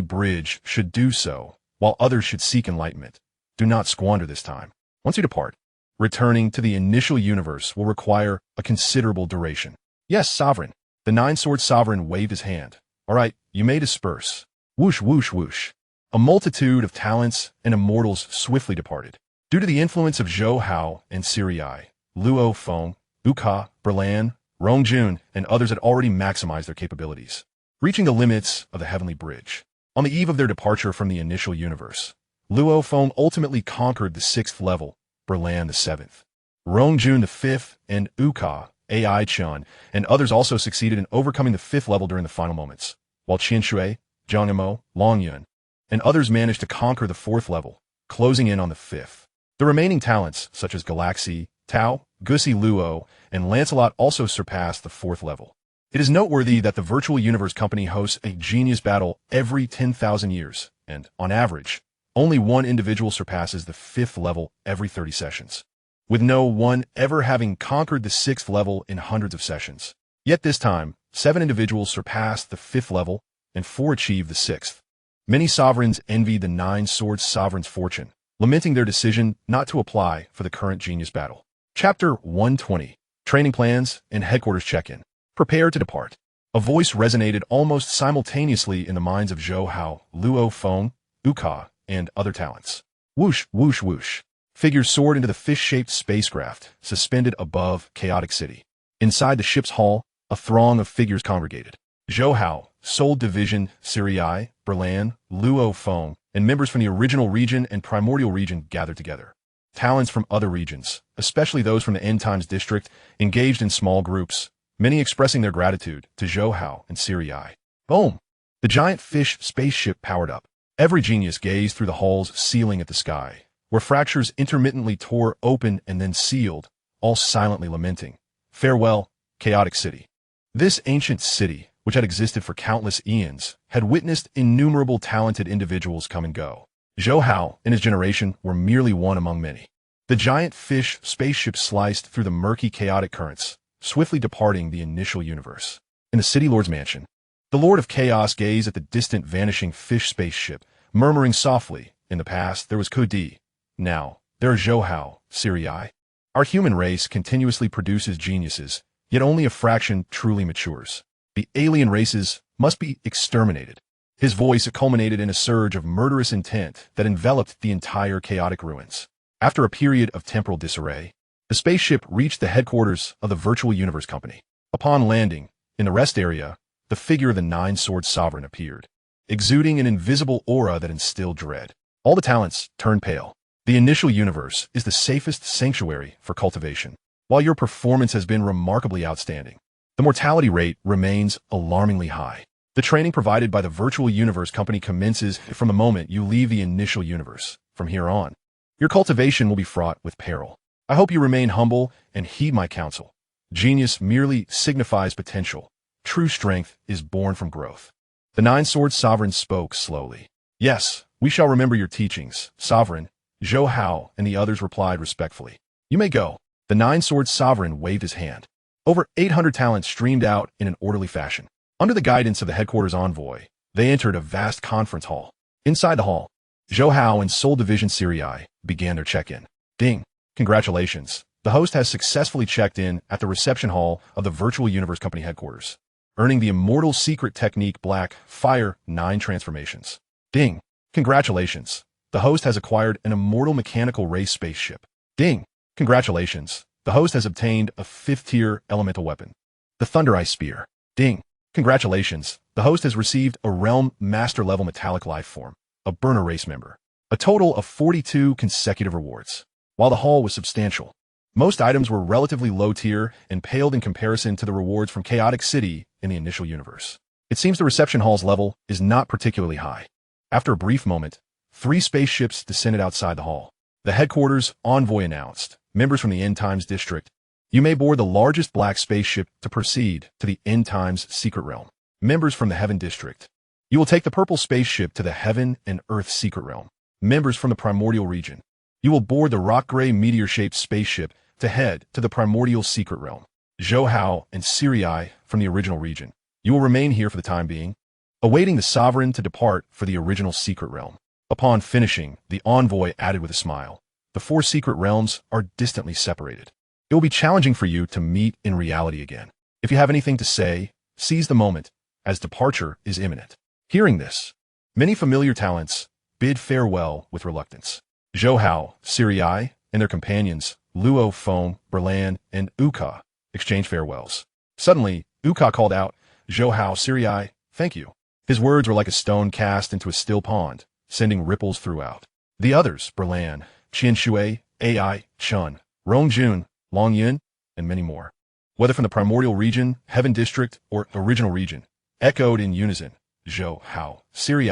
Speaker 1: Bridge should do so, while others should seek enlightenment. Do not squander this time. Once you depart, returning to the initial universe will require a considerable duration." "Yes, Sovereign." The Nine-Sword Sovereign waved his hand. "All right, you may disperse." Whoosh, whoosh, whoosh. A multitude of talents and immortals swiftly departed. Due to the influence of Zhou Hao and Sirii, Luo Feng, Wuka, Berlan, Rongjun, and others had already maximized their capabilities. reaching the limits of the heavenly bridge. On the eve of their departure from the initial universe, Luo Feng ultimately conquered the 6th level, Berlan the 7th. Rongjun the 5th, and Uka, Ai Chun, and others also succeeded in overcoming the 5th level during the final moments, while Qian Shui, Zhang Emo, Long Yun, and others managed to conquer the 4th level, closing in on the 5th. The remaining talents, such as Galaxy, Tao, Gussie Luo, and Lancelot also surpassed the 4th level. It is noteworthy that the Virtual Universe Company hosts a genius battle every 10,000 years, and, on average, only one individual surpasses the 5th level every 30 sessions, with no one ever having conquered the 6th level in hundreds of sessions. Yet this time, 7 individuals surpassed the 5th level, and 4 achieved the 6th. Many sovereigns envied the 9 Swords Sovereign's fortune, lamenting their decision not to apply for the current genius battle. Chapter 120. Training Plans and Headquarters Check-in. Prepare to depart. A voice resonated almost simultaneously in the minds of Zhou Hao, Luo Feng, Uka, and other talents. Whoosh, whoosh, whoosh. Figures soared into the fish-shaped spacecraft, suspended above Chaotic City. Inside the ship's hull, a throng of figures congregated. Zhou Hao, Seoul Division, Siriai, Berlan, Luo Feng, and members from the original region and primordial region gathered together. Talents from other regions, especially those from the End Times district, engaged in small groups, many expressing their gratitude to Zhou Hao and Siriai. Boom! The giant fish spaceship powered up. Every genius gazed through the hall's ceiling at the sky, where fractures intermittently tore open and then sealed, all silently lamenting. Farewell, Chaotic City. This ancient city, which had existed for countless eons, had witnessed innumerable talented individuals come and go. Zhou Hao and his generation were merely one among many. The giant fish spaceship sliced through the murky chaotic currents, swiftly departing the initial universe. In the City Lord's mansion, the Lord of Chaos gazed at the distant vanishing fish spaceship, murmuring softly, in the past there was Kudi. Now, there are Zhou Hao, Siriai. Our human race continuously produces geniuses, yet only a fraction truly matures. The alien races must be exterminated. His voice culminated in a surge of murderous intent that enveloped the entire chaotic ruins. After a period of temporal disarray, the spaceship reached the headquarters of the Virtual Universe Company. Upon landing, in the rest area, the figure of the 9 Swords Sovereign appeared, exuding an invisible aura that instilled dread. All the talents turned pale. The initial universe is the safest sanctuary for cultivation. While your performance has been remarkably outstanding, the mortality rate remains alarmingly high. The training provided by the Virtual Universe Company commences from the moment you leave the initial universe. From here on, your cultivation will be fraught with peril. I hope you remain humble and heed my counsel. Genius merely signifies potential. True strength is born from growth. The 9 Swords Sovereign spoke slowly. Yes, we shall remember your teachings, Sovereign. Zhou Hao and the others replied respectfully. You may go. The 9 Swords Sovereign waved his hand. Over 800 talents streamed out in an orderly fashion. Under the guidance of the headquarters envoy, they entered a vast conference hall. Inside the hall, Zhou Hao and Seoul Division Siriai began their check-in. Ding! Congratulations. The host has successfully checked in at the reception hall of the Virtual Universe Company headquarters, earning the immortal secret technique Black Fire 9 transformations. Ding! Congratulations. The host has acquired an immortal mechanical race spaceship. Ding! Congratulations. The host has obtained a 5th-tier elemental weapon, the Thunder Ice Spear. Ding! Congratulations. The host has received a Realm Master-level metallic life form, a burner race member. A total of 42 consecutive rewards. While the haul was substantial, most items were relatively low-tier and paled in comparison to the rewards from Chaotic City in the initial universe. It seems the reception hall's level is not particularly high. After a brief moment, 3 spaceships descended outside the hall. The headquarters envoy announced, members from the End Times district, you may board the largest black spaceship to proceed to the End Times secret realm. Members from the Heaven district, you will take the purple spaceship to the Heaven and Earth secret realm. Members from the primordial region, you will board the rock-gray meteor-shaped spaceship to head to the primordial secret realm. Zhou Hao and Siriai from the original region, you will remain here for the time being, awaiting the sovereign to depart for the original secret realm. Upon finishing, the envoy added with a smile, the 4 secret realms are distantly separated. It will be challenging for you to meet in reality again. If you have anything to say, seize the moment, as departure is imminent. Hearing this, many familiar talents bid farewell with reluctance. Zhou Hao, Siriai, and their companions, Luo Feng, Berlan, and Uka, exchanged farewells. Suddenly, Uka called out, Zhou Hao, Siriai, thank you. His words were like a stone cast into a still pond, sending ripples throughout. The others, Berlan, Qian Shui, Ai, Chun, Rong Jun, Long Yun, and many more, whether from the primordial region, Heaven District, or original region, echoed in unison. Zhou Hao, Siri,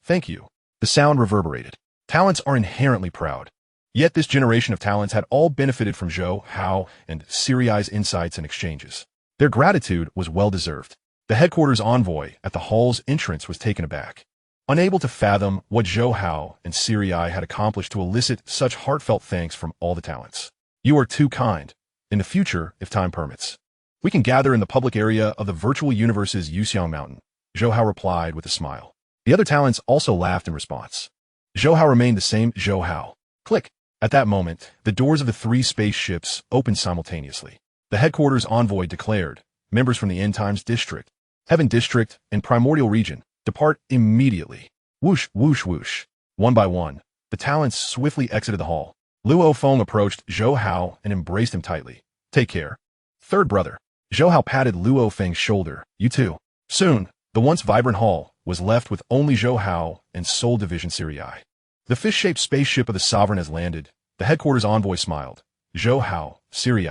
Speaker 1: thank you. The sound reverberated. Talents are inherently proud. Yet this generation of talents had all benefited from Zhou Hao and Siri's insights and exchanges. Their gratitude was well-deserved. The headquarters envoy at the hall's entrance was taken aback, unable to fathom what Zhou Hao and Siri had accomplished to elicit such heartfelt thanks from all the talents. You are too kind. In the future, if time permits, we can gather in the public area of the virtual universe's Yuxiang Mountain, Zhou Hao replied with a smile. The other talents also laughed in response. Zhou Hao remained the same. Zhou Hao. Click. At that moment, the doors of the 3 spaceships opened simultaneously. The headquarters envoy declared, members from the End Times District, Heaven District, and Primordial Region, depart immediately. Whoosh, whoosh, whoosh. One by one, the talents swiftly exited the hall. Luo Feng approached Zhou Hao and embraced him tightly. Take care. Third brother. Zhou Hao patted Luo Feng's shoulder. You too. Soon, the once vibrant hall was left with only Zhou Hao and Soul Division Siri. The fish-shaped spaceship of the Sovereign has landed. The headquarters envoy smiled. Zhou Hao, Siri,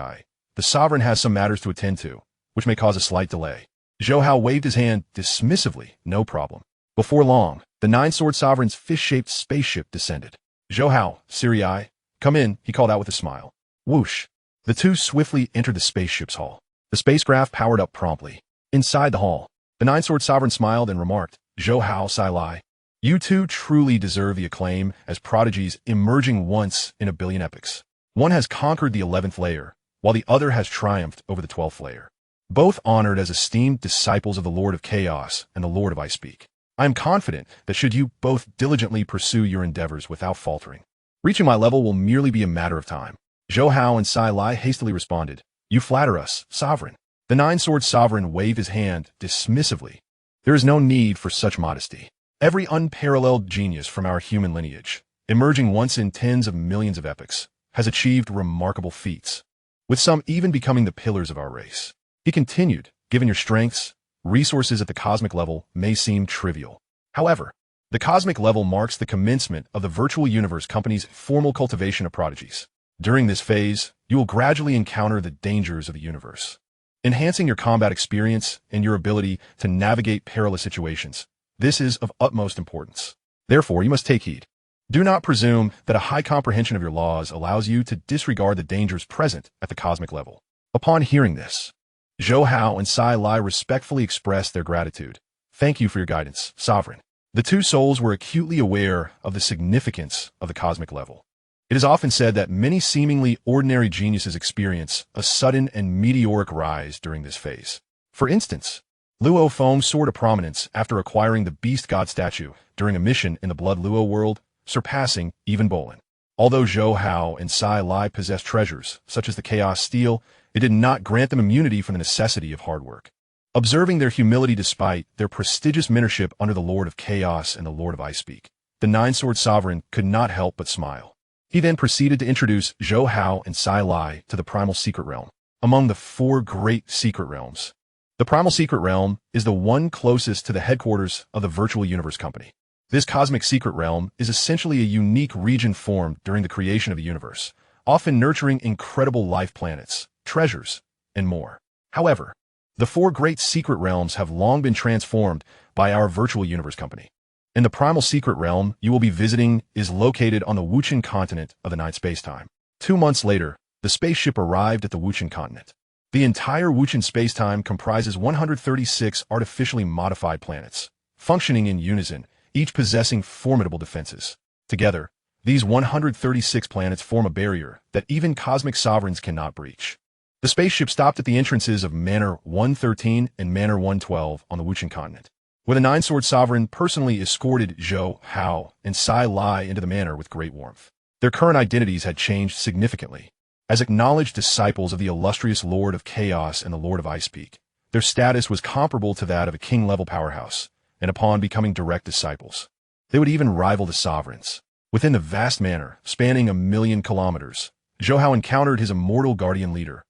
Speaker 1: the Sovereign has some matters to attend to, which may cause a slight delay. Zhou Hao waved his hand dismissively. No problem. Before long, the 9-Sword Sovereign's fish-shaped spaceship descended. Zhou Hao, Siri, come in, he called out with a smile. Whoosh. The two swiftly entered the spaceship's hall. The spacecraft powered up promptly. Inside the hall, the 9-Sword Sovereign smiled and remarked, Zhou Hao, Sai, you two truly deserve the acclaim as prodigies emerging once in a billion epochs. One has conquered the 11th layer, while the other has triumphed over the 12th layer. Both honored as esteemed disciples of the Lord of Chaos and the Lord of Ice Peak. I am confident that should you both diligently pursue your endeavors without faltering, reaching my level will merely be a matter of time. Zhou Hao and Sai Lai hastily responded, You flatter us, Sovereign. The 9-Sword Sovereign waved his hand dismissively. There is no need for such modesty. Every unparalleled genius from our human lineage, emerging once in tens of millions of epochs, has achieved remarkable feats, with some even becoming the pillars of our race. He continued, given your strengths, resources at the cosmic level may seem trivial. However, the cosmic level marks the commencement of the Virtual Universe Company's formal cultivation of prodigies. During this phase, you will gradually encounter the dangers of the universe, enhancing your combat experience and your ability to navigate perilous situations. This is of utmost importance. Therefore, you must take heed. Do not presume that a high comprehension of your laws allows you to disregard the dangers present at the cosmic level. Upon hearing this, Zhou Hao and Sai Lai respectfully expressed their gratitude. Thank you for your guidance, Sovereign. The two souls were acutely aware of the significance of the cosmic level. It is often said that many seemingly ordinary geniuses experience a sudden and meteoric rise during this phase. For instance, Luo Feng soared to prominence after acquiring the Beast God statue during a mission in the Blood Luo world, surpassing even Bolin. Although Zhou Hao and Sai Lai possessed treasures, such as the Chaos Steel, it did not grant them immunity from the necessity of hard work. Observing their humility despite their prestigious mentorship under the Lord of Chaos and the Lord of Ice Peak, the 9-Sword Sovereign could not help but smile. He then proceeded to introduce Zhou Hao and Sai Lai to the Primal Secret Realm. Among the 4 great secret realms, the Primal Secret Realm is the one closest to the headquarters of the Virtual Universe Company. This cosmic secret realm is essentially a unique region formed during the creation of the universe, often nurturing incredible life planets, treasures, and more. However, the 4 great secret realms have long been transformed by our Virtual Universe Company. And the Primal Secret Realm you will be visiting is located on the Wuchen continent of the Ninth Spacetime. 2 months later, the spaceship arrived at the Wuchen continent. The entire Wuchen spacetime comprises 136 artificially modified planets, functioning in unison, each possessing formidable defenses. Together, these 136 planets form a barrier that even cosmic sovereigns cannot breach. The spaceship stopped at the entrances of Manor 113 and Manor 112 on the Wuchen continent, where the 9-Sword Sovereign personally escorted Zhou Hao and Sai Lai into the manor with great warmth. Their current identities had changed significantly. As acknowledged disciples of the illustrious Lord of Chaos and the Lord of Ice Peak, their status was comparable to that of a king-level powerhouse, and upon becoming direct disciples, they would even rival the sovereigns. Within the vast manor, spanning 1,000,000 kilometers, Zhou Hao encountered his immortal guardian leader,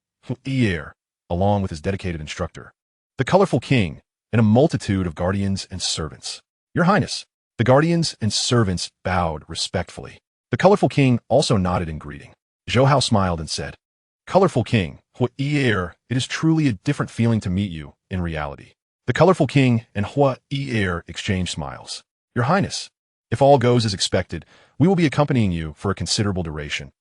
Speaker 1: Yi, along with his dedicated instructor. The colorful king, and a multitude of guardians and servants. Your Highness, the guardians and servants bowed respectfully. The colorful king also nodded in greeting. Zhou Hao smiled and said, Colorful king, it is truly a different feeling to meet you in reality. The colorful king and exchanged smiles. Your Highness, if all goes as expected, we will be accompanying you for a considerable duration,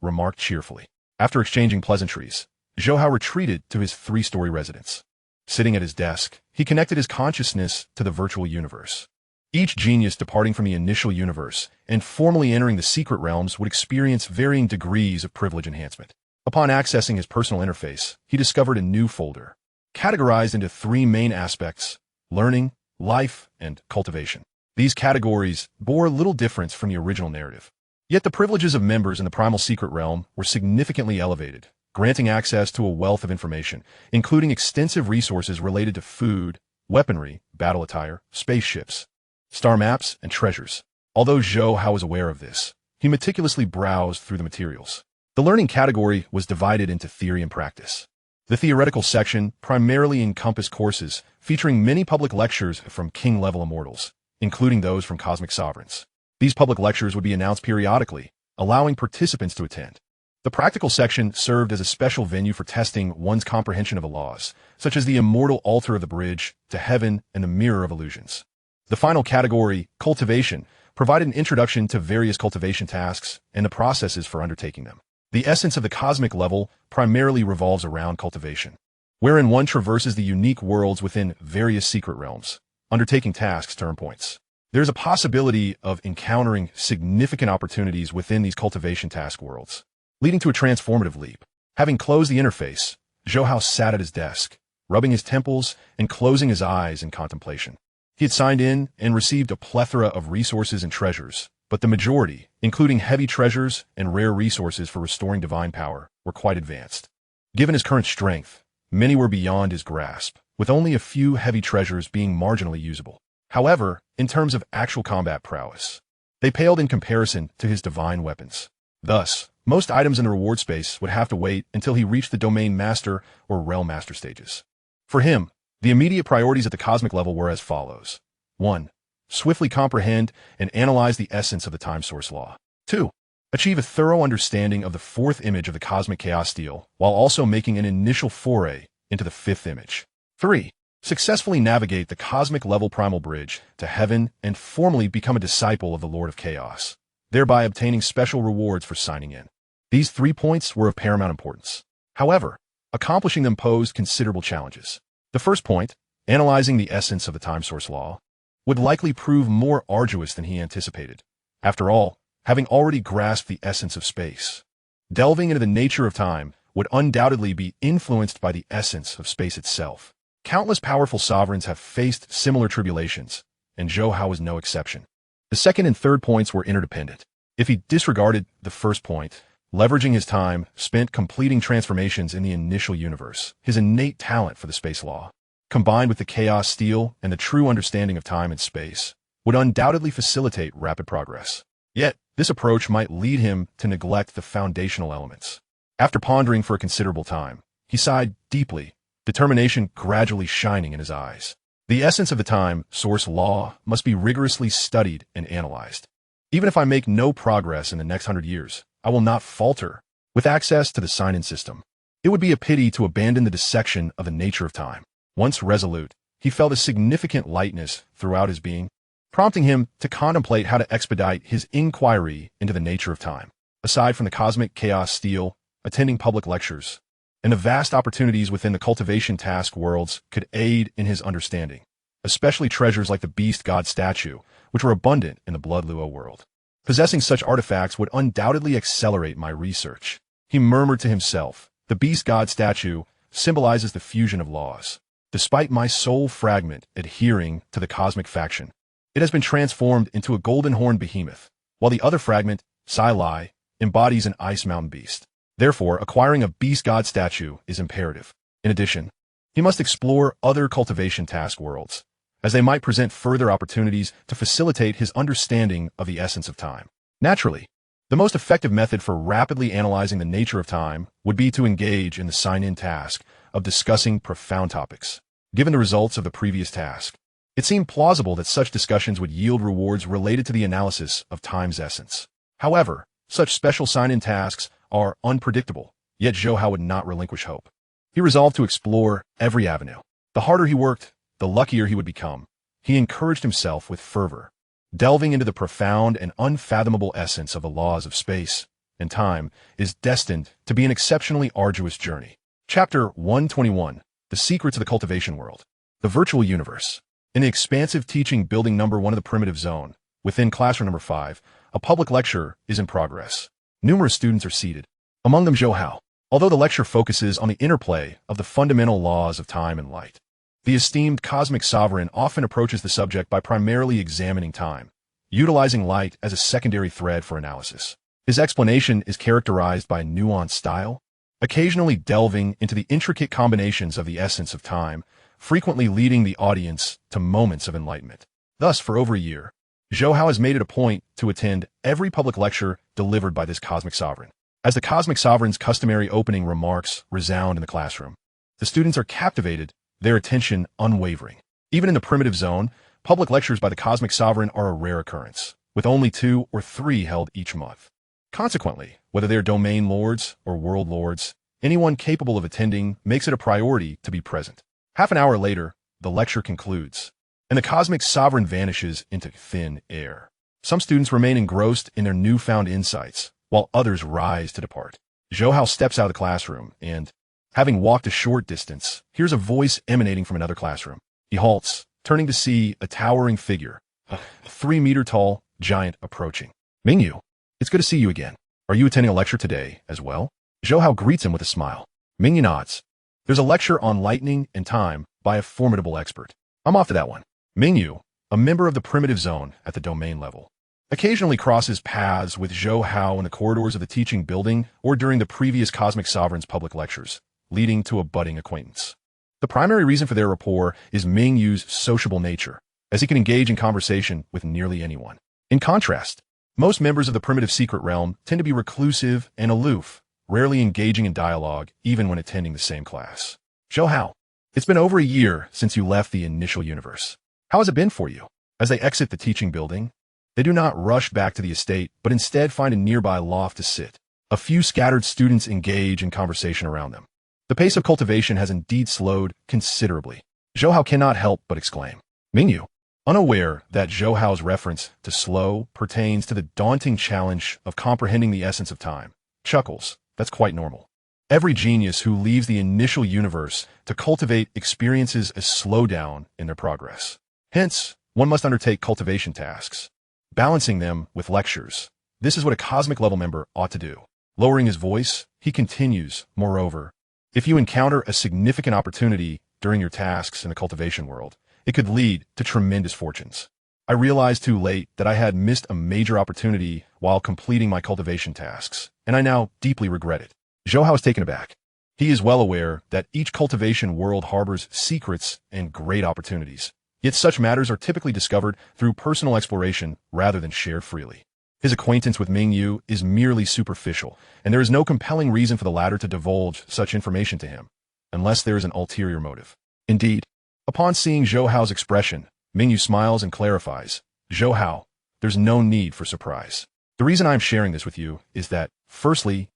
Speaker 1: remarked cheerfully. After exchanging pleasantries, Zhou Hao retreated to his three-story residence. Sitting at his desk, he connected his consciousness to the virtual universe. Each genius departing from the initial universe and formally entering the secret realms would experience varying degrees of privilege enhancement. Upon accessing his personal interface, he discovered a new folder, categorized into three main aspects: learning, life, and cultivation. These categories bore little difference from the original narrative. Yet the privileges of members in the primal secret realm were significantly elevated, granting access to a wealth of information, including extensive resources related to food, weaponry, battle attire, spaceships, star maps, and treasures. Although Zhou Hao was aware of this, he meticulously browsed through the materials. The learning category was divided into theory and practice. The theoretical section primarily encompassed courses featuring many public lectures from king-level immortals, including those from cosmic sovereigns. These public lectures would be announced periodically, allowing participants to attend. The practical section served as a special venue for testing one's comprehension of the laws, such as the immortal altar of the bridge to heaven and the mirror of illusions. The final category, cultivation, provided an introduction to various cultivation tasks and the processes for undertaking them. The essence of the cosmic level primarily revolves around cultivation, wherein one traverses the unique worlds within various secret realms, undertaking tasks to earn points. There's a possibility of encountering significant opportunities within these cultivation task worlds, leading to a transformative leap. Having closed the interface, Zhou Hao sat at his desk, rubbing his temples and closing his eyes in contemplation. He had signed in and received a plethora of resources and treasures, but the majority, including heavy treasures and rare resources for restoring divine power, were quite advanced. Given his current strength, many were beyond his grasp, with only a few heavy treasures being marginally usable. However, in terms of actual combat prowess, they paled in comparison to his divine weapons. Thus, most items in the reward space would have to wait until he reached the Domain Master or Realm Master stages. For him, the immediate priorities at the cosmic level were as follows. 1. Swiftly comprehend and analyze the essence of the time source law. 2. Achieve a thorough understanding of the fourth image of the cosmic chaos steel, while also making an initial foray into the fifth image. 3. Successfully navigate the cosmic level primal bridge to heaven and formally become a disciple of the Lord of Chaos, thereby obtaining special rewards for signing in. These 3 points were of paramount importance. However, accomplishing them posed considerable challenges. The first point, analyzing the essence of the time source law, would likely prove more arduous than he anticipated. After all, having already grasped the essence of space, delving into the nature of time would undoubtedly be influenced by the essence of space itself. Countless powerful sovereigns have faced similar tribulations, and Zhou Hao was no exception. The second and third points were interdependent. If he disregarded the first point, leveraging his time spent completing transformations in the initial universe, his innate talent for the space law, combined with the chaos steel and the true understanding of time and space, would undoubtedly facilitate rapid progress. Yet, this approach might lead him to neglect the foundational elements. After pondering for a considerable time, he sighed deeply, determination gradually shining in his eyes. The essence of the time source law must be rigorously studied and analyzed. Even if I make no progress in the next 100 years, I will not falter. With access to the sign-in system, it would be a pity to abandon the dissection of the nature of time. Once resolute, he felt a significant lightness throughout his being, prompting him to contemplate how to expedite his inquiry into the nature of time. Aside from the cosmic chaos steel, attending public lectures, and the vast opportunities within the cultivation task worlds could aid in his understanding, especially treasures like the beast god statue, which were abundant in the Blood Luo world. Possessing such artifacts would undoubtedly accelerate my research. He murmured to himself, the beast god statue symbolizes the fusion of laws. Despite my soul fragment adhering to the cosmic faction, it has been transformed into a golden horned behemoth, while the other fragment, Sai Lai, embodies an ice mountain beast. Therefore, acquiring a beast god statue is imperative. In addition, he must explore other cultivation task worlds, as they might present further opportunities to facilitate his understanding of the essence of time. Naturally, the most effective method for rapidly analyzing the nature of time would be to engage in the sign-in task of discussing profound topics. Given the results of the previous task, it seemed plausible that such discussions would yield rewards related to the analysis of time's essence. However, such special sign-in tasks are unpredictable, yet Zhou Hao would not relinquish hope. He resolved to explore every avenue. The harder he worked, the luckier he would become. He encouraged himself with fervor, delving into the profound and unfathomable essence of the laws of space and time is destined to be an exceptionally arduous journey. Chapter 121, The Secrets of the Cultivation World. The Virtual Universe. In the expansive teaching building number 1 of the primitive zone, within classroom number 5, a public lecture is in progress. Numerous students are seated, among them Zhou Hao. Although the lecture focuses on the interplay of the fundamental laws of time and light, the esteemed cosmic sovereign often approaches the subject by primarily examining time, utilizing light as a secondary thread for analysis. His explanation is characterized by nuanced style, occasionally delving into the intricate combinations of the essence of time, frequently leading the audience to moments of enlightenment. Thus, for over a year, Zhou Hao has made it a point to attend every public lecture delivered by this cosmic sovereign. As the cosmic sovereign's customary opening remarks resound in the classroom, the students are captivated, their attention unwavering. Even in the primitive zone, public lectures by the cosmic sovereign are a rare occurrence, with only 2 or 3 held each month. Consequently, whether they are domain lords or world lords, anyone capable of attending makes it a priority to be present. Half an hour later, the lecture concludes, and the cosmic sovereign vanishes into thin air. Some students remain engrossed in their newfound insights, while others rise to depart. Zhou Hao steps out of the classroom and, having walked a short distance, hears a voice emanating from another classroom. He halts, turning to see a towering figure, a 3-meter-tall giant approaching. Mingyu, it's good to see you again. Are you attending a lecture today as well? Zhou Hao greets him with a smile. Mingyu nods. There's a lecture on lightning and time by a formidable expert. I'm off to that one. Mingyu, a member of the primitive zone at the domain level, occasionally crosses paths with Zhou Hao in the corridors of the teaching building or during the previous cosmic sovereign's public lectures, leading to a budding acquaintance. The primary reason for their rapport is Mingyu's sociable nature, as he can engage in conversation with nearly anyone. In contrast, most members of the primitive secret realm tend to be reclusive and aloof, rarely engaging in dialogue even when attending the same class. Zhou Hao, it's been over a year since you left the initial universe. How has it been for you? As they exit the teaching building, they do not rush back to the estate, but instead find a nearby loft to sit. A few scattered students engage in conversation around them. The pace of cultivation has indeed slowed considerably. Zhou Hao cannot help but exclaim. Mingyu, unaware that Zhou Hao's reference to slow pertains to the daunting challenge of comprehending the essence of time, chuckles. That's quite normal. Every genius who leaves the initial universe to cultivate experiences a slowdown in their progress. Hence, one must undertake cultivation tasks, balancing them with lectures. This is what a cosmic level member ought to do. Lowering his voice, he continues, moreover, if you encounter a significant opportunity during your tasks in the cultivation world, it could lead to tremendous fortunes. I realized too late that I had missed a major opportunity while completing my cultivation tasks, and I now deeply regret it. Zhou Hao is taken aback. He is well aware that each cultivation world harbors secrets and great opportunities, yet such matters are typically discovered through personal exploration rather than shared freely. His acquaintance with Mingyu is merely superficial, and there is no compelling reason for the latter to divulge such information to him, unless there is an ulterior motive. Indeed, upon seeing Zhou Hao's expression, Mingyu smiles and clarifies, Zhou Hao, there's no need for surprise. The reason I'm sharing this with you is that, firstly,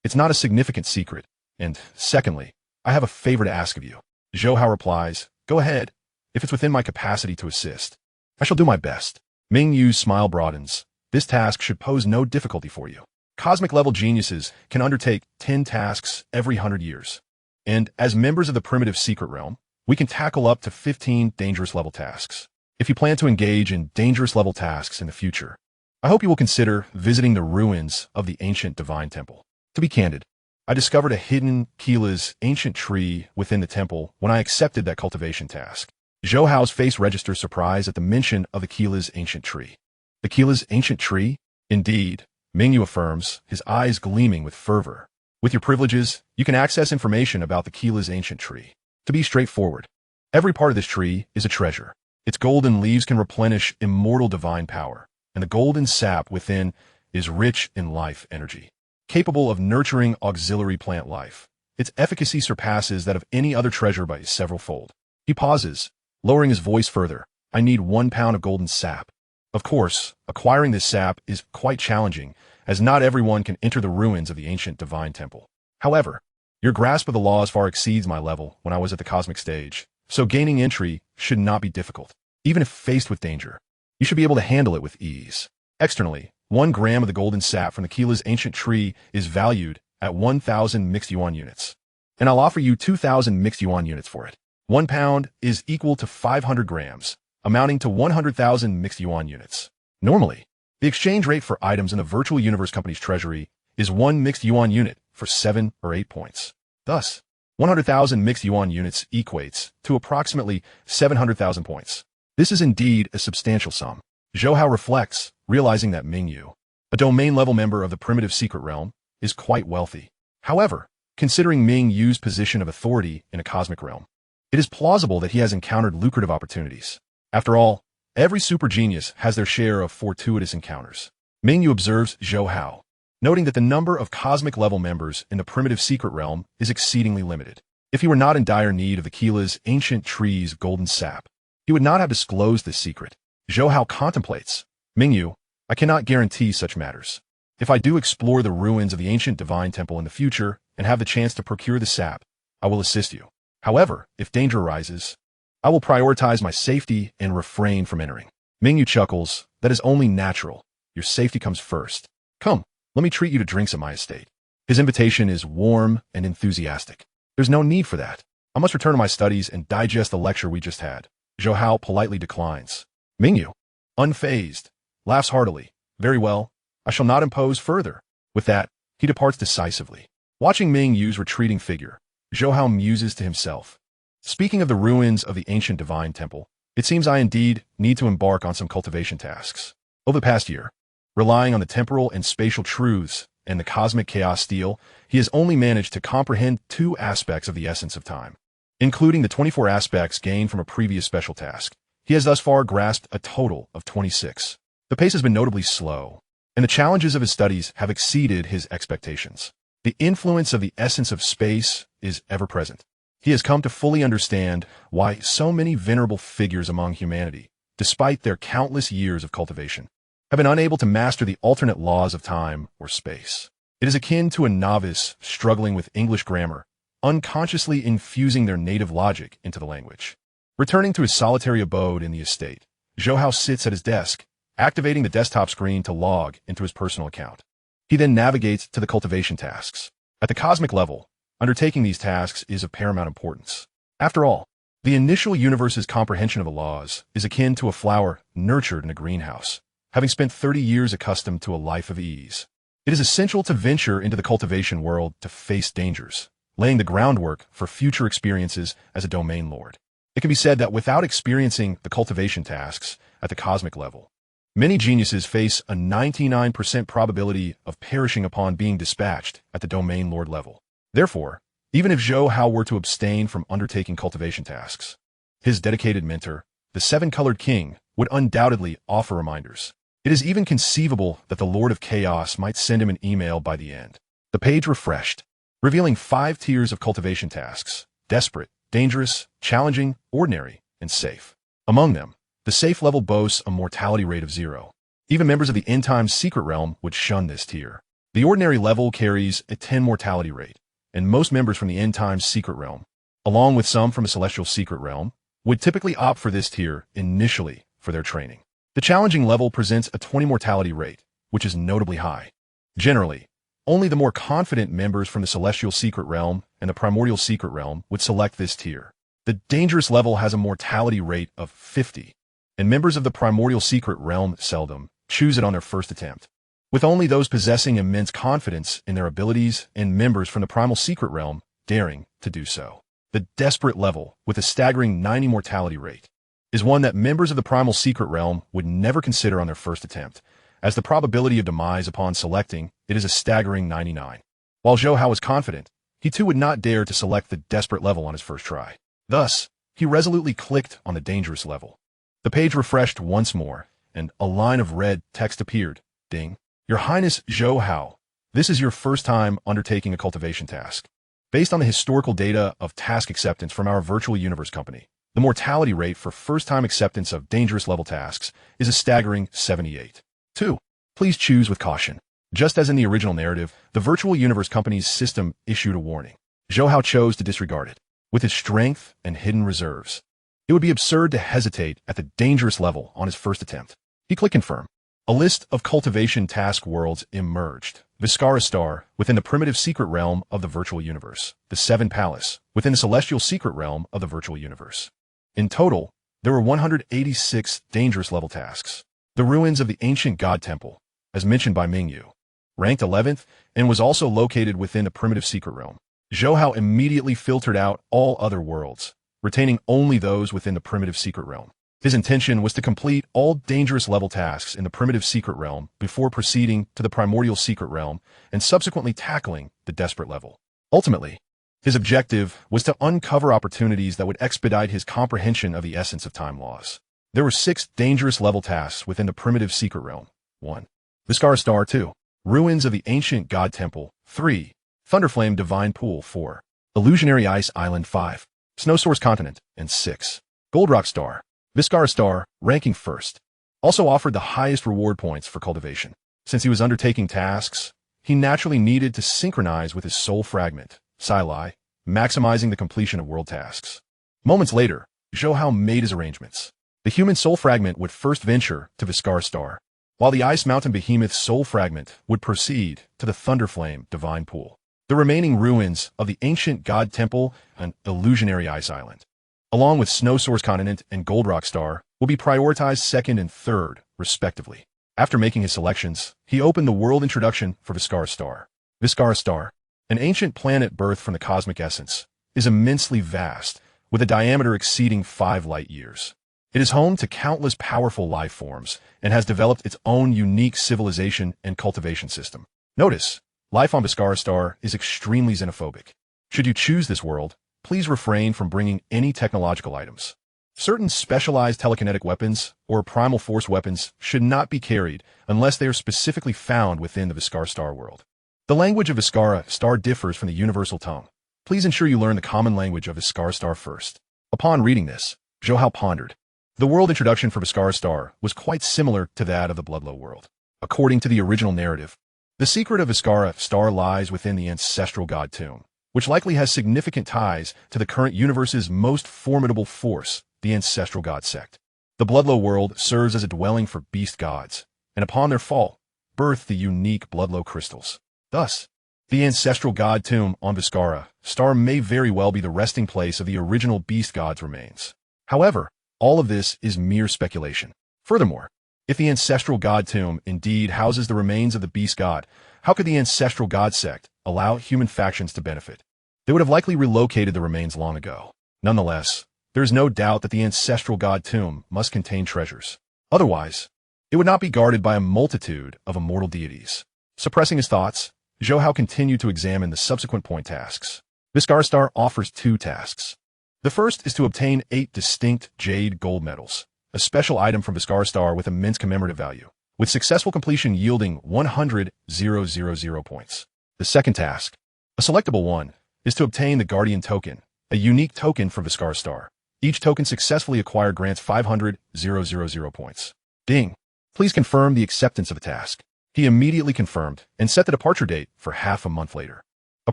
Speaker 1: it's not a significant secret, and secondly, I have a favor to ask of you. Zhou Hao replies, go ahead. If it's within my capacity to assist, I shall do my best. Mingyu's smile broadens. This task should pose no difficulty for you. Cosmic-level geniuses can undertake 10 tasks every 100 years. And as members of the primitive secret realm, we can tackle up to 15 dangerous-level tasks. If you plan to engage in dangerous-level tasks in the future, I hope you will consider visiting the ruins of the ancient divine temple. To be candid, I discovered a hidden Keela's ancient tree within the temple when I accepted that cultivation task. Zhou Hao's face registers surprise at the mention of the Keela's ancient tree. The Keela's ancient tree? Indeed, Mingyu affirms, his eyes gleaming with fervor. With your privileges, you can access information about the Keela's ancient tree. To be straightforward, every part of this tree is a treasure. Its golden leaves can replenish immortal divine power, and the golden sap within is rich in life energy, capable of nurturing auxiliary plant life. Its efficacy surpasses that of any other treasure by several fold. He pauses, lowering his voice further. I need 1 pound of golden sap. Of course, acquiring this sap is quite challenging, as not everyone can enter the ruins of the ancient divine temple. However, your grasp of the laws far exceeds my level when I was at the cosmic stage, so gaining entry should not be difficult. Even if faced with danger, you should be able to handle it with ease. Externally, 1 gram of the golden sap from the Keela's ancient tree is valued at 1,000 mixed yuan units, and I'll offer you 2,000 mixed yuan units for it. 1 pound is equal to 500 grams, amounting to 100,000 mixed yuan units. Normally, the exchange rate for items in the virtual universe company's treasury is 1 mixed yuan unit for 7 or 8 points. Thus, 100,000 mixed yuan units equates to approximately 700,000 points. This is indeed a substantial sum. Zhou Hao reflects, realizing that Mingyu, a domain-level member of the primitive secret realm, is quite wealthy. However, considering Mingyu's position of authority in a cosmic realm, it is plausible that he has encountered lucrative opportunities. After all, every super genius has their share of fortuitous encounters. Mingyu observes Zhou Hao, noting that the number of cosmic-level members in the primitive secret realm is exceedingly limited. If he were not in dire need of the Keela's ancient tree's golden sap, he would not have disclosed this secret. Zhou Hao contemplates. Mingyu, I cannot guarantee such matters. If I do explore the ruins of the ancient divine temple in the future and have the chance to procure the sap, I will assist you. However, if danger arises, I will prioritize my safety and refrain from entering. Mingyu chuckles. That is only natural. Your safety comes first. Come, let me treat you to drinks at my estate. His invitation is warm and enthusiastic. There's no need for that. I must return to my studies and digest the lecture we just had. Zhou Hao politely declines. Mingyu, unfazed, laughs heartily. Very well, I shall not impose further. With that, he departs decisively. Watching Mingyu's retreating figure, Zhou Hao muses to himself. Speaking of the ruins of the ancient divine temple, it seems I indeed need to embark on some cultivation tasks. Over the past year, relying on the temporal and spatial truths and the cosmic chaos steel, he has only managed to comprehend 2 aspects of the essence of time. Including the 24 aspects gained from a previous special task, he has thus far grasped a total of 26. The pace has been notably slow, and the challenges of his studies have exceeded his expectations. The influence of the essence of space is ever present. He has come to fully understand why so many venerable figures among humanity, despite their countless years of cultivation, have been unable to master the alternate laws of time or space. It is akin to a novice struggling with English grammar, unconsciously infusing their native logic into the language. Returning to his solitary abode in the estate, Zhou Hao sits at his desk, activating the desktop screen to log into his personal account. He then navigates to the cultivation tasks. At the cosmic level, undertaking these tasks is of paramount importance. After all, the initial universe's comprehension of the laws is akin to a flower nurtured in a greenhouse, having spent 30 years accustomed to a life of ease. It is essential to venture into the cultivation world to face dangers, laying the groundwork for future experiences as a domain lord. It can be said that without experiencing the cultivation tasks at the cosmic level, many geniuses face a 99% probability of perishing upon being dispatched at the domain lord level. Therefore, even if Zhou Hao were to abstain from undertaking cultivation tasks, his dedicated mentor, the 7-Colored King, would undoubtedly offer reminders. It is even conceivable that the Lord of Chaos might send him an email by the end. The page refreshed, revealing 5 tiers of cultivation tasks: desperate, dangerous, challenging, ordinary, and safe. Among them, the safe level boasts a mortality rate of 0. Even members of the end times secret realm would shun this tier. The ordinary level carries a 10 mortality rate, and most members from the end times secret realm, along with some from a celestial secret realm, would typically opt for this tier initially for their training. The challenging level presents a 20 mortality rate, which is notably high. Generally, only the more confident members from the celestial secret realm and the primordial secret realm would select this tier. The dangerous level has a mortality rate of 50, and members of the primordial secret realm seldom choose it on their first attempt, with only those possessing immense confidence in their abilities and members from the primal secret realm daring to do so. The desperate level, with a staggering 90 mortality rate, is one that members of the primal secret realm would never consider on their first attempt, as the probability of demise upon selecting it is a staggering 99. While Zhou Hao was confident, he too would not dare to select the desperate level on his first try. Thus, he resolutely clicked on the dangerous level. The page refreshed once more, and a line of red text appeared. Ding. Your Highness Zhou Hao, this is your first time undertaking a cultivation task. Based on the historical data of task acceptance from our virtual universe company, The mortality rate for first-time acceptance of dangerous level tasks is a staggering 78. 2. Please choose with caution. Just as in the original narrative, the virtual universe company's system issued a warning. Zhou Hao chose to disregard it. With his strength and hidden reserves, it would be absurd to hesitate at the dangerous level on his first attempt. He clicked confirm. A list of cultivation task worlds emerged. Viscara Star, within the primitive secret realm of the virtual universe. The Seven Palace, within the celestial secret realm of the virtual universe. In total, there were 186 dangerous level tasks. The ruins of the ancient god temple, as mentioned by Mingyu, ranked 11th and was also located within the primitive secret realm. Zhou Hao immediately filtered out all other worlds, retaining only those within the primitive secret realm. His intention was to complete all dangerous level tasks in the primitive secret realm before proceeding to the primordial secret realm and subsequently tackling the desperate level. Ultimately, his objective was to uncover opportunities that would expedite his comprehension of the essence of time laws. There were 6 dangerous level tasks within the primitive secret realm. 1. Viscara Star. 2. Ruins of the ancient god temple. 3. Thunderflame Divine Pool. 4. Illusionary Ice Island. 5. Snow Source Continent. And 6. Goldrock Star. Viscara Star, ranking first, also offered the highest reward points for cultivation. Since he was undertaking tasks, he naturally needed to synchronize with his soul fragment, Silai, maximizing the completion of world tasks. Moments later, Zhou Hao made his arrangements. The human soul fragment would first venture to Viscara Star, while the Ice Mountain Behemoth's soul fragment would proceed to the Thunderflame Divine Pool. The remaining ruins of the ancient god temple and illusionary ice island, along with Snow Source Continent and Goldrock Star, will be prioritized second and third, respectively. After making his selections, he opened the world introduction for Viscara Star. Viscara Star, an ancient planet birthed from the cosmic essence, is immensely vast, with a diameter exceeding 5 light years. It is home to countless powerful life forms and has developed its own unique civilization and cultivation system. Notice, life on Viscara Star is extremely xenophobic. Should you choose this world, please refrain from bringing any technological items. Certain specialized telekinetic weapons or primal force weapons should not be carried unless they are specifically found within the Viscara Star world. The language of Viscara Star differs from the universal tongue. Please ensure you learn the common language of Viscara Star first. Upon reading this, Zhou Hao pondered. The world introduction for Viscara Star was quite similar to that of the Bloodlow world. According to the original narrative, the secret of Viscara Star lies within the ancestral god tomb, which likely has significant ties to the current universe's most formidable force, the ancestral god sect. The Bloodlow world serves as a dwelling for beast gods, and upon their fall, birth the unique Bloodlow crystals. Thus, the ancestral god tomb on Viscara Star may very well be the resting place of the original beast god's remains. However, all of this is mere speculation. Furthermore, if the ancestral god tomb indeed houses the remains of the beast god, how could the ancestral god sect allow human factions to benefit? They would have likely relocated the remains long ago. Nonetheless, there is no doubt that the ancestral god tomb must contain treasures. Otherwise, it would not be guarded by a multitude of immortal deities. Suppressing his thoughts, Zhou Hao continued to examine the subsequent point tasks. Viscara Star offers 2 tasks. The first is to obtain 8 distinct jade gold medals, a special item from Viscara Star with immense commemorative value, with successful completion yielding 100,000 points. The second task, a selectable one, is to obtain the Guardian Token, a unique token from Viscara Star. Each token successfully acquired grants 500,000 points. Ding. Please confirm the acceptance of the task. He immediately confirmed and set the departure date for half a month later. A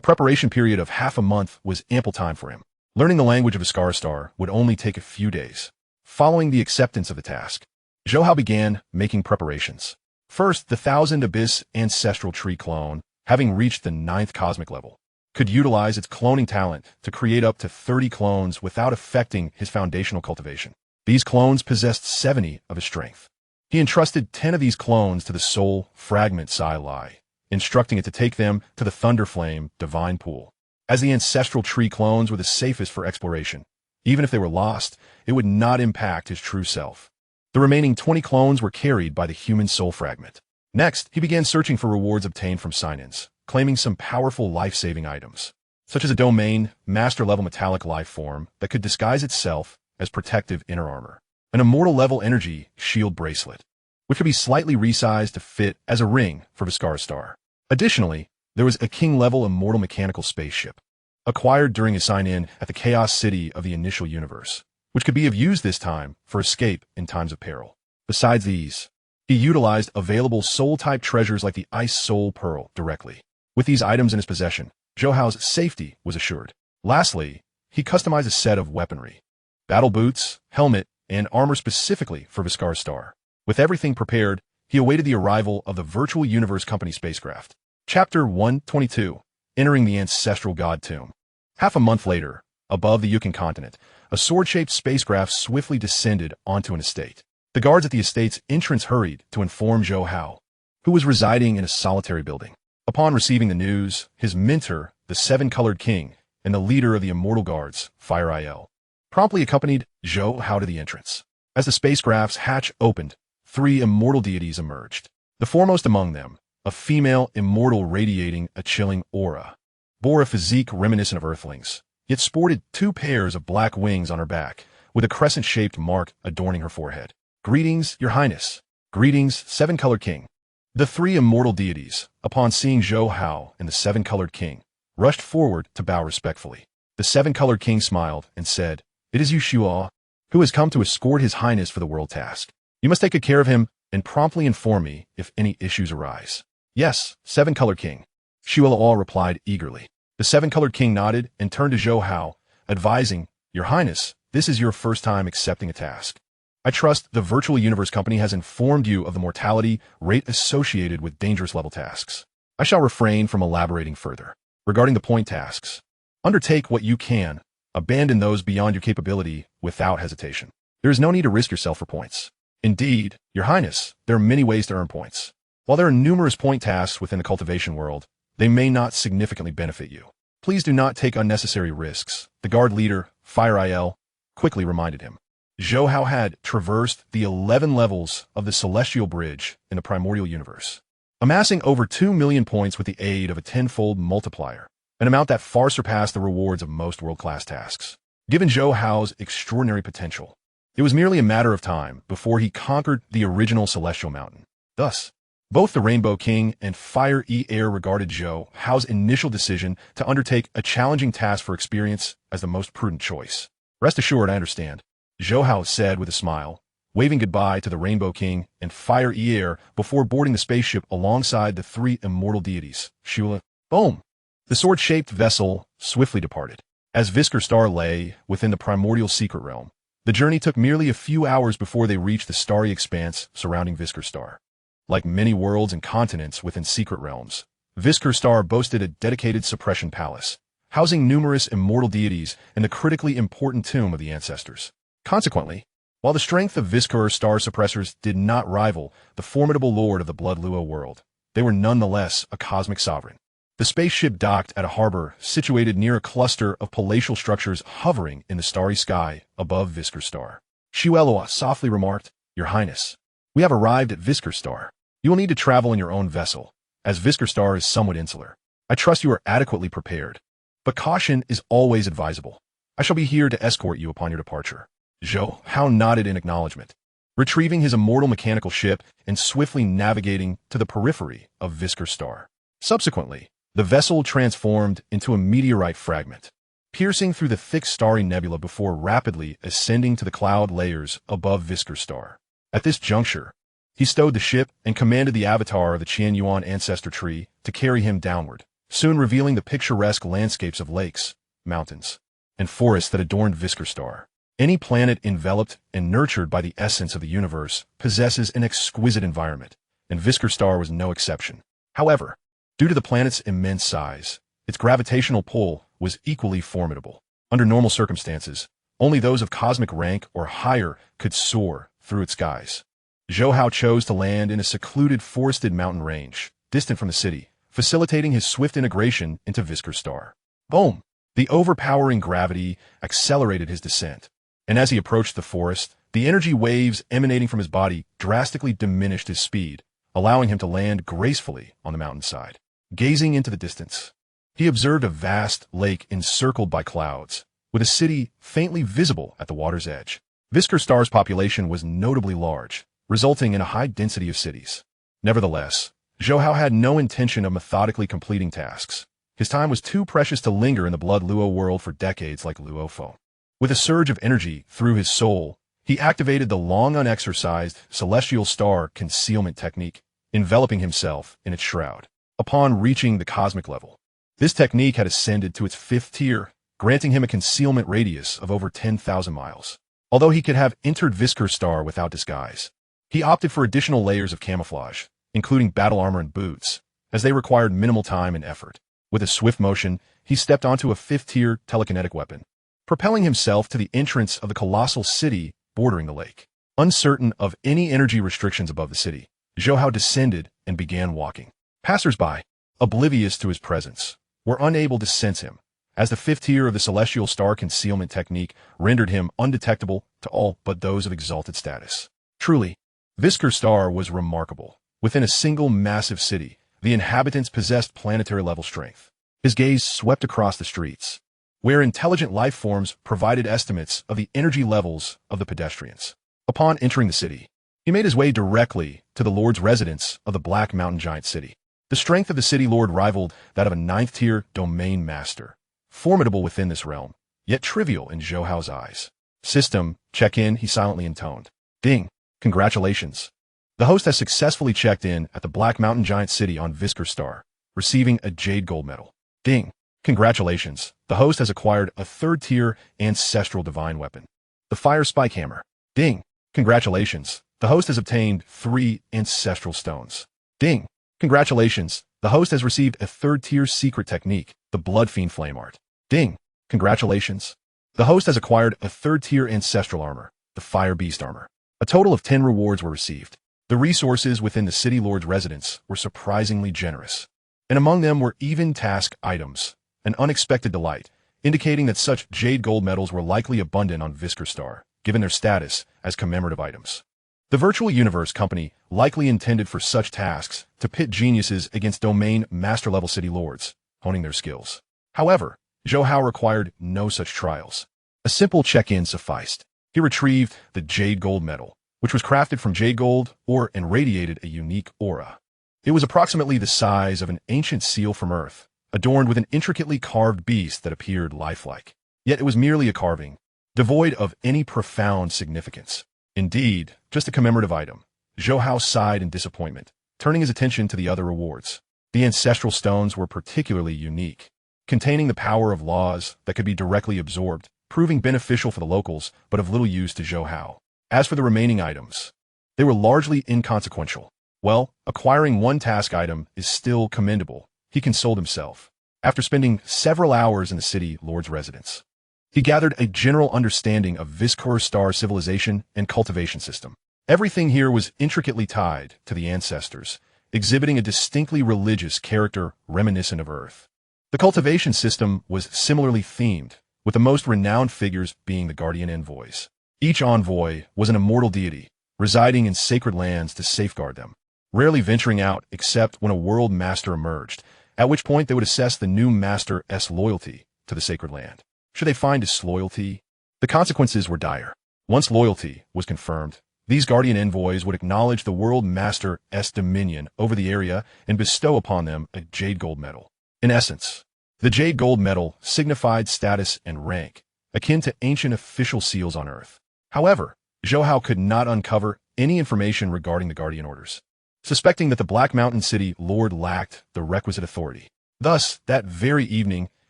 Speaker 1: preparation period of half a month was ample time for him. Learning the language of Viscara Star would only take a few days. Following the acceptance of the task, Zhou Hao began making preparations. First, the 1000 Abyss Ancestral Tree clone, having reached the 9th cosmic level, could utilize its cloning talent to create up to 30 clones without affecting his foundational cultivation. These clones possessed 70 of his strength. He entrusted 10 of these clones to the soul fragment Silai, instructing it to take them to the Thunderflame Divine Pool. As the ancestral tree clones were the safest for exploration, even if they were lost, it would not impact his true self. The remaining 20 clones were carried by the human soul fragment. Next, he began searching for rewards obtained from sign-ins, claiming some powerful life-saving items, such as a domain, master-level metallic life form that could disguise itself as protective inner armor, an immortal-level energy shield bracelet, which could be slightly resized to fit as a ring for Viscara Star. Additionally, there was a king-level immortal mechanical spaceship, acquired during his sign-in at the Chaos City of the initial universe, which could be of use this time for escape in times of peril. Besides these, he utilized available soul-type treasures like the Ice Soul Pearl directly. With these items in his possession, Zhou Hao's safety was assured. Lastly, he customized a set of weaponry, battle boots, helmet, and armor specifically for Viscar's star. With everything prepared, he awaited the arrival of the Virtual Universe Company spacecraft. Chapter 122, Entering the Ancestral God Tomb. Half a month later, above the Yukon continent, a sword-shaped spacecraft swiftly descended onto an estate. The guards at the estate's entrance hurried to inform Zhou Hao, who was residing in a solitary building. Upon receiving the news, his mentor, the Seven-Colored King, and the leader of the Immortal Guards, Fire Il, promptly accompanied Zhou Hao to the entrance. As the spacecraft's hatch opened, 3 immortal deities emerged. The foremost among them, a female immortal radiating a chilling aura, bore a physique reminiscent of Earthlings, yet sported 2 pairs of black wings on her back, with a crescent-shaped mark adorning her forehead. "Greetings, Your Highness." "Greetings, Seven-Colored King." The 3 immortal deities, upon seeing Zhou Hao and the Seven-Colored King, rushed forward to bow respectfully. The Seven-Colored King smiled and said, "It is you, Shua, who has come to escort His Highness for the world task. You must take good care of him and promptly inform me if any issues arise." "Yes, Seven-Colored King," Shua replied eagerly. The Seven-Colored King nodded and turned to Zhou Hao, advising, "Your Highness, this is your first time accepting a task. I trust the Virtual Universe Company has informed you of the mortality rate associated with dangerous level tasks. I shall refrain from elaborating further. Regarding the point tasks, undertake what you can, abandon those beyond your capability without hesitation. There is no need to risk yourself for points. Indeed, Your Highness, there are many ways to earn points. While there are numerous point tasks within the cultivation world, they may not significantly benefit you. Please do not take unnecessary risks," the guard leader, Fire Il, quickly reminded him. Zhou Hao had traversed the 11 levels of the Celestial Bridge in the Primordial Universe, amassing over 2 million points with the aid of a 10-fold multiplier, an amount that far surpassed the rewards of most world-class tasks. Given Zhou Hao's extraordinary potential, it was merely a matter of time before he conquered the original Celestial Mountain. Thus, both the Rainbow King and Fire Air regarded Zhou Hao's initial decision to undertake a challenging task for experience as the most prudent choice. "Rest assured, I understand," Zhou Hao said with a smile, waving goodbye to the Rainbow King and Fire Air before boarding the spaceship alongside the 3 immortal deities. Shula, boom! The sword-shaped vessel swiftly departed. As Viscar Star lay within the primordial secret realm, the journey took merely a few hours before they reached the starry expanse surrounding Viscar Star. Like many worlds and continents within secret realms, Viscar Star boasted a dedicated suppression palace, housing numerous immortal deities and the critically important tomb of the ancestors. Consequently, while the strength of Viscar Star suppressors did not rival the formidable lord of the Blood Luo world, they were nonetheless a cosmic sovereign. The spaceship docked at a harbor situated near a cluster of palatial structures hovering in the starry sky above Viscar Star. Shuelua softly remarked, "Your Highness, we have arrived at Viscar Star. You will need to travel in your own vessel, as Viscar Star is somewhat insular. I trust you are adequately prepared, but caution is always advisable. I shall be here to escort you upon your departure." Zhou Hao nodded in acknowledgement, retrieving his immortal mechanical ship and swiftly navigating to the periphery of Viscar Star. Subsequently, the vessel transformed into a meteorite fragment, piercing through the thick starry nebula before rapidly ascending to the cloud layers above Viscar Star. At this juncture, he stowed the ship and commanded the avatar of the Qian Yuan ancestor tree to carry him downward, soon revealing the picturesque landscapes of lakes, mountains, and forests that adorned Viscar Star. Any planet enveloped and nurtured by the essence of the universe possesses an exquisite environment, and Viscar Star was no exception. However, due to the planet's immense size, its gravitational pull was equally formidable. Under normal circumstances, only those of cosmic rank or higher could soar through its skies. Zhou Hao chose to land in a secluded forested mountain range, distant from the city, facilitating his swift integration into Viscar Star. Boom! The overpowering gravity accelerated his descent, and as he approached the forest, the energy waves emanating from his body drastically diminished his speed, allowing him to land gracefully on the mountainside. Gazing into the distance, he observed a vast lake encircled by clouds, with a city faintly visible at the water's edge. Viscar Star's population was notably large, resulting in a high density of cities. Nevertheless, Zhou Hao had no intention of methodically completing tasks. His time was too precious to linger in the Blood Luo world for decades like Luo Feng. With a surge of energy through his soul, he activated the long unexercised celestial star concealment technique, enveloping himself in its shroud. Upon reaching the cosmic level, this technique had ascended to its 5th tier, granting him a concealment radius of over 10,000 miles. Although he could have entered Viscur Star without disguise, he opted for additional layers of camouflage, including battle armor and boots, as they required minimal time and effort. With a swift motion, he stepped onto a 5th-tier telekinetic weapon, propelling himself to the entrance of the colossal city bordering the lake. Uncertain of any energy restrictions above the city, Zhou Hao descended and began walking. Passers-by, oblivious to his presence, were unable to sense him, as the 5th tier of the celestial star concealment technique rendered him undetectable to all but those of exalted status. Truly, Viscur Star was remarkable. Within a single massive city, the inhabitants possessed planetary-level strength. His gaze swept across the streets, where intelligent life forms provided estimates of the energy levels of the pedestrians. Upon entering the city, he made his way directly to the Lord's residence of the Black Mountain Giant City. The strength of the city lord rivaled that of a 9th-tier domain master, formidable within this realm, yet trivial in Zhou Hao's eyes. System, check in, he silently intoned. Ding, congratulations. The host has successfully checked in at the Black Mountain Giant City on Viscur Star, receiving a jade gold medal. Ding, congratulations. The host has acquired a 3rd-tier ancestral divine weapon, the Fire Spike Hammer. Ding, congratulations. The host has obtained 3 ancestral stones. Ding, congratulations. The host has received a 3rd-tier secret technique, the Blood Fiend Flame Art. Ding, congratulations. The host has acquired a 3rd-tier ancestral armor, the Fire Beast Armor. A total of 10 rewards were received. The resources within the city lord's residence were surprisingly generous, and among them were even task items, an unexpected delight, indicating that such jade gold medals were likely abundant on Viscur Star, given their status as commemorative items. The Virtual Universe Company likely intended for such tasks to pit geniuses against domain master-level city lords, honing their skills. However, Zhou Hao required no such trials. A simple check-in sufficed. He retrieved the jade gold medal, which was crafted from jade gold or and radiated a unique aura. It was approximately the size of an ancient seal from Earth, adorned with an intricately carved beast that appeared lifelike. Yet it was merely a carving, devoid of any profound significance. Indeed, just a commemorative item. Zhou Hao sighed in disappointment, turning his attention to the other rewards. The ancestral stones were particularly unique, containing the power of laws that could be directly absorbed, proving beneficial for the locals but of little use to Zhou Hao. As for the remaining items, they were largely inconsequential. Well, acquiring one task item is still commendable, he consoled himself. After spending several hours in the city lord's residence, he gathered a general understanding of Viscur Star civilization and cultivation system. Everything here was intricately tied to the ancestors, exhibiting a distinctly religious character reminiscent of Earth. The cultivation system was similarly themed, with the most renowned figures being the guardian envoys. Each envoy was an immortal deity, residing in sacred lands to safeguard them, rarely venturing out except when a world master emerged, at which point they would assess the new master's loyalty to the sacred land. Should they find disloyalty, the consequences were dire. Once loyalty was confirmed, these guardian envoys would acknowledge the world master's dominion over the area and bestow upon them a jade gold medal. In essence, the jade gold medal signified status and rank, akin to ancient official seals on Earth. However, Zhou Hao could not uncover any information regarding the guardian orders, suspecting that the Black Mountain City Lord lacked the requisite authority. Thus, that very evening,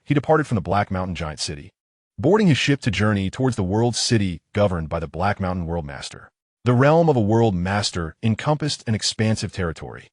Speaker 1: he departed from the Black Mountain Giant City, boarding his ship to journey towards the world city governed by the Black Mountain World Master. The realm of a world master encompassed an expansive territory.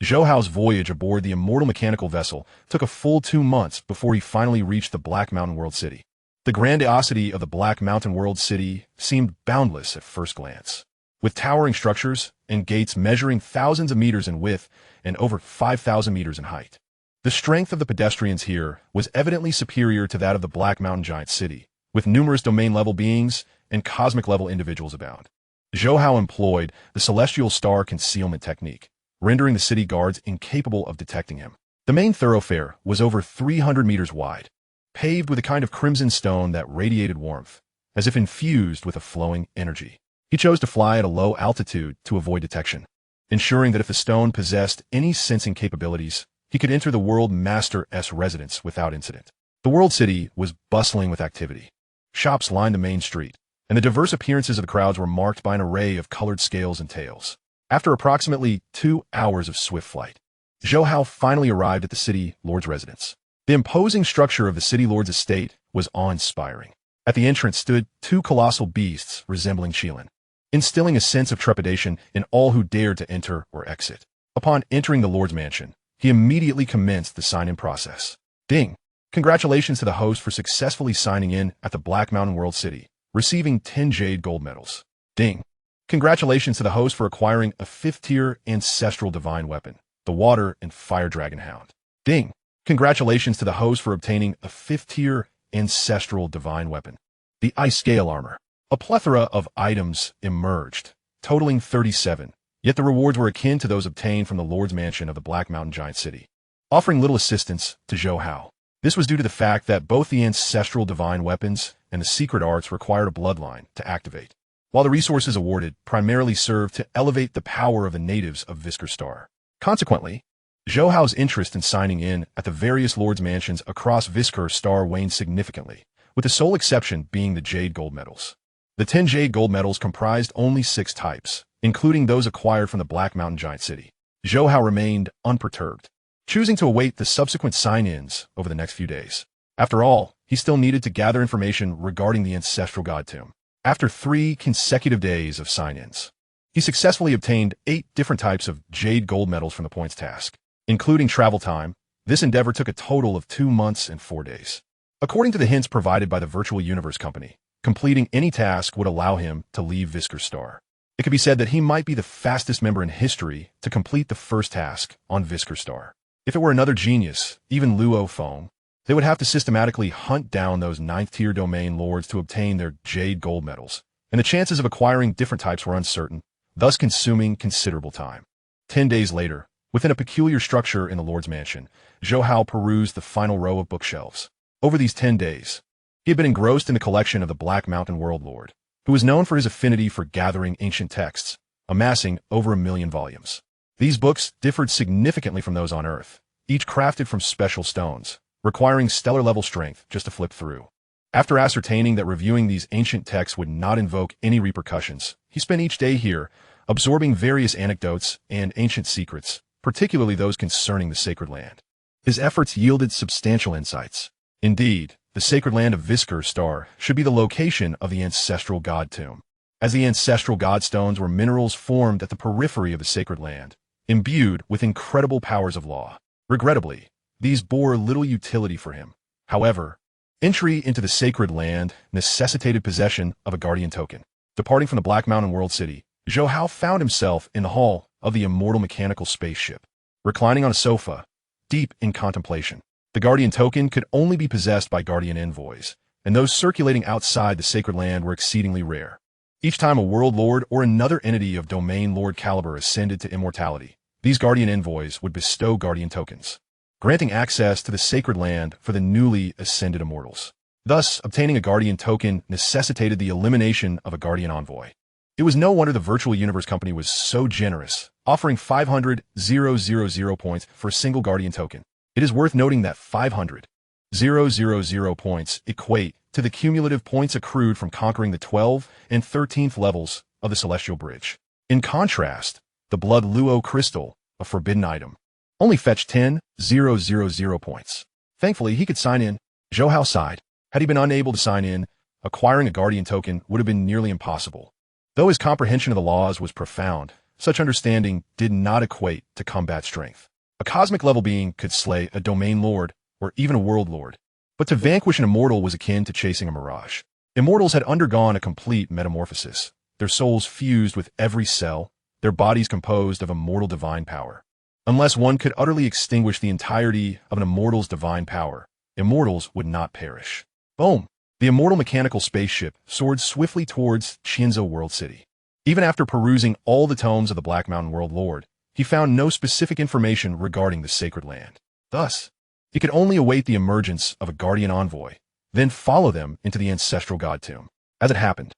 Speaker 1: Zhou Hao's voyage aboard the immortal mechanical vessel took a full 2 months before he finally reached the Black Mountain World City. The grandiosity of the Black Mountain World City seemed boundless at first glance, with towering structures and gates measuring thousands of meters in width and over 5,000 meters in height. The strength of the pedestrians here was evidently superior to that of the Black Mountain Giant City, with numerous domain-level beings and cosmic-level individuals abound. Zhou Hao employed the celestial star concealment technique, rendering the city guards incapable of detecting him. The main thoroughfare was over 300 meters wide, paved with a kind of crimson stone that radiated warmth, as if infused with a flowing energy. He chose to fly at a low altitude to avoid detection, ensuring that if the stone possessed any sensing capabilities, he could enter the World Master's residence without incident. The World City was bustling with activity. shops lined the main street, and the diverse appearances of the crowds were marked by an array of colored scales and tails. After approximately 2 hours of swift flight, Zhou Hao finally arrived at the city lord's residence. The imposing structure of the city lord's estate was awe-inspiring. At the entrance stood 2 colossal beasts resembling Qilin, instilling a sense of trepidation in all who dared to enter or exit. Upon entering the lord's mansion, he immediately commenced the sign-in process. Ding! Congratulations to the host for successfully signing in at the Black Mountain World City, receiving 10 jade gold medals. Ding! Congratulations to the host for acquiring a 5th-tier ancestral divine weapon, the Water and Fire Dragon Hound. Ding! Congratulations to the host for obtaining a 5th-tier ancestral divine weapon, the Ice Scale Armor. A plethora of items emerged, totaling 37, yet the rewards were akin to those obtained from the Lord's Mansion of the Black Mountain Giant City, offering little assistance to Zhou Hao. This was due to the fact that both the ancestral divine weapons and the secret arts required a bloodline to activate, while the resources awarded primarily served to elevate the power of the natives of Visker Star. Consequently, Zhou Hao's interest in signing in at the various Lord's Mansions across Visker Star waned significantly, with the sole exception being the Jade Gold Medals. The 10 Jade Gold Medals comprised only 6 types, including those acquired from the Black Mountain Giant City. Zhou Hao remained unperturbed, choosing to await the subsequent sign-ins over the next few days. After all, he still needed to gather information regarding the ancestral god tomb. After 3 consecutive days of sign-ins, he successfully obtained 8 different types of Jade Gold Medals from the points task. Including travel time, this endeavor took a total of 2 months and 4 days. According to the hints provided by the Virtual Universe Company, completing any task would allow him to leave Visker Star. It could be said that he might be the fastest member in history to complete the first task on Visker Star. If it were another genius, even Luo Feng, they would have to systematically hunt down those 9th-tier domain lords to obtain their Jade Gold Medals, and the chances of acquiring different types were uncertain, thus consuming considerable time. 10 days later, within a peculiar structure in the Lord's Mansion, Zhou Hao perused the final row of bookshelves. Over these 10 days, he had been engrossed in the collection of the Black Mountain World Lord, who was known for his affinity for gathering ancient texts, amassing over 1 million volumes. These books differed significantly from those on Earth, each crafted from special stones, requiring stellar-level strength just to flip through. After ascertaining that reviewing these ancient texts would not invoke any repercussions, he spent each day here, absorbing various anecdotes and ancient secrets, particularly those concerning the sacred land. His efforts yielded substantial insights. Indeed, the sacred land of Visker Star should be the location of the ancestral god tomb, as the ancestral godstones were minerals formed at the periphery of the sacred land, imbued with incredible powers of law. Regrettably, these bore little utility for him. However, entry into the sacred land necessitated possession of a guardian token. Departing from the Black Mountain World City, Zhou Hao found himself in the hall of the immortal mechanical spaceship, reclining on a sofa, deep in contemplation. The guardian token could only be possessed by guardian envoys, and those circulating outside the sacred land were exceedingly rare. Each time a world lord or another entity of domain lord caliber ascended to immortality, these guardian envoys would bestow guardian tokens, granting access to the sacred land for the newly ascended immortals. Thus, obtaining a guardian token necessitated the elimination of a guardian envoy. It was no wonder the Virtual Universe Company was so generous, offering 500,000 points for a single guardian token. It is worth noting that 500,000 points equate to the cumulative points accrued from conquering the 12th and 13th levels of the Celestial Bridge. In contrast, the Blood Luo Crystal, a forbidden item, only fetched 10,000 points. Thankfully, he could sign in. Zhou Hao sighed. Had he been unable to sign in, acquiring a guardian token would have been nearly impossible. Though his comprehension of the laws was profound, such understanding did not equate to combat strength. A cosmic-level being could slay a domain lord or even a world lord, but to vanquish an immortal was akin to chasing a mirage. Immortals had undergone a complete metamorphosis, their souls fused with every cell, their bodies composed of immortal divine power. Unless one could utterly extinguish the entirety of an immortal's divine power, immortals would not perish. Boom! The immortal mechanical spaceship soared swiftly towards Qianzhou World City. Even after perusing all the tomes of the Black Mountain World Lord, he found no specific information regarding the sacred land. Thus, he could only await the emergence of a guardian envoy, then follow them into the ancestral god tomb. As it happened,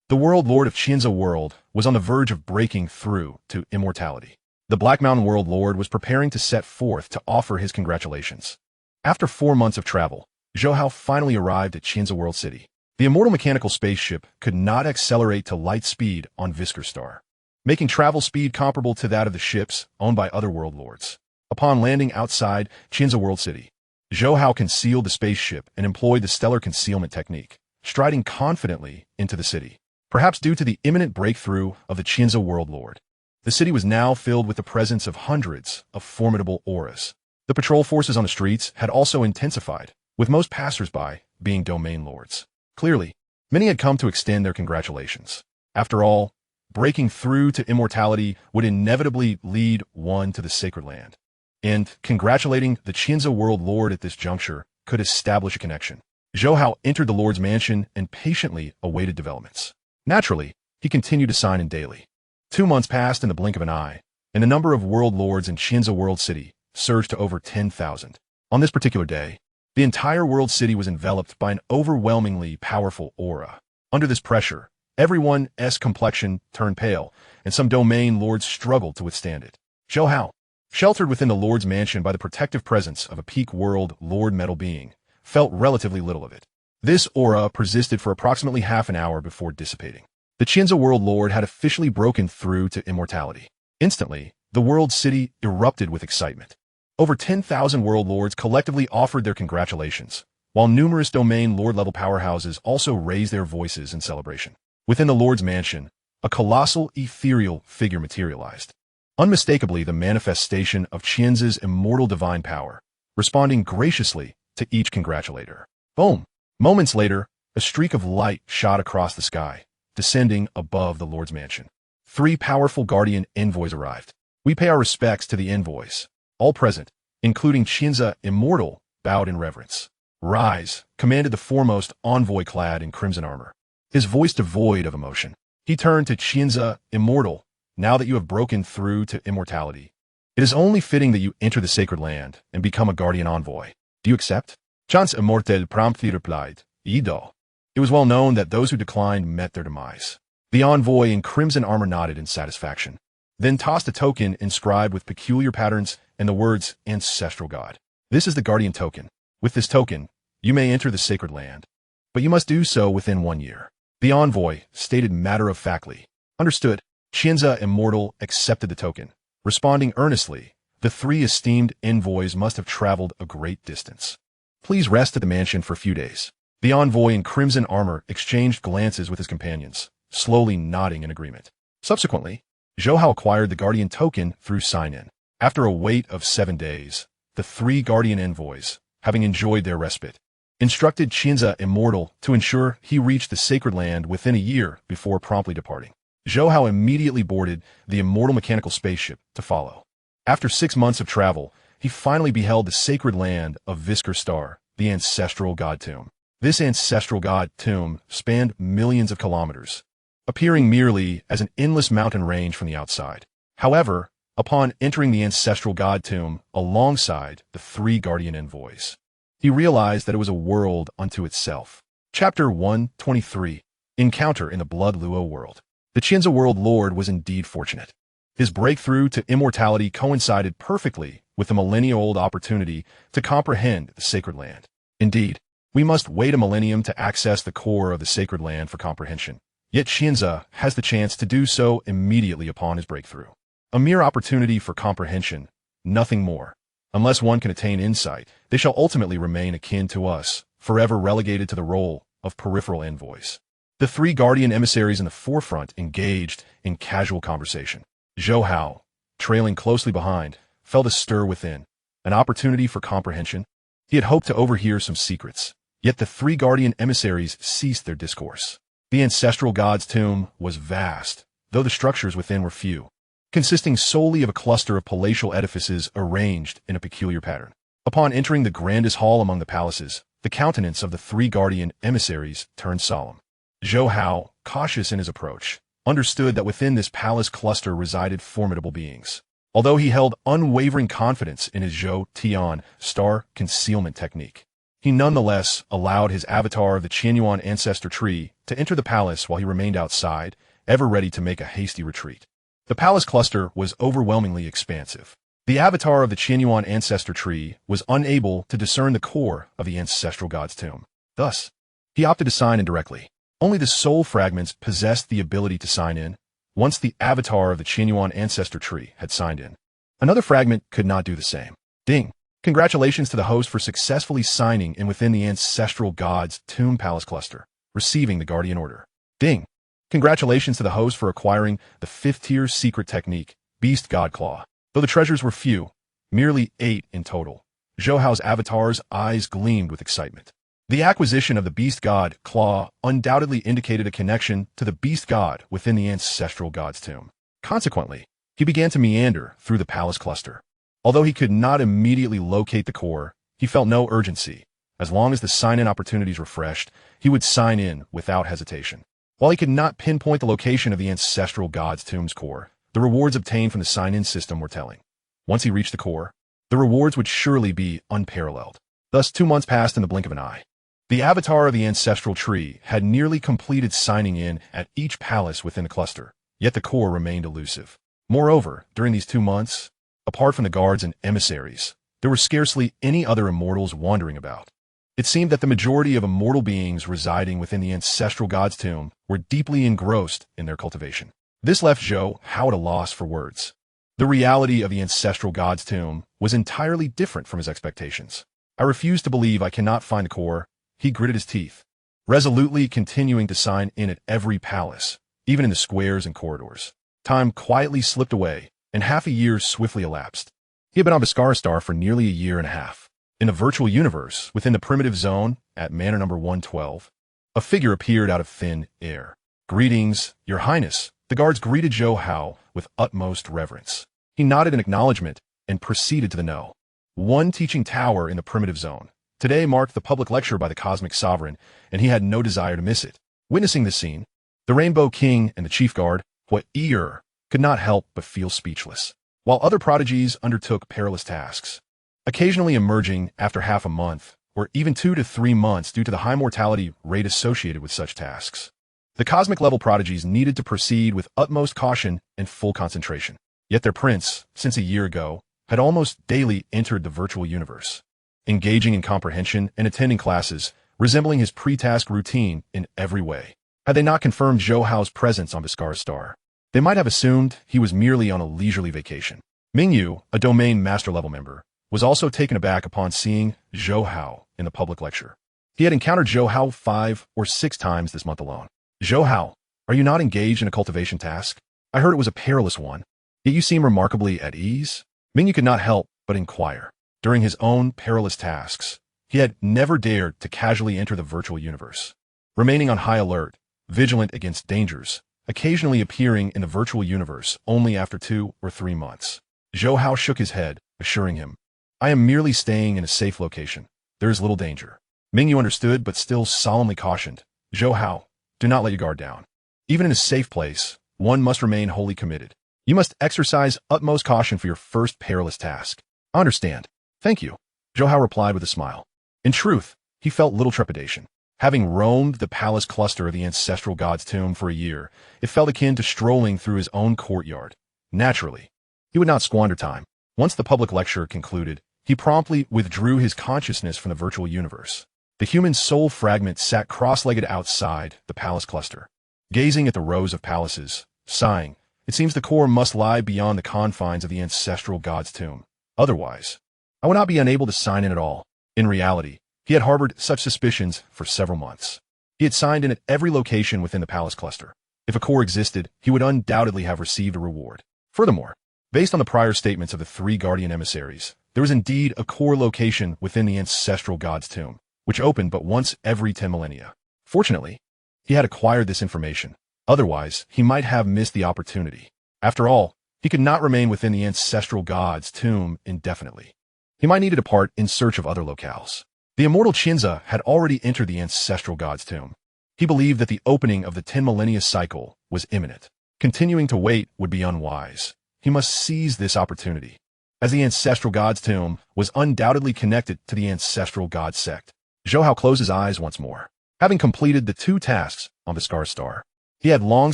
Speaker 1: the World Lord of Qianzhou World was on the verge of breaking through to immortality. The Black Mountain World Lord was preparing to set forth to offer his congratulations. After 4 months of travel, Zhou Hao finally arrived at Qianzhou World City. The immortal mechanical spaceship could not accelerate to light speed on Viskar Star, making travel speed comparable to that of the ships owned by other world lords. Upon landing outside Chinza World City, Zhou Hao concealed the spaceship and employed the stellar concealment technique, striding confidently into the city. Perhaps due to the imminent breakthrough of the Chinza World Lord, the city was now filled with the presence of hundreds of formidable auras. The patrol forces on the streets had also intensified, with most passers-by being domain lords. Clearly, many had come to extend their congratulations. After all, breaking through to immortality would inevitably lead one to the sacred land. And congratulating the Chinza World Lord at this juncture could establish a connection. Zhou Hao entered the Lord's mansion and patiently awaited developments. Naturally, he continued to sign in daily. 2 months passed in the blink of an eye, and the number of world lords in Chinza World City surged to over 10,000. On this particular day, the entire world city was enveloped by an overwhelmingly powerful aura. Under this pressure, everyone's complexion turned pale, and some domain lords struggled to withstand it. Zhou Hao, sheltered within the Lord's mansion by the protective presence of a peak world lord metal being, felt relatively little of it. This aura persisted for approximately half an hour before dissipating. The Chinza World Lord had officially broken through to immortality. Instantly, the world city erupted with excitement. Over 10,000 world lords collectively offered their congratulations, while numerous domain lord-level powerhouses also raised their voices in celebration. Within the Lord's mansion, a colossal ethereal figure materialized. Unmistakably the manifestation of Chinza's immortal divine power, responding graciously to each congratulator. Boom! Moments later, a streak of light shot across the sky, descending above the Lord's mansion. 3 powerful guardian envoys arrived. We pay our respects to the envoys. All present, including Chinza Immortal, bowed in reverence. Rise, commanded the foremost envoy clad in crimson armor. His voice devoid of emotion. He turned to Chinza Immortal. Now that you have broken through to immortality, it is only fitting that you enter the sacred land and become a guardian envoy. Do you accept? Chance Immortal promptly replied, Ido. It was well known that those who declined met their demise. The envoy in crimson armor nodded in satisfaction, then tossed a token inscribed with peculiar patterns and the words Ancestral God. This is the guardian token. With this token, you may enter the sacred land, but you must do so within 1 year. The envoy stated matter-of-factly. Understood. Chinza Immortal accepted the token. Responding earnestly, the 3 esteemed envoys must have traveled a great distance. Please rest at the mansion for a few days. The envoy in crimson armor exchanged glances with his companions, slowly nodding in agreement. Subsequently, Zhou Hao acquired the guardian token through sign-in. After a wait of 7 days, the 3 guardian envoys, having enjoyed their respite, instructed Chinza Immortal to ensure he reached the sacred land within a year before promptly departing. Zhou Hao immediately boarded the immortal mechanical spaceship to follow. After 6 months of travel, he finally beheld the sacred land of Viskar Star, the ancestral god tomb. This ancestral god tomb spanned millions of kilometers, appearing merely as an endless mountain range from the outside. However, upon entering the ancestral god tomb alongside the 3 guardian envoys, he realized that it was a world unto itself. Chapter 123, Encounter in the Blood Luo World. The Chinza World Lord was indeed fortunate. His breakthrough to immortality coincided perfectly with the millennia-old opportunity to comprehend the sacred land. Indeed, we must wait a millennium to access the core of the sacred land for comprehension. Yet Chinza has the chance to do so immediately upon his breakthrough. A mere opportunity for comprehension, nothing more. Unless one can attain insight, they shall ultimately remain akin to us, forever relegated to the role of peripheral envoys. The 3 guardian emissaries in the forefront engaged in casual conversation. Zhou Hao, trailing closely behind, felt a stir within, an opportunity for comprehension. He had hoped to overhear some secrets, yet the 3 guardian emissaries ceased their discourse. The ancestral god's tomb was vast, though the structures within were few, consisting solely of a cluster of palatial edifices arranged in a peculiar pattern. Upon entering the grandest hall among the palaces, the countenance of the 3 guardian emissaries turned solemn. Zhou Hao, cautious in his approach, understood that within this palace cluster resided formidable beings. Although he held unwavering confidence in his Zhou Tian star concealment technique, he nonetheless allowed his avatar of the Qianyuan ancestor tree to enter the palace while he remained outside, ever ready to make a hasty retreat. The palace cluster was overwhelmingly expansive. The avatar of the Qianyuan ancestor tree was unable to discern the core of the ancestral god's tomb. Thus, He opted to sign in directly. Only the soul fragments possessed the ability to sign in, once the avatar of the Qianyuan ancestor tree had signed in. Another fragment could not do the same. Ding! Congratulations to the host for successfully signing in within the ancestral god's tomb palace cluster, receiving the guardian order. Ding! Congratulations to the host for acquiring the 5th-tier secret technique, Beast God Claw. Though the treasures were few, merely 8 in total, Zhou Hao's avatar's eyes gleamed with excitement. The acquisition of the Beast God Claw undoubtedly indicated a connection to the Beast God within the ancestral god's tomb. Consequently, he began to meander through the palace cluster. Although he could not immediately locate the core, he felt no urgency. As long as the sign-in opportunities refreshed, he would sign in without hesitation. While he could not pinpoint the location of the ancestral god's tomb's core, the rewards obtained from the sign-in system were telling. Once he reached the core, the rewards would surely be unparalleled. Thus, 2 months passed in the blink of an eye. The avatar of the ancestral tree had nearly completed signing in at each palace within the cluster, yet the core remained elusive. Moreover, during these 2 months, apart from the guards and emissaries, there were scarcely any other immortals wandering about. It seemed that the majority of immortal beings residing within the ancestral god's tomb were deeply engrossed in their cultivation. This left Zhou Hao at a loss for words. The reality of the ancestral god's tomb was entirely different from his expectations. I refuse to believe I cannot find the core, he gritted his teeth, resolutely continuing to sign in at every palace, even in the squares and corridors. Time quietly slipped away, and half a year swiftly elapsed. He had been on Star for nearly a year and a half. In the virtual universe, within the primitive zone, at manor number 112, a figure appeared out of thin air. Greetings, Your Highness. The guards greeted Zhou Hao with utmost reverence. He nodded in acknowledgement and proceeded to the No. 1 teaching tower in the primitive zone. Today marked the public lecture by the Cosmic Sovereign, and he had no desire to miss it. Witnessing this scene, the Rainbow King and the Chief Guard, could not help but feel speechless. While other prodigies undertook perilous tasks, occasionally emerging after half a month, or even 2 to 3 months due to the high mortality rate associated with such tasks, the cosmic-level prodigies needed to proceed with utmost caution and full concentration. Yet their prince, since a year ago, had almost daily entered the virtual universe, engaging in comprehension and attending classes, resembling his pre-task routine in every way. Had they not confirmed Zhou Hao's presence on Star, they might have assumed he was merely on a leisurely vacation. Mingyu, a domain master-level member, was also taken aback upon seeing Zhou Hao in the public lecture. He had encountered Zhou Hao 5 or 6 times this month alone. Zhou Hao, are you not engaged in a cultivation task? I heard it was a perilous one. Yet you seem remarkably at ease. Mingyu could not help but inquire. During his own perilous tasks, he had never dared to casually enter the virtual universe. Remaining on high alert, vigilant against dangers, occasionally appearing in the virtual universe only after 2 or 3 months. Zhou Hao shook his head, assuring him, I am merely staying in a safe location. There is little danger. Mingyu understood but still solemnly cautioned, Zhou Hao, do not let your guard down. Even in a safe place, one must remain wholly committed. You must exercise utmost caution for your first perilous task. I understand. Thank you, Zhou Hao replied with a smile. In truth, he felt little trepidation. Having roamed the palace cluster of the ancestral god's tomb for a year, it felt akin to strolling through his own courtyard. Naturally, he would not squander time. Once the public lecture concluded, he promptly withdrew his consciousness from the virtual universe. The human soul fragment sat cross-legged outside the palace cluster, gazing at the rows of palaces, sighing. It seems the core must lie beyond the confines of the ancestral god's tomb. Otherwise, I would not be unable to sign in at all. In reality, he had harbored such suspicions for several months. He had signed in at every location within the palace cluster. If a core existed, he would undoubtedly have received a reward. Furthermore, based on the prior statements of the 3 guardian emissaries, there was indeed a core location within the ancestral god's tomb, which opened but once every 10 millennia. Fortunately, he had acquired this information. Otherwise, he might have missed the opportunity. After all, he could not remain within the ancestral god's tomb indefinitely. He might need to depart in search of other locales. The immortal Qinza had already entered the ancestral god's tomb. He believed that the opening of the 10 millennia cycle was imminent. Continuing to wait would be unwise. He must seize this opportunity, as the ancestral god's tomb was undoubtedly connected to the ancestral god sect. Zhou Hao closed his eyes once more. Having completed the 2 tasks on Star, he had long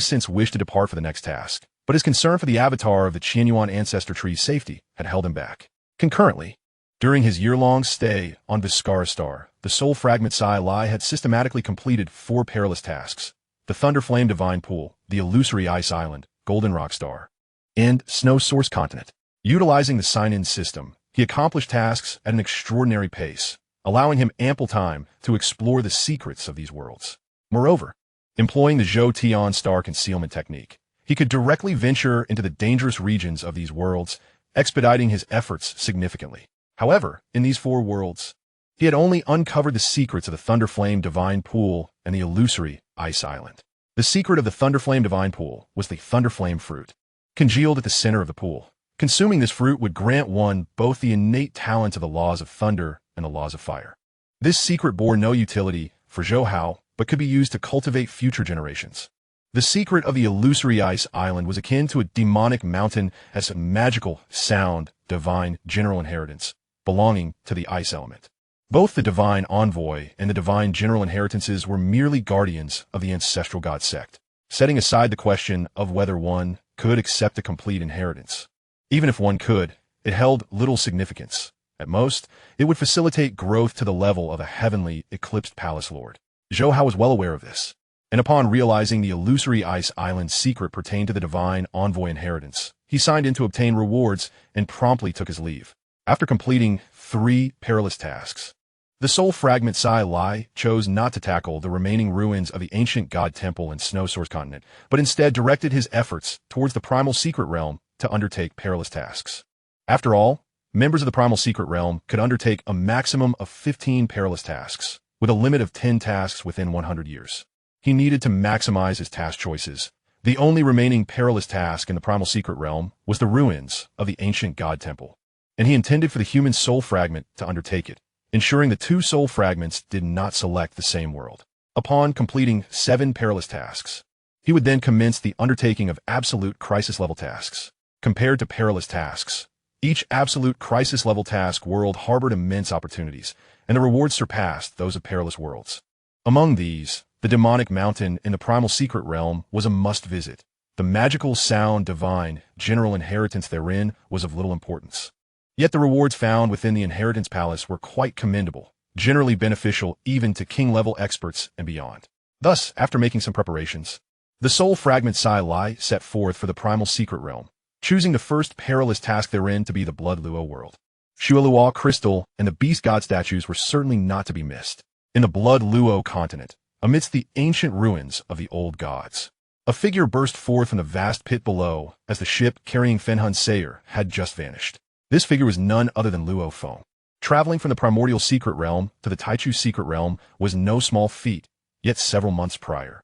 Speaker 1: since wished to depart for the next task, but his concern for the avatar of the Qianyuan ancestor tree's safety had held him back. Concurrently, During his year-long stay on Viscara Star, the soul fragment Sai Lai had systematically completed 4 perilous tasks: the Thunderflame Divine Pool, the Illusory Ice Island, Golden Rock Star, and Snow Source Continent. Utilizing the sign-in system, he accomplished tasks at an extraordinary pace, allowing him ample time to explore the secrets of these worlds. Moreover, employing the Zhou Tian star concealment technique, he could directly venture into the dangerous regions of these worlds, expediting his efforts significantly. However, in these 4 worlds, he had only uncovered the secrets of the Thunderflame Divine Pool and the Illusory Ice Island. The secret of the Thunderflame Divine Pool was the Thunderflame fruit, congealed at the center of the pool. Consuming this fruit would grant one both the innate talent of the laws of thunder and the laws of fire. This secret bore no utility for Zhou Hao, but could be used to cultivate future generations. The secret of the Illusory Ice Island was akin to a demonic mountain as a magical, sound, divine general inheritance, belonging to the ice element. Both the divine envoy and the divine general inheritances were merely guardians of the ancestral god sect, setting aside the question of whether one could accept a complete inheritance. Even if one could, it held little significance. At most, it would facilitate growth to the level of a heavenly, eclipsed palace lord. Zhou Hao was well aware of this, and upon realizing the Illusory Ice Island's secret pertained to the divine envoy inheritance, he signed in to obtain rewards and promptly took his leave. After completing 3 perilous tasks, the soul fragment Sai Lai chose not to tackle the remaining ruins of the ancient god temple and Snow Source Continent, but instead directed his efforts towards the primal secret realm to undertake perilous tasks. After all, members of the primal secret realm could undertake a maximum of 15 perilous tasks, with a limit of 10 tasks within 100 years. He needed to maximize his task choices. The only remaining perilous task in the primal secret realm was the ruins of the ancient god temple, and he intended for the human soul fragment to undertake it, ensuring the 2 soul fragments did not select the same world. Upon completing 7 perilous tasks, he would then commence the undertaking of absolute crisis-level tasks. Compared to perilous tasks, each absolute crisis-level task world harbored immense opportunities, and the rewards surpassed those of perilous worlds. Among these, the demonic mountain in the primal secret realm was a must-visit. The magical, sound, divine, general inheritance therein was of little importance. Yet the rewards found within the inheritance palace were quite commendable, generally beneficial even to king-level experts and beyond. Thus, after making some preparations, the soul fragment Sai Lai set forth for the primal secret realm, choosing the first perilous task therein to be the Blood Luo world. Shualuo crystal and the beast god statues were certainly not to be missed. In the Blood Luo continent, amidst the ancient ruins of the old gods, a figure burst forth from the vast pit below as the ship carrying Fenhun Sayer had just vanished. This figure was none other than Luo Feng. Traveling from the primordial secret realm to the Taichu secret realm was no small feat, yet several months prior,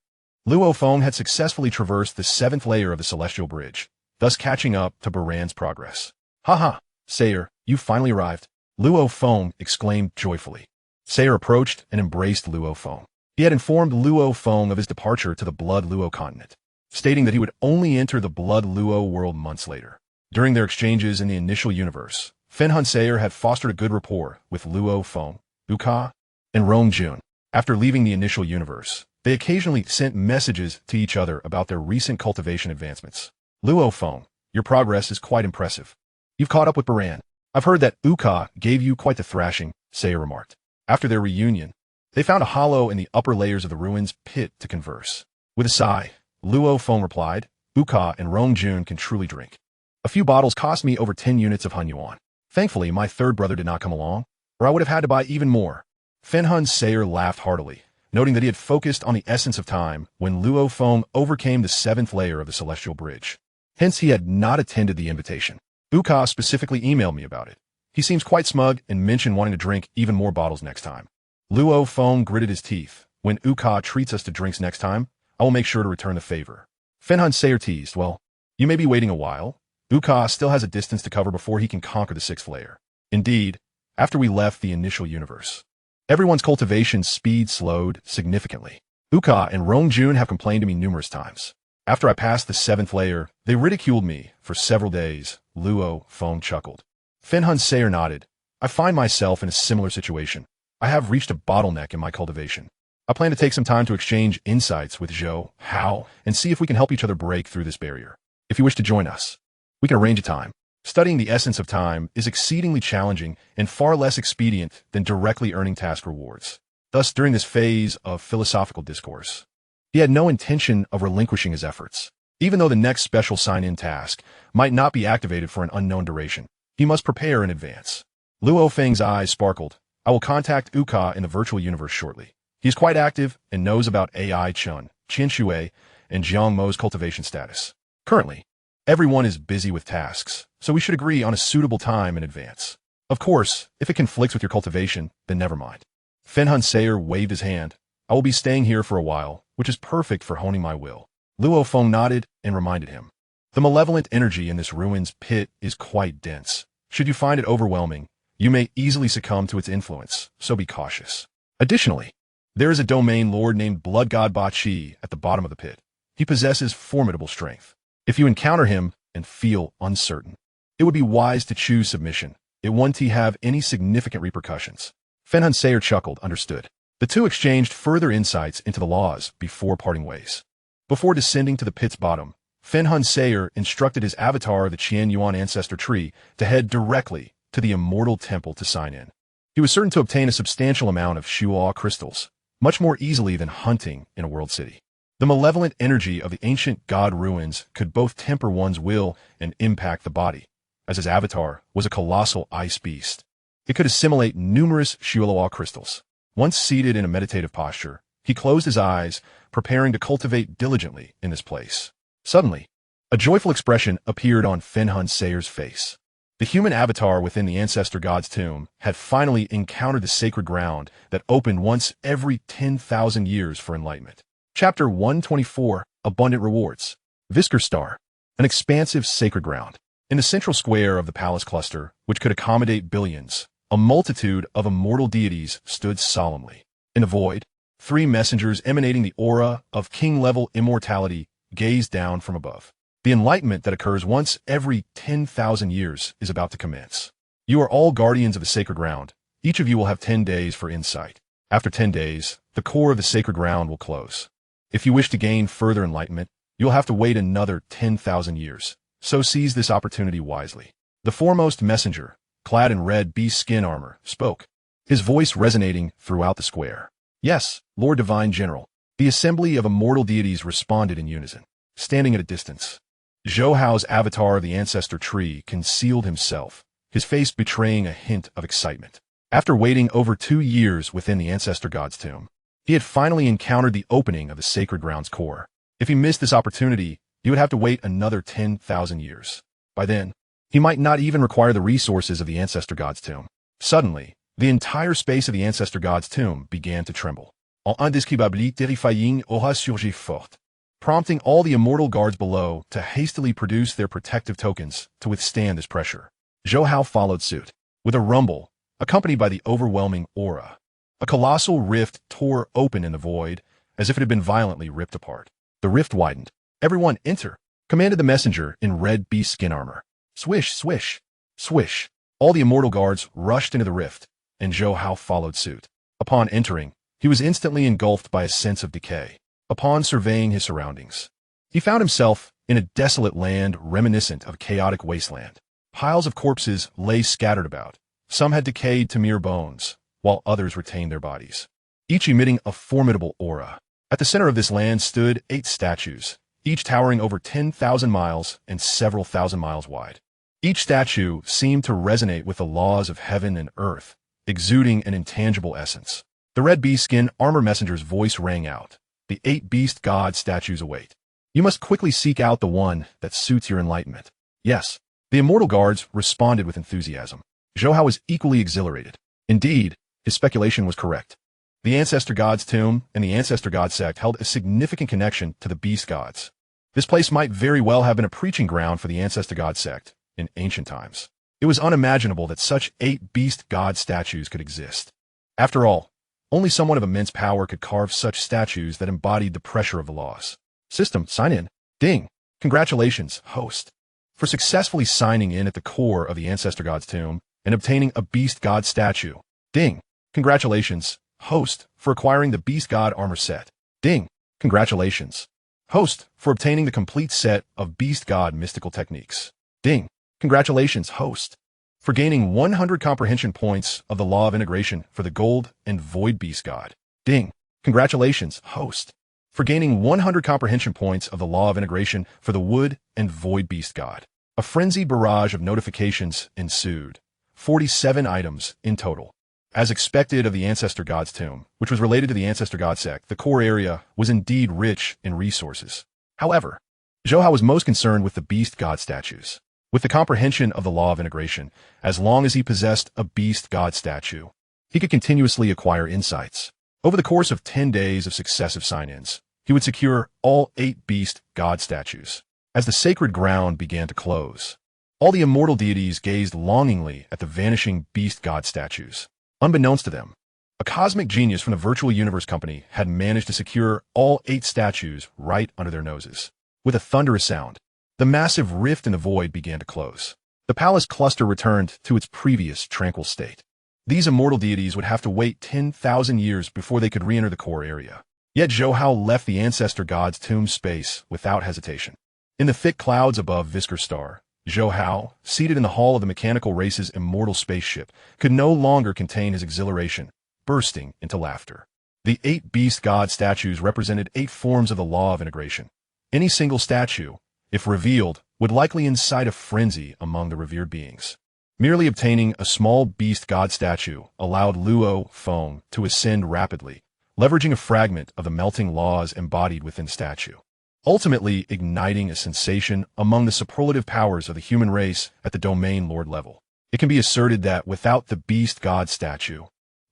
Speaker 1: Luo Feng had successfully traversed the 7th layer of the celestial bridge, thus catching up to Baran's progress. "Haha, Sayer, you finally arrived," Luo Feng exclaimed joyfully. Sayer approached and embraced Luo Feng. He had informed Luo Feng of his departure to the Blood Luo continent, stating that he would only enter the Blood Luo world months later. During their exchanges in the initial universe, Fenhun Sayer had fostered a good rapport with Luo Feng, Uka, and Rong Jun. After leaving the initial universe, they occasionally sent messages to each other about their recent cultivation advancements. "Luo Feng, your progress is quite impressive. You've caught up with Baran. I've heard that Uka gave you quite the thrashing," Sayer remarked. After their reunion, they found a hollow in the upper layers of the ruins pit to converse. With a sigh, Luo Feng replied, "Uka and Rong Jun can truly drink. A few bottles cost me over 10 units of Han Yuan. Thankfully, my 3rd brother did not come along, or I would have had to buy even more." Fenhun Sayer laughed heartily, noting that he had focused on the essence of time when Luo Feng overcame the 7th layer of the celestial bridge. Hence, he had not attended the invitation. Uka specifically emailed me about it. He seems quite smug and mentioned wanting to drink even more bottles next time. Luo Feng gritted his teeth. "When Uka treats us to drinks next time, I will make sure to return the favor." Fenhun Sayer teased, "Well, you may be waiting a while. Uka still has a distance to cover before he can conquer the 6th layer." Indeed, after we left the initial universe, everyone's cultivation speed slowed significantly. Uka and Rong Jun have complained to me numerous times. After I passed the 7th layer, they ridiculed me for several days, Luo Feng chuckled. Fenhun Sayer nodded. "I find myself in a similar situation. I have reached a bottleneck in my cultivation. I plan to take some time to exchange insights with Zhou Hao and see if we can help each other break through this barrier. If you wish to join us, we can arrange a time." Studying the essence of time is exceedingly challenging and far less expedient than directly earning task rewards. Thus, during this phase of philosophical discourse, he had no intention of relinquishing his efforts. Even though the next special sign-in task might not be activated for an unknown duration, he must prepare in advance. Luo Feng's eyes sparkled. I will contact Uka in the virtual universe shortly. He is quite active and knows about AI Chun, Qian Shui, and Jiang Mo's cultivation status. Currently, everyone is busy with tasks, so we should agree on a suitable time in advance. Of course, if it conflicts with your cultivation, then never mind. Fen Hun Sayer waved his hand. I will be staying here for a while, which is perfect for honing my will. Luo Feng nodded and reminded him. The malevolent energy in this ruins pit is quite dense. Should you find it overwhelming, you may easily succumb to its influence, so be cautious. Additionally, there is a domain lord named Blood God Ba Chi at the bottom of the pit. He possesses formidable strength. If you encounter him and feel uncertain, it would be wise to choose submission. It won't have any significant repercussions. Fen Hun Sayer chuckled, understood. The two exchanged further insights into the laws before parting ways. Before descending to the pit's bottom, Fen Hun Sayer instructed his avatar of the Qian Yuan ancestor tree to head directly to the immortal temple to sign in. He was certain to obtain a substantial amount of Shuo crystals, much more easily than hunting in a world city. The malevolent energy of the ancient god ruins could both temper one's will and impact the body, as his avatar was a colossal ice beast. It could assimilate numerous Shuo crystals. Once seated in a meditative posture, he closed his eyes, preparing to cultivate diligently in this place. Suddenly, a joyful expression appeared on Fen Hun Sayer's face. The human avatar within the ancestor god's tomb had finally encountered the sacred ground that opened once every 10,000 years for enlightenment. Chapter 124, Abundant Rewards. Visker Star, an expansive sacred ground. In the central square of the palace cluster, which could accommodate billions, a multitude of immortal deities stood solemnly. In the void, three messengers emanating the aura of king-level immortality gazed down from above. The enlightenment that occurs once every 10,000 years is about to commence. You are all guardians of the sacred ground. Each of you will have 10 days for insight. After 10 days, the core of the sacred ground will close. If you wish to gain further enlightenment, you'll have to wait another 10,000 years. So seize this opportunity wisely. The foremost messenger, clad in red beast skin armor, spoke, his voice resonating throughout the square. Yes, Lord Divine General. The assembly of immortal deities responded in unison. Standing at a distance, Zhou Hao's avatar of the ancestor tree concealed himself, his face betraying a hint of excitement. After waiting over 2 years within the ancestor god's tomb, he had finally encountered the opening of the sacred ground's core. If he missed this opportunity, he would have to wait another 10,000 years. By then, he might not even require the resources of the ancestor god's tomb. Suddenly, the entire space of the ancestor god's tomb began to tremble. En indescribable terrifying aura surgit forte, prompting all the immortal guards below to hastily produce their protective tokens to withstand this pressure. Zhou Hao followed suit. With a rumble, accompanied by the overwhelming aura, a colossal rift tore open in the void, as if it had been violently ripped apart. The rift widened. Everyone enter, commanded the messenger in red beast skin armor. Swish, swish, swish. All the immortal guards rushed into the rift, and Zhou Hao followed suit. Upon entering, he was instantly engulfed by a sense of decay. Upon surveying his surroundings, he found himself in a desolate land reminiscent of a chaotic wasteland. Piles of corpses lay scattered about. Some had decayed to mere bones, while others retained their bodies, each emitting a formidable aura. At the center of this land stood 8 statues, each towering over 10,000 miles and several thousand miles wide. Each statue seemed to resonate with the laws of heaven and earth, exuding an intangible essence. The red beast skin armor messenger's voice rang out. The 8 beast god statues await. You must quickly seek out the one that suits your enlightenment. Yes, the immortal guards responded with enthusiasm. Zhou Hao was equally exhilarated. Indeed, his speculation was correct. The ancestor god's tomb and the ancestor god sect held a significant connection to the beast gods. This place might very well have been a preaching ground for the ancestor god sect in ancient times. It was unimaginable that such 8 beast god statues could exist. After all, only someone of immense power could carve such statues that embodied the pressure of the laws. System, sign in. Ding. Congratulations, host, for successfully signing in at the core of the ancestor god's tomb and obtaining a beast god statue. Ding. Congratulations, host, for acquiring the beast god armor set. Ding. Congratulations, host, for obtaining the complete set of beast god mystical techniques. Ding. Congratulations, host, for gaining 100 comprehension points of the Law of Integration for the Gold and Void Beast God. Ding. Congratulations, host, for gaining 100 comprehension points of the Law of Integration for the Wood and Void Beast God. A frenzied barrage of notifications ensued. 47 items in total. As expected of the Ancestor God's tomb, which was related to the Ancestor God sect, the core area was indeed rich in resources. However, Zhou Hao was most concerned with the Beast God statues. With the comprehension of the Law of Integration, as long as he possessed a Beast God statue, he could continuously acquire insights. Over the course of 10 days of successive sign-ins, he would secure all 8 Beast God statues. As the sacred ground began to close, all the immortal deities gazed longingly at the vanishing Beast God statues. Unbeknownst to them, a cosmic genius from the Virtual Universe Company had managed to secure all 8 statues right under their noses. With a thunderous sound, the massive rift in the void began to close. The palace cluster returned to its previous tranquil state. These immortal deities would have to wait 10,000 years before they could re-enter the core area. Yet Zhou Hao left the Ancestor God's tomb space without hesitation. In the thick clouds above Visker Star, Zhou Hao, seated in the hall of the mechanical race's immortal spaceship, could no longer contain his exhilaration, bursting into laughter. The 8 Beast God statues represented 8 forms of the Law of Integration. Any single statue, if revealed, would likely incite a frenzy among the revered beings. Merely obtaining a small Beast God statue allowed Luo Feng to ascend rapidly, leveraging a fragment of the melting laws embodied within the statue, ultimately igniting a sensation among the superlative powers of the human race at the Domain Lord level. It can be asserted that without the Beast God statue,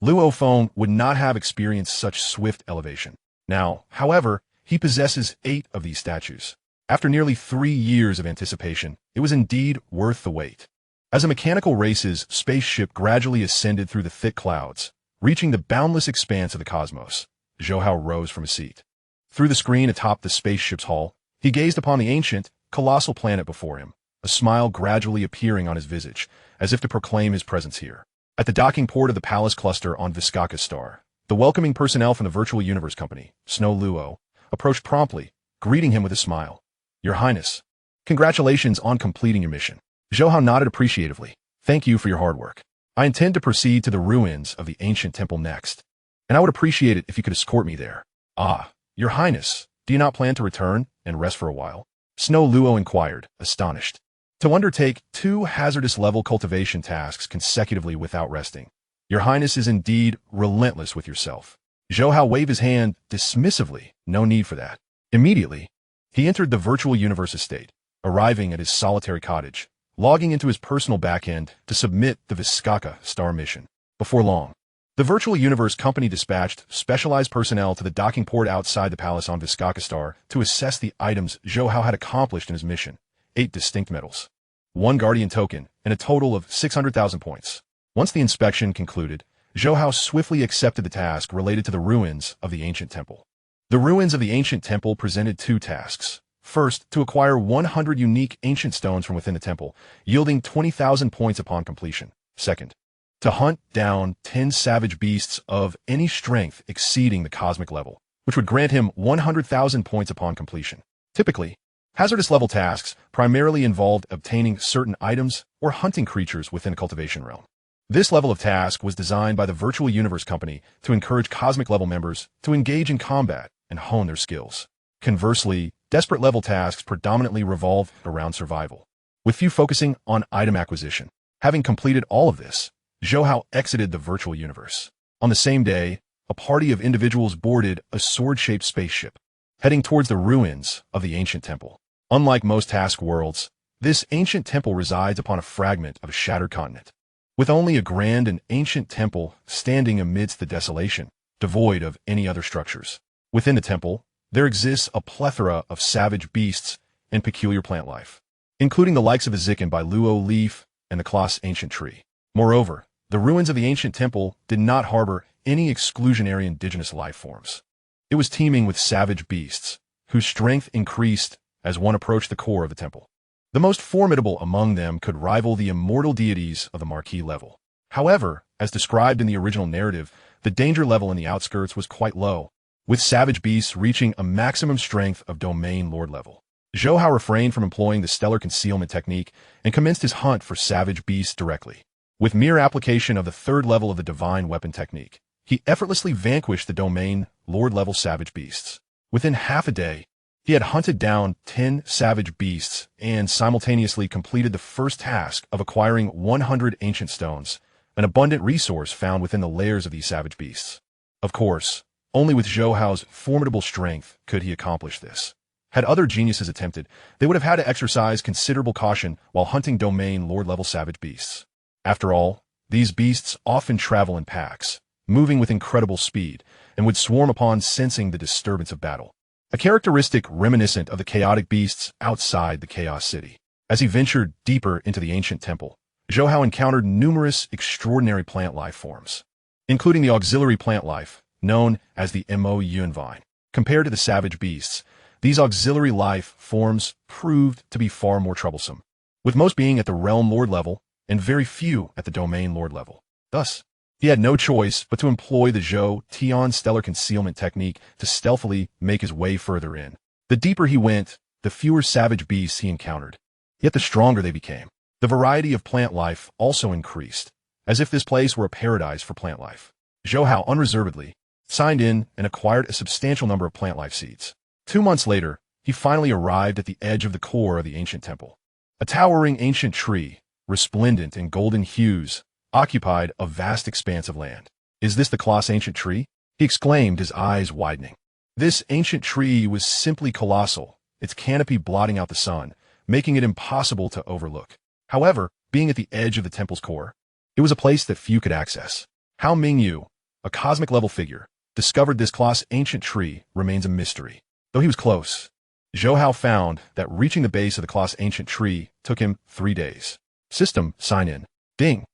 Speaker 1: Luo Feng would not have experienced such swift elevation. Now, however, he possesses 8 of these statues. After nearly 3 years of anticipation, it was indeed worth the wait. As a mechanical race's spaceship gradually ascended through the thick clouds, reaching the boundless expanse of the cosmos, Zhou Hao rose from his seat. Through the screen atop the spaceship's hull, he gazed upon the ancient, colossal planet before him, a smile gradually appearing on his visage, as if to proclaim his presence here. At the docking port of the palace cluster on Visker Star, the welcoming personnel from the Virtual Universe Company, Snow Luo, approached promptly, greeting him with a smile. Your Highness, congratulations on completing your mission. Zhou Hao nodded appreciatively. Thank you for your hard work. I intend to proceed to the ruins of the ancient temple next, and I would appreciate it if you could escort me there. Ah, Your Highness, do you not plan to return and rest for a while? Snow Luo inquired, astonished. To undertake 2 hazardous-level cultivation tasks consecutively without resting. Your Highness is indeed relentless with yourself. Zhou Hao waved his hand dismissively. No need for that. Immediately, he entered the Virtual Universe estate, arriving at his solitary cottage, logging into his personal backend to submit the Visker Star mission. Before long, the Virtual Universe Company dispatched specialized personnel to the docking port outside the palace on Visker Star to assess the items Zhou Hao had accomplished in his mission. 8 distinct medals, 1 Guardian token, and a total of 600,000 points. Once the inspection concluded, Zhou Hao swiftly accepted the task related to the ruins of the ancient temple. The ruins of the ancient temple presented 2 tasks. First, to acquire 100 unique ancient stones from within the temple, yielding 20,000 points upon completion. Second, to hunt down 10 savage beasts of any strength exceeding the cosmic level, which would grant him 100,000 points upon completion. Typically, hazardous level tasks primarily involved obtaining certain items or hunting creatures within the cultivation realm. This level of task was designed by the Virtual Universe Company to encourage cosmic level members to engage in combat and hone their skills. Conversely, desperate level tasks predominantly revolve around survival, with few focusing on item acquisition. Having completed all of this, Zhou Hao exited the Virtual Universe. On the same day, a party of individuals boarded a sword-shaped spaceship, heading towards the ruins of the ancient temple. Unlike most task worlds, this ancient temple resides upon a fragment of a shattered continent, with only a grand and ancient temple standing amidst the desolation, devoid of any other structures. Within the temple, there exists a plethora of savage beasts and peculiar plant life, including the likes of a Zikin by Luo Leaf and the Kloss ancient tree. Moreover, the ruins of the ancient temple did not harbor any exclusionary indigenous life forms. It was teeming with savage beasts, whose strength increased as one approached the core of the temple. The most formidable among them could rival the immortal deities of the Marquis level. However, as described in the original narrative, the danger level in the outskirts was quite low, with savage beasts reaching a maximum strength of Domain Lord level. Zhou Hao refrained from employing the stellar concealment technique and commenced his hunt for savage beasts directly. With mere application of the third level of the divine weapon technique, he effortlessly vanquished the domain Lord-level savage beasts. Within half a day, he had hunted down 10 savage beasts and simultaneously completed the first task of acquiring 100 ancient stones, an abundant resource found within the lairs of these savage beasts. Of course, only with Zhou Hao's formidable strength could he accomplish this. Had other geniuses attempted, they would have had to exercise considerable caution while hunting domain Lord-level savage beasts. After all, these beasts often travel in packs, moving with incredible speed, and would swarm upon sensing the disturbance of battle. A characteristic reminiscent of the chaotic beasts outside the Chaos City. As he ventured deeper into the ancient temple, Zhou Hao encountered numerous extraordinary plant life forms, including the auxiliary plant life, known as the Mo vine. Compared to the savage beasts, these auxiliary life forms proved to be far more troublesome, with most being at the realm lord level and very few at the domain lord level. Thus, he had no choice but to employ the Zhou Tian stellar concealment technique to stealthily make his way further in. The deeper he went, the fewer savage beasts he encountered, yet the stronger they became. The variety of plant life also increased, as if this place were a paradise for plant life. Zhou Hao unreservedly signed in and acquired a substantial number of plant life seeds. 2 months later, he finally arrived at the edge of the core of the ancient temple. A towering ancient tree, resplendent in golden hues, occupied a vast expanse of land. "Is this the colossal ancient tree?" he exclaimed, his eyes widening. This ancient tree was simply colossal, its canopy blotting out the sun, making it impossible to overlook. However, being at the edge of the temple's core, it was a place that few could access. How Mingyu, a cosmic-level figure, discovered this colossal ancient tree remains a mystery. Though he was close, Zhou Hao found that reaching the base of the colossal ancient tree took him 3 days. System sign in. Ding.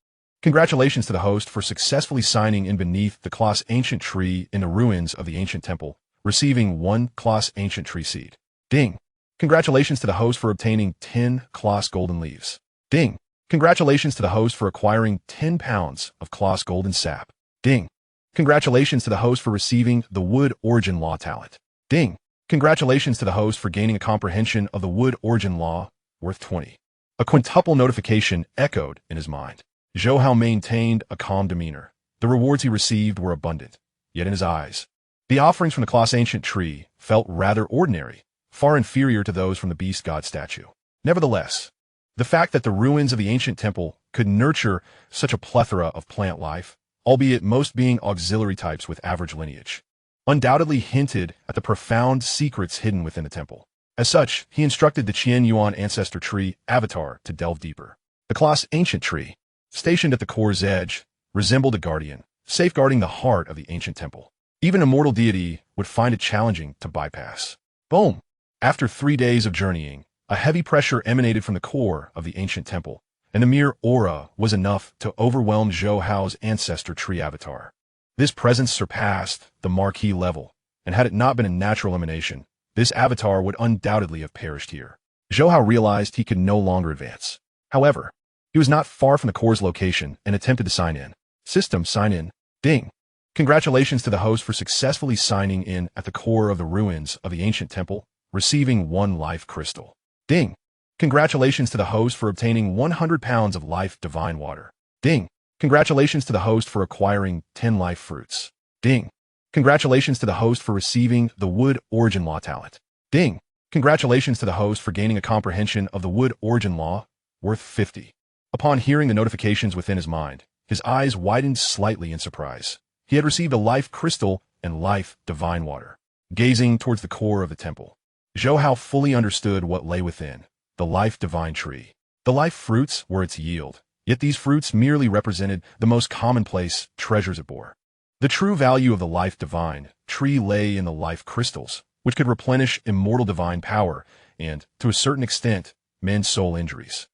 Speaker 1: Congratulations to the host for successfully signing in beneath the colossal ancient tree in the ruins of the ancient temple, receiving 1 colossal ancient tree seed. Ding. Congratulations to the host for obtaining 10 colossal golden leaves. Ding. Congratulations to the host for acquiring 10 pounds of colossal golden sap. Ding. Congratulations to the host for receiving the wood origin law talent. Ding. Congratulations to the host for gaining a comprehension of the wood origin law, worth 20. A quintuple notification echoed in his mind. Zhou Hao maintained a calm demeanor. The rewards he received were abundant, yet in his eyes, the offerings from the colossal ancient tree felt rather ordinary, far inferior to those from the beast god statue. Nevertheless, the fact that the ruins of the ancient temple could nurture such a plethora of plant life, albeit most being auxiliary types with average lineage, undoubtedly hinted at the profound secrets hidden within the temple. As such, he instructed the Qian Yuan ancestor tree avatar to delve deeper. The colossal ancient tree, stationed at the core's edge, resembled a guardian, safeguarding the heart of the ancient temple. Even a mortal deity would find it challenging to bypass. Boom! After 3 days of journeying, a heavy pressure emanated from the core of the ancient temple, and the mere aura was enough to overwhelm Zhou Hao's ancestor tree avatar. This presence surpassed the marquee level, and had it not been a natural emanation, this avatar would undoubtedly have perished here. Zhou Hao realized he could no longer advance. However, he was not far from the core's location and attempted to sign in. System sign in. Ding. Congratulations to the host for successfully signing in at the core of the ruins of the ancient temple, receiving 1 life crystal. Ding. Congratulations to the host for obtaining 100 pounds of life divine water. Ding. Congratulations to the host for acquiring 10 life fruits. Ding. Congratulations to the host for receiving the wood origin law talent. Ding. Congratulations to the host for gaining a comprehension of the wood origin law, worth 50. Upon hearing the notifications within his mind, his eyes widened slightly in surprise. He had received a life crystal and life divine water. Gazing towards the core of the temple, Zhou Hao fully understood what lay within, the life divine tree. The life fruits were its yield, yet these fruits merely represented the most commonplace treasures it bore. The true value of the life divine tree lay in the life crystals, which could replenish immortal divine power and, to a certain extent, mend soul injuries.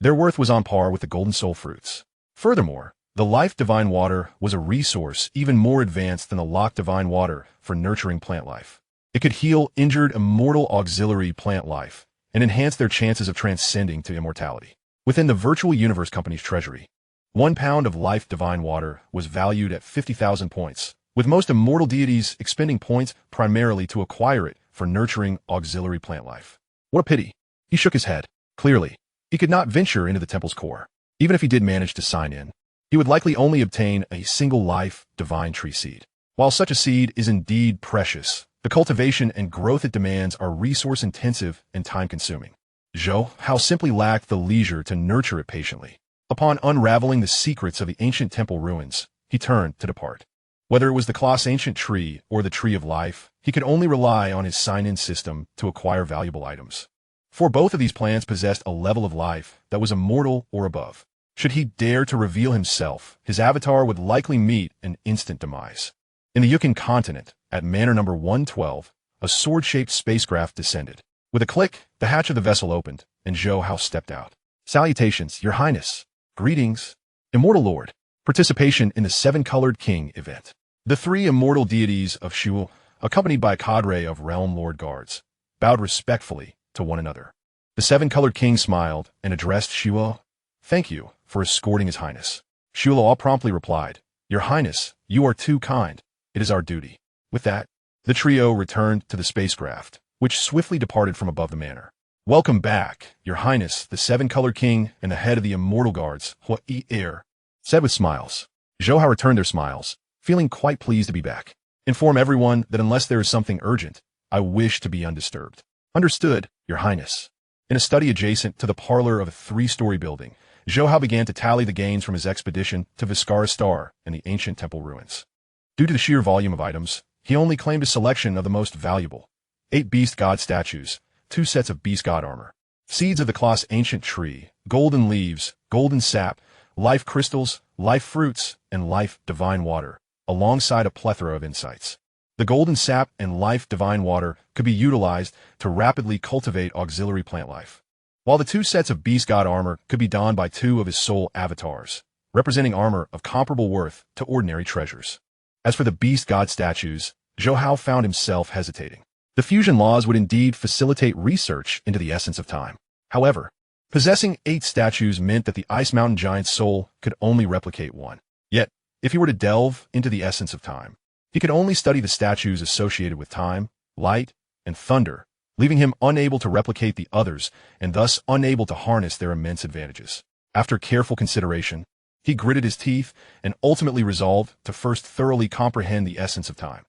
Speaker 1: Their worth was on par with the golden soul fruits. Furthermore, the life divine water was a resource even more advanced than the lock divine water for nurturing plant life. It could heal injured immortal auxiliary plant life and enhance their chances of transcending to immortality. Within the virtual universe company's treasury, 1 pound of life divine water was valued at 50,000 points, with most immortal deities expending points primarily to acquire it for nurturing auxiliary plant life. What a pity. He shook his head. Clearly, he could not venture into the temple's core. Even if he did manage to sign in, he would likely only obtain a single life divine tree seed. While such a seed is indeed precious, the cultivation and growth it demands are resource-intensive and time-consuming. Zhou Hao simply lacked the leisure to nurture it patiently. Upon unraveling the secrets of the ancient temple ruins, he turned to depart. Whether it was the colossal ancient tree or the tree of life, he could only rely on his sign-in system to acquire valuable items. For both of these plants possessed a level of life that was immortal or above. Should he dare to reveal himself, his avatar would likely meet an instant demise. In the Yukon continent, at Manor number 112, a sword-shaped spacecraft descended. With a click, the hatch of the vessel opened, and Zhou Hao stepped out. Salutations, Your Highness. Greetings, Immortal Lord. Participation in the Seven-Colored King event. The three immortal deities of Shu, accompanied by a cadre of Realm Lord guards, bowed respectfully to one another. The Seven-Colored King smiled and addressed Shuo. Thank you for escorting His Highness. Shuo promptly replied, Your Highness, you are too kind. It is our duty. With that, the trio returned to the spacecraft, which swiftly departed from above the manor. Welcome back, Your Highness, the Seven-Colored King and the head of the Immortal Guards, Hua-i-er, said with smiles. Zhou Hao returned their smiles, feeling quite pleased to be back. Inform everyone that unless there is something urgent, I wish to be undisturbed. Understood, Your Highness. In a study adjacent to the parlor of a three-story building, Zhou Hao began to tally the gains from his expedition to Viscara Star and the ancient temple ruins. Due to the sheer volume of items, he only claimed a selection of the most valuable. 8 beast god statues, 2 sets of beast god armor, seeds of the colossal ancient tree, golden leaves, golden sap, life crystals, life fruits, and life divine water, alongside a plethora of insights. The golden sap and life divine water could be utilized to rapidly cultivate auxiliary plant life, while the 2 sets of beast god armor could be donned by 2 of his soul avatars, representing armor of comparable worth to ordinary treasures. As for the beast god statues, Zhou Hao found himself hesitating. The fusion laws would indeed facilitate research into the essence of time. However, possessing 8 statues meant that the Ice Mountain Giant's soul could only replicate 1. Yet, if he were to delve into the essence of time, he could only study the statues associated with time, light, and thunder, leaving him unable to replicate the others and thus unable to harness their immense advantages. After careful consideration, he gritted his teeth and ultimately resolved to first thoroughly comprehend the essence of time.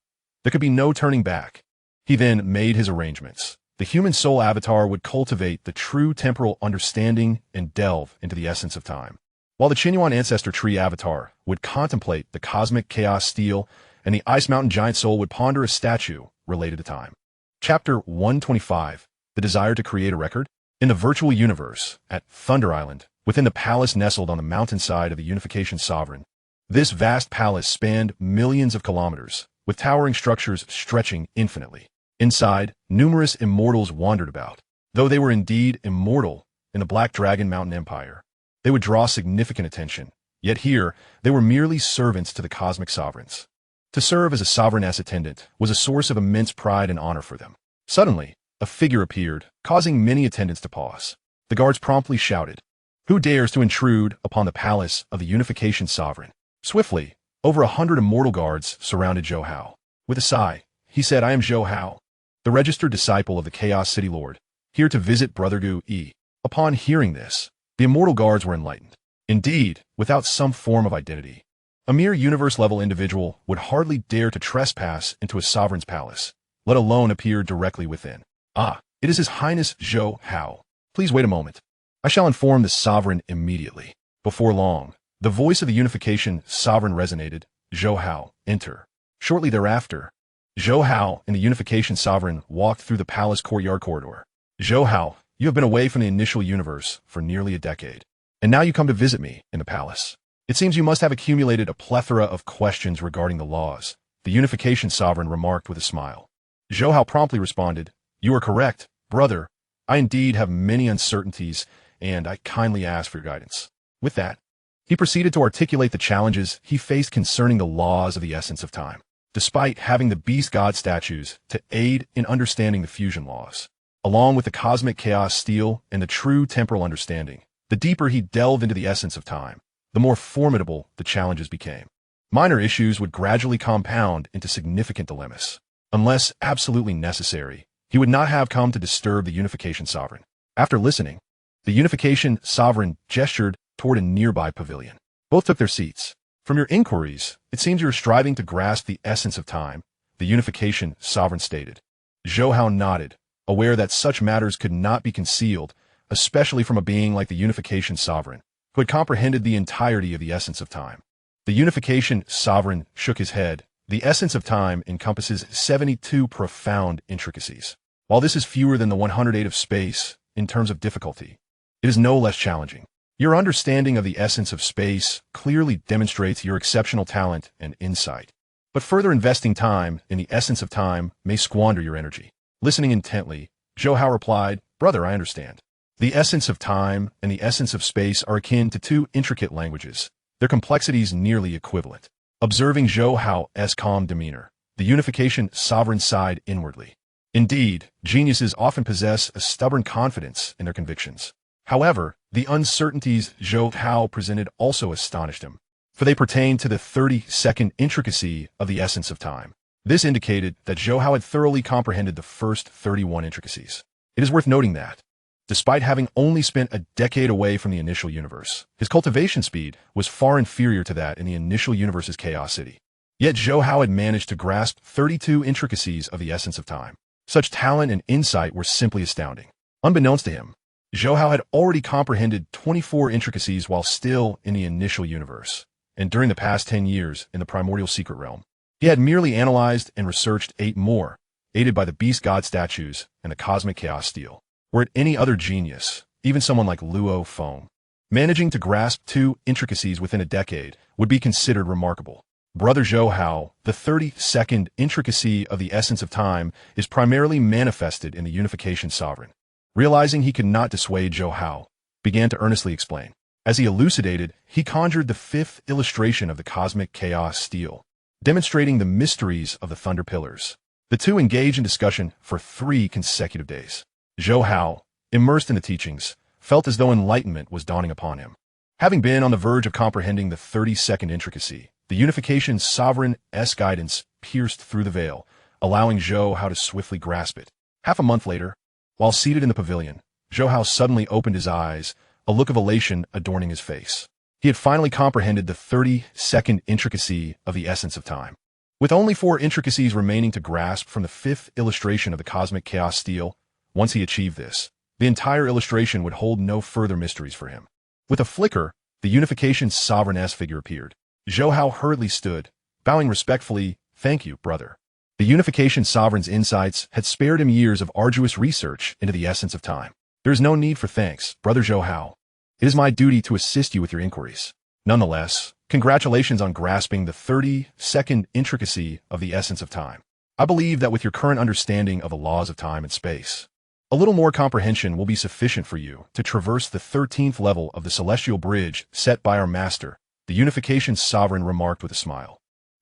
Speaker 1: There could be no turning back. He then made his arrangements. The human soul avatar would cultivate the true temporal understanding and delve into the essence of time, while the Qinyuan ancestor tree avatar would contemplate the cosmic chaos steel, and the Ice Mountain Giant soul would ponder a statue related to time. Chapter 125, The Desire to Create a Record. In the virtual universe, at Thunder Island, within the palace nestled on the mountainside of the Unification Sovereign, this vast palace spanned millions of kilometers, with towering structures stretching infinitely. Inside, numerous immortals wandered about. Though they were indeed immortal in the Black Dragon Mountain Empire, they would draw significant attention. Yet here, they were merely servants to the cosmic sovereigns. To serve as a sovereign-ass attendant was a source of immense pride and honor for them. Suddenly, a figure appeared, causing many attendants to pause. The guards promptly shouted, Who dares to intrude upon the palace of the Unification Sovereign? Swiftly, over 100 immortal guards surrounded Zhou Hao. With a sigh, he said, I am Zhou Hao, the registered disciple of the Chaos City Lord, here to visit Brother Gu Yi. Upon hearing this, the immortal guards were enlightened. Indeed, without some form of identity, a mere universe-level individual would hardly dare to trespass into a sovereign's palace, let alone appear directly within. Ah, it is His Highness Zhou Hao. Please wait a moment. I shall inform the sovereign immediately. Before long, the voice of the Unification Sovereign resonated. Zhou Hao, enter. Shortly thereafter, Zhou Hao and the Unification Sovereign walked through the palace courtyard corridor. Zhou Hao, you have been away from the initial universe for nearly a decade, and now you come to visit me in the palace. It seems you must have accumulated a plethora of questions regarding the laws, the Unification Sovereign remarked with a smile. Zhou Hao promptly responded, You are correct, brother. I indeed have many uncertainties, and I kindly ask for your guidance. With that, he proceeded to articulate the challenges he faced concerning the laws of the essence of time. Despite having the beast god statues to aid in understanding the fusion laws, along with the cosmic chaos steel and the true temporal understanding, the deeper he delved into the essence of time, the more formidable the challenges became. Minor issues would gradually compound into significant dilemmas. Unless absolutely necessary, he He would not have come to disturb the Unification Sovereign. After listening, the Unification Sovereign gestured toward a nearby pavilion. Both took their seats. From your inquiries, it seems you are striving to grasp the essence of time, the Unification Sovereign stated. Zhou Hao nodded, aware that such matters could not be concealed, especially from a being like the Unification Sovereign, who had comprehended the entirety of the essence of time. The Unification Sovereign shook his head. The essence of time encompasses 72 profound intricacies. While this is fewer than the 108 of space in terms of difficulty, it is no less challenging. Your understanding of the essence of space clearly demonstrates your exceptional talent and insight. But further investing time in the essence of time may squander your energy. Listening intently, Zhou Hao replied, "Brother, I understand. The essence of time and the essence of space are akin to two intricate languages, their complexities nearly equivalent." Observing Zhou Hao's calm demeanor, the Unification Sovereign sighed inwardly. Indeed, geniuses often possess a stubborn confidence in their convictions. However, the uncertainties Zhou Hao presented also astonished him, for they pertained to the 32nd intricacy of the essence of time. This indicated that Zhou Hao had thoroughly comprehended the first 31 intricacies. It is worth noting that, despite having only spent a decade away from the initial universe, his cultivation speed was far inferior to that in the initial universe's Chaos City. Yet Zhou Hao had managed to grasp 32 intricacies of the essence of time. Such talent and insight were simply astounding. Unbeknownst to him, Zhou Hao had already comprehended 24 intricacies while still in the initial universe, and during the past 10 years in the primordial secret realm. He had merely analyzed and researched 8 more, aided by the beast god statues and the cosmic chaos steel. Were it any other genius, even someone like Luo Feng, managing to grasp 2 intricacies within a decade would be considered remarkable. Brother Zhou Hao, the 32nd intricacy of the essence of time is primarily manifested in the Unification Sovereign. Realizing he could not dissuade Zhou Hao, began to earnestly explain. As he elucidated, he conjured the 5th illustration of the cosmic chaos steel, demonstrating the mysteries of the thunder pillars. The two engaged in discussion for 3 consecutive days. Zhou Hao, immersed in the teachings, felt as though enlightenment was dawning upon him. Having been on the verge of comprehending the 32nd intricacy, the Unification Sovereign's guidance pierced through the veil, allowing Zhou Hao to swiftly grasp it. Half a month later, while seated in the pavilion, Zhou Hao suddenly opened his eyes, a look of elation adorning his face. He had finally comprehended the 32nd intricacy of the essence of time. With only 4 intricacies remaining to grasp from the 5th illustration of the cosmic chaos steel, once he achieved this, the entire illustration would hold no further mysteries for him. With a flicker, the Unification Sovereign's figure appeared. Zhou Hao hurriedly stood, bowing respectfully, "Thank you, brother." The Unification Sovereign's insights had spared him years of arduous research into the essence of time. "There is no need for thanks, Brother Zhou Hao. It is my duty to assist you with your inquiries. Nonetheless, congratulations on grasping the 32nd intricacy of the essence of time. I believe that with your current understanding of the laws of time and space, a little more comprehension will be sufficient for you to traverse the 13th level of the celestial bridge set by our master," the Unification Sovereign remarked with a smile.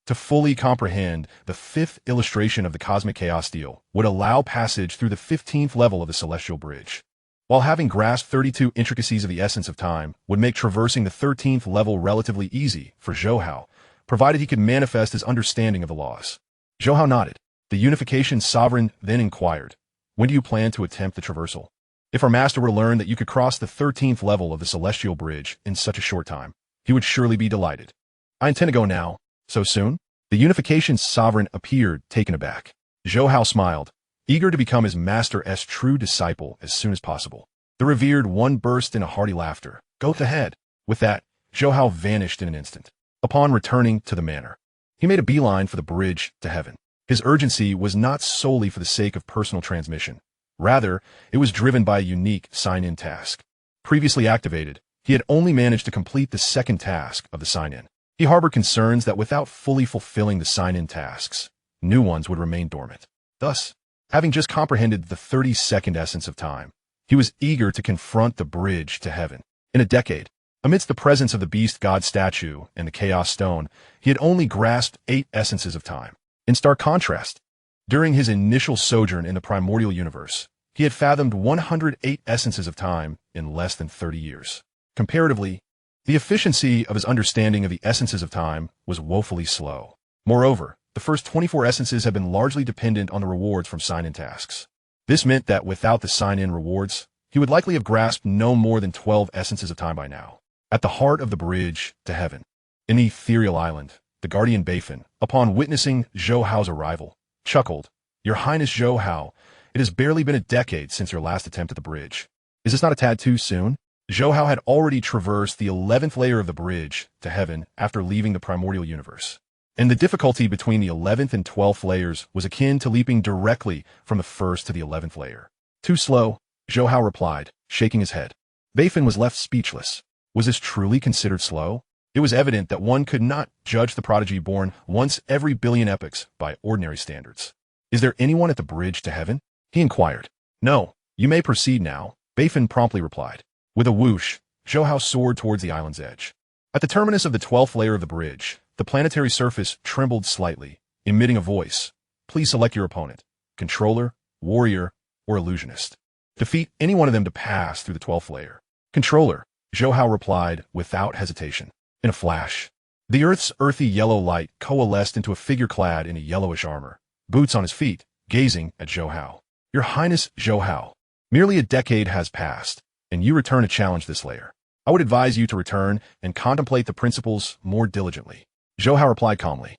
Speaker 1: To fully comprehend the 5th illustration of the cosmic chaos steel would allow passage through the 15th level of the celestial bridge, while having grasped 32 intricacies of the essence of time would make traversing the 13th level relatively easy for Zhou Hao, provided he could manifest his understanding of the laws. Zhou Hao nodded. The Unification Sovereign then inquired, "When do you plan to attempt the traversal? If our master were to learn that you could cross the 13th level of the celestial bridge in such a short time, he would surely be delighted." "I intend to go now." "So soon?" The Unification Sovereign appeared taken aback. Zhou Hao smiled, eager to become his master's true disciple as soon as possible. The revered one burst in a hearty laughter. "Go ahead." With that, Zhou Hao vanished in an instant. Upon returning to the manor, he made a beeline for the bridge to heaven. His urgency was not solely for the sake of personal transmission. Rather, it was driven by a unique sign-in task. Previously activated, he had only managed to complete the 2nd task of the sign-in. He harbored concerns that without fully fulfilling the sign-in tasks, new ones would remain dormant. Thus, having just comprehended the 32nd essence of time, he was eager to confront the bridge to heaven. In a decade, amidst the presence of the beast god statue and the chaos stone, he had only grasped 8 essences of time. In stark contrast, during his initial sojourn in the primordial universe, he had fathomed 108 essences of time in less than 30 years. Comparatively, the efficiency of his understanding of the essences of time was woefully slow. Moreover, the first 24 essences had been largely dependent on the rewards from sign-in tasks. This meant that without the sign-in rewards, he would likely have grasped no more than 12 essences of time by now. At the heart of the bridge to heaven, in the ethereal island, the guardian Beifan, upon witnessing Zhou Hao's arrival, chuckled, "Your Highness Zhou Hao, it has barely been a decade since your last attempt at the bridge. Is this not a tad too soon?" Zhou Hao had already traversed the 11th layer of the bridge to heaven after leaving the primordial universe. And the difficulty between the 11th and 12th layers was akin to leaping directly from the 1st to the 11th layer. "Too slow," Zhou Hao replied, shaking his head. Beifan was left speechless. Was this truly considered slow? It was evident that one could not judge the prodigy born once every billion epochs by ordinary standards. "Is there anyone at the bridge to heaven?" he inquired. "No, you may proceed now," Beifan promptly replied. With a whoosh, Zhou Hao soared towards the island's edge. At the terminus of the 12th layer of the bridge, the planetary surface trembled slightly, emitting a voice. "Please select your opponent, controller, warrior, or illusionist. Defeat any one of them to pass through the 12th layer." "Controller," Zhou Hao replied without hesitation. In a flash, the Earth's earthy yellow light coalesced into a figure clad in a yellowish armor, boots on his feet, gazing at Zhou Hao. "Your Highness Zhou Hao, merely a decade has passed, and you return to challenge this layer. I would advise you to return and contemplate the principles more diligently." Zhou Hao replied calmly.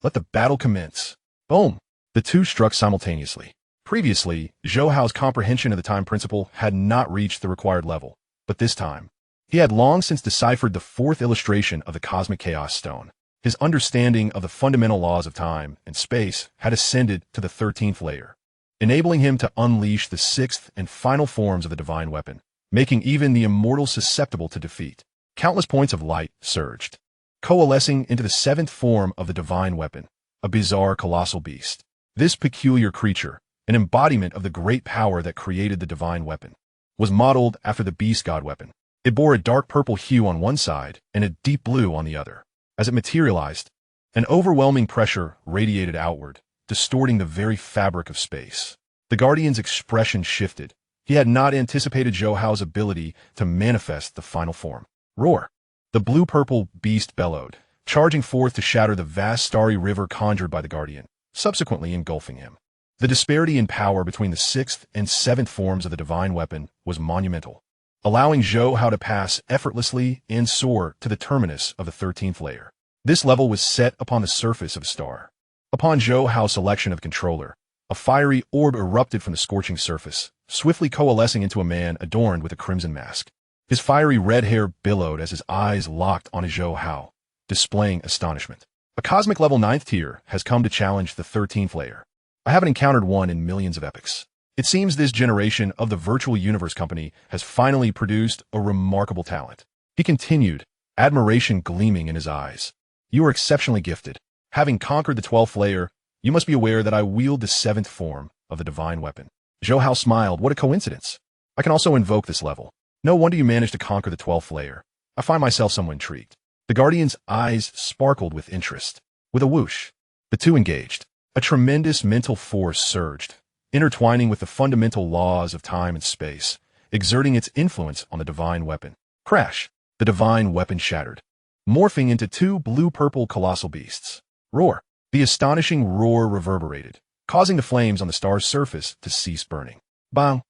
Speaker 1: "Let the battle commence." Boom! The two struck simultaneously. Previously, Zhou Hao's comprehension of the time principle had not reached the required level, but this time, he had long since deciphered the fourth illustration of the cosmic chaos stone. His understanding of the fundamental laws of time and space had ascended to the 13th layer, enabling him to unleash the sixth and final forms of the divine weapon, making even the immortal susceptible to defeat. Countless points of light surged, coalescing into the seventh form of the divine weapon, a bizarre colossal beast. This peculiar creature, an embodiment of the great power that created the divine weapon, was modeled after the beast god weapon. It bore a dark purple hue on one side and a deep blue on the other. As it materialized, an overwhelming pressure radiated outward, distorting the very fabric of space. The Guardian's expression shifted. He had not anticipated Zhou Hao's ability to manifest the final form. Roar! The blue-purple beast bellowed, charging forth to shatter the vast starry river conjured by the Guardian, subsequently engulfing him. The disparity in power between the sixth and seventh forms of the divine weapon was monumental, allowing Zhou Hao to pass effortlessly and soar to the terminus of the 13th layer. This level was set upon the surface of a star. Upon Zhou Hao's selection of controller, a fiery orb erupted from the scorching surface, swiftly coalescing into a man adorned with a crimson mask. His fiery red hair billowed as his eyes locked on Zhou Hao, displaying astonishment. "A cosmic level 9th tier has come to challenge the 13th layer. I haven't encountered one in millions of epochs. It seems this generation of the Virtual Universe Company has finally produced a remarkable talent." He continued, admiration gleaming in his eyes. "You are exceptionally gifted. Having conquered the 12th layer, you must be aware that I wield the 7th form of the divine weapon." Zhou Hao smiled. "What a coincidence. I can also invoke this level. No wonder you managed to conquer the 12th layer. I find myself somewhat intrigued." The Guardian's eyes sparkled with interest. With a whoosh, the two engaged. A tremendous mental force surged, intertwining with the fundamental laws of time and space, exerting its influence on the divine weapon. Crash! The divine weapon shattered, morphing into two blue-purple colossal beasts. Roar! The astonishing roar reverberated, causing the flames on the star's surface to cease burning. Bang!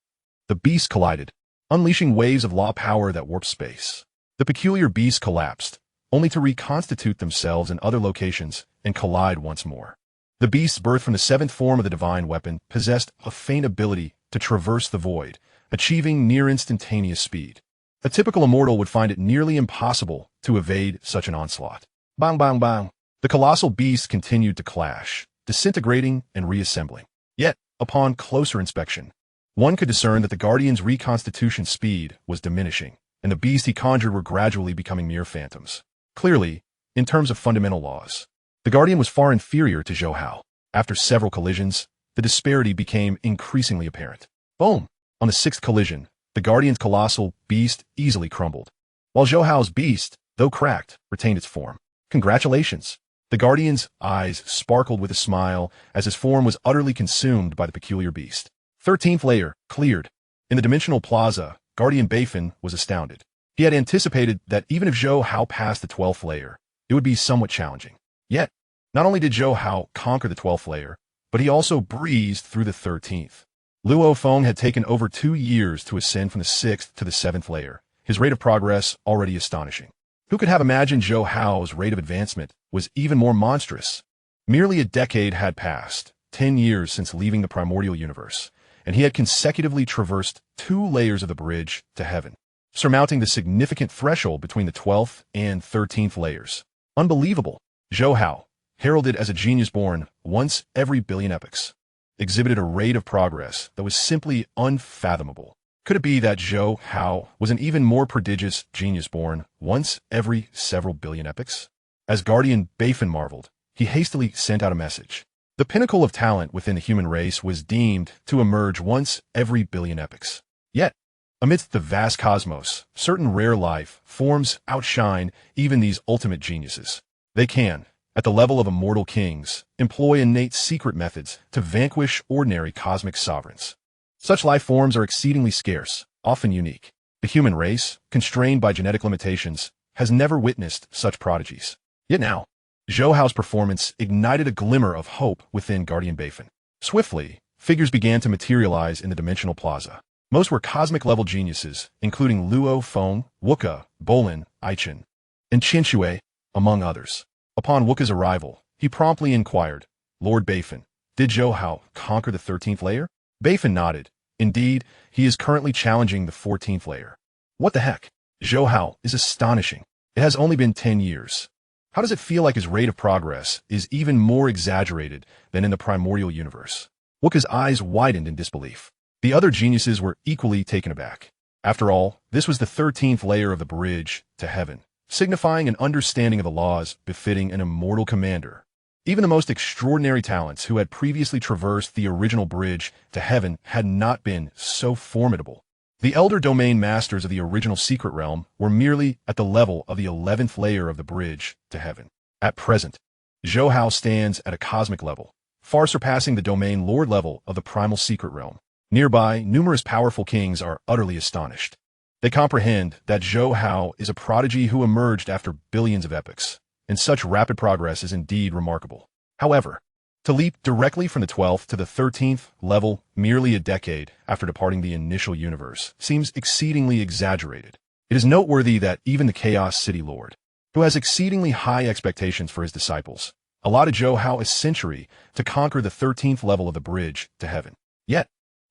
Speaker 1: The beasts collided, unleashing waves of law power that warped space. The peculiar beasts collapsed, only to reconstitute themselves in other locations and collide once more. The beasts birthed from the 7th form of the divine weapon possessed a faint ability to traverse the void, achieving near-instantaneous speed. A typical immortal would find it nearly impossible to evade such an onslaught. Bang, bang, bang! The colossal beasts continued to clash, disintegrating and reassembling. Yet, upon closer inspection, one could discern that the Guardian's reconstitution speed was diminishing, and the beasts he conjured were gradually becoming mere phantoms. Clearly, in terms of fundamental laws, the Guardian was far inferior to Zhou Hao. After several collisions, the disparity became increasingly apparent. Boom! On the 6th collision, the Guardian's colossal beast easily crumbled, while Zhou Hao's beast, though cracked, retained its form. Congratulations! The Guardian's eyes sparkled with a smile as his form was utterly consumed by the peculiar beast. 13th layer, cleared. In the dimensional plaza, Guardian Beifan was astounded. He had anticipated that even if Zhou Hao passed the 12th layer, it would be somewhat challenging. Yet, not only did Zhou Hao conquer the 12th layer, but he also breezed through the 13th. Luo Feng had taken over 2 years to ascend from the 6th to the 7th layer, his rate of progress already astonishing. Who could have imagined Zhou Hao's rate of advancement was even more monstrous? Merely a decade had passed, 10 years since leaving the primordial universe, and he had consecutively traversed 2 layers of the bridge to heaven, surmounting the significant threshold between the 12th and 13th layers. Unbelievable! Zhou Hao, heralded as a genius born once every billion epochs, exhibited a rate of progress that was simply unfathomable. Could it be that Zhou Hao was an even more prodigious genius born once every several billion epochs? As Guardian Bayfen marveled, he hastily sent out a message. The pinnacle of talent within the human race was deemed to emerge once every billion epochs. Yet, amidst the vast cosmos, certain rare life forms outshine even these ultimate geniuses. They can, at the level of immortal kings, employ innate secret methods to vanquish ordinary cosmic sovereigns. Such life forms are exceedingly scarce, often unique. The human race, constrained by genetic limitations, has never witnessed such prodigies. Yet now, Zhou Hao's performance ignited a glimmer of hope within Guardian Bayfen. Swiftly, figures began to materialize in the dimensional plaza. Most were cosmic-level geniuses, including Luo Feng, Wuka, Bolin, Aichen, and Qinshui, among others. Upon Wuka's arrival, he promptly inquired, "Lord Bayfen, did Zhou Hao conquer the 13th layer?" Bayfen nodded. Indeed, he is currently challenging the 14th layer. What the heck? Zhou Hao is astonishing. It has only been 10 years. How does it feel like his rate of progress is even more exaggerated than in the primordial universe? Wuka's eyes widened in disbelief. The other geniuses were equally taken aback. After all, this was the 13th layer of the bridge to heaven, signifying an understanding of the laws befitting an immortal commander. Even the most extraordinary talents who had previously traversed the original bridge to heaven had not been so formidable. The elder domain masters of the original secret realm were merely at the level of the 11th layer of the bridge to heaven. At present, Zhou Hao stands at a cosmic level, far surpassing the domain lord level of the primal secret realm. Nearby, numerous powerful kings are utterly astonished. They comprehend that Zhou Hao is a prodigy who emerged after billions of epochs, and such rapid progress is indeed remarkable. However, to leap directly from the 12th to the 13th level merely a decade after departing the initial universe seems exceedingly exaggerated. It is noteworthy that even the Chaos City Lord, who has exceedingly high expectations for his disciples, allotted Zhou Hao a century to conquer the 13th level of the bridge to heaven. Yet,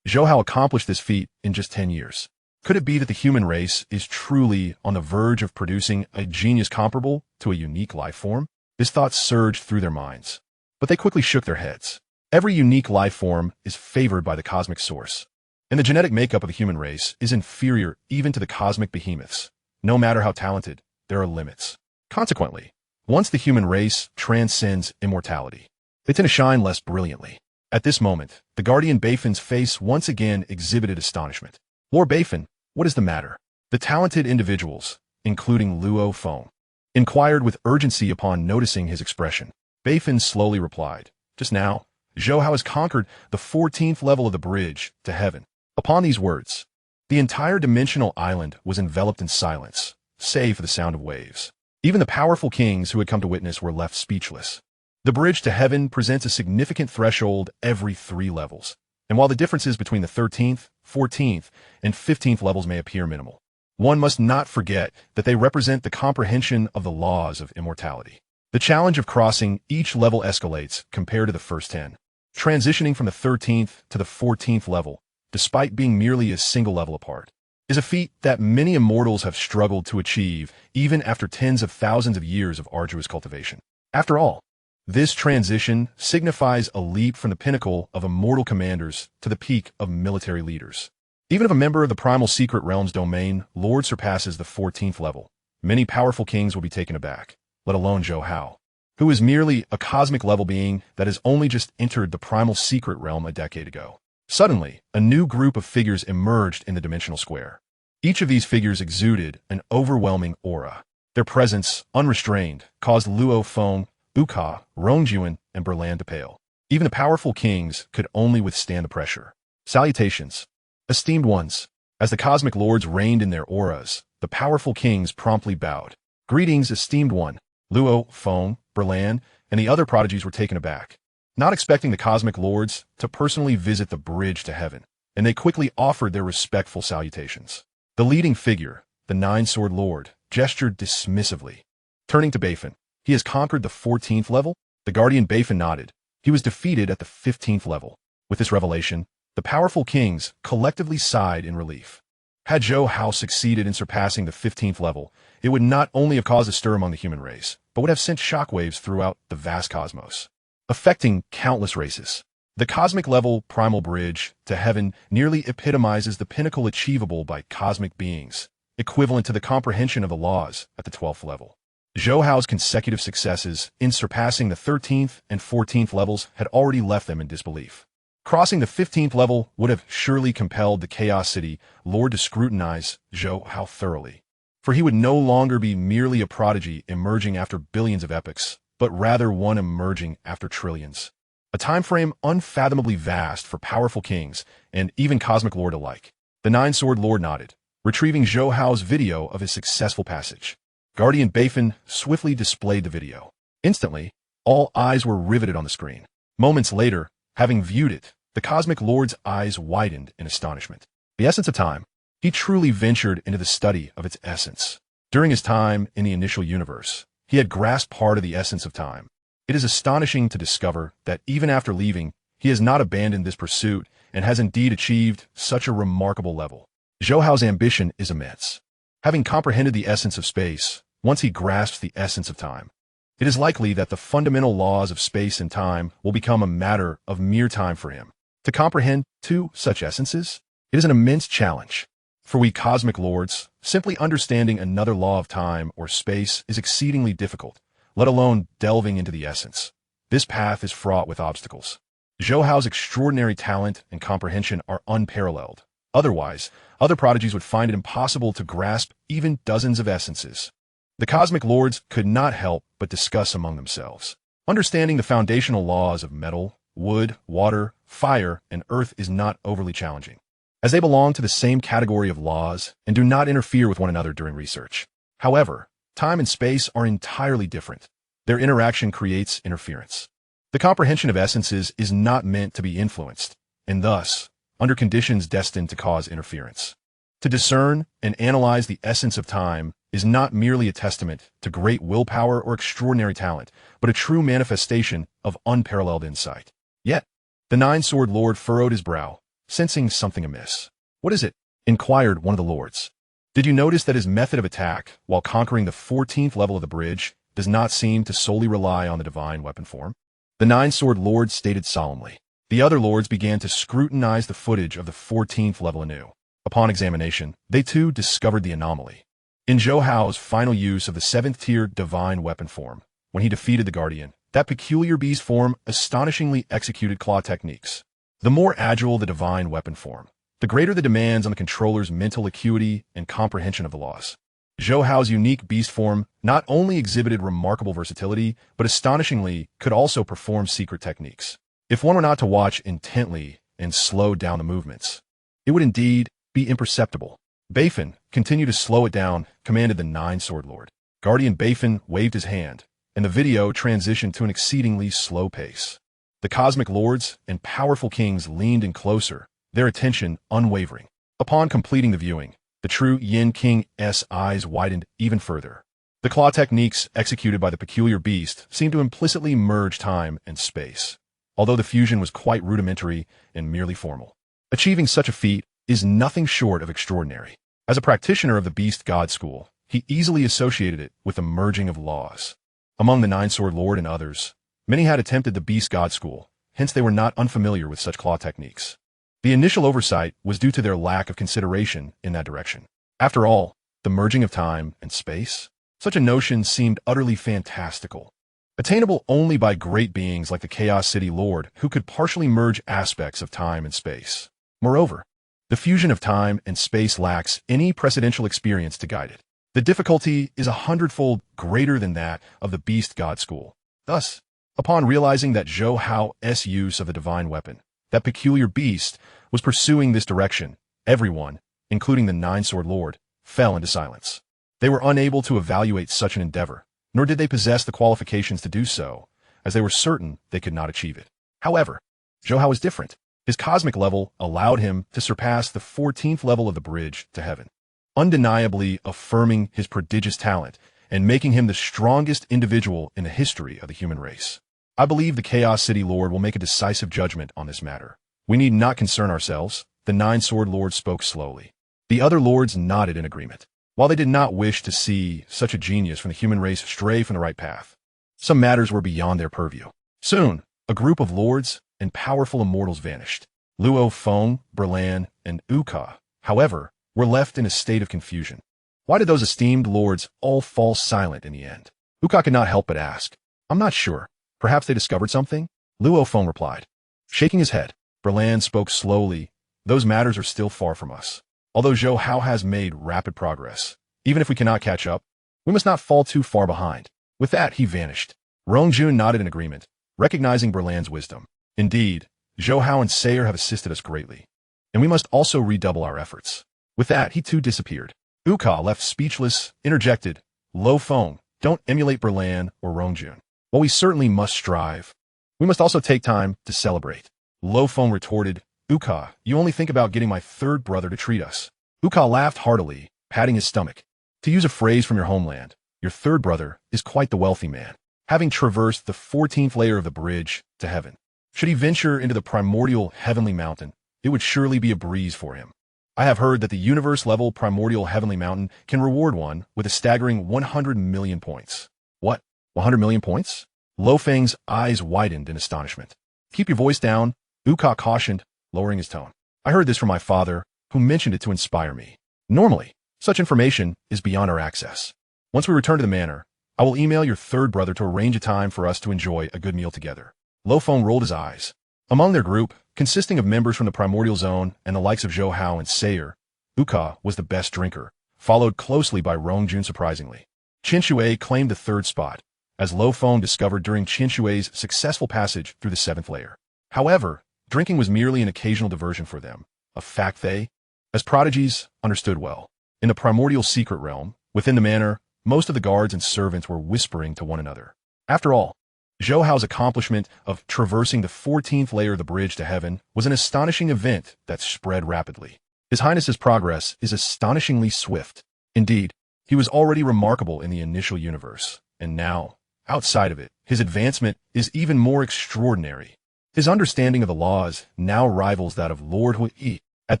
Speaker 1: Zhou Hao accomplished this feat in just 10 years. Could it be that the human race is truly on the verge of producing a genius comparable to a unique life form? These thoughts surged through their minds, but they quickly shook their heads. Every unique life form is favored by the cosmic source, and the genetic makeup of the human race is inferior even to the cosmic behemoths. No matter how talented, there are limits. Consequently, once the human race transcends immortality, they tend to shine less brilliantly. At this moment, the Guardian Bayfen's face once again exhibited astonishment. "Lord Bayfen, what is the matter?" The talented individuals, including Luo Feng, inquired with urgency upon noticing his expression. Bayfen slowly replied, "Just now, Zhou Hao has conquered the 14th level of the bridge to heaven." Upon these words, the entire dimensional island was enveloped in silence, save for the sound of waves. Even the powerful kings who had come to witness were left speechless. The bridge to heaven presents a significant threshold every 3 levels, and while the differences between the 13th, 14th, and 15th levels may appear minimal, one must not forget that they represent the comprehension of the laws of immortality. The challenge of crossing each level escalates compared to the first 10. Transitioning from the 13th to the 14th level, despite being merely a single level apart, is a feat that many immortals have struggled to achieve even after tens of thousands of years of arduous cultivation. After all, this transition signifies a leap from the pinnacle of immortal commanders to the peak of military leaders. Even if a member of the primal secret realm's domain lord surpasses the 14th level, many powerful kings will be taken aback, let alone Zhou Hao, who is merely a cosmic level being that has only just entered the primal secret realm a decade ago. Suddenly, a new group of figures emerged in the dimensional square. Each of these figures exuded an overwhelming aura. Their presence, unrestrained, caused Luo Feng, Wuka, Rongjuan, and Berlan to pale. Even the powerful kings could only withstand the pressure. Salutations, esteemed ones. As the cosmic lords reigned in their auras, the powerful kings promptly bowed. Greetings, esteemed one. Luo Feng, Berlan, and the other prodigies were taken aback, not expecting the cosmic lords to personally visit the bridge to heaven. and they quickly offered their respectful salutations. The leading figure, the Nine-Sword Lord, gestured dismissively. Turning to Beifan, he has conquered the 14th level? The guardian Beifan nodded. He was defeated at the 15th level. With this revelation, the powerful kings collectively sighed in relief. Had Zhou Hao succeeded in surpassing the 15th level, it would not only have caused a stir among the human race, but would have sent shockwaves throughout the vast cosmos, affecting countless races. The cosmic level primal bridge to heaven nearly epitomizes the pinnacle achievable by cosmic beings, equivalent to the comprehension of the laws at the 12th level. Zhou Hao's consecutive successes in surpassing the 13th and 14th levels had already left them in disbelief. Crossing the 15th level would have surely compelled the Chaos City Lord to scrutinize Zhou Hao thoroughly, for he would no longer be merely a prodigy emerging after billions of epochs, but rather one emerging after trillions. A time frame unfathomably vast for powerful kings and even cosmic lord alike. The Nine-Sword Lord nodded, retrieving Zhou Hao's video of his successful passage. Guardian Beifan swiftly displayed the video. Instantly, all eyes were riveted on the screen. Moments later, having viewed it, the cosmic lord's eyes widened in astonishment. The essence of time. He truly ventured into the study of its essence. During his time in the initial universe, he had grasped part of the essence of time. It is astonishing to discover that even after leaving, he has not abandoned this pursuit and has indeed achieved such a remarkable level. Zhou Hao's ambition is immense. Having comprehended the essence of space, once he grasps the essence of time, it is likely that the fundamental laws of space and time will become a matter of mere time for him. To comprehend two such essences, it is an immense challenge. For we cosmic lords, simply understanding another law of time or space is exceedingly difficult, let alone delving into the essence. This path is fraught with obstacles. Zhou Hao's extraordinary talent and comprehension are unparalleled. Otherwise, other prodigies would find it impossible to grasp even dozens of essences. The cosmic lords could not help but discuss among themselves. Understanding the foundational laws of metal, wood, water, fire, and earth is not overly challenging, as they belong to the same category of laws and do not interfere with one another during research. However, time and space are entirely different. Their interaction creates interference. The comprehension of essences is not meant to be influenced, and thus, under conditions destined to cause interference. To discern and analyze the essence of time is not merely a testament to great willpower or extraordinary talent, but a true manifestation of unparalleled insight. Yet, the Nine-Sword Lord furrowed his brow, sensing something amiss. "What is it?" inquired one of the lords. "Did you notice that his method of attack, while conquering the 14th level of the bridge, does not seem to solely rely on the divine weapon form?" The Nine-Sword Lord stated solemnly. The other lords began to scrutinize the footage of the 14th level anew. Upon examination, they too discovered the anomaly. In Zhou Hao's final use of the 7th-tier divine weapon form, when he defeated the Guardian, that peculiar beast form astonishingly executed claw techniques. The more agile the divine weapon form, the greater the demands on the controller's mental acuity and comprehension of the laws. Zhou Hao's unique beast form not only exhibited remarkable versatility, but astonishingly could also perform secret techniques. If one were not to watch intently and slow down the movements, it would indeed be imperceptible. Beifan, continue to slow it down, commanded the Nine-Sword Lord. Guardian Beifan waved his hand, and the video transitioned to an exceedingly slow pace. The cosmic lords and powerful kings leaned in closer, their attention unwavering. Upon completing the viewing, the true Yin King's eyes widened even further. The claw techniques executed by the peculiar beast seemed to implicitly merge time and space, although the fusion was quite rudimentary and merely formal. Achieving such a feat is nothing short of extraordinary. As a practitioner of the Beast God School, he easily associated it with the merging of laws. Among the Nine-Sword Lord and others, many had attempted the Beast God School, hence they were not unfamiliar with such claw techniques. The initial oversight was due to their lack of consideration in that direction. After all, the merging of time and space? Such a notion seemed utterly fantastical, attainable only by great beings like the Chaos City Lord who could partially merge aspects of time and space. Moreover, the fusion of time and space lacks any precedential experience to guide it. The difficulty is 100-fold greater than that of the Beast God School. Thus, upon realizing that Zhou Hao's use of the divine weapon, that peculiar beast, was pursuing this direction, everyone, including the Nine-Sword Lord, fell into silence. They were unable to evaluate such an endeavor, nor did they possess the qualifications to do so, as they were certain they could not achieve it. However, Zhou Hao was different. His cosmic level allowed him to surpass the 14th level of the bridge to heaven, undeniably affirming his prodigious talent and making him the strongest individual in the history of the human race. I believe the Chaos City Lord will make a decisive judgment on this matter. We need not concern ourselves, the Nine-Sword Lord spoke slowly. The other lords nodded in agreement. While they did not wish to see such a genius from the human race stray from the right path, some matters were beyond their purview. Soon, a group of lords and powerful immortals vanished. Luo Feng, Berlan, and Uka, however, were left in a state of confusion. Why did those esteemed lords all fall silent in the end? Uka could not help but ask. I'm not sure. Perhaps they discovered something? Luo Feng replied. Shaking his head, Berlan spoke slowly. Those matters are still far from us. Although Zhou Hao has made rapid progress, even if we cannot catch up, we must not fall too far behind. With that, he vanished. Rongjun nodded in agreement, recognizing Berlan's wisdom. Indeed, Zhou Hao and Sayer have assisted us greatly, and we must also redouble our efforts. With that, he too disappeared. Uka, left speechless, interjected, Luo Feng, don't emulate Berlan or Rongjun. While we certainly must strive, we must also take time to celebrate. Luo Feng retorted, Uka, you only think about getting my third brother to treat us. Uka laughed heartily, patting his stomach. To use a phrase from your homeland, your third brother is quite the wealthy man, having traversed the 14th layer of the bridge to heaven. Should he venture into the primordial heavenly mountain, it would surely be a breeze for him. I have heard that the universe-level primordial heavenly mountain can reward one with a staggering 100 million points. What? 100 million points? Luo Feng's eyes widened in astonishment. Keep your voice down, Uka cautioned, lowering his tone. I heard this from my father, who mentioned it to inspire me. Normally, such information is beyond our access. Once we return to the manor, I will email your third brother to arrange a time for us to enjoy a good meal together. Luo Feng rolled his eyes. Among their group, consisting of members from the primordial zone and the likes of Zhou Hao and Sayer, Uka was the best drinker, followed closely by Rongjun surprisingly. Chen Shui claimed the third spot, as Luo Feng discovered during Chen Shui's successful passage through the 7th layer. However, drinking was merely an occasional diversion for them, a fact they, as prodigies, understood well. In the primordial secret realm, within the manor, most of the guards and servants were whispering to one another. After all, Zhou Hao's accomplishment of traversing the 14th layer of the bridge to heaven was an astonishing event that spread rapidly. His Highness's progress is astonishingly swift. Indeed, he was already remarkable in the initial universe, and now, outside of it, his advancement is even more extraordinary. His understanding of the laws now rivals that of Lord Hui. At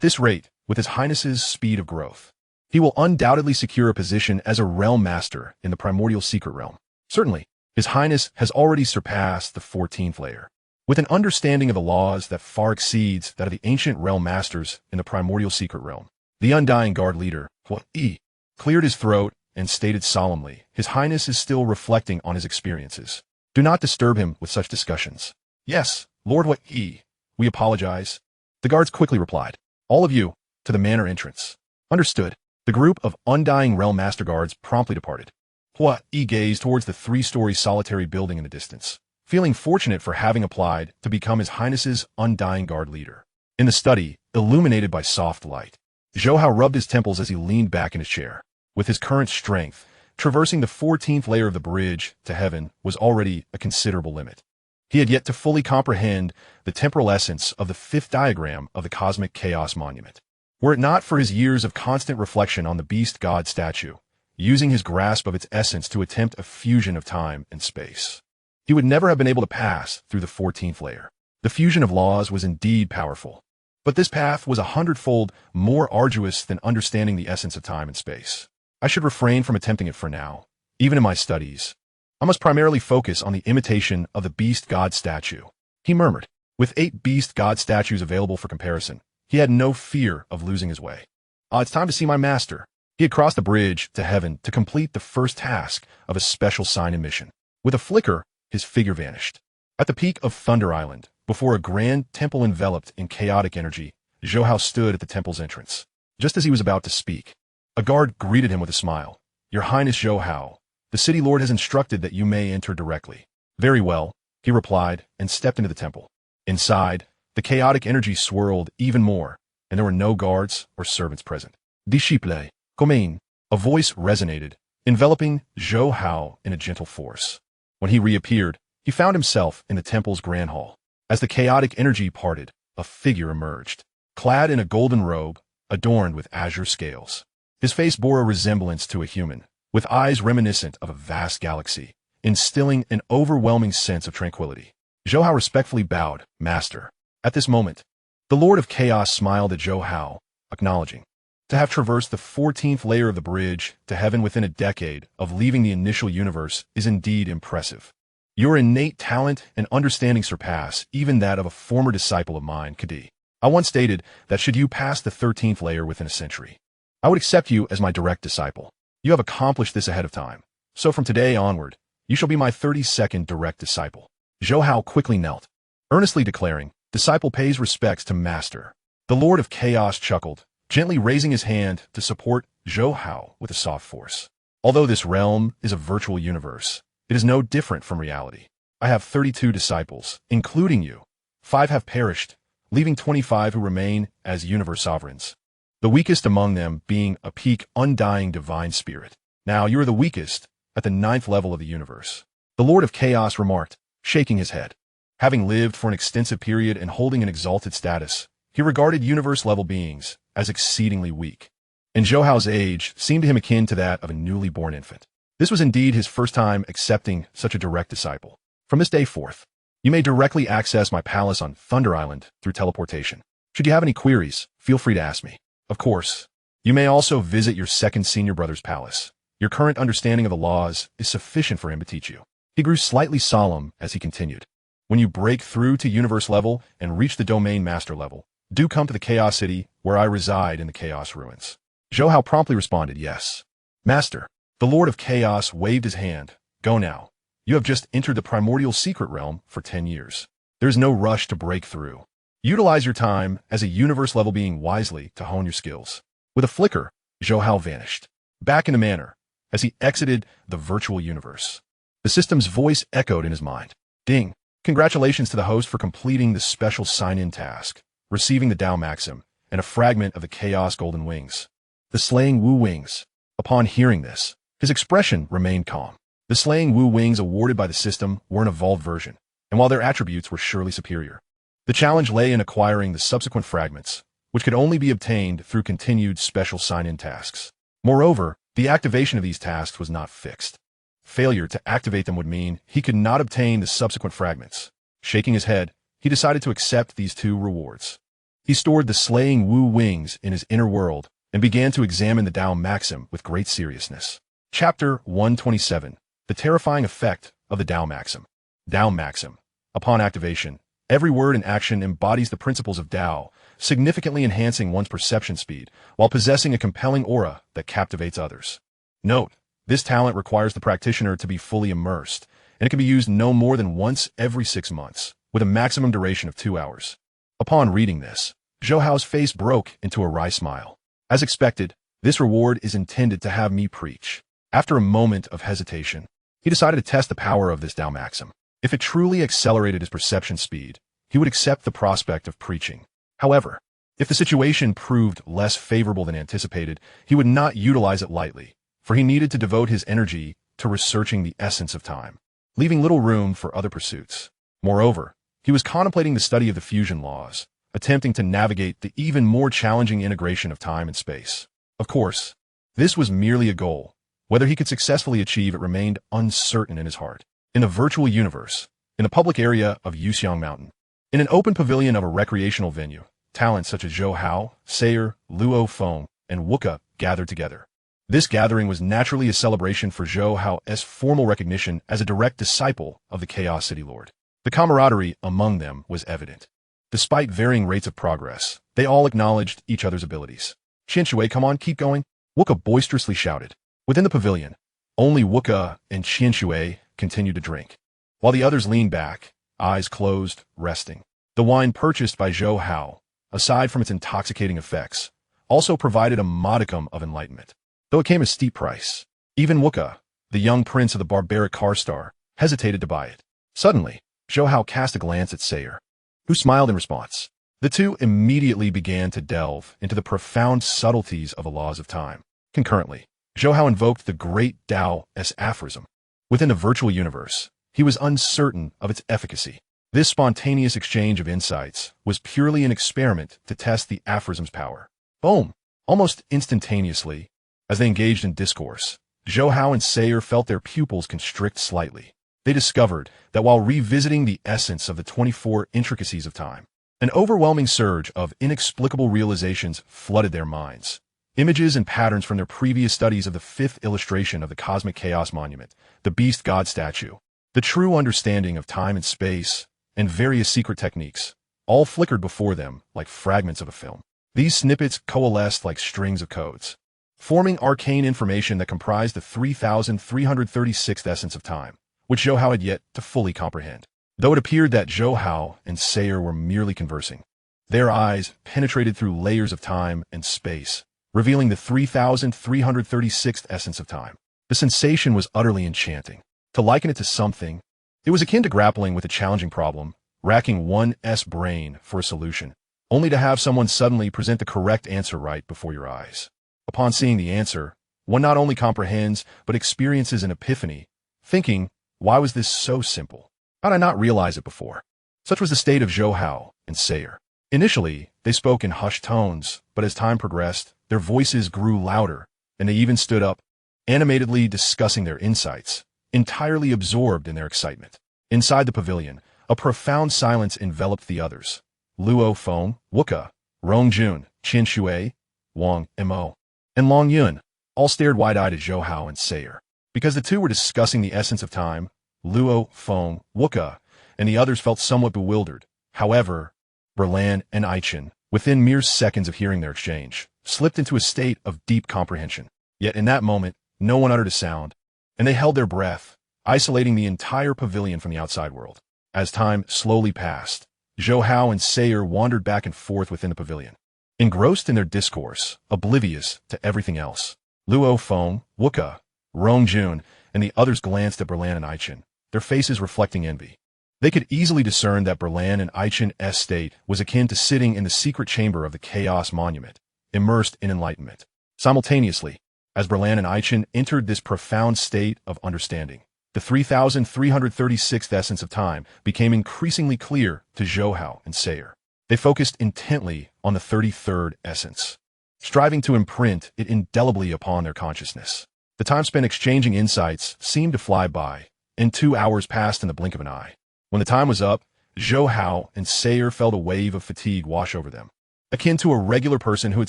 Speaker 1: this rate, with His Highness's speed of growth, he will undoubtedly secure a position as a realm master in the primordial secret realm. Certainly, His Highness has already surpassed the 14th layer, with an understanding of the laws that far exceeds that of the ancient realm masters in the primordial secret realm. The Undying Guard leader, Hui, cleared his throat and stated solemnly, His Highness is still reflecting on his experiences. Do not disturb him with such discussions. Yes, Lord Hui, we apologize. The guards quickly replied, all of you, to the manor entrance. Understood. The group of Undying Realm Master Guards promptly departed. Hui gazed towards the 3-story solitary building in the distance, feeling fortunate for having applied to become His Highness's Undying Guard leader. In the study, illuminated by soft light, Zhou Hao rubbed his temples as he leaned back in his chair. With his current strength, traversing the 14th layer of the bridge to heaven was already a considerable limit. He had yet to fully comprehend the temporal essence of the 5th diagram of the Cosmic Chaos Monument. Were it not for his years of constant reflection on the Beast God statue, using his grasp of its essence to attempt a fusion of time and space, he would never have been able to pass through the 14th layer. The fusion of laws was indeed powerful, but this path was 100-fold more arduous than understanding the essence of time and space. I should refrain from attempting it for now. Even in my studies, I must primarily focus on the imitation of the Beast God statue, he murmured. With 8 Beast God statues available for comparison, he had no fear of losing his way. It's time to see my master. He had crossed the bridge to heaven to complete the first task of a special sign and mission. With a flicker, his figure vanished. At the peak of Thunder Island, before a grand temple enveloped in chaotic energy, Zhou Hao stood at the temple's entrance. Just as he was about to speak, a guard greeted him with a smile. Your Highness Zhou Hao, the city lord has instructed that you may enter directly. Very well, he replied, and stepped into the temple. Inside, the chaotic energy swirled even more, and there were no guards or servants present. Disciple, Comain, a voice resonated, enveloping Zhou Hao in a gentle force. When he reappeared, he found himself in the temple's grand hall. As the chaotic energy parted, a figure emerged, clad in a golden robe, adorned with azure scales. His face bore a resemblance to a human, with eyes reminiscent of a vast galaxy, instilling an overwhelming sense of tranquility. Zhou Hao respectfully bowed, "Master." At this moment, the Lord of Chaos smiled at Zhou Hao, acknowledging, "To have traversed the 14th layer of the bridge to heaven within a decade of leaving the initial universe is indeed impressive. Your innate talent and understanding surpass even that of a former disciple of mine, Kadi. I once stated that should you pass the 13th layer within a century, I would accept you as my direct disciple. You have accomplished this ahead of time, so from today onward, you shall be my 32nd direct disciple." Zhou Hao quickly knelt, earnestly declaring, "Disciple pays respects to master." The Lord of Chaos chuckled, gently raising his hand to support Zhou Hao with a soft force. "Although this realm is a virtual universe, it is no different from reality. I have 32 disciples, including you. 5 have perished, leaving 25 who remain as universe sovereigns. The weakest among them being a peak undying divine spirit. Now you are the weakest at the 9th level of the universe." The Lord of Chaos remarked, shaking his head. Having lived for an extensive period and holding an exalted status, he regarded universe-level beings as exceedingly weak, and Zhou Hao's age seemed to him akin to that of a newly born infant. This was indeed his first time accepting such a direct disciple. "From this day forth, you may directly access my palace on Thunder Island through teleportation. Should you have any queries, feel free to ask me. Of course, you may also visit your second senior brother's palace. Your current understanding of the laws is sufficient for him to teach you." He grew slightly solemn as he continued. "When you break through to universe level and reach the domain master level, do come to the Chaos City where I reside in the Chaos Ruins." Zhou Hao promptly responded, "Yes, Master." The Lord of Chaos waved his hand. "Go now. You have just entered the primordial secret realm for 10 years. There is no rush to break through. Utilize your time as a universe-level being wisely to hone your skills." With a flicker, Zhou Hao vanished, back into manner, as he exited the virtual universe. The system's voice echoed in his mind. "Ding. Congratulations to the host for completing the special sign-in task, receiving the Tao Maxim, and a fragment of the Chaos Golden Wings." The slaying Wu Wings. Upon hearing this, his expression remained calm. The slaying Wu Wings awarded by the system were an evolved version, and while their attributes were surely superior, the challenge lay in acquiring the subsequent fragments, which could only be obtained through continued special sign-in tasks. Moreover, the activation of these tasks was not fixed. Failure to activate them would mean he could not obtain the subsequent fragments. Shaking his head, he decided to accept these 2 rewards. He stored the slaying Wu Wings in his inner world and began to examine the Tao Maxim with great seriousness. Chapter 127. The Terrifying Effect of the Tao Maxim. Tao Maxim. Upon activation, every word and action embodies the principles of Tao, significantly enhancing one's perception speed while possessing a compelling aura that captivates others. Note: this talent requires the practitioner to be fully immersed, and it can be used no more than once every 6 months, with a maximum duration of 2 hours. Upon reading this, Zhou Hao's face broke into a wry smile. As expected, this reward is intended to have me preach. After a moment of hesitation, he decided to test the power of this Tao Maxim. If it truly accelerated his perception speed, he would accept the prospect of preaching. However, if the situation proved less favorable than anticipated, he would not utilize it lightly, for he needed to devote his energy to researching the essence of time, leaving little room for other pursuits. Moreover, he was contemplating the study of the fusion laws, attempting to navigate the even more challenging integration of time and space. Of course, this was merely a goal. Whether he could successfully achieve it remained uncertain in his heart. In the virtual universe, in the public area of Yuxiang Mountain, in an open pavilion of a recreational venue, talents such as Zhou Hao, Sayer, Luo Feng, and Wuka gathered together. This gathering was naturally a celebration for Zhou Hao's formal recognition as a direct disciple of the Chaos City Lord. The camaraderie among them was evident. Despite varying rates of progress, they all acknowledged each other's abilities. "Qianshui, come on, keep going," Wuka boisterously shouted. Within the pavilion, only Wuka and Qianshui continued to drink, while the others leaned back, eyes closed, resting. The wine purchased by Zhou Hao, aside from its intoxicating effects, also provided a modicum of enlightenment, though it came at a steep price. Even Wuka, the young prince of the barbaric Karstar, hesitated to buy it. Suddenly, Zhou Hao cast a glance at Sayer, who smiled in response. The two immediately began to delve into the profound subtleties of the laws of time. Concurrently, Zhou Hao invoked the great Tao's aphorism. Within the virtual universe, he was uncertain of its efficacy. This spontaneous exchange of insights was purely an experiment to test the aphorism's power. Boom! Almost instantaneously, as they engaged in discourse, Zhou Hao and Sayer felt their pupils constrict slightly. They discovered that while revisiting the essence of the 24 intricacies of time, an overwhelming surge of inexplicable realizations flooded their minds. Images and patterns from their previous studies of the fifth illustration of the Cosmic Chaos Monument, the Beast God statue, the true understanding of time and space, and various secret techniques, all flickered before them like fragments of a film. These snippets coalesced like strings of codes, forming arcane information that comprised the 3,336th essence of time, which Zhou Hao had yet to fully comprehend. Though it appeared that Zhou Hao and Sayer were merely conversing, their eyes penetrated through layers of time and space, revealing the 3,336th essence of time. The sensation was utterly enchanting. To liken it to something, it was akin to grappling with a challenging problem, racking one's brain for a solution, only to have someone suddenly present the correct answer right before your eyes. Upon seeing the answer, one not only comprehends, but experiences an epiphany, thinking, why was this so simple? How did I not realize it before? Such was the state of Zhou Hao and Sayer. Initially, they spoke in hushed tones, but as time progressed, their voices grew louder, and they even stood up, animatedly discussing their insights, entirely absorbed in their excitement. Inside the pavilion, a profound silence enveloped the others. Luo Feng, Wuka, Rongjun, Qin Shui, Wang Mo, and Long Yun all stared wide-eyed at Zhou Hao and Sayer. Because the two were discussing the essence of time, Luo Feng, Wuka, and the others felt somewhat bewildered. However, Berlan and Aichin, within mere seconds of hearing their exchange, slipped into a state of deep comprehension. Yet in that moment, no one uttered a sound, and they held their breath, isolating the entire pavilion from the outside world. As time slowly passed, Zhou Hao and Sayer wandered back and forth within the pavilion, engrossed in their discourse, oblivious to everything else. Luo Feng, Wuka, Rongjun, and the others glanced at Berlan and Aichin, their faces reflecting envy. They could easily discern that Berlan and Aichin's state was akin to sitting in the secret chamber of the Chaos Monument, immersed in enlightenment. Simultaneously, as Berlan and Aichin entered this profound state of understanding, the 3,336th essence of time became increasingly clear to Zhou Hao and Sayer. They focused intently on the 33rd essence, striving to imprint it indelibly upon their consciousness. The time spent exchanging insights seemed to fly by, and 2 hours passed in the blink of an eye. When the time was up, Zhou Hao and Sayer felt a wave of fatigue wash over them, akin to a regular person who had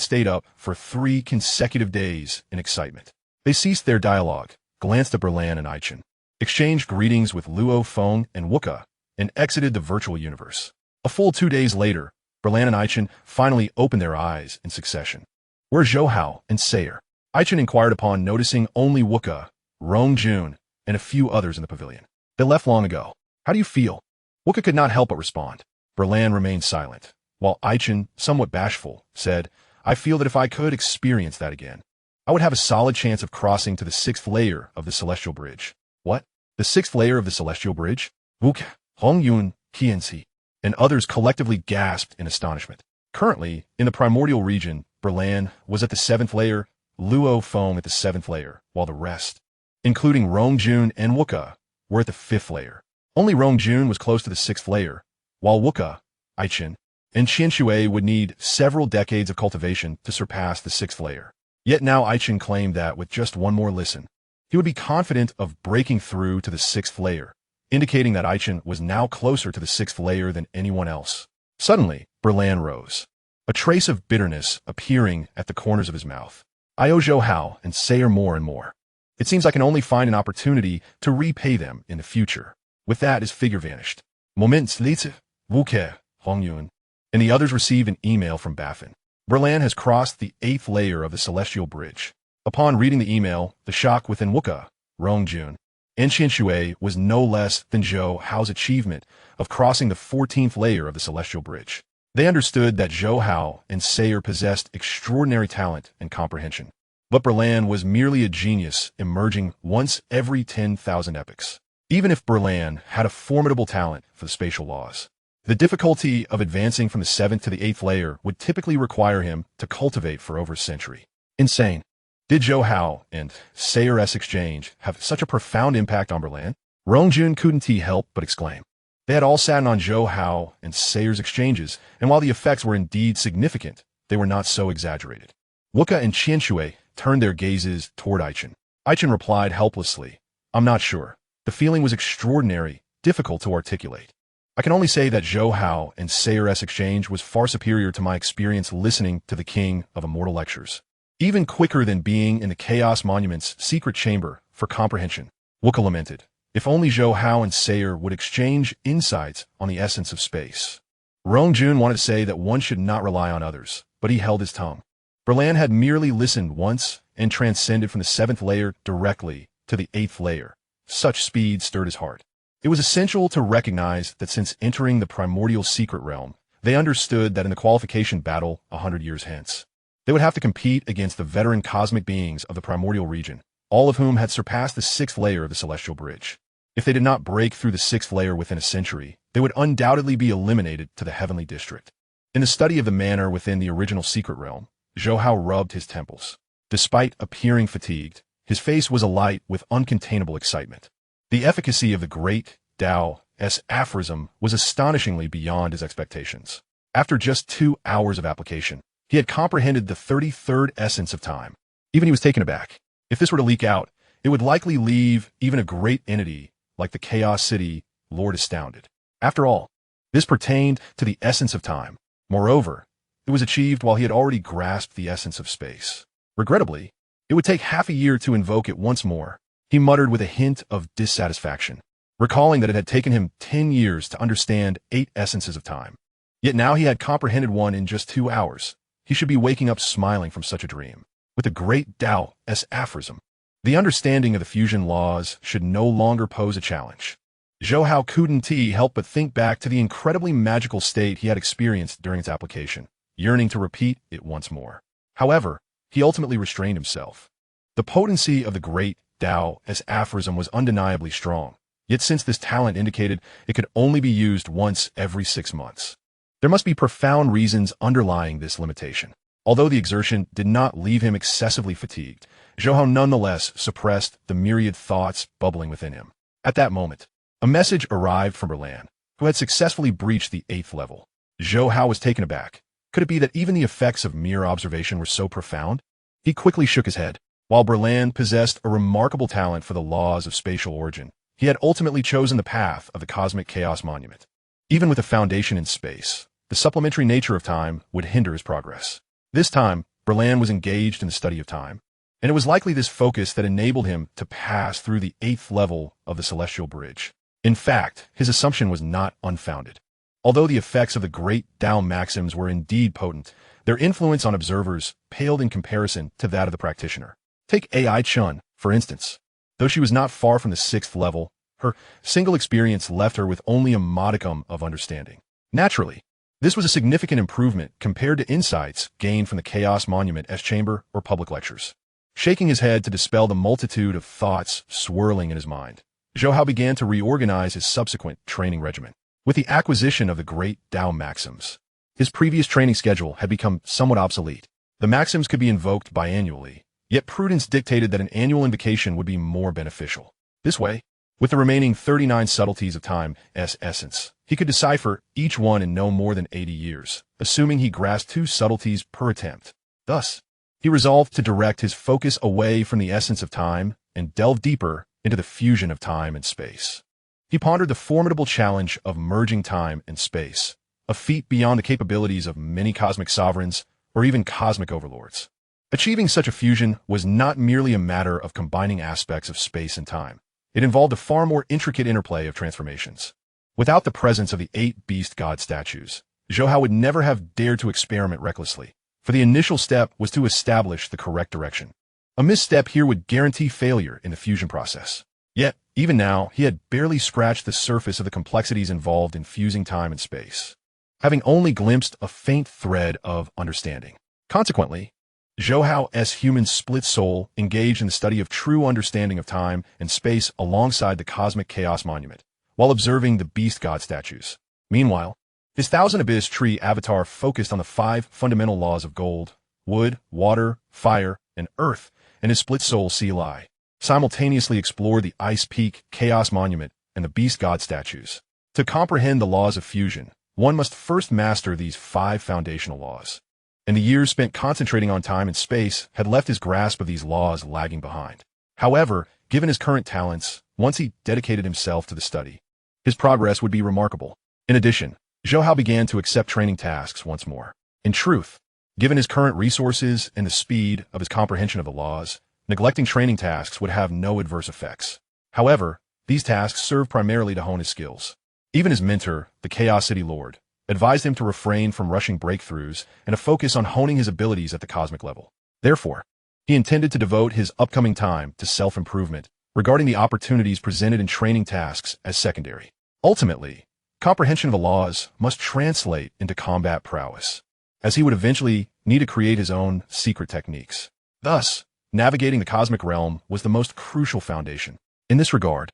Speaker 1: stayed up for 3 consecutive days in excitement. They ceased their dialogue, glanced at Berlan and Aichin, exchanged greetings with Luo Feng and Wuka, and exited the virtual universe. A full 2 days later, Berlan and Aichin finally opened their eyes in succession. Where's Zhou Hao and Sayer? Aichin inquired upon noticing only Wuka, Rongjun, and a few others in the pavilion. They left long ago. How do you feel? Wuka could not help but respond. Berlan remained silent, while Aichin, somewhat bashful, said, I feel that if I could experience that again, I would have a solid chance of crossing to the 6th layer of the Celestial Bridge. What? The 6th layer of the Celestial Bridge? Wuka, Hongyun, Qianxi, and others collectively gasped in astonishment. Currently, in the primordial region, Berlan was at the 7th layer, Luo Feng at the 7th layer, while the rest, including Rongjun and Wuka, were at the 5th layer. Only Rongjun was close to the 6th layer, while Wuka, Aichin, and Qin Shui would need several decades of cultivation to surpass the 6th layer. Yet now Aichin claimed that with just one more listen, he would be confident of breaking through to the 6th layer, indicating that Aichin was now closer to the 6th layer than anyone else. Suddenly, Berlan rose, a trace of bitterness appearing at the corners of his mouth. I owe Zhou Hao and Sayer more and more. It seems I can only find an opportunity to repay them in the future. With that, his figure vanished. Moments later, Wuke, Hongyun, and the others received an email from Baffin. Berlan has crossed the 8th layer of the Celestial Bridge. Upon reading the email, the shock within Wuka, Rongjun, and Qin Shui was no less than Zhou Hao's achievement of crossing the 14th layer of the Celestial Bridge. They understood that Zhou Hao and Sayer possessed extraordinary talent and comprehension. But Berlan was merely a genius emerging once every 10,000 epochs. Even if Berlan had a formidable talent for the spatial laws, the difficulty of advancing from the 7th to the 8th layer would typically require him to cultivate for over a century. Insane. Did Zhou Hao and Sayer's exchange have such a profound impact on Berlan? Rongjun couldn't help but exclaim. They had all sat on Zhou Hao and Sayer's exchanges, and while the effects were indeed significant, they were not so exaggerated. Wuka and Qianshui turned their gazes toward Aichen. Aichen replied helplessly, "I'm not sure. The feeling was extraordinary, difficult to articulate. I can only say that Zhou Hao and Sayer's exchange was far superior to my experience listening to the King of Immortal lectures. Even quicker than being in the Chaos Monument's secret chamber for comprehension." Wuka lamented. If only Zhou Hao and Sayer would exchange insights on the essence of space. Rong Jun wanted to say that one should not rely on others, but he held his tongue. Berlan had merely listened once and transcended from the 7th layer directly to the 8th layer. Such speed stirred his heart. It was essential to recognize that since entering the primordial secret realm, they understood that in the qualification battle 100 years hence, they would have to compete against the veteran cosmic beings of the primordial region, all of whom had surpassed the 6th layer of the celestial bridge. If they did not break through the 6th layer within a century, they would undoubtedly be eliminated to the heavenly district. In the study of the manner within the original secret realm, Zhou Hao rubbed his temples. Despite appearing fatigued, his face was alight with uncontainable excitement. The efficacy of the great Tao's aphorism was astonishingly beyond his expectations. After just 2 hours of application, he had comprehended the 33rd essence of time. Even he was taken aback. If this were to leak out, it would likely leave even a great entity like the Chaos City Lord astounded. After all, this pertained to the essence of time. Moreover, it was achieved while he had already grasped the essence of space. Regrettably, it would take half a year to invoke it once more. He muttered with a hint of dissatisfaction, recalling that it had taken him 10 years to understand 8 essences of time. Yet now he had comprehended one in just 2 hours. He should be waking up smiling from such a dream. With the great Tao's aphorism, the understanding of the fusion laws should no longer pose a challenge. Zhou Hao couldn't help but think back to the incredibly magical state he had experienced during its application, yearning to repeat it once more. However, he ultimately restrained himself. The potency of the great Tao's aphorism was undeniably strong, yet since this talent indicated it could only be used once every 6 months, there must be profound reasons underlying this limitation. Although the exertion did not leave him excessively fatigued, Zhou Hao nonetheless suppressed the myriad thoughts bubbling within him. At that moment, a message arrived from Berlan, who had successfully breached the 8th level. Zhou Hao was taken aback. Could it be that even the effects of mere observation were so profound? He quickly shook his head. While Berlan possessed a remarkable talent for the laws of spatial origin, he had ultimately chosen the path of the cosmic chaos monument. Even with a foundation in space, the supplementary nature of time would hinder his progress. This time, Berlan was engaged in the study of time, and it was likely this focus that enabled him to pass through the 8th level of the celestial bridge. In fact, his assumption was not unfounded. Although the effects of the great Tao maxims were indeed potent, their influence on observers paled in comparison to that of the practitioner. Take Ai Chun, for instance. Though she was not far from the 6th level, her single experience left her with only a modicum of understanding. Naturally, this was a significant improvement compared to insights gained from the Chaos Monument S chamber or public lectures. Shaking his head to dispel the multitude of thoughts swirling in his mind, Zhou Hao began to reorganize his subsequent training regimen. With the acquisition of the great Tao maxims, his previous training schedule had become somewhat obsolete. The maxims could be invoked biannually, yet prudence dictated that an annual invocation would be more beneficial. This way, with the remaining 39 subtleties of time's essence, he could decipher each one in no more than 80 years, assuming he grasped 2 subtleties per attempt. Thus, he resolved to direct his focus away from the essence of time and delve deeper into the fusion of time and space. He pondered the formidable challenge of merging time and space, a feat beyond the capabilities of many cosmic sovereigns or even cosmic overlords. Achieving such a fusion was not merely a matter of combining aspects of space and time. It involved a far more intricate interplay of transformations. Without the presence of the 8 beast god statues, Zhou Hao would never have dared to experiment recklessly, for the initial step was to establish the correct direction. A misstep here would guarantee failure in the fusion process. Yet, even now, he had barely scratched the surface of the complexities involved in fusing time and space, having only glimpsed a faint thread of understanding. Consequently, Zhou Hao's human split soul engaged in the study of true understanding of time and space alongside the cosmic chaos monument, while observing the beast god statues. Meanwhile, his Thousand Abyss tree avatar focused on the 5 fundamental laws of gold, wood, water, fire, and earth, and his split soul CLI simultaneously explored the Ice Peak Chaos Monument and the Beast God statues. To comprehend the laws of fusion, one must first master these 5 foundational laws. And the years spent concentrating on time and space had left his grasp of these laws lagging behind. However, given his current talents, once he dedicated himself to the study, his progress would be remarkable. In addition, Zhou Hao began to accept training tasks once more. In truth, given his current resources and the speed of his comprehension of the laws, neglecting training tasks would have no adverse effects. However, these tasks serve primarily to hone his skills. Even his mentor, the Chaos City Lord, advised him to refrain from rushing breakthroughs and to focus on honing his abilities at the cosmic level. Therefore, he intended to devote his upcoming time to self-improvement, regarding the opportunities presented in training tasks as secondary. Ultimately, comprehension of the laws must translate into combat prowess, as he would eventually need to create his own secret techniques. Thus, navigating the cosmic realm was the most crucial foundation. In this regard,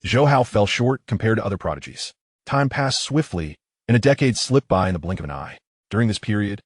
Speaker 1: Zhou Hao fell short compared to other prodigies. Time passed swiftly, and a decade slipped by in the blink of an eye. During this period,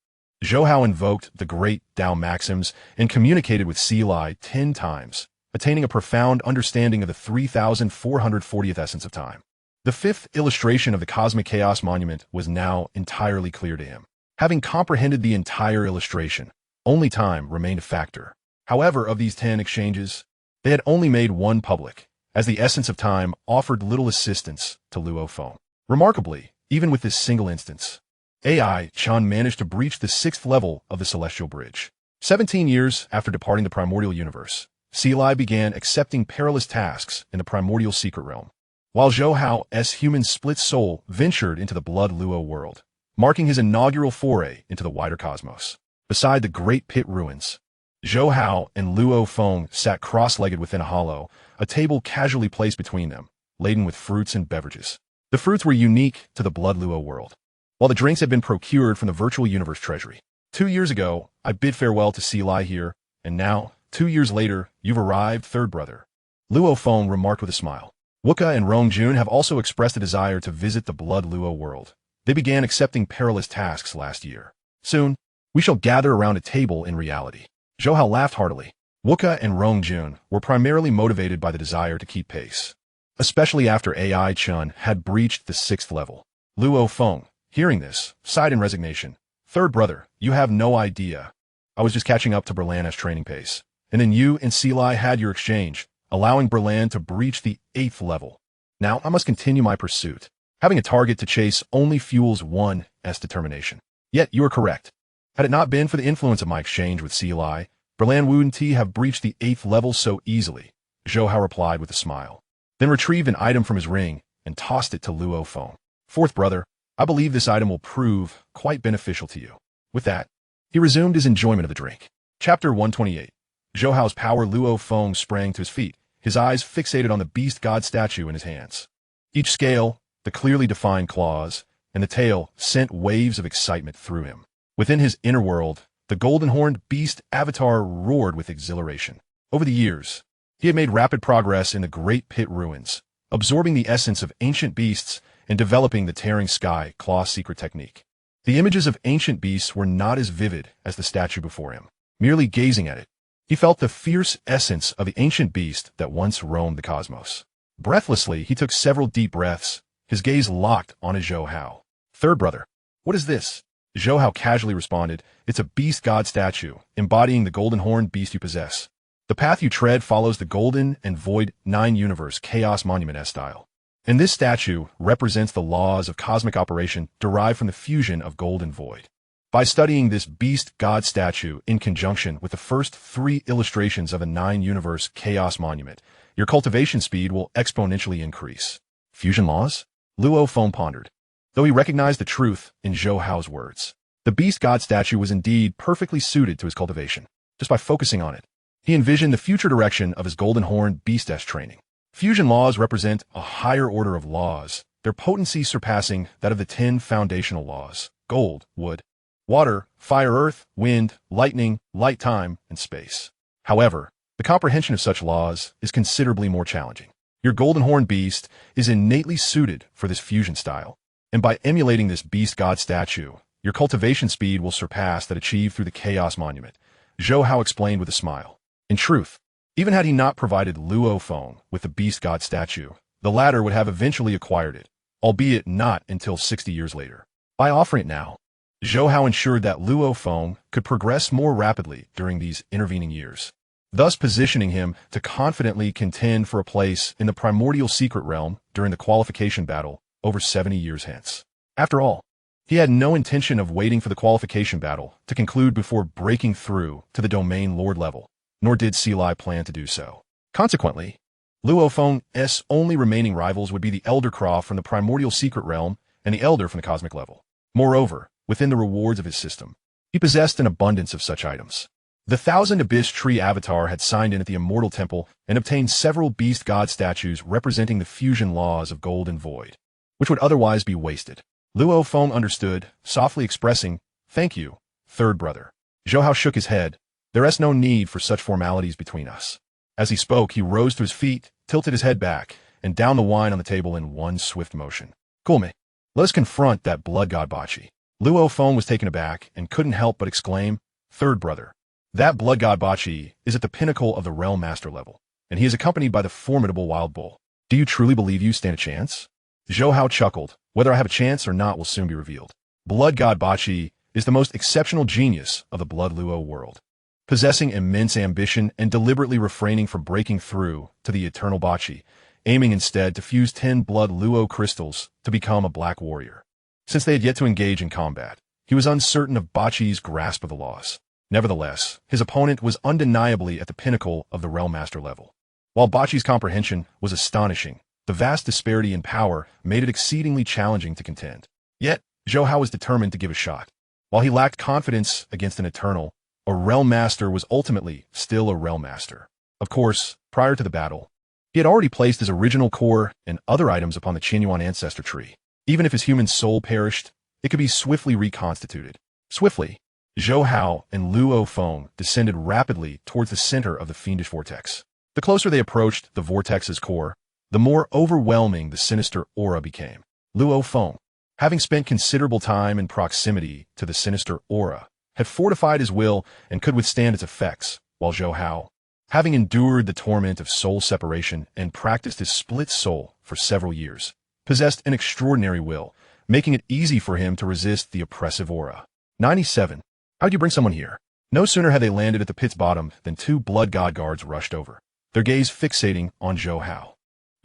Speaker 1: Zhou Hao invoked the great Tao maxims and communicated with Seelai 10 times, attaining a profound understanding of the 3,440th essence of time. The 5th illustration of the Cosmic Chaos Monument was now entirely clear to him. Having comprehended the entire illustration, only time remained a factor. However, of these 10 exchanges, they had only made one public, as the essence of time offered little assistance to Luo Feng. Remarkably, even with this single instance, AI Chan managed to breach the 6th level of the Celestial Bridge. 17 years after departing the primordial universe, Seelai began accepting perilous tasks in the primordial secret realm, while Zhou Hao's human split soul ventured into the Blood Luo world, marking his inaugural foray into the wider cosmos. Beside the Great Pit ruins, Zhou Hao and Luo Feng sat cross-legged within a hollow, a table casually placed between them, laden with fruits and beverages. The fruits were unique to the Blood Luo world, while the drinks had been procured from the virtual universe treasury. 2 years ago, I bid farewell to Seelai here, and now, 2 years later, you've arrived, third brother. Luo Feng remarked with a smile. Wuka and Rongjun have also expressed a desire to visit the Blood Luo world. They began accepting perilous tasks last year. Soon, we shall gather around a table in reality. Zhou Hao laughed heartily. Wuka and Rongjun were primarily motivated by the desire to keep pace, especially after AI Chun had breached the 6th level. Luo Feng, hearing this, sighed in resignation. Third brother, you have no idea. I was just catching up to Berlan's training pace. And then you and Seelai had your exchange, allowing Berlan to breach the 8th level. Now I must continue my pursuit. Having a target to chase only fuels one's determination. Yet you are correct. Had it not been for the influence of my exchange with Seelai, Berlan wouldn't have breached the 8th level so easily, Zhou Hao replied with a smile, then retrieved an item from his ring and tossed it to Luo Feng. Fourth brother, I believe this item will prove quite beneficial to you. With that, he resumed his enjoyment of the drink. Chapter 128. Zhou Hao's power. Luo Feng sprang to his feet, his eyes fixated on the beast god statue in his hands. Each scale, the clearly defined claws, and the tail sent waves of excitement through him. Within his inner world, the golden-horned beast avatar roared with exhilaration. Over the years, he had made rapid progress in the Great Pit ruins, absorbing the essence of ancient beasts and developing the Tearing Sky claw secret technique. The images of ancient beasts were not as vivid as the statue before him. Merely gazing at it, he felt the fierce essence of the ancient beast that once roamed the cosmos. Breathlessly, he took several deep breaths, his gaze locked on Zhou Hao. Third brother, what is this? Zhou Hao casually responded, it's a beast god statue, embodying the golden-horned beast you possess. The path you tread follows the golden and void 9-universe chaos monument style. And this statue represents the laws of cosmic operation derived from the fusion of gold and void. By studying this beast god statue in conjunction with the first 3 illustrations of a 9-universe chaos monument, your cultivation speed will exponentially increase. Fusion laws? Luo Feng pondered, though he recognized the truth in Zhou Hao's words. The beast god statue was indeed perfectly suited to his cultivation. Just by focusing on it, he envisioned the future direction of his golden-horned beastess training. Fusion laws represent a higher order of laws, their potency surpassing that of the 10 foundational laws: gold, wood, water, fire, earth, wind, lightning, light, time, and space. However, the comprehension of such laws is considerably more challenging. Your golden-horned beast is innately suited for this fusion style, and by emulating this beast god statue, your cultivation speed will surpass that achieved through the Chaos Monument, Zhou Hao explained with a smile. In truth, even had he not provided Luo Feng with the beast god statue, the latter would have eventually acquired it, albeit not until 60 years later. By offering it now, Zhou Hao ensured that Luo Feng could progress more rapidly during these intervening years, thus positioning him to confidently contend for a place in the primordial secret realm during the qualification battle over 70 years hence. After all, he had no intention of waiting for the qualification battle to conclude before breaking through to the domain lord level, nor did Seelai plan to do so. Consequently, Luo Feng's only remaining rivals would be the Elder Croft from the primordial secret realm and the Elder from the cosmic level. Moreover, within the rewards of his system, he possessed an abundance of such items. The Thousand Abyss Tree Avatar had signed in at the Immortal Temple and obtained several beast god statues representing the fusion laws of gold and void, which would otherwise be wasted. Luo Feng understood, softly expressing, "Thank you, third brother." Zhou Hao shook his head. "There is no need for such formalities between us." As he spoke, he rose to his feet, tilted his head back, and downed the wine on the table in one swift motion. "Cool me. Let us confront that blood god Bachi." Luo Feng was taken aback and couldn't help but exclaim, "Third brother, that blood god Bachi is at the pinnacle of the realm master level, and he is accompanied by the formidable wild bull. Do you truly believe you stand a chance?" Zhou Hao chuckled. "Whether I have a chance or not will soon be revealed. Blood god Bachi is the most exceptional genius of the Blood Luo world, possessing immense ambition and deliberately refraining from breaking through to the eternal Bachi, aiming instead to fuse 10 Blood Luo crystals to become a black warrior. Since they had yet to engage in combat, he was uncertain of Bachi's grasp of the laws. Nevertheless, his opponent was undeniably at the pinnacle of the realm master level. While Bachi's comprehension was astonishing, the vast disparity in power made it exceedingly challenging to contend. Yet, Zhou Hao was determined to give a shot. While he lacked confidence against an eternal, a realm master was ultimately still a realm master. Of course, prior to the battle, he had already placed his original core and other items upon the Qinyuan ancestor tree. Even if his human soul perished, it could be swiftly reconstituted. Swiftly, Zhou Hao and Luo Feng descended rapidly towards the center of the fiendish vortex. The closer they approached the vortex's core, the more overwhelming the sinister aura became. Luo Feng, having spent considerable time in proximity to the sinister aura, had fortified his will and could withstand its effects, while Zhou Hao, having endured the torment of soul separation and practiced his split soul for several years, possessed an extraordinary will, making it easy for him to resist the oppressive aura. 97. How'd you bring someone here? No sooner had they landed at the pit's bottom than 2 blood god guards rushed over, their gaze fixating on Zhou Hao.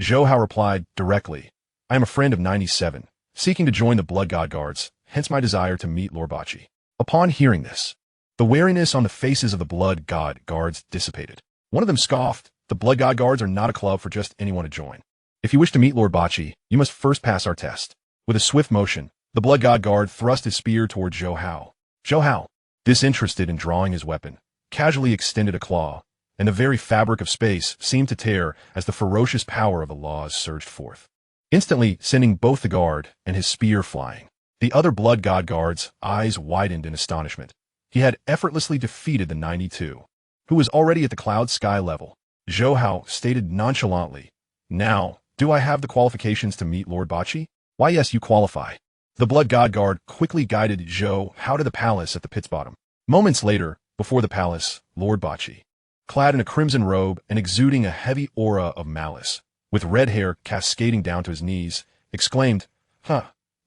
Speaker 1: Zhou Hao replied directly, "I am a friend of 97, seeking to join the blood god guards, hence my desire to meet Lord Bachi." Upon hearing this, the wariness on the faces of the blood god guards dissipated. One of them scoffed, "The blood god guards are not a club for just anyone to join. If you wish to meet Lord Bachi, you must first pass our test." With a swift motion, the blood god guard thrust his spear toward Zhou Hao. Zhou Hao, disinterested in drawing his weapon, casually extended a claw, and the very fabric of space seemed to tear as the ferocious power of the laws surged forth, instantly sending both the guard and his spear flying. The other blood god guard's eyes widened in astonishment. He had effortlessly defeated the 92, who was already at the cloud sky level. Zhou Hao stated nonchalantly, "Now, do I have the qualifications to meet Lord Bachi?" "Why, yes, you qualify." The blood god guard quickly guided Zhou Hao to the palace at the pit's bottom. Moments later, before the palace, Lord Bachi, clad in a crimson robe and exuding a heavy aura of malice, with red hair cascading down to his knees, exclaimed,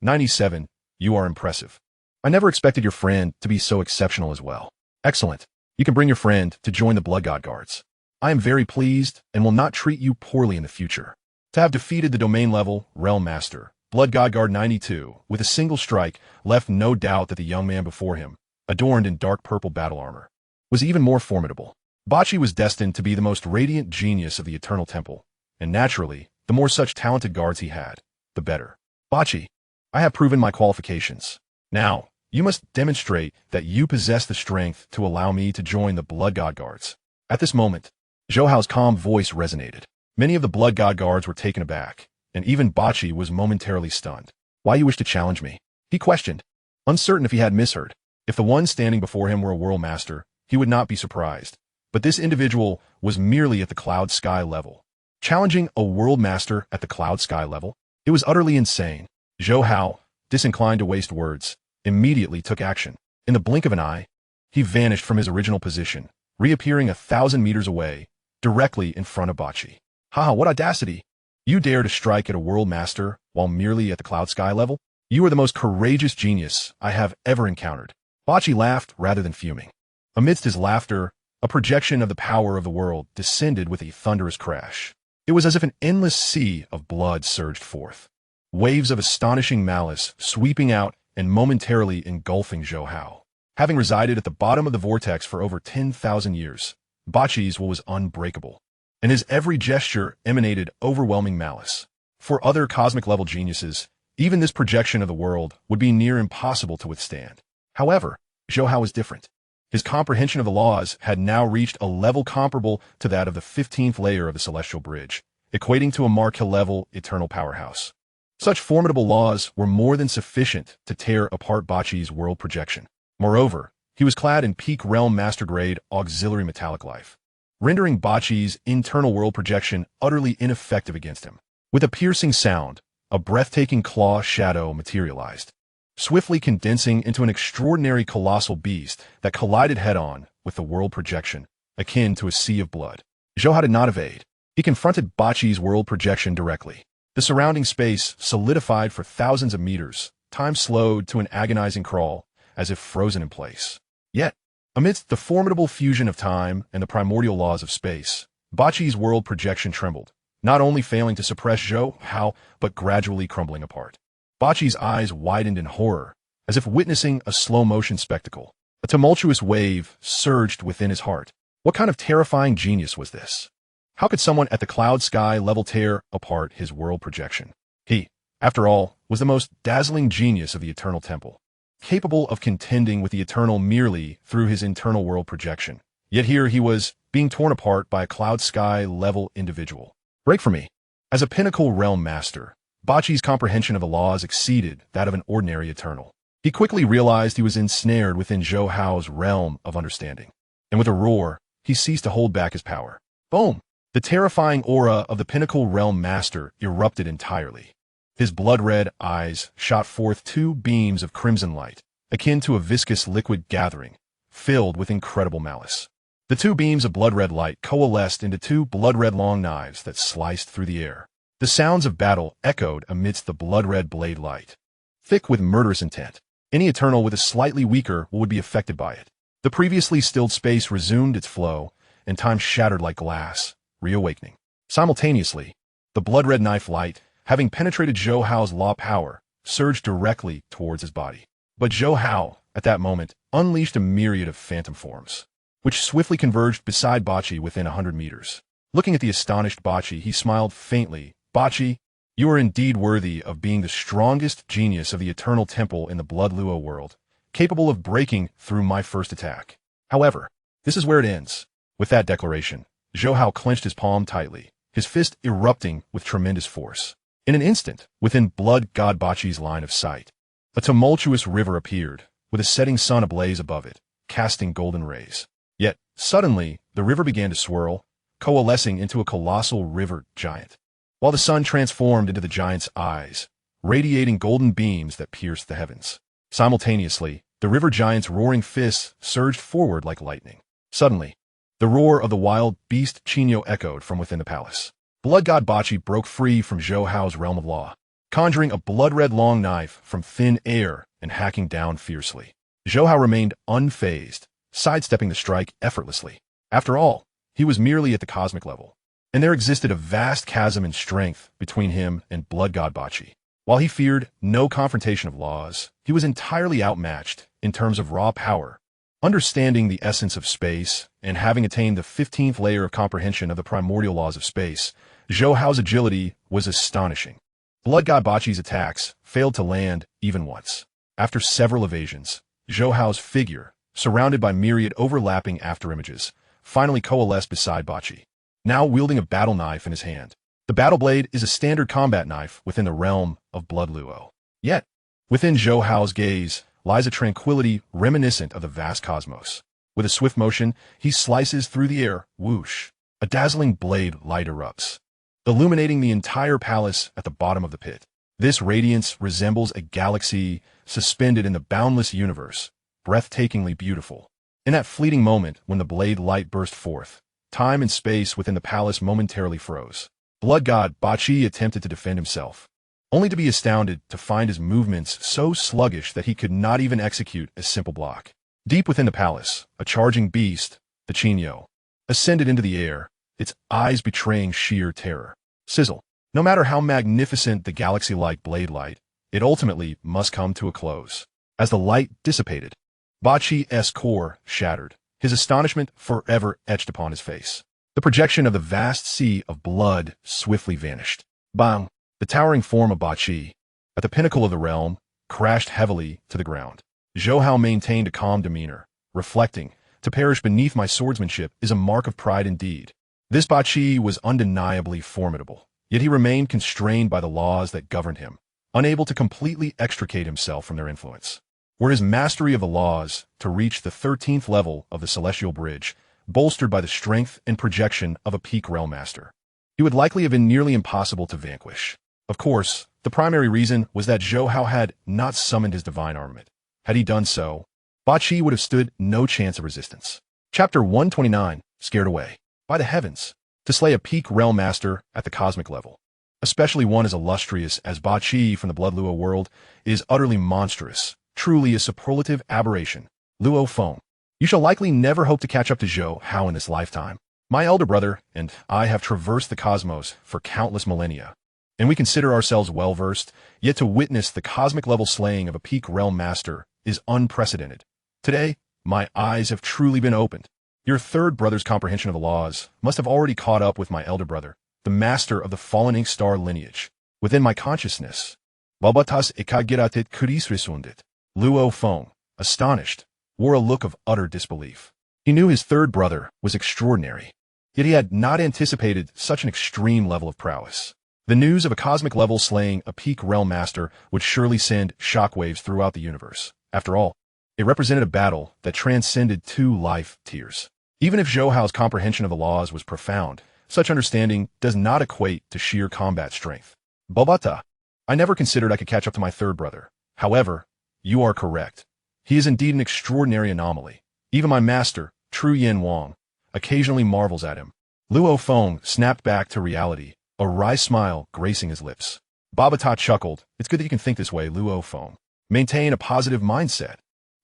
Speaker 1: 97, you are impressive. I never expected your friend to be so exceptional as well. Excellent. You can bring your friend to join the blood god guards. I am very pleased and will not treat you poorly in the future." To have defeated the domain level realm master, Blood God Guard 92, with a single strike, left no doubt that the young man before him, adorned in dark purple battle armor, was even more formidable. Bachi was destined to be the most radiant genius of the Eternal Temple, and naturally, the more such talented guards he had, the better. "Bachi, I have proven my qualifications. Now, you must demonstrate that you possess the strength to allow me to join the Blood God Guards." At this moment, Zhou Hao's calm voice resonated. Many of the Blood God Guards were taken aback, and even Bachi was momentarily stunned. "Why you wish to challenge me?" he questioned, uncertain if he had misheard. If the one standing before him were a world master, he would not be surprised. But this individual was merely at the cloud sky level. Challenging a world master at the cloud sky level? It was utterly insane. Zhou Hao, disinclined to waste words, immediately took action. In the blink of an eye, he vanished from his original position, reappearing 1,000 meters away, directly in front of Bachi. "Ha, what audacity! You dare to strike at a world master while merely at the cloud sky level? You are the most courageous genius I have ever encountered. Bachi laughed rather than fuming. Amidst his laughter, a projection of the power of the world descended with a thunderous crash. It was as if an endless sea of blood surged forth. Waves of astonishing malice sweeping out and momentarily engulfing Zhou Hao. Having resided at the bottom of the vortex for over 10,000 years, Bachi's will was unbreakable, and his every gesture emanated overwhelming malice. For other cosmic-level geniuses, even this projection of the world would be near impossible to withstand. However, Zhou Hao was different. His comprehension of the laws had now reached a level comparable to that of the 15th layer of the celestial bridge, equating to a Marquis-level eternal powerhouse. Such formidable laws were more than sufficient to tear apart Bachi's world projection. Moreover, he was clad in peak realm master-grade auxiliary metallic life, rendering Bachi's internal world projection utterly ineffective against him. With a piercing sound, a breathtaking claw shadow materialized, swiftly condensing into an extraordinary colossal beast that collided head-on with the world projection, akin to a sea of blood. Zhou Hao did not evade. He confronted Bachi's world projection directly. The surrounding space solidified for thousands of meters, time slowed to an agonizing crawl, as if frozen in place. Yet, amidst the formidable fusion of time and the primordial laws of space, Bachi's world projection trembled, not only failing to suppress Zhou Hao, but gradually crumbling apart. Bachi's eyes widened in horror, as if witnessing a slow-motion spectacle. A tumultuous wave surged within his heart. What kind of terrifying genius was this? How could someone at the cloud sky level tear apart his world projection? He, after all, was the most dazzling genius of the Eternal Temple, capable of contending with the Eternal merely through his internal world projection. Yet here he was, being torn apart by a cloud sky level individual. Break from me. As a pinnacle realm master, Bachi's comprehension of the laws exceeded that of an ordinary Eternal. He quickly realized he was ensnared within Zhou Hao's realm of understanding, and with a roar, he ceased to hold back his power. Boom! The terrifying aura of the pinnacle realm master erupted entirely. His blood-red eyes shot forth two beams of crimson light, akin to a viscous liquid gathering, filled with incredible malice. The two beams of blood-red light coalesced into two blood-red long knives that sliced through the air. The sounds of battle echoed amidst the blood-red blade light, thick with murderous intent. Any Eternal with a slightly weaker will would be affected by it. The previously stilled space resumed its flow, and time shattered like glass, reawakening. Simultaneously, the blood-red knife light, having penetrated Zhou Hao's law power, surged directly towards his body. But Zhou Hao, at that moment, unleashed a myriad of phantom forms, which swiftly converged beside Bachi within 100 meters. Looking at the astonished Bachi, he smiled faintly. Bachi, you are indeed worthy of being the strongest genius of the Eternal Temple in the Blood Luo world, capable of breaking through my first attack. However, this is where it ends. With that declaration, Zhou Hao clenched his palm tightly, his fist erupting with tremendous force. In an instant, within Blood God Bachi's line of sight, a tumultuous river appeared, with a setting sun ablaze above it, casting golden rays. Yet, suddenly, the river began to swirl, coalescing into a colossal river giant, while the sun transformed into the giant's eyes, radiating golden beams that pierced the heavens. Simultaneously, the river giant's roaring fists surged forward like lightning. Suddenly, the roar of the wild beast Qinyo echoed from within the palace. Blood God Bachi broke free from Zhou Hao's realm of law, conjuring a blood-red long knife from thin air and hacking down fiercely. Zhou Hao remained unfazed, sidestepping the strike effortlessly. After all, he was merely at the cosmic level, and there existed a vast chasm in strength between him and Blood God Bachi. While he feared no confrontation of laws, he was entirely outmatched in terms of raw power. Understanding the essence of space, and having attained the 15th layer of comprehension of the primordial laws of space, Zhou Hao's agility was astonishing. Blood God Bachi's attacks failed to land even once. After several evasions, Zhou Hao's figure, surrounded by myriad overlapping afterimages, finally coalesced beside Bachi, now wielding a battle knife in his hand. The battle blade is a standard combat knife within the realm of Blood Luo. Yet, within Zhou Hao's gaze lies a tranquility reminiscent of the vast cosmos. With a swift motion, he slices through the air, whoosh. A dazzling blade light erupts, illuminating the entire palace at the bottom of the pit. This radiance resembles a galaxy suspended in the boundless universe, breathtakingly beautiful. In that fleeting moment when the blade light burst forth, time and space within the palace momentarily froze. Blood God Bachi attempted to defend himself, only to be astounded to find his movements so sluggish that he could not even execute a simple block. Deep within the palace, a charging beast, the Qinyo, ascended into the air, its eyes betraying sheer terror. Sizzle. No matter how magnificent the galaxy-like blade light, it ultimately must come to a close. As the light dissipated, Ba Qi's core shattered, his astonishment forever etched upon his face. The projection of the vast sea of blood swiftly vanished. Bang! The towering form of Ba Qi, at the pinnacle of the realm, crashed heavily to the ground. Zhou Hao maintained a calm demeanor, reflecting, to perish beneath my swordsmanship is a mark of pride indeed. This Ba Qi was undeniably formidable, yet he remained constrained by the laws that governed him, unable to completely extricate himself from their influence. Were his mastery of the laws to reach the 13th level of the Celestial Bridge, bolstered by the strength and projection of a peak realm master, he would likely have been nearly impossible to vanquish. Of course, the primary reason was that Zhou Hao had not summoned his divine armament. Had he done so, Ba Qi would have stood no chance of resistance. Chapter 129, Scared Away. By the heavens, to slay a peak realm master at the cosmic level, especially one as illustrious as Ba Qi from the Blood Luo world, is utterly monstrous, truly a superlative aberration. Luo Feng, you shall likely never hope to catch up to Zhou Hao in this lifetime. My elder brother and I have traversed the cosmos for countless millennia, and we consider ourselves well-versed, yet to witness the cosmic-level slaying of a peak realm master is unprecedented. Today, my eyes have truly been opened. Your third brother's comprehension of the laws must have already caught up with my elder brother, the master of the fallen ink star lineage. Within my consciousness, Balbatas ekagiratit kuris resundit. Luo Feng, astonished, wore a look of utter disbelief. He knew his third brother was extraordinary, yet he had not anticipated such an extreme level of prowess. The news of a cosmic level slaying a peak realm master would surely send shockwaves throughout the universe. After all, it represented a battle that transcended 2 life tiers. Even if Zhou Hao's comprehension of the laws was profound, such understanding does not equate to sheer combat strength. Bobata, I never considered I could catch up to my third brother. However, you are correct. He is indeed an extraordinary anomaly. Even my master, Tru Yin Wang, occasionally marvels at him. Luo Feng snapped back to reality, a wry smile gracing his lips. Babata chuckled. It's good that you can think this way, Luo Feng. Maintain a positive mindset.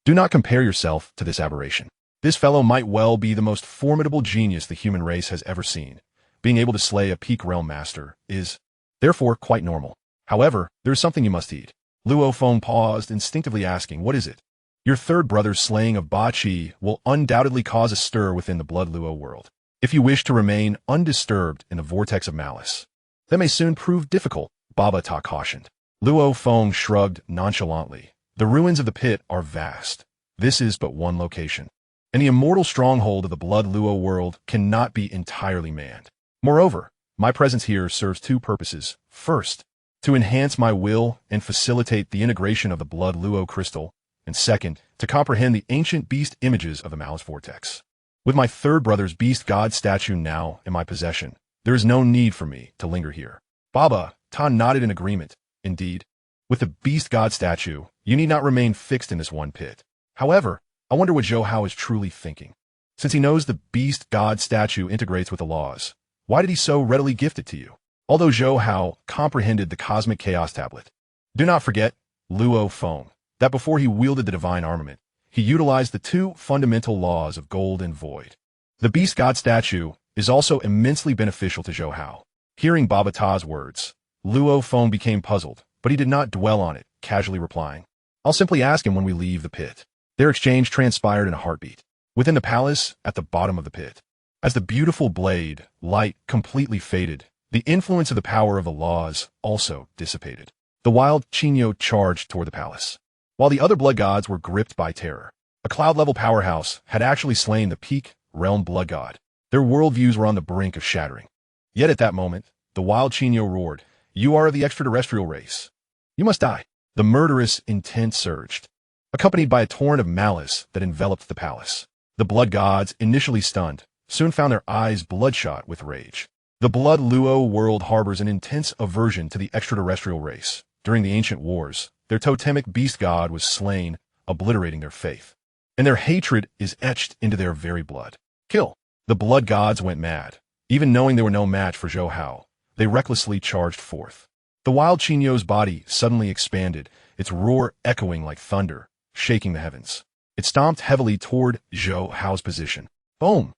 Speaker 1: Do not compare yourself to this aberration. This fellow might well be the most formidable genius the human race has ever seen. Being able to slay a peak realm master is, therefore, quite normal. However, there is something you must heed. Luo Feng paused, instinctively asking, what is it? Your third brother's slaying of Ba Qi will undoubtedly cause a stir within the Blood Luo world. If you wish to remain undisturbed in the vortex of malice, that may soon prove difficult, Baba Ta cautioned. Luo Feng shrugged nonchalantly. The ruins of the pit are vast. This is but one location, and the immortal stronghold of the Blood Luo world cannot be entirely manned. Moreover, my presence here serves 2 purposes. First, to enhance my will and facilitate the integration of the Blood Luo crystal, and second, to comprehend the ancient beast images of the Malice Vortex. With my third brother's beast god statue now in my possession, there is no need for me to linger here. Baba Ta nodded in agreement. Indeed, with the beast god statue, you need not remain fixed in this one pit. However, I wonder what Zhou Hao is truly thinking. Since he knows the beast god statue integrates with the laws, why did he so readily gift it to you? Although Zhou Hao comprehended the cosmic chaos tablet, do not forget, Luo Feng, that before he wielded the divine armament, he utilized the 2 fundamental laws of gold and void. The beast god statue is also immensely beneficial to Zhou Hao. Hearing Baba Ta's words, Luo Feng became puzzled, but he did not dwell on it, casually replying, I'll simply ask him when we leave the pit. Their exchange transpired in a heartbeat. Within the palace, at the bottom of the pit, as the beautiful blade, light completely faded, the influence of the power of the laws also dissipated. The wild Qinyo charged toward the palace, while the other blood gods were gripped by terror. A cloud-level powerhouse had actually slain the peak realm blood god. Their worldviews were on the brink of shattering. Yet at that moment, the wild Qinyo roared, You are of the extraterrestrial race. You must die. The murderous intent surged, accompanied by a torrent of malice that enveloped the palace. The blood gods, initially stunned, soon found their eyes bloodshot with rage. The Blood Luo world harbors an intense aversion to the extraterrestrial race. During the ancient wars, their totemic beast god was slain, obliterating their faith. And their hatred is etched into their very blood. Kill. The blood gods went mad. Even knowing they were no match for Zhou Hao, they recklessly charged forth. The wild Qinyo's body suddenly expanded, its roar echoing like thunder, shaking the heavens. It stomped heavily toward Zhou Hao's position. Boom!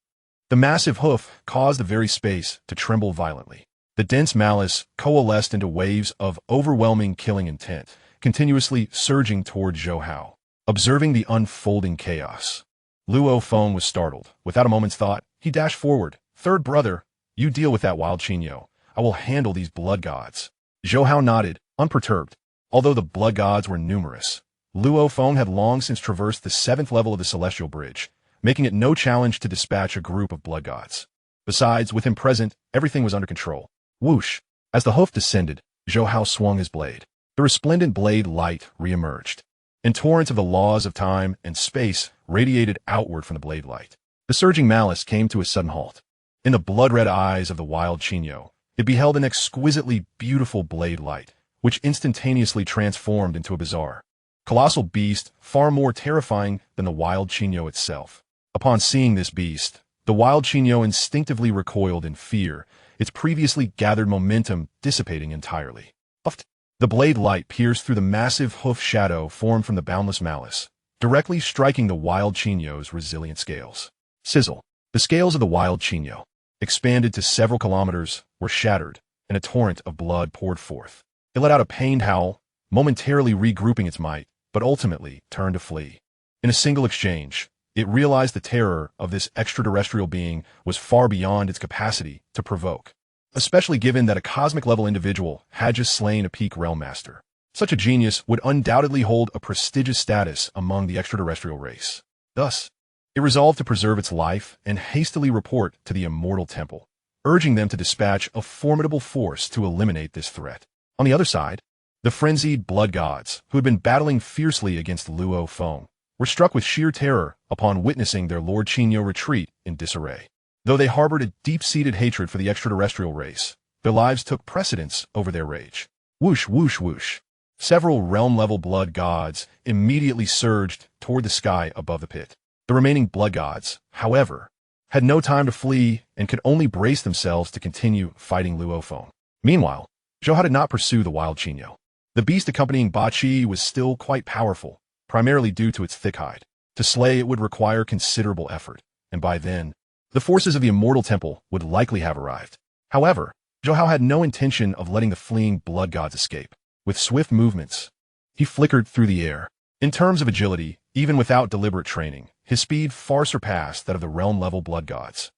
Speaker 1: The massive hoof caused the very space to tremble violently. The dense malice coalesced into waves of overwhelming killing intent, continuously surging toward Zhou Hao. Observing the unfolding chaos, Luo Feng was startled. Without a moment's thought, he dashed forward. "Third brother, you deal with that wild Qinyo. I will handle these blood gods." Zhou Hao nodded, unperturbed. Although the blood gods were numerous, Luo Feng had long since traversed the 7th level of the Celestial Bridge, making it no challenge to dispatch a group of blood gods. Besides, with him present, everything was under control. Whoosh! As the hoof descended, Zhou Hao swung his blade. The resplendent blade light re-emerged, and torrents of the laws of time and space radiated outward from the blade light. The surging malice came to a sudden halt. In the blood-red eyes of the wild Qinyo, it beheld an exquisitely beautiful blade light, which instantaneously transformed into a bizarre, colossal beast far more terrifying than the wild Qinyo itself. Upon seeing this beast, the wild Qinyo instinctively recoiled in fear, its previously gathered momentum dissipating entirely. Puffed. The blade light pierced through the massive hoof shadow formed from the boundless malice, directly striking the wild Qinyo's resilient scales. Sizzle. The scales of the wild Qinyo, expanded to several kilometers, were shattered, and a torrent of blood poured forth. It let out a pained howl, momentarily regrouping its might, but ultimately turned to flee. In a single exchange, it realized the terror of this extraterrestrial being was far beyond its capacity to provoke, especially given that a cosmic-level individual had just slain a peak realm master. Such a genius would undoubtedly hold a prestigious status among the extraterrestrial race. Thus, it resolved to preserve its life and hastily report to the Immortal Temple, urging them to dispatch a formidable force to eliminate this threat. On the other side, the frenzied blood gods, who had been battling fiercely against Luo Feng, were struck with sheer terror upon witnessing their Lord Qinyo retreat in disarray. Though they harbored a deep-seated hatred for the extraterrestrial race, their lives took precedence over their rage. Whoosh, whoosh, whoosh. Several realm-level blood gods immediately surged toward the sky above the pit. The remaining blood gods, however, had no time to flee and could only brace themselves to continue fighting Luo Feng. Meanwhile, Zhou Hao did not pursue the wild Qinyo. The beast accompanying Ba Qi was still quite powerful, primarily due to its thick hide. To slay it would require considerable effort, and by then, the forces of the Immortal Temple would likely have arrived. However, Zhou Hao had no intention of letting the fleeing blood gods escape. With swift movements, he flickered through the air. In terms of agility, even without deliberate training, his speed far surpassed that of the realm-level blood gods.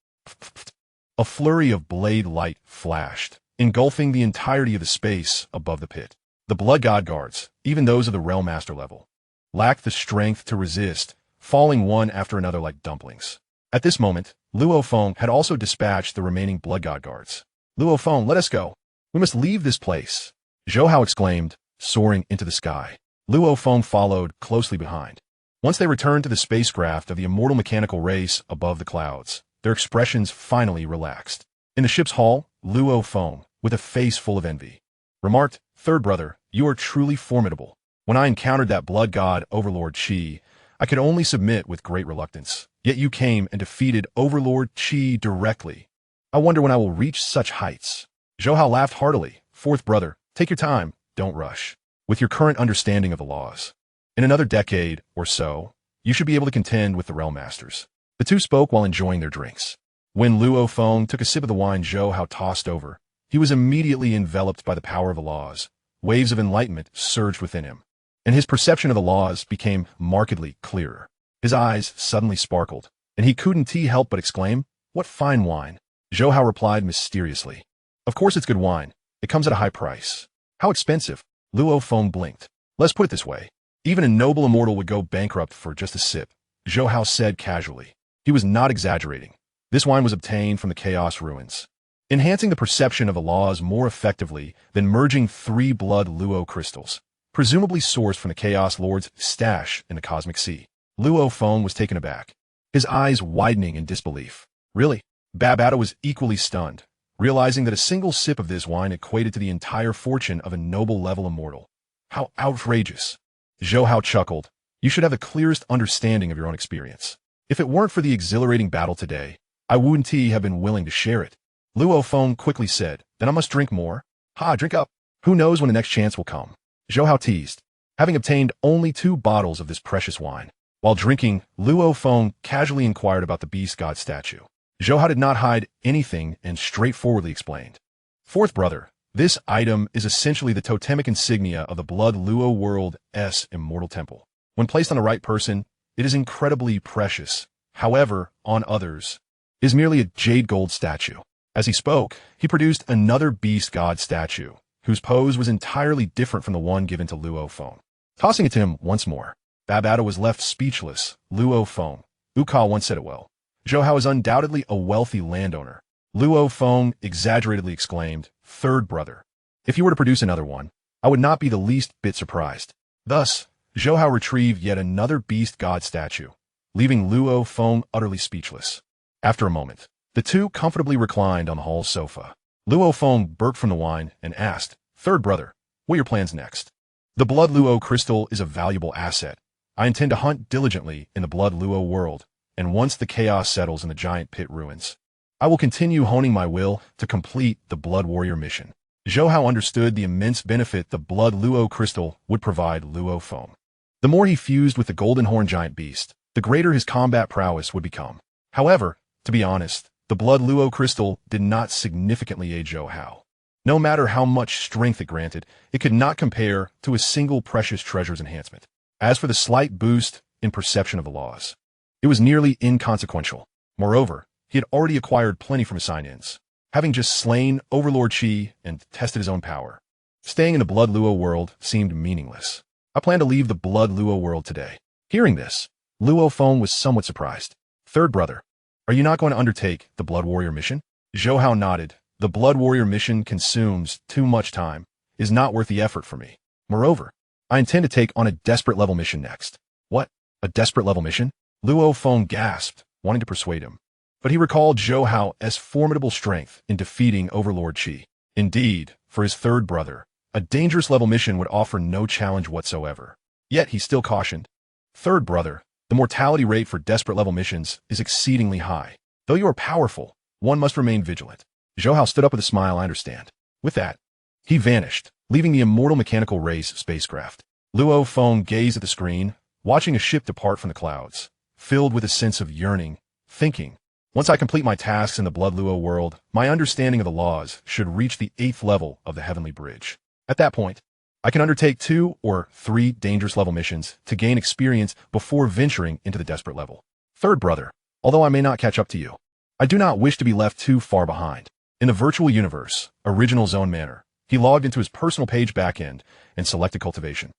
Speaker 1: A flurry of blade light flashed, engulfing the entirety of the space above the pit. The blood god guards, even those of the realm master level, lacked the strength to resist, falling one after another like dumplings. At this moment, Luo Feng had also dispatched the remaining blood god guards. "Luo Feng, let us go. We must leave this place," Zhou Hao exclaimed, soaring into the sky. Luo Feng followed closely behind. Once they returned to the spacecraft of the immortal mechanical race above the clouds, their expressions finally relaxed. In the ship's hull, Luo Feng, with a face full of envy, remarked, "Third brother, you are truly formidable. When I encountered that blood god Overlord Qi, I could only submit with great reluctance. Yet you came and defeated Overlord Qi directly. I wonder when I will reach such heights." Zhou Hao laughed heartily. "Fourth brother, take your time, don't rush. With your current understanding of the laws, in another decade or so, you should be able to contend with the Realm Masters." The two spoke while enjoying their drinks. When Luo Feng took a sip of the wine Zhou Hao tossed over, he was immediately enveloped by the power of the laws. Waves of enlightenment surged within him, and his perception of the laws became markedly clearer. His eyes suddenly sparkled, and he couldn't help but exclaim, "What fine wine!" Zhou Hao replied mysteriously, "Of course it's good wine. It comes at a high price." "How expensive?" Luo Feng blinked. "Let's put it this way. Even a noble immortal would go bankrupt for just a sip," Zhou Hao said casually. He was not exaggerating. This wine was obtained from the Chaos Ruins, enhancing the perception of the laws more effectively than merging 3 blood Luo crystals, presumably sourced from the Chaos Lord's stash in the Cosmic Sea. Luo Feng was taken aback, his eyes widening in disbelief. "Really?" Babata was equally stunned, realizing that a single sip of this wine equated to the entire fortune of a noble-level immortal. "How outrageous!" Zhou Hao chuckled. "You should have the clearest understanding of your own experience. If it weren't for the exhilarating battle today, I wouldn't have been willing to share it." Luo Feng quickly said, "Then I must drink more." "Ha, drink up." Who knows when the next chance will come? Zhou Hao teased, having obtained only 2 bottles of this precious wine. While drinking, Luo Feng casually inquired about the beast god statue. Zhou Hao did not hide anything and straightforwardly explained. Fourth brother, this item is essentially the totemic insignia of the Blood Luo World's immortal temple. When placed on the right person, it is incredibly precious. However, on others, it is merely a jade gold statue. As he spoke, he produced another beast god statue, whose pose was entirely different from the one given to Luo Feng. Tossing it to him once more, Babata was left speechless. Luo Feng. Uka once said it well. Zhou Hao is undoubtedly a wealthy landowner. Luo Feng exaggeratedly exclaimed, third brother. If you were to produce another one, I would not be the least bit surprised. Thus, Zhou Hao retrieved yet another beast god statue, leaving Luo Feng utterly speechless. After a moment, the two comfortably reclined on the hall sofa. Luo Feng burped from the wine and asked, third brother, what are your plans next? The Blood Luo crystal is a valuable asset. I intend to hunt diligently in the Blood Luo world, and once the chaos settles in the giant pit ruins, I will continue honing my will to complete the Blood Warrior mission. Zhou Hao understood the immense benefit the Blood Luo crystal would provide Luo Feng. The more he fused with the golden horn giant beast, the greater his combat prowess would become. However, to be honest, the Blood Luo crystal did not significantly aid Zhou Hao. No matter how much strength it granted, it could not compare to a single precious treasure's enhancement. As for the slight boost in perception of the laws, it was nearly inconsequential. Moreover, he had already acquired plenty from his sign-ins, having just slain Overlord Qi and tested his own power. Staying in the Blood Luo world seemed meaningless. I plan to leave the Blood Luo world today. Hearing this, Luo Feng was somewhat surprised. Third brother, are you not going to undertake the Blood Warrior mission? Zhou Hao nodded. The Blood Warrior mission consumes too much time, is not worth the effort for me. Moreover, I intend to take on a desperate level mission next. What? A desperate level mission? Luo Feng gasped, wanting to persuade him. But he recalled Zhou Hao's formidable strength in defeating Overlord Qi. Indeed, for his third brother, a dangerous level mission would offer no challenge whatsoever. Yet he still cautioned. Third brother, the mortality rate for desperate level missions is exceedingly high. Though you are powerful, one must remain vigilant. Zhou Hao stood up with a smile. I understand. With that, he vanished, leaving the immortal mechanical race spacecraft. Luo Feng gazed at the screen, watching a ship depart from the clouds, filled with a sense of yearning, thinking, once I complete my tasks in the Blood Luo world, my understanding of the laws should reach the 8th level of the Heavenly Bridge. At that point, I can undertake 2 or 3 dangerous level missions to gain experience before venturing into the desperate level. Third brother, although I may not catch up to you, I do not wish to be left too far behind. In the virtual universe, original zone manner, he logged into his personal page backend and selected Cultivation.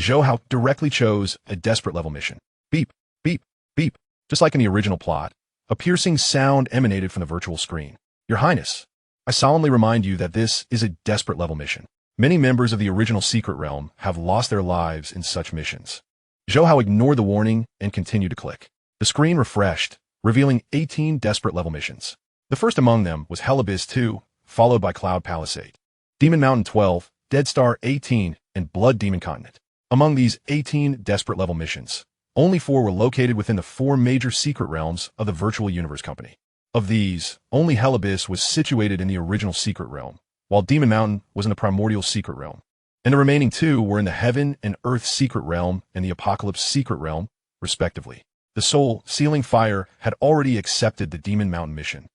Speaker 1: Zhou Hao directly chose a desperate level mission. Beep, beep, beep. Just like in the original plot, a piercing sound emanated from the virtual screen. Your Highness, I solemnly remind you that this is a desperate level mission. Many members of the original Secret Realm have lost their lives in such missions. Zhou Hao ignored the warning and continued to click. The screen refreshed, revealing 18 desperate level missions. The first among them was Hell Abyss 2, followed by Cloud Palace 8, Demon Mountain 12, Dead Star 18, and Blood Demon Continent. Among these 18 desperate level missions, only 4 were located within the 4 major secret realms of the Virtual Universe Company. Of these, only Hell Abyss was situated in the original Secret Realm, while Demon Mountain was in the Primordial Secret Realm, and the remaining 2 were in the Heaven and Earth Secret Realm and the Apocalypse Secret Realm, respectively. The Soul Sealing Fire had already accepted the Demon Mountain mission,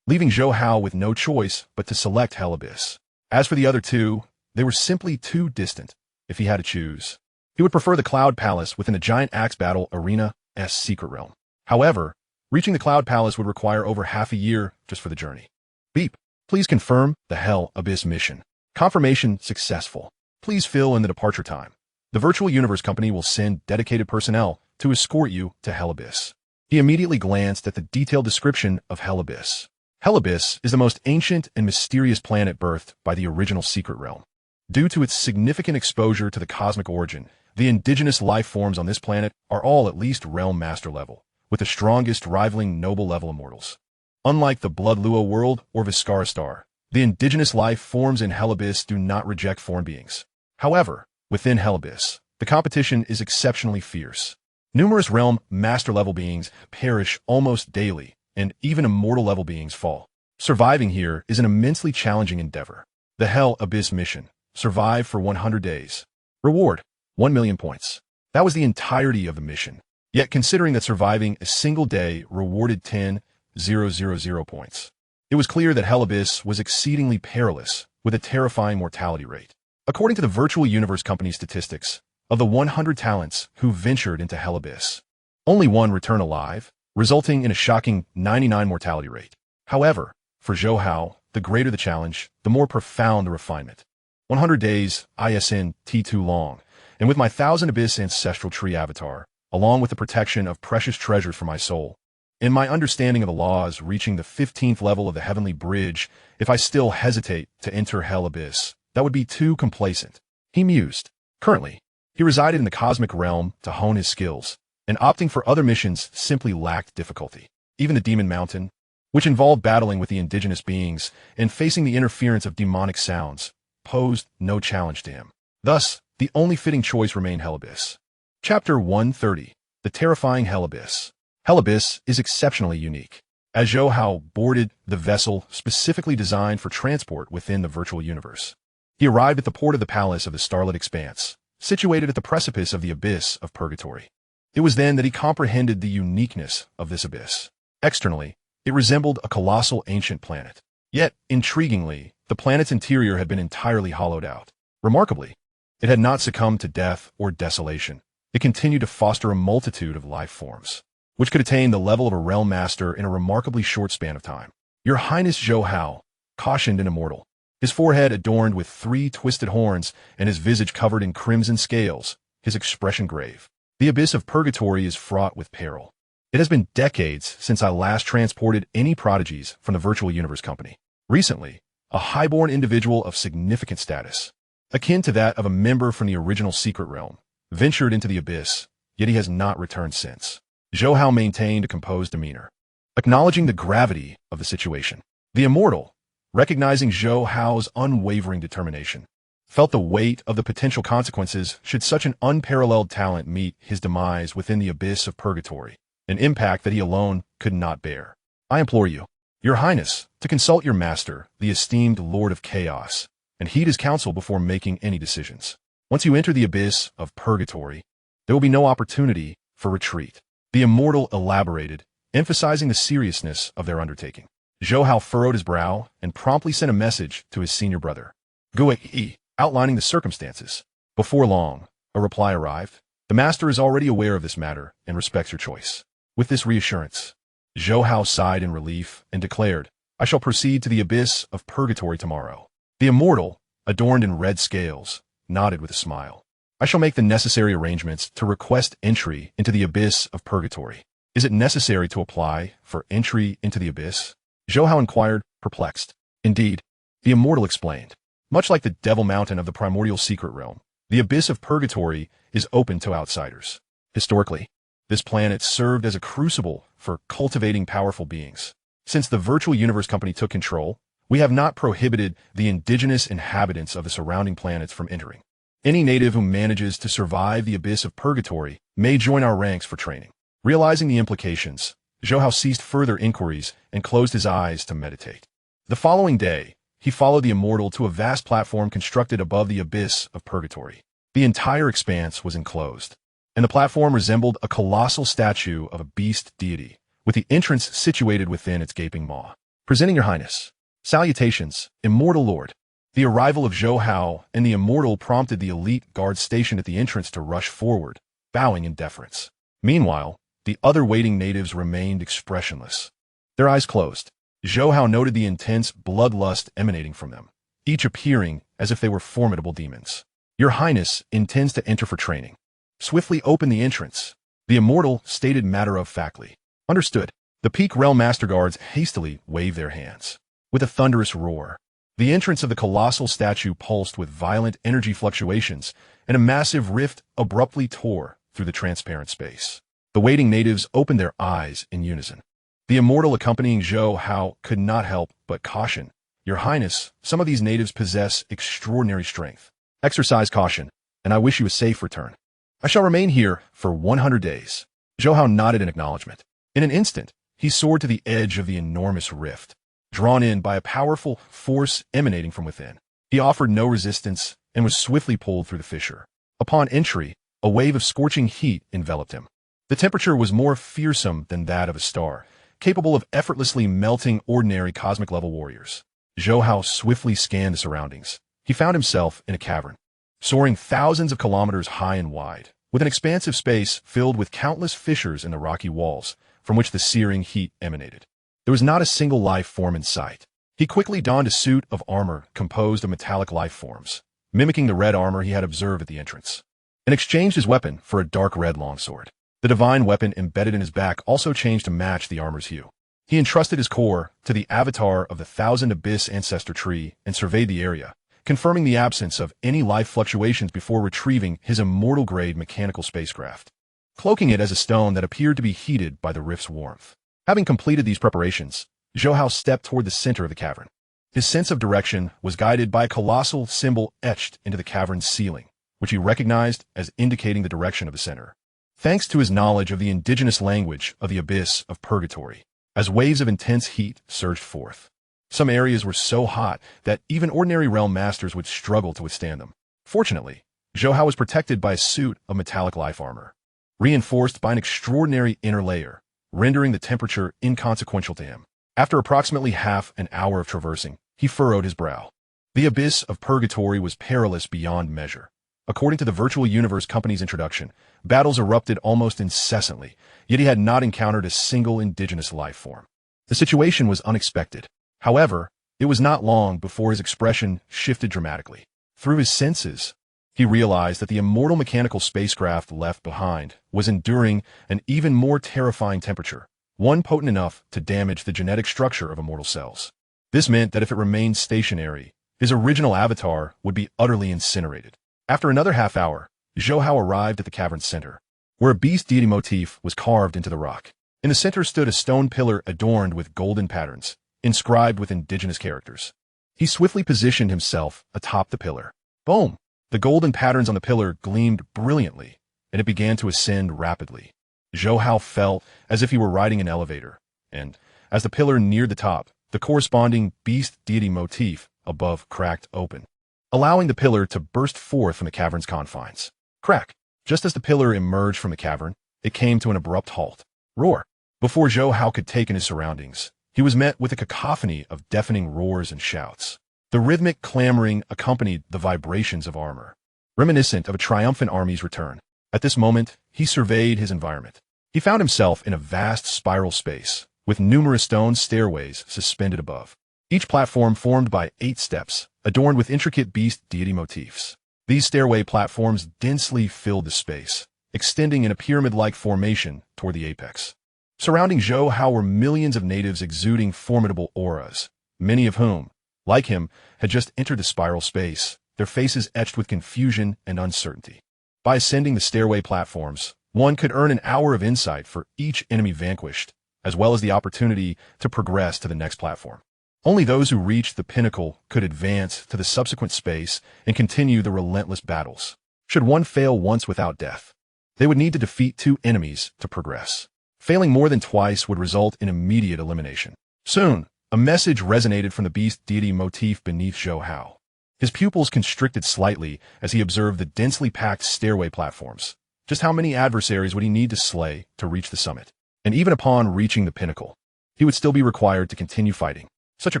Speaker 1: leaving Zhou Hao with no choice but to select Hell Abyss. As for the other 2, they were simply too distant. If he had to choose, he would prefer the Cloud Palace within the Giant Axe Battle Arena's Secret Realm. However, reaching the Cloud Palace would require over half a year just for the journey. Beep. Please confirm the Hell Abyss mission. Confirmation successful. Please fill in the departure time. The Virtual Universe Company will send dedicated personnel to escort you to Hell Abyss. He immediately glanced at the detailed description of Hell Abyss. Hell Abyss is the most ancient and mysterious planet birthed by the original Secret Realm. Due to its significant exposure to the cosmic origin, the indigenous life forms on this planet are all at least Realm Master level, with the strongest rivaling noble level immortals. Unlike the Blood Luo world or Viscara Star, the indigenous life forms in Hell Abyss do not reject foreign beings. However, within Hell Abyss, the competition is exceptionally fierce. Numerous Realm Master level beings perish almost daily, and even immortal level beings fall. Surviving here is an immensely challenging endeavor. The Hell Abyss mission, survive for 100 days. Reward, 1 million points. That was the entirety of the mission. Yet considering that surviving a single day rewarded 10,000 points, it was clear that Hell Abyss was exceedingly perilous, with a terrifying mortality rate. According to the Virtual Universe Company statistics, of the 100 talents who ventured into Hell Abyss, only one returned alive, resulting in a shocking 99 mortality rate. However, for Zhou Hao, the greater the challenge, the more profound the refinement. 100 days, ISN T2 long, and with my 1,000 Abyss Ancestral Tree avatar, along with the protection of precious treasures for my soul, in my understanding of the laws reaching the 15th level of the Heavenly Bridge, if I still hesitate to enter Hell Abyss, that would be too complacent. He mused. Currently, he resided in the cosmic realm to hone his skills, and opting for other missions simply lacked difficulty. Even the Demon Mountain, which involved battling with the indigenous beings and facing the interference of demonic sounds, posed no challenge to him. Thus, the only fitting choice remained Hell Abyss. Chapter 130. The Terrifying Hell Abyss. Hell Abyss is exceptionally unique, as Zhou Hao boarded the vessel specifically designed for transport within the virtual universe. He arrived at the port of the Palace of the Starlit Expanse, situated at the precipice of the Abyss of Purgatory. It was then that he comprehended the uniqueness of this abyss. Externally, it resembled a colossal ancient planet. Yet, intriguingly, the planet's interior had been entirely hollowed out. Remarkably, it had not succumbed to death or desolation. It continued to foster a multitude of life forms, which could attain the level of a realm master in a remarkably short span of time. Your Highness Zhou Hao, cautioned an immortal, his forehead adorned with 3 twisted horns and his visage covered in crimson scales, his expression grave. The Abyss of Purgatory is fraught with peril. It has been decades since I last transported any prodigies from the Virtual Universe Company. Recently, a highborn individual of significant status, akin to that of a member from the original Secret Realm, ventured into the Abyss, yet he has not returned since. Zhou Hao maintained a composed demeanor, acknowledging the gravity of the situation. The immortal, recognizing Zhou Hao's unwavering determination, felt the weight of the potential consequences should such an unparalleled talent meet his demise within the Abyss of Purgatory, an impact that he alone could not bear. I implore you, Your Highness, to consult your master, the esteemed Lord of Chaos, and heed his counsel before making any decisions. Once you enter the Abyss of Purgatory, there will be no opportunity for retreat. The immortal elaborated, emphasizing the seriousness of their undertaking. Zhou Hao furrowed his brow and promptly sent a message to his senior brother, Gui, outlining the circumstances. Before long, a reply arrived. The master is already aware of this matter and respects your choice. With this reassurance, Zhou Hao sighed in relief and declared, I shall proceed to the Abyss of Purgatory tomorrow. The immortal, adorned in red scales, nodded with a smile. I shall make the necessary arrangements to request entry into the Abyss of Purgatory. Is it necessary to apply for entry into the Abyss? Zhou Hao inquired, perplexed. Indeed, the immortal explained. Much like the Devil Mountain of the primordial Secret Realm, the Abyss of Purgatory is open to outsiders. Historically, this planet served as a crucible for cultivating powerful beings. Since the Virtual Universe Company took control, we have not prohibited the indigenous inhabitants of the surrounding planets from entering. Any native who manages to survive the Abyss of Purgatory may join our ranks for training. Realizing the implications, Zhou Hao ceased further inquiries and closed his eyes to meditate. The following day, he followed the immortal to a vast platform constructed above the Abyss of Purgatory. The entire expanse was enclosed, and the platform resembled a colossal statue of a beast deity, with the entrance situated within its gaping maw. Presenting your highness. Salutations, immortal lord. The arrival of Zhou Hao and the immortal prompted the elite guards stationed at the entrance to rush forward, bowing in deference. Meanwhile, the other waiting natives remained expressionless, their eyes closed. Zhou Hao noted the intense bloodlust emanating from them, each appearing as if they were formidable demons. Your Highness intends to enter for training. Swiftly open the entrance. The immortal stated matter-of-factly. Understood. The Peak Realm Master Guards hastily waved their hands. With a thunderous roar, the entrance of the colossal statue pulsed with violent energy fluctuations, and a massive rift abruptly tore through the transparent space. The waiting natives opened their eyes in unison. The immortal accompanying Zhou Hao could not help but caution. Your Highness, some of these natives possess extraordinary strength. Exercise caution, and I wish you a safe return. I shall remain here for 100 days. Zhou Hao nodded in acknowledgement. In an instant, he soared to the edge of the enormous rift, drawn in by a powerful force emanating from within. He offered no resistance, and was swiftly pulled through the fissure. Upon entry, a wave of scorching heat enveloped him. The temperature was more fearsome than that of a star, capable of effortlessly melting ordinary cosmic-level warriors. Zhou Hao swiftly scanned the surroundings. He found himself in a cavern, soaring thousands of kilometers high and wide, with an expansive space filled with countless fissures in the rocky walls, from which the searing heat emanated. There was not a single life form in sight. He quickly donned a suit of armor composed of metallic life forms, mimicking the red armor he had observed at the entrance, and exchanged his weapon for a dark red longsword. The divine weapon embedded in his back also changed to match the armor's hue. He entrusted his core to the avatar of the Thousand Abyss Ancestor Tree and surveyed the area, confirming the absence of any life fluctuations before retrieving his immortal-grade mechanical spacecraft, cloaking it as a stone that appeared to be heated by the rift's warmth. Having completed these preparations, Zhou Hao stepped toward the center of the cavern. His sense of direction was guided by a colossal symbol etched into the cavern's ceiling, which he recognized as indicating the direction of the center. Thanks to his knowledge of the indigenous language of the abyss of purgatory, as waves of intense heat surged forth, some areas were so hot that even ordinary realm masters would struggle to withstand them. Fortunately, Zhou Hao was protected by a suit of metallic life armor, reinforced by an extraordinary inner layer, rendering the temperature inconsequential to him. After approximately half an hour of traversing, he furrowed his brow. The abyss of purgatory was perilous beyond measure. According to the Virtual Universe Company's introduction, battles erupted almost incessantly, yet he had not encountered a single indigenous life form. The situation was unexpected. However, it was not long before his expression shifted dramatically. Through his senses, he realized that the immortal mechanical spacecraft left behind was enduring an even more terrifying temperature, one potent enough to damage the genetic structure of immortal cells. This meant that if it remained stationary, his original avatar would be utterly incinerated. After another half hour, Zhou Hao arrived at the cavern's center, where a beast deity motif was carved into the rock. In the center stood a stone pillar adorned with golden patterns, inscribed with indigenous characters. He swiftly positioned himself atop the pillar. Boom! The golden patterns on the pillar gleamed brilliantly, and it began to ascend rapidly. Zhou Hao felt as if he were riding an elevator, and, as the pillar neared the top, the corresponding beast deity motif above cracked open, allowing the pillar to burst forth from the cavern's confines. Crack! Just as the pillar emerged from the cavern, it came to an abrupt halt. Roar! Before Zhou Hao could take in his surroundings, he was met with a cacophony of deafening roars and shouts. The rhythmic clamoring accompanied the vibrations of armor, reminiscent of a triumphant army's return. At this moment, he surveyed his environment. He found himself in a vast spiral space, with numerous stone stairways suspended above. Each platform formed by 8 steps, adorned with intricate beast deity motifs. These stairway platforms densely filled the space, extending in a pyramid-like formation toward the apex. Surrounding Zhou Hao were millions of natives exuding formidable auras, many of whom, like him, had just entered the spiral space, their faces etched with confusion and uncertainty. By ascending the stairway platforms, one could earn an hour of insight for each enemy vanquished, as well as the opportunity to progress to the next platform. Only those who reached the pinnacle could advance to the subsequent space and continue the relentless battles. Should one fail once without death, they would need to defeat 2 enemies to progress. Failing more than twice would result in immediate elimination. Soon, a message resonated from the beast deity motif beneath Zhou Hao. His pupils constricted slightly as he observed the densely packed stairway platforms. Just how many adversaries would he need to slay to reach the summit? And even upon reaching the pinnacle, he would still be required to continue fighting. Such a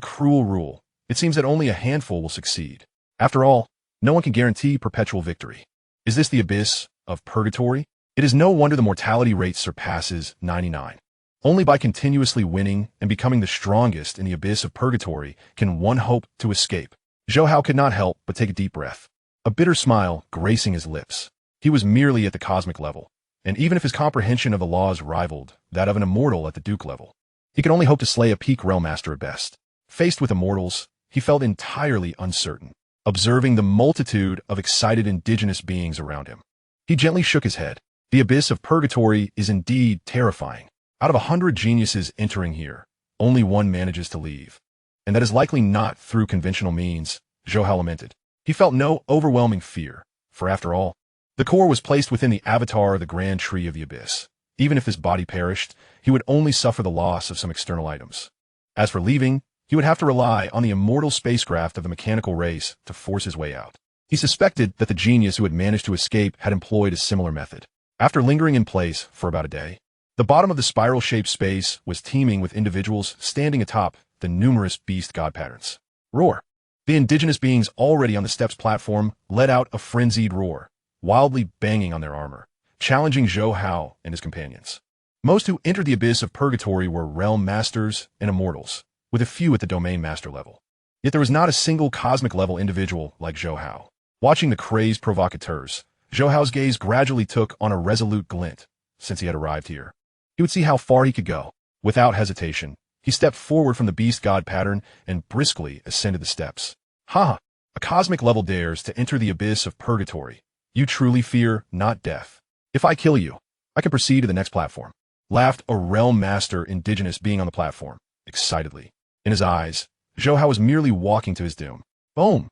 Speaker 1: cruel rule. It seems that only a handful will succeed. After all, no one can guarantee perpetual victory. Is this the abyss of purgatory? It is no wonder the mortality rate surpasses 99. Only by continuously winning and becoming the strongest in the abyss of purgatory can one hope to escape. Zhou Hao could not help but take a deep breath, a bitter smile gracing his lips. He was merely at the cosmic level, and even if his comprehension of the laws rivaled that of an immortal at the Duke level, he could only hope to slay a peak realm master at best. Faced with immortals, he felt entirely uncertain, observing the multitude of excited indigenous beings around him. He gently shook his head. The abyss of purgatory is indeed terrifying. Out of 100 geniuses entering here, only one manages to leave. And that is likely not through conventional means, Zhou Hao lamented. He felt no overwhelming fear, for after all, the core was placed within the avatar of the grand tree of the abyss. Even if his body perished, he would only suffer the loss of some external items. As for leaving, he would have to rely on the immortal spacecraft of the mechanical race to force his way out. He suspected that the genius who had managed to escape had employed a similar method. After lingering in place for about a day, the bottom of the spiral-shaped space was teeming with individuals standing atop the numerous beast god patterns. Roar! The indigenous beings already on the steps platform let out a frenzied roar, wildly banging on their armor, challenging Zhou Hao and his companions. Most who entered the abyss of purgatory were realm masters and immortals, with a few at the domain master level. Yet there was not a single cosmic-level individual like Zhou Hao. Watching the crazed provocateurs, Zhou Hao's gaze gradually took on a resolute glint since he had arrived here. He would see how far he could go. Without hesitation, he stepped forward from the beast god pattern and briskly ascended the steps. Ha! A cosmic-level dares to enter the abyss of purgatory. You truly fear not death. If I kill you, I can proceed to the next platform. Laughed a realm master indigenous being on the platform, excitedly. In his eyes, Zhou Hao was merely walking to his doom. Boom!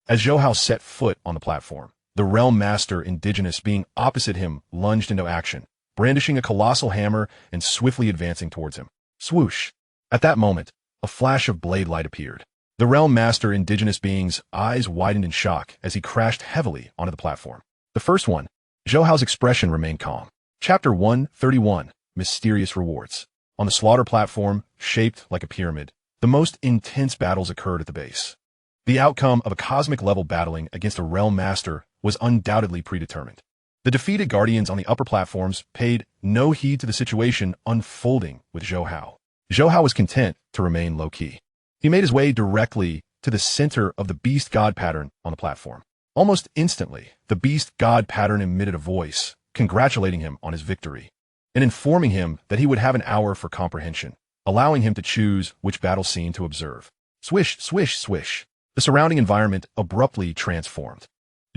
Speaker 1: As Zhou Hao set foot on the platform, the realm master indigenous being opposite him lunged into action, brandishing a colossal hammer and swiftly advancing towards him. Swoosh! At that moment, a flash of blade light appeared. The realm master indigenous being's eyes widened in shock as he crashed heavily onto the platform. The first one, Zhou Hao's expression remained calm. Chapter 131, Mysterious Rewards. On the slaughter platform, shaped like a pyramid, the most intense battles occurred at the base. The outcome of a cosmic-level battling against a realm master was undoubtedly predetermined. The defeated guardians on the upper platforms paid no heed to the situation unfolding with Zhou Hao. Zhou Hao was content to remain low-key. He made his way directly to the center of the beast god pattern on the platform. Almost instantly, the beast god pattern emitted a voice, congratulating him on his victory, and informing him that he would have an hour for comprehension, allowing him to choose which battle scene to observe. Swish, swish, swish. The surrounding environment abruptly transformed.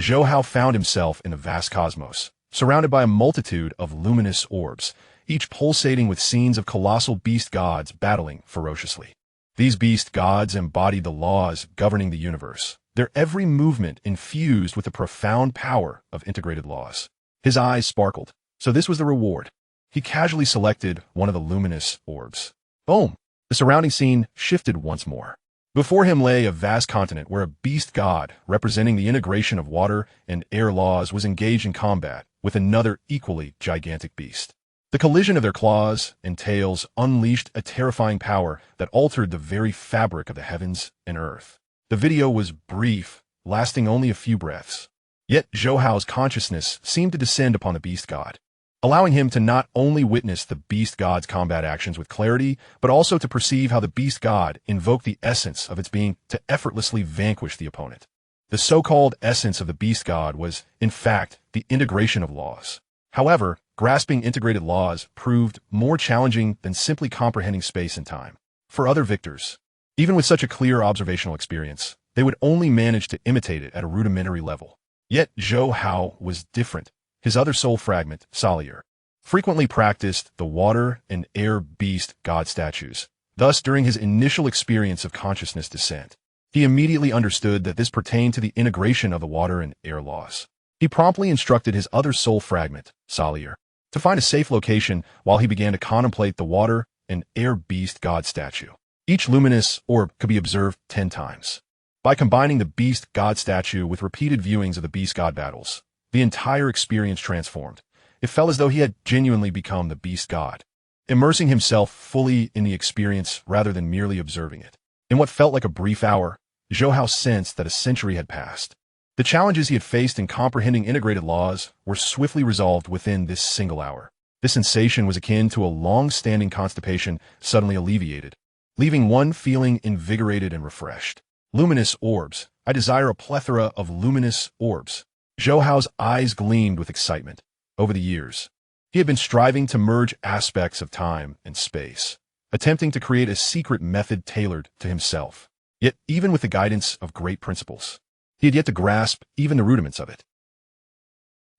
Speaker 1: Zhou Hao found himself in a vast cosmos, surrounded by a multitude of luminous orbs, each pulsating with scenes of colossal beast gods battling ferociously. These beast gods embodied the laws governing the universe, their every movement infused with the profound power of integrated laws. His eyes sparkled. So this was the reward. He casually selected one of the luminous orbs. Boom! The surrounding scene shifted once more. Before him lay a vast continent where a beast god representing the integration of water and air laws was engaged in combat with another equally gigantic beast. The collision of their claws and tails unleashed a terrifying power that altered the very fabric of the heavens and earth. The video was brief, lasting only a few breaths. Yet Zhou Hao's consciousness seemed to descend upon the beast god, allowing him to not only witness the beast god's combat actions with clarity, but also to perceive how the beast god invoked the essence of its being to effortlessly vanquish the opponent. The so-called essence of the beast god was, in fact, the integration of laws. However, grasping integrated laws proved more challenging than simply comprehending space and time. For other victors, even with such a clear observational experience, they would only manage to imitate it at a rudimentary level. Yet Zhou Hao was different. His other soul fragment, Salier, frequently practiced the water and air beast god statues. Thus, during his initial experience of consciousness descent, he immediately understood that this pertained to the integration of the water and air laws. He promptly instructed his other soul fragment, Salier, to find a safe location while he began to contemplate the water and air beast god statue. Each luminous orb could be observed 10 times. By combining the beast god statue with repeated viewings of the beast god battles, the entire experience transformed. It felt as though he had genuinely become the beast god, immersing himself fully in the experience rather than merely observing it. In what felt like a brief hour, Zhou Hao sensed that a century had passed. The challenges he had faced in comprehending integrated laws were swiftly resolved within this single hour. This sensation was akin to a long-standing constipation suddenly alleviated, leaving one feeling invigorated and refreshed. Luminous orbs. I desire a plethora of luminous orbs. Zhou Hao's eyes gleamed with excitement. Over the years, he had been striving to merge aspects of time and space, attempting to create a secret method tailored to himself. Yet, even with the guidance of great principles, he had yet to grasp even the rudiments of it.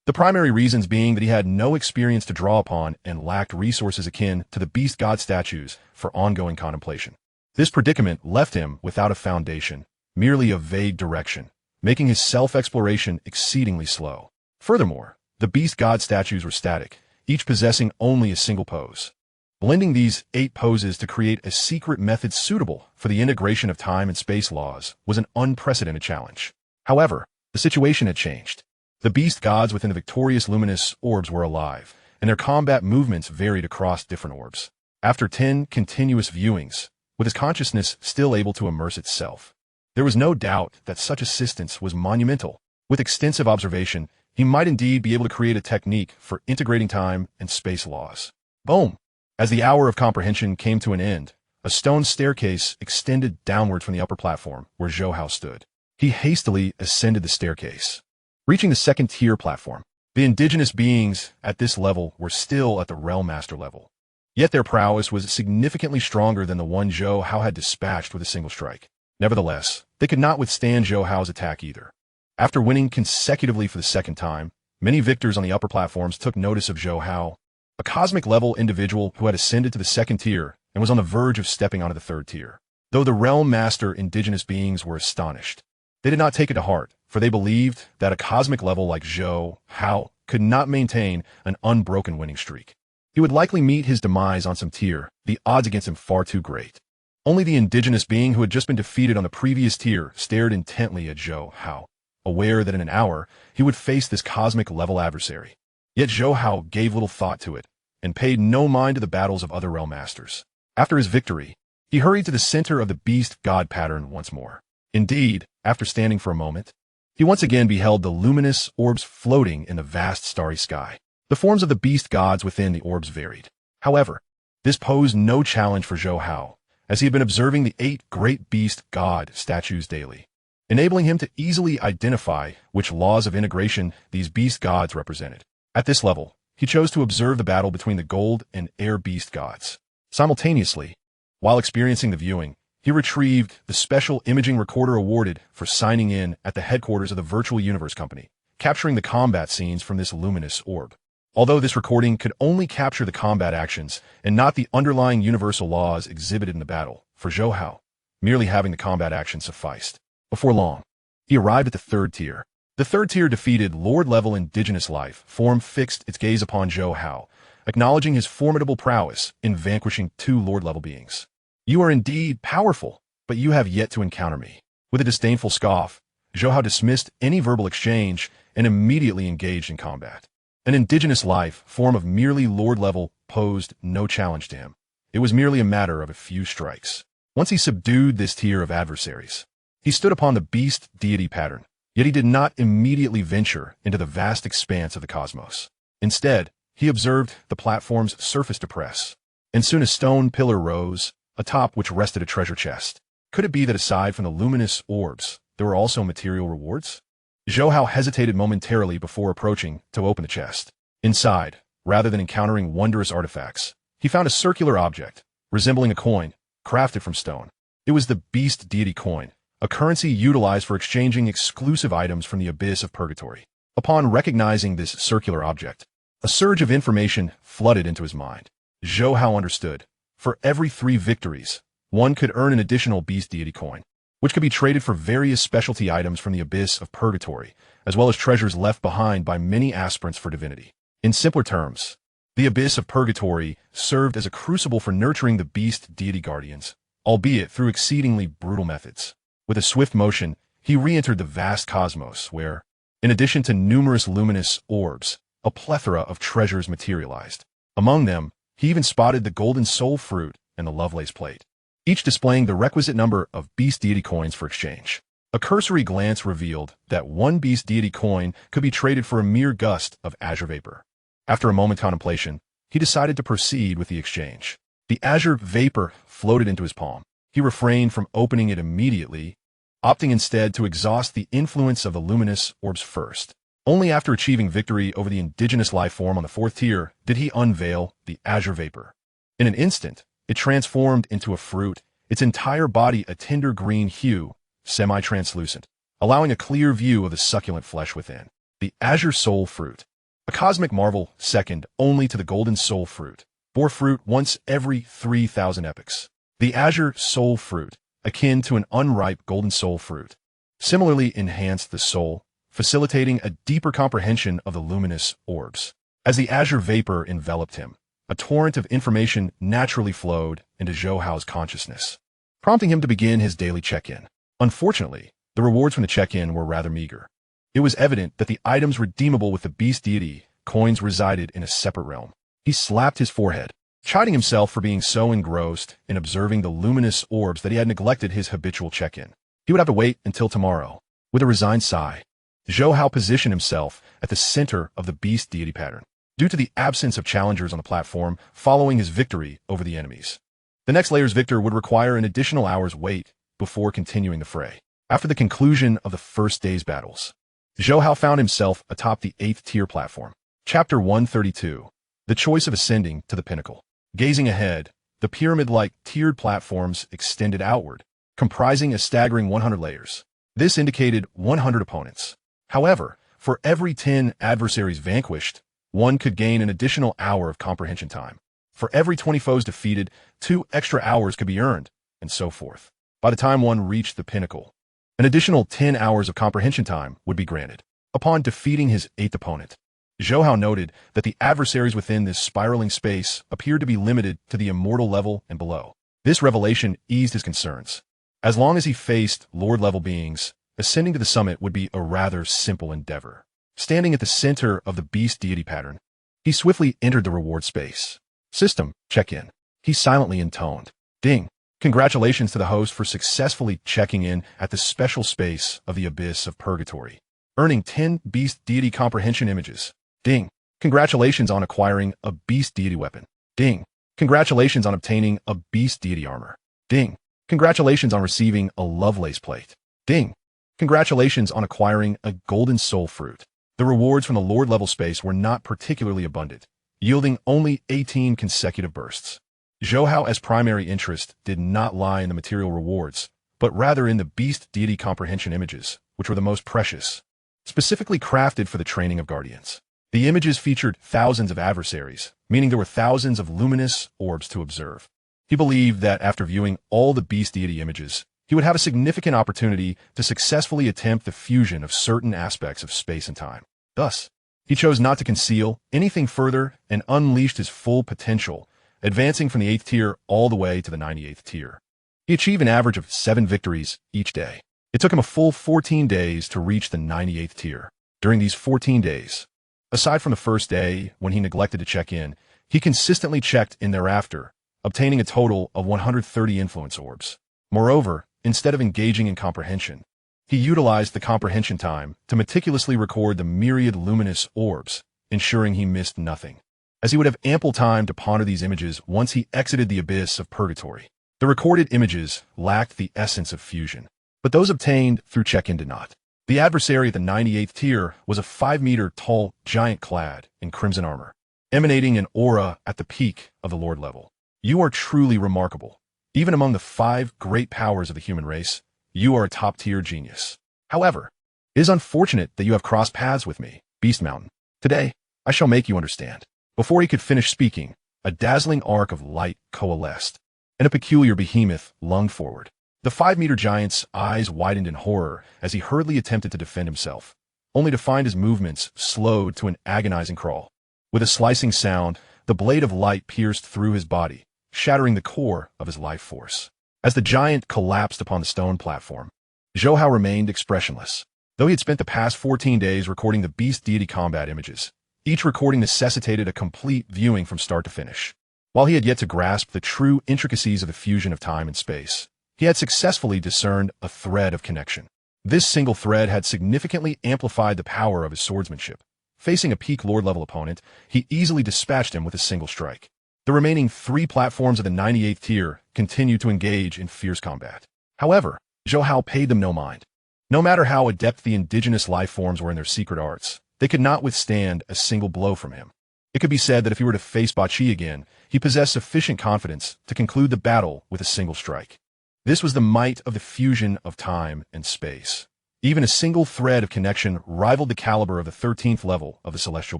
Speaker 1: The primary reasons being that he had no experience to draw upon and lacked resources akin to the beast god statues for ongoing contemplation. This predicament left him without a foundation, merely a vague direction, making his self-exploration exceedingly slow. Furthermore, the beast god statues were static, each possessing only a single pose. Blending these 8 poses to create a secret method suitable for the integration of time and space laws was an unprecedented challenge. However, The situation had changed. The beast gods within the victorious luminous orbs were alive, and their combat movements varied across different orbs. After 10 continuous viewings, with his consciousness still able to immerse itself, there was no doubt that such assistance was monumental. With extensive observation, he might indeed be able to create a technique for integrating time and space laws. Boom! As the hour of comprehension came to an end, a stone staircase extended downward from the upper platform where Zhou Hao stood. He hastily ascended the staircase. Reaching the second-tier platform, the indigenous beings at this level were still at the Realm Master level. Yet their prowess was significantly stronger than the one Zhou Hao had dispatched with a single strike. Nevertheless, they could not withstand Zhou Hao's attack either. After winning consecutively for the second time, many victors on the upper platforms took notice of Zhou Hao, a cosmic-level individual who had ascended to the second tier and was on the verge of stepping onto the third tier. Though the Realm Master indigenous beings were astonished, they did not take it to heart, for they believed that a cosmic level like Zhou Hao could not maintain an unbroken winning streak. He would likely meet his demise on some tier, the odds against him far too great. Only the indigenous being who had just been defeated on the previous tier stared intently at Zhou Hao, aware that in an hour he would face this cosmic-level adversary. Yet Zhou Hao gave little thought to it, and paid no mind to the battles of other Realm Masters. After his victory, he hurried to the center of the beast god pattern once more. Indeed, after standing for a moment, he once again beheld the luminous orbs floating in the vast starry sky. The forms of the beast gods within the orbs varied. However, this posed no challenge for Zhou Hao, as he had been observing the 8 great beast god statues daily, enabling him to easily identify which laws of integration these beast gods represented. At this level, he chose to observe the battle between the gold and air beast gods. Simultaneously, while experiencing the viewing, he retrieved the special imaging recorder awarded for signing in at the headquarters of the Virtual Universe Company, capturing the combat scenes from this luminous orb. Although this recording could only capture the combat actions and not the underlying universal laws exhibited in the battle, for Zhou Hao, merely having the combat action sufficed. Before long, he arrived at the third tier. The third tier defeated Lord-level indigenous life form fixed its gaze upon Zhou Hao, acknowledging his formidable prowess in vanquishing 2 Lord-level beings. You are indeed powerful, but you have yet to encounter me. With a disdainful scoff, Zhou Hao dismissed any verbal exchange and immediately engaged in combat. An indigenous life form of merely Lord-level posed no challenge to him. It was merely a matter of a few strikes. Once he subdued this tier of adversaries, he stood upon the beast deity pattern, yet he did not immediately venture into the vast expanse of the cosmos. Instead, he observed the platform's surface depress, and soon a stone pillar rose, atop which rested a treasure chest. Could it be that aside from the luminous orbs, there were also material rewards? Zhou Hao hesitated momentarily before approaching to open the chest. Inside, rather than encountering wondrous artifacts, he found a circular object, resembling a coin, crafted from stone. It was the beast deity coin, a currency utilized for exchanging exclusive items from the abyss of purgatory. Upon recognizing this circular object, a surge of information flooded into his mind. Zhou Hao understood. For every 3 victories, one could earn an additional beast deity coin, which could be traded for various specialty items from the abyss of purgatory, as well as treasures left behind by many aspirants for divinity. In simpler terms, the abyss of purgatory served as a crucible for nurturing the beast deity guardians, albeit through exceedingly brutal methods. With a swift motion, he re-entered the vast cosmos where, in addition to numerous luminous orbs, a plethora of treasures materialized. Among them, he even spotted the golden soul fruit and the Lovelace plate, each displaying the requisite number of beast deity coins for exchange. A cursory glance revealed that 1 beast deity coin could be traded for a mere gust of azure vapor. After a moment's contemplation, he decided to proceed with the exchange. The azure vapor floated into his palm. He refrained from opening it immediately, opting instead to exhaust the influence of the luminous orbs first. Only after achieving victory over the indigenous life form on the 4th tier did he unveil the azure vapor. In an instant, it transformed into a fruit, its entire body a tender green hue, semi-translucent, allowing a clear view of the succulent flesh within. The azure soul fruit, a cosmic marvel second only to the golden soul fruit, bore fruit once every 3,000 epochs. The azure soul fruit, akin to an unripe golden soul fruit, similarly enhanced the soul, facilitating a deeper comprehension of the luminous orbs. As the azure vapor enveloped him, a torrent of information naturally flowed into Zhou Hao's consciousness, prompting him to begin his daily check-in. Unfortunately, the rewards from the check-in were rather meager. It was evident that the items redeemable with the beast deity coins resided in a separate realm. He slapped his forehead, chiding himself for being so engrossed in observing the luminous orbs that he had neglected his habitual check-in. He would have to wait until tomorrow. With a resigned sigh, Zhou Hao positioned himself at the center of the beast deity pattern. Due to the absence of challengers on the platform following his victory over the enemies, the next layer's victor would require an additional hour's wait before continuing the fray. After the conclusion of the first day's battles, Zhou Hao found himself atop the 8th tier platform. Chapter 132. The choice of ascending to the pinnacle. Gazing ahead, the pyramid-like tiered platforms extended outward, comprising a staggering 100 layers. This indicated 100 opponents. However, for every 10 adversaries vanquished, one could gain an additional hour of comprehension time. For every 20 foes defeated, 2 extra hours could be earned, and so forth. By the time one reached the pinnacle, an additional 10 hours of comprehension time would be granted. Upon defeating his 8th opponent, Zhou Hao noted that the adversaries within this spiraling space appeared to be limited to the immortal level and below. This revelation eased his concerns. As long as he faced Lord-level beings, ascending to the summit would be a rather simple endeavor. Standing at the center of the beast deity pattern, he swiftly entered the reward space. System, check-in. He silently intoned. Ding. Congratulations to the host for successfully checking in at the special space of the abyss of purgatory, earning 10 beast deity comprehension images. Ding. Congratulations on acquiring a beast deity weapon. Ding. Congratulations on obtaining a beast deity armor. Ding. Congratulations on receiving a Lovelace plate. Ding. Congratulations on acquiring a golden soul fruit. The rewards from the Lord-level space were not particularly abundant, yielding only 18 consecutive bursts. Zhou Hao's primary interest did not lie in the material rewards, but rather in the beast deity comprehension images, which were the most precious, specifically crafted for the training of guardians. The images featured thousands of adversaries, meaning there were thousands of luminous orbs to observe. He believed that after viewing all the beast deity images, he would have a significant opportunity to successfully attempt the fusion of certain aspects of space and time. Thus, he chose not to conceal anything further and unleashed his full potential, advancing from the 8th tier all the way to the 98th tier. He achieved an average of 7 victories each day. It took him a full 14 days to reach the 98th tier. During these 14 days, aside from the first day when he neglected to check in, he consistently checked in thereafter, obtaining a total of 130 influence orbs. Moreover, instead of engaging in comprehension, he utilized the comprehension time to meticulously record the myriad luminous orbs, ensuring he missed nothing, as he would have ample time to ponder these images once he exited the abyss of purgatory. The recorded images lacked the essence of fusion, but those obtained through check-in did not. The adversary at the 98th tier was a 5-meter-tall giant clad in crimson armor, emanating an aura at the peak of the Lord level. You are truly remarkable. Even among the 5 great powers of the human race, you are a top-tier genius. However, it is unfortunate that you have crossed paths with me, Beast Mountain. Today, I shall make you understand. Before he could finish speaking, a dazzling arc of light coalesced, and a peculiar behemoth lunged forward. The 5-meter giant's eyes widened in horror as he hurriedly attempted to defend himself, only to find his movements slowed to an agonizing crawl. With a slicing sound, the blade of light pierced through his body, shattering the core of his life force. As the giant collapsed upon the stone platform, Zhou Hao remained expressionless. Though he had spent the past 14 days recording the beast deity combat images, each recording necessitated a complete viewing from start to finish. While he had yet to grasp the true intricacies of the fusion of time and space, he had successfully discerned a thread of connection. This single thread had significantly amplified the power of his swordsmanship. Facing a peak Lord-level opponent, he easily dispatched him with a single strike. The remaining 3 platforms of the 98th tier continued to engage in fierce combat. However, Zhou Hao paid them no mind. No matter how adept the indigenous life forms were in their secret arts, they could not withstand a single blow from him. It could be said that if he were to face Bachi again, he possessed sufficient confidence to conclude the battle with a single strike. This was the might of the fusion of time and space. Even a single thread of connection rivaled the caliber of the 13th level of the Celestial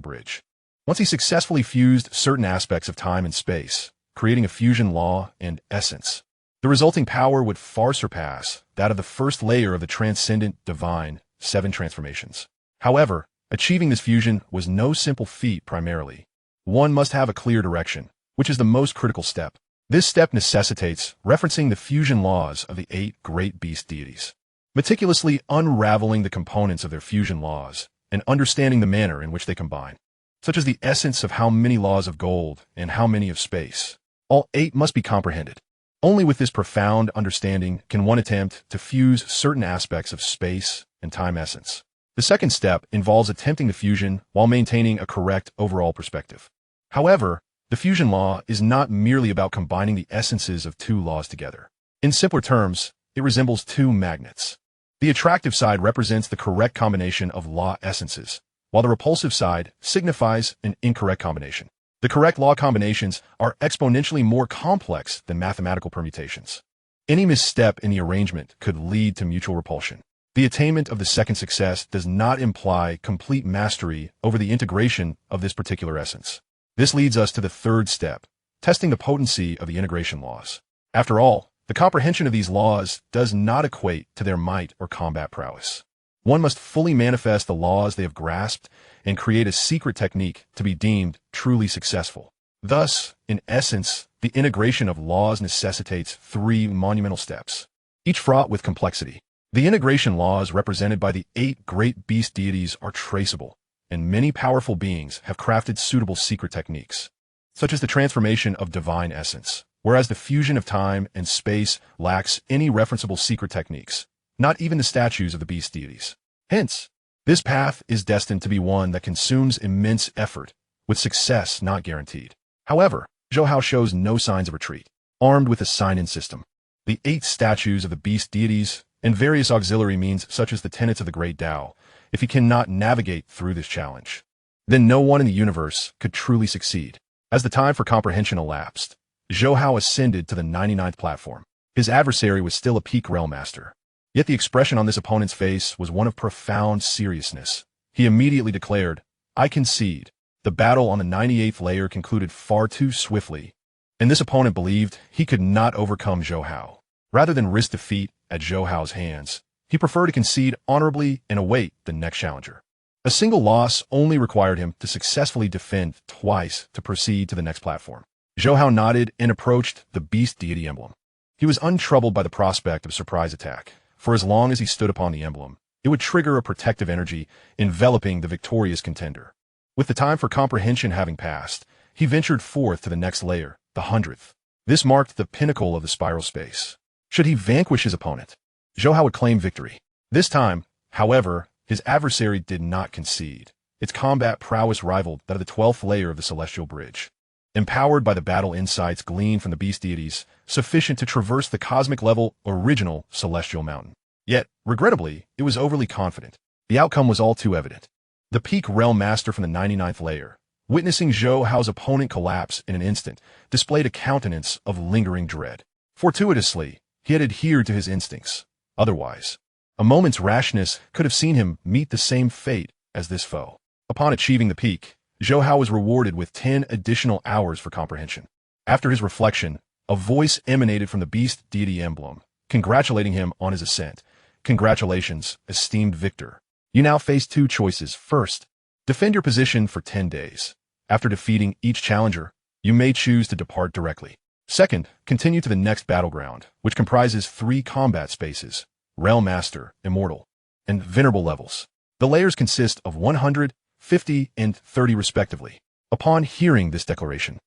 Speaker 1: Bridge. Once he successfully fused certain aspects of time and space, creating a fusion law and essence, the resulting power would far surpass that of the first layer of the transcendent divine 7 transformations. However, achieving this fusion was no simple feat primarily. One must have a clear direction, which is the most critical step. This step necessitates referencing the fusion laws of the 8 great beast deities. meticulously unraveling the components of their fusion laws and understanding the manner in which they combine, such as the essence of how many laws of gold and how many of space. All 8 must be comprehended. Only with this profound understanding can one attempt to fuse certain aspects of space and time essence. The second step involves attempting the fusion while maintaining a correct overall perspective. However, the fusion law is not merely about combining the essences of 2 laws together. In simpler terms, it resembles 2 magnets. The attractive side represents the correct combination of law essences, while the repulsive side signifies an incorrect combination. The correct law combinations are exponentially more complex than mathematical permutations. Any misstep in the arrangement could lead to mutual repulsion. The attainment of the second success does not imply complete mastery over the integration of this particular essence. This leads us to the third step, testing the potency of the integration laws. After all, the comprehension of these laws does not equate to their might or combat prowess. One must fully manifest the laws they have grasped and create a secret technique to be deemed truly successful. Thus, in essence, the integration of laws necessitates 3 monumental steps, each fraught with complexity. The integration laws represented by the 8 great beast deities are traceable, and many powerful beings have crafted suitable secret techniques, such as the transformation of divine essence, whereas the fusion of time and space lacks any referenceable secret techniques, not even the statues of the beast deities. Hence, this path is destined to be one that consumes immense effort, with success not guaranteed. However, Zhou Hao shows no signs of retreat. Armed with a sign-in system, the 8 statues of the beast deities, and various auxiliary means such as the tenets of the great Tao, if he cannot navigate through this challenge, then no one in the universe could truly succeed. As the time for comprehension elapsed, Zhou Hao ascended to the 99th platform. His adversary was still a peak realm master. Yet the expression on this opponent's face was one of profound seriousness. He immediately declared, "I concede." The battle on the 98th layer concluded far too swiftly, and this opponent believed he could not overcome Zhou Hao. Rather than risk defeat at Zhou Hao's hands, he preferred to concede honorably and await the next challenger. A single loss only required him to successfully defend twice to proceed to the next platform. Zhou Hao nodded and approached the beast deity emblem. He was untroubled by the prospect of a surprise attack. For as long as he stood upon the emblem, it would trigger a protective energy enveloping the victorious contender. With the time for comprehension having passed, he ventured forth to the next layer, the 100th. This marked the pinnacle of the spiral space. Should he vanquish his opponent, Zhou Hao would claim victory. This time, however, his adversary did not concede. Its combat prowess rivaled that of the 12th layer of the celestial bridge. Empowered by the battle insights gleaned from the beast deities, sufficient to traverse the cosmic level original celestial mountain. Yet, regrettably, it was overly confident. The outcome was all too evident. The peak realm master from the 99th layer, witnessing Zhou Hao's opponent collapse in an instant, displayed a countenance of lingering dread. Fortuitously, he had adhered to his instincts. Otherwise, a moment's rashness could have seen him meet the same fate as this foe. Upon achieving the peak, Zhou Hao was rewarded with 10 additional hours for comprehension. After his reflection, a voice emanated from the beast deity emblem, congratulating him on his ascent. Congratulations, esteemed victor. You now face 2 choices. First, defend your position for 10 days. After defeating each challenger, you may choose to depart directly. Second, continue to the next battleground, which comprises 3 combat spaces, Realm Master, Immortal, and Venerable levels. The layers consist of 100, 50, and 30 respectively. Upon hearing this declaration,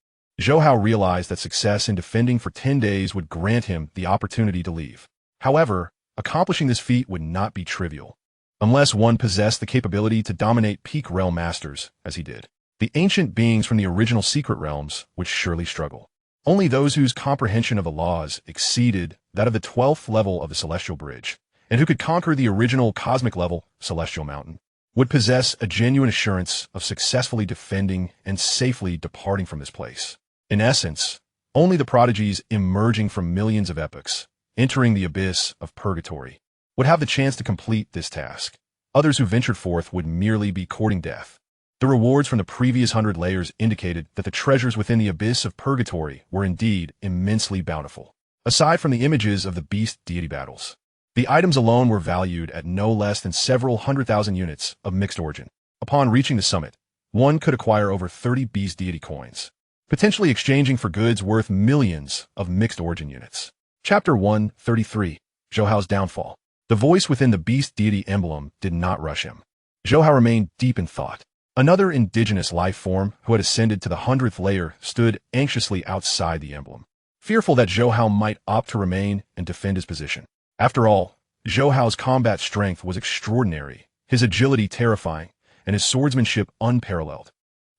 Speaker 1: Zhou Hao realized that success in defending for 10 days would grant him the opportunity to leave. However, accomplishing this feat would not be trivial, unless one possessed the capability to dominate peak realm masters, as he did. The ancient beings from the original secret realms would surely struggle. Only those whose comprehension of the laws exceeded that of the 12th level of the celestial bridge, and who could conquer the original cosmic level, celestial mountain, would possess a genuine assurance of successfully defending and safely departing from this place. In essence, only the prodigies emerging from millions of epochs, entering the abyss of purgatory, would have the chance to complete this task. Others who ventured forth would merely be courting death. The rewards from the previous 100 layers indicated that the treasures within the abyss of purgatory were indeed immensely bountiful. Aside from the images of the beast deity battles, the items alone were valued at no less than several 100,000 units of mixed origin. Upon reaching the summit, one could acquire over 30 beast deity coins, potentially exchanging for goods worth millions of mixed origin units. Chapter 133, Zhou Hao's Downfall. The voice within the beast deity emblem did not rush him. Zhou Hao remained deep in thought. Another indigenous life form who had ascended to the 100th layer stood anxiously outside the emblem, fearful that Zhou Hao might opt to remain and defend his position. After all, Zhou Hao's combat strength was extraordinary, his agility terrifying, and his swordsmanship unparalleled.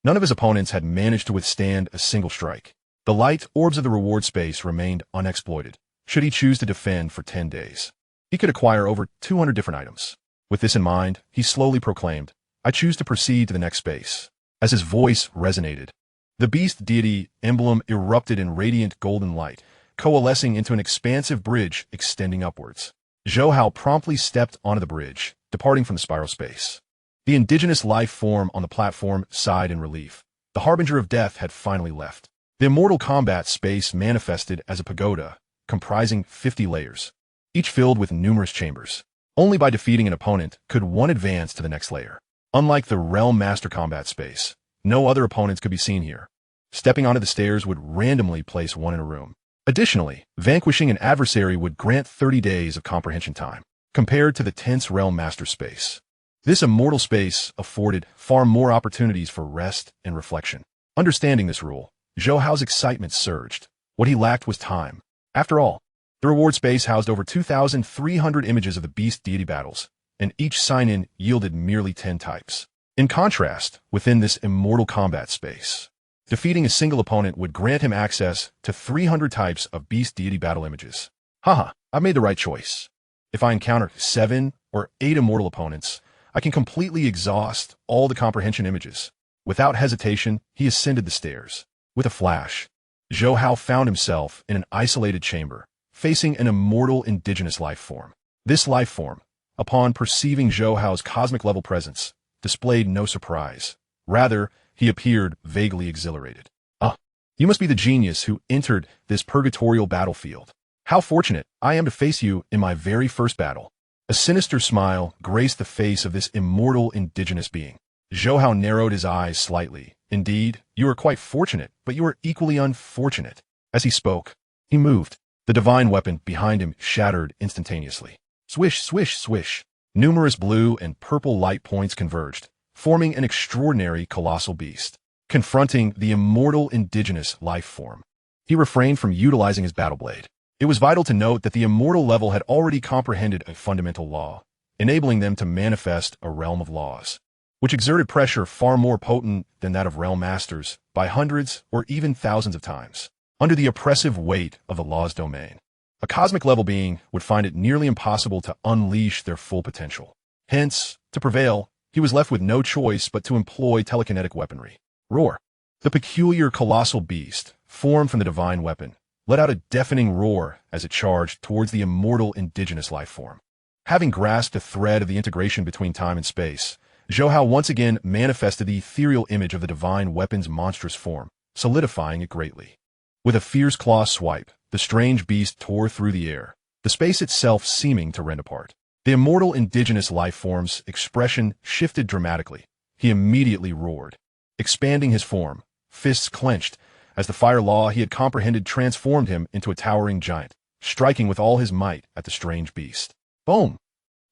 Speaker 1: None of his opponents had managed to withstand a single strike. The light orbs of the reward space remained unexploited. Should he choose to defend for 10 days, he could acquire over 200 different items. With this in mind, he slowly proclaimed, "I choose to proceed to the next space." As his voice resonated, the beast deity emblem erupted in radiant golden light, coalescing into an expansive bridge extending upwards. Zhou Hao promptly stepped onto the bridge, departing from the spiral space. The indigenous life form on the platform sighed in relief. The harbinger of death had finally left. The immortal combat space manifested as a pagoda, comprising 50 layers, each filled with numerous chambers. Only by defeating an opponent could one advance to the next layer. Unlike the Realm Master combat space, no other opponents could be seen here. Stepping onto the stairs would randomly place one in a room. Additionally, vanquishing an adversary would grant 30 days of comprehension time, compared to the tense Realm Master space. This immortal space afforded far more opportunities for rest and reflection. Understanding this rule, Zhou Hao's excitement surged. What he lacked was time. After all, the reward space housed over 2,300 images of the beast deity battles, and each sign-in yielded merely 10 types. In contrast, within this immortal combat space, defeating a single opponent would grant him access to 300 types of beast deity battle images. Haha, I've made the right choice. If I encounter 7 or 8 immortal opponents, I can completely exhaust all the comprehension images. Without hesitation, he ascended the stairs. With a flash, Zhou Hao found himself in an isolated chamber, facing an immortal indigenous life form. This life form, upon perceiving Zhou Hao's cosmic-level presence, displayed no surprise. Rather, he appeared vaguely exhilarated. "Ah, you must be the genius who entered this purgatorial battlefield. How fortunate I am to face you in my very first battle." A sinister smile graced the face of this immortal indigenous being. Zhou Hao narrowed his eyes slightly. "Indeed, you are quite fortunate, but you are equally unfortunate." As he spoke, he moved. The divine weapon behind him shattered instantaneously. Swish, swish, swish. Numerous blue and purple light points converged, forming an extraordinary colossal beast, confronting the immortal indigenous life form. He refrained from utilizing his battle blade. It was vital to note that the immortal level had already comprehended a fundamental law, enabling them to manifest a realm of laws, which exerted pressure far more potent than that of realm masters by hundreds or even thousands of times. Under the oppressive weight of the law's domain, a cosmic-level being would find it nearly impossible to unleash their full potential. Hence, to prevail, he was left with no choice but to employ telekinetic weaponry. Roar. The peculiar colossal beast, formed from the divine weapon, let out a deafening roar as it charged towards the immortal indigenous life form. Having grasped a thread of the integration between time and space, Zhou Hao once again manifested the ethereal image of the divine weapon's monstrous form, solidifying it greatly. With a fierce claw swipe, the strange beast tore through the air, the space itself seeming to rend apart. The immortal indigenous life form's expression shifted dramatically. He immediately roared, expanding his form, fists clenched, as the fire law he had comprehended transformed him into a towering giant, striking with all his might at the strange beast. Boom!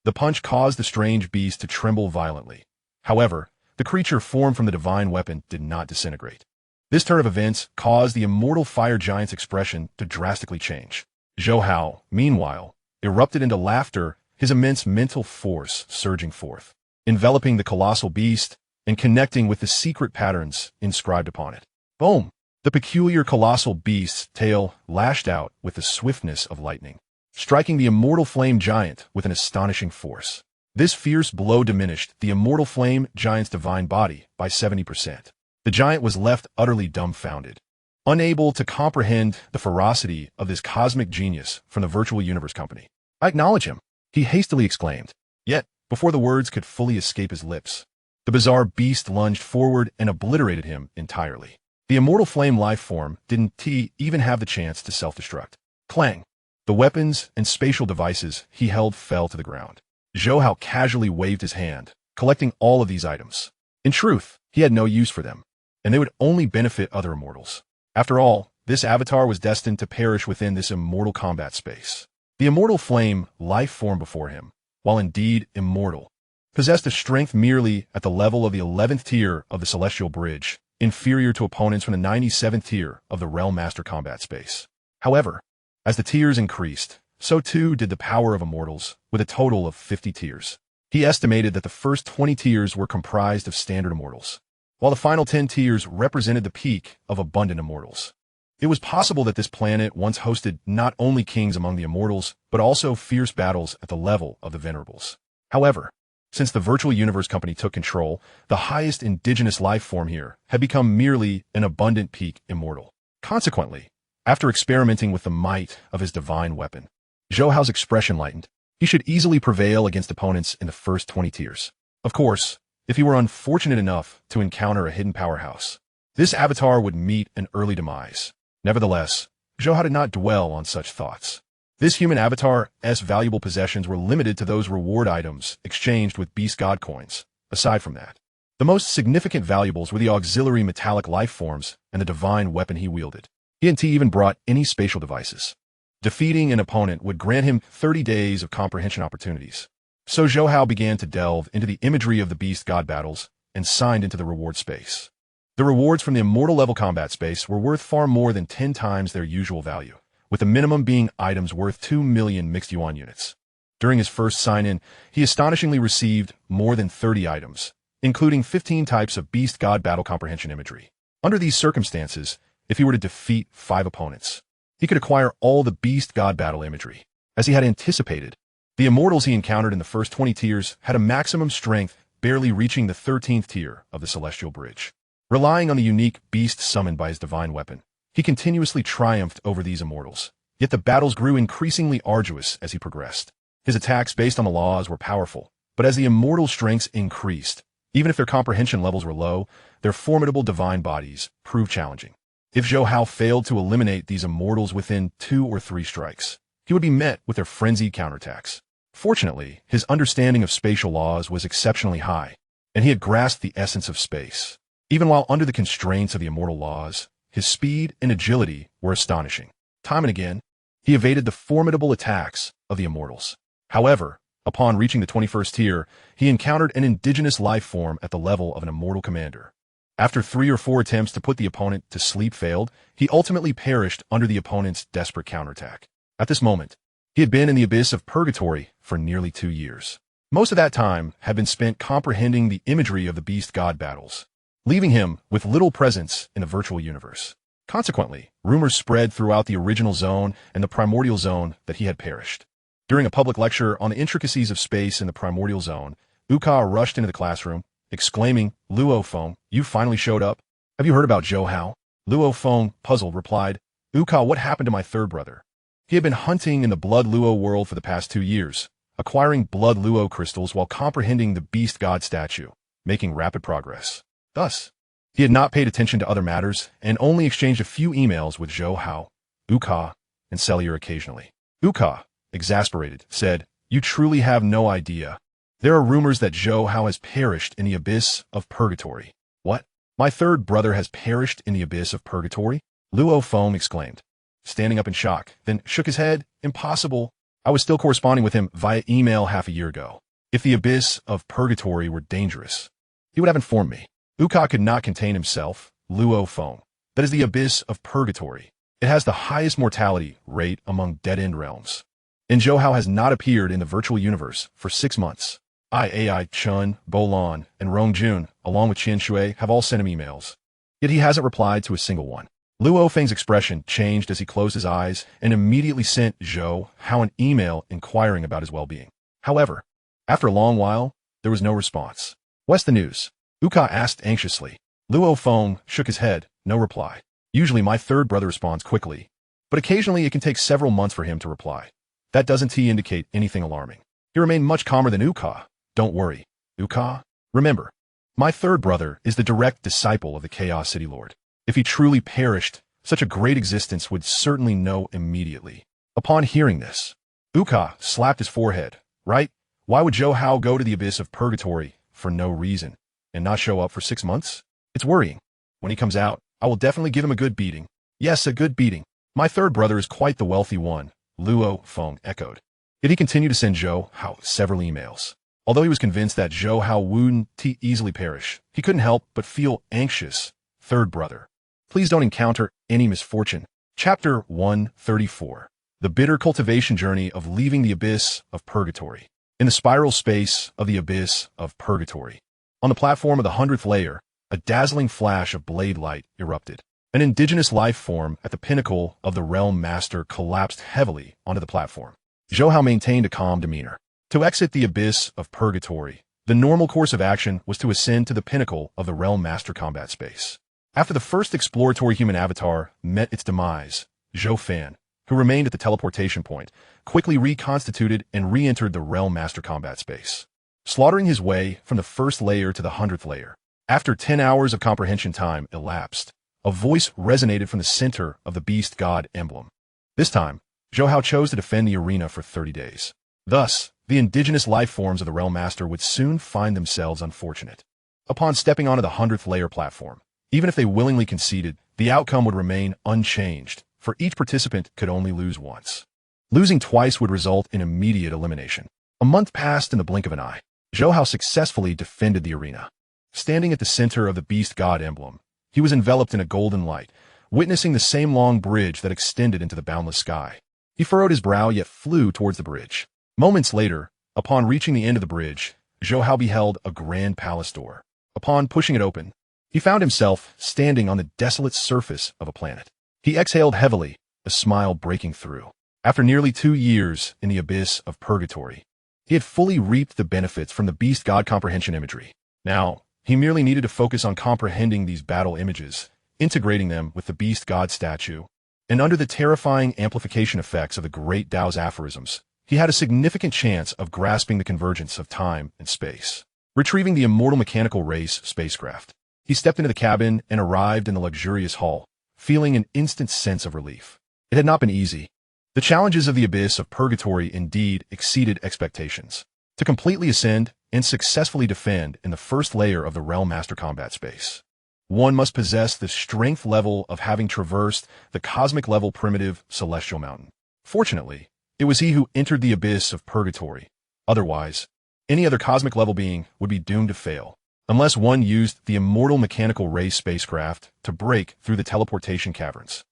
Speaker 1: The punch caused the strange beast to tremble violently. However, the creature formed from the divine weapon did not disintegrate. This turn of events caused the immortal fire giant's expression to drastically change. Zhou Hao, meanwhile, erupted into laughter, his immense mental force surging forth, enveloping the colossal beast and connecting with the secret patterns inscribed upon it. Boom! The peculiar colossal beast's tail lashed out with the swiftness of lightning, striking the immortal flame giant with an astonishing force. This fierce blow diminished the immortal flame giant's divine body by 70%. The giant was left utterly dumbfounded, unable to comprehend the ferocity of this cosmic genius from the virtual universe company. "I acknowledge him," he hastily exclaimed. Yet, before the words could fully escape his lips, the bizarre beast lunged forward and obliterated him entirely. The immortal flame life form didn't even have the chance to self-destruct. Clang! The weapons and spatial devices he held fell to the ground. Zhou Hao casually waved his hand, collecting all of these items. In truth, he had no use for them, and they would only benefit other immortals. After all, this avatar was destined to perish within this immortal combat space. The immortal flame life form before him, while indeed immortal, possessed a strength merely at the level of the 11th tier of the Celestial Bridge, inferior to opponents from the 97th tier of the Realm Master combat space. However, as the tiers increased, so too did the power of immortals, with a total of 50 tiers. He estimated that the first 20 tiers were comprised of standard immortals, while the final 10 tiers represented the peak of abundant immortals. It was possible that this planet once hosted not only kings among the immortals, but also fierce battles at the level of the venerables. However, since the Virtual Universe Company took control, the highest indigenous life form here had become merely an abundant peak immortal. Consequently, after experimenting with the might of his divine weapon, Zhou Hao's expression lightened. He should easily prevail against opponents in the first 20 tiers. Of course, if he were unfortunate enough to encounter a hidden powerhouse, this avatar would meet an early demise. Nevertheless, Zhou Hao did not dwell on such thoughts. This human avatar's valuable possessions were limited to those reward items exchanged with beast god coins. Aside from that, the most significant valuables were the auxiliary metallic life forms and the divine weapon he wielded. He hadn't even brought any spatial devices. Defeating an opponent would grant him 30 days of comprehension opportunities. So Zhou Hao began to delve into the imagery of the beast god battles and signed into the reward space. The rewards from the immortal level combat space were worth far more than 10 times their usual value, with the minimum being items worth 2 million mixed yuan units. During his first sign-in, he astonishingly received more than 30 items, including 15 types of beast god battle comprehension imagery. Under these circumstances, if he were to defeat 5 opponents, he could acquire all the beast god battle imagery. As he had anticipated, the immortals he encountered in the first 20 tiers had a maximum strength barely reaching the 13th tier of the Celestial Bridge. Relying on the unique beast summoned by his divine weapon, he continuously triumphed over these immortals. Yet the battles grew increasingly arduous as he progressed. His attacks based on the laws were powerful, but as the immortal strengths increased, even if their comprehension levels were low, their formidable divine bodies proved challenging. If Zhou Hao failed to eliminate these immortals within 2 or 3 strikes, he would be met with their frenzied counterattacks. Fortunately, his understanding of spatial laws was exceptionally high, and he had grasped the essence of space. Even while under the constraints of the immortal laws, his speed and agility were astonishing. Time and again, he evaded the formidable attacks of the immortals. However, upon reaching the 21st tier, he encountered an indigenous life form at the level of an immortal commander. After 3 or 4 attempts to put the opponent to sleep failed, he ultimately perished under the opponent's desperate counterattack. At this moment, he had been in the abyss of purgatory for nearly 2 years. Most of that time had been spent comprehending the imagery of the beast god battles, leaving him with little presence in the virtual universe. Consequently, rumors spread throughout the original zone and the primordial zone that he had perished. During a public lecture on the intricacies of space in the primordial zone, Uka rushed into the classroom, exclaiming, "Luo Feng, you finally showed up. Have you heard about Zhou Hao?" Luo Feng, puzzled, replied, "Uka, what happened to my third brother? He had been hunting in the Blood Luo world for the past 2 years, acquiring Blood Luo crystals while comprehending the beast god statue, making rapid progress. Thus, he had not paid attention to other matters and only exchanged a few emails with Zhou Hao, Uka, and Cellier occasionally. Uka, exasperated, said, "You truly have no idea. There are rumors that Zhou Hao has perished in the abyss of purgatory." "What? My third brother has perished in the abyss of purgatory?" Luo Feng exclaimed, standing up in shock, then shook his head. "Impossible. I was still corresponding with him via email half a year ago. If the abyss of purgatory were dangerous, he would have informed me." Uka could not contain himself. "Luo Feng, that is the abyss of purgatory. It has the highest mortality rate among dead-end realms. And Zhou Hao has not appeared in the virtual universe for 6 months. Ai Chun, Bolan, and Rongjun, along with Qian Shui, have all sent him emails. Yet he hasn't replied to a single one." Luo Feng's expression changed as he closed his eyes and immediately sent Zhou Hao an email inquiring about his well-being. However, after a long while, there was no response. "What's the news?" Uka asked anxiously. Luo Feng shook his head, no reply. "Usually my third brother responds quickly, but occasionally it can take several months for him to reply. That doesn't indicate anything alarming." He remained much calmer than Uka. "Don't worry, Uka. Remember, my third brother is the direct disciple of the Chaos City Lord. If he truly perished, such a great existence would certainly know immediately." Upon hearing this, Uka slapped his forehead. "Right? Why would Zhou Hao go to the abyss of purgatory for no reason and not show up for 6 months? It's worrying. When he comes out, I will definitely give him a good beating. Yes, a good beating. My third brother is quite the wealthy one, Luo Feng echoed. Yet he continued to send Zhou Hao several emails. Although he was convinced that Zhou Hao wouldn't easily perish, he couldn't help but feel anxious. Third brother, please don't encounter any misfortune. Chapter 134. The bitter cultivation journey of leaving the abyss of purgatory. In the spiral space of the abyss of purgatory, on the platform of the 100th layer, a dazzling flash of blade light erupted. An indigenous life form at the pinnacle of the Realm Master collapsed heavily onto the platform. Zhou Hao maintained a calm demeanor. To exit the abyss of purgatory, the normal course of action was to ascend to the pinnacle of the Realm Master combat space. After the first exploratory human avatar met its demise, Zhou Fan, who remained at the teleportation point, quickly reconstituted and re-entered the Realm Master combat space, slaughtering his way from the first layer to the 100th layer. After 10 hours of comprehension time elapsed, a voice resonated from the center of the beast god emblem. This time, Zhou Hao chose to defend the arena for 30 days. Thus, the indigenous life forms of the Realm Master would soon find themselves unfortunate. Upon stepping onto the 100th layer platform, even if they willingly conceded, the outcome would remain unchanged, for each participant could only lose once. Losing twice would result in immediate elimination. A month passed in the blink of an eye. Zhou Hao successfully defended the arena. Standing at the center of the beast god emblem, he was enveloped in a golden light, witnessing the same long bridge that extended into the boundless sky. He furrowed his brow yet flew towards the bridge. Moments later, upon reaching the end of the bridge, Zhou Hao beheld a grand palace door. Upon pushing it open, he found himself standing on the desolate surface of a planet. He exhaled heavily, a smile breaking through. After nearly 2 years in the abyss of purgatory, he had fully reaped the benefits from the beast god comprehension imagery. Now, he merely needed to focus on comprehending these battle images, integrating them with the beast god statue, and under the terrifying amplification effects of the great Tao's aphorisms, he had a significant chance of grasping the convergence of time and space. Retrieving the immortal mechanical race spacecraft, he stepped into the cabin and arrived in the luxurious hall, feeling an instant sense of relief. It had not been easy. The challenges of the abyss of purgatory indeed exceeded expectations. To completely ascend and successfully defend in the first layer of the Realm Master combat space, one must possess the strength level of having traversed the cosmic level primitive celestial mountain. Fortunately, it was he who entered the abyss of purgatory. Otherwise, any other cosmic level being would be doomed to fail, unless one used the immortal mechanical race spacecraft to break through the teleportation caverns.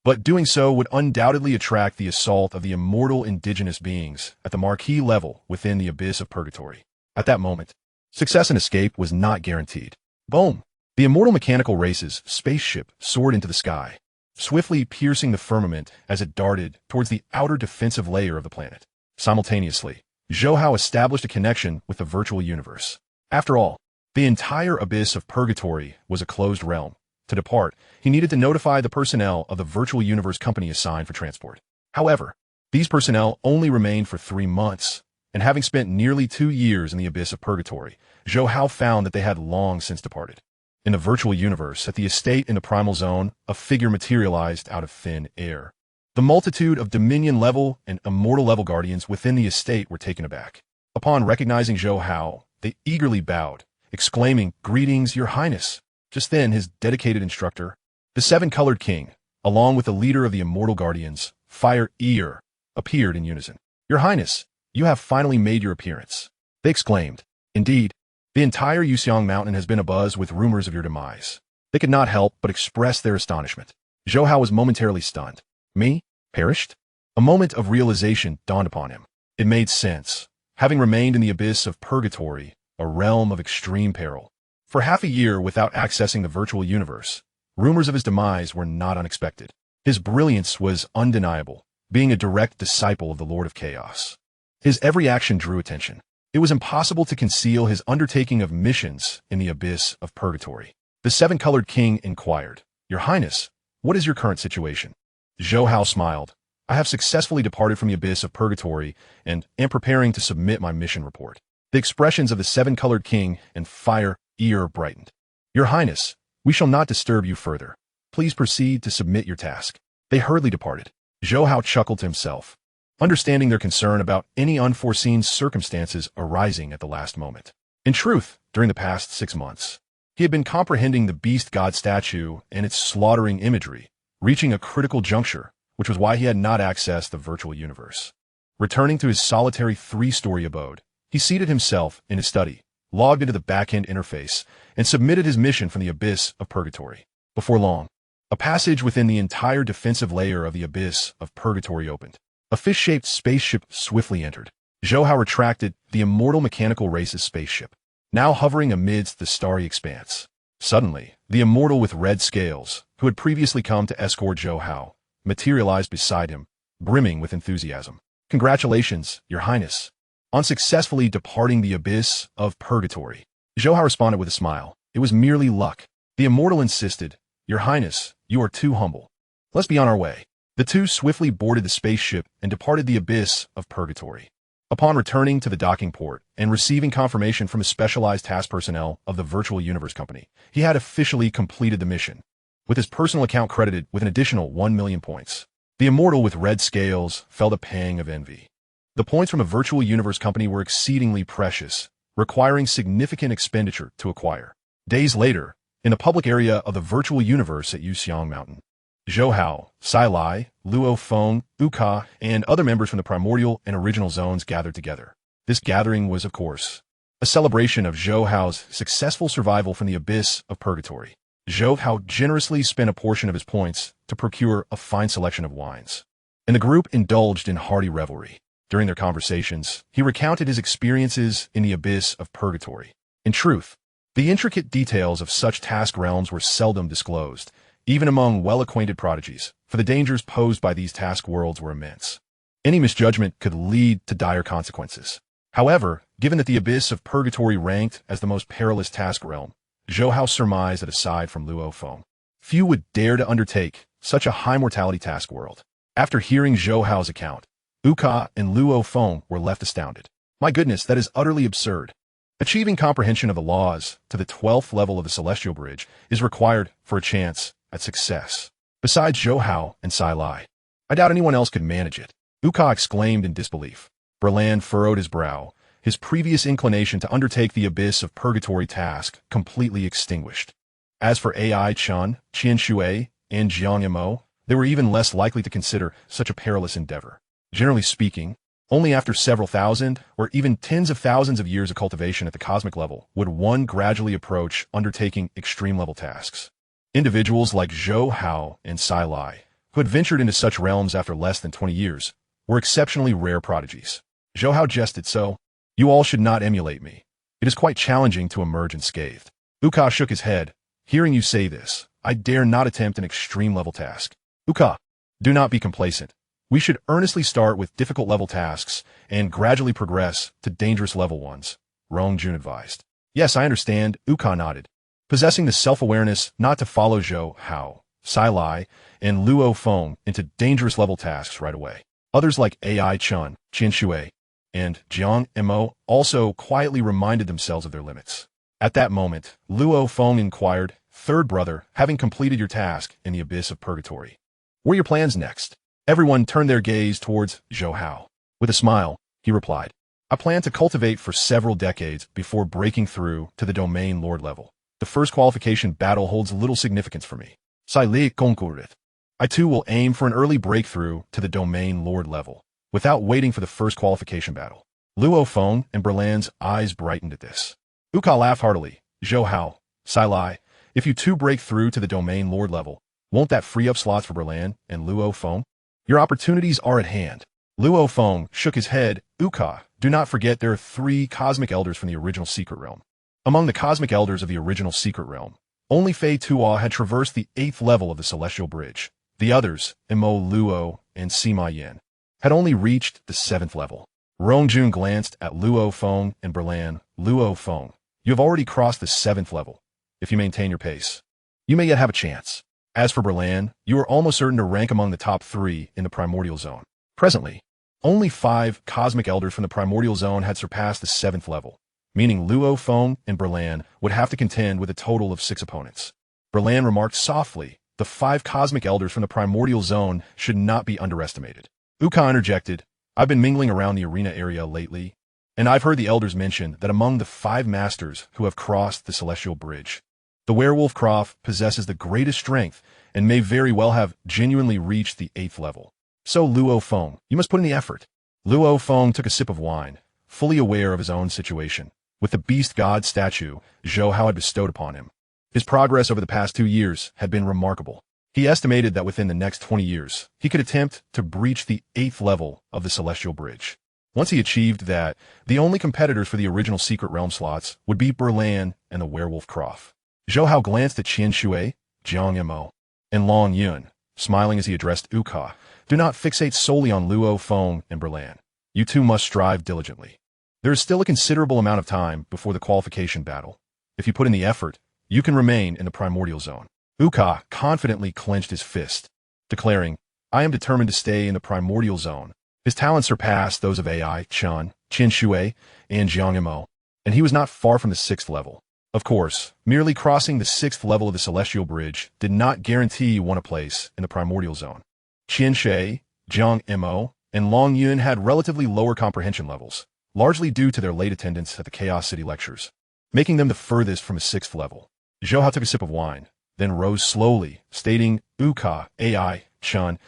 Speaker 1: But doing so would undoubtedly attract the assault of the immortal indigenous beings at the marquee level within the abyss of purgatory. At that moment, success and escape was not guaranteed. Boom! The immortal mechanical race's spaceship soared into the sky, swiftly piercing the firmament as it darted towards the outer defensive layer of the planet. Simultaneously, Zhou Hao established a connection with the virtual universe. After all, the entire abyss of purgatory was a closed realm. To depart, he needed to notify the personnel of the virtual universe company assigned for transport. However, these personnel only remained for 3 months, and having spent nearly 2 years in the abyss of purgatory, Zhou Hao found that they had long since departed. In the virtual universe, at the estate in the primal zone, a figure materialized out of thin air. The multitude of Dominion level and Immortal level guardians within the estate were taken aback. Upon recognizing Zhou Hao, they eagerly bowed, exclaiming, "Greetings, Your Highness." Just then, his dedicated instructor, the Seven-Colored King, along with the leader of the Immortal Guardians, Fire Ear, appeared in unison. "Your Highness, you have finally made your appearance," they exclaimed. "Indeed, the entire Yuxiang Mountain has been abuzz with rumors of your demise." They could not help but express their astonishment. Zhou Hao was momentarily stunned. Me? Perished? A moment of realization dawned upon him. It made sense. Having remained in the abyss of purgatory, a realm of extreme peril, for half a year without accessing the virtual universe, rumors of his demise were not unexpected. His brilliance was undeniable, being a direct disciple of the Lord of Chaos. His every action drew attention. It was impossible to conceal his undertaking of missions in the abyss of purgatory. The Seven-Colored King inquired, "Your Highness, what is your current situation?" Zhou Hao smiled. "I have successfully departed from the abyss of purgatory and am preparing to submit my mission report." The expressions of the Seven-Colored King and Fire Ear brightened. "Your Highness, we shall not disturb you further. Please proceed to submit your task." They hurriedly departed. Zhou Hao chuckled to himself, understanding their concern about any unforeseen circumstances arising at the last moment. In truth, during the past 6 months, he had been comprehending the beast god statue and its slaughtering imagery, reaching a critical juncture which was why he had not accessed the virtual universe. Returning to his solitary 3-story abode, he seated himself in his study, logged into the back-end interface, and submitted his mission from the abyss of purgatory. Before long, a passage within the entire defensive layer of the abyss of purgatory opened. A fish-shaped spaceship swiftly entered. Zhou Hao retracted the immortal mechanical race's spaceship, now hovering amidst the starry expanse. Suddenly, the immortal with red scales, who had previously come to escort Zhou Hao, materialized beside him, brimming with enthusiasm. "Congratulations, Your Highness, on successfully departing the abyss of purgatory." Zhou Hao responded with a smile. "It was merely luck." The immortal insisted, "Your Highness, you are too humble. Let's be on our way." The two swiftly boarded the spaceship and departed the abyss of purgatory. Upon returning to the docking port and receiving confirmation from his specialized task personnel of the Virtual Universe Company, he had officially completed the mission, with his personal account credited with an additional 1 million points. The immortal with red scales felt a pang of envy. The points from a Virtual Universe Company were exceedingly precious, requiring significant expenditure to acquire. Days later, in the public area of the Virtual Universe at Yuxiang Mountain, Zhou Hao, Sai Lai, Luo Feng, Uka, and other members from the primordial and original zones gathered together. This gathering was, of course, a celebration of Zhou Hao's successful survival from the abyss of purgatory. Zhou Hao generously spent a portion of his points to procure a fine selection of wines, and the group indulged in hearty revelry. During their conversations, he recounted his experiences in the abyss of purgatory. In truth, the intricate details of such task realms were seldom disclosed, even among well-acquainted prodigies, for the dangers posed by these task worlds were immense. Any misjudgment could lead to dire consequences. However, given that the abyss of purgatory ranked as the most perilous task realm, Zhou Hao surmised that aside from Luo Feng, few would dare to undertake such a high-mortality task world. After hearing Zhou Hao's account, Uka and Luo Feng were left astounded. "My goodness, that is utterly absurd. Achieving comprehension of the laws to the 12th level of the Celestial Bridge is required for a chance at success. Besides Zhou Hao and Sai Lai, I doubt anyone else could manage it." Uka exclaimed in disbelief. Berlan furrowed his brow, his previous inclination to undertake the abyss of purgatory task completely extinguished. As for Ai Chun, Qian Shui, and Jiang Yamo, they were even less likely to consider such a perilous endeavor. Generally speaking, only after several thousand, or even tens of thousands of years of cultivation at the cosmic level would one gradually approach undertaking extreme-level tasks. Individuals like Zhou Hao and Sai Lai, who had ventured into such realms after less than 20 years, were exceptionally rare prodigies. Zhou Hao jested, "So, you all should not emulate me. It is quite challenging to emerge unscathed." Uka shook his head. "Hearing you say this, I dare not attempt an extreme-level task." "Uka, do not be complacent. We should earnestly start with difficult-level tasks and gradually progress to dangerous-level ones," Rong Jun advised. "Yes, I understand," Uka nodded, possessing the self-awareness not to follow Zhou Hao, Sai Lai, and Luo Feng into dangerous-level tasks right away. Others like Ai Chun, Qian Shui, and Jiang Mo also quietly reminded themselves of their limits. At that moment, Luo Feng inquired, "Third brother, having completed your task in the abyss of purgatory, what are your plans next?" Everyone turned their gaze towards Zhou Hao. With a smile, he replied, "I plan to cultivate for several decades before breaking through to the domain lord level. The first qualification battle holds little significance for me. Sai Li concourit. I too will aim for an early breakthrough to the domain lord level, without waiting for the first qualification battle." Luo Feng and Berlan's eyes brightened at this. Uka laughed heartily. "Zhou Hao, Sai Lai, if you two break through to the domain lord level, won't that free up slots for Berlan and Luo Feng? Your opportunities are at hand." Luo Feng shook his head. "Uka, do not forget there are 3 cosmic elders from the original secret realm. Among the cosmic elders of the original secret realm, only Fei Tuo had traversed the 8th level of the Celestial Bridge. The others, Imo Luo and Sima Yan, had only reached the 7th level." Rong Jun glanced at Luo Feng and Berlan. "Luo Feng, you have already crossed the 7th level. If you maintain your pace, you may yet have a chance. As for Berlan, you are almost certain to rank among the top 3 in the primordial zone." Presently, only 5 cosmic elders from the primordial zone had surpassed the 7th level, meaning Luo Feng and Berlan would have to contend with a total of 6 opponents. Berlan remarked softly, "The 5 cosmic elders from the primordial zone should not be underestimated." Uka interjected, "I've been mingling around the arena area lately, and I've heard the elders mention that among the 5 masters who have crossed the Celestial Bridge, The werewolf croft possesses the greatest strength and may very well have genuinely reached the 8th level. So Luo Feng, you must put in the effort. Luo Feng took a sip of wine, fully aware of his own situation, with the beast god statue Zhou Hao had bestowed upon him. His progress over the past 2 years had been remarkable. He estimated that within the next 20 years, he could attempt to breach the 8th level of the Celestial Bridge. Once he achieved that, the only competitors for the original Secret Realm slots would be Berlan and the Werewolf Croft. Zhou Hao glanced at Qian Shui, Jiang Mo, and Long Yun, smiling as he addressed Uka. Do not fixate solely on Luo Feng and Berlan. You two must strive diligently. There is still a considerable amount of time before the qualification battle. If you put in the effort, you can remain in the primordial zone. Uka confidently clenched his fist, declaring, I am determined to stay in the primordial zone. His talents surpassed those of Ai, Qian Shui, and Jiang Mo, and he was not far from the 6th level. Of course, merely crossing the 6th level of the Celestial Bridge did not guarantee you won a place in the primordial zone. Qian Shui, Jiang Mo, and Long Yun had relatively lower comprehension levels, largely due to their late attendance at the Chaos City lectures, making them the furthest from a 6th level. Zhou Hao took a sip of wine, then rose slowly, stating, Uka, Ai, Qian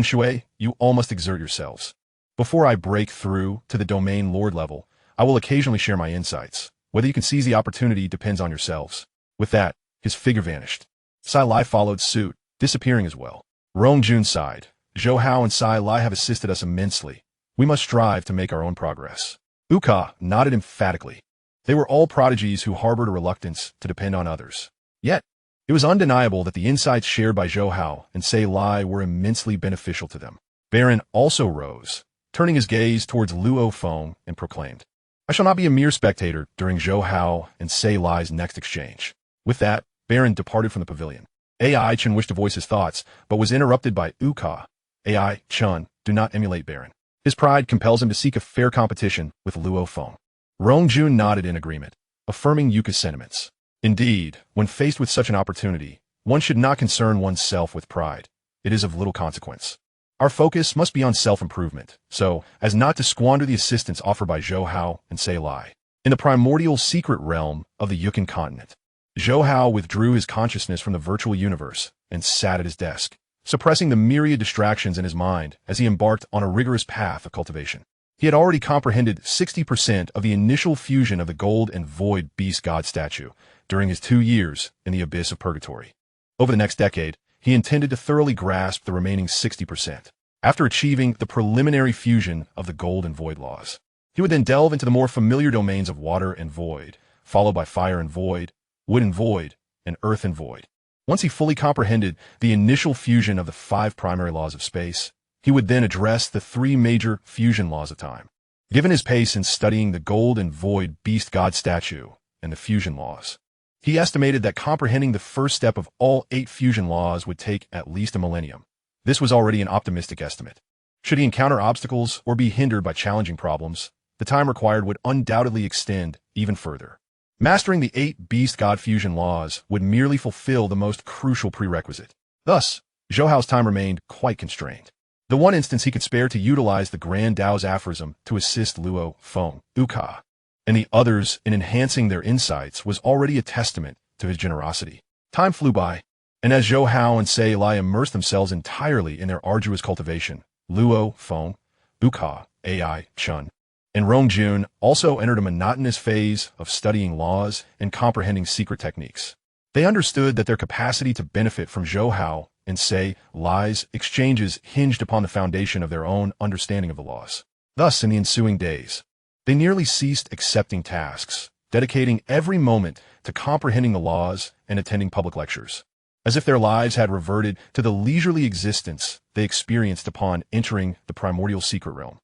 Speaker 1: Shui, you all must exert yourselves. Before I break through to the domain lord level, I will occasionally share my insights. Whether you can seize the opportunity depends on yourselves. With that, his figure vanished. Sai Lai followed suit, disappearing as well. Rong Jun sighed. Zhou Hao and Sai Lai have assisted us immensely. We must strive to make our own progress. Uka nodded emphatically. They were all prodigies who harbored a reluctance to depend on others. Yet, it was undeniable that the insights shared by Zhou Hao and Sai Lai were immensely beneficial to them. Baron also rose, turning his gaze towards Luo Feng and proclaimed, I shall not be a mere spectator during Zhou Hao and Sai Lai's next exchange. With that, Baron departed from the pavilion. Ai Chen wished to voice his thoughts, but was interrupted by Uka. Ai Chen, do not emulate Baron. His pride compels him to seek a fair competition with Luo Feng. Rong Jun nodded in agreement, affirming Yuka's sentiments. Indeed, when faced with such an opportunity, one should not concern oneself with pride. It is of little consequence. Our focus must be on self-improvement, so as not to squander the assistance offered by Zhou Hao and Sai Lai. In the primordial secret realm of the Yukan continent, Zhou Hao withdrew his consciousness from the virtual universe and sat at his desk, suppressing the myriad distractions in his mind as he embarked on a rigorous path of cultivation. He had already comprehended 60% of the initial fusion of the gold and void beast god statue during his 2 years in the abyss of purgatory. Over the next decade, he intended to thoroughly grasp the remaining 60%. After achieving the preliminary fusion of the gold and void laws, he would then delve into the more familiar domains of water and void, followed by fire and void, wood and void, and earth and void. Once he fully comprehended the initial fusion of the 5 primary laws of space, he would then address the 3 major fusion laws of time. Given his pace in studying the gold and void beast god statue and the fusion laws, he estimated that comprehending the first step of all 8 fusion laws would take at least a millennium. This was already an optimistic estimate. Should he encounter obstacles or be hindered by challenging problems, the time required would undoubtedly extend even further. Mastering the 8 beast god fusion laws would merely fulfill the most crucial prerequisite. Thus, Zhou Hao's time remained quite constrained. The one instance he could spare to utilize the Grand Dao's aphorism to assist Luo Feng, Uka, and the others in enhancing their insights was already a testament to his generosity. Time flew by, and as Zhou Hao and Sai Lai immersed themselves entirely in their arduous cultivation, Luo Feng, Uka, Ai Chen, and Rong Jun also entered a monotonous phase of studying laws and comprehending secret techniques. They understood that their capacity to benefit from Zhou Hao and Sai Lai's exchanges hinged upon the foundation of their own understanding of the laws. Thus, in the ensuing days, they nearly ceased accepting tasks, dedicating every moment to comprehending the laws and attending public lectures, as if their lives had reverted to the leisurely existence they experienced upon entering the primordial secret realm.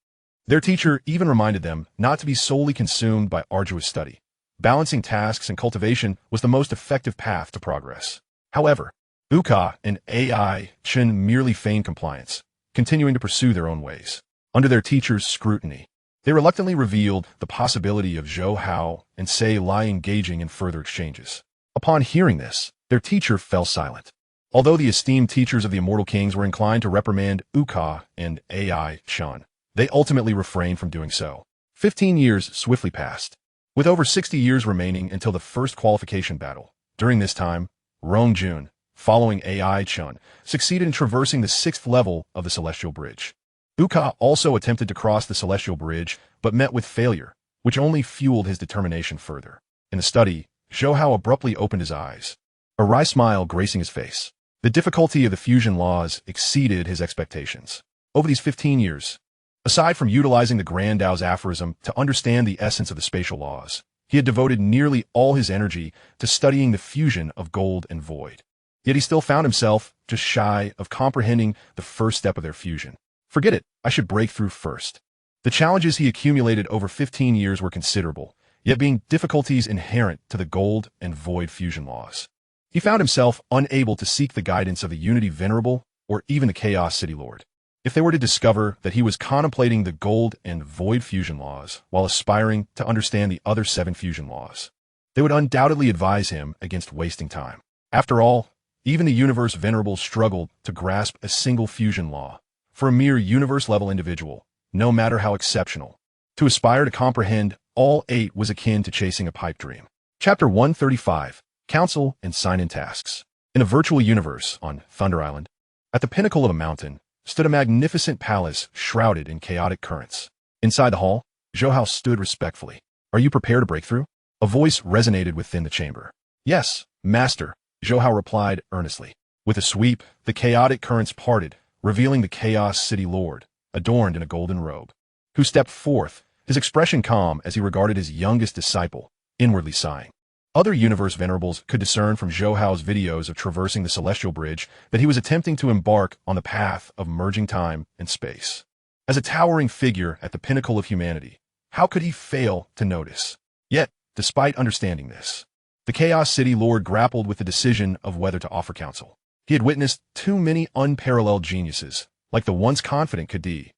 Speaker 1: Their teacher even reminded them not to be solely consumed by arduous study. Balancing tasks and cultivation was the most effective path to progress. However, Uka and Ai Chen merely feigned compliance, continuing to pursue their own ways. Under their teacher's scrutiny, they reluctantly revealed the possibility of Zhou Hao and Sai Lai engaging in further exchanges. Upon hearing this, their teacher fell silent. Although the esteemed teachers of the immortal kings were inclined to reprimand Uka and Ai Chen, they ultimately refrained from doing so. 15 years swiftly passed. With over 60 years remaining until the first qualification battle, During this time, Rongjun, following Ai Chun, succeeded in traversing the 6th level of the Celestial Bridge. Uka also attempted to cross the Celestial Bridge, but met with failure, which only fueled his determination further. In the study, Zhou Hao abruptly opened his eyes, a wry smile gracing his face. The difficulty of the fusion laws exceeded his expectations. Over these 15 years, aside from utilizing the Grand Tao's aphorism to understand the essence of the spatial laws, he had devoted nearly all his energy to studying the fusion of gold and void. Yet he still found himself just shy of comprehending the first step of their fusion. Forget it, I should break through first. The challenges he accumulated over 15 years were considerable, yet being difficulties inherent to the gold and void fusion laws. He found himself unable to seek the guidance of the Unity Venerable or even the Chaos City Lord. If they were to discover that he was contemplating the gold and void fusion laws while aspiring to understand the other 7 fusion laws, they would undoubtedly advise him against wasting time. After all, even the Universe Venerable struggled to grasp a single fusion law. For a mere universe-level individual, no matter how exceptional, to aspire to comprehend all 8 was akin to chasing a pipe dream. Chapter 135, Council and Sign-In Tasks. In a virtual universe on Thunder Island, at the pinnacle of a mountain, stood a magnificent palace shrouded in chaotic currents. Inside the hall, Zhou Hao stood respectfully. Are you prepared to break through? A voice resonated within the chamber. Yes, master, Zhou Hao replied earnestly. With a sweep, the chaotic currents parted, revealing the Chaos City Lord, adorned in a golden robe, who stepped forth, his expression calm as he regarded his youngest disciple, inwardly sighing. Other Universe Venerables could discern from Zhou Hao's videos of traversing the Celestial Bridge that he was attempting to embark on the path of merging time and space. As a towering figure at the pinnacle of humanity, how could he fail to notice? Yet, despite understanding this, the Chaos City Lord grappled with the decision of whether to offer counsel. He had witnessed too many unparalleled geniuses, like the once confident Kadi,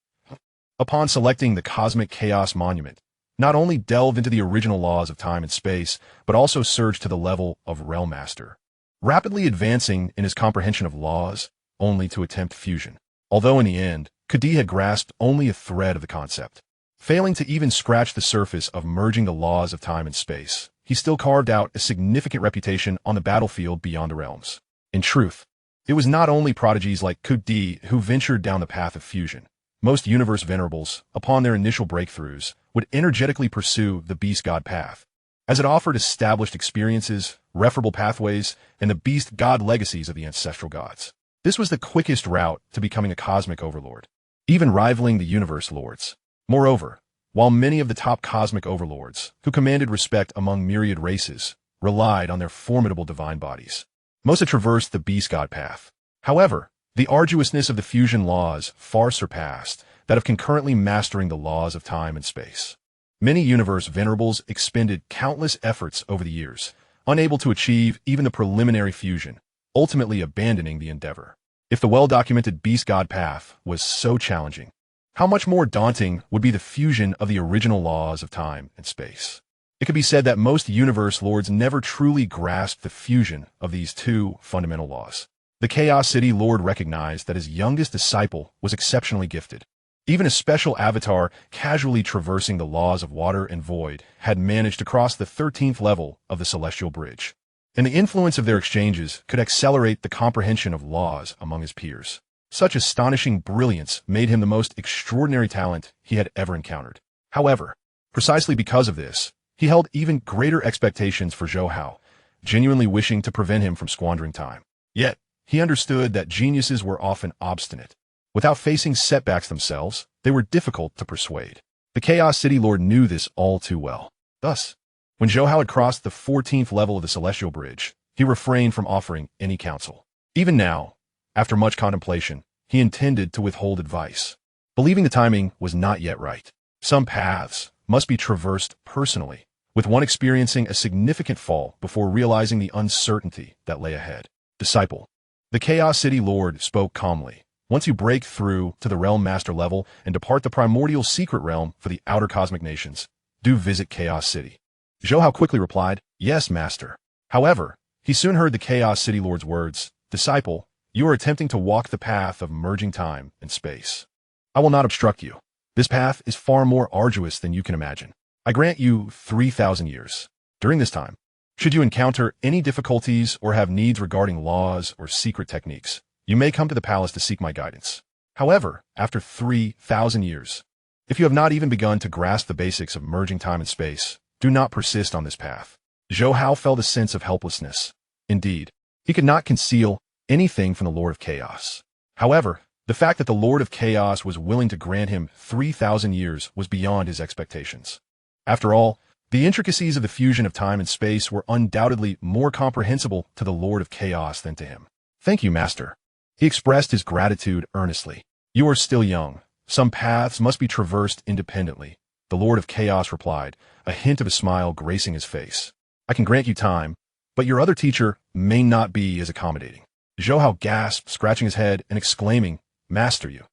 Speaker 1: upon selecting the Cosmic Chaos Monument, not only delve into the original laws of time and space, but also surge to the level of Realm Master, rapidly advancing in his comprehension of laws, only to attempt fusion. Although in the end, Kadi had grasped only a thread of the concept. Failing to even scratch the surface of merging the laws of time and space, he still carved out a significant reputation on the battlefield beyond the realms. In truth, it was not only prodigies like Kadi who ventured down the path of fusion. Most Universe Venerables, upon their initial breakthroughs, would energetically pursue the Beast God path, as it offered established experiences, referable pathways, and the Beast God legacies of the ancestral gods. This was the quickest route to becoming a cosmic overlord, even rivaling the Universe Lords. Moreover, while many of the top cosmic overlords, who commanded respect among myriad races, relied on their formidable divine bodies, most had traversed the Beast God path. However, the arduousness of the fusion laws far surpassed that of concurrently mastering the laws of time and space. Many Universe Venerables expended countless efforts over the years, unable to achieve even the preliminary fusion, ultimately abandoning the endeavor. If the well-documented Beast God path was so challenging, how much more daunting would be the fusion of the original laws of time and space? It could be said that most Universe Lords never truly grasped the fusion of these 2 fundamental laws. The Chaos City Lord recognized that his youngest disciple was exceptionally gifted. Even a special avatar casually traversing the laws of water and void had managed to cross the 13th level of the Celestial Bridge, and the influence of their exchanges could accelerate the comprehension of laws among his peers. Such astonishing brilliance made him the most extraordinary talent he had ever encountered. However, precisely because of this, he held even greater expectations for Zhou Hao, genuinely wishing to prevent him from squandering time. Yet, he understood that geniuses were often obstinate. Without facing setbacks themselves, they were difficult to persuade. The Chaos City Lord knew this all too well. Thus, when Zhou Hao had crossed the 14th level of the Celestial Bridge, he refrained from offering any counsel. Even now, after much contemplation, he intended to withhold advice, believing the timing was not yet right. Some paths must be traversed personally, with one experiencing a significant fall before realizing the uncertainty that lay ahead. Disciple. The Chaos City Lord spoke calmly. Once you break through to the Realm Master level and depart the primordial secret realm for the outer cosmic nations, do visit Chaos City. Zhou Hao quickly replied, Yes, Master. However, he soon heard the Chaos City Lord's words, Disciple, you are attempting to walk the path of merging time and space. I will not obstruct you. This path is far more arduous than you can imagine. I grant you 3,000 years. During this time, Should you encounter any difficulties or have needs regarding laws or secret techniques, you may come to the palace to seek my guidance. However, after 3,000 years, if you have not even begun to grasp the basics of merging time and space, do not persist on this path. Zhou Hao felt a sense of helplessness. Indeed, he could not conceal anything from the Lord of Chaos. However, the fact that the Lord of Chaos was willing to grant him 3,000 years was beyond his expectations. After all, the intricacies of the fusion of time and space were undoubtedly more comprehensible to the Lord of Chaos than to him. Thank you, Master. He expressed his gratitude earnestly. You are still young. Some paths must be traversed independently. The Lord of Chaos replied, a hint of a smile gracing his face. I can grant you time, but your other teacher may not be as accommodating. Zhou Hao gasped, scratching his head and exclaiming, Master, you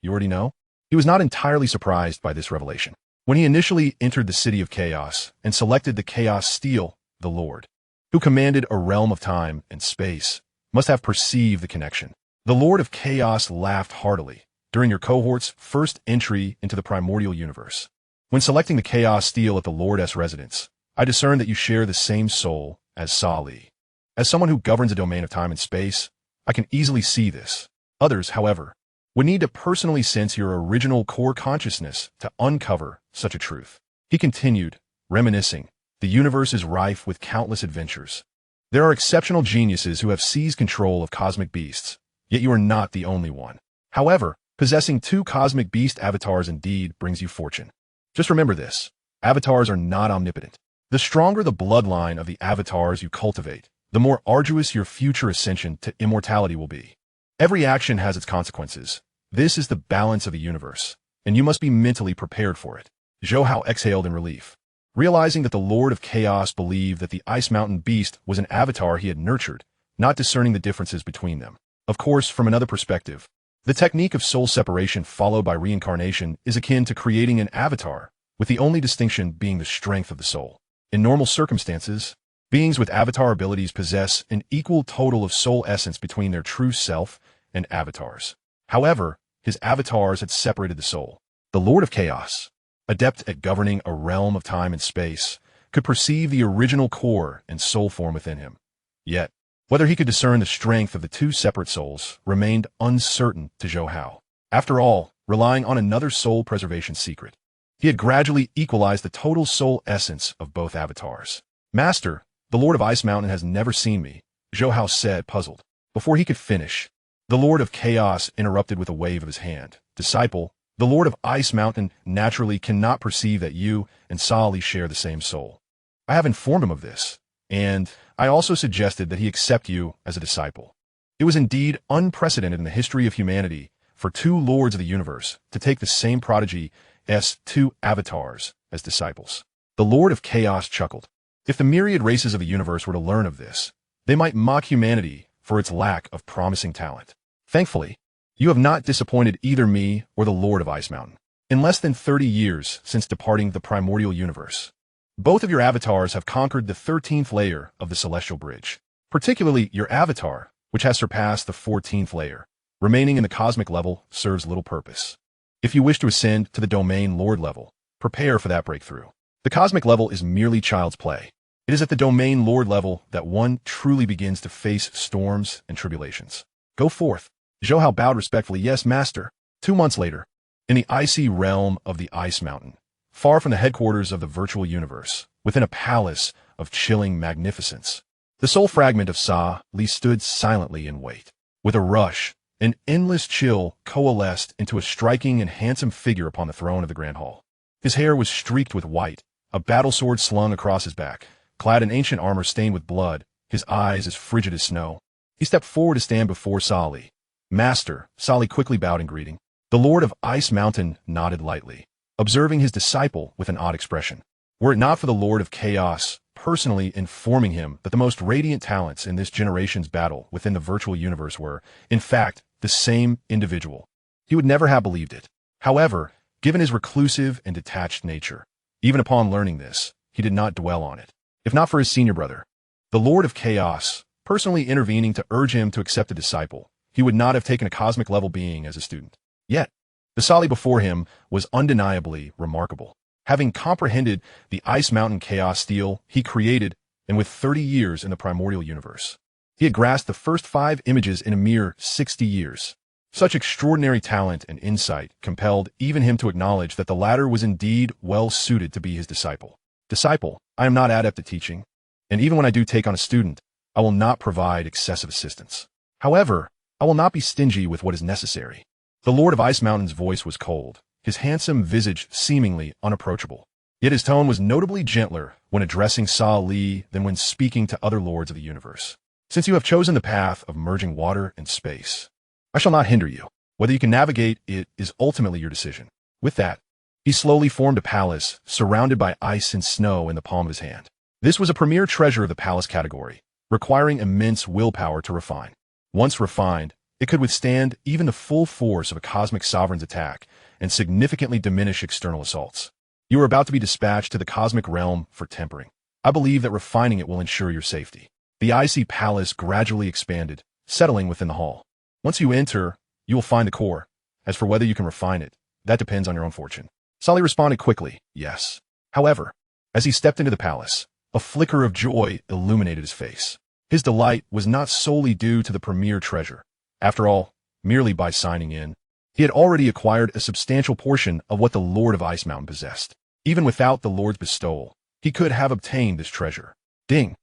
Speaker 1: already know? He was not entirely surprised by this revelation. When he initially entered the city of chaos and selected the chaos steel, the Lord, who commanded a realm of time and space, must have perceived the connection. The Lord of Chaos laughed heartily during your cohort's first entry into the primordial universe. When selecting the chaos steel at the Lord's residence, I discerned that you share the same soul as Sali. As someone who governs a domain of time and space, I can easily see this. Others, however, would need to personally sense your original core consciousness to uncover such a truth. He continued, reminiscing, the universe is rife with countless adventures. There are exceptional geniuses who have seized control of cosmic beasts, yet you are not the only one. However, possessing 2 cosmic beast avatars indeed brings you fortune. Just remember this, avatars are not omnipotent. The stronger the bloodline of the avatars you cultivate, the more arduous your future ascension to immortality will be. Every action has its consequences. This is the balance of the universe, and you must be mentally prepared for it. Zhou Hao exhaled in relief, realizing that the Lord of Chaos believed that the Ice Mountain Beast was an avatar he had nurtured, not discerning the differences between them. Of course, from another perspective, the technique of soul separation followed by reincarnation is akin to creating an avatar, with the only distinction being the strength of the soul. In normal circumstances, beings with avatar abilities possess an equal total of soul essence between their true self and avatars. However, his avatars had separated the soul. The Lord of Chaos, adept at governing a realm of time and space, could perceive the original core and soul form within him. Yet, whether he could discern the strength of the 2 separate souls remained uncertain to Zhou Hao. After all, relying on another soul preservation secret, he had gradually equalized the total soul essence of both avatars. Master, the Lord of Ice Mountain has never seen me, Zhou Hao said, puzzled. Before he could finish, the Lord of Chaos interrupted with a wave of his hand. Disciple, the Lord of Ice Mountain naturally cannot perceive that you and Sali share the same soul. I have informed him of this, and I also suggested that he accept you as a disciple. It was indeed unprecedented in the history of humanity for 2 lords of the universe to take the same prodigy as 2 avatars as disciples. The Lord of Chaos chuckled. If the myriad races of the universe were to learn of this, they might mock humanity for its lack of promising talent. Thankfully, you have not disappointed either me or the Lord of Ice Mountain. In less than 30 years since departing the primordial universe, both of your avatars have conquered the 13th layer of the celestial bridge, particularly your avatar, which has surpassed the 14th layer. Remaining in the cosmic level serves little purpose. If you wish to ascend to the domain lord level, prepare for that breakthrough. The cosmic level is merely child's play. It is at the domain lord level that one truly begins to face storms and tribulations. Go forth. Zhou Hao bowed respectfully. Yes, Master. 2 months later, in the icy realm of the Ice Mountain, far from the headquarters of the virtual universe, within a palace of chilling magnificence, the soul fragment of Sa-Li stood silently in wait. With a rush, an endless chill coalesced into a striking and handsome figure upon the throne of the Grand Hall. His hair was streaked with white, a battle sword slung across his back, clad in ancient armor stained with blood, his eyes as frigid as snow. He stepped forward to stand before Sali. Master, Sali quickly bowed in greeting. The Lord of Ice Mountain nodded lightly, observing his disciple with an odd expression. Were it not for the Lord of Chaos personally informing him that the most radiant talents in this generation's battle within the virtual universe were, in fact, the same individual, he would never have believed it. However, given his reclusive and detached nature, even upon learning this, he did not dwell on it. If not for his senior brother, the Lord of Chaos, personally intervening to urge him to accept a disciple, he would not have taken a cosmic-level being as a student. Yet, the Sali before him was undeniably remarkable. Having comprehended the Ice Mountain Chaos Steel he created, and with 30 years in the primordial universe. He had grasped the first 5 images in a mere 60 years. Such extraordinary talent and insight compelled even him to acknowledge that the latter was indeed well suited to be his disciple. Disciple, I am not adept at teaching, and even when I do take on a student, I will not provide excessive assistance. However, I will not be stingy with what is necessary. The Lord of Ice Mountain's voice was cold, his handsome visage seemingly unapproachable. Yet his tone was notably gentler when addressing Sa Li than when speaking to other lords of the universe. Since you have chosen the path of merging water and space, I shall not hinder you. Whether you can navigate it is ultimately your decision. With that, he slowly formed a palace surrounded by ice and snow in the palm of his hand. This was a premier treasure of the palace category, requiring immense willpower to refine. Once refined, it could withstand even the full force of a cosmic sovereign's attack and significantly diminish external assaults. You are about to be dispatched to the cosmic realm for tempering. I believe that refining it will ensure your safety. The icy palace gradually expanded, settling within the hall. Once you enter, you will find the core. As for whether you can refine it, that depends on your own fortune. Sali responded quickly, yes. However, as he stepped into the palace, a flicker of joy illuminated his face. His delight was not solely due to the premier treasure. After all, merely by signing in, he had already acquired a substantial portion of what the Lord of Ice Mountain possessed. Even without the Lord's bestowal, he could have obtained this treasure. Ding!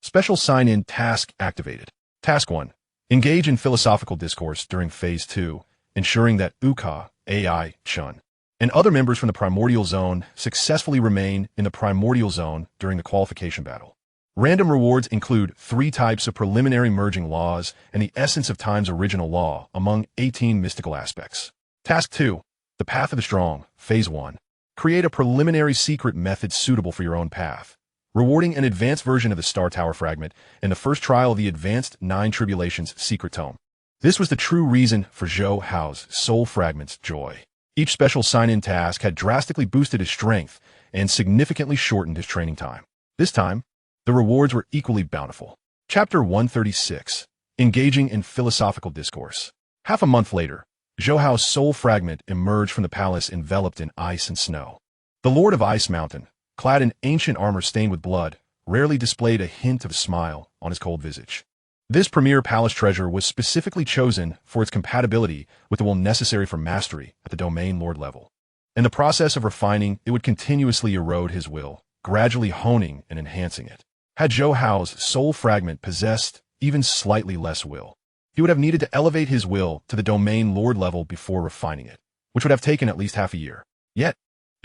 Speaker 1: Special sign-in task activated. Task 1. Engage in philosophical discourse during Phase 2, ensuring that Uka, AI, Chun, and other members from the Primordial Zone successfully remain in the Primordial Zone during the qualification battle. Random rewards include 3 types of preliminary merging laws and the essence of time's original law among 18 mystical aspects. Task 2. The Path of the Strong, Phase 1. Create a preliminary secret method suitable for your own path, rewarding an advanced version of the Star Tower fragment in the first trial of the Advanced 9 Tribulations Secret Tome. This was the true reason for Zhou Hao's Soul Fragment's joy. Each special sign-in task had drastically boosted his strength and significantly shortened his training time. This time, the rewards were equally bountiful. Chapter 136. Engaging in Philosophical Discourse. Half a month later, Zhou Hao's Soul Fragment emerged from the palace enveloped in ice and snow. The Lord of Ice Mountain, clad in ancient armor stained with blood, rarely displayed a hint of a smile on his cold visage. This premier palace treasure was specifically chosen for its compatibility with the will necessary for mastery at the domain lord level. In the process of refining, it would continuously erode his will, gradually honing and enhancing it. Had Zhou Hao's Soul Fragment possessed even slightly less will, he would have needed to elevate his will to the domain lord level before refining it, which would have taken at least half a year. Yet,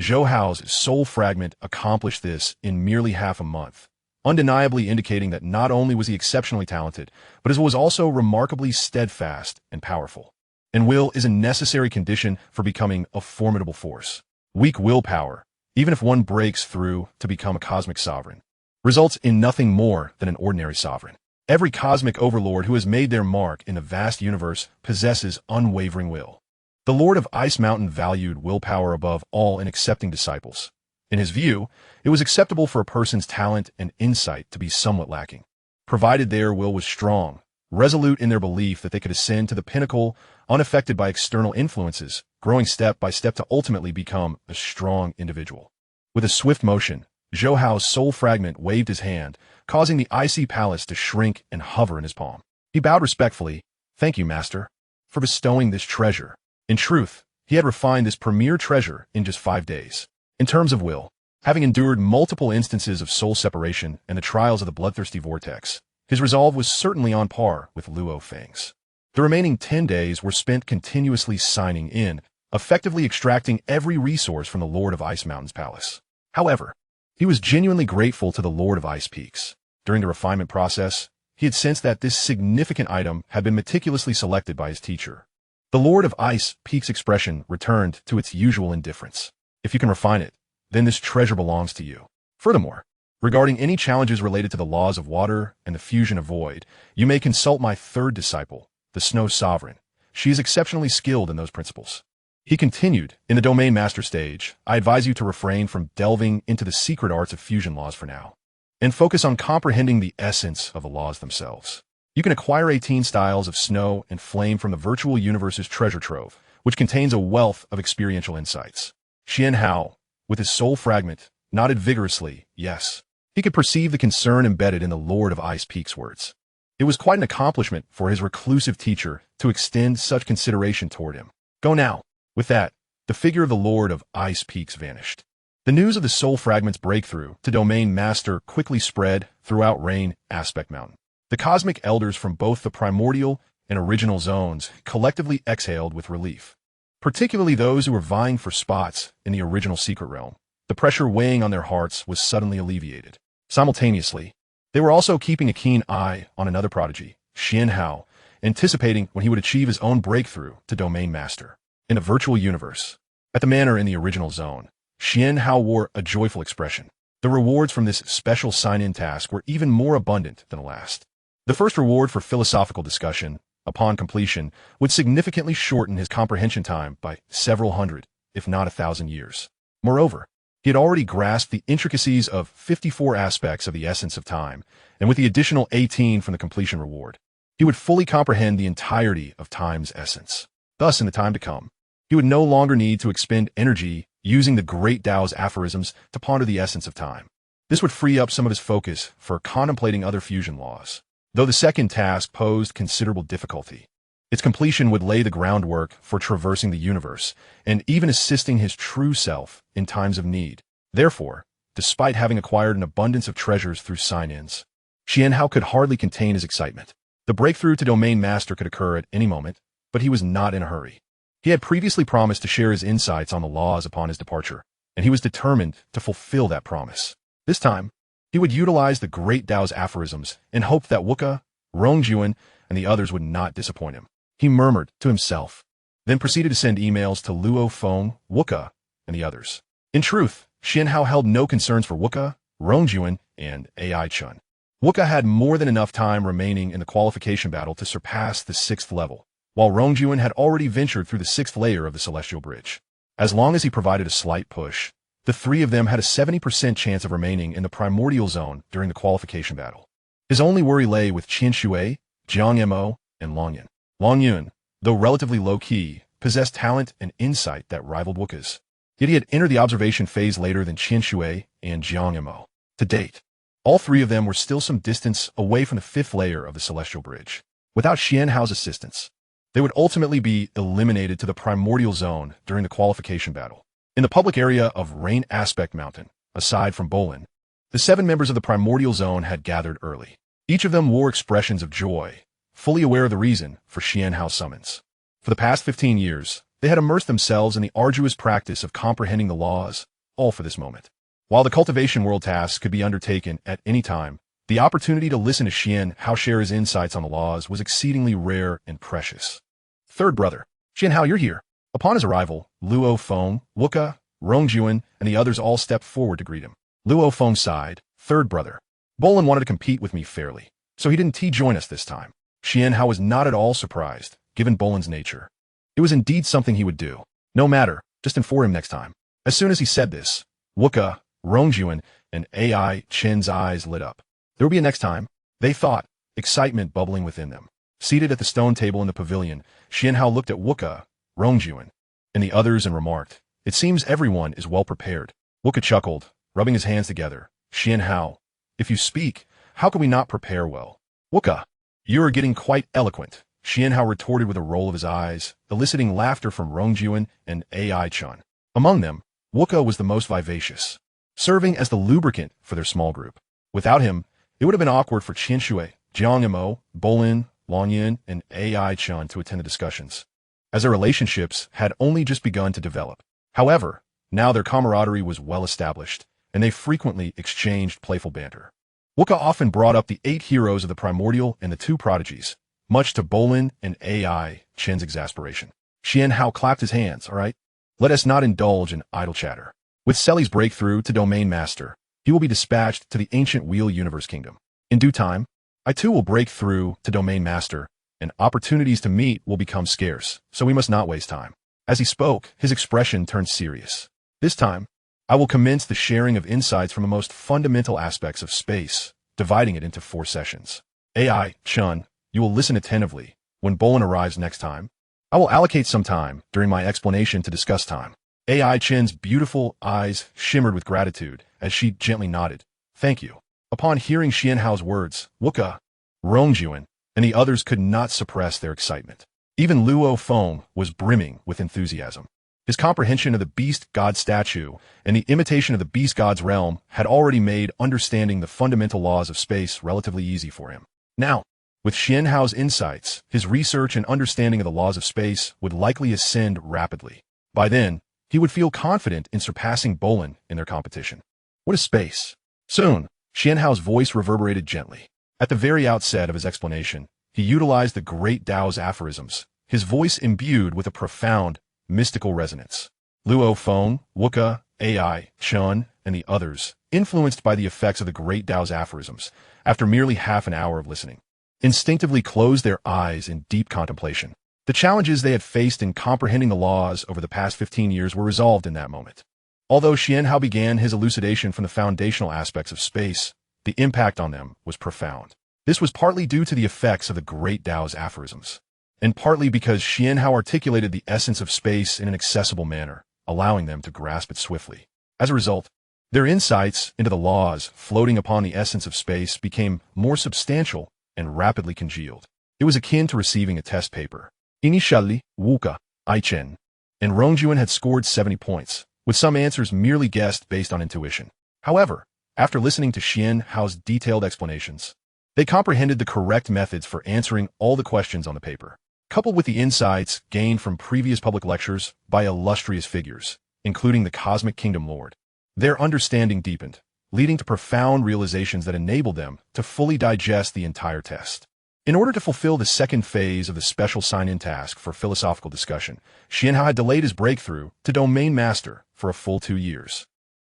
Speaker 1: Zhou Hao's Soul Fragment accomplished this in merely half a month, undeniably indicating that not only was he exceptionally talented, but was also remarkably steadfast and powerful. And will is a necessary condition for becoming a formidable force. Weak willpower, even if one breaks through to become a cosmic sovereign, results in nothing more than an ordinary sovereign. Every cosmic overlord who has made their mark in the vast universe possesses unwavering will. The Lord of Ice Mountain valued willpower above all in accepting disciples. In his view, it was acceptable for a person's talent and insight to be somewhat lacking, provided their will was strong, resolute in their belief that they could ascend to the pinnacle unaffected by external influences, growing step by step to ultimately become a strong individual. With a swift motion, Zhou Hao's Soul Fragment waved his hand, causing the icy palace to shrink and hover in his palm. He bowed respectfully. Thank you, Master, for bestowing this treasure. In truth, he had refined this premier treasure in just 5 days. In terms of will, having endured multiple instances of soul separation and the trials of the bloodthirsty vortex, his resolve was certainly on par with Luo Feng's. The remaining 10 days were spent continuously signing in, effectively extracting every resource from the Lord of Ice Mountain's palace. However, he was genuinely grateful to the Lord of Ice Peaks. During the refinement process, he had sensed that this significant item had been meticulously selected by his teacher. The Lord of Ice Peaks' expression returned to its usual indifference. If you can refine it, then this treasure belongs to you. Furthermore, regarding any challenges related to the laws of water and the fusion of void, you may consult my third disciple, the Snow Sovereign. She is exceptionally skilled in those principles. He continued, in the Domain Master stage, I advise you to refrain from delving into the secret arts of fusion laws for now, and focus on comprehending the essence of the laws themselves. You can acquire 18 styles of snow and flame from the virtual universe's treasure trove, which contains a wealth of experiential insights. Xian Hao, with his Soul Fragment, nodded vigorously, yes. He could perceive the concern embedded in the Lord of Ice Peak's words. It was quite an accomplishment for his reclusive teacher to extend such consideration toward him. Go now. With that, the figure of the Lord of Ice Peaks vanished. The news of the Soul Fragment's breakthrough to Domain Master quickly spread throughout Rain Aspect Mountain. The cosmic elders from both the primordial and original zones collectively exhaled with relief, particularly those who were vying for spots in the original secret realm. The pressure weighing on their hearts was suddenly alleviated. Simultaneously, they were also keeping a keen eye on another prodigy, Zhou Hao, anticipating when he would achieve his own breakthrough to Domain Master. In a virtual universe, at the manor in the original zone, Zhou Hao wore a joyful expression. The rewards from this special sign-in task were even more abundant than the last. The first reward for philosophical discussion, upon completion, would significantly shorten his comprehension time by several hundred, if not 1,000 years. Moreover, he had already grasped the intricacies of 54 aspects of the essence of time, and with the additional 18 from the completion reward, he would fully comprehend the entirety of time's essence. Thus, in the time to come, he would no longer need to expend energy using the Great Tao's aphorisms to ponder the essence of time. This would free up some of his focus for contemplating other fusion laws. Though the second task posed considerable difficulty, its completion would lay the groundwork for traversing the universe and even assisting his true self in times of need. Therefore, despite having acquired an abundance of treasures through sign-ins, Zhou Hao could hardly contain his excitement. The breakthrough to Domain Master could occur at any moment, but he was not in a hurry. He had previously promised to share his insights on the laws upon his departure, and he was determined to fulfill that promise. This time, he would utilize the Great Tao's aphorisms and hoped that Wuka, Rongjuan, and the others would not disappoint him. He murmured to himself, then proceeded to send emails to Luo Feng, Wuka, and the others. In truth, Zhou Hao held no concerns for Wuka, Rongjuan, and AI Chun. Wuka had more than enough time remaining in the qualification battle to surpass the 6th level, while Rongjuan had already ventured through the 6th layer of the Celestial Bridge. As long as he provided a slight push, the three of them had a 70% chance of remaining in the primordial zone during the qualification battle. His only worry lay with Qian Shui, Jiang Mo, and Long Yun. Long Yun, though relatively low-key, possessed talent and insight that rivaled Wuka's. Yet he had entered the observation phase later than Qian Shui and Jiang Mo. To date, all three of them were still some distance away from the 5th layer of the Celestial Bridge. Without Zhou Hao's assistance, they would ultimately be eliminated to the primordial zone during the qualification battle. In the public area of Rain Aspect Mountain, aside from Bolin, the 7 members of the primordial zone had gathered early. Each of them wore expressions of joy, fully aware of the reason for Zhou Hao's summons. For the past 15 years, they had immersed themselves in the arduous practice of comprehending the laws, all for this moment. While the cultivation world task could be undertaken at any time, the opportunity to listen to Zhou Hao share his insights on the laws was exceedingly rare and precious. Third brother, Zhou Hao, you're here. Upon his arrival, Luo Feng, Wuka, Rongjuan, and the others all stepped forward to greet him. Luo Feng sighed. Third brother, Bolin wanted to compete with me fairly, so he didn't join us this time. Zhou Hao was not at all surprised, given Bolin's nature. It was indeed something he would do. No matter, just inform him next time. As soon as he said this, Wuka, Rongjuan, and AI Chen's eyes lit up. There will be a next time, they thought, excitement bubbling within them. Seated at the stone table in the pavilion, Zhou Hao looked at Wuka, Rongjuan, and the others and remarked, "It seems everyone is well prepared." Wuka chuckled, rubbing his hands together. Zhou Hao, if you speak, how can we not prepare well? Wuka, you are getting quite eloquent, Zhou Hao retorted with a roll of his eyes, eliciting laughter from Rongjuan and AI Chun. Among them, Wuka was the most vivacious, serving as the lubricant for their small group. Without him, it would have been awkward for Qian Shui, Jiang Mo, Bolin, Long Yin, and AI Chun to attend the discussions, as their relationships had only just begun to develop. However, now their camaraderie was well established, and they frequently exchanged playful banter. Wuka often brought up the 8 heroes of the primordial and the 2 prodigies, much to Bolin and AI Chen's exasperation. Zhou Hao clapped his hands. All right, let us not indulge in idle chatter. With Celi's breakthrough to Domain Master, he will be dispatched to the ancient Wheel Universe Kingdom. In due time, I too will break through to Domain Master, and opportunities to meet will become scarce, so we must not waste time. As he spoke, his expression turned serious. This time, I will commence the sharing of insights from the most fundamental aspects of space, dividing it into 4 sessions. AI Chun, you will listen attentively. When Bolin arrives next time, I will allocate some time during my explanation to discuss time. AI Chen's beautiful eyes shimmered with gratitude as she gently nodded. Thank you. Upon hearing Xian Hao's words, Wuka, Rongjuan, and the others could not suppress their excitement. Even Luo Feng was brimming with enthusiasm. His comprehension of the beast god statue and the imitation of the beast god's realm had already made understanding the fundamental laws of space relatively easy for him. Now, with Xian Hao's insights, his research and understanding of the laws of space would likely ascend rapidly. By then, he would feel confident in surpassing Bolin in their competition. What is space? Soon, Xian Hao's voice reverberated gently. At the very outset of his explanation, he utilized the great Tao's aphorisms, his voice imbued with a profound, mystical resonance. Luo Feng, Wuka, Ai, Chun, and the others, influenced by the effects of the great Tao's aphorisms, after merely half an hour of listening, instinctively closed their eyes in deep contemplation. The challenges they had faced in comprehending the laws over the past 15 years were resolved in that moment. Although Xian Hao began his elucidation from the foundational aspects of space, the impact on them was profound. This was partly due to the effects of the great Tao's aphorisms, and partly because Xian Hao articulated the essence of space in an accessible manner, allowing them to grasp it swiftly. As a result, their insights into the laws floating upon the essence of space became more substantial and rapidly congealed. It was akin to receiving a test paper. Initially, Wuka, Aichen, and Rongjuan had scored 70 points, with some answers merely guessed based on intuition. However, after listening to Xian Hao's detailed explanations, they comprehended the correct methods for answering all the questions on the paper. Coupled with the insights gained from previous public lectures by illustrious figures, including the Cosmic Kingdom Lord, their understanding deepened, leading to profound realizations that enabled them to fully digest the entire test. In order to fulfill the second phase of the special sign-in task for philosophical discussion, Xian Hao had delayed his breakthrough to Domain Master for a full 2 years.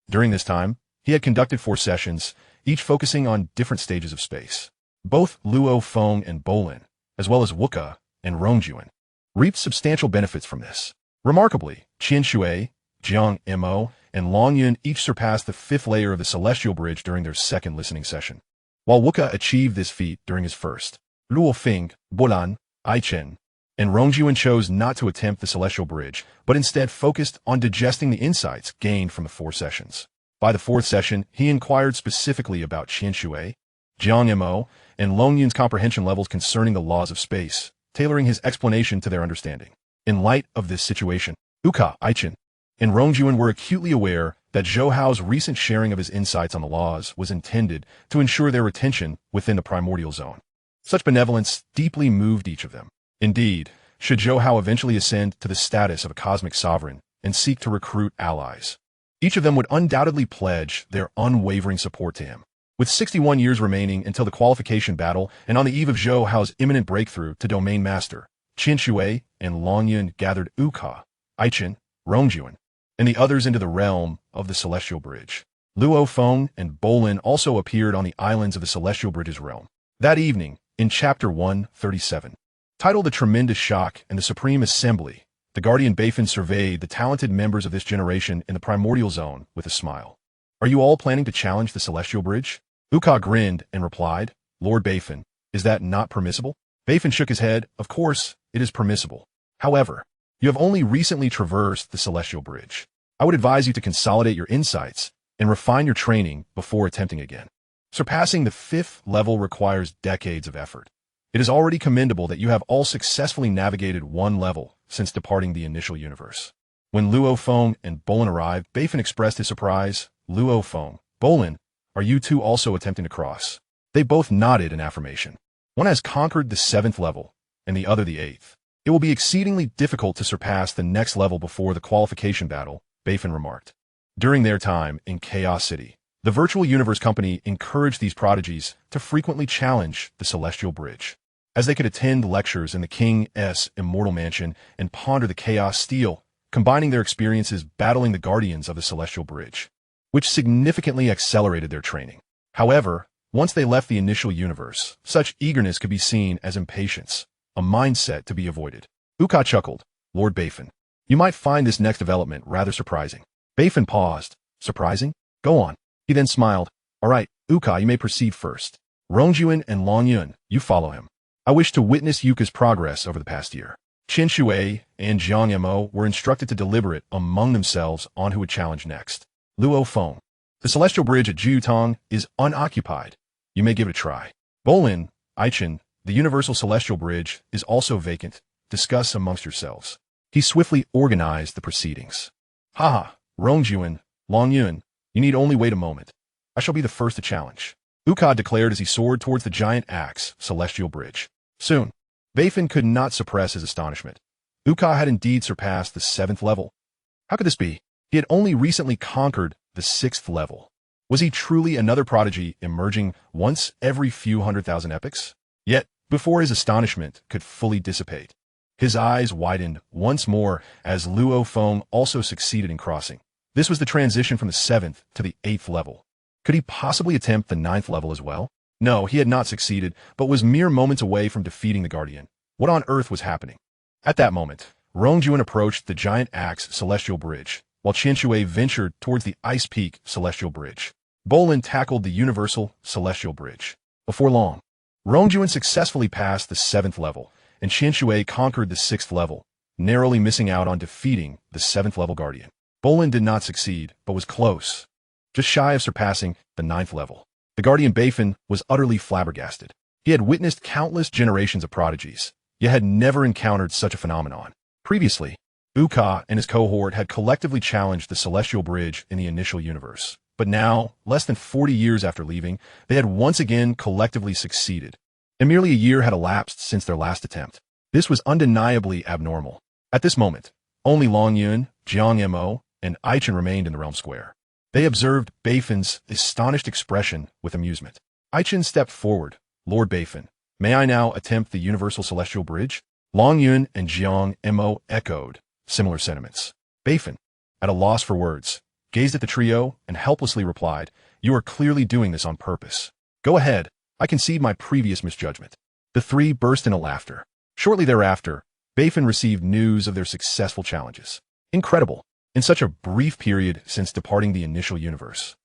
Speaker 1: During this time, he had conducted 4 sessions, each focusing on different stages of space. Both Luo Feng and Bolin, as well as Wuka and Rongjuan, reaped substantial benefits from this. Remarkably, Qin Shui, Jiang Mo, and Longyun each surpassed the 5th layer of the Celestial Bridge during their second listening session, while Wuka achieved this feat during his first. Luo Feng, Bolan, Aichen, and Rongjuan chose not to attempt the Celestial Bridge, but instead focused on digesting the insights gained from the 4 sessions. By the 4th session, he inquired specifically about Qin Shui, Jiang Mo, and Longyun's comprehension levels concerning the laws of space, tailoring his explanation to their understanding. In light of this situation, Wuka, Aichen, and Rongjuan were acutely aware that Zhou Hao's recent sharing of his insights on the laws was intended to ensure their retention within the primordial zone. Such benevolence deeply moved each of them. Indeed, should Zhou Hao eventually ascend to the status of a cosmic sovereign and seek to recruit allies, each of them would undoubtedly pledge their unwavering support to him. With 61 years remaining until the qualification battle and on the eve of Zhou Hao's imminent breakthrough to Domain Master, Qin Shui and Longyun gathered Wuka, Aichen, Rongjuan, and the others into the realm of the Celestial Bridge. Luo Feng and Bolin also appeared on the islands of the Celestial Bridge's realm. That evening, in Chapter 137, titled The Tremendous Shock and the Supreme Assembly, the Guardian Beifan surveyed the talented members of this generation in the primordial zone with a smile. Are you all planning to challenge the Celestial Bridge? Wuka grinned and replied, Lord Beifan, is that not permissible? Beifan shook his head. Of course, it is permissible. However, you have only recently traversed the Celestial Bridge. I would advise you to consolidate your insights and refine your training before attempting again. Surpassing the 5th level requires decades of effort. It is already commendable that you have all successfully navigated 1 level since departing the initial universe. When Luo Feng and Bolin arrived, Beifan expressed his surprise. Luo Feng, Bolin, are you two also attempting to cross? They both nodded in affirmation. One has conquered the 7th level, and the other the 8th. It will be exceedingly difficult to surpass the next level before the qualification battle, Beifan remarked. During their time in Chaos City, the Virtual Universe Company encouraged these prodigies to frequently challenge the Celestial Bridge, as they could attend lectures in the King's Immortal Mansion and ponder the Chaos Steel, combining their experiences battling the Guardians of the Celestial Bridge, which significantly accelerated their training. However, once they left the initial universe, such eagerness could be seen as impatience, a mindset to be avoided. Wuka chuckled, Lord Beifan, you might find this next development rather surprising. Beifan paused. Surprising? Go on. He then smiled. All right, Wuka, you may proceed first. Rongjuan and Longyun, you follow him. I wish to witness Yuka's progress over the past year. Qin Shui and Jiang Mo were instructed to deliberate among themselves on who would challenge next. Luo Feng, The celestial bridge at Jutong is unoccupied. You may give it a try. Bolin, Aichen, the universal celestial bridge is also vacant. Discuss amongst yourselves. He swiftly organized the proceedings. Haha, Rongjuan, Longyun, you need only wait a moment. I shall be the first to challenge. Uka declared as he soared towards the giant axe, celestial bridge. Soon, Beifin could not suppress his astonishment. Uka had indeed surpassed the 7th level. How could this be? He had only recently conquered the 6th level. Was he truly another prodigy emerging once every few 100,000 epochs? Yet, before his astonishment could fully dissipate, his eyes widened once more as Luo Feng also succeeded in crossing. This was the transition from the 7th to the 8th level. Could he possibly attempt the 9th level as well? No, he had not succeeded, but was mere moments away from defeating the Guardian. What on earth was happening? At that moment, Rongjuan approached the giant axe celestial bridge, while Qianshui ventured towards the Ice Peak celestial bridge. Bolin tackled the universal celestial bridge. Before long, Rongjuan successfully passed the 7th level, and Qianshui conquered the 6th level, narrowly missing out on defeating the 7th level Guardian. Bolin did not succeed, but was close, just shy of surpassing the 9th level. The Guardian Beifin was utterly flabbergasted. He had witnessed countless generations of prodigies, yet had never encountered such a phenomenon. Previously, Uka and his cohort had collectively challenged the celestial bridge in the initial universe. But now, less than 40 years after leaving, they had once again collectively succeeded. And merely a year had elapsed since their last attempt. This was undeniably abnormal. At this moment, only Longyun, Jiang Mo, and Aichen remained in the realm square. They observed Beifin's astonished expression with amusement. Aichen stepped forward. Lord Beifin, may I now attempt the universal celestial bridge? Longyun and Jiang Mo echoed similar sentiments. Beifin, at a loss for words, gazed at the trio and helplessly replied, "You are clearly doing this on purpose. Go ahead, I concede my previous misjudgment." The three burst into laughter. Shortly thereafter, Beifin received news of their successful challenges. Incredible, in such a brief period since departing the initial universe.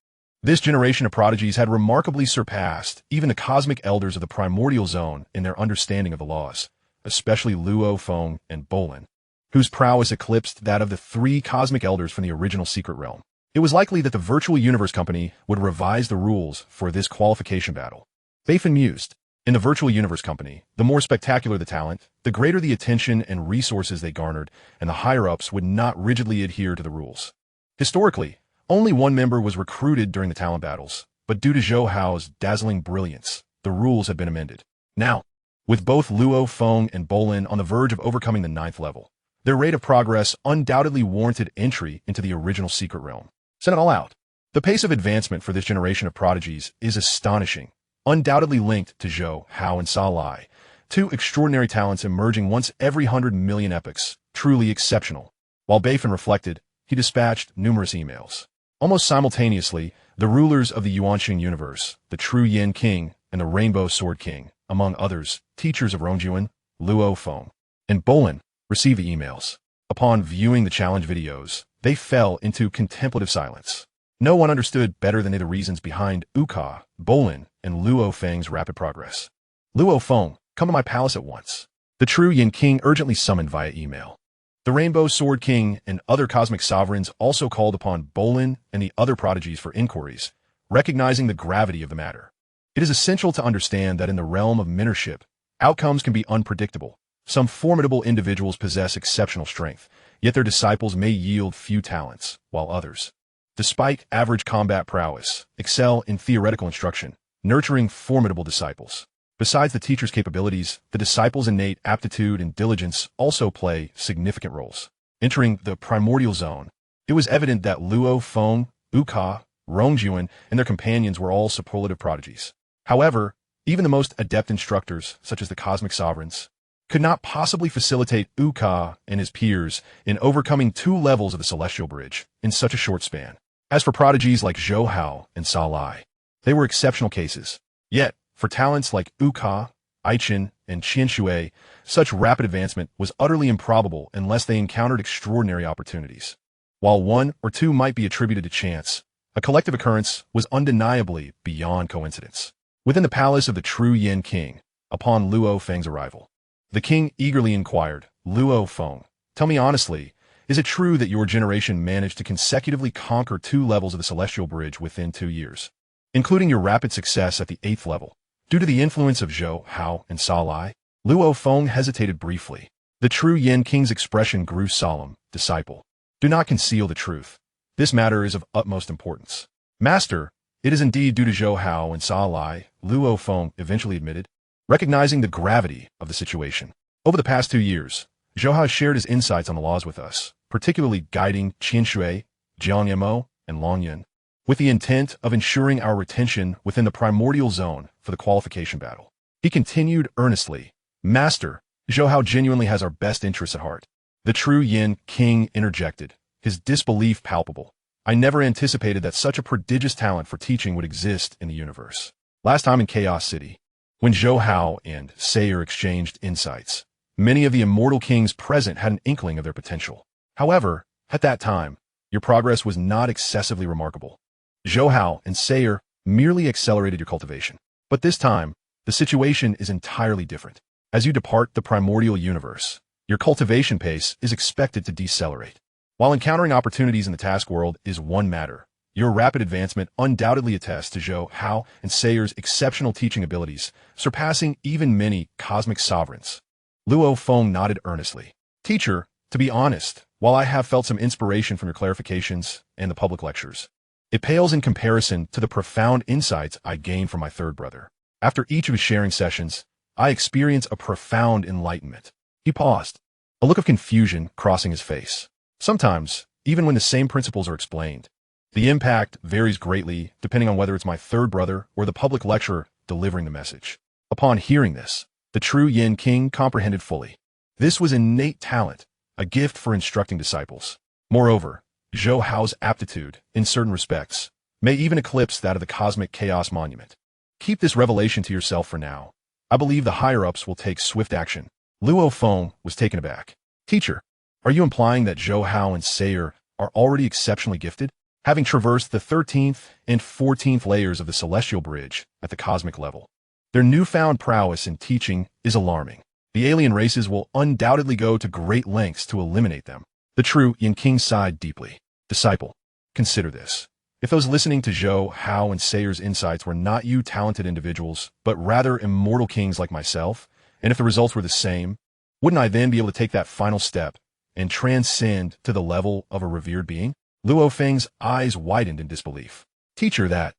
Speaker 1: This generation of prodigies had remarkably surpassed even the cosmic elders of the primordial zone in their understanding of the laws, especially Luo Feng and Bolin, whose prowess eclipsed that of the 3 cosmic elders from the original secret realm. It was likely that the Virtual Universe Company would revise the rules for this qualification battle. Beifin mused. In the Virtual Universe Company, the more spectacular the talent, the greater the attention and resources they garnered, and the higher-ups would not rigidly adhere to the rules. Historically, only one member was recruited during the talent battles, but due to Zhou Hao's dazzling brilliance, the rules had been amended. Now, with both Luo Feng and Bolin on the verge of overcoming the 9th level, their rate of progress undoubtedly warranted entry into the original secret realm. Send it all out. The pace of advancement for this generation of prodigies is astonishing, undoubtedly linked to Zhou Hao and Sa Lai, 2 extraordinary talents emerging once every 100 million epochs, truly exceptional. While Beifin reflected, he dispatched numerous emails. Almost simultaneously, the rulers of the Yuanxing universe, the True Yin King and the Rainbow Sword King, among others, teachers of Rongjuan, Luo Feng, and Bolin, received the emails. Upon viewing the challenge videos, they fell into contemplative silence. No one understood better than they the reasons behind Uka, Bolin, and Luo Feng's rapid progress. Luo Feng, come to my palace at once. The True Yin King urgently summoned via email. The Rainbow Sword King and other cosmic sovereigns also called upon Bolin and the other prodigies for inquiries, recognizing the gravity of the matter. It is essential to understand that in the realm of mentorship, outcomes can be unpredictable. Some formidable individuals possess exceptional strength, yet their disciples may yield few talents, while others, despite average combat prowess, excel in theoretical instruction, nurturing formidable disciples. Besides the teacher's capabilities, the disciples' innate aptitude and diligence also play significant roles. Entering the primordial zone, it was evident that Luo Feng, Uka, Rongjuan, and their companions were all superlative prodigies. However, even the most adept instructors, such as the cosmic sovereigns, could not possibly facilitate Uka and his peers in overcoming 2 levels of the celestial bridge in such a short span. As for prodigies like Zhou Hao and Sa Lai, they were exceptional cases. Yet, for talents like Uka, Aichen, and Qianshui, such rapid advancement was utterly improbable unless they encountered extraordinary opportunities. While 1 or 2 might be attributed to chance, a collective occurrence was undeniably beyond coincidence. Within the palace of the True Yin King, upon Luo Feng's arrival, the king eagerly inquired, "Luo Feng, tell me honestly, Is it true that your generation managed to consecutively conquer 2 levels of the Celestial Bridge within 2 years, including your rapid success at the 8th level? Due to the influence of Zhou Hao and Sa Lai, Luo Feng hesitated briefly. The true Yin King's expression grew solemn. Disciple, do not conceal the truth. This matter is of utmost importance. Master, it is indeed due to Zhou Hao and Sa Lai, Luo Feng eventually admitted, recognizing the gravity of the situation. Over the past 2 years, Zhou Hao shared his insights on the laws with us, particularly guiding Qianshui, Jiang Yamo, and Long Yin, with the intent of ensuring our retention within the primordial zone for the qualification battle. He continued earnestly, Master, Zhou Hao genuinely has our best interests at heart. The true Yin King interjected, his disbelief palpable. I never anticipated that such a prodigious talent for teaching would exist in the universe. Last time in Chaos City, when Zhou Hao and Sayer exchanged insights, many of the immortal kings present had an inkling of their potential. However, at that time, your progress was not excessively remarkable. Zhou Hao and Sayer merely accelerated your cultivation. But this time, the situation is entirely different. As you depart the primordial universe, your cultivation pace is expected to decelerate. While encountering opportunities in the task world is one matter, your rapid advancement undoubtedly attests to Zhou Hao and Sayer's exceptional teaching abilities, surpassing even many cosmic sovereigns. Luo Feng nodded earnestly. Teacher, to be honest, while I have felt some inspiration from your clarifications and the public lectures, it pales in comparison to the profound insights I gained from my third brother. After each of his sharing sessions, I experience a profound enlightenment. He paused, a look of confusion crossing his face. Sometimes, even when the same principles are explained, the impact varies greatly depending on whether it's my third brother or the public lecturer delivering the message. Upon hearing this, the true Yin King comprehended fully. This was innate talent, a gift for instructing disciples. Moreover, Zhou Hao's aptitude, in certain respects, may even eclipse that of the cosmic chaos monument. Keep this revelation to yourself for now. I believe the higher-ups will take swift action. Luo Feng was taken aback. Teacher, are you implying that Zhou Hao and Sayer are already exceptionally gifted, having traversed the 13th and 14th layers of the Celestial Bridge at the cosmic level? Their newfound prowess in teaching is alarming. The alien races will undoubtedly go to great lengths to eliminate them. The true Yin King sighed deeply. Disciple, consider this. If those listening to Zhou Hao and Sayer's insights were not you talented individuals, but rather immortal kings like myself, and if the results were the same, wouldn't I then be able to take that final step and transcend to the level of a revered being? Luo Feng's eyes widened in disbelief. Teacher, that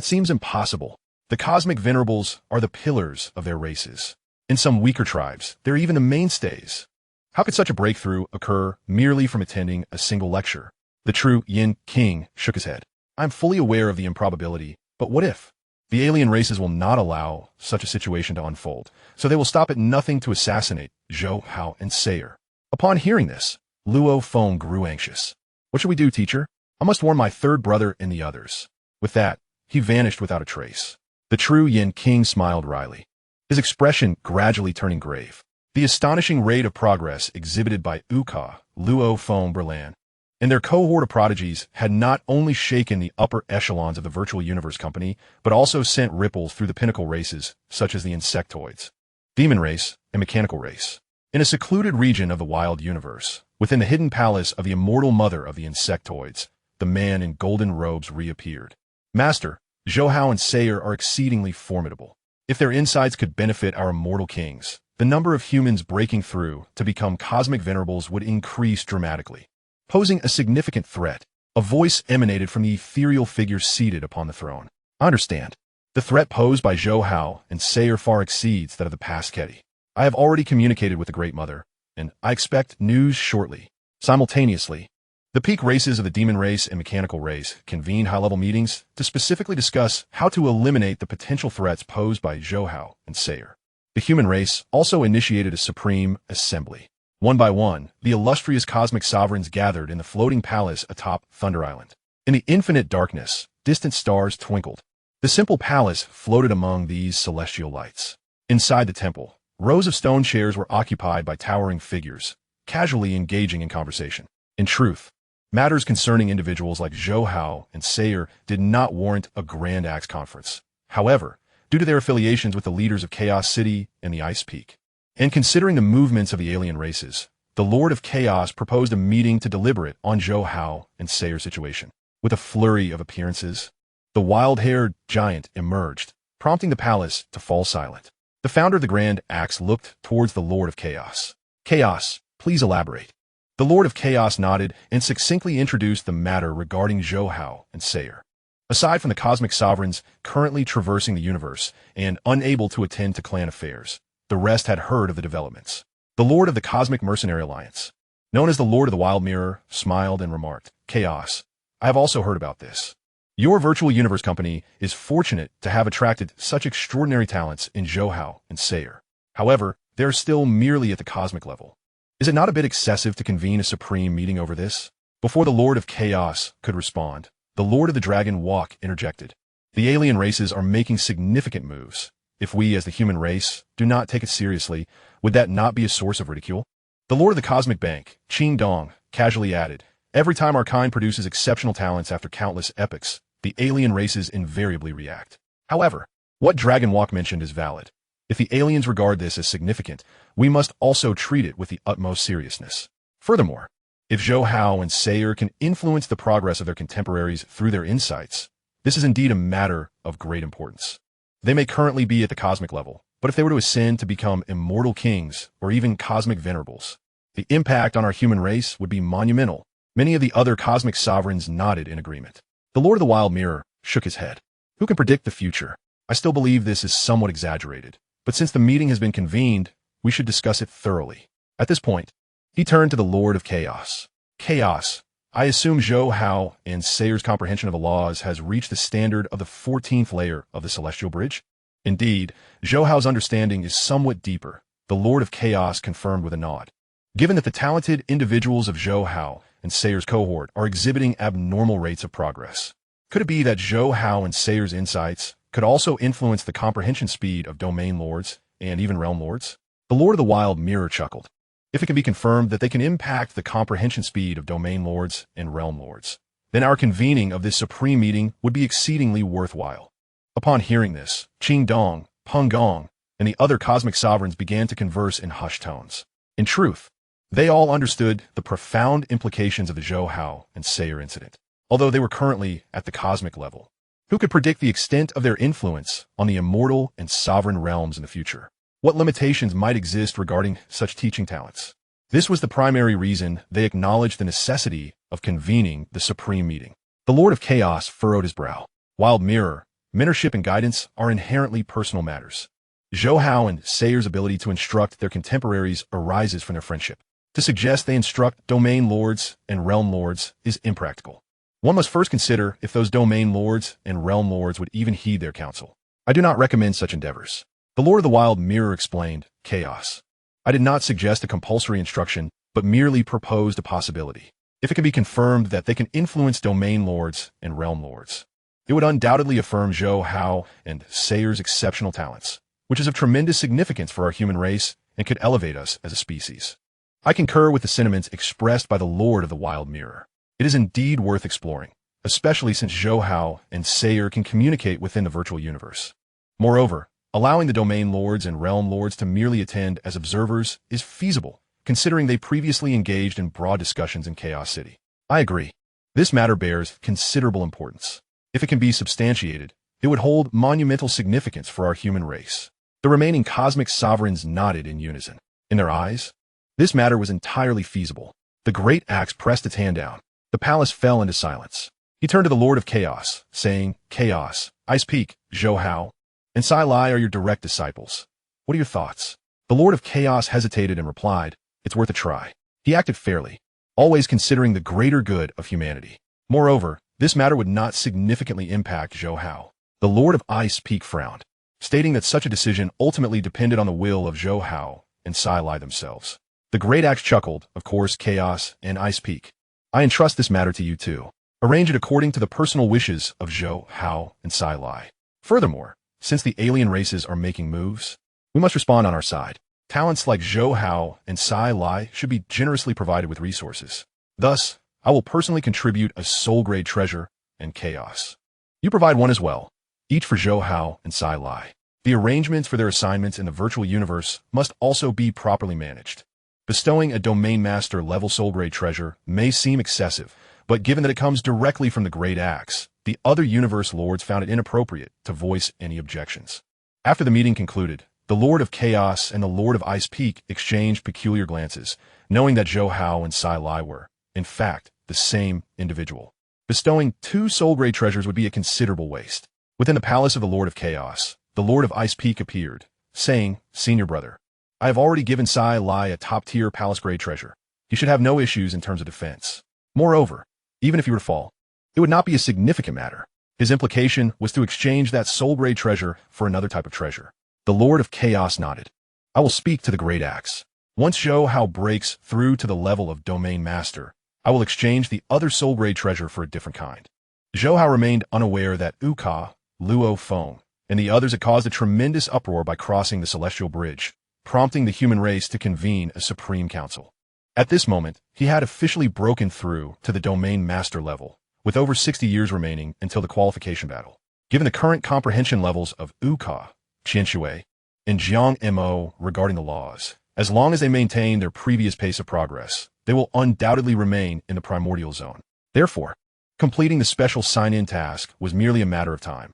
Speaker 1: seems impossible. The cosmic venerables are the pillars of their races. In some weaker tribes, they're even the mainstays. How could such a breakthrough occur merely from attending a single lecture? The true Yin King shook his head. I'm fully aware of the improbability, but what if? The alien races will not allow such a situation to unfold, so they will stop at nothing to assassinate Zhou Hao and Sayer. Upon hearing this, Luo Feng grew anxious. What should we do, teacher? I must warn my third brother and the others. With that, he vanished without a trace. The true Yin King smiled wryly, his expression gradually turning grave. The astonishing rate of progress exhibited by Uka, Luo Feng Berlan, and their cohort of prodigies had not only shaken the upper echelons of the Virtual Universe Company, but also sent ripples through the pinnacle races, such as the insectoids, demon race, and mechanical race. In a secluded region of the wild universe, within the hidden palace of the immortal mother of the insectoids, the man in golden robes reappeared. Master, Zhou Hao and Sayer are exceedingly formidable. If their insights could benefit our immortal kings, the number of humans breaking through to become cosmic venerables would increase dramatically. Posing a significant threat, a voice emanated from the ethereal figure seated upon the throne. I understand. The threat posed by Zhou Hao and Sayer far exceeds that of the past Keti. I have already communicated with the Great Mother, and I expect news shortly. Simultaneously, the peak races of the demon race and mechanical race convened high-level meetings to specifically discuss how to eliminate the potential threats posed by Zhou Hao and Sayer. The human race also initiated a supreme assembly. One by one, the illustrious cosmic sovereigns gathered in the floating palace atop Thunder Island. In the infinite darkness, distant stars twinkled. The simple palace floated among these celestial lights. Inside the temple, rows of stone chairs were occupied by towering figures, casually engaging in conversation. In truth, matters concerning individuals like Zhou Hao and Sayer did not warrant a Grand Axe conference. However, due to their affiliations with the leaders of Chaos City and the Ice Peak, and considering the movements of the alien races, the Lord of Chaos proposed a meeting to deliberate on Zhou Hao and Sayer's situation. With a flurry of appearances, the wild-haired giant emerged, prompting the palace to fall silent. The founder of the Grand Axe looked towards the Lord of Chaos. Chaos, please elaborate. The Lord of Chaos nodded and succinctly introduced the matter regarding Zhou Hao and Sayer. Aside from the cosmic sovereigns currently traversing the universe and unable to attend to clan affairs, the rest had heard of the developments. The Lord of the Cosmic Mercenary Alliance, known as the Lord of the Wild Mirror, smiled and remarked, Chaos, I have also heard about this. Your virtual universe company is fortunate to have attracted such extraordinary talents in Zhou Hao and Sayer. However, they are still merely at the cosmic level. Is it not a bit excessive to convene a supreme meeting over this? Before the Lord of Chaos could respond, the Lord of the Dragon Walk interjected. The alien races are making significant moves. If we, as the human race, do not take it seriously, would that not be a source of ridicule? The Lord of the Cosmic Bank, Qing Dong, casually added, every time our kind produces exceptional talents after countless epochs, the alien races invariably react. However, what Dragon Walk mentioned is valid. If the aliens regard this as significant, we must also treat it with the utmost seriousness. Furthermore, if Zhou Hao and Sayer can influence the progress of their contemporaries through their insights, this is indeed a matter of great importance. They may currently be at the cosmic level, but if they were to ascend to become immortal kings or even cosmic venerables, the impact on our human race would be monumental. Many of the other cosmic sovereigns nodded in agreement. The Lord of the Wild Mirror shook his head. Who can predict the future? I still believe this is somewhat exaggerated, but since the meeting has been convened, we should discuss it thoroughly. At this point, he turned to the Lord of Chaos. Chaos, I assume Zhou Hao and Sayer's comprehension of the laws has reached the standard of the 14th layer of the Celestial Bridge? Indeed, Zhou Hao's understanding is somewhat deeper, the Lord of Chaos confirmed with a nod. Given that the talented individuals of Zhou Hao and Sayer's cohort are exhibiting abnormal rates of progress, could it be that Zhou Hao and Sayer's insights could also influence the comprehension speed of domain lords and even realm lords? The Lord of the Wild Mirror chuckled. If it can be confirmed that they can impact the comprehension speed of domain lords and realm lords, then our convening of this supreme meeting would be exceedingly worthwhile. Upon hearing this, Qing Dong, Peng Gong, and the other cosmic sovereigns began to converse in hushed tones. In truth, they all understood the profound implications of the Zhou Hao and Sayer incident, although they were currently at the cosmic level. Who could predict the extent of their influence on the immortal and sovereign realms in the future? What limitations might exist regarding such teaching talents? This was the primary reason they acknowledged the necessity of convening the supreme meeting. The Lord of Chaos furrowed his brow. Wild Mirror, mentorship and guidance are inherently personal matters. Zhou Hao and Sayer's ability to instruct their contemporaries arises from their friendship. To suggest they instruct domain lords and realm lords is impractical. One must first consider if those domain lords and realm lords would even heed their counsel. I do not recommend such endeavors. The Lord of the Wild Mirror explained, Chaos. I did not suggest a compulsory instruction, but merely proposed a possibility. If it can be confirmed that they can influence domain lords and realm lords, it would undoubtedly affirm Zhou Hao and Sayer's exceptional talents, which is of tremendous significance for our human race and could elevate us as a species. I concur with the sentiments expressed by the Lord of the Wild Mirror. It is indeed worth exploring, especially since Zhou Hao and Sayer can communicate within the virtual universe. Moreover, allowing the domain lords and realm lords to merely attend as observers is feasible, considering they previously engaged in broad discussions in Chaos City. I agree. This matter bears considerable importance. If it can be substantiated, it would hold monumental significance for our human race. The remaining cosmic sovereigns nodded in unison. In their eyes, this matter was entirely feasible. The great axe pressed its hand down. The palace fell into silence. He turned to the Lord of Chaos, saying, Chaos, Ice Peak, Zhou Hao, and Sai Lai are your direct disciples. What are your thoughts? The Lord of Chaos hesitated and replied, It's worth a try. He acted fairly, always considering the greater good of humanity. Moreover, this matter would not significantly impact Zhou Hao. The Lord of Ice Peak frowned, stating that such a decision ultimately depended on the will of Zhou Hao and Sai Lai themselves. The Great Axe chuckled, of course, Chaos and Ice Peak. I entrust this matter to you too. Arrange it according to the personal wishes of Zhou Hao and Sai Lai. Furthermore, since the alien races are making moves, we must respond on our side. Talents like Zhou Hao and Sai Lai should be generously provided with resources. Thus, I will personally contribute a soul-grade treasure and Chaos. You provide one as well, each for Zhou Hao and Sai Lai. The arrangements for their assignments in the virtual universe must also be properly managed. Bestowing a Domain Master level soul grade treasure may seem excessive, but given that it comes directly from the Great Axe, the other universe lords found it inappropriate to voice any objections. After the meeting concluded, the Lord of Chaos and the Lord of Ice Peak exchanged peculiar glances, knowing that Zhou Hao and Sai Lai were, in fact, the same individual. Bestowing 2 soul grade treasures would be a considerable waste. Within the palace of the Lord of Chaos, the Lord of Ice Peak appeared, saying, "Senior brother, I have already given Sai Lai a top-tier palace grade treasure. He should have no issues in terms of defense. Moreover, even if he were to fall, it would not be a significant matter." His implication was to exchange that soul grade treasure for another type of treasure. The Lord of Chaos nodded. "I will speak to the Great Axe. Once Zhou Hao breaks through to the level of Domain Master, I will exchange the other soul grade treasure for a different kind." Zhou Hao remained unaware that Luo Feng and the others had caused a tremendous uproar by crossing the Celestial Bridge, prompting the human race to convene a Supreme Council. At this moment, he had officially broken through to the Domain Master level, with over 60 years remaining until the qualification battle. Given the current comprehension levels of Qianshui, and Jiang Mo regarding the laws, as long as they maintain their previous pace of progress, they will undoubtedly remain in the primordial zone. Therefore, completing the special sign-in task was merely a matter of time.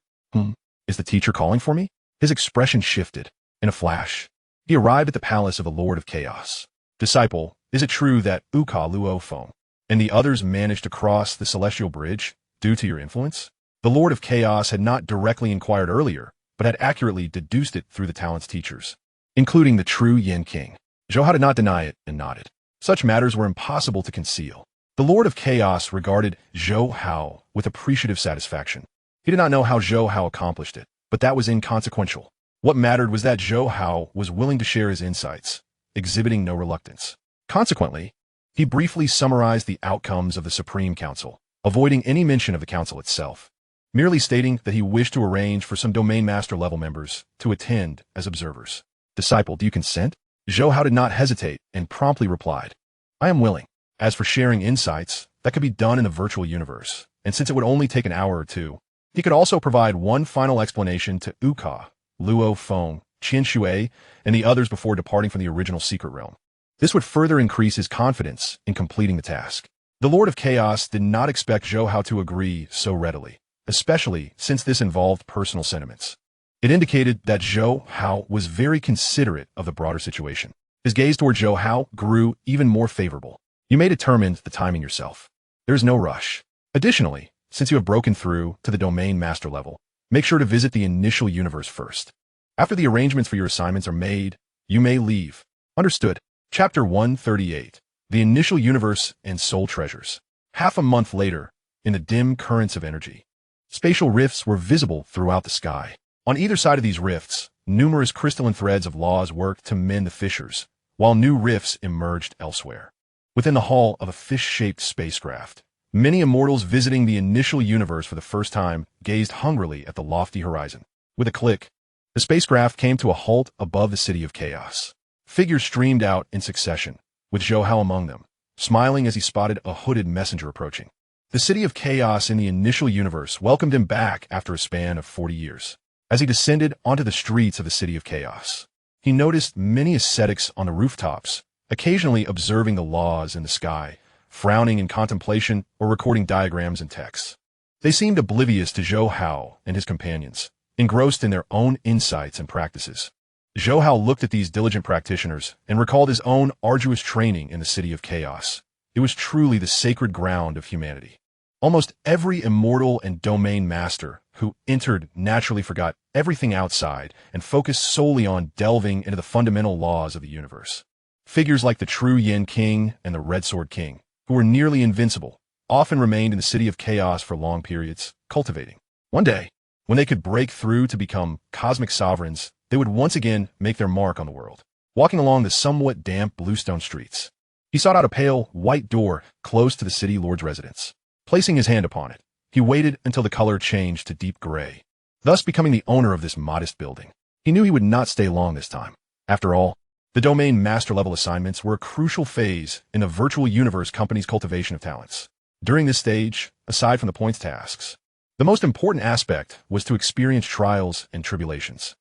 Speaker 1: Is the teacher calling for me? His expression shifted. In a flash, he arrived at the palace of the Lord of Chaos. "Disciple, is it true that Luo Feng and the others managed to cross the Celestial Bridge due to your influence?" The Lord of Chaos had not directly inquired earlier, but had accurately deduced it through the talent's teachers, including the true Yin King. Zhou Hao did not deny it and nodded. Such matters were impossible to conceal. The Lord of Chaos regarded Zhou Hao with appreciative satisfaction. He did not know how Zhou Hao accomplished it, but that was inconsequential. What mattered was that Zhou Hao was willing to share his insights, exhibiting no reluctance. Consequently, he briefly summarized the outcomes of the Supreme Council, avoiding any mention of the council itself, merely stating that he wished to arrange for some Domain Master level members to attend as observers. "Disciple, do you consent?" Zhou Hao did not hesitate and promptly replied, "I am willing. As for sharing insights, that could be done in the virtual universe, and since it would only take an hour or two, he could also provide one final explanation to Luo Feng, Qianshui, and the others before departing from the original secret realm. This would further increase his confidence in completing the task." The Lord of Chaos did not expect Zhou Hao to agree so readily, especially since this involved personal sentiments. It indicated that Zhou Hao was very considerate of the broader situation. His gaze toward Zhou Hao grew even more favorable. "You may determine the timing yourself. There is no rush. Additionally, since you have broken through to the Domain Master level, make sure to visit the initial universe first. After the arrangements for your assignments are made, you may leave." Understood. Chapter 138. The Initial Universe and Soul Treasures. Half a month later, in the dim currents of energy, spatial rifts were visible throughout the sky. On either side of these rifts, numerous crystalline threads of laws worked to mend the fissures, while new rifts emerged elsewhere. Within the hull of a fish-shaped spacecraft, many immortals visiting the initial universe for the first time gazed hungrily at the lofty horizon. With a click, the spacecraft came to a halt above the City of Chaos. Figures streamed out in succession, with Zhou Hao among them, smiling as he spotted a hooded messenger approaching. The City of Chaos in the initial universe welcomed him back after a span of 40 years. As he descended onto the streets of the City of Chaos, he noticed many ascetics on the rooftops, occasionally observing the laws in the sky, frowning in contemplation or recording diagrams and texts. They seemed oblivious to Zhou Hao and his companions, engrossed in their own insights and practices. Zhou Hao looked at these diligent practitioners and recalled his own arduous training in the City of Chaos. It was truly the sacred ground of humanity. Almost every immortal and domain master who entered naturally forgot everything outside and focused solely on delving into the fundamental laws of the universe. Figures like the true Yin King and the Red Sword King, who were nearly invincible, often remained in the City of Chaos for long periods, cultivating. One day, when they could break through to become cosmic sovereigns, they would once again make their mark on the world. Walking along the somewhat damp bluestone streets, he sought out a pale, white door close to the city lord's residence. Placing his hand upon it, he waited until the color changed to deep gray, thus becoming the owner of this modest building. He knew he would not stay long this time. After all, the domain master level assignments were a crucial phase in the virtual universe company's cultivation of talents. During this stage, aside from the points tasks, the most important aspect was to experience trials and tribulations.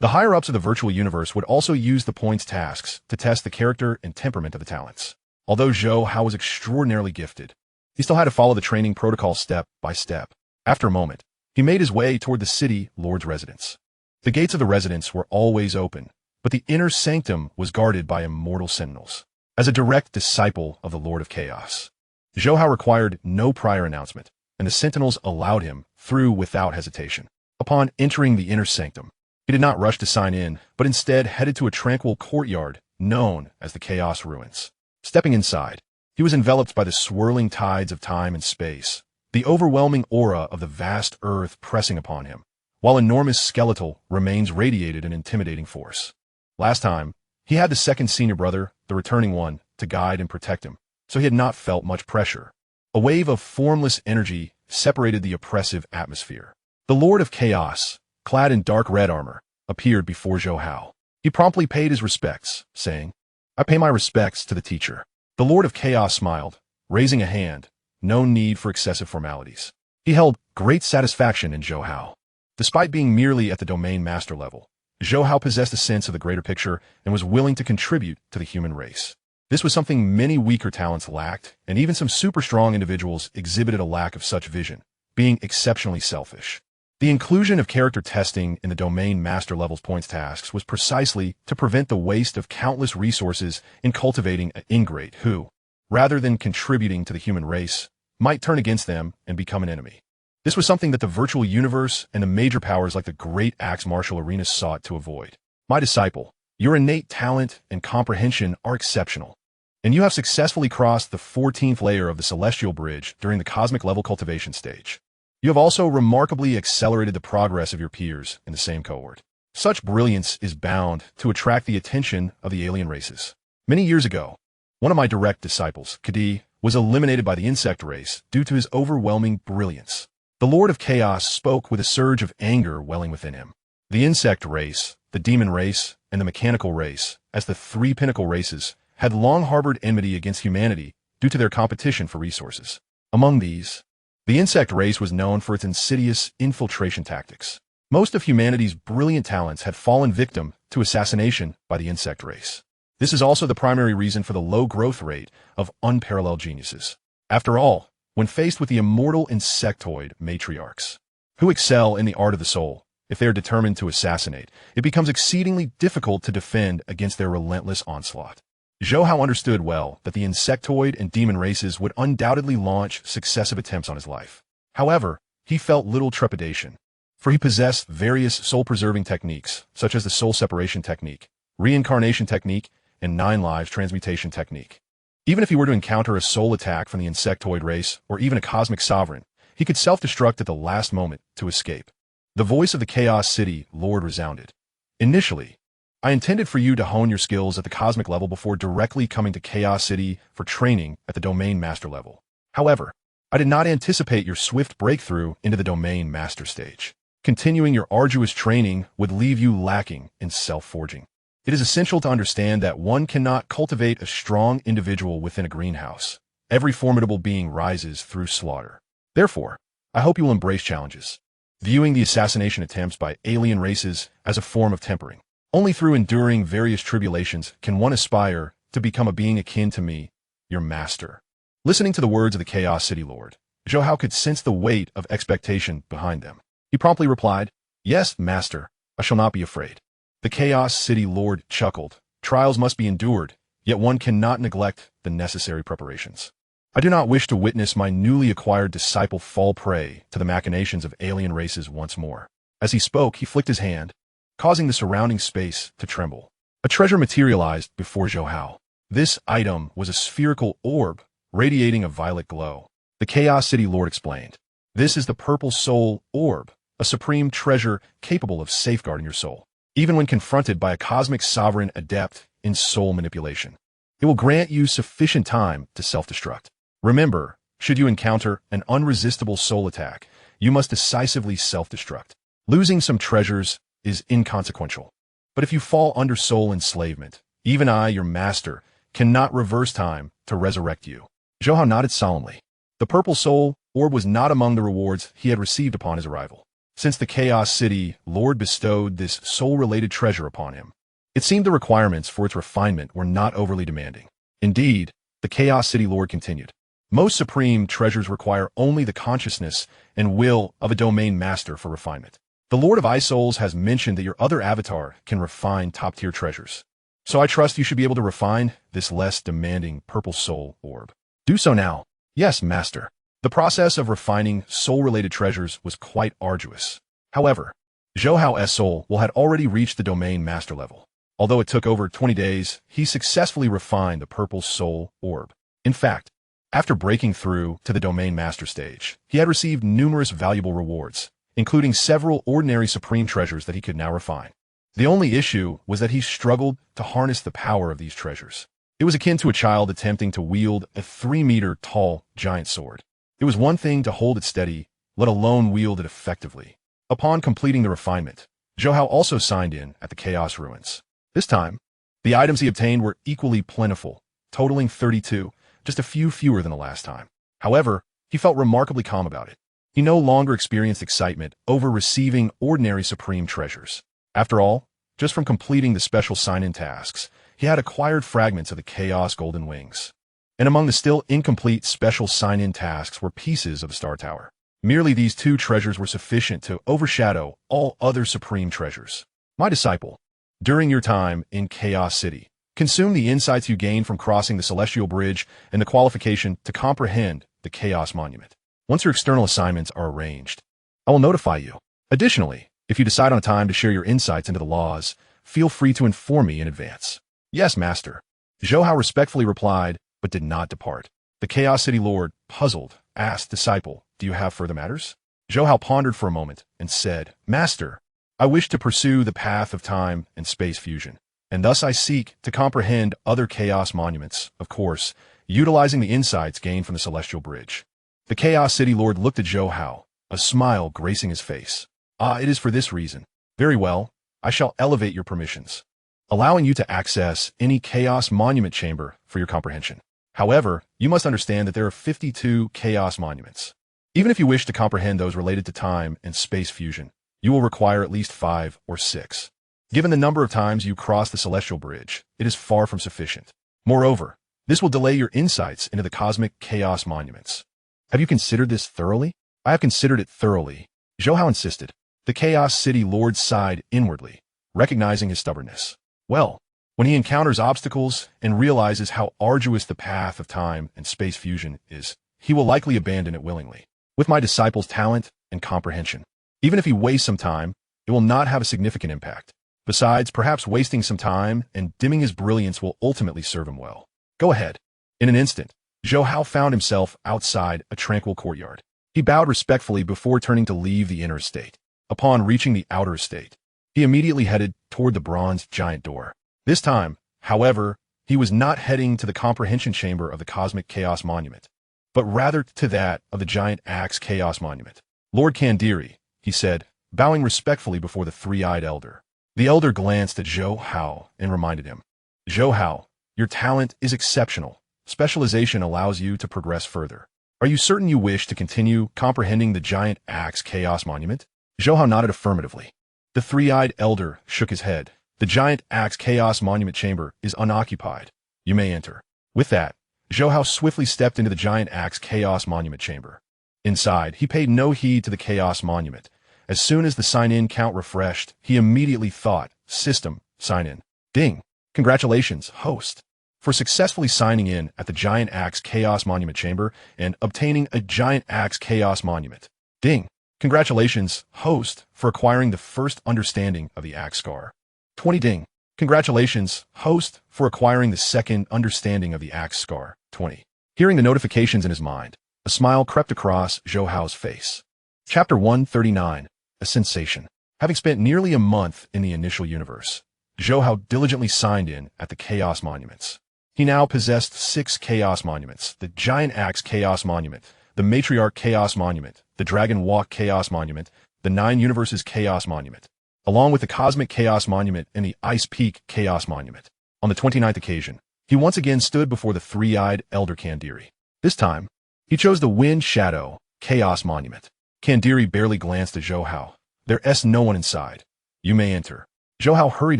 Speaker 1: The higher-ups of the virtual universe would also use the points tasks to test the character and temperament of the talents. Although Zhou Hao was extraordinarily gifted, he still had to follow the training protocol step by step. After a moment, he made his way toward the city lord's residence. The gates of the residence were always open, but the inner sanctum was guarded by immortal sentinels. As a direct disciple of the Lord of Chaos, Zhou Hao required no prior announcement, and the sentinels allowed him through without hesitation. Upon entering the inner sanctum, he did not rush to sign in, but instead headed to a tranquil courtyard known as the Chaos Ruins. Stepping inside, he was enveloped by the swirling tides of time and space, the overwhelming aura of the vast earth pressing upon him, while enormous skeletal remains radiated an intimidating force. Last time, he had the second senior brother, the returning one, to guide and protect him, so he had not felt much pressure. A wave of formless energy separated the oppressive atmosphere. The Lord of Chaos, clad in dark red armor, appeared before Zhou Hao. He promptly paid his respects, saying, "I pay my respects to the teacher." The Lord of Chaos smiled, raising a hand. No need for excessive formalities. He held great satisfaction in Zhou Hao. Despite being merely at the domain master level, Zhou Hao possessed a sense of the greater picture and was willing to contribute to the human race. This was something many weaker talents lacked, and even some super-strong individuals exhibited a lack of such vision, being exceptionally selfish. The inclusion of character testing in the domain master level's points tasks was precisely to prevent the waste of countless resources in cultivating an ingrate who, rather than contributing to the human race, might turn against them and become an enemy. This was something that the virtual universe and the major powers like the great axe martial arena sought to avoid. My disciple, your innate talent and comprehension are exceptional, and you have successfully crossed the 14th layer of the celestial bridge during the cosmic level cultivation stage. You have also remarkably accelerated the progress of your peers in the same cohort. Such brilliance is bound to attract the attention of the alien races. Many years ago, one of my direct disciples, Kadi, was eliminated by the insect race due to his overwhelming brilliance. The Lord of Chaos spoke with a surge of anger welling within him. The insect race, the demon race, and the mechanical race, as the three pinnacle races, had long harbored enmity against humanity due to their competition for resources. Among these, the insect race was known for its insidious infiltration tactics. Most of humanity's brilliant talents had fallen victim to assassination by the insect race. This is also the primary reason for the low growth rate of unparalleled geniuses. After all, when faced with the immortal insectoid matriarchs, who excel in the art of the soul, if they are determined to assassinate, it becomes exceedingly difficult to defend against their relentless onslaught. Zhou Hao understood well that the insectoid and demon races would undoubtedly launch successive attempts on his life. However, he felt little trepidation, for he possessed various soul-preserving techniques, such as the soul separation technique, reincarnation technique, and 9 lives transmutation technique. Even if he were to encounter a soul attack from the insectoid race or even a cosmic sovereign, he could self-destruct at the last moment to escape. The voice of the Chaos City Lord resounded. Initially, I intended for you to hone your skills at the cosmic level before directly coming to Chaos City for training at the domain master level. However, I did not anticipate your swift breakthrough into the domain master stage. Continuing your arduous training would leave you lacking in self-forging. It is essential to understand that one cannot cultivate a strong individual within a greenhouse. Every formidable being rises through slaughter. Therefore, I hope you will embrace challenges, viewing the assassination attempts by alien races as a form of tempering. Only through enduring various tribulations can one aspire to become a being akin to me, your master. Listening to the words of the Chaos City Lord, Zhou Hao could sense the weight of expectation behind them. He promptly replied, "Yes, master, I shall not be afraid." The Chaos City Lord chuckled. Trials must be endured, yet one cannot neglect the necessary preparations. I do not wish to witness my newly acquired disciple fall prey to the machinations of alien races once more. As he spoke, he flicked his hand, causing the surrounding space to tremble. A treasure materialized before Zhou Hao. This item was a spherical orb radiating a violet glow. The Chaos City Lord explained, "This is the Purple Soul Orb, a supreme treasure capable of safeguarding your soul, even when confronted by a cosmic sovereign adept in soul manipulation. It will grant you sufficient time to self-destruct. Remember, should you encounter an unresistible soul attack, you must decisively self-destruct. Losing some treasures is inconsequential. But if you fall under soul enslavement, even I, your master, cannot reverse time to resurrect you." Zhou Hao nodded solemnly. The Purple Soul Orb was not among the rewards he had received upon his arrival. since the Chaos City Lord bestowed this soul-related treasure upon him. It seemed the requirements for its refinement were not overly demanding. Indeed, the Chaos City Lord continued, most supreme treasures require only the consciousness and will of a domain master for refinement. The Lord of Souls has mentioned that your other avatar can refine top-tier treasures. So I trust you should be able to refine this less demanding purple soul orb. Do so now. Yes, Master. The process of refining soul-related treasures was quite arduous. However, Zhou Hao's soul had already reached the domain master level. Although it took over 20 days, he successfully refined the purple soul orb. In fact, after breaking through to the domain master stage, he had received numerous valuable rewards, including several ordinary supreme treasures that he could now refine. The only issue was that he struggled to harness the power of these treasures. It was akin to a child attempting to wield a 3-meter-tall giant sword. It was one thing to hold it steady, let alone wield it effectively. Upon completing the refinement, Zhou Hao also signed in at the Chaos Ruins. This time, the items he obtained were equally plentiful, totaling 32, just a few fewer than the last time. However, he felt remarkably calm about it. He no longer experienced excitement over receiving ordinary supreme treasures. After all, just from completing the special sign-in tasks, he had acquired fragments of the Chaos Golden Wings. And among the still incomplete special sign-in tasks were pieces of the Star Tower. Merely these 2 treasures were sufficient to overshadow all other supreme treasures. My disciple, during your time in Chaos City, consume the insights you gained from crossing the Celestial Bridge and the qualification to comprehend the Chaos Monument. Once your external assignments are arranged, I will notify you. Additionally, if you decide on a time to share your insights into the laws, feel free to inform me in advance. Yes, Master. Zhou Hao respectfully replied, but did not depart. The Chaos City Lord, puzzled, asked, Disciple, do you have further matters? Zhou Hao pondered for a moment and said, Master, I wish to pursue the path of time and space fusion, and thus I seek to comprehend other chaos monuments, of course, utilizing the insights gained from the Celestial Bridge. The Chaos City Lord looked at Zhou Hao, a smile gracing his face. It is for this reason. Very well, I shall elevate your permissions, allowing you to access any Chaos Monument chamber for your comprehension. However, you must understand that there are 52 Chaos Monuments. Even if you wish to comprehend those related to time and space fusion, you will require at least 5 or 6. Given the number of times you cross the Celestial Bridge, it is far from sufficient. Moreover, this will delay your insights into the cosmic Chaos Monuments. Have you considered this thoroughly? I have considered it thoroughly, Zhou Hao insisted. The Chaos City Lord sighed inwardly, recognizing his stubbornness. Well, when he encounters obstacles and realizes how arduous the path of time and space fusion is, he will likely abandon it willingly. With my disciple's talent and comprehension, even if he wastes some time, it will not have a significant impact. Besides, perhaps wasting some time and dimming his brilliance will ultimately serve him well. Go ahead. In an instant, Zhou Hao found himself outside a tranquil courtyard. He bowed respectfully before turning to leave the inner estate. Upon reaching the outer estate, he immediately headed toward the bronze giant door. This time, however, he was not heading to the comprehension chamber of the Cosmic Chaos Monument, but rather to that of the giant axe Chaos Monument. Lord Kandiri, he said, bowing respectfully before the 3-eyed elder. The elder glanced at Zhou Hao and reminded him, Zhou Hao, your talent is exceptional. Specialization allows you to progress further. Are you certain you wish to continue comprehending the giant axe Chaos Monument? Zhou Hao nodded affirmatively. The 3-eyed elder shook his head. The giant axe Chaos Monument chamber is unoccupied. You may enter. With that, Zhou Hao swiftly stepped into the giant axe Chaos Monument chamber. Inside, he paid no heed to the Chaos Monument. As soon as the sign-in count refreshed, he immediately thought, System, sign in. Ding. Congratulations, host, for successfully signing in at the giant axe Chaos Monument chamber and obtaining a giant axe Chaos Monument. Ding. Congratulations, host, for acquiring the first understanding of the axe scar. 20 ding. Congratulations, host, for acquiring the second understanding of the axe scar. 20. Hearing the notifications in his mind, a smile crept across Zhou Hao's face. Chapter 139, A Sensation. Having spent nearly a month in the initial universe, Zhou Hao diligently signed in at the Chaos Monuments. He now possessed 6 Chaos Monuments: the Giant Axe Chaos Monument, the Matriarch Chaos Monument, the Dragon Walk Chaos Monument, the 9 Universes Chaos Monument, along with the Cosmic Chaos Monument and the Ice Peak Chaos Monument. On the 29th occasion, he once again stood before the 3-eyed Elder Kandiri. This time, he chose the Wind Shadow Chaos Monument. Kandiri barely glanced at Zhou Hao, There's no one inside. You may enter. Zhou Hao hurried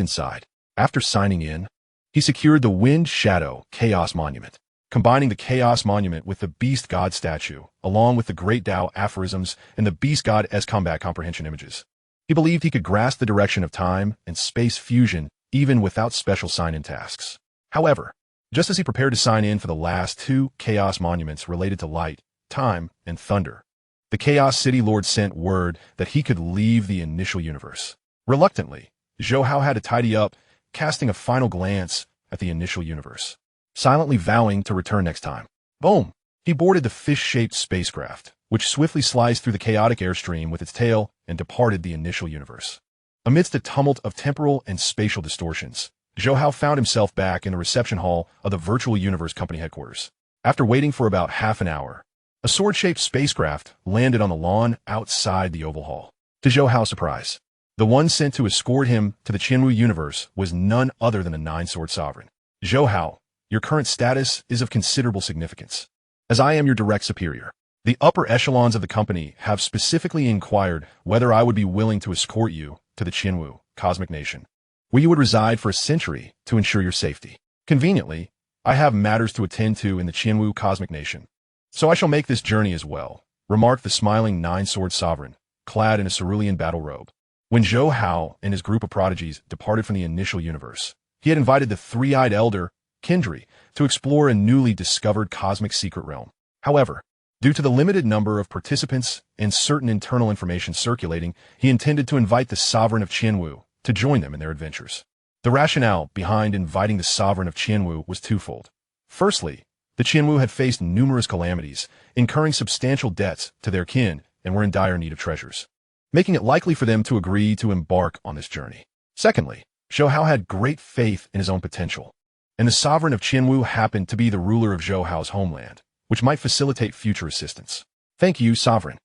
Speaker 1: inside. After signing in, he secured the Wind Shadow Chaos Monument. Combining the Chaos Monument with the Beast God statue, along with the Great Tao aphorisms and the Beast God's combat comprehension images. He believed he could grasp the direction of time and space fusion even without special sign-in tasks. However, just as he prepared to sign in for the last two Chaos Monuments related to light, time, and thunder, the Chaos City Lord sent word that he could leave the initial universe. Reluctantly, Zhou Hao had to tidy up, casting a final glance at the initial universe, silently vowing to return next time. Boom! He boarded the fish-shaped spacecraft, which swiftly sliced through the chaotic airstream with its tail and departed the initial universe. Amidst a tumult of temporal and spatial distortions, Zhou Hao found himself back in the reception hall of the Virtual Universe Company headquarters. After waiting for about half an hour, a sword-shaped spacecraft landed on the lawn outside the Oval Hall. To Zhou Hao's surprise, the one sent to escort him to the Qianwu universe was none other than the Nine-Sword Sovereign. Zhou Hao, your current status is of considerable significance, as I am your direct superior. The upper echelons of the company have specifically inquired whether I would be willing to escort you to the Qianwu Cosmic Nation, where you would reside for a century to ensure your safety. Conveniently, I have matters to attend to in the Qianwu Cosmic Nation, so I shall make this journey as well, remarked the smiling Nine-Sword Sovereign, clad in a cerulean battle robe. When Zhou Hao and his group of prodigies departed from the initial universe, he had invited the three-eyed elder, Kindry, to explore a newly discovered cosmic secret realm. However, due to the limited number of participants and certain internal information circulating, he intended to invite the Sovereign of Qianwu to join them in their adventures. The rationale behind inviting the Sovereign of Qianwu was twofold. Firstly, the Qianwu had faced numerous calamities, incurring substantial debts to their kin and were in dire need of treasures, making it likely for them to agree to embark on this journey. Secondly, Zhou Hao had great faith in his own potential, and the Sovereign of Qianwu happened to be the ruler of Zhou Hao's homeland, which might facilitate future assistance. Thank you, Sovereign.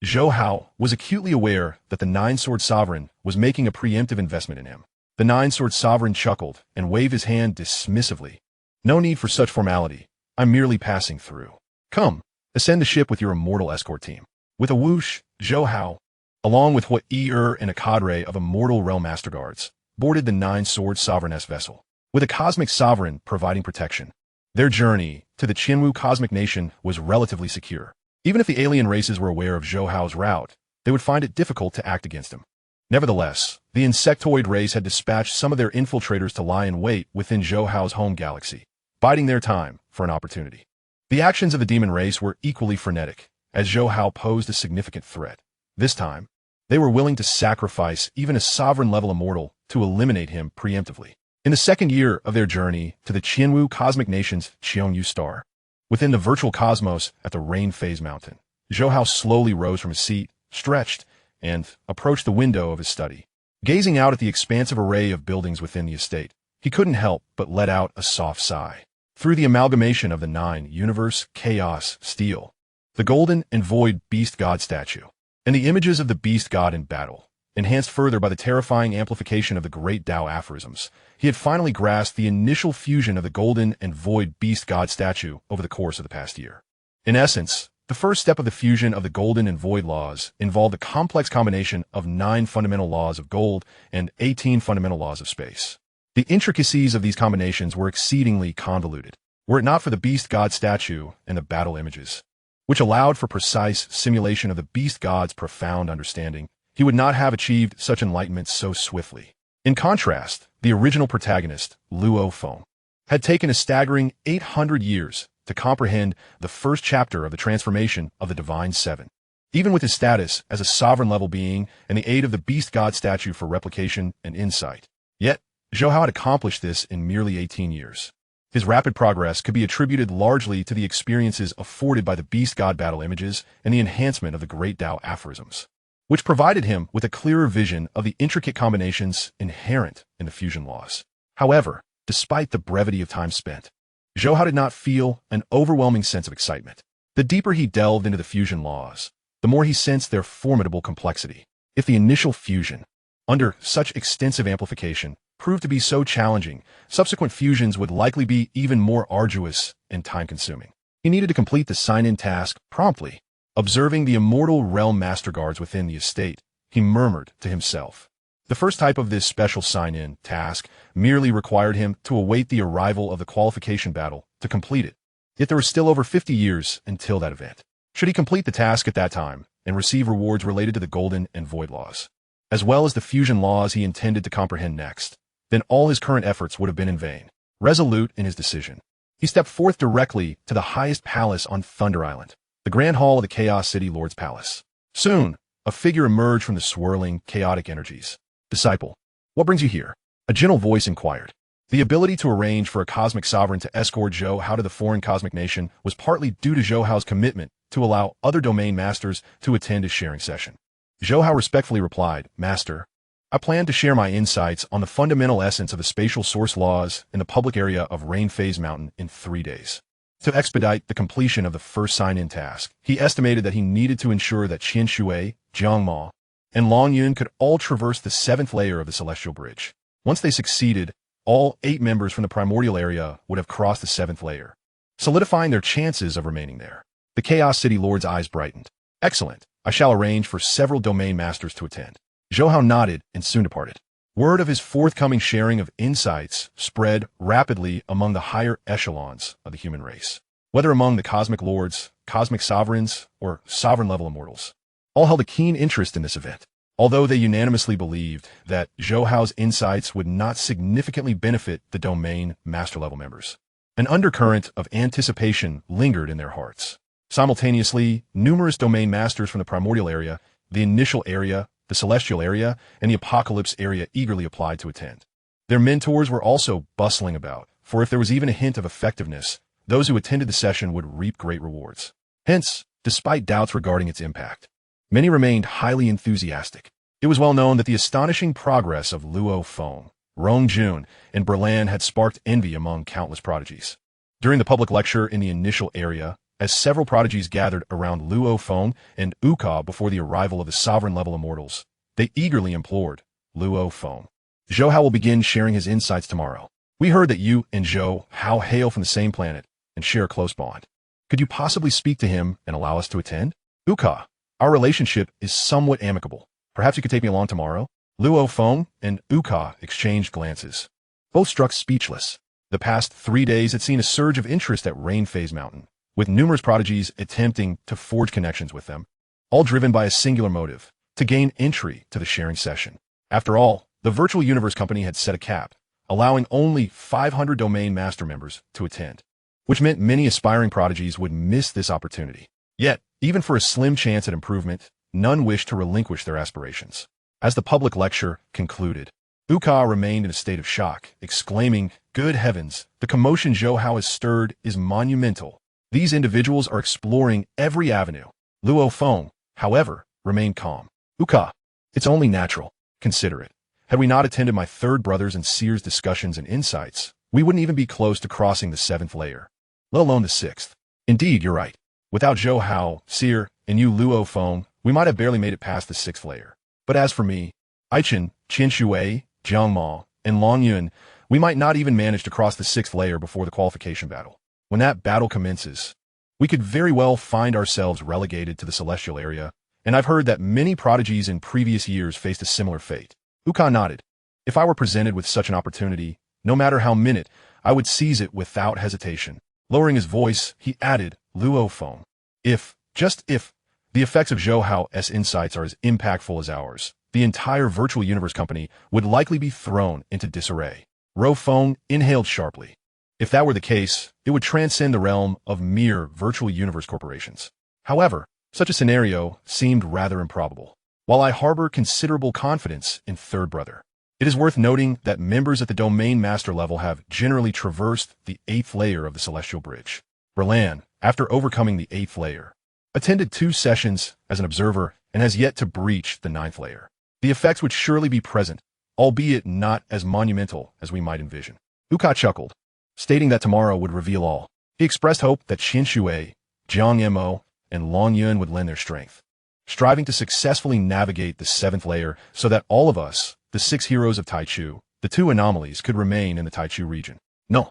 Speaker 1: Zhou Hao was acutely aware that the Nine-Sword Sovereign was making a preemptive investment in him. The Nine-Sword Sovereign chuckled and waved his hand dismissively. No need for such formality. I'm merely passing through. Come, ascend the ship with your immortal escort team. With a whoosh, Zhou Hao, along with what and a cadre of immortal realm master guards, boarded the Nine-Sword Sovereign's vessel, with a cosmic sovereign providing protection. Their journey to the Qianwu Cosmic Nation was relatively secure. Even if the alien races were aware of Zhou Hao's route, they would find it difficult to act against him. Nevertheless, the insectoid race had dispatched some of their infiltrators to lie in wait within Zhou Hao's home galaxy, biding their time for an opportunity. The actions of the demon race were equally frenetic, as Zhou Hao posed a significant threat. This time, they were willing to sacrifice even a sovereign-level immortal to eliminate him preemptively. In the second year of their journey to the Qianwu Cosmic Nation's Qianyu Star, within the virtual cosmos at the Rain Phase Mountain, Zhou Hao slowly rose from his seat, stretched, and approached the window of his study. Gazing out at the expansive array of buildings within the estate, he couldn't help but let out a soft sigh. Through the amalgamation of the 9 Universe Chaos Steel, the Golden and Void Beast God statue, and the images of the Beast God in battle, enhanced further by the terrifying amplification of the Great Tao aphorisms, he had finally grasped the initial fusion of the Golden and Void Beast God statue over the course of the past year. In essence, the first step of the fusion of the Golden and Void laws involved a complex combination of 9 fundamental laws of gold and 18 fundamental laws of space. The intricacies of these combinations were exceedingly convoluted, were it not for the Beast God statue and the battle images, which allowed for precise simulation of the Beast God's profound understanding. He would not have achieved such enlightenment so swiftly. In contrast, the original protagonist, Luo Feng, had taken a staggering 800 years to comprehend the first chapter of the transformation of the Divine Seven. Even with his status as a sovereign-level being and the aid of the Beast God statue for replication and insight, yet Zhou Hao had accomplished this in merely 18 years. His rapid progress could be attributed largely to the experiences afforded by the Beast God battle images and the enhancement of the Great Tao aphorisms, which provided him with a clearer vision of the intricate combinations inherent in the fusion laws. However, despite the brevity of time spent, Zhou Hao did not feel an overwhelming sense of excitement. The deeper he delved into the fusion laws, the more he sensed their formidable complexity. If the initial fusion, under such extensive amplification, proved to be so challenging, subsequent fusions would likely be even more arduous and time-consuming. He needed to complete the sign-in task promptly. Observing the immortal realm master guards within the estate, he murmured to himself. The first type of this special sign-in task merely required him to await the arrival of the qualification battle to complete it. Yet there were still over 50 years until that event. Should he complete the task at that time and receive rewards related to the Golden and Void laws, as well as the fusion laws he intended to comprehend next, then all his current efforts would have been in vain. Resolute in his decision, he stepped forth directly to the highest palace on Thunder Island, the Grand Hall of the Chaos City Lord's Palace. Soon, a figure emerged from the swirling, chaotic energies. Disciple, what brings you here? A gentle voice inquired. The ability to arrange for a cosmic sovereign to escort Zhou Hao to the foreign cosmic nation was partly due to Zhou Hao's commitment to allow other domain masters to attend his sharing session. Zhou Hao respectfully replied, Master, I plan to share my insights on the fundamental essence of the spatial source laws in the public area of Rain Phase Mountain in 3 days. To expedite the completion of the first sign-in task, he estimated that he needed to ensure that Qian Shui, Jiang Ma, and Long Yun could all traverse the 7th layer of the Celestial Bridge. Once they succeeded, all 8 members from the primordial area would have crossed the 7th layer, solidifying their chances of remaining there. The Chaos City Lord's eyes brightened. Excellent. I shall arrange for several domain masters to attend. Zhou Hao nodded and soon departed. Word of his forthcoming sharing of insights spread rapidly among the higher echelons of the human race, whether among the cosmic lords, cosmic sovereigns, or sovereign-level immortals. All held a keen interest in this event, although they unanimously believed that Zhou Hao's insights would not significantly benefit the domain master-level members. An undercurrent of anticipation lingered in their hearts. Simultaneously, numerous domain masters from the primordial area, the initial area, the celestial area, and the apocalypse area eagerly applied to attend. Their mentors were also bustling about, for if there was even a hint of effectiveness, those who attended the session would reap great rewards. Hence, despite doubts regarding its impact, many remained highly enthusiastic. It was well known that the astonishing progress of Luo Feng, Rong Jun, and Berlan had sparked envy among countless prodigies. During the public lecture in the initial area, as several prodigies gathered around Luo Feng and Uka before the arrival of the sovereign-level immortals, they eagerly implored, Luo Feng, Zhou Hao will begin sharing his insights tomorrow. We heard that you and Zhou Hao hail from the same planet and share a close bond. Could you possibly speak to him and allow us to attend? Uka, our relationship is somewhat amicable. Perhaps you could take me along tomorrow? Luo Feng and Uka exchanged glances. Both struck speechless. The past 3 days had seen a surge of interest at Rain Phase Mountain, with numerous prodigies attempting to forge connections with them, all driven by a singular motive, to gain entry to the sharing session. After all, the Virtual Universe Company had set a cap, allowing only 500 domain master members to attend, which meant many aspiring prodigies would miss this opportunity. Yet, even for a slim chance at improvement, none wished to relinquish their aspirations. As the public lecture concluded, Uka remained in a state of shock, exclaiming, Good heavens, the commotion Zhou Hao has stirred is monumental. These individuals are exploring every avenue. Luo Feng, however, remained calm. Uka, it's only natural. Consider it. Had we not attended my third brother's and Seer's discussions and insights, we wouldn't even be close to crossing the 7th layer, let alone the 6th. Indeed, you're right. Without Zhou Hao, Seer, and you Luo Feng, we might have barely made it past the 6th layer. But as for me, Aichen, Qian Shui, Jiang Ma, and Long Yun, we might not even manage to cross the 6th layer before the qualification battle. When that battle commences, we could very well find ourselves relegated to the celestial area, and I've heard that many prodigies in previous years faced a similar fate. Uka nodded. If I were presented with such an opportunity, no matter how minute, I would seize it without hesitation. Lowering his voice, he added, Luo Feng, if, just if, the effects of Zhou Hao's insights are as impactful as ours, the entire Virtual Universe Company would likely be thrown into disarray. Luo Feng inhaled sharply. If that were the case, it would transcend the realm of mere Virtual Universe corporations. However, such a scenario seemed rather improbable. While I harbor considerable confidence in Third Brother, it is worth noting that members at the Domain Master level have generally traversed the 8th layer of the Celestial Bridge. Berlan, after overcoming the 8th layer, attended 2 sessions as an observer and has yet to breach the 9th layer. The effects would surely be present, albeit not as monumental as we might envision. Uka chuckled, stating that tomorrow would reveal all. He expressed hope that Qian Shui, Jiang Mo, and Long Yun would lend their strength, striving to successfully navigate the 7th layer so that all of us, the 6 heroes of Taichu, the 2 anomalies, could remain in the Taichu region. No.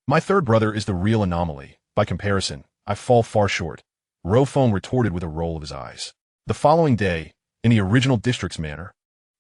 Speaker 1: My third brother is the real anomaly. By comparison, I fall far short. Luo Feng retorted with a roll of his eyes. The following day, in the original district's manor.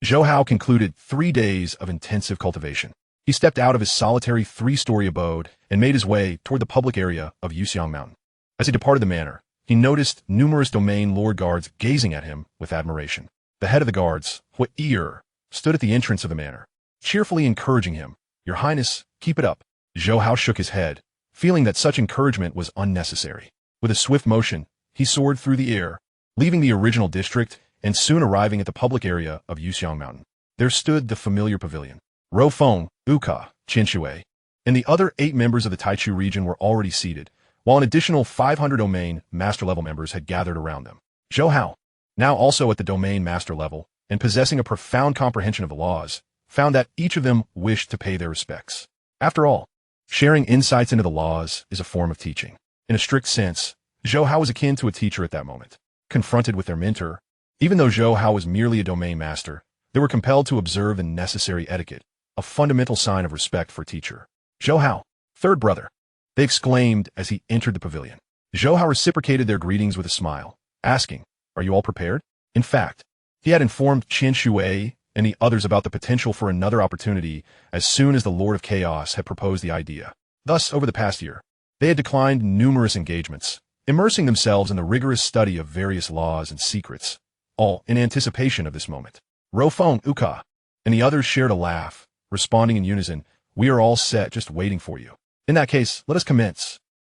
Speaker 1: Zhou Hao concluded 3 days of intensive cultivation. He stepped out of his solitary 3-story abode and made his way toward the public area of Yuxiang Mountain. As he departed the manor, he noticed numerous domain lord guards gazing at him with admiration. The head of the guards, Hui Er, stood at the entrance of the manor, cheerfully encouraging him. "Your Highness, keep it up." Zhou Hao shook his head, feeling that such encouragement was unnecessary. With a swift motion, he soared through the air, leaving the original district and soon arriving at the public area of Yuxiang Mountain. There stood the familiar pavilion. Luo Feng, Uka, Qian Shui, and the other 8 members of the Taichu region were already seated, while an additional 500 domain master-level members had gathered around them. Zhou Hao, now also at the domain master level and possessing a profound comprehension of the laws, found that each of them wished to pay their respects. After all, sharing insights into the laws is a form of teaching. In a strict sense, Zhou Hao was akin to a teacher at that moment. Confronted with their mentor, even though Zhou Hao was merely a domain master, they were compelled to observe the necessary etiquette, a fundamental sign of respect for a teacher. "Zhou Hao, third brother," they exclaimed as he entered the pavilion. Zhou Hao reciprocated their greetings with a smile, asking, "Are you all prepared?" In fact, he had informed Qian Shui and the others about the potential for another opportunity as soon as the Lord of Chaos had proposed the idea. Thus, over the past year, they had declined numerous engagements, immersing themselves in the rigorous study of various laws and secrets, all in anticipation of this moment. Luo Feng, Uka, and the others shared a laugh, responding in unison, "We are all set, just waiting for you." "In that case, let us commence."